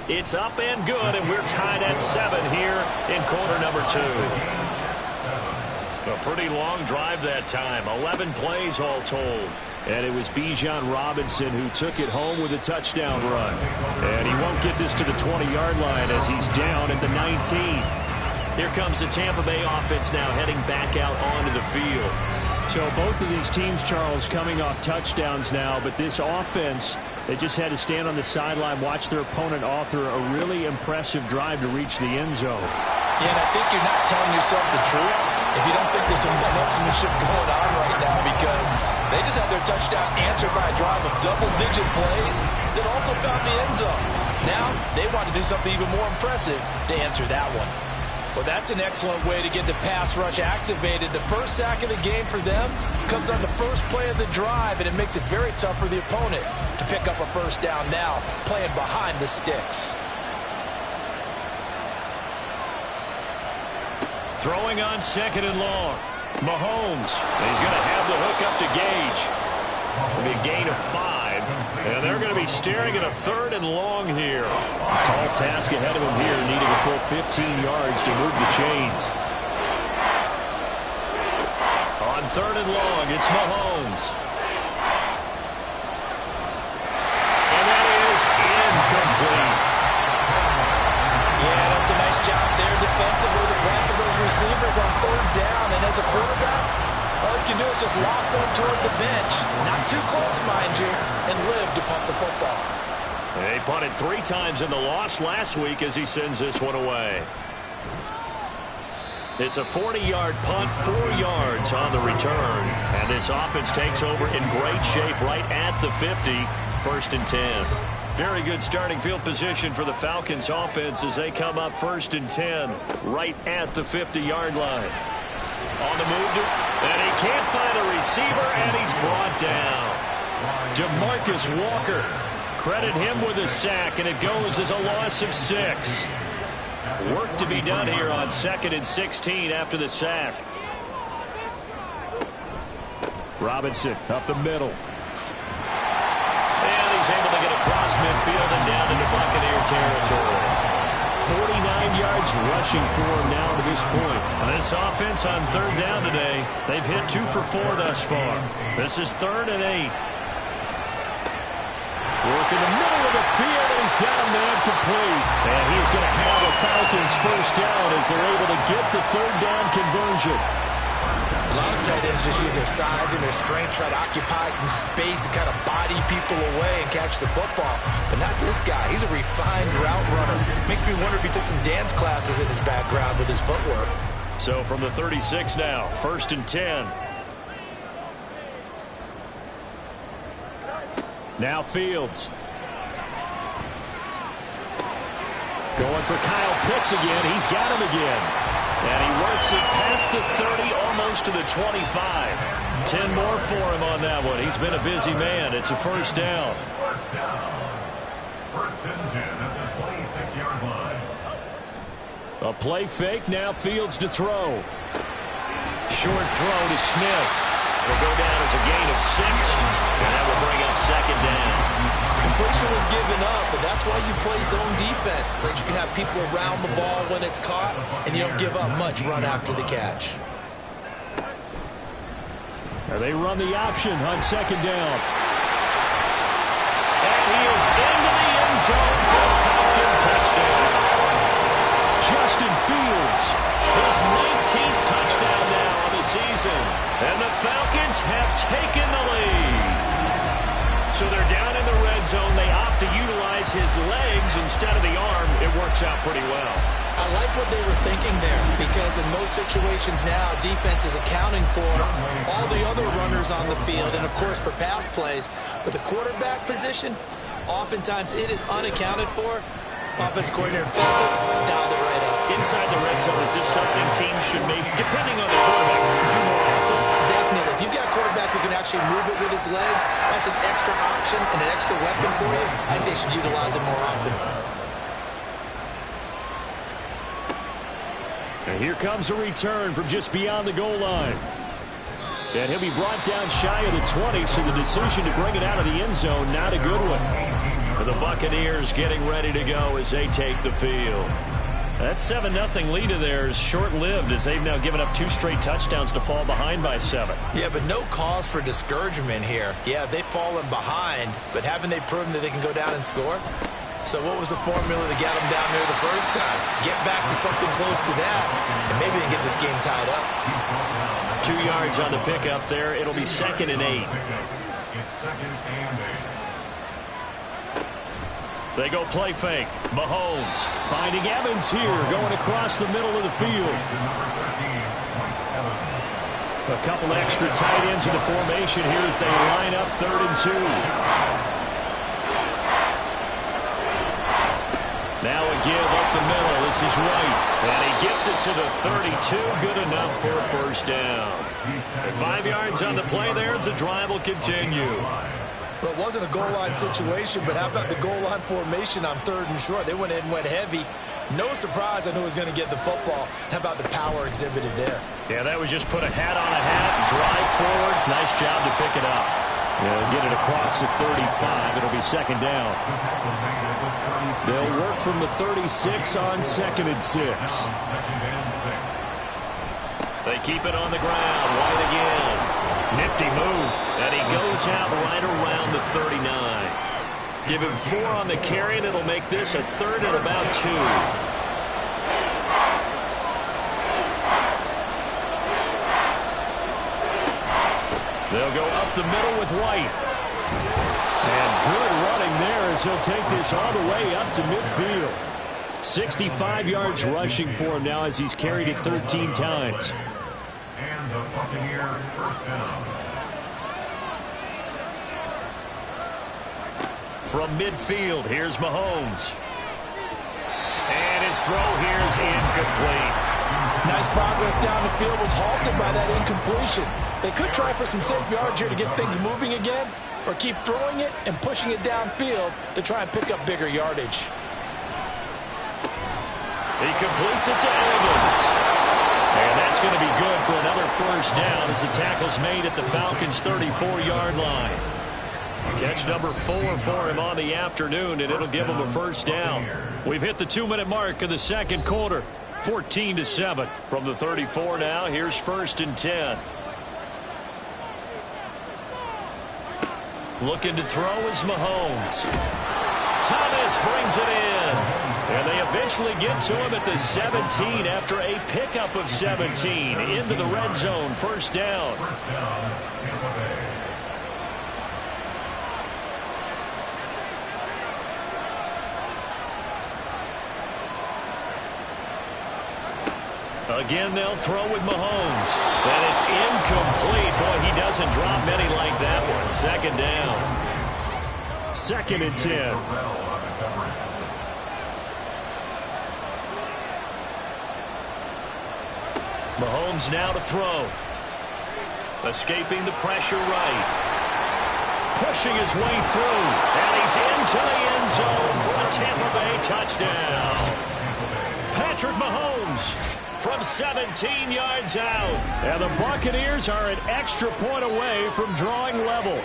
It's up and good, and we're tied at 7 here in quarter number 2. A pretty long drive that time. 11 plays all told. And it was Bijan Robinson who took it home with a touchdown run. And he won't get this to the 20-yard line as he's down at the 19. Here comes the Tampa Bay offense now heading back out onto the field. So both of these teams, Charles, coming off touchdowns now, but this offense, they just had to stand on the sideline, watch their opponent author a really impressive drive to reach the end zone. Yeah, and I think you're not telling yourself the truth if you don't think there's some one-upsmanship going on right now, because they just had their touchdown answered by a drive of double-digit plays that also found the end zone. Now, they want to do something even more impressive to answer that one. Well, that's an excellent way to get the pass rush activated. The first sack of the game for them comes on the first play of the drive, and it makes it very tough for the opponent to pick up a first down now, playing behind the sticks. Throwing on 2nd and long. Mahomes. He's going to have the hook up to Gage. It'll be a gain of 5. And they're going to be staring at a 3rd and long here. Tall task ahead of him here, needing a full 15 yards to move the chains. On 3rd and long, it's Mahomes. And that is incomplete. Yeah, that's a nice job there defensively to blanket those receivers on 3rd down. And as a quarterback, all you can do is just lock one toward the bench. Not too close, mind you, and live to punt the football. They punted 3 times in the loss last week as he sends this one away. It's a 40-yard punt, 4 yards on the return. And this offense takes over in great shape right at the 50, 1st and 10. Very good starting field position for the Falcons offense as they come up 1st and 10 right at the 50-yard line. On the move, and he can't find a receiver, and he's brought down. DeMarcus Walker, credit him with a sack, and it goes as a loss of 6. Work to be done here on 2nd and 16 after the sack. Robinson up the middle. And he's able to get across midfield and down into Buccaneer territory. 49 yards rushing for him now to this point. This offense on 3rd down today, they've hit 2 for 4 thus far. This is 3rd and 8. Work in the middle of the field, and he's got a man complete. And he's going to have a Falcons first down as they're able to get the 3rd down conversion. A lot of tight ends just use their size and their strength, try to occupy some space and kind of body people away and catch the football. But not this guy. He's a refined route runner. Makes me wonder if he took some dance classes in his background with his footwork. So from the 36 now, 1st and 10. Now Fields. Going for Kyle Pitts again. He's got him again. And he works it past the 30, almost to the 25. 10 more for him on that one. He's been a busy man. It's a first down. 1st and 10 at the 26-yard line. A play fake. Now Fields to throw. Short throw to Smith. Will go down as a gain of 6. And that will bring up 2nd down. Completion was given up, but that's why you play zone defense, so that you can have people around the ball when it's caught, and you don't give up much run after the catch. And they run the option on 2nd down. And he is into the end zone for a Falcon touchdown. Justin Fields, his 19th touchdown now on the season. And the Falcons have taken the lead. So they're down in the red zone. They opt to utilize his legs instead of the arm. It works out pretty well. I like what they were thinking there, because in most situations now, defense is accounting for all the other runners on the field and, of course, for pass plays. But the quarterback position, oftentimes it is unaccounted for. Offense coordinator felt it, dialed it right up. Inside the red zone, is this something teams should make, depending on the quarterback, do more often? Definitely. If you've got a quarterback who can actually move it with his legs, that's an extra option and an extra weapon for you. I think they should utilize it more often. And here comes a return from just beyond the goal line. And he'll be brought down shy of the 20, so the decision to bring it out of the end zone, not a good one. And the Buccaneers getting ready to go as they take the field. That 7-0 lead of theirs short-lived as they've now given up 2 straight touchdowns to fall behind by 7. Yeah, but no cause for discouragement here. Yeah, they've fallen behind, but haven't they proven that they can go down and score? So what was the formula to get them down there the first time? Get back to something close to that, and maybe they can get this game tied up. 2 yards on the pickup there. It'll be 2nd and 8. It's 2nd and 8. They go play fake. Mahomes finding Evans here, going across the middle of the field. A couple extra tight ends in the formation here as they line up 3rd and 2. Now a give up the middle. This is White. And he gets it to the 32. Good enough for a first down. 5 yards on the play there as the drive will continue. Well, it wasn't a goal line situation, but how about the goal line formation on 3rd and short? They went in, went heavy. No surprise on who was going to get the football. How about the power exhibited there? Yeah, that was just put a hat on a hat, drive forward. Nice job to pick it up. They'll get it across the 35. It'll be 2nd down. They'll work from the 36 on 2nd and 6. They keep it on the ground. White again. Nifty move. And he goes out right around the 39. Give him 4 on the carry, and it'll make this a 3rd and about 2. They'll go up the middle with White. And good running there as he'll take this all the way up to midfield. 65 yards rushing for him now as he's carried it 13 times. And the Buccaneer first down. From midfield, here's Mahomes. And his throw here is incomplete. Nice progress down the field, was halted by that incompletion. They could try for some safe yards here to get things moving again, or keep throwing it and pushing it downfield to try and pick up bigger yardage. He completes it to Evans. And that's going to be good for another first down as the tackle's made at the Falcons' 34-yard line. Catch number 4 for him on the afternoon, and it'll give him a first down. We've hit the 2-minute mark of the 2nd quarter. 14-7 from the 34 now. Here's 1st and 10. Looking to throw is Mahomes. Thomas brings it in. And they eventually get to him at the 17 after a pickup of 17 into the red zone. First down. Again, they'll throw with Mahomes. And it's incomplete. Boy, he doesn't drop many like that one. 2nd down. 2nd and 10. Mahomes now to throw. Escaping the pressure right. Pushing his way through. And he's into the end zone for a Tampa Bay touchdown. Patrick Mahomes from 17 yards out. And the Buccaneers are an extra point away from drawing level.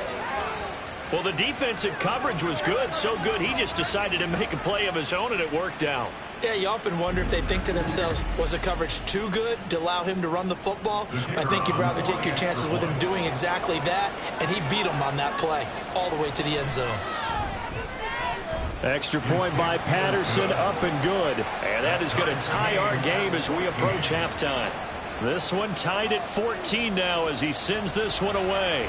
Well, the defensive coverage was good, so good he just decided to make a play of his own, and it worked out. Yeah, you often wonder if they think to themselves, was the coverage too good to allow him to run the football? I think you'd rather take your chances with him doing exactly that, and he beat him on that play all the way to the end zone. Extra point by Patterson, up and good. And that is going to tie our game as we approach halftime. This one tied at 14 now as he sends this one away.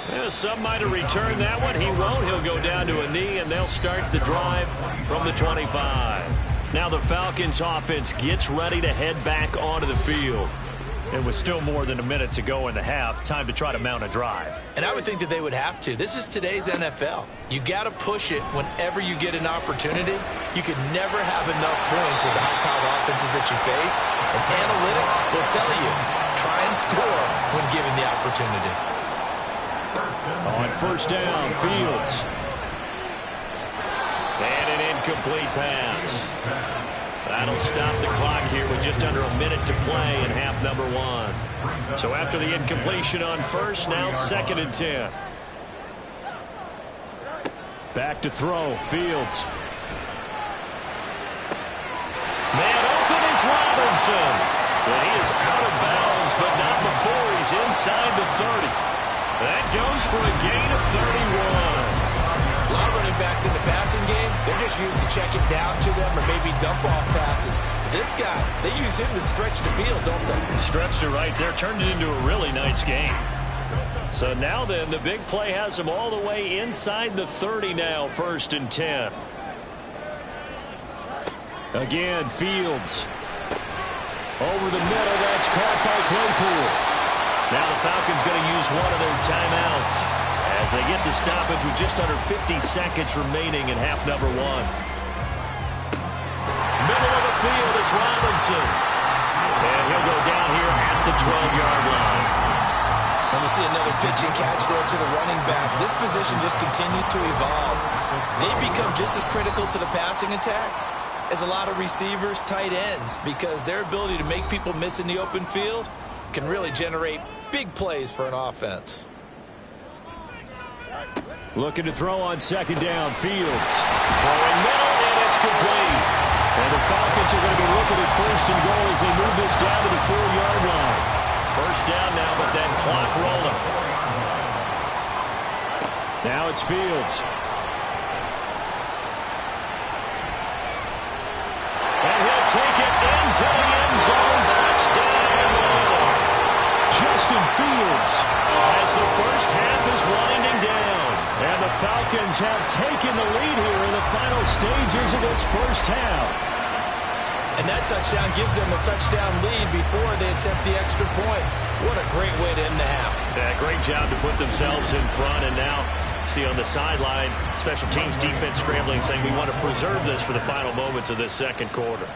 Yeah, some might have returned that one. He won't. He'll go down to a knee, and they'll start the drive from the 25. Now the Falcons offense gets ready to head back onto the field. And with still more than a minute to go in the half, time to try to mount a drive. And I would think that they would have to. This is today's NFL. You got to push it whenever you get an opportunity. You can never have enough points with the high-powered offenses that you face. And analytics will tell you, try and score when given the opportunity. On first down, Fields. And an incomplete pass. That'll stop the clock here with just under a minute to play in half number 1. So after the incompletion on first, now 2nd and 10. Back to throw, Fields. Robinson. And he is out of bounds, but not before he's inside the 30. That goes for a gain of 31. A lot of running backs in the passing game, they're just used to checking down to them or maybe dump-off passes. But this guy, they use him to stretch the field, don't they? Stretched it right there, turned it into a really nice game. So now then, the big play has him all the way inside the 30 now, 1st and 10. Again, Fields. Over the middle, that's caught by Claypool. Now the Falcons going to use one of their timeouts as they get the stoppage with just under 50 seconds remaining in half number 1. Middle of the field, it's Robinson. And he'll go down here at the 12-yard line. And we see another pitch and catch there to the running back. This position just continues to evolve. They become just as critical to the passing attack as a lot of receivers, tight ends, because their ability to make people miss in the open field can really generate big plays for an offense. Looking to throw on 2nd down, Fields. Throwing middle, and it's complete. And the Falcons are going to be looking at 1st and goal as they move this down to the 4-yard line. 1st down now, but then clock rolling. Now it's Fields. And he'll take it into the end zone. Touchdown. Justin Fields as the first half is winding down. And the Falcons have taken the lead here in the final stages of this first half. And that touchdown gives them a touchdown lead before they attempt the extra point. What a great way to end the half. Yeah, great job to put themselves in front. And now, see on the sideline, special teams defense scrambling, saying we want to preserve this for the final moments of this 2nd quarter.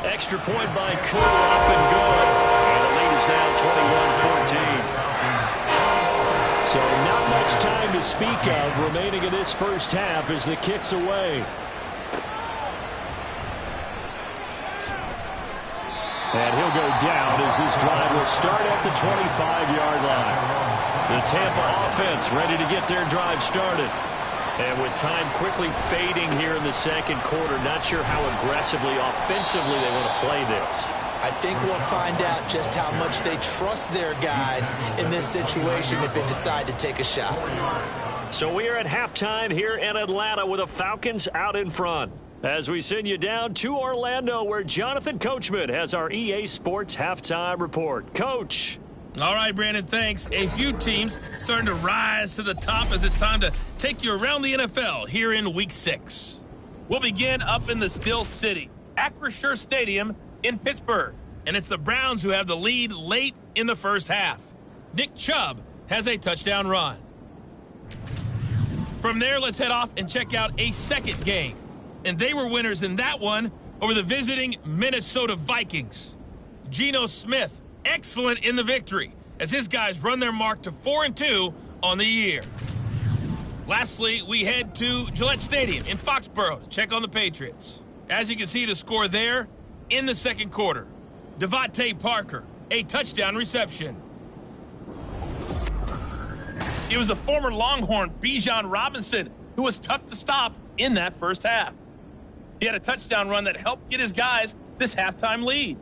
Extra point by Koo, up and good. And the lead is now 21-14. So not much time to speak of remaining in this first half as the kick's away. And he'll go down as this drive will start at the 25-yard line. The Tampa offense ready to get their drive started. And with time quickly fading here in the 2nd quarter, not sure how aggressively, offensively they want to play this. I think we'll find out just how much they trust their guys in this situation if they decide to take a shot. So we are at halftime here in Atlanta with the Falcons out in front. As we send you down to Orlando where Jonathan Coachman has our EA Sports halftime report. Coach. All right, Brandon, thanks. A few teams starting to rise to the top as it's time to take you around the NFL here in Week 6. We'll begin up in the Steel City, Acrisure Stadium in Pittsburgh, and it's the Browns who have the lead late in the first half. Nick Chubb has a touchdown run. From there, let's head off and check out a second game, and they were winners in that one over the visiting Minnesota Vikings. Geno Smith, excellent in the victory as his guys run their mark to 4-2 on the year. Lastly, we head to Gillette Stadium in Foxborough to check on the Patriots. As you can see, the score there in the 2nd quarter. Devontae Parker, a touchdown reception. It was the former Longhorn Bijan Robinson who was tough to stop in that first half. He had a touchdown run that helped get his guys this halftime lead.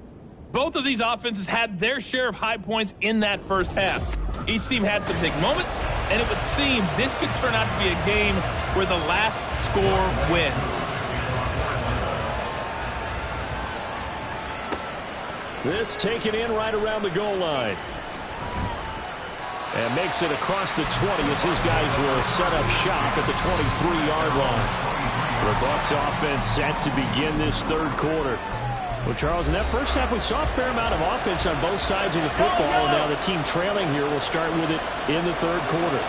Both of these offenses had their share of high points in that first half. Each team had some big moments, and it would seem this could turn out to be a game where the last score wins. This taken in right around the goal line. And makes it across the 20 as his guys will set up shop at the 23-yard line. The Bucs offense set to begin this 3rd quarter. Well, Charles, in that first half, we saw a fair amount of offense on both sides of the football, and now the team trailing here will start with it in the 3rd quarter.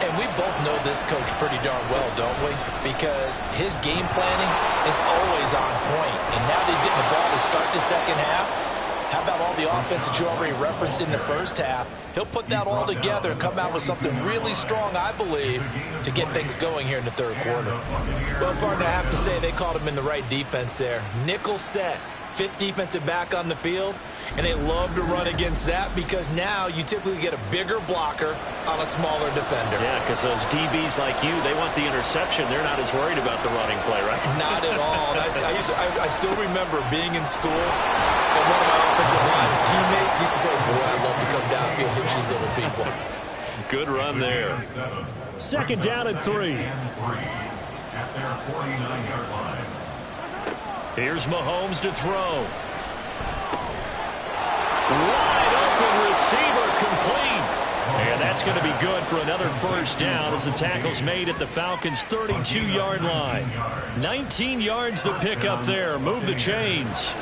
And we both know this coach pretty darn well, don't we? Because his game planning is always on point. And now that he's getting the ball to start the second half, how about all the offense that you already referenced in the first half? He'll put that all together and come out with something really strong, I believe, to get things going here in the 3rd quarter. Well, partner, I have to say they called him in the right defense there. Nickel set. 5th defensive back on the field. And they love to run against that because now you typically get a bigger blocker on a smaller defender. Yeah, because those DBs like you, they want the interception. They're not as worried about the running play, right? Not at all. I still remember being in school, and one of my offensive line teammates used to say, boy, I'd love to come downfield and hit you little people. Good run there. Second down and 3. At their 49-yard line. Here's Mahomes to throw. Wide open receiver complete. And that's going to be good for another first down as the tackle's made at the Falcons' 32-yard line. 19 yards to pick up there. Move the chains.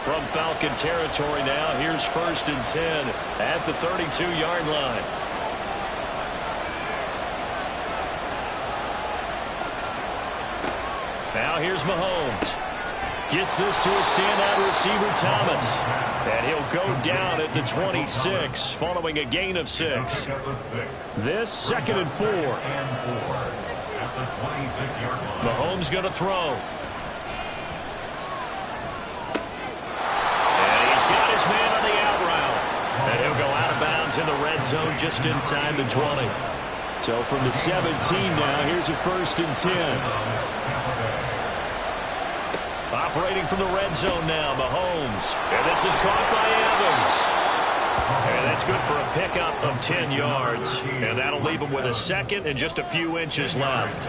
From Falcon territory now, here's 1st and 10 at the 32-yard line. Now here's Mahomes. Gets this to a standout receiver, Thomas. And he'll go down at the 26, following a gain of 6. This 2nd and 4. Mahomes going to throw. And he's got his man on the out route. And he'll go out of bounds in the red zone just inside the 20. So from the 17 now, here's a 1st and 10. Operating from the red zone now, Mahomes. And this is caught by Evans. And that's good for a pickup of 10 yards. And that'll leave him with a 2nd and just a few inches left. It's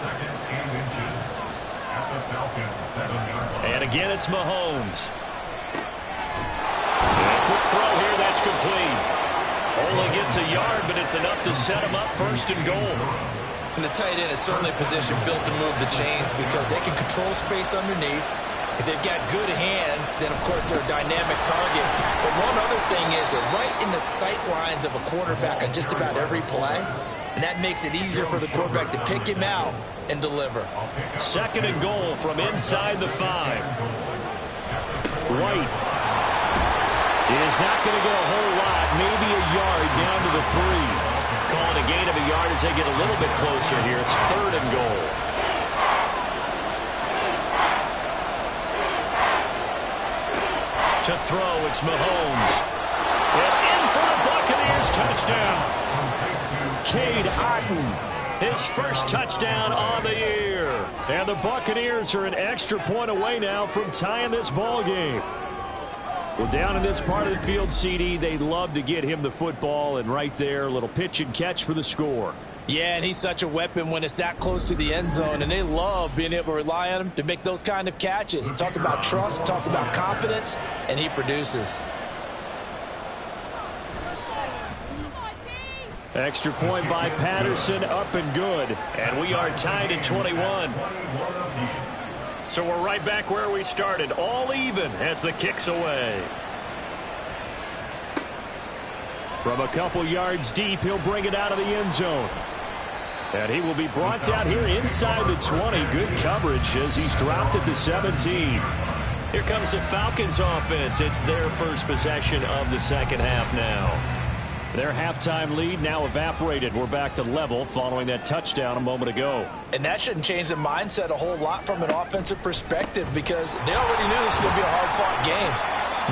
2nd and inches at the Falcons' 7-yard line. And again, it's Mahomes. And a quick throw here, that's complete. Only gets a yard, but it's enough to set him up 1st and goal. And the tight end is certainly a position built to move the chains because they can control space underneath. If they've got good hands, then, of course, they're a dynamic target. But one other thing is they're right in the sight lines of a quarterback on just about every play, and that makes it easier for the quarterback to pick him out and deliver. 2nd and goal from inside the 5. White is not going to get a whole lot, maybe a yard down to the 3. Calling a gain of a yard as they get a little bit closer here. It's 3rd and goal. To throw, it's Mahomes. And in for the Buccaneers touchdown. Cade Otton, his first touchdown on the year. And the Buccaneers are an extra point away now from tying this ball game. Well, down in this part of the field, CD, they love to get him the football, and right there, a little pitch and catch for the score. Yeah, and he's such a weapon when it's that close to the end zone, and they love being able to rely on him to make those kind of catches. Talk about trust, talk about confidence, and he produces. Extra point by Patterson, up and good. And we are tied at 21. So we're right back where we started, all even as the kick's away. From a couple yards deep, he'll bring it out of the end zone. And he will be brought down here inside the 20. Good coverage as he's dropped at the 17. Here comes the Falcons offense. It's their first possession of the second half now. Their halftime lead now evaporated. We're back to level following that touchdown a moment ago. And that shouldn't change the mindset a whole lot from an offensive perspective because they already knew this was going to be a hard-fought game.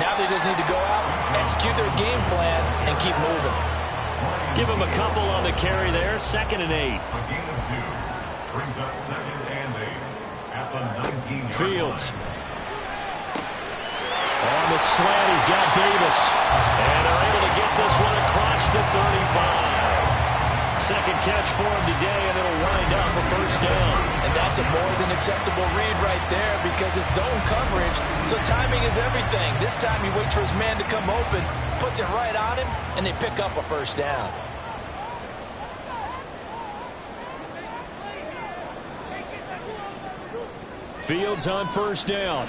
Now they just need to go out, execute their game plan, and keep moving. Give them a couple on the carry there. 2nd and 8. A gain of 2 brings up 2nd and 8 at the 19-yard Fields. line. On the slant, he's got Davis. And they're able to get this one across the 35. Second catch for him today, and it'll wind up a first down. And that's a more than acceptable read right there because it's zone coverage, so timing is everything. This time he waits for his man to come open, puts it right on him, and they pick up a first down. Fields on first down.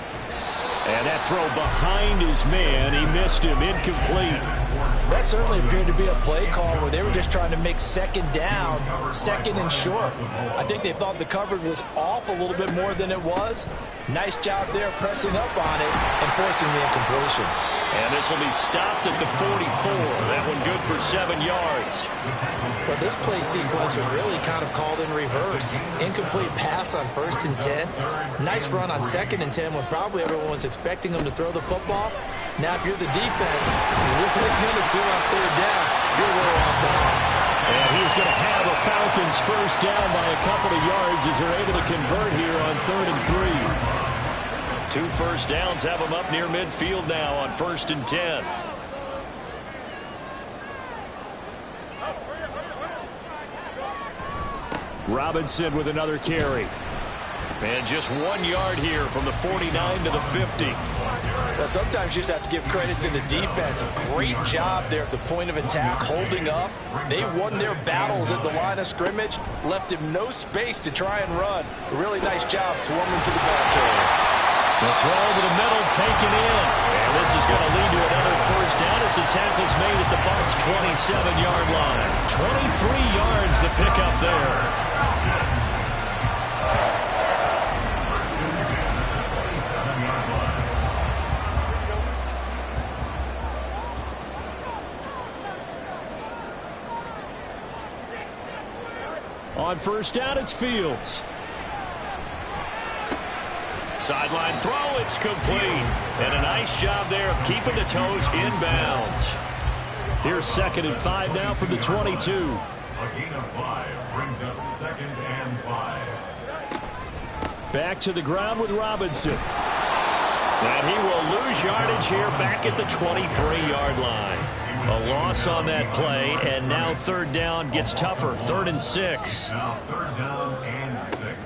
And that throw behind his man, he missed him, incomplete. That certainly appeared to be a play call where they were just trying to make second down, 2nd and short. I think they thought the coverage was off a little bit more than it was. Nice job there pressing up on it and forcing the incompletion. And this will be stopped at the 44. That one good for 7 yards. But this play sequence was really kind of called in reverse. Incomplete pass on 1st and 10. Nice run on 2nd and 10 when probably everyone was expecting him to throw the football. Now, if you're the defense, you're really going to do on 3rd down. You're a little off balance. And he's going to have a Falcons first down by a couple of yards as they're able to convert here on 3rd and 3. 2 first downs have them up near midfield now on 1st and 10. Robinson with another carry. And just 1 yard here from the 49 to the 50. Well, sometimes you just have to give credit to the defense. Great job there at the point of attack, holding up. They won their battles at the line of scrimmage, left him no space to try and run. A really nice job swarming to the ball carrier. The throw to the middle taken in. And this is going to lead to another first down as the tackle's made at the Bucs' 27-yard line. 23 yards the pickup there. On first down, it's Fields. Sideline throw, it's complete. And a nice job there of keeping the toes inbounds. Here's 2nd and 5 now from the 22. A gain of 5 brings up 2nd and 5. Back to the ground with Robinson. And he will lose yardage here back at the 23-yard line. A loss on that play, and now 3rd down gets tougher. 3rd and 6. Now 3rd down and 6.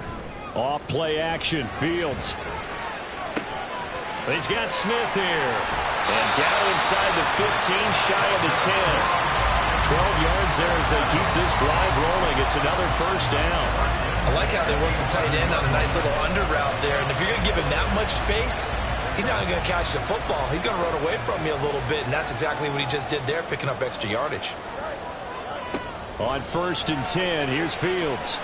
Off play action, Fields. He's got Smith here. And down inside the 15, shy of the 10. 12 yards there as they keep this drive rolling. It's another first down. I like how they work the tight end on a nice little under route there. And if you're going to give him that much space, he's not going to catch the football. He's going to run away from you a little bit, and that's exactly what he just did there, picking up extra yardage. On 1st and 10, here's Fields.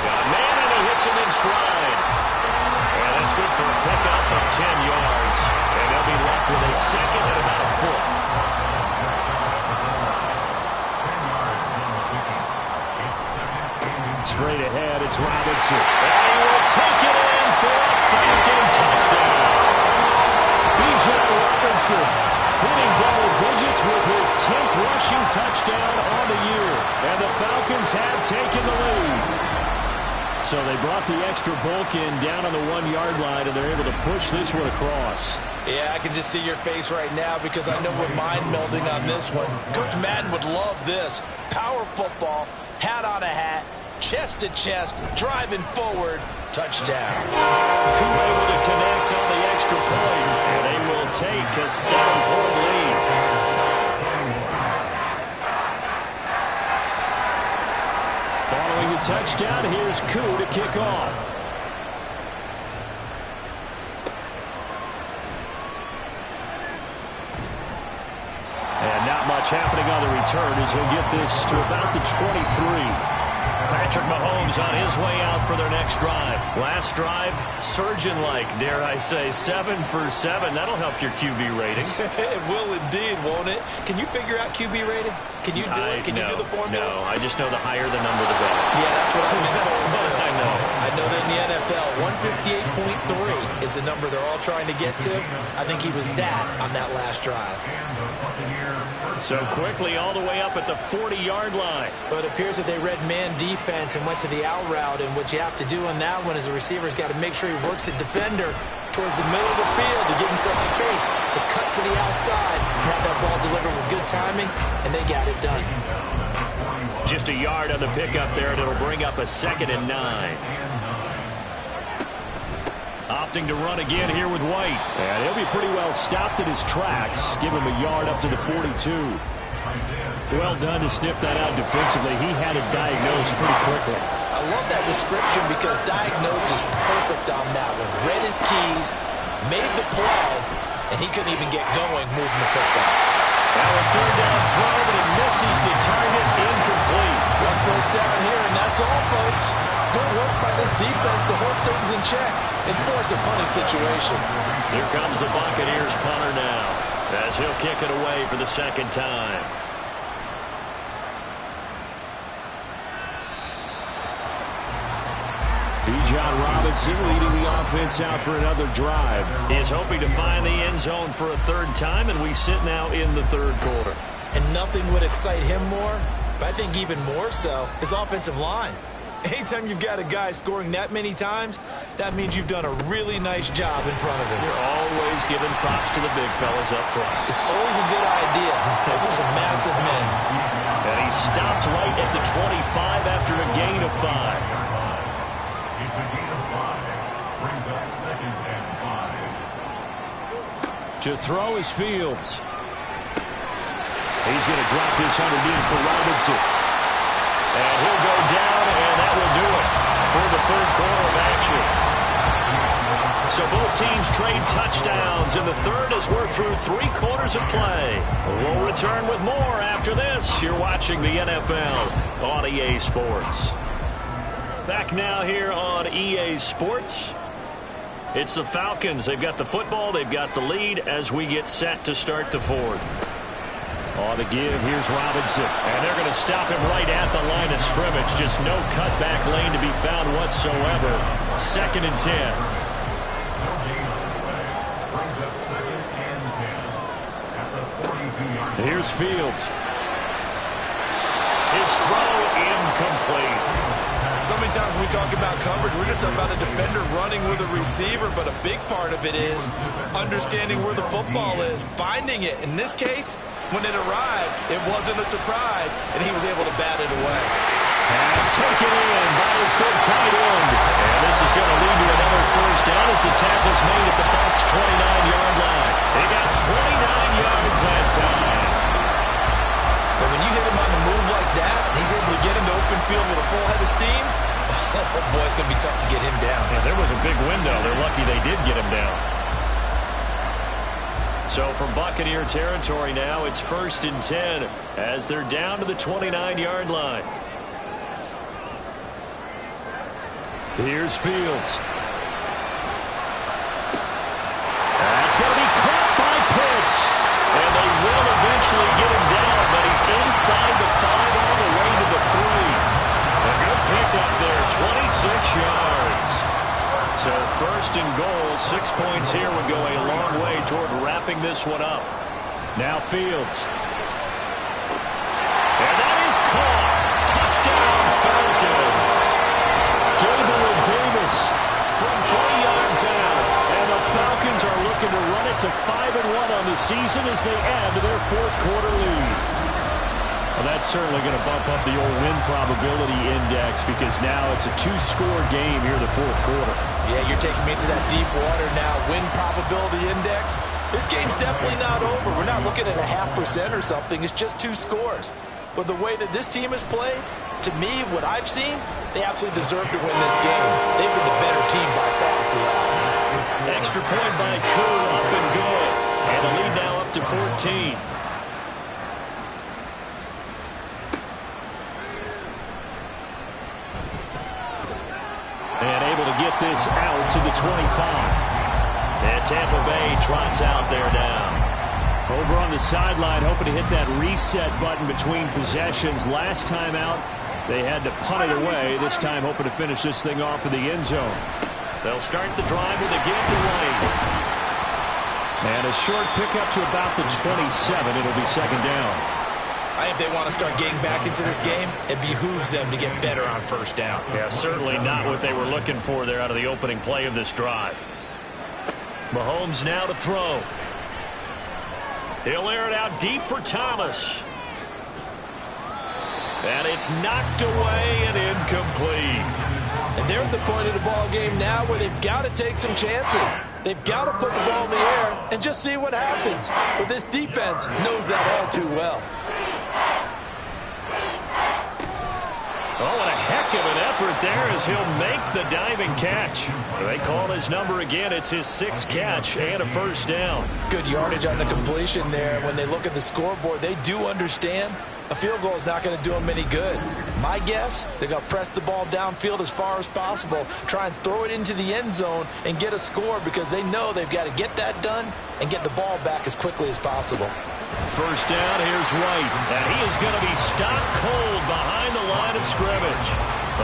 Got a man, and he hits him in stride. And that's good for a pickup of 10 yards. And they'll be left with a 2nd and about a foot. 10 yards on the pickup. It's 2nd and 6. Straight ahead, it's Robinson. And he will take it in for a Falcon touchdown. B.J. Robinson hitting double digits with his 10th rushing touchdown on the year. And the Falcons have taken the lead. So they brought the extra bulk in down on the 1 yard line, and they're able to push this one across. Yeah, I can just see your face right now because I know we're mind melding on this one. Coach Madden would love this. Power football, hat on a hat, chest to chest, driving forward, touchdown. Crew able to connect on the extra point, and they will take a 7-point lead. Following the touchdown, here's Koo to kick off. And not much happening on the return as he'll get this to about the 23. Patrick Mahomes on his way out for their next drive. Last drive, surgeon-like, dare I say, 7 for 7. That'll help your QB rating. It will indeed, won't it? Can you figure out QB rating? Can you do it? Can you do the formula? No, I just know the higher the number, the better. Yeah, that's what I've been told. I know. I know that in the NFL, 158.3 is the number they're all trying to get to. I think he was that on that last drive. So quickly all the way up at the 40-yard line. But it appears that they read man defense and went to the out route, and what you have to do on that one is the receiver's got to make sure he works the defender towards the middle of the field to give himself space to cut to the outside and have that ball delivered with good timing, and they got it done. Just a yard on the pickup there, and it'll bring up a 2nd and 9. Opting to run again here with White. And he'll be pretty well stopped in his tracks. Give him a yard up to the 42. Well done to sniff that out defensively. He had it diagnosed pretty quickly. I love that description because diagnosed is perfect on that one. Read his keys, made the play, and he couldn't even get going moving the football. Now a 3rd down throw, but it misses the target, incomplete. One first down here, and that's all, folks. Good work by this defense to hold things in check and force a punting situation. Here comes the Buccaneers punter now. as he'll kick it away for the second time. Bijan Robinson leading the offense out for another drive. He is hoping to find the end zone for a third time, and we sit now in the third quarter. And nothing would excite him more, but I think even more so, his offensive line. Anytime you've got a guy scoring that many times, that means you've done a really nice job in front of him. You're always giving props to the big fellas up front. It's always a good idea. Those are some massive men. And he stopped right at the 25 after a gain of 5. It's a gain of 5. Brings up second and 5. To throw is Fields. He's going to drop this underneath for Robinson. And he'll go down, and that will do it for the third quarter of action. So both teams trade touchdowns in the third as we're through 3 quarters of play. We'll return with more after this. You're watching the NFL on EA Sports. Back now here on EA Sports. It's the Falcons. They've got the football. They've got the lead as we get set to start the fourth. On the give, here's Robinson. And they're going to stop him right at the line of scrimmage. Just no cutback lane to be found whatsoever. Second and 10. No gain on the play. Brings up second and 10. At the 42-yard line. Here's Fields. His throw incomplete. So many times when we talk about coverage, we're just about a defender running with a receiver, but a big part of it is understanding where the football is, finding it. In this case, when it arrived, it wasn't a surprise, and he was able to bat it away. Pass taken in by his big tight end. And this is going to lead to another first down as the tackle's made at the Bucs' 29-yard line. They got 29 yards that time. But when you hit him on the move like that, and he's able to get into open field with a full head of steam, oh boy, it's going to be tough to get him down. Yeah, there was a big window. They're lucky they did get him down. So from Buccaneer territory now, it's 1st and 10 as they're down to the 29-yard line. Here's Fields. That's going to be caught by Pitts. And they will eventually get him down, but he's inside the 5 all the way to the 3. A good pickup there, 26 yards. So 1st and goal, 6 points here would go a long way toward wrapping this one up. Now Fields. And that is caught. Touchdown Falcons. Gable and Davis from 3 yards out. And the Falcons are looking to run it to 5-1 on the season as they add to their 4th quarter lead. Well, that's certainly going to bump up the old win probability index because now it's a 2-score game here in the 4th quarter. Yeah, you're taking me into that deep water now. Win probability index. This game's definitely not over. We're not looking at a 0.5% or something. It's just 2 scores. But the way that this team has played, to me, what I've seen, they absolutely deserve to win this game. They've been the better team by far throughout. Extra point by Koo, up and good. And the lead now up to 14. And able to get this out to the 25. And Tampa Bay trots out there now. Over on the sideline, hoping to hit that reset button between possessions. Last time out, they had to punt it away. This time, hoping to finish this thing off in the end zone. They'll start the drive with a give to Wade. And a short pickup to about the 27. It'll be second down. I think if they want to start getting back into this game, it behooves them to get better on 1st down. Yeah, certainly not what they were looking for there out of the opening play of this drive. Mahomes now to throw. He'll air it out deep for Thomas. And it's knocked away and incomplete. And they're at the point of the ball game now where they've got to take some chances. They've got to put the ball in the air and just see what happens. But this defense knows that all too well. Oh, and a heck of an effort there as he'll make the diving catch. They call his number again. It's his 6th catch and a first down. Good yardage on the completion there. When they look at the scoreboard, they do understand a field goal is not going to do them any good. My guess, they're going to press the ball downfield as far as possible, try and throw it into the end zone and get a score because they know they've got to get that done and get the ball back as quickly as possible. First down, here's White, and he is going to be stopped cold behind the line of scrimmage.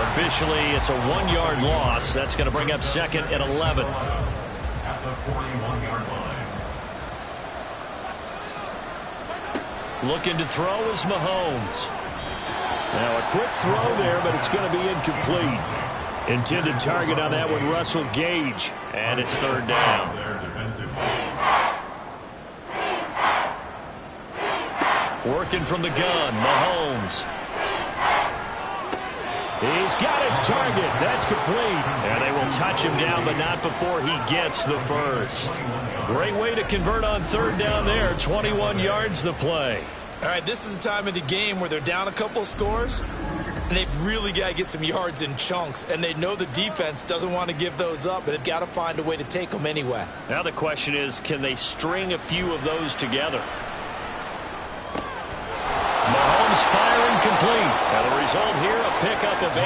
Officially, it's a 1-yard loss. That's going to bring up 2nd and 11. At the 41-yard line. Looking to throw is Mahomes. Now a quick throw there, but it's going to be incomplete. Intended target on that one, Russell Gage, and it's 3rd down. Working from the gun, Mahomes. He's got his target. That's complete. And they will touch him down, but not before he gets the first. Great way to convert on 3rd down there. 21 yards the play. All right, this is the time of the game where they're down a couple of scores, and they've really got to get some yards in chunks, and they know the defense doesn't want to give those up, but they've got to find a way to take them anyway. Now the question is, can they string a few of those together? Mahomes firing complete. And the result here, a pickup of 8.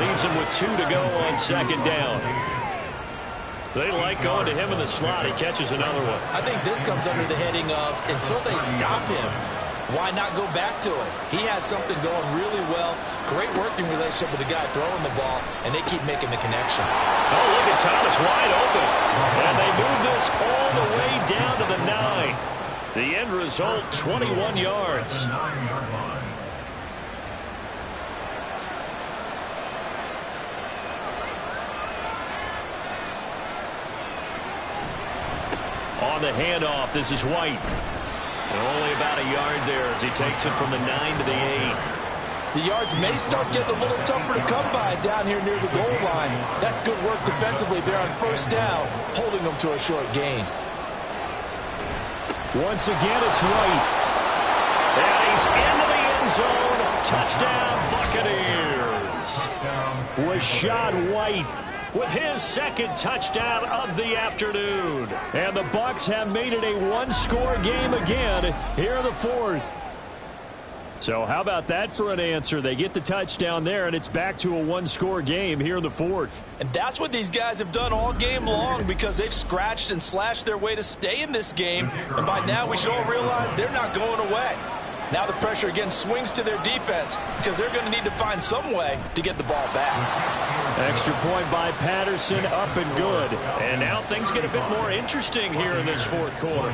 Leaves him with 2 to go on 2nd down. They like going to him in the slot. He catches another one. I think this comes under the heading of, until they stop him, why not go back to it? He has something going really well. Great working relationship with the guy throwing the ball, and they keep making the connection. Oh, look at Thomas wide open. And they move this all the way down to the 9. The end result, 21 yards. On the handoff, this is White. And only about a yard there as he takes it from the 9 to the 8. The yards may start getting a little tougher to come by down here near the goal line. That's good work defensively there on 1st down, holding them to a short gain. Once again, it's White. And he's into the end zone. Touchdown, Buccaneers. Rachaad White with his 2nd touchdown of the afternoon. And the Bucs have made it a 1-score game again here in the 4th. So how about that for an answer? They get the touchdown there, and it's back to a 1-score game here in the 4th. And that's what these guys have done all game long because they've scratched and slashed their way to stay in this game. And by now we should all realize they're not going away. Now the pressure again swings to their defense because they're going to need to find some way to get the ball back. Extra point by Patterson, up and good. And now things get a bit more interesting here in this 4th quarter.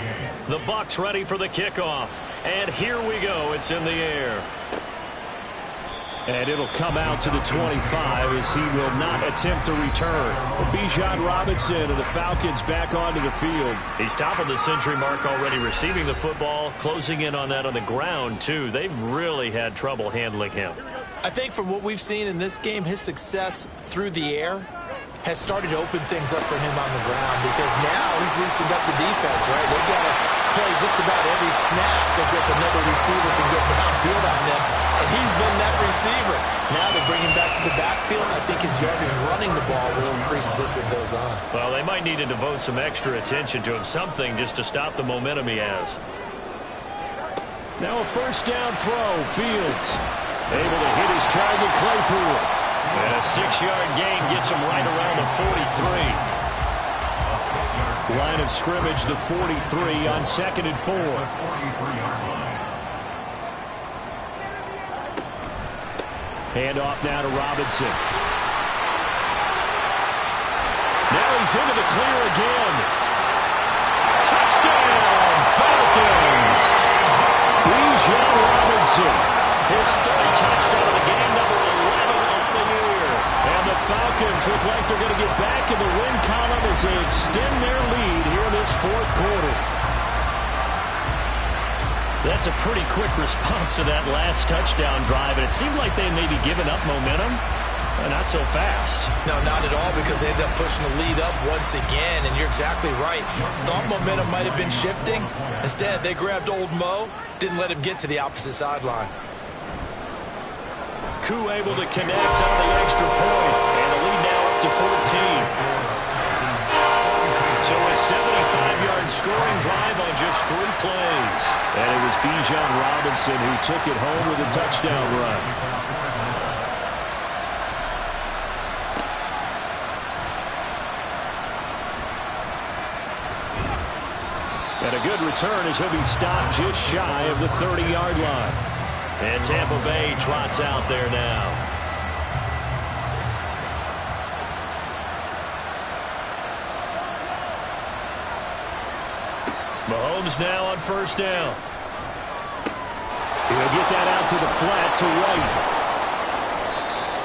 The Bucs ready for the kickoff. And here we go. It's in the air. And it'll come out to the 25 as he will not attempt to return. Bijan Robinson and the Falcons back onto the field. He's topping the century mark already receiving the football, closing in on that on the ground, too. They've really had trouble handling him. I think from what we've seen in this game, his success through the air has started to open things up for him on the ground because now he's loosened up the defense, right? They've got to play just about every snap as if another receiver can get downfield on them, and he's been that receiver. Now they bring him back to the backfield. I think his yardage running the ball will increase as this one goes on. Well, they might need to devote some extra attention to him, something just to stop the momentum he has. Now a 1st down throw, Fields. Able to hit his target, Claypool. And a 6-yard gain gets him right around the 43. Line of scrimmage, the 43 on 2nd and 4. Handoff now to Robinson. Now he's into the clear again. Touchdown, Falcons! Bijan Robinson, his 3rd touchdown of the game, number 11 on the year. And the Falcons look like they're going to get back in the win column as they extend their lead here in this 4th quarter. That's a pretty quick response to that last touchdown drive, and it seemed like they may be giving up momentum. Not so fast. No, not at all, because they ended up pushing the lead up once again, and you're exactly right. Thought momentum might have been shifting. Instead, they grabbed old Mo, didn't let him get to the opposite sideline. Koo able to connect on the extra point, and the lead now up to 14. So a 75-yard scoring drive on just 3 plays. And it was Bijan Robinson who took it home with a touchdown run. And a good return as he'll be stopped just shy of the 30-yard line. And Tampa Bay trots out there now. Mahomes now on first down. He'll get that out to the flat to right.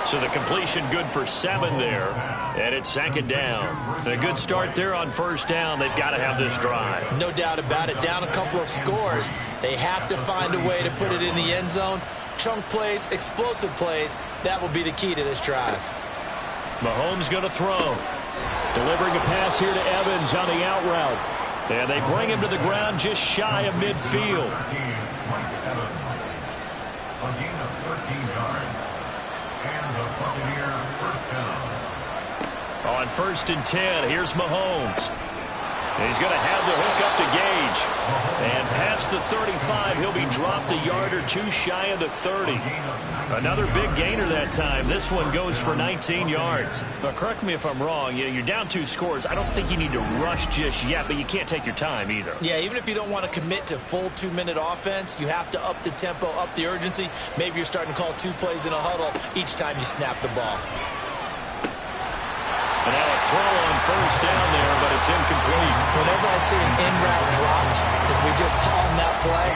So the completion good for 7 there. And it's 2nd down. A good start there on first down. They've got to have this drive. No doubt about it. Down a couple of scores. They have to find a way to put it in the end zone. Chunk plays, explosive plays. That will be the key to this drive. Mahomes going to throw. Delivering a pass here to Evans on the out route. And they bring him to the ground just shy of midfield. A gain of 13 yards. And the Buccaneer first down. On 1st and 10, here's Mahomes. He's going to have the hook up to Gage. And past the 35, he'll be dropped a yard or 2 shy of the 30. Another big gainer that time. This one goes for 19 yards. But correct me if I'm wrong. You're down 2 scores. I don't think you need to rush just yet, but you can't take your time either. Yeah, even if you don't want to commit to full 2-minute offense, you have to up the tempo, up the urgency. Maybe you're starting to call 2 plays in a huddle each time you snap the ball. And now a throw on first down there, but it's incomplete. Whenever I see an in-route dropped, as we just saw in that play,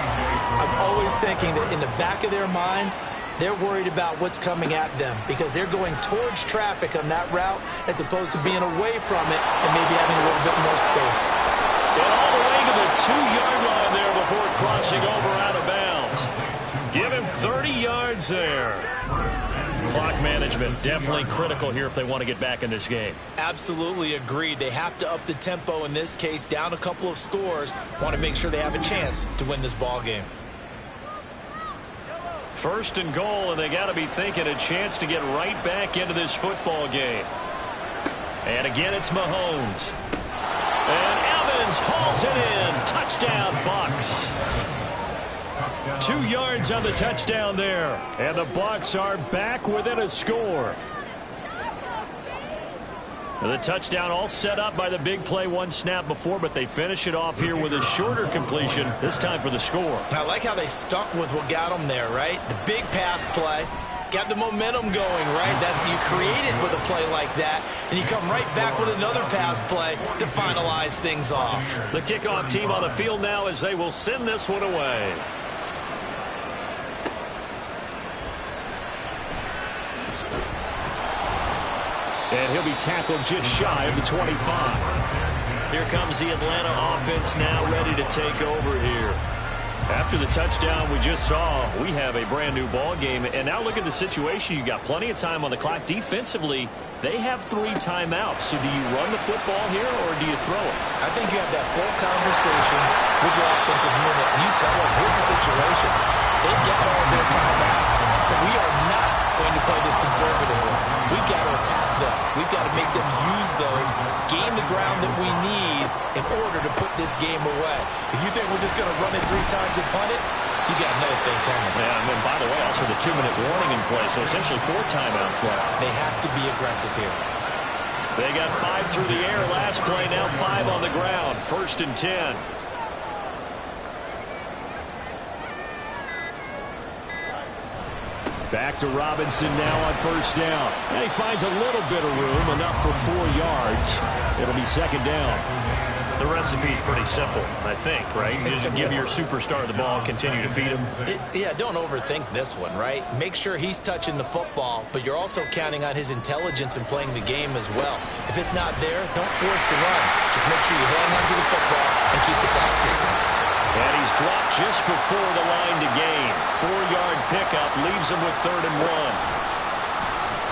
I'm always thinking that in the back of their mind, they're worried about what's coming at them because they're going towards traffic on that route as opposed to being away from it and maybe having a little bit more space. And all the way to the 2-yard line there before crossing over out of bounds. Give him 30 yards there. Clock management definitely critical here if they want to get back in this game. Absolutely agreed. They have to up the tempo in this case, down a couple of scores. Want to make sure they have a chance to win this ball game. 1st and goal, and they got to be thinking a chance to get right back into this football game. And again, it's Mahomes. And Evans hauls it in. Touchdown, Bucs. 2 yards on the touchdown there. And the Bucs are back within a score. The touchdown all set up by the big play 1 snap before, but they finish it off here with a shorter completion, this time for the score. I like how they stuck with what got them there, right? The big pass play, got the momentum going, right? That's you create it with a play like that, and you come right back with another pass play to finalize things off. The kickoff team on the field now as they will send this one away. And he'll be tackled just shy of the 25. Here comes the Atlanta offense now ready to take over here. After the touchdown we just saw, we have a brand new ball game. And now look at the situation. You got plenty of time on the clock. Defensively, they have 3 timeouts. So do you run the football here or do you throw it? I think you have that full conversation with your offensive unit. And you tell them, here's the situation. They've got all their timeouts. So we are not going to play this conservatively. We've got to attack them. We've got to make them use those, gain the ground that we need in order to put this game away. If you think we're just going to run it 3 times and punt it, you got another thing coming. Yeah, and then by the way, also the 2-minute warning in play, so essentially 4 timeouts left. They have to be aggressive here. They got 5 through the air last play, now 5 on the ground. 1st and 10. Back to Robinson now on first down. And he finds a little bit of room, enough for 4 yards. It'll be 2nd down. The recipe's pretty simple, I think, right? You just give your superstar the ball and continue to feed him. Yeah, don't overthink this one, right? Make sure he's touching the football, but you're also counting on his intelligence in playing the game as well. If it's not there, don't force the run. Just make sure you hang on to the football and keep the clock ticking. And he's dropped just before the line to gain. 4-yard pickup leaves him with 3rd and 1.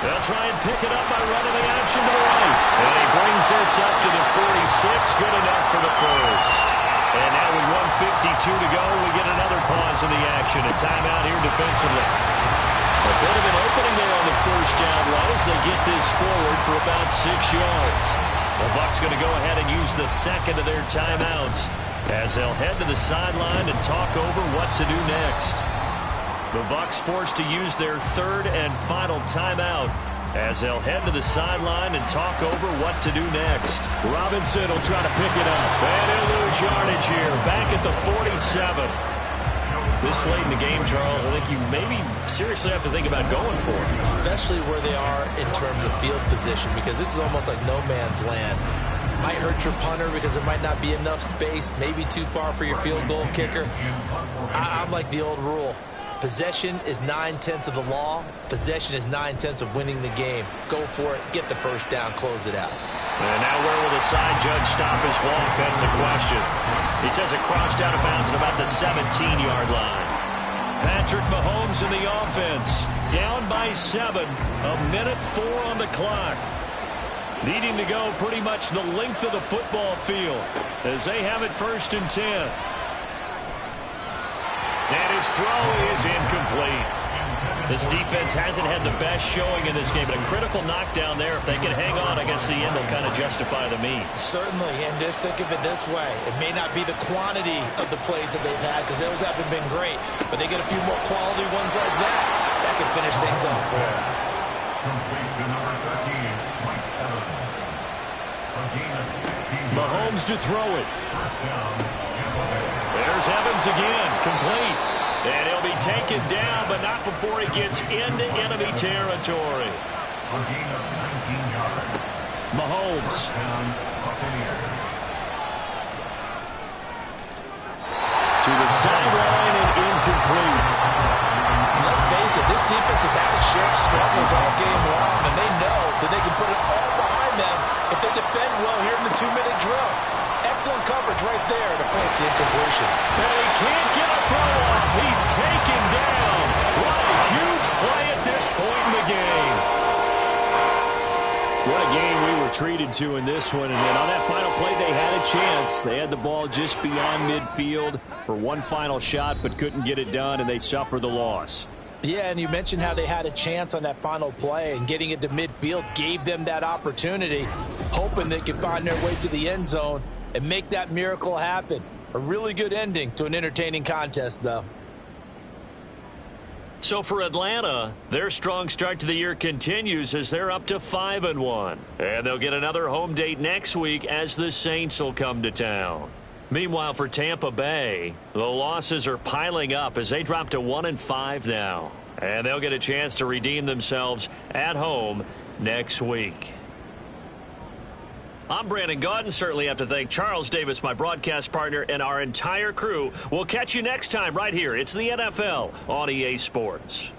They'll try and pick it up by running the option to the right. And he brings this up to the 46. Good enough for the first. And now with 1:52 to go, we get another pause in the action. A timeout here defensively. A bit of an opening there on the first down run as they get this forward for about 6 yards. The Bucs going to go ahead and use the second of their timeouts as they'll head to the sideline and talk over what to do next. The Bucs forced to use their third and final timeout as they'll head to the sideline and talk over what to do next. Robinson will try to pick it up. And he'll lose yardage here, back at the 47. This late in the game, Charles, I think you maybe seriously have to think about going for it. Especially where they are in terms of field position, because this is almost like no man's land. Might hurt your punter because there might not be enough space, maybe too far for your field goal kicker. I'm like the old rule. Possession is 9/10 of the law. Possession is 9/10 of winning the game. Go for it, get the first down, close it out. And now where will the side judge stop his walk? That's the question. He says it crossed out of bounds at about the 17-yard line. Patrick Mahomes in the offense. Down by 7. 1:04 on the clock. Needing to go pretty much the length of the football field as they have it 1st and 10. And his throw is incomplete. This defense hasn't had the best showing in this game, but a critical knockdown there. If they can hang on, I guess the end will kind of justify the means. Certainly, and just think of it this way. It may not be the quantity of the plays that they've had because those haven't been great, but they get a few more quality ones like that. That can finish things off for them. Complete to number 13, Mike Evans. A gain of 16 Mahomes to throw it. First down. There's Evans again, complete. And he'll be taken down, but not before he gets into enemy territory. A gain of 19 yards. Mahomes. Down, Buccaneers. To the sideline and incomplete. Let's face it, this defense has had its share of struggles all game long, and they know that they can put it all behind them if they defend well here in the 2-minute drill. Excellent coverage right there to force the incompletion. And he can't get a throw off. He's taken down. What a huge play at this point in the game. What a game we were treated to in this one. And then on that final play, they had a chance. They had the ball just beyond midfield for one final shot, but couldn't get it done, and they suffer the loss. Yeah, and you mentioned how they had a chance on that final play, and getting it to midfield gave them that opportunity, hoping they could find their way to the end zone and make that miracle happen. A really good ending to an entertaining contest, though. So for Atlanta, their strong start to the year continues as they're up to 5-1. And they'll get another home date next week as the Saints will come to town. Meanwhile, for Tampa Bay, the losses are piling up as they drop to 1-5 now. And they'll get a chance to redeem themselves at home next week. I'm Brandon Gaudin. Certainly have to thank Charles Davis, my broadcast partner, and our entire crew. We'll catch you next time right here. It's the NFL on EA Sports.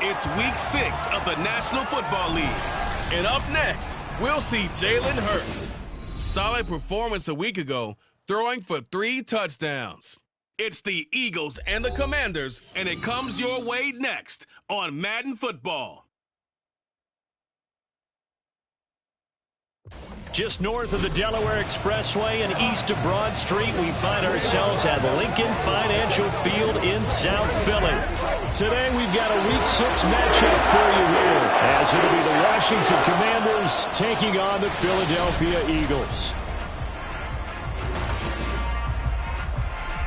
It's week 6 of the National Football League. And up next, we'll see Jalen Hurts. Solid performance a week ago, throwing for 3 touchdowns. It's the Eagles and the Commanders, and it comes your way next on Madden Football. Just north of the Delaware Expressway and east of Broad Street, we find ourselves at Lincoln Financial Field in South Philly. Today, we've got a Week 6 matchup for you here, as it'll be the Washington Commanders taking on the Philadelphia Eagles.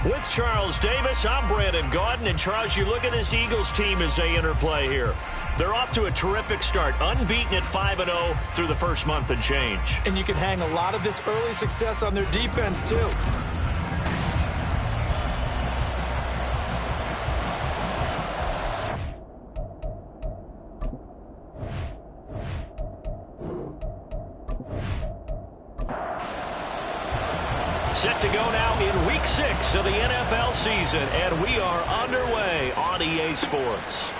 With Charles Davis, I'm Brandon Gaudin. And Charles, you look at this Eagles team as they interplay here. They're off to a terrific start, unbeaten at 5-0 through the first month and change. And you can hang a lot of this early success on their defense, too. Set to go now in Week 6 of the NFL season, and we are underway on EA Sports.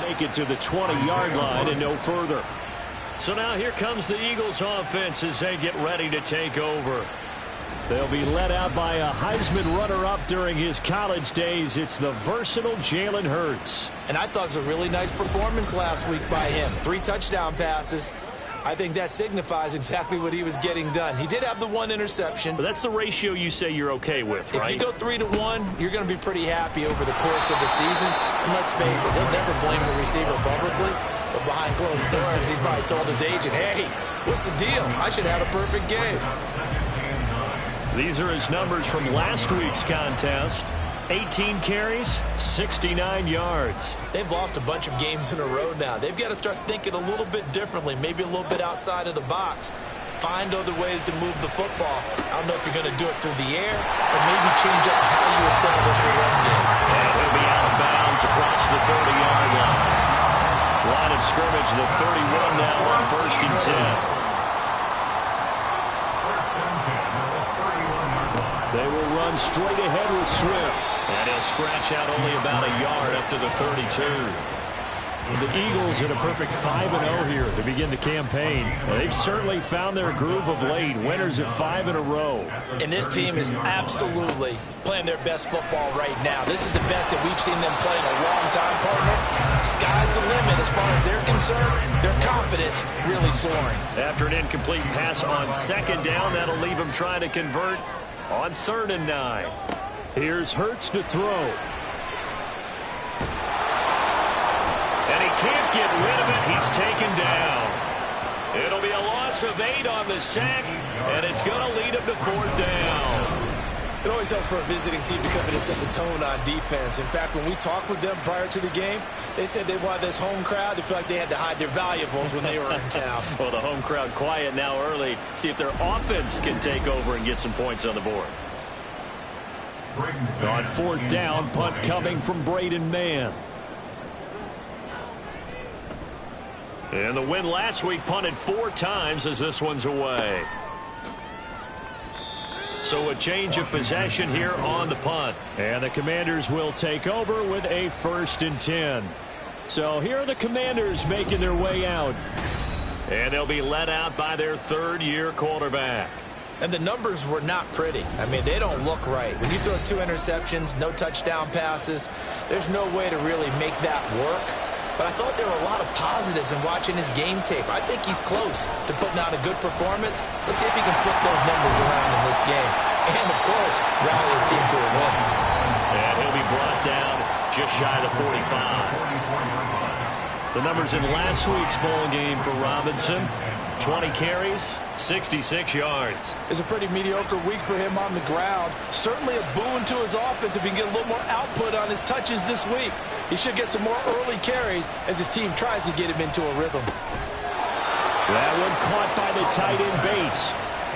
Make it to the 20-yard line and no further. So now here comes the Eagles offense as they get ready to take over. They'll be led out by a Heisman runner-up during his college days. It's the versatile Jalen Hurts. And I thought it was a really nice performance last week by him. 3 touchdown passes. I think that signifies exactly what he was getting done. He did have the 1 interception. But that's the ratio you say you're okay with, right? If you go 3-1, you're going to be pretty happy over the course of the season. And let's face it, he'll never blame the receiver publicly. But behind closed doors, he probably told his agent, hey, what's the deal? I should have a perfect game. These are his numbers from last week's contest. 18 carries, 69 yards. They've lost a bunch of games in a row now. They've got to start thinking a little bit differently, maybe a little bit outside of the box. Find other ways to move the football. I don't know if you're going to do it through the air or maybe change up how you establish your run game. And he'll be out of bounds across the 30-yard line. Line of scrimmage, the 31 now on 1st and 10. They will run straight ahead with Swift. And he'll scratch out only about a yard up to the 32. The Eagles in a perfect 5-0 here to begin the campaign. They've certainly found their groove of late. Winners of 5 in a row. And this team is absolutely playing their best football right now. This is the best that we've seen them play in a long time, partner. Sky's the limit as far as they're concerned. Their confidence really soaring. After an incomplete pass on 2nd down, that'll leave them trying to convert on 3rd and 9. Here's Hurts to throw. And he can't get rid of it. He's taken down. It'll be a loss of 8 on the sack, and it's going to lead him to 4th down. It always helps for a visiting team to come in and set the tone on defense. In fact, when we talked with them prior to the game, they said they wanted this home crowd to feel like they had to hide their valuables when they were in town. Well, the home crowd quiet now early. See if their offense can take over and get some points on the board. On 4th down, punt coming from Braden Mann. And the win last week punted 4 times as this one's away. So a change of possession here on the punt. And the Commanders will take over with a 1st and 10. So here are the Commanders making their way out. And they'll be led out by their 3rd-year quarterback. And the numbers were not pretty. I mean, they don't look right. When you throw 2 interceptions, no touchdown passes, there's no way to really make that work. But I thought there were a lot of positives in watching his game tape. I think he's close to putting out a good performance. Let's see if he can flip those numbers around in this game. And, of course, rally his team to a win. brought down just shy of the 45. The numbers in last week's bowl game for Robinson: 20 carries, 66 yards. It's a pretty mediocre week for him on the ground. Certainly a boon to his offense if he can get a little more output on his touches this week. He should get some more early carries as his team tries to get him into a rhythm. That one caught by the tight end Bates.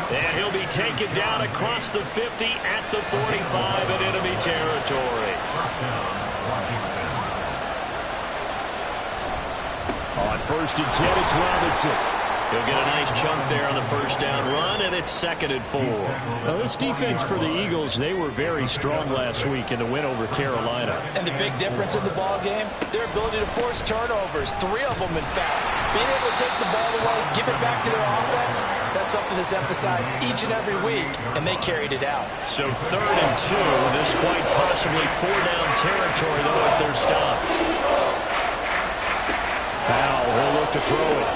And he'll be taken down across the 50 at the 45 in enemy territory. On 1st and 10, it's Robinson. He'll get a nice chunk there on the first down run, and it's 2nd and 4. Now, this defense for the Eagles, they were very strong last week in the win over Carolina. And the big difference in the ball game, their ability to force turnovers, 3 of them in fact. Being able to take the ball away, give it back to their offense, that's something that's emphasized each and every week, and they carried it out. So 3rd and 2, this quite possibly 4-down territory, though, if they're stopped. Powell will look to throw it.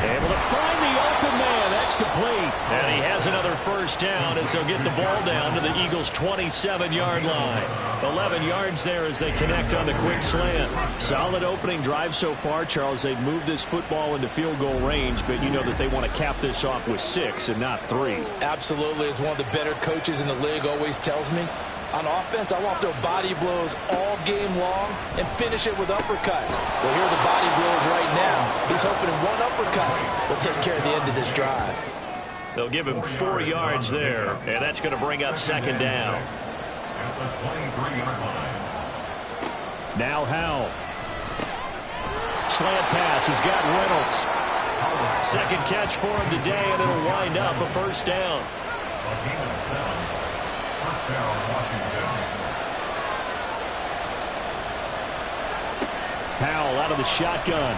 Able to find the open man. That's complete. And he has another first down as they'll get the ball down to the Eagles' 27-yard line. 11 yards there as they connect on the quick slant. Solid opening drive so far, Charles. They've moved this football into field goal range, but you know that they want to cap this off with 6 and not 3. Absolutely. As one of the better coaches in the league always tells me, on offense, I want their body blows all game long and finish it with uppercuts. Well, here are the body blows right now. He's hoping one uppercut will take care of the end of this drive. They'll give him 4 yards there, and that's going to bring up 2nd down. At the 23-yard line. Now Howell. Slant pass. He's got Reynolds. 2nd catch for him today, and it'll wind up a first down. A gain of 7. First down, Washington. Powell out of the shotgun.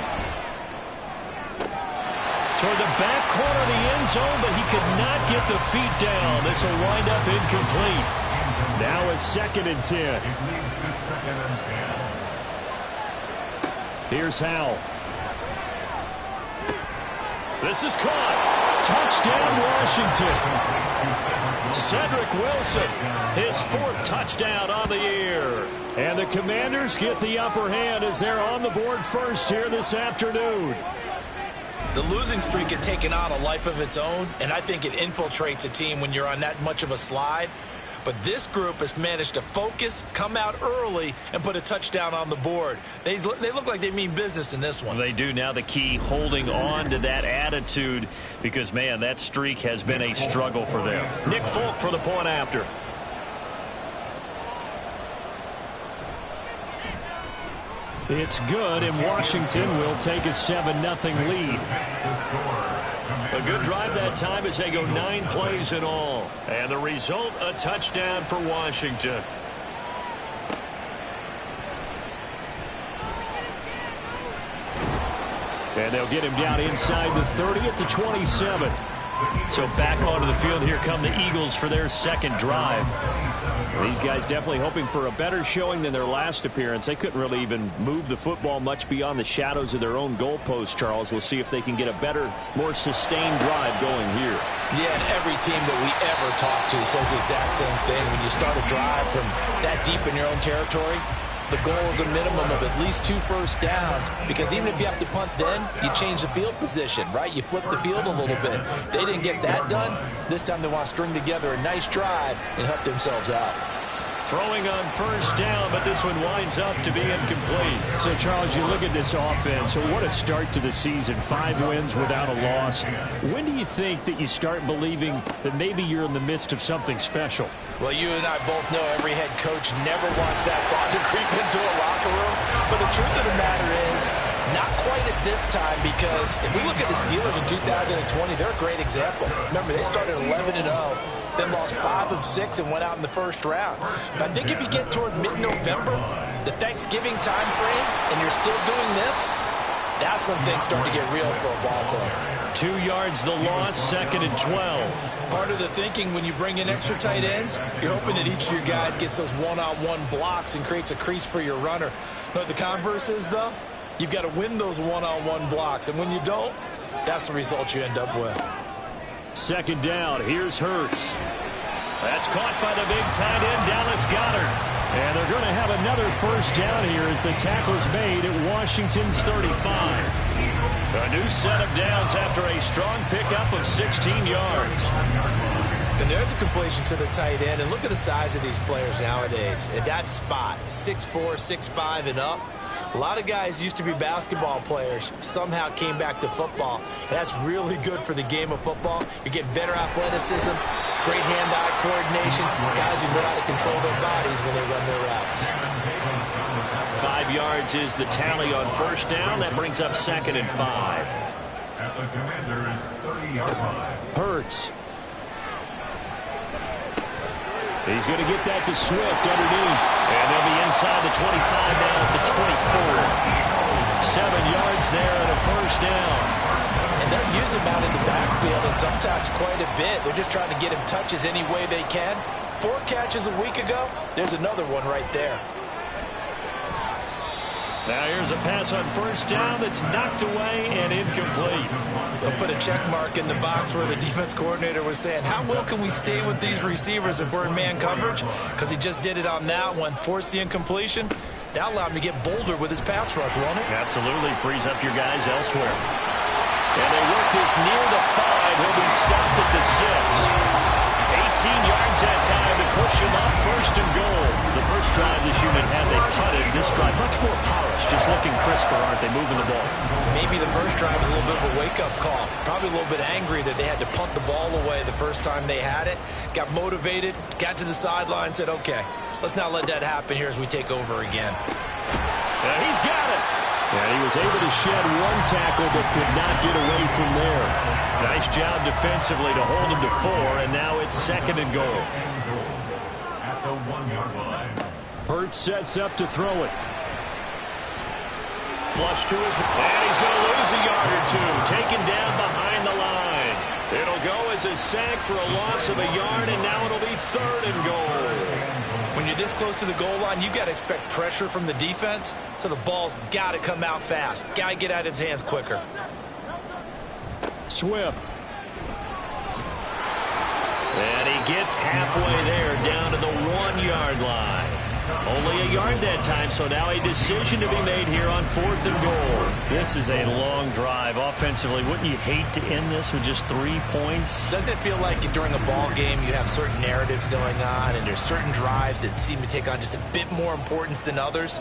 Toward the back corner of the end zone, but he could not get the feet down. This will wind up incomplete. Now a 2nd and 10. It leads to 2nd and 10. Here's Howell. This is caught. Touchdown, Washington. Cedric Wilson, his 4th touchdown on the year. And the Commanders get the upper hand as they're on the board first here this afternoon. The losing streak had taken on a life of its own, and I think it infiltrates a team when you're on that much of a slide. But this group has managed to focus, come out early, and put a touchdown on the board. They look like they mean business in this one. They do. Now the key, holding on to that attitude, because, man, that streak has been a struggle for them. Nick Folk for the point after. It's good, and Washington will take a 7-0 lead. A good drive that time as they go 9 plays in all. And the result, a touchdown for Washington. And they'll get him down inside the 30 at the 27. So back onto the field, here come the Eagles for their 2nd drive. These guys definitely hoping for a better showing than their last appearance. They couldn't really even move the football much beyond the shadows of their own goalpost, Charles. We'll see if they can get a better, more sustained drive going here. Yeah, and every team that we ever talk to says the exact same thing. When you start a drive from that deep in your own territory, the goal is a minimum of at least 2 first downs, because even if you have to punt then, you change the field position, right? You flip the field a little bit. They didn't get that done. This time they want to string together a nice drive and help themselves out. Throwing on first down, but this one winds up to be incomplete. So, Charles, you look at this offense, so what a start to the season. 5 wins without a loss. When do you think that you start believing that maybe you're in the midst of something special? Well, you and I both know every head coach never wants that thought to creep into a locker room. But the truth of the matter is, not quite at this time, because if we look at the Steelers in 2020, they're a great example. Remember, they started 11-0. Then lost 5 of 6 and went out in the first round. But I think if you get toward mid-November, the Thanksgiving time frame, and you're still doing this, that's when things start to get real for a ball club. 2 yards the loss, 2nd and 12. Part of the thinking when you bring in extra tight ends, you're hoping that each of your guys gets those one-on-one blocks and creates a crease for your runner. You know what the converse is, though? You've got to win those one-on-one blocks, and when you don't, that's the result you end up with. 2nd down. Here's Hurts. That's caught by the big tight end, Dallas Goedert. And they're going to have another first down here as the tackle's made at Washington's 35. A new set of downs after a strong pickup of 16 yards. And there's a completion to the tight end. And look at the size of these players nowadays. At that spot, 6'4", 6'5", and up. A lot of guys used to be basketball players, somehow came back to football. And that's really good for the game of football. You're getting better athleticism, great hand-eye coordination, guys who know how to control their bodies when they run their routes. 5 yards is the tally on first down. That brings up 2nd and 5. At the Commander's 30-yard line. Hurts. He's going to get that to Swift underneath. And they'll be inside the 25 now at the 24. 7 yards there and a first down. And they'll use him out in the backfield, and sometimes quite a bit. They're just trying to get him touches any way they can. 4 catches a week ago. There's another one right there. Now here's a pass on first down that's knocked away and incomplete. They'll put a check mark in the box where the defense coordinator was saying, how well can we stay with these receivers if we're in man coverage? Because he just did it on that one, forced the incompletion. That allowed him to get bolder with his pass rush, won't it? Absolutely, frees up your guys elsewhere. And they work this near the 5. He'll be stopped at the 6. 18 yards that time to push him up, 1st and goal. The first drive this unit had, they punted. This drive much more polished, just looking crisper, aren't they, moving the ball? Maybe the first drive was a little bit of a wake-up call. Probably a little bit angry that they had to punt the ball away the first time they had it. Got motivated, got to the sideline, said, okay, let's not let that happen here as we take over again. He's got it. And he was able to shed 1 tackle but could not get away from there. Nice job defensively to hold him to 4, and now it's 2nd and goal. At the 1-yard line. Hurts sets up to throw it. Flush to his, and he's going to lose a yard or 2. Taken down behind the line. It'll go as a sack for a loss of a yard, and now it'll be 3rd and goal. When you're this close to the goal line, you've got to expect pressure from the defense, so the ball's got to come out fast. Got to get out of his hands quicker. Swift. And he gets halfway there, down to the 1-yard line. Only a yard that time, so now a decision to be made here on 4th and goal. This is a long drive offensively. Wouldn't you hate to end this with just 3 points? Doesn't it feel like during a ball game you have certain narratives going on and there's certain drives that seem to take on just a bit more importance than others?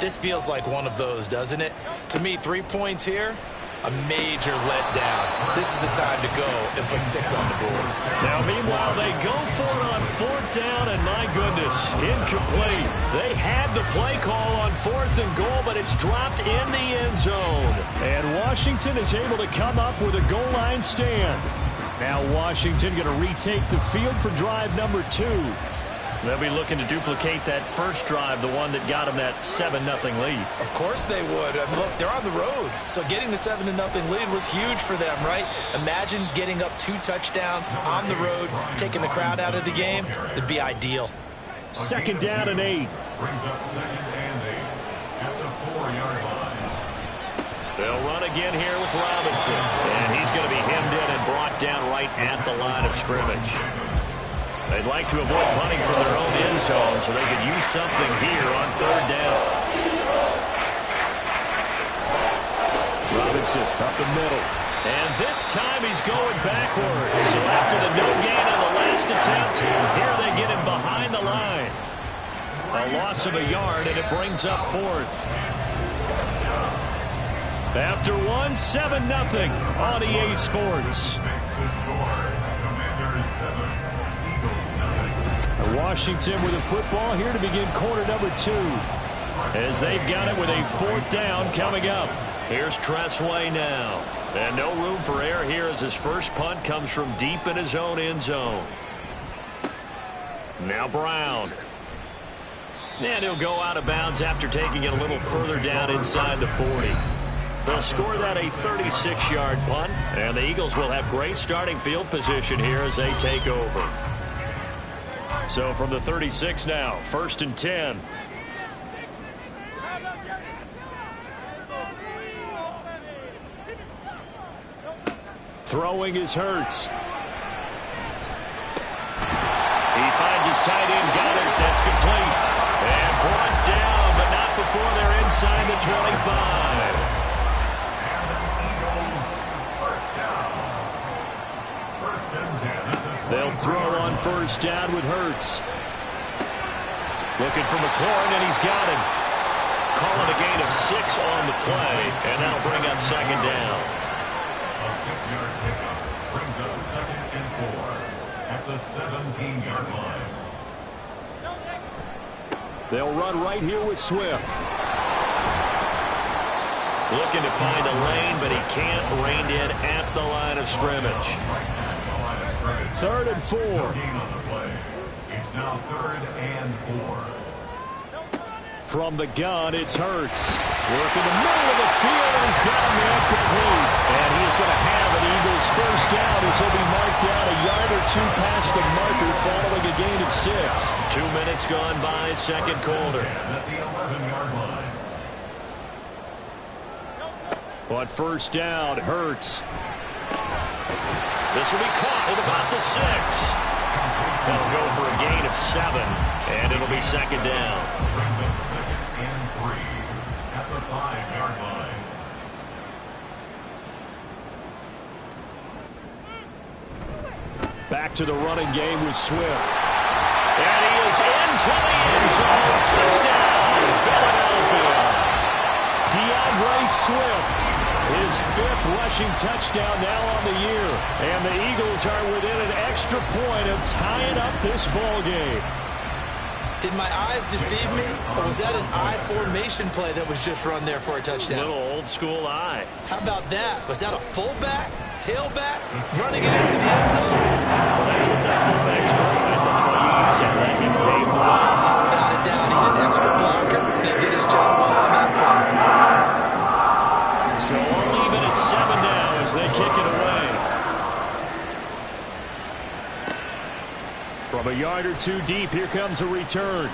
This feels like one of those, doesn't it? To me, 3 points here, a major letdown. This is the time to go and put 6 on the board. Now, meanwhile, they go for it on 4th down, and my goodness, incomplete. They had the play call on 4th and goal, but it's dropped in the end zone. And Washington is able to come up with a goal line stand. Now Washington going to retake the field for drive number 2. They'll be looking to duplicate that first drive, the one that got them that 7-0 lead. Of course they would. Look, they're on the road, so getting the 7-0 lead was huge for them, right? Imagine getting up 2 touchdowns on the road, taking the crowd out of the game. It'd be ideal. 2nd down and 8. Brings up 2nd and 8 at the 4-yard line. They'll run again here with Robinson, and he's going to be hemmed in and brought down right at the line of scrimmage. They'd like to avoid punting from their own end zone so they could use something here on 3rd down. Robinson up the middle. And this time he's going backwards. So after the no gain on the last attempt, here they get him behind the line. A loss of a yard, and it brings up 4th. After 1, 7-0 on EA Sports. Washington with a football here to begin quarter number 2. As they've got it with a 4th down coming up. Here's Tressway now. And no room for error here as his first punt comes from deep in his own end zone. Now Brown. And he'll go out of bounds after taking it a little further down inside the 40. They'll score that a 36-yard punt. And the Eagles will have great starting field position here as they take over. So from the 36 now, 1st and 10. Throwing is Hurts. He finds his tight end, got it. That's complete. inside the 25. They'll throw on first down with Hurts. Looking for McLaurin, and he's got him. Calling a gain of 6 on the play, and that'll bring up second down. A 6-yard pickup brings up 2nd and 4 at the 17-yard line. They'll run right here with Swift. Looking to find a lane, but he can't rein in at the line of scrimmage. 3rd and 4. It's now 3rd and 4. From the gun, it's Hurts. Working the middle of the field, and he's got a man complete. And he is going to have an Eagles first down as he'll be marked down a yard or 2 past the marker following a gain of 6. 2 minutes gone by, second quarter. At the 11-yard line. On first down, Hurts. This will be caught at about the 6. They'll go for a gain of 7, and it'll be second down. Brings up 2nd and 3 at the 5-yard line. Back to the running game with Swift. And he is into the end zone. Touchdown, Philadelphia. DeAndre Swift, his 5th rushing touchdown now on the year. And the Eagles are within an extra point of tying up this ball game. Did my eyes deceive me, or was that an I formation play that was just run there for a touchdown? Little old school eye. How about that? Was that a fullback, tailback, running it into the end zone? Well, that's what that fullback's for, right? That's why you use it, let him pave the way. Without a doubt, he's an extra blocker, and he did his job well on that play. So only even at 7 now as they kick it away. From a yard or 2 deep, here comes a return.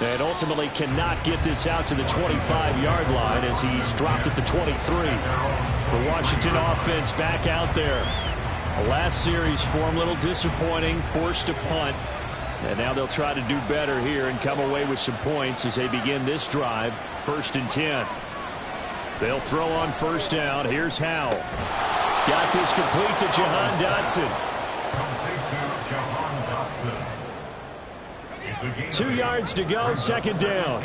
And ultimately cannot get this out to the 25-yard line as he's dropped at the 23. The Washington offense back out there. The last series for him, a little disappointing, forced a punt. And now they'll try to do better here and come away with some points as they begin this drive, 1st and 10. They'll throw on first down. Here's Howell. Got this complete to Jahan Dotson. 2 yards to go, second down.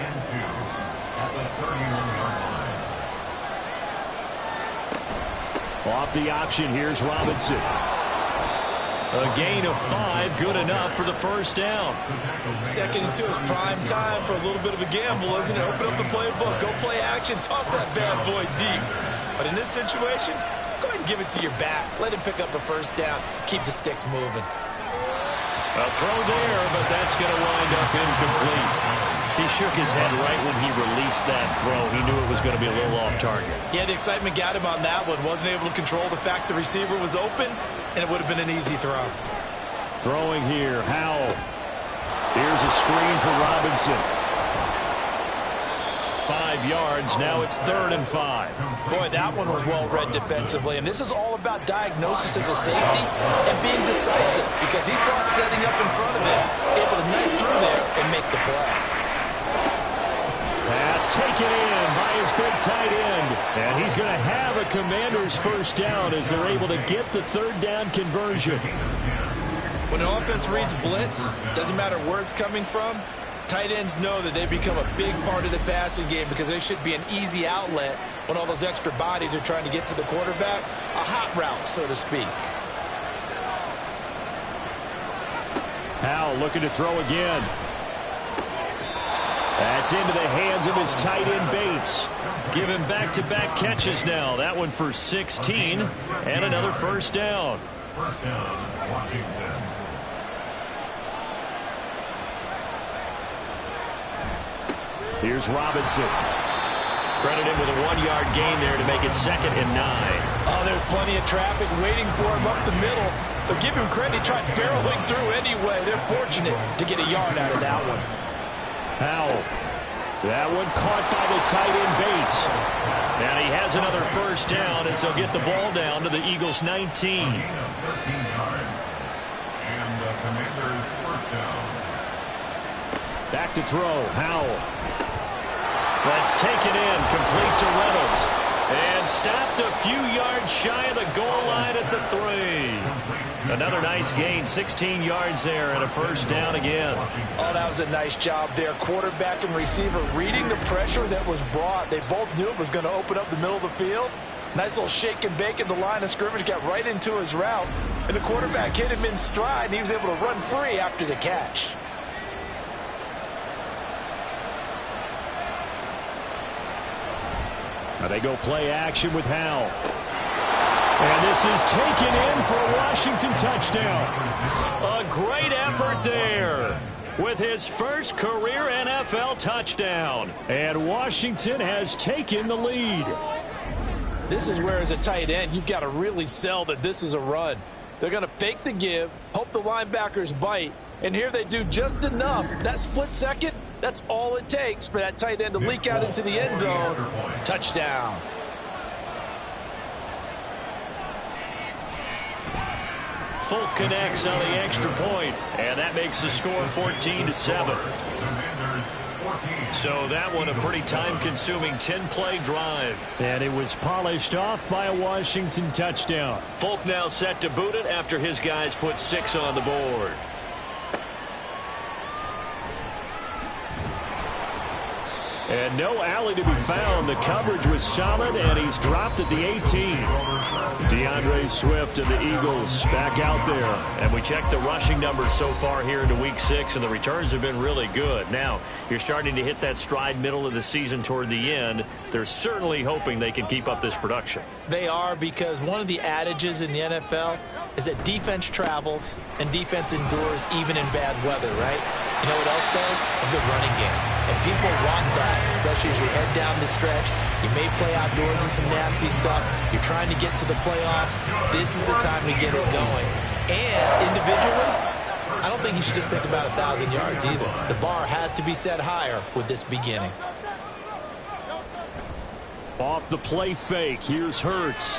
Off the option, here's Robinson. A gain of 5, good enough for the first down. 2nd and 2 is prime time for a little bit of a gamble, isn't it? Open up the playbook, go play action, toss that bad boy deep. But in this situation, go ahead and give it to your back. Let him pick up a first down, keep the sticks moving. A throw there, but that's going to wind up incomplete. He shook his head right when he released that throw. He knew it was going to be a little off target. Yeah, the excitement got him on that one. Wasn't able to control the fact the receiver was open, and it would have been an easy throw. Throwing here, Howell. Here's a screen for Robinson. 5 yards, now it's 3rd and 5. Boy, that one was well read defensively, and this is all about diagnosis as a safety and being decisive because he saw it setting up in front of him, able to knife through there and make the play. Pass taken in by his big tight end, and he's going to have a Commander's first down as they're able to get the 3rd down conversion. When an offense reads blitz, doesn't matter where it's coming from, tight ends know that they become a big part of the passing game because they should be an easy outlet when all those extra bodies are trying to get to the quarterback. A hot route, so to speak. Howell looking to throw again. That's into the hands of his tight end Bates. Giving back-to-back catches now. That one for 16 and another first down. First down, Washington. Here's Robinson. Credit him with a 1-yard gain there to make it 2nd and 9. Oh, there's plenty of traffic waiting for him up the middle. But give him credit, he tried barreling through anyway. They're fortunate to get a yard out of that one. Howell. That one caught by the tight end Bates. And he has another first down as they'll get the ball down to the Eagles' 19. 13 yards. And the Commanders' first down. Back to throw, Howell. That's taken in, complete to Reynolds. And stopped a few yards shy of the goal line at the 3. Another nice gain, 16 yards there, and a first down again. Oh, that was a nice job there. Quarterback and receiver reading the pressure that was brought. They both knew it was going to open up the middle of the field. Nice little shake and bake in the line of scrimmage, got right into his route. And the quarterback hit him in stride, and he was able to run free after the catch. Now they go play action with Howell. And this is taken in for a Washington touchdown. A great effort there with his first career NFL touchdown. And Washington has taken the lead. This is where, as a tight end, you've got to really sell that this is a run. They're going to fake the give, hope the linebackers bite, and here they do just enough. That split second, that's all it takes for that tight end to leak out into the end zone. Touchdown. Folk connects on the extra point, and that makes the score 14-7. So that one a pretty time-consuming 10-play drive. And it was polished off by a Washington touchdown. Folk now set to boot it after his guys put 6 on the board. And no alley to be found. The coverage was solid, and he's dropped at the 18. DeAndre Swift and the Eagles back out there. And we checked the rushing numbers so far here into Week 6, and the returns have been really good. Now, you're starting to hit that stride middle of the season toward the end. They're certainly hoping they can keep up this production. They are, because one of the adages in the NFL is that defense travels and defense endures even in bad weather, right? You know what else does? A good running game. And people want that, especially as you head down the stretch. You may play outdoors in some nasty stuff. You're trying to get to the playoffs. This is the time to get it going. And individually, I don't think you should just think about 1,000 yards either. The bar has to be set higher with this beginning. Off the play fake, here's Hurts.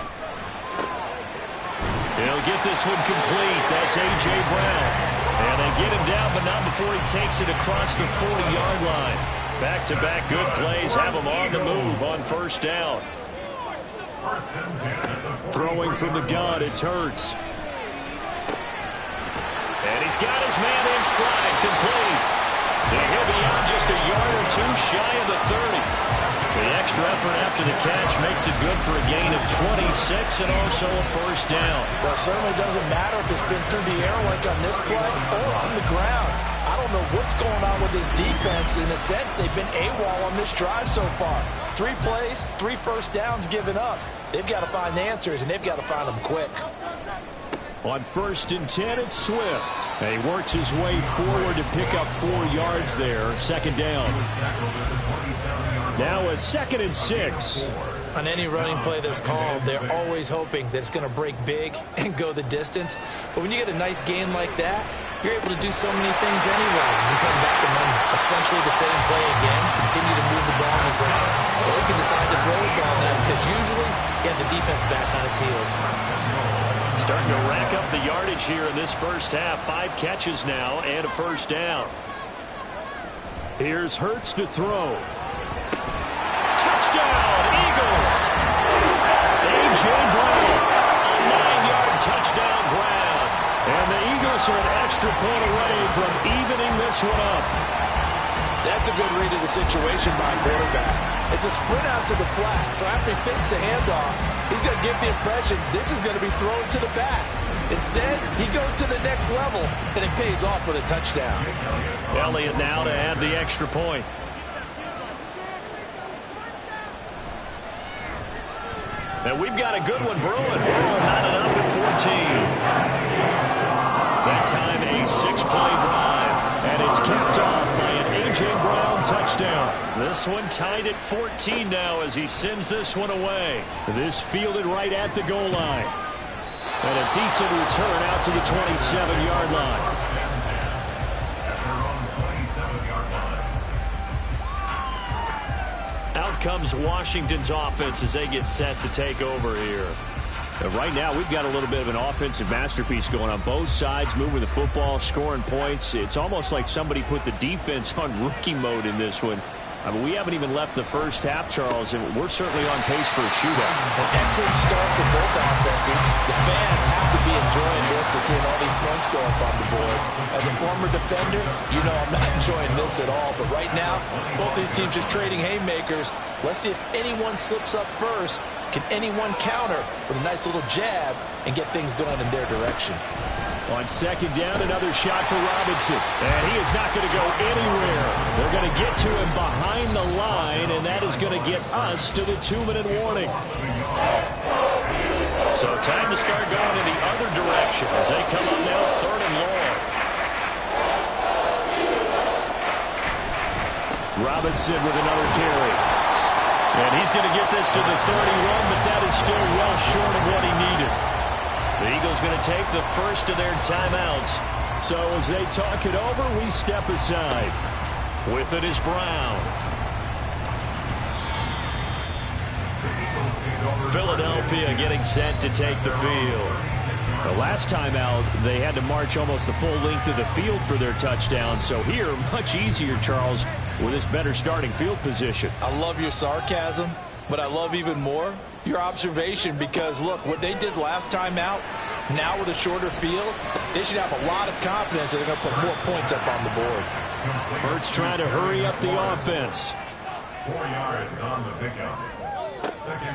He'll get this one complete. That's A.J. Brown. And they get him down, but not before he takes it across the 40-yard line. Back-to-back good plays have him on the move on first down. Throwing from the gun, it's Hurts. And he's got his man in stride, complete. And he'll be out just a yard or two shy of the 30. The extra effort after the catch makes it good for a gain of 26 and also a first down. Well, it certainly doesn't matter if it's been through the air like on this play or on the ground. I don't know what's going on with this defense. In a sense, they've been AWOL on this drive so far. 3 plays, 3 first downs given up. They've got to find the answers, and they've got to find them quick. On 1st and 10, it's Swift. And he works his way forward to pick up 4 yards there. Second down. Now a 2nd and 6. On any running play that's called, they're always hoping that it's going to break big and go the distance. But when you get a nice gain like that, you're able to do so many things anyway. You can come back and run essentially the same play again, continue to move the ball on the ground, or you can decide to throw the ball now because usually you have the defense back on its heels. Starting to rack up the yardage here in this first half. 5 catches now and a first down. Here's Hurts to throw. Touchdown, Eagles! A.J. Brown, a 9-yard touchdown grab. And the Eagles are an extra point away from evening this one up. That's a good read of the situation by a quarterback. It's a sprint out to the flat, so after he fakes the handoff, he's going to give the impression this is going to be thrown to the back. Instead, he goes to the next level, and it pays off with a touchdown. Elliott now to add the extra point. And we've got a good one brewing. Knotted up at 14. That time a 6-play drive. And it's capped off by an A.J. Brown touchdown. This one tied at 14 now as he sends this one away. This fielded right at the goal line. And a decent return out to the 27-yard line. Out comes Washington's offense as they get set to take over here. And right now, we've got a little bit of an offensive masterpiece going on both sides, moving the football, scoring points. It's almost like somebody put the defense on rookie mode in this one. I mean, we haven't even left the first half, Charles, and we're certainly on pace for a shootout. An excellent start for both offenses. The fans have to be enjoying this to seeing all these points go up on the board. As a former defender, you know I'm not enjoying this at all. But right now, both these teams just trading haymakers. Let's see if anyone slips up first. Can anyone counter with a nice little jab and get things going in their direction? On second down, another shot for Robinson. And he is not going to go anywhere. They're going to get to him behind the line, and that is going to get us to the 2-minute warning. So time to start going in the other direction as they come up now 3rd and long. Robinson with another carry. And he's going to get this to the 31, but that is still well short of what he needed. The Eagles going to take the first of their timeouts. So as they talk it over, we step aside. With it is Brown. Philadelphia getting set to take the field. The last time out, they had to march almost the full length of the field for their touchdown. So here, much easier, Charles, with this better starting field position. I love your sarcasm, but I love even more your observation, because look, what they did last time out, now with a shorter field, they should have a lot of confidence that they're going to put more points up on the board. Hurts trying to hurry up the offense. 4 yards on the pickup.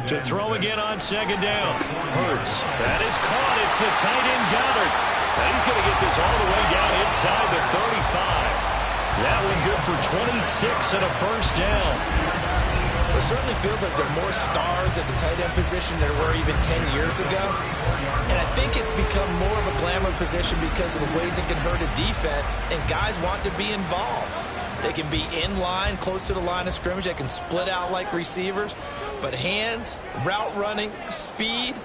To throw again on second down. Hurts. That is caught. It's the tight end Goddard. And he's going to get this all the way down inside the 35. That one good for 26 and a first down. It certainly feels like there are more stars at the tight end position than there were even 10 years ago. And I think it's become more of a glamour position because of the ways it can hurt a defense, and guys want to be involved. They can be in line, close to the line of scrimmage. They can split out like receivers. But hands, route running, speed,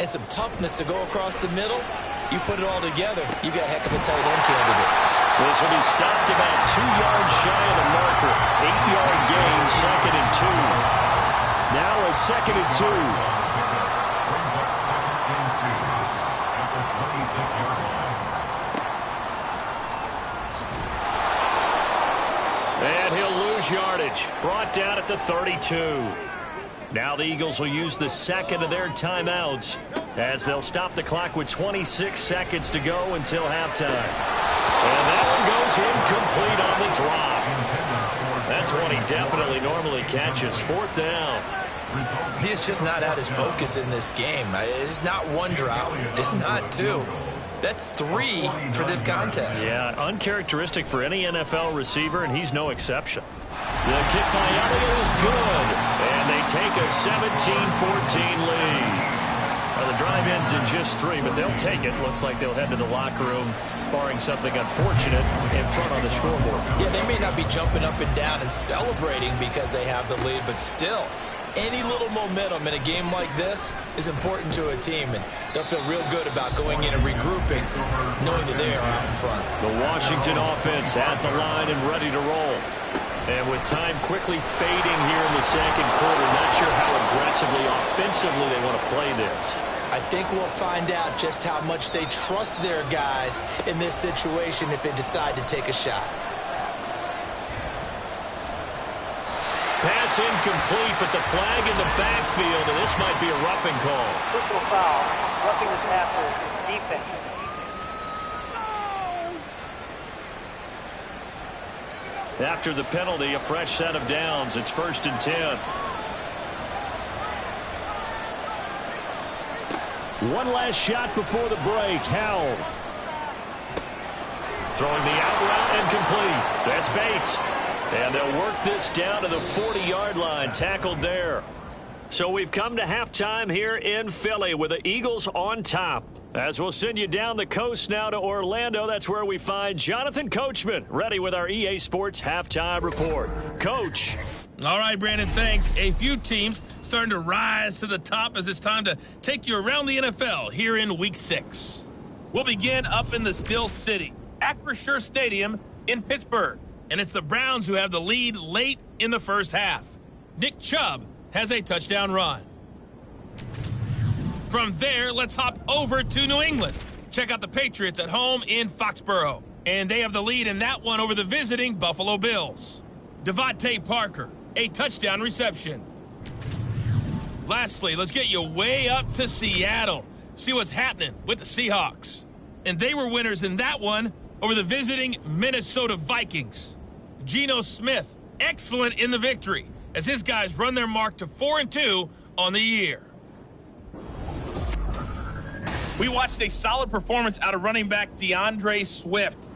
and some toughness to go across the middle, you put it all together, you got a heck of a tight end candidate. This will be stopped about 2 yards shy of the marker. 8-yard gain, 2nd and 2. Now a 2nd and 2. Brings up 2nd and 2 at the 26-yard line. And he'll lose yardage. Brought down at the 32. Now the Eagles will use the second of their timeouts as they'll stop the clock with 26 seconds to go until halftime. And that one goes incomplete on the drop. That's one he definitely normally catches. 4th down. He is just not at his focus in this game. It's not one drop. It's not two. That's 3 for this contest. Yeah, uncharacteristic for any NFL receiver, and he's no exception. The kick by Elliott is good, and they take a 17-14 lead. Well, the drive ends in just 3, but they'll take it. Looks like they'll head to the locker room, barring something unfortunate, in front on the scoreboard. Yeah, they may not be jumping up and down and celebrating because they have the lead, but still, any little momentum in a game like this is important to a team, and they'll feel real good about going in and regrouping, knowing that they are out in front. The Washington offense at the line and ready to roll. And with time quickly fading here in the second quarter, not sure how aggressively, offensively they want to play this. I think we'll find out just how much they trust their guys in this situation if they decide to take a shot. Pass incomplete, but the flag in the backfield, and this might be a roughing call. Personal foul, roughing the passer, defense. After the penalty, a fresh set of downs. It's 1st and 10. One last shot before the break. Howell. Throwing the out route and complete. That's Bates. And they'll work this down to the 40-yard line. Tackled there. So we've come to halftime here in Philly with the Eagles on top. As we'll send you down the coast now to Orlando, that's where we find Jonathan Coachman, ready with our EA Sports Halftime Report. Coach. All right, Brandon, thanks. A few teams starting to rise to the top as it's time to take you around the NFL here in Week 6. We'll begin up in the Steel City, Acrisure Stadium in Pittsburgh. And it's the Browns who have the lead late in the first half. Nick Chubb has a touchdown run. From there, let's hop over to New England. Check out the Patriots at home in Foxborough. And they have the lead in that one over the visiting Buffalo Bills. Devontae Parker, a touchdown reception. Lastly, let's get you way up to Seattle. See what's happening with the Seahawks. And they were winners in that one over the visiting Minnesota Vikings. Geno Smith, excellent in the victory as his guys run their mark to 4-2 on the year. We watched a solid performance out of running back DeAndre Swift.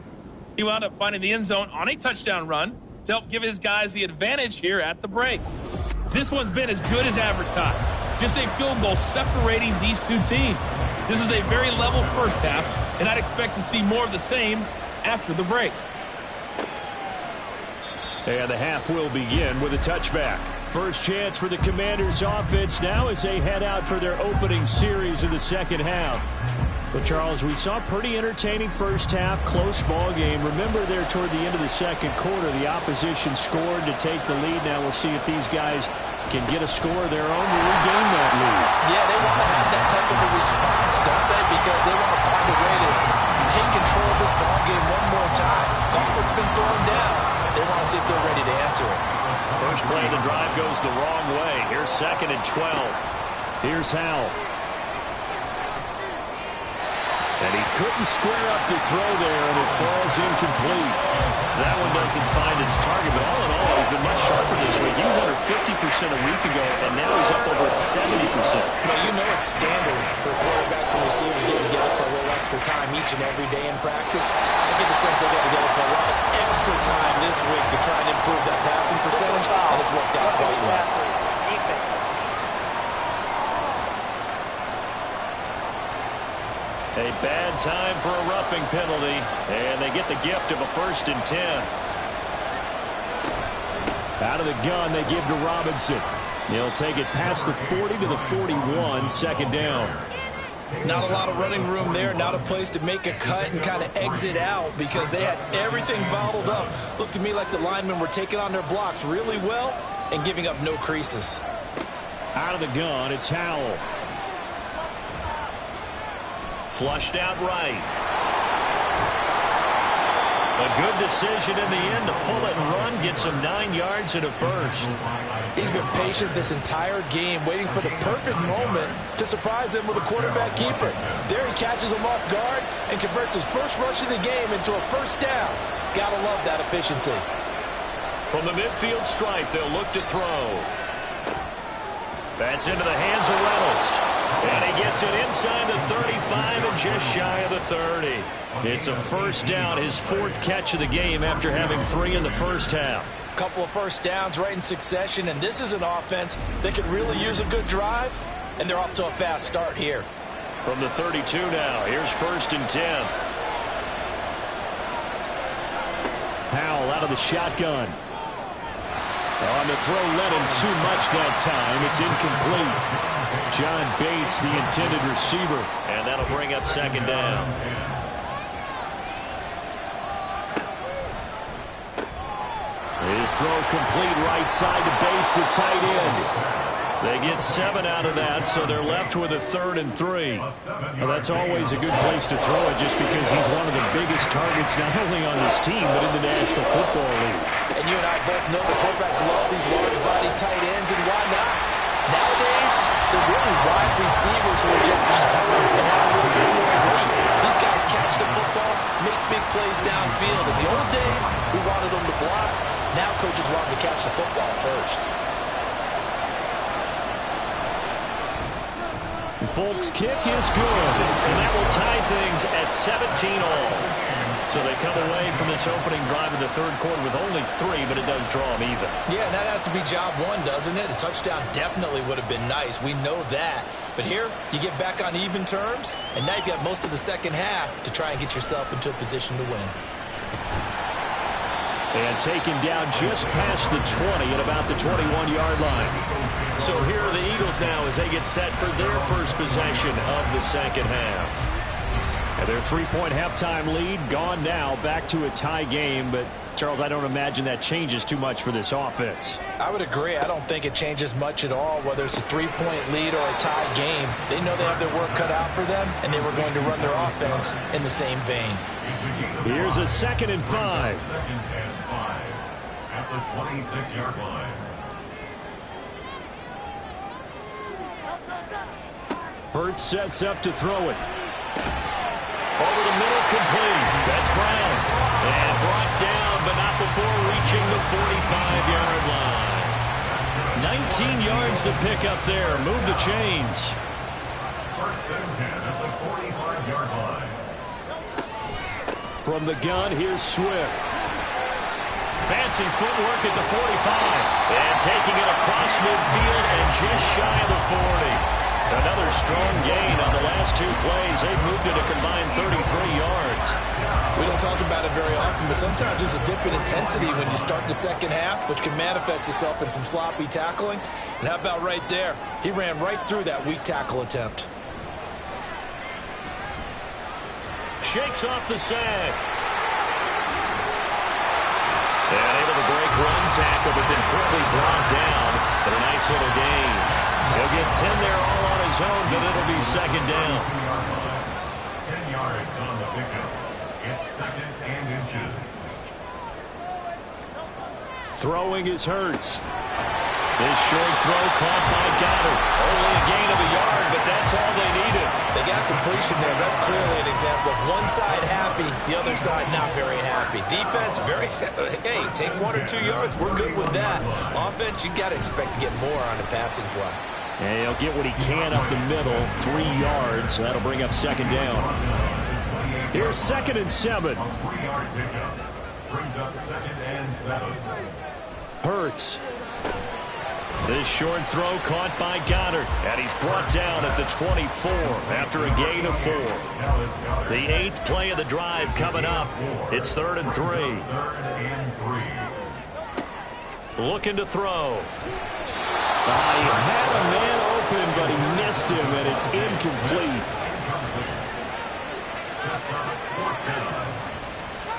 He wound up finding the end zone on a touchdown run to help give his guys the advantage here at the break. This one's been as good as advertised. Just a field goal separating these two teams. This is a very level first half, and I'd expect to see more of the same after the break. And the half will begin with a touchback. First chance for the Commanders' offense now as they head out for their opening series of the second half. Well, Charles, we saw a pretty entertaining first half, close ball game. Remember there toward the end of the second quarter, the opposition scored to take the lead. Now we'll see if these guys can get a score of their own to regain that lead. Yeah, they want to have that type of a response, don't they? Because they want to find a way to take control of this ball game one more time. Gauntlet's been thrown down. They want to see if they're ready to answer it. First play of the drive goes the wrong way. Here's 2nd and 12. Here's Howell. And he couldn't square up to throw there, and it falls incomplete. That one doesn't find its target, but all in all, he's been much sharper this week. He was under 50% a week ago, and now he's up over 70%. You know it's standard for quarterbacks and receivers getting together for a little extra time each and every day in practice. I get the sense they got together for a lot of extra time this week to try and improve that passing percentage, and it's worked out quite well. A bad time for a roughing penalty, and they get the gift of a 1st and 10. Out of the gun, they give to Robinson. He'll take it past the 40 to the 41, 2nd down. Not a lot of running room there, not a place to make a cut and kind of exit out because they had everything bottled up. Looked to me like the linemen were taking on their blocks really well and giving up no creases. Out of the gun, it's Howell. Flushed out right. A good decision in the end to pull it and run, get some 9 yards and a 1st. He's been patient this entire game, waiting for the perfect moment to surprise them with a quarterback keeper. There he catches him off guard and converts his first rush of the game into a 1st down. Gotta love that efficiency. From the midfield stripe, they'll look to throw. That's into the hands of Reynolds. And he gets it inside the 35 and just shy of the 30. It's a 1st down, his 4th catch of the game after having 3 in the first half. Couple of 1st downs right in succession, and this is an offense that could really use a good drive, and they're off to a fast start here. From the 32 now, here's 1st and 10. Howell out of the shotgun. On the throw, led him too much that time. It's incomplete. John Bates, the intended receiver. And that'll bring up 2nd down. His throw complete right side to Bates, the tight end. They get 7 out of that, so they're left with a 3rd and 3. Well, that's always a good place to throw it just because he's one of the biggest targets not only on this team but in the National Football League. And you and I both know the quarterbacks love these large-bodied tight ends, and why not? Nowadays, they're really wide receivers who are just taller and have a little bit more weight. These guys catch the football, make big plays downfield. In the old days, we wanted them to block. Now coaches want them to catch the football first. Folks' kick is good, and that will tie things at 17-all. So they come away from this opening drive in the 3rd quarter with only 3, but it does draw them even. Yeah, and that has to be job one, doesn't it? A touchdown definitely would have been nice. We know that. But here, you get back on even terms, and now you've got most of the second half to try and get yourself into a position to win. And taken down just past the 20 at about the 21-yard line. So here are the Eagles now as they get set for their first possession of the second half. And their 3-point halftime lead gone now, back to a tie game. But, Charles, I don't imagine that changes too much for this offense. I would agree. I don't think it changes much at all, whether it's a 3-point lead or a tie game. They know they have their work cut out for them, and they were going to run their offense in the same vein. Here's a 2nd and 5. at the 26-yard line. Hurts sets up to throw it. Over the middle, complete. That's Brown. And brought down, but not before reaching the 45-yard line. 19 yards to pick up there. Move the chains. First and 10 at the 45-yard line. From the gun, here's Swift. Fancy footwork at the 45. And taking it across midfield and just shy of the 40. Another strong gain on the last two plays. They've moved it a combined 33 yards. We don't talk about it very often, but sometimes there's a dip in intensity when you start the second half, which can manifest itself in some sloppy tackling. And how about right there? He ran right through that weak tackle attempt. Shakes off the sack. And able to break one tackle, but then quickly brought down. But a nice little gain. He'll get 10 there all on his own, but it'll be second down. 10 yards on the pickup. It's second and inches. Throwing is Hurts. This short throw caught by Goddard. Only a gain of a yard, but that's all they needed. They got completion there. That's clearly an example of one side happy, the other side not very happy. Defense, hey, take 1 or 2 yards. We're good with that. Offense, you got to expect to get more on the passing play. And he'll get what he can up the middle, 3 yards. That'll bring up second down. Here's second and 7. 3-yard pickup brings up second and 7. Hurts. This short throw caught by Goddard, and he's brought down at the 24 after a gain of 4. The 8th play of the drive coming up. It's 3rd and 3. Looking to throw. He had a man open, but he missed him, and it's incomplete.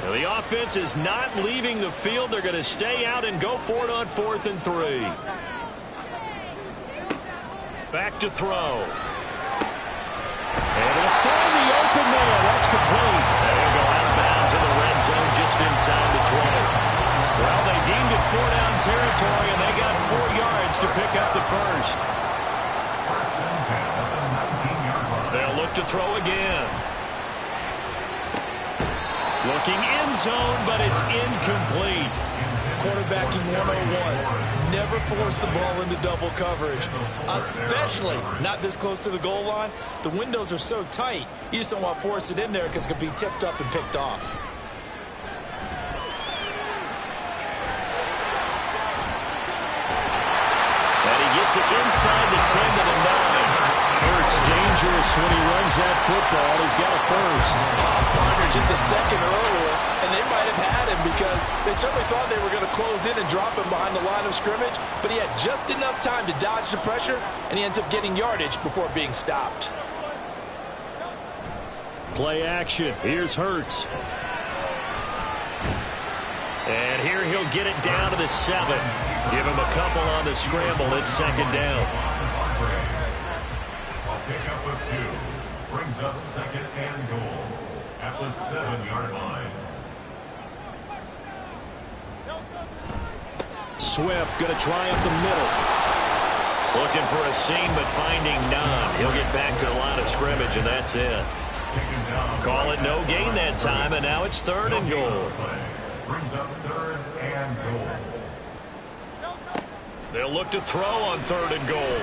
Well, the offense is not leaving the field. They're going to stay out and go for it on 4th and 3. Back to throw. And he'll find the open man. That's complete. And he'll go out of bounds in the red zone just inside the 20. Well, they deemed it 4-down territory, and they got 4 yards to pick up the first. They'll look to throw again. Looking end zone, but it's incomplete. Quarterbacking 101. Never force the ball into double coverage, especially not this close to the goal line. The windows are so tight, you just don't want to force it in there because it could be tipped up and picked off. And he gets it inside the 10 to the 9. Hurts dangerous when he runs that football. He's got a first. Partner just a second earlier, and they might have had him because they certainly thought they were going to close in and drop him behind the line of scrimmage, but he had just enough time to dodge the pressure, and he ends up getting yardage before being stopped. Play action. Here's Hurts. And here he'll get it down to the 7. Give him a couple on the scramble. It's second down. Pickup of 2 brings up second and goal at the 7-yard line. Swift going to try up the middle. Looking for a seam, but finding none. He'll get back to the line of scrimmage, and that's it. Call it no gain that time, and now it's 3rd and goal. Brings up 3rd and goal. They'll look to throw on 3rd and goal.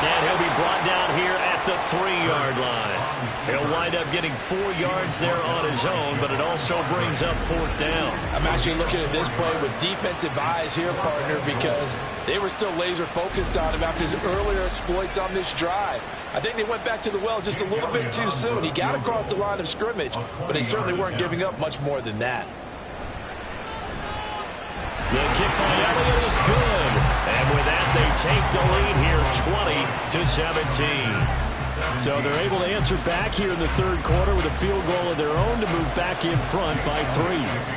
And he'll be brought down here at the 3-yard line. He'll wind up getting 4 yards there on his own, but it also brings up 4th down. I'm actually looking at this play with defensive eyes here, partner, because they were still laser focused on him after his earlier exploits on this drive. I think they went back to the well just a little bit too soon. He got across the line of scrimmage, but they certainly weren't giving up much more than that. The kick by Elliott is good. And with that, they take the lead here 20-17. So they're able to answer back here in the 3rd quarter with a field goal of their own to move back in front by 3.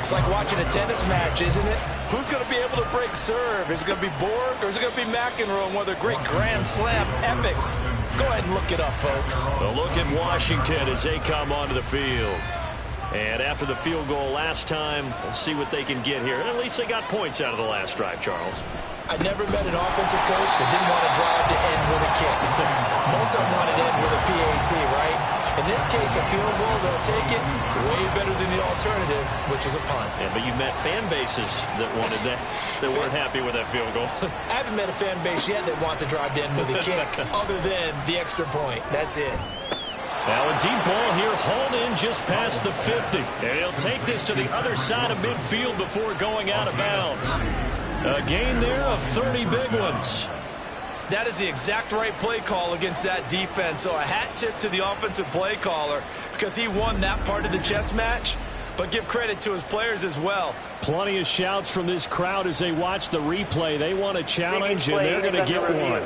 It's like watching a tennis match, isn't it? Who's going to be able to break serve? Is it going to be Borg or is it going to be McEnroe, one of their great Grand Slam epics? Go ahead and look it up, folks. A look at Washington as they come onto the field. And after the field goal last time, we'll see what they can get here. At least they got points out of the last drive, Charles. I never met an offensive coach that didn't want to drive to end with a kick. Most of them want it to end with a PAT, right? In this case, a field goal, they'll take it way better than the alternative, which is a punt. Yeah, but you met fan bases that wanted that, that weren't happy with that field goal. I haven't met a fan base yet that wants to drive to end with a kick, other than the extra point. That's it. Now a deep ball here, hauled in just past the 50. And he'll take this to the other side of midfield before going out of bounds. A gain there of 30 big ones. That is the exact right play call against that defense. So a hat tip to the offensive play caller because he won that part of the chess match. But give credit to his players as well. Plenty of shouts from this crowd as they watch the replay. They want a challenge, and they're going to get one.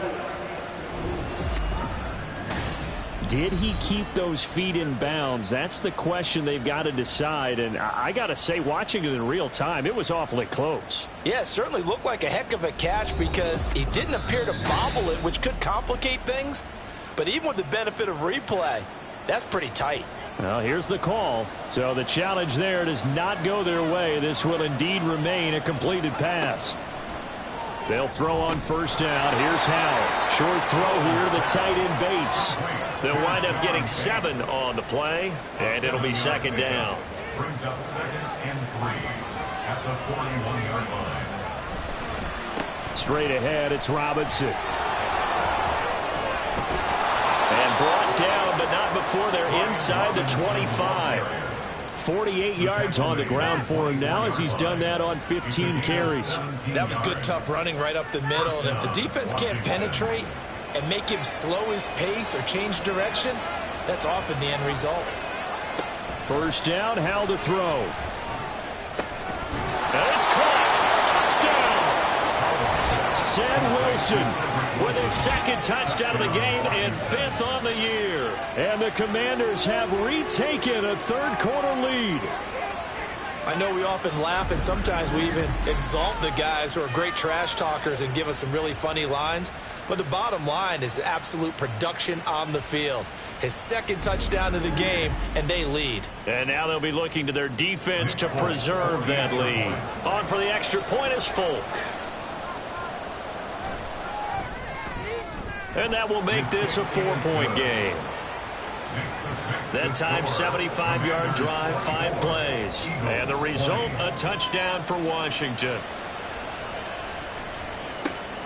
Did he keep those feet in bounds? That's the question they've got to decide. And I got to say, watching it in real time, it was awfully close. Yeah, it certainly looked like a heck of a catch because he didn't appear to bobble it, which could complicate things. But even with the benefit of replay, that's pretty tight. Well, here's the call. So the challenge there does not go their way. This will indeed remain a completed pass. They'll throw on first down. Here's Howell. Short throw here, the tight end Bates. They'll wind up getting 7 on the play, and it'll be second down. Brings up 2nd and 3 at the 41-yard line. Straight ahead, it's Robinson. And brought down, but not before they're inside the 25. 48 yards on the ground for him now as he's done that on 15 carries. That was good, tough running right up the middle. And if the defense can't penetrate and make him slow his pace or change direction, that's often the end result. First down, Howell to throw. And it's caught. Touchdown. Ced Wilson with his second touchdown of the game and 5th on the year. And the Commanders have retaken a third-quarter lead. I know we often laugh and sometimes we even exalt the guys who are great trash talkers and give us some really funny lines. But the bottom line is absolute production on the field. His second touchdown of the game, and they lead. And now they'll be looking to their defense to preserve that lead. On for the extra point is Folk. And that will make this a 4-point game. That time, 75-yard drive, 5 plays. And the result, a touchdown for Washington.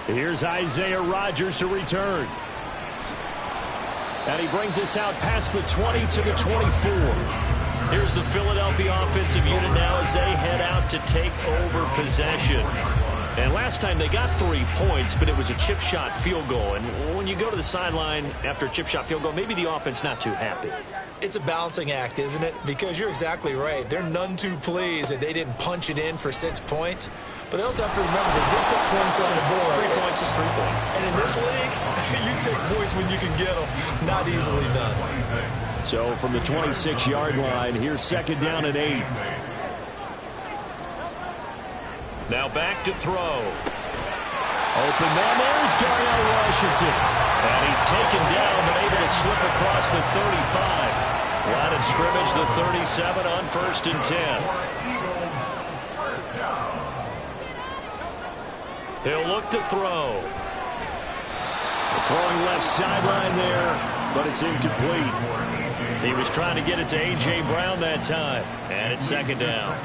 Here's Isaiah Rodgers to return. And he brings us out past the 20 to the 24. Here's the Philadelphia offensive unit now as they head out to take over possession. And last time they got 3 points, but it was a chip shot field goal. And when you go to the sideline after a chip shot field goal, maybe the offense not too happy. It's a balancing act, isn't it? Because you're exactly right. They're none too pleased that they didn't punch it in for 6 points. But they also have to remember they did put points on the board. 3 points is 3 points. And in this league, you take points when you can get them. Not easily done. So from the 26-yard line, here's second down and 8. Now back to throw. Open man, there's Darnell Washington. And he's taken down, but able to slip across the 35. Line of scrimmage, the 37 on 1st and 10. He'll look to throw. Throwing left sideline there, but it's incomplete. He was trying to get it to A.J. Brown that time. And it's second down.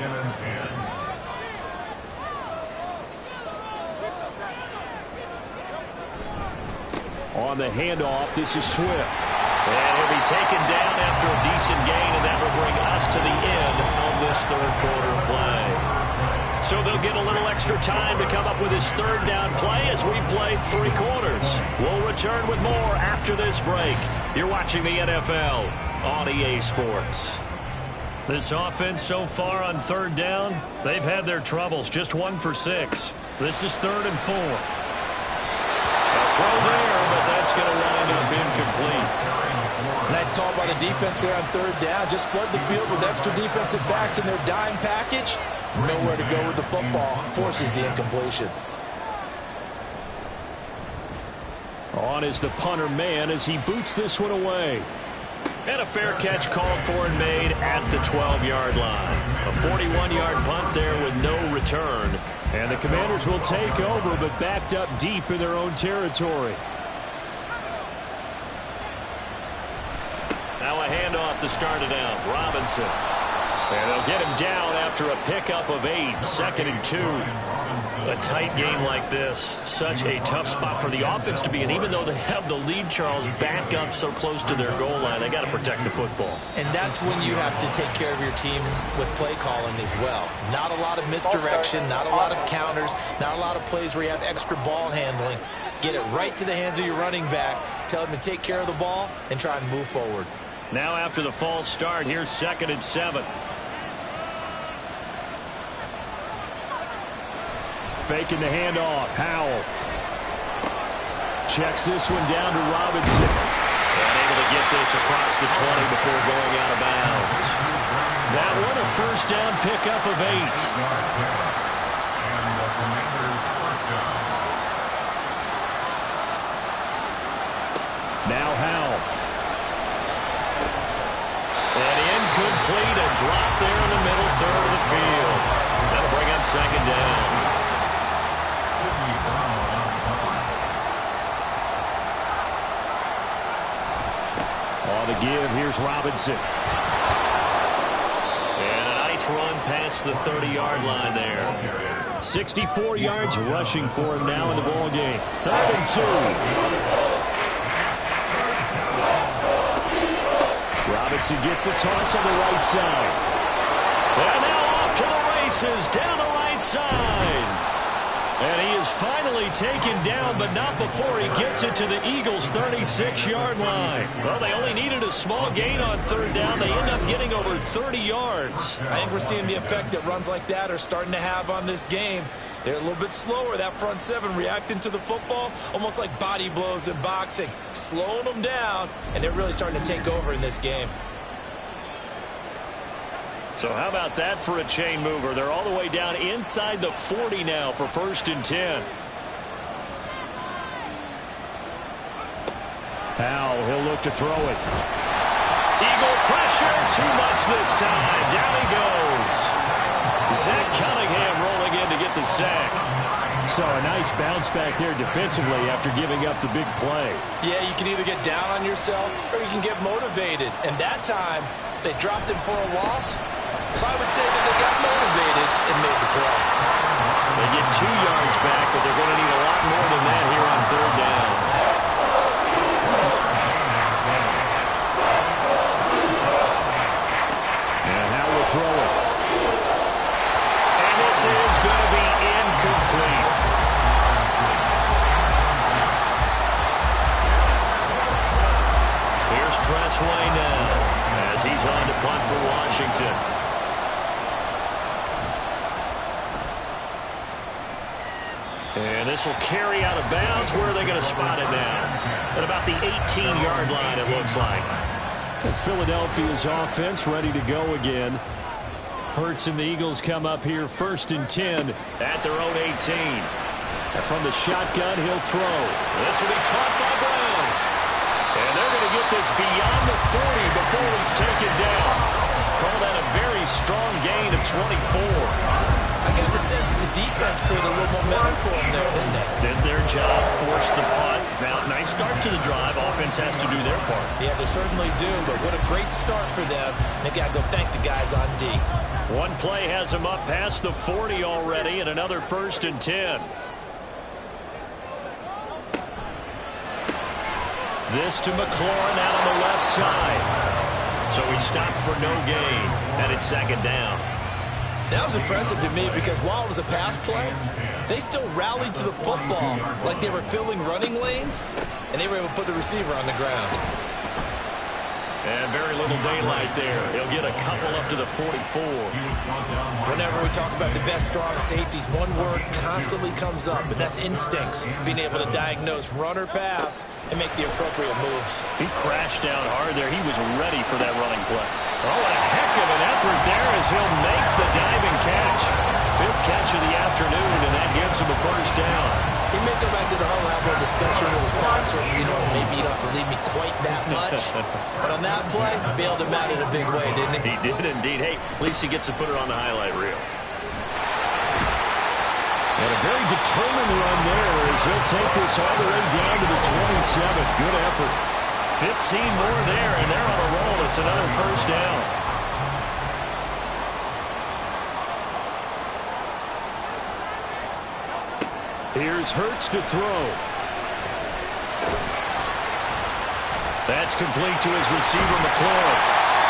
On the handoff, this is Swift. And he'll be taken down after a decent gain, and that will bring us to the end of this third-quarter play. So they'll get a little extra time to come up with his third down play as we played 3 quarters. We'll return with more after this break. You're watching the NFL on EA Sports. This offense so far on third down, they've had their troubles. Just 1 for 6. This is 3rd and 4. Throw there, but that's going to wind up incomplete. Nice call by the defense there on 3rd down. Just flood the field with extra defensive backs in their dime package. Nowhere to go with the football. Forces the incompletion. On is the punter man as he boots this one away. And a fair catch called for and made at the 12-yard line. A 41-yard punt there with no return. And the Commanders will take over, but backed up deep in their own territory. Now a handoff to start it out. Robinson. And they'll get him down after a pickup of 8. 2nd and 2. A tight game like this, such a tough spot for the offense to be in. Even though they have the lead, Charles, back up so close to their goal line, they got to protect the football. And that's when you have to take care of your team with play calling as well. Not a lot of misdirection, not a lot of counters, not a lot of plays where you have extra ball handling. Get it right to the hands of your running back, tell him to take care of the ball, and try and move forward. Now after the false start, here's 2nd and 7. Faking the handoff. Howell checks this one down to Robinson. And able to get this across the 20 before going out of bounds. That one a first down pickup of 8. Now Howell. And incomplete. A drop there in the middle third of the field. That'll bring up 2nd down. On the give, here's Robinson. And a nice run past the 30-yard line there. 64 yards rushing for him now in the ball game. 3rd and 2. Robinson gets the toss on the right side. And now off to the races down the right side. And he is finally taken down, but not before he gets it to the Eagles' 36-yard line. Well, they only needed a small gain on 3rd down. They end up getting over 30 yards. I think we're seeing the effect that runs like that are starting to have on this game. They're a little bit slower, that front 7, reacting to the football, almost like body blows in boxing, slowing them down, and they're really starting to take over in this game. So how about that for a chain mover? They're all the way down inside the 40 now for 1st and 10. Howell, he'll look to throw it. Eagle pressure, too much this time. Down he goes. Zach Cunningham rolling in to get the sack. So a nice bounce back there defensively after giving up the big play. Yeah, you can either get down on yourself or you can get motivated. And that time, they dropped him for a loss. So I would say that they got motivated and made the play. They get 2 yards back, but they're going to need a lot more than that here on 3rd down. And now we'll throw it. And this is going to be incomplete. Here's Tressway now as he's on to punt for Washington. And this will carry out of bounds. Where are they going to spot it now? At about the 18-yard line, it looks like. Philadelphia's offense ready to go again. Hurts and the Eagles come up here 1st and 10 at their own 18. And from the shotgun, he'll throw. This will be caught by Brown. And they're going to get this beyond the 40 before he's taken down. Call that a very strong gain of 24. I got the sense that the defense created a little momentum for them there, didn't they? Did their job, forced the punt. Now, nice start to the drive. Offense has to do their part. Yeah, they certainly do, but what a great start for them. They got to go thank the guys on D. One play has them up past the 40 already, and another 1st and 10. This to McLaurin out on the left side. So he stopped for no gain, and it's 2nd down. That was impressive to me because while it was a pass play, they still rallied to the football like they were filling running lanes, and they were able to put the receiver on the ground. And very little daylight there. He'll get a couple up to the 44. Whenever we talk about the best strong safeties, one word constantly comes up, and that's instincts. Being able to diagnose run or pass and make the appropriate moves. He crashed down hard there. He was ready for that running play. Oh, what a heck of an effort there as he'll make the diving catch. 5th catch of the afternoon, and that gives him a 1st down. He may go back to the huddle, have a discussion with his passer. Maybe you don't have to leave me quite that much. But on that play, bailed him out in a big way, didn't he? He did indeed. Hey, at least he gets to put it on the highlight reel. And a very determined run there as he'll take this all the way down to the 27. Good effort. 15 more there, and they're on a roll. It's another first down. Here's Hurts to throw. That's complete to his receiver, McClure.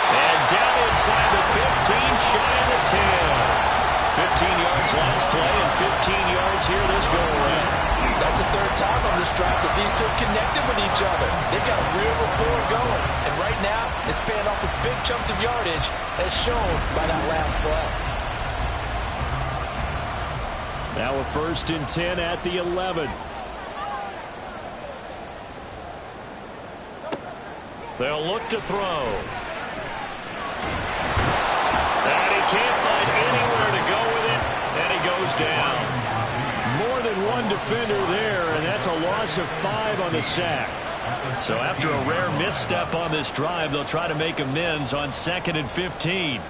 And down inside the 15, shy of the 10. 15 yards last play and 15 yards here this go-around. That's the third time on this drive that these two have connected with each other. They've got real rapport going. And right now, it's paying off with big chunks of yardage, as shown by that last play. Now a 1st and 10 at the 11. They'll look to throw. And he can't find anywhere to go with it, and he goes down. More than one defender there, and that's a loss of 5 on the sack. So after a rare misstep on this drive, they'll try to make amends on 2nd and 15.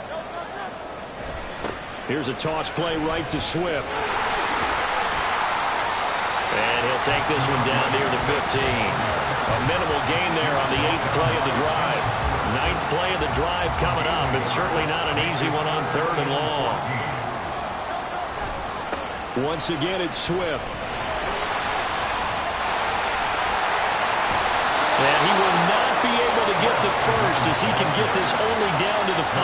Here's a toss play right to Swift. And he'll take this one down near the 15. A minimal gain there on the 8th play of the drive. 9th play of the drive coming up, and certainly not an easy one on 3rd and long. Once again, it's Swift. And he will not be able to get the first as he can get this only down to the 5.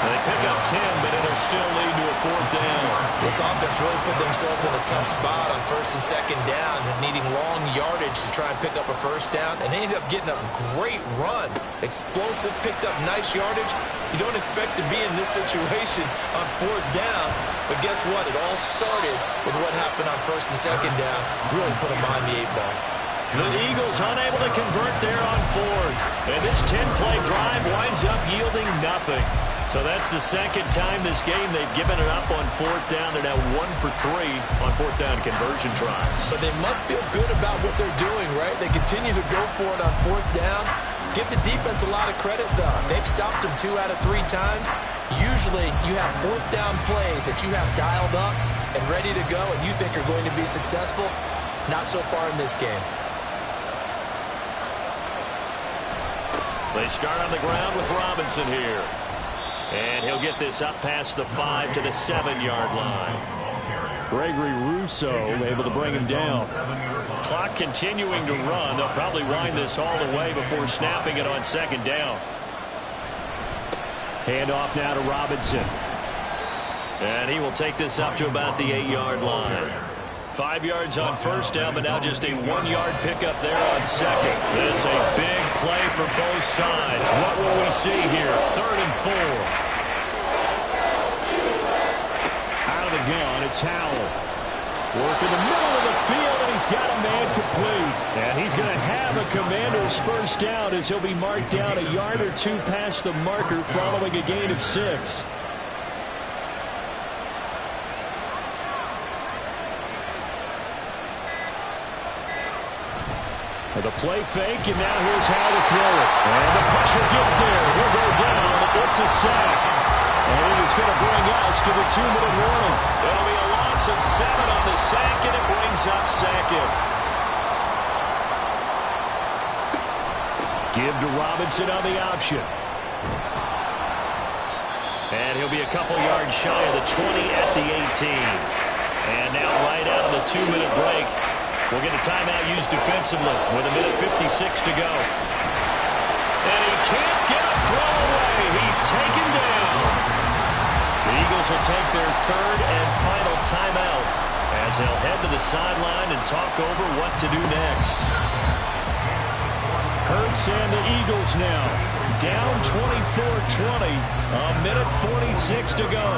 They pick up 10, but it'll still lead to a 4th down. This offense really put themselves in a tough spot on 1st and 2nd down, needing long yardage to try and pick up a 1st down, and they ended up getting a great run. Explosive, picked up nice yardage. You don't expect to be in this situation on 4th down, but guess what? It all started with what happened on 1st and 2nd down. Really put them behind the 8 ball. The Eagles unable to convert there on 4th. And this 10-play drive winds up yielding nothing. So that's the 2nd time this game they've given it up on 4th down. They're now 1 for 3 on 4th down conversion tries. But they must feel good about what they're doing, right? They continue to go for it on 4th down. Give the defense a lot of credit, though. They've stopped them 2 out of 3 times. Usually you have 4th down plays that you have dialed up and ready to go and you think are going to be successful. Not so far in this game. They start on the ground with Robinson here. And he'll get this up past the 5 to the 7-yard line. Gregory Rousseau able to bring him down. Clock continuing to run. They'll probably wind this all the way before snapping it on 2nd down. Handoff now to Robinson. And he will take this up to about the 8-yard line. 5 yards on 1st down, but now just a 1-yard pickup there on 2nd. This a big play for both sides. What will we see here? 3rd and 4. Out of the gun, it's Howell. Work in the middle of the field, and he's got a man complete. And he's going to have a Commander's 1st down as he'll be marked down a yard or 2 past the marker following a gain of 6. The play fake, and now here's how to throw it. And the pressure gets there. He'll go down. It's a sack. And it is going to bring us to the 2-minute warning. It'll be a loss of 7 on the sack, and it brings up 2nd. Give to Robinson on the option. And he'll be a couple yards shy of the 20 at the 18. And now right out of the 2-minute break, we'll get a timeout used defensively with 1:56 to go. And he can't get a throw away. He's taken down. The Eagles will take their 3rd and final timeout as they'll head to the sideline and talk over what to do next. Hurts and the Eagles now down 24-20. 1:46 to go.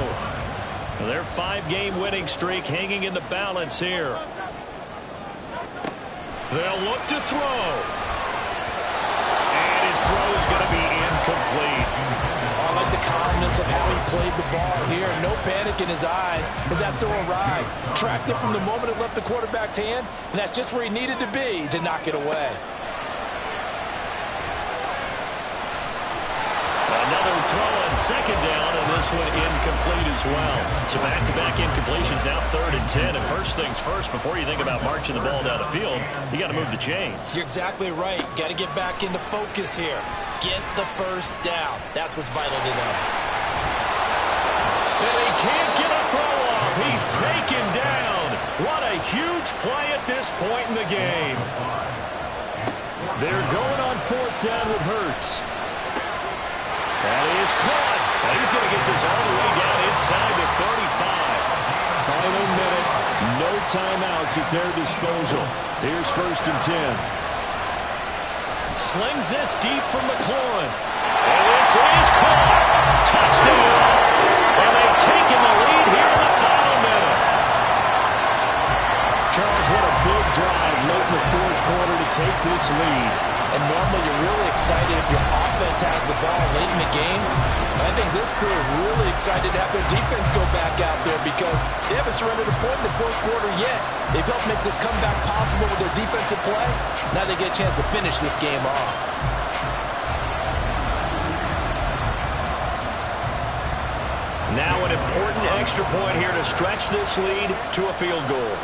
Their 5-game winning streak hanging in the balance here. They'll look to throw. And his throw is going to be incomplete. I like the calmness regardless of how he played the ball here. No panic in his eyes as that throw arrived. Tracked it from the moment it left the quarterback's hand, and that's just where he needed to be to knock it away. Another throw on second down, and this one incomplete as well. So back-to-back incompletions, now 3rd and 10. And first things first, before you think about marching the ball down the field, you got to move the chains. You're exactly right. Got to get back into focus here. Get the first down. That's what's vital to them. And he can't get a throw off. He's taken down. What a huge play at this point in the game. They're going on 4th down with Hurts. That is caught. And he's going to get this all the way down inside the 35. Final minute. No timeouts at their disposal. Here's 1st and 10. Slings this deep from McLaurin. And this is caught. Touchdown. And they've taken the lead here in the final minute. Charles, what a big drive late in the 4th quarter to take this lead. And normally you're really excited if your offense has the ball late in the game. I think this crew is really excited to have their defense go back out there because they haven't surrendered a point in the 4th quarter yet. They've helped make this comeback possible with their defensive play. Now they get a chance to finish this game off. Now an important extra point here to stretch this lead to a field goal.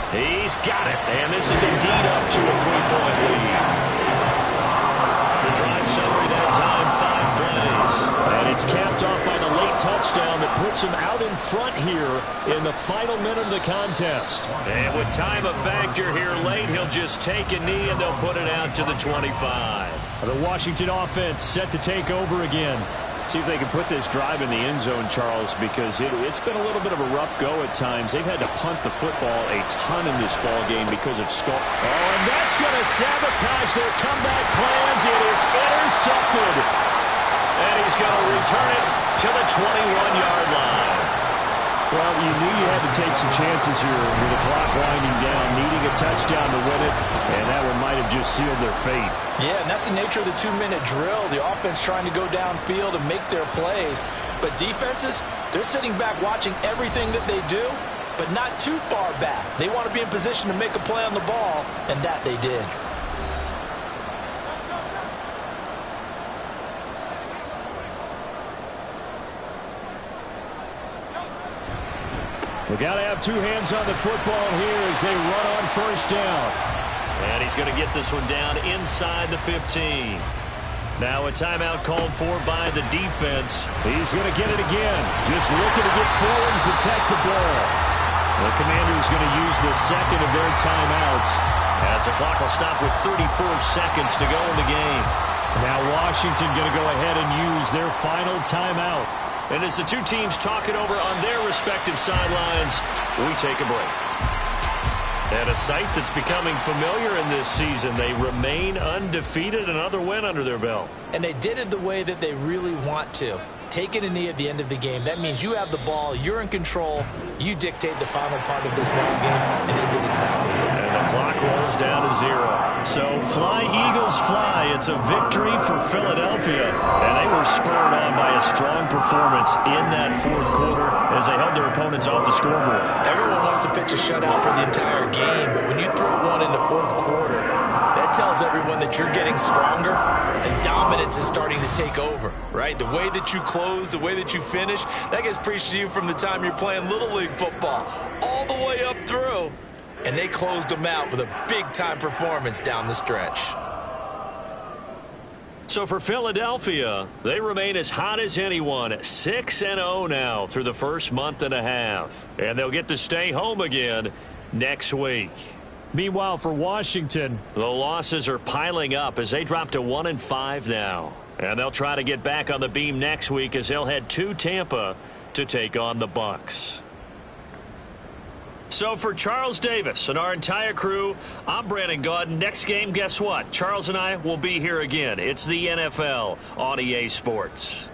He's got it, and this is indeed up to a 3-point lead. The drive summary that time, 5 plays. And it's capped off by the late touchdown that puts him out in front here in the final minute of the contest. And with time a factor here late, he'll just take a knee, and they'll put it out to the 25. The Washington offense set to take over again. See if they can put this drive in the end zone, Charles, because it's been a little bit of a rough go at times. They've had to punt the football a ton in this ball game because of Skull. Oh, and that's going to sabotage their comeback plans. It is intercepted. And he's going to return it to the 21-yard line. Well, you knew you had to take some chances here with the clock winding down, needing a touchdown to win it, and that one might have just sealed their fate. Yeah, and that's the nature of the 2-minute drill. The offense trying to go downfield and make their plays. But defenses, they're sitting back watching everything that they do, but not too far back. They want to be in position to make a play on the ball, and that they did. We got to have 2 hands on the football here as they run on 1st down. And he's going to get this one down inside the 15. Now a timeout called for by the defense. He's going to get it again. Just looking to get forward and protect the ball. The Commanders going to use the second of their timeouts. As the clock will stop with 34 seconds to go in the game. Now Washington going to go ahead and use their final timeout. And as the two teams talk it over on their respective sidelines, we take a break. And a sight that's becoming familiar in this season. They remain undefeated, another win under their belt. And they did it the way that they really want to. Taking a knee at the end of the game, that means you have the ball, you're in control, you dictate the final part of this ball game, and they did exactly that. And the clock rolls down to 0. So fly, Eagles, fly. It's a victory for Philadelphia. And they were spurred on by a strong performance in that 4th quarter as they held their opponents off the scoreboard. Everyone wants to pitch a shutout for the entire game, but when you throw one in the 4th quarter, that tells everyone that you're getting stronger and dominance is starting to take over, right? The way that you close, the way that you finish, that gets preached to you from the time you're playing Little League football all the way up through. And they closed them out with a big-time performance down the stretch. So for Philadelphia, they remain as hot as anyone, 6-0 now through the first month and a half. And they'll get to stay home again next week. Meanwhile, for Washington, the losses are piling up as they drop to 1-5 now. And they'll try to get back on the beam next week as they'll head to Tampa to take on the Bucs. So for Charles Davis and our entire crew, I'm Brandon Gaudin. Next game, guess what? Charles and I will be here again. It's the NFL on EA Sports.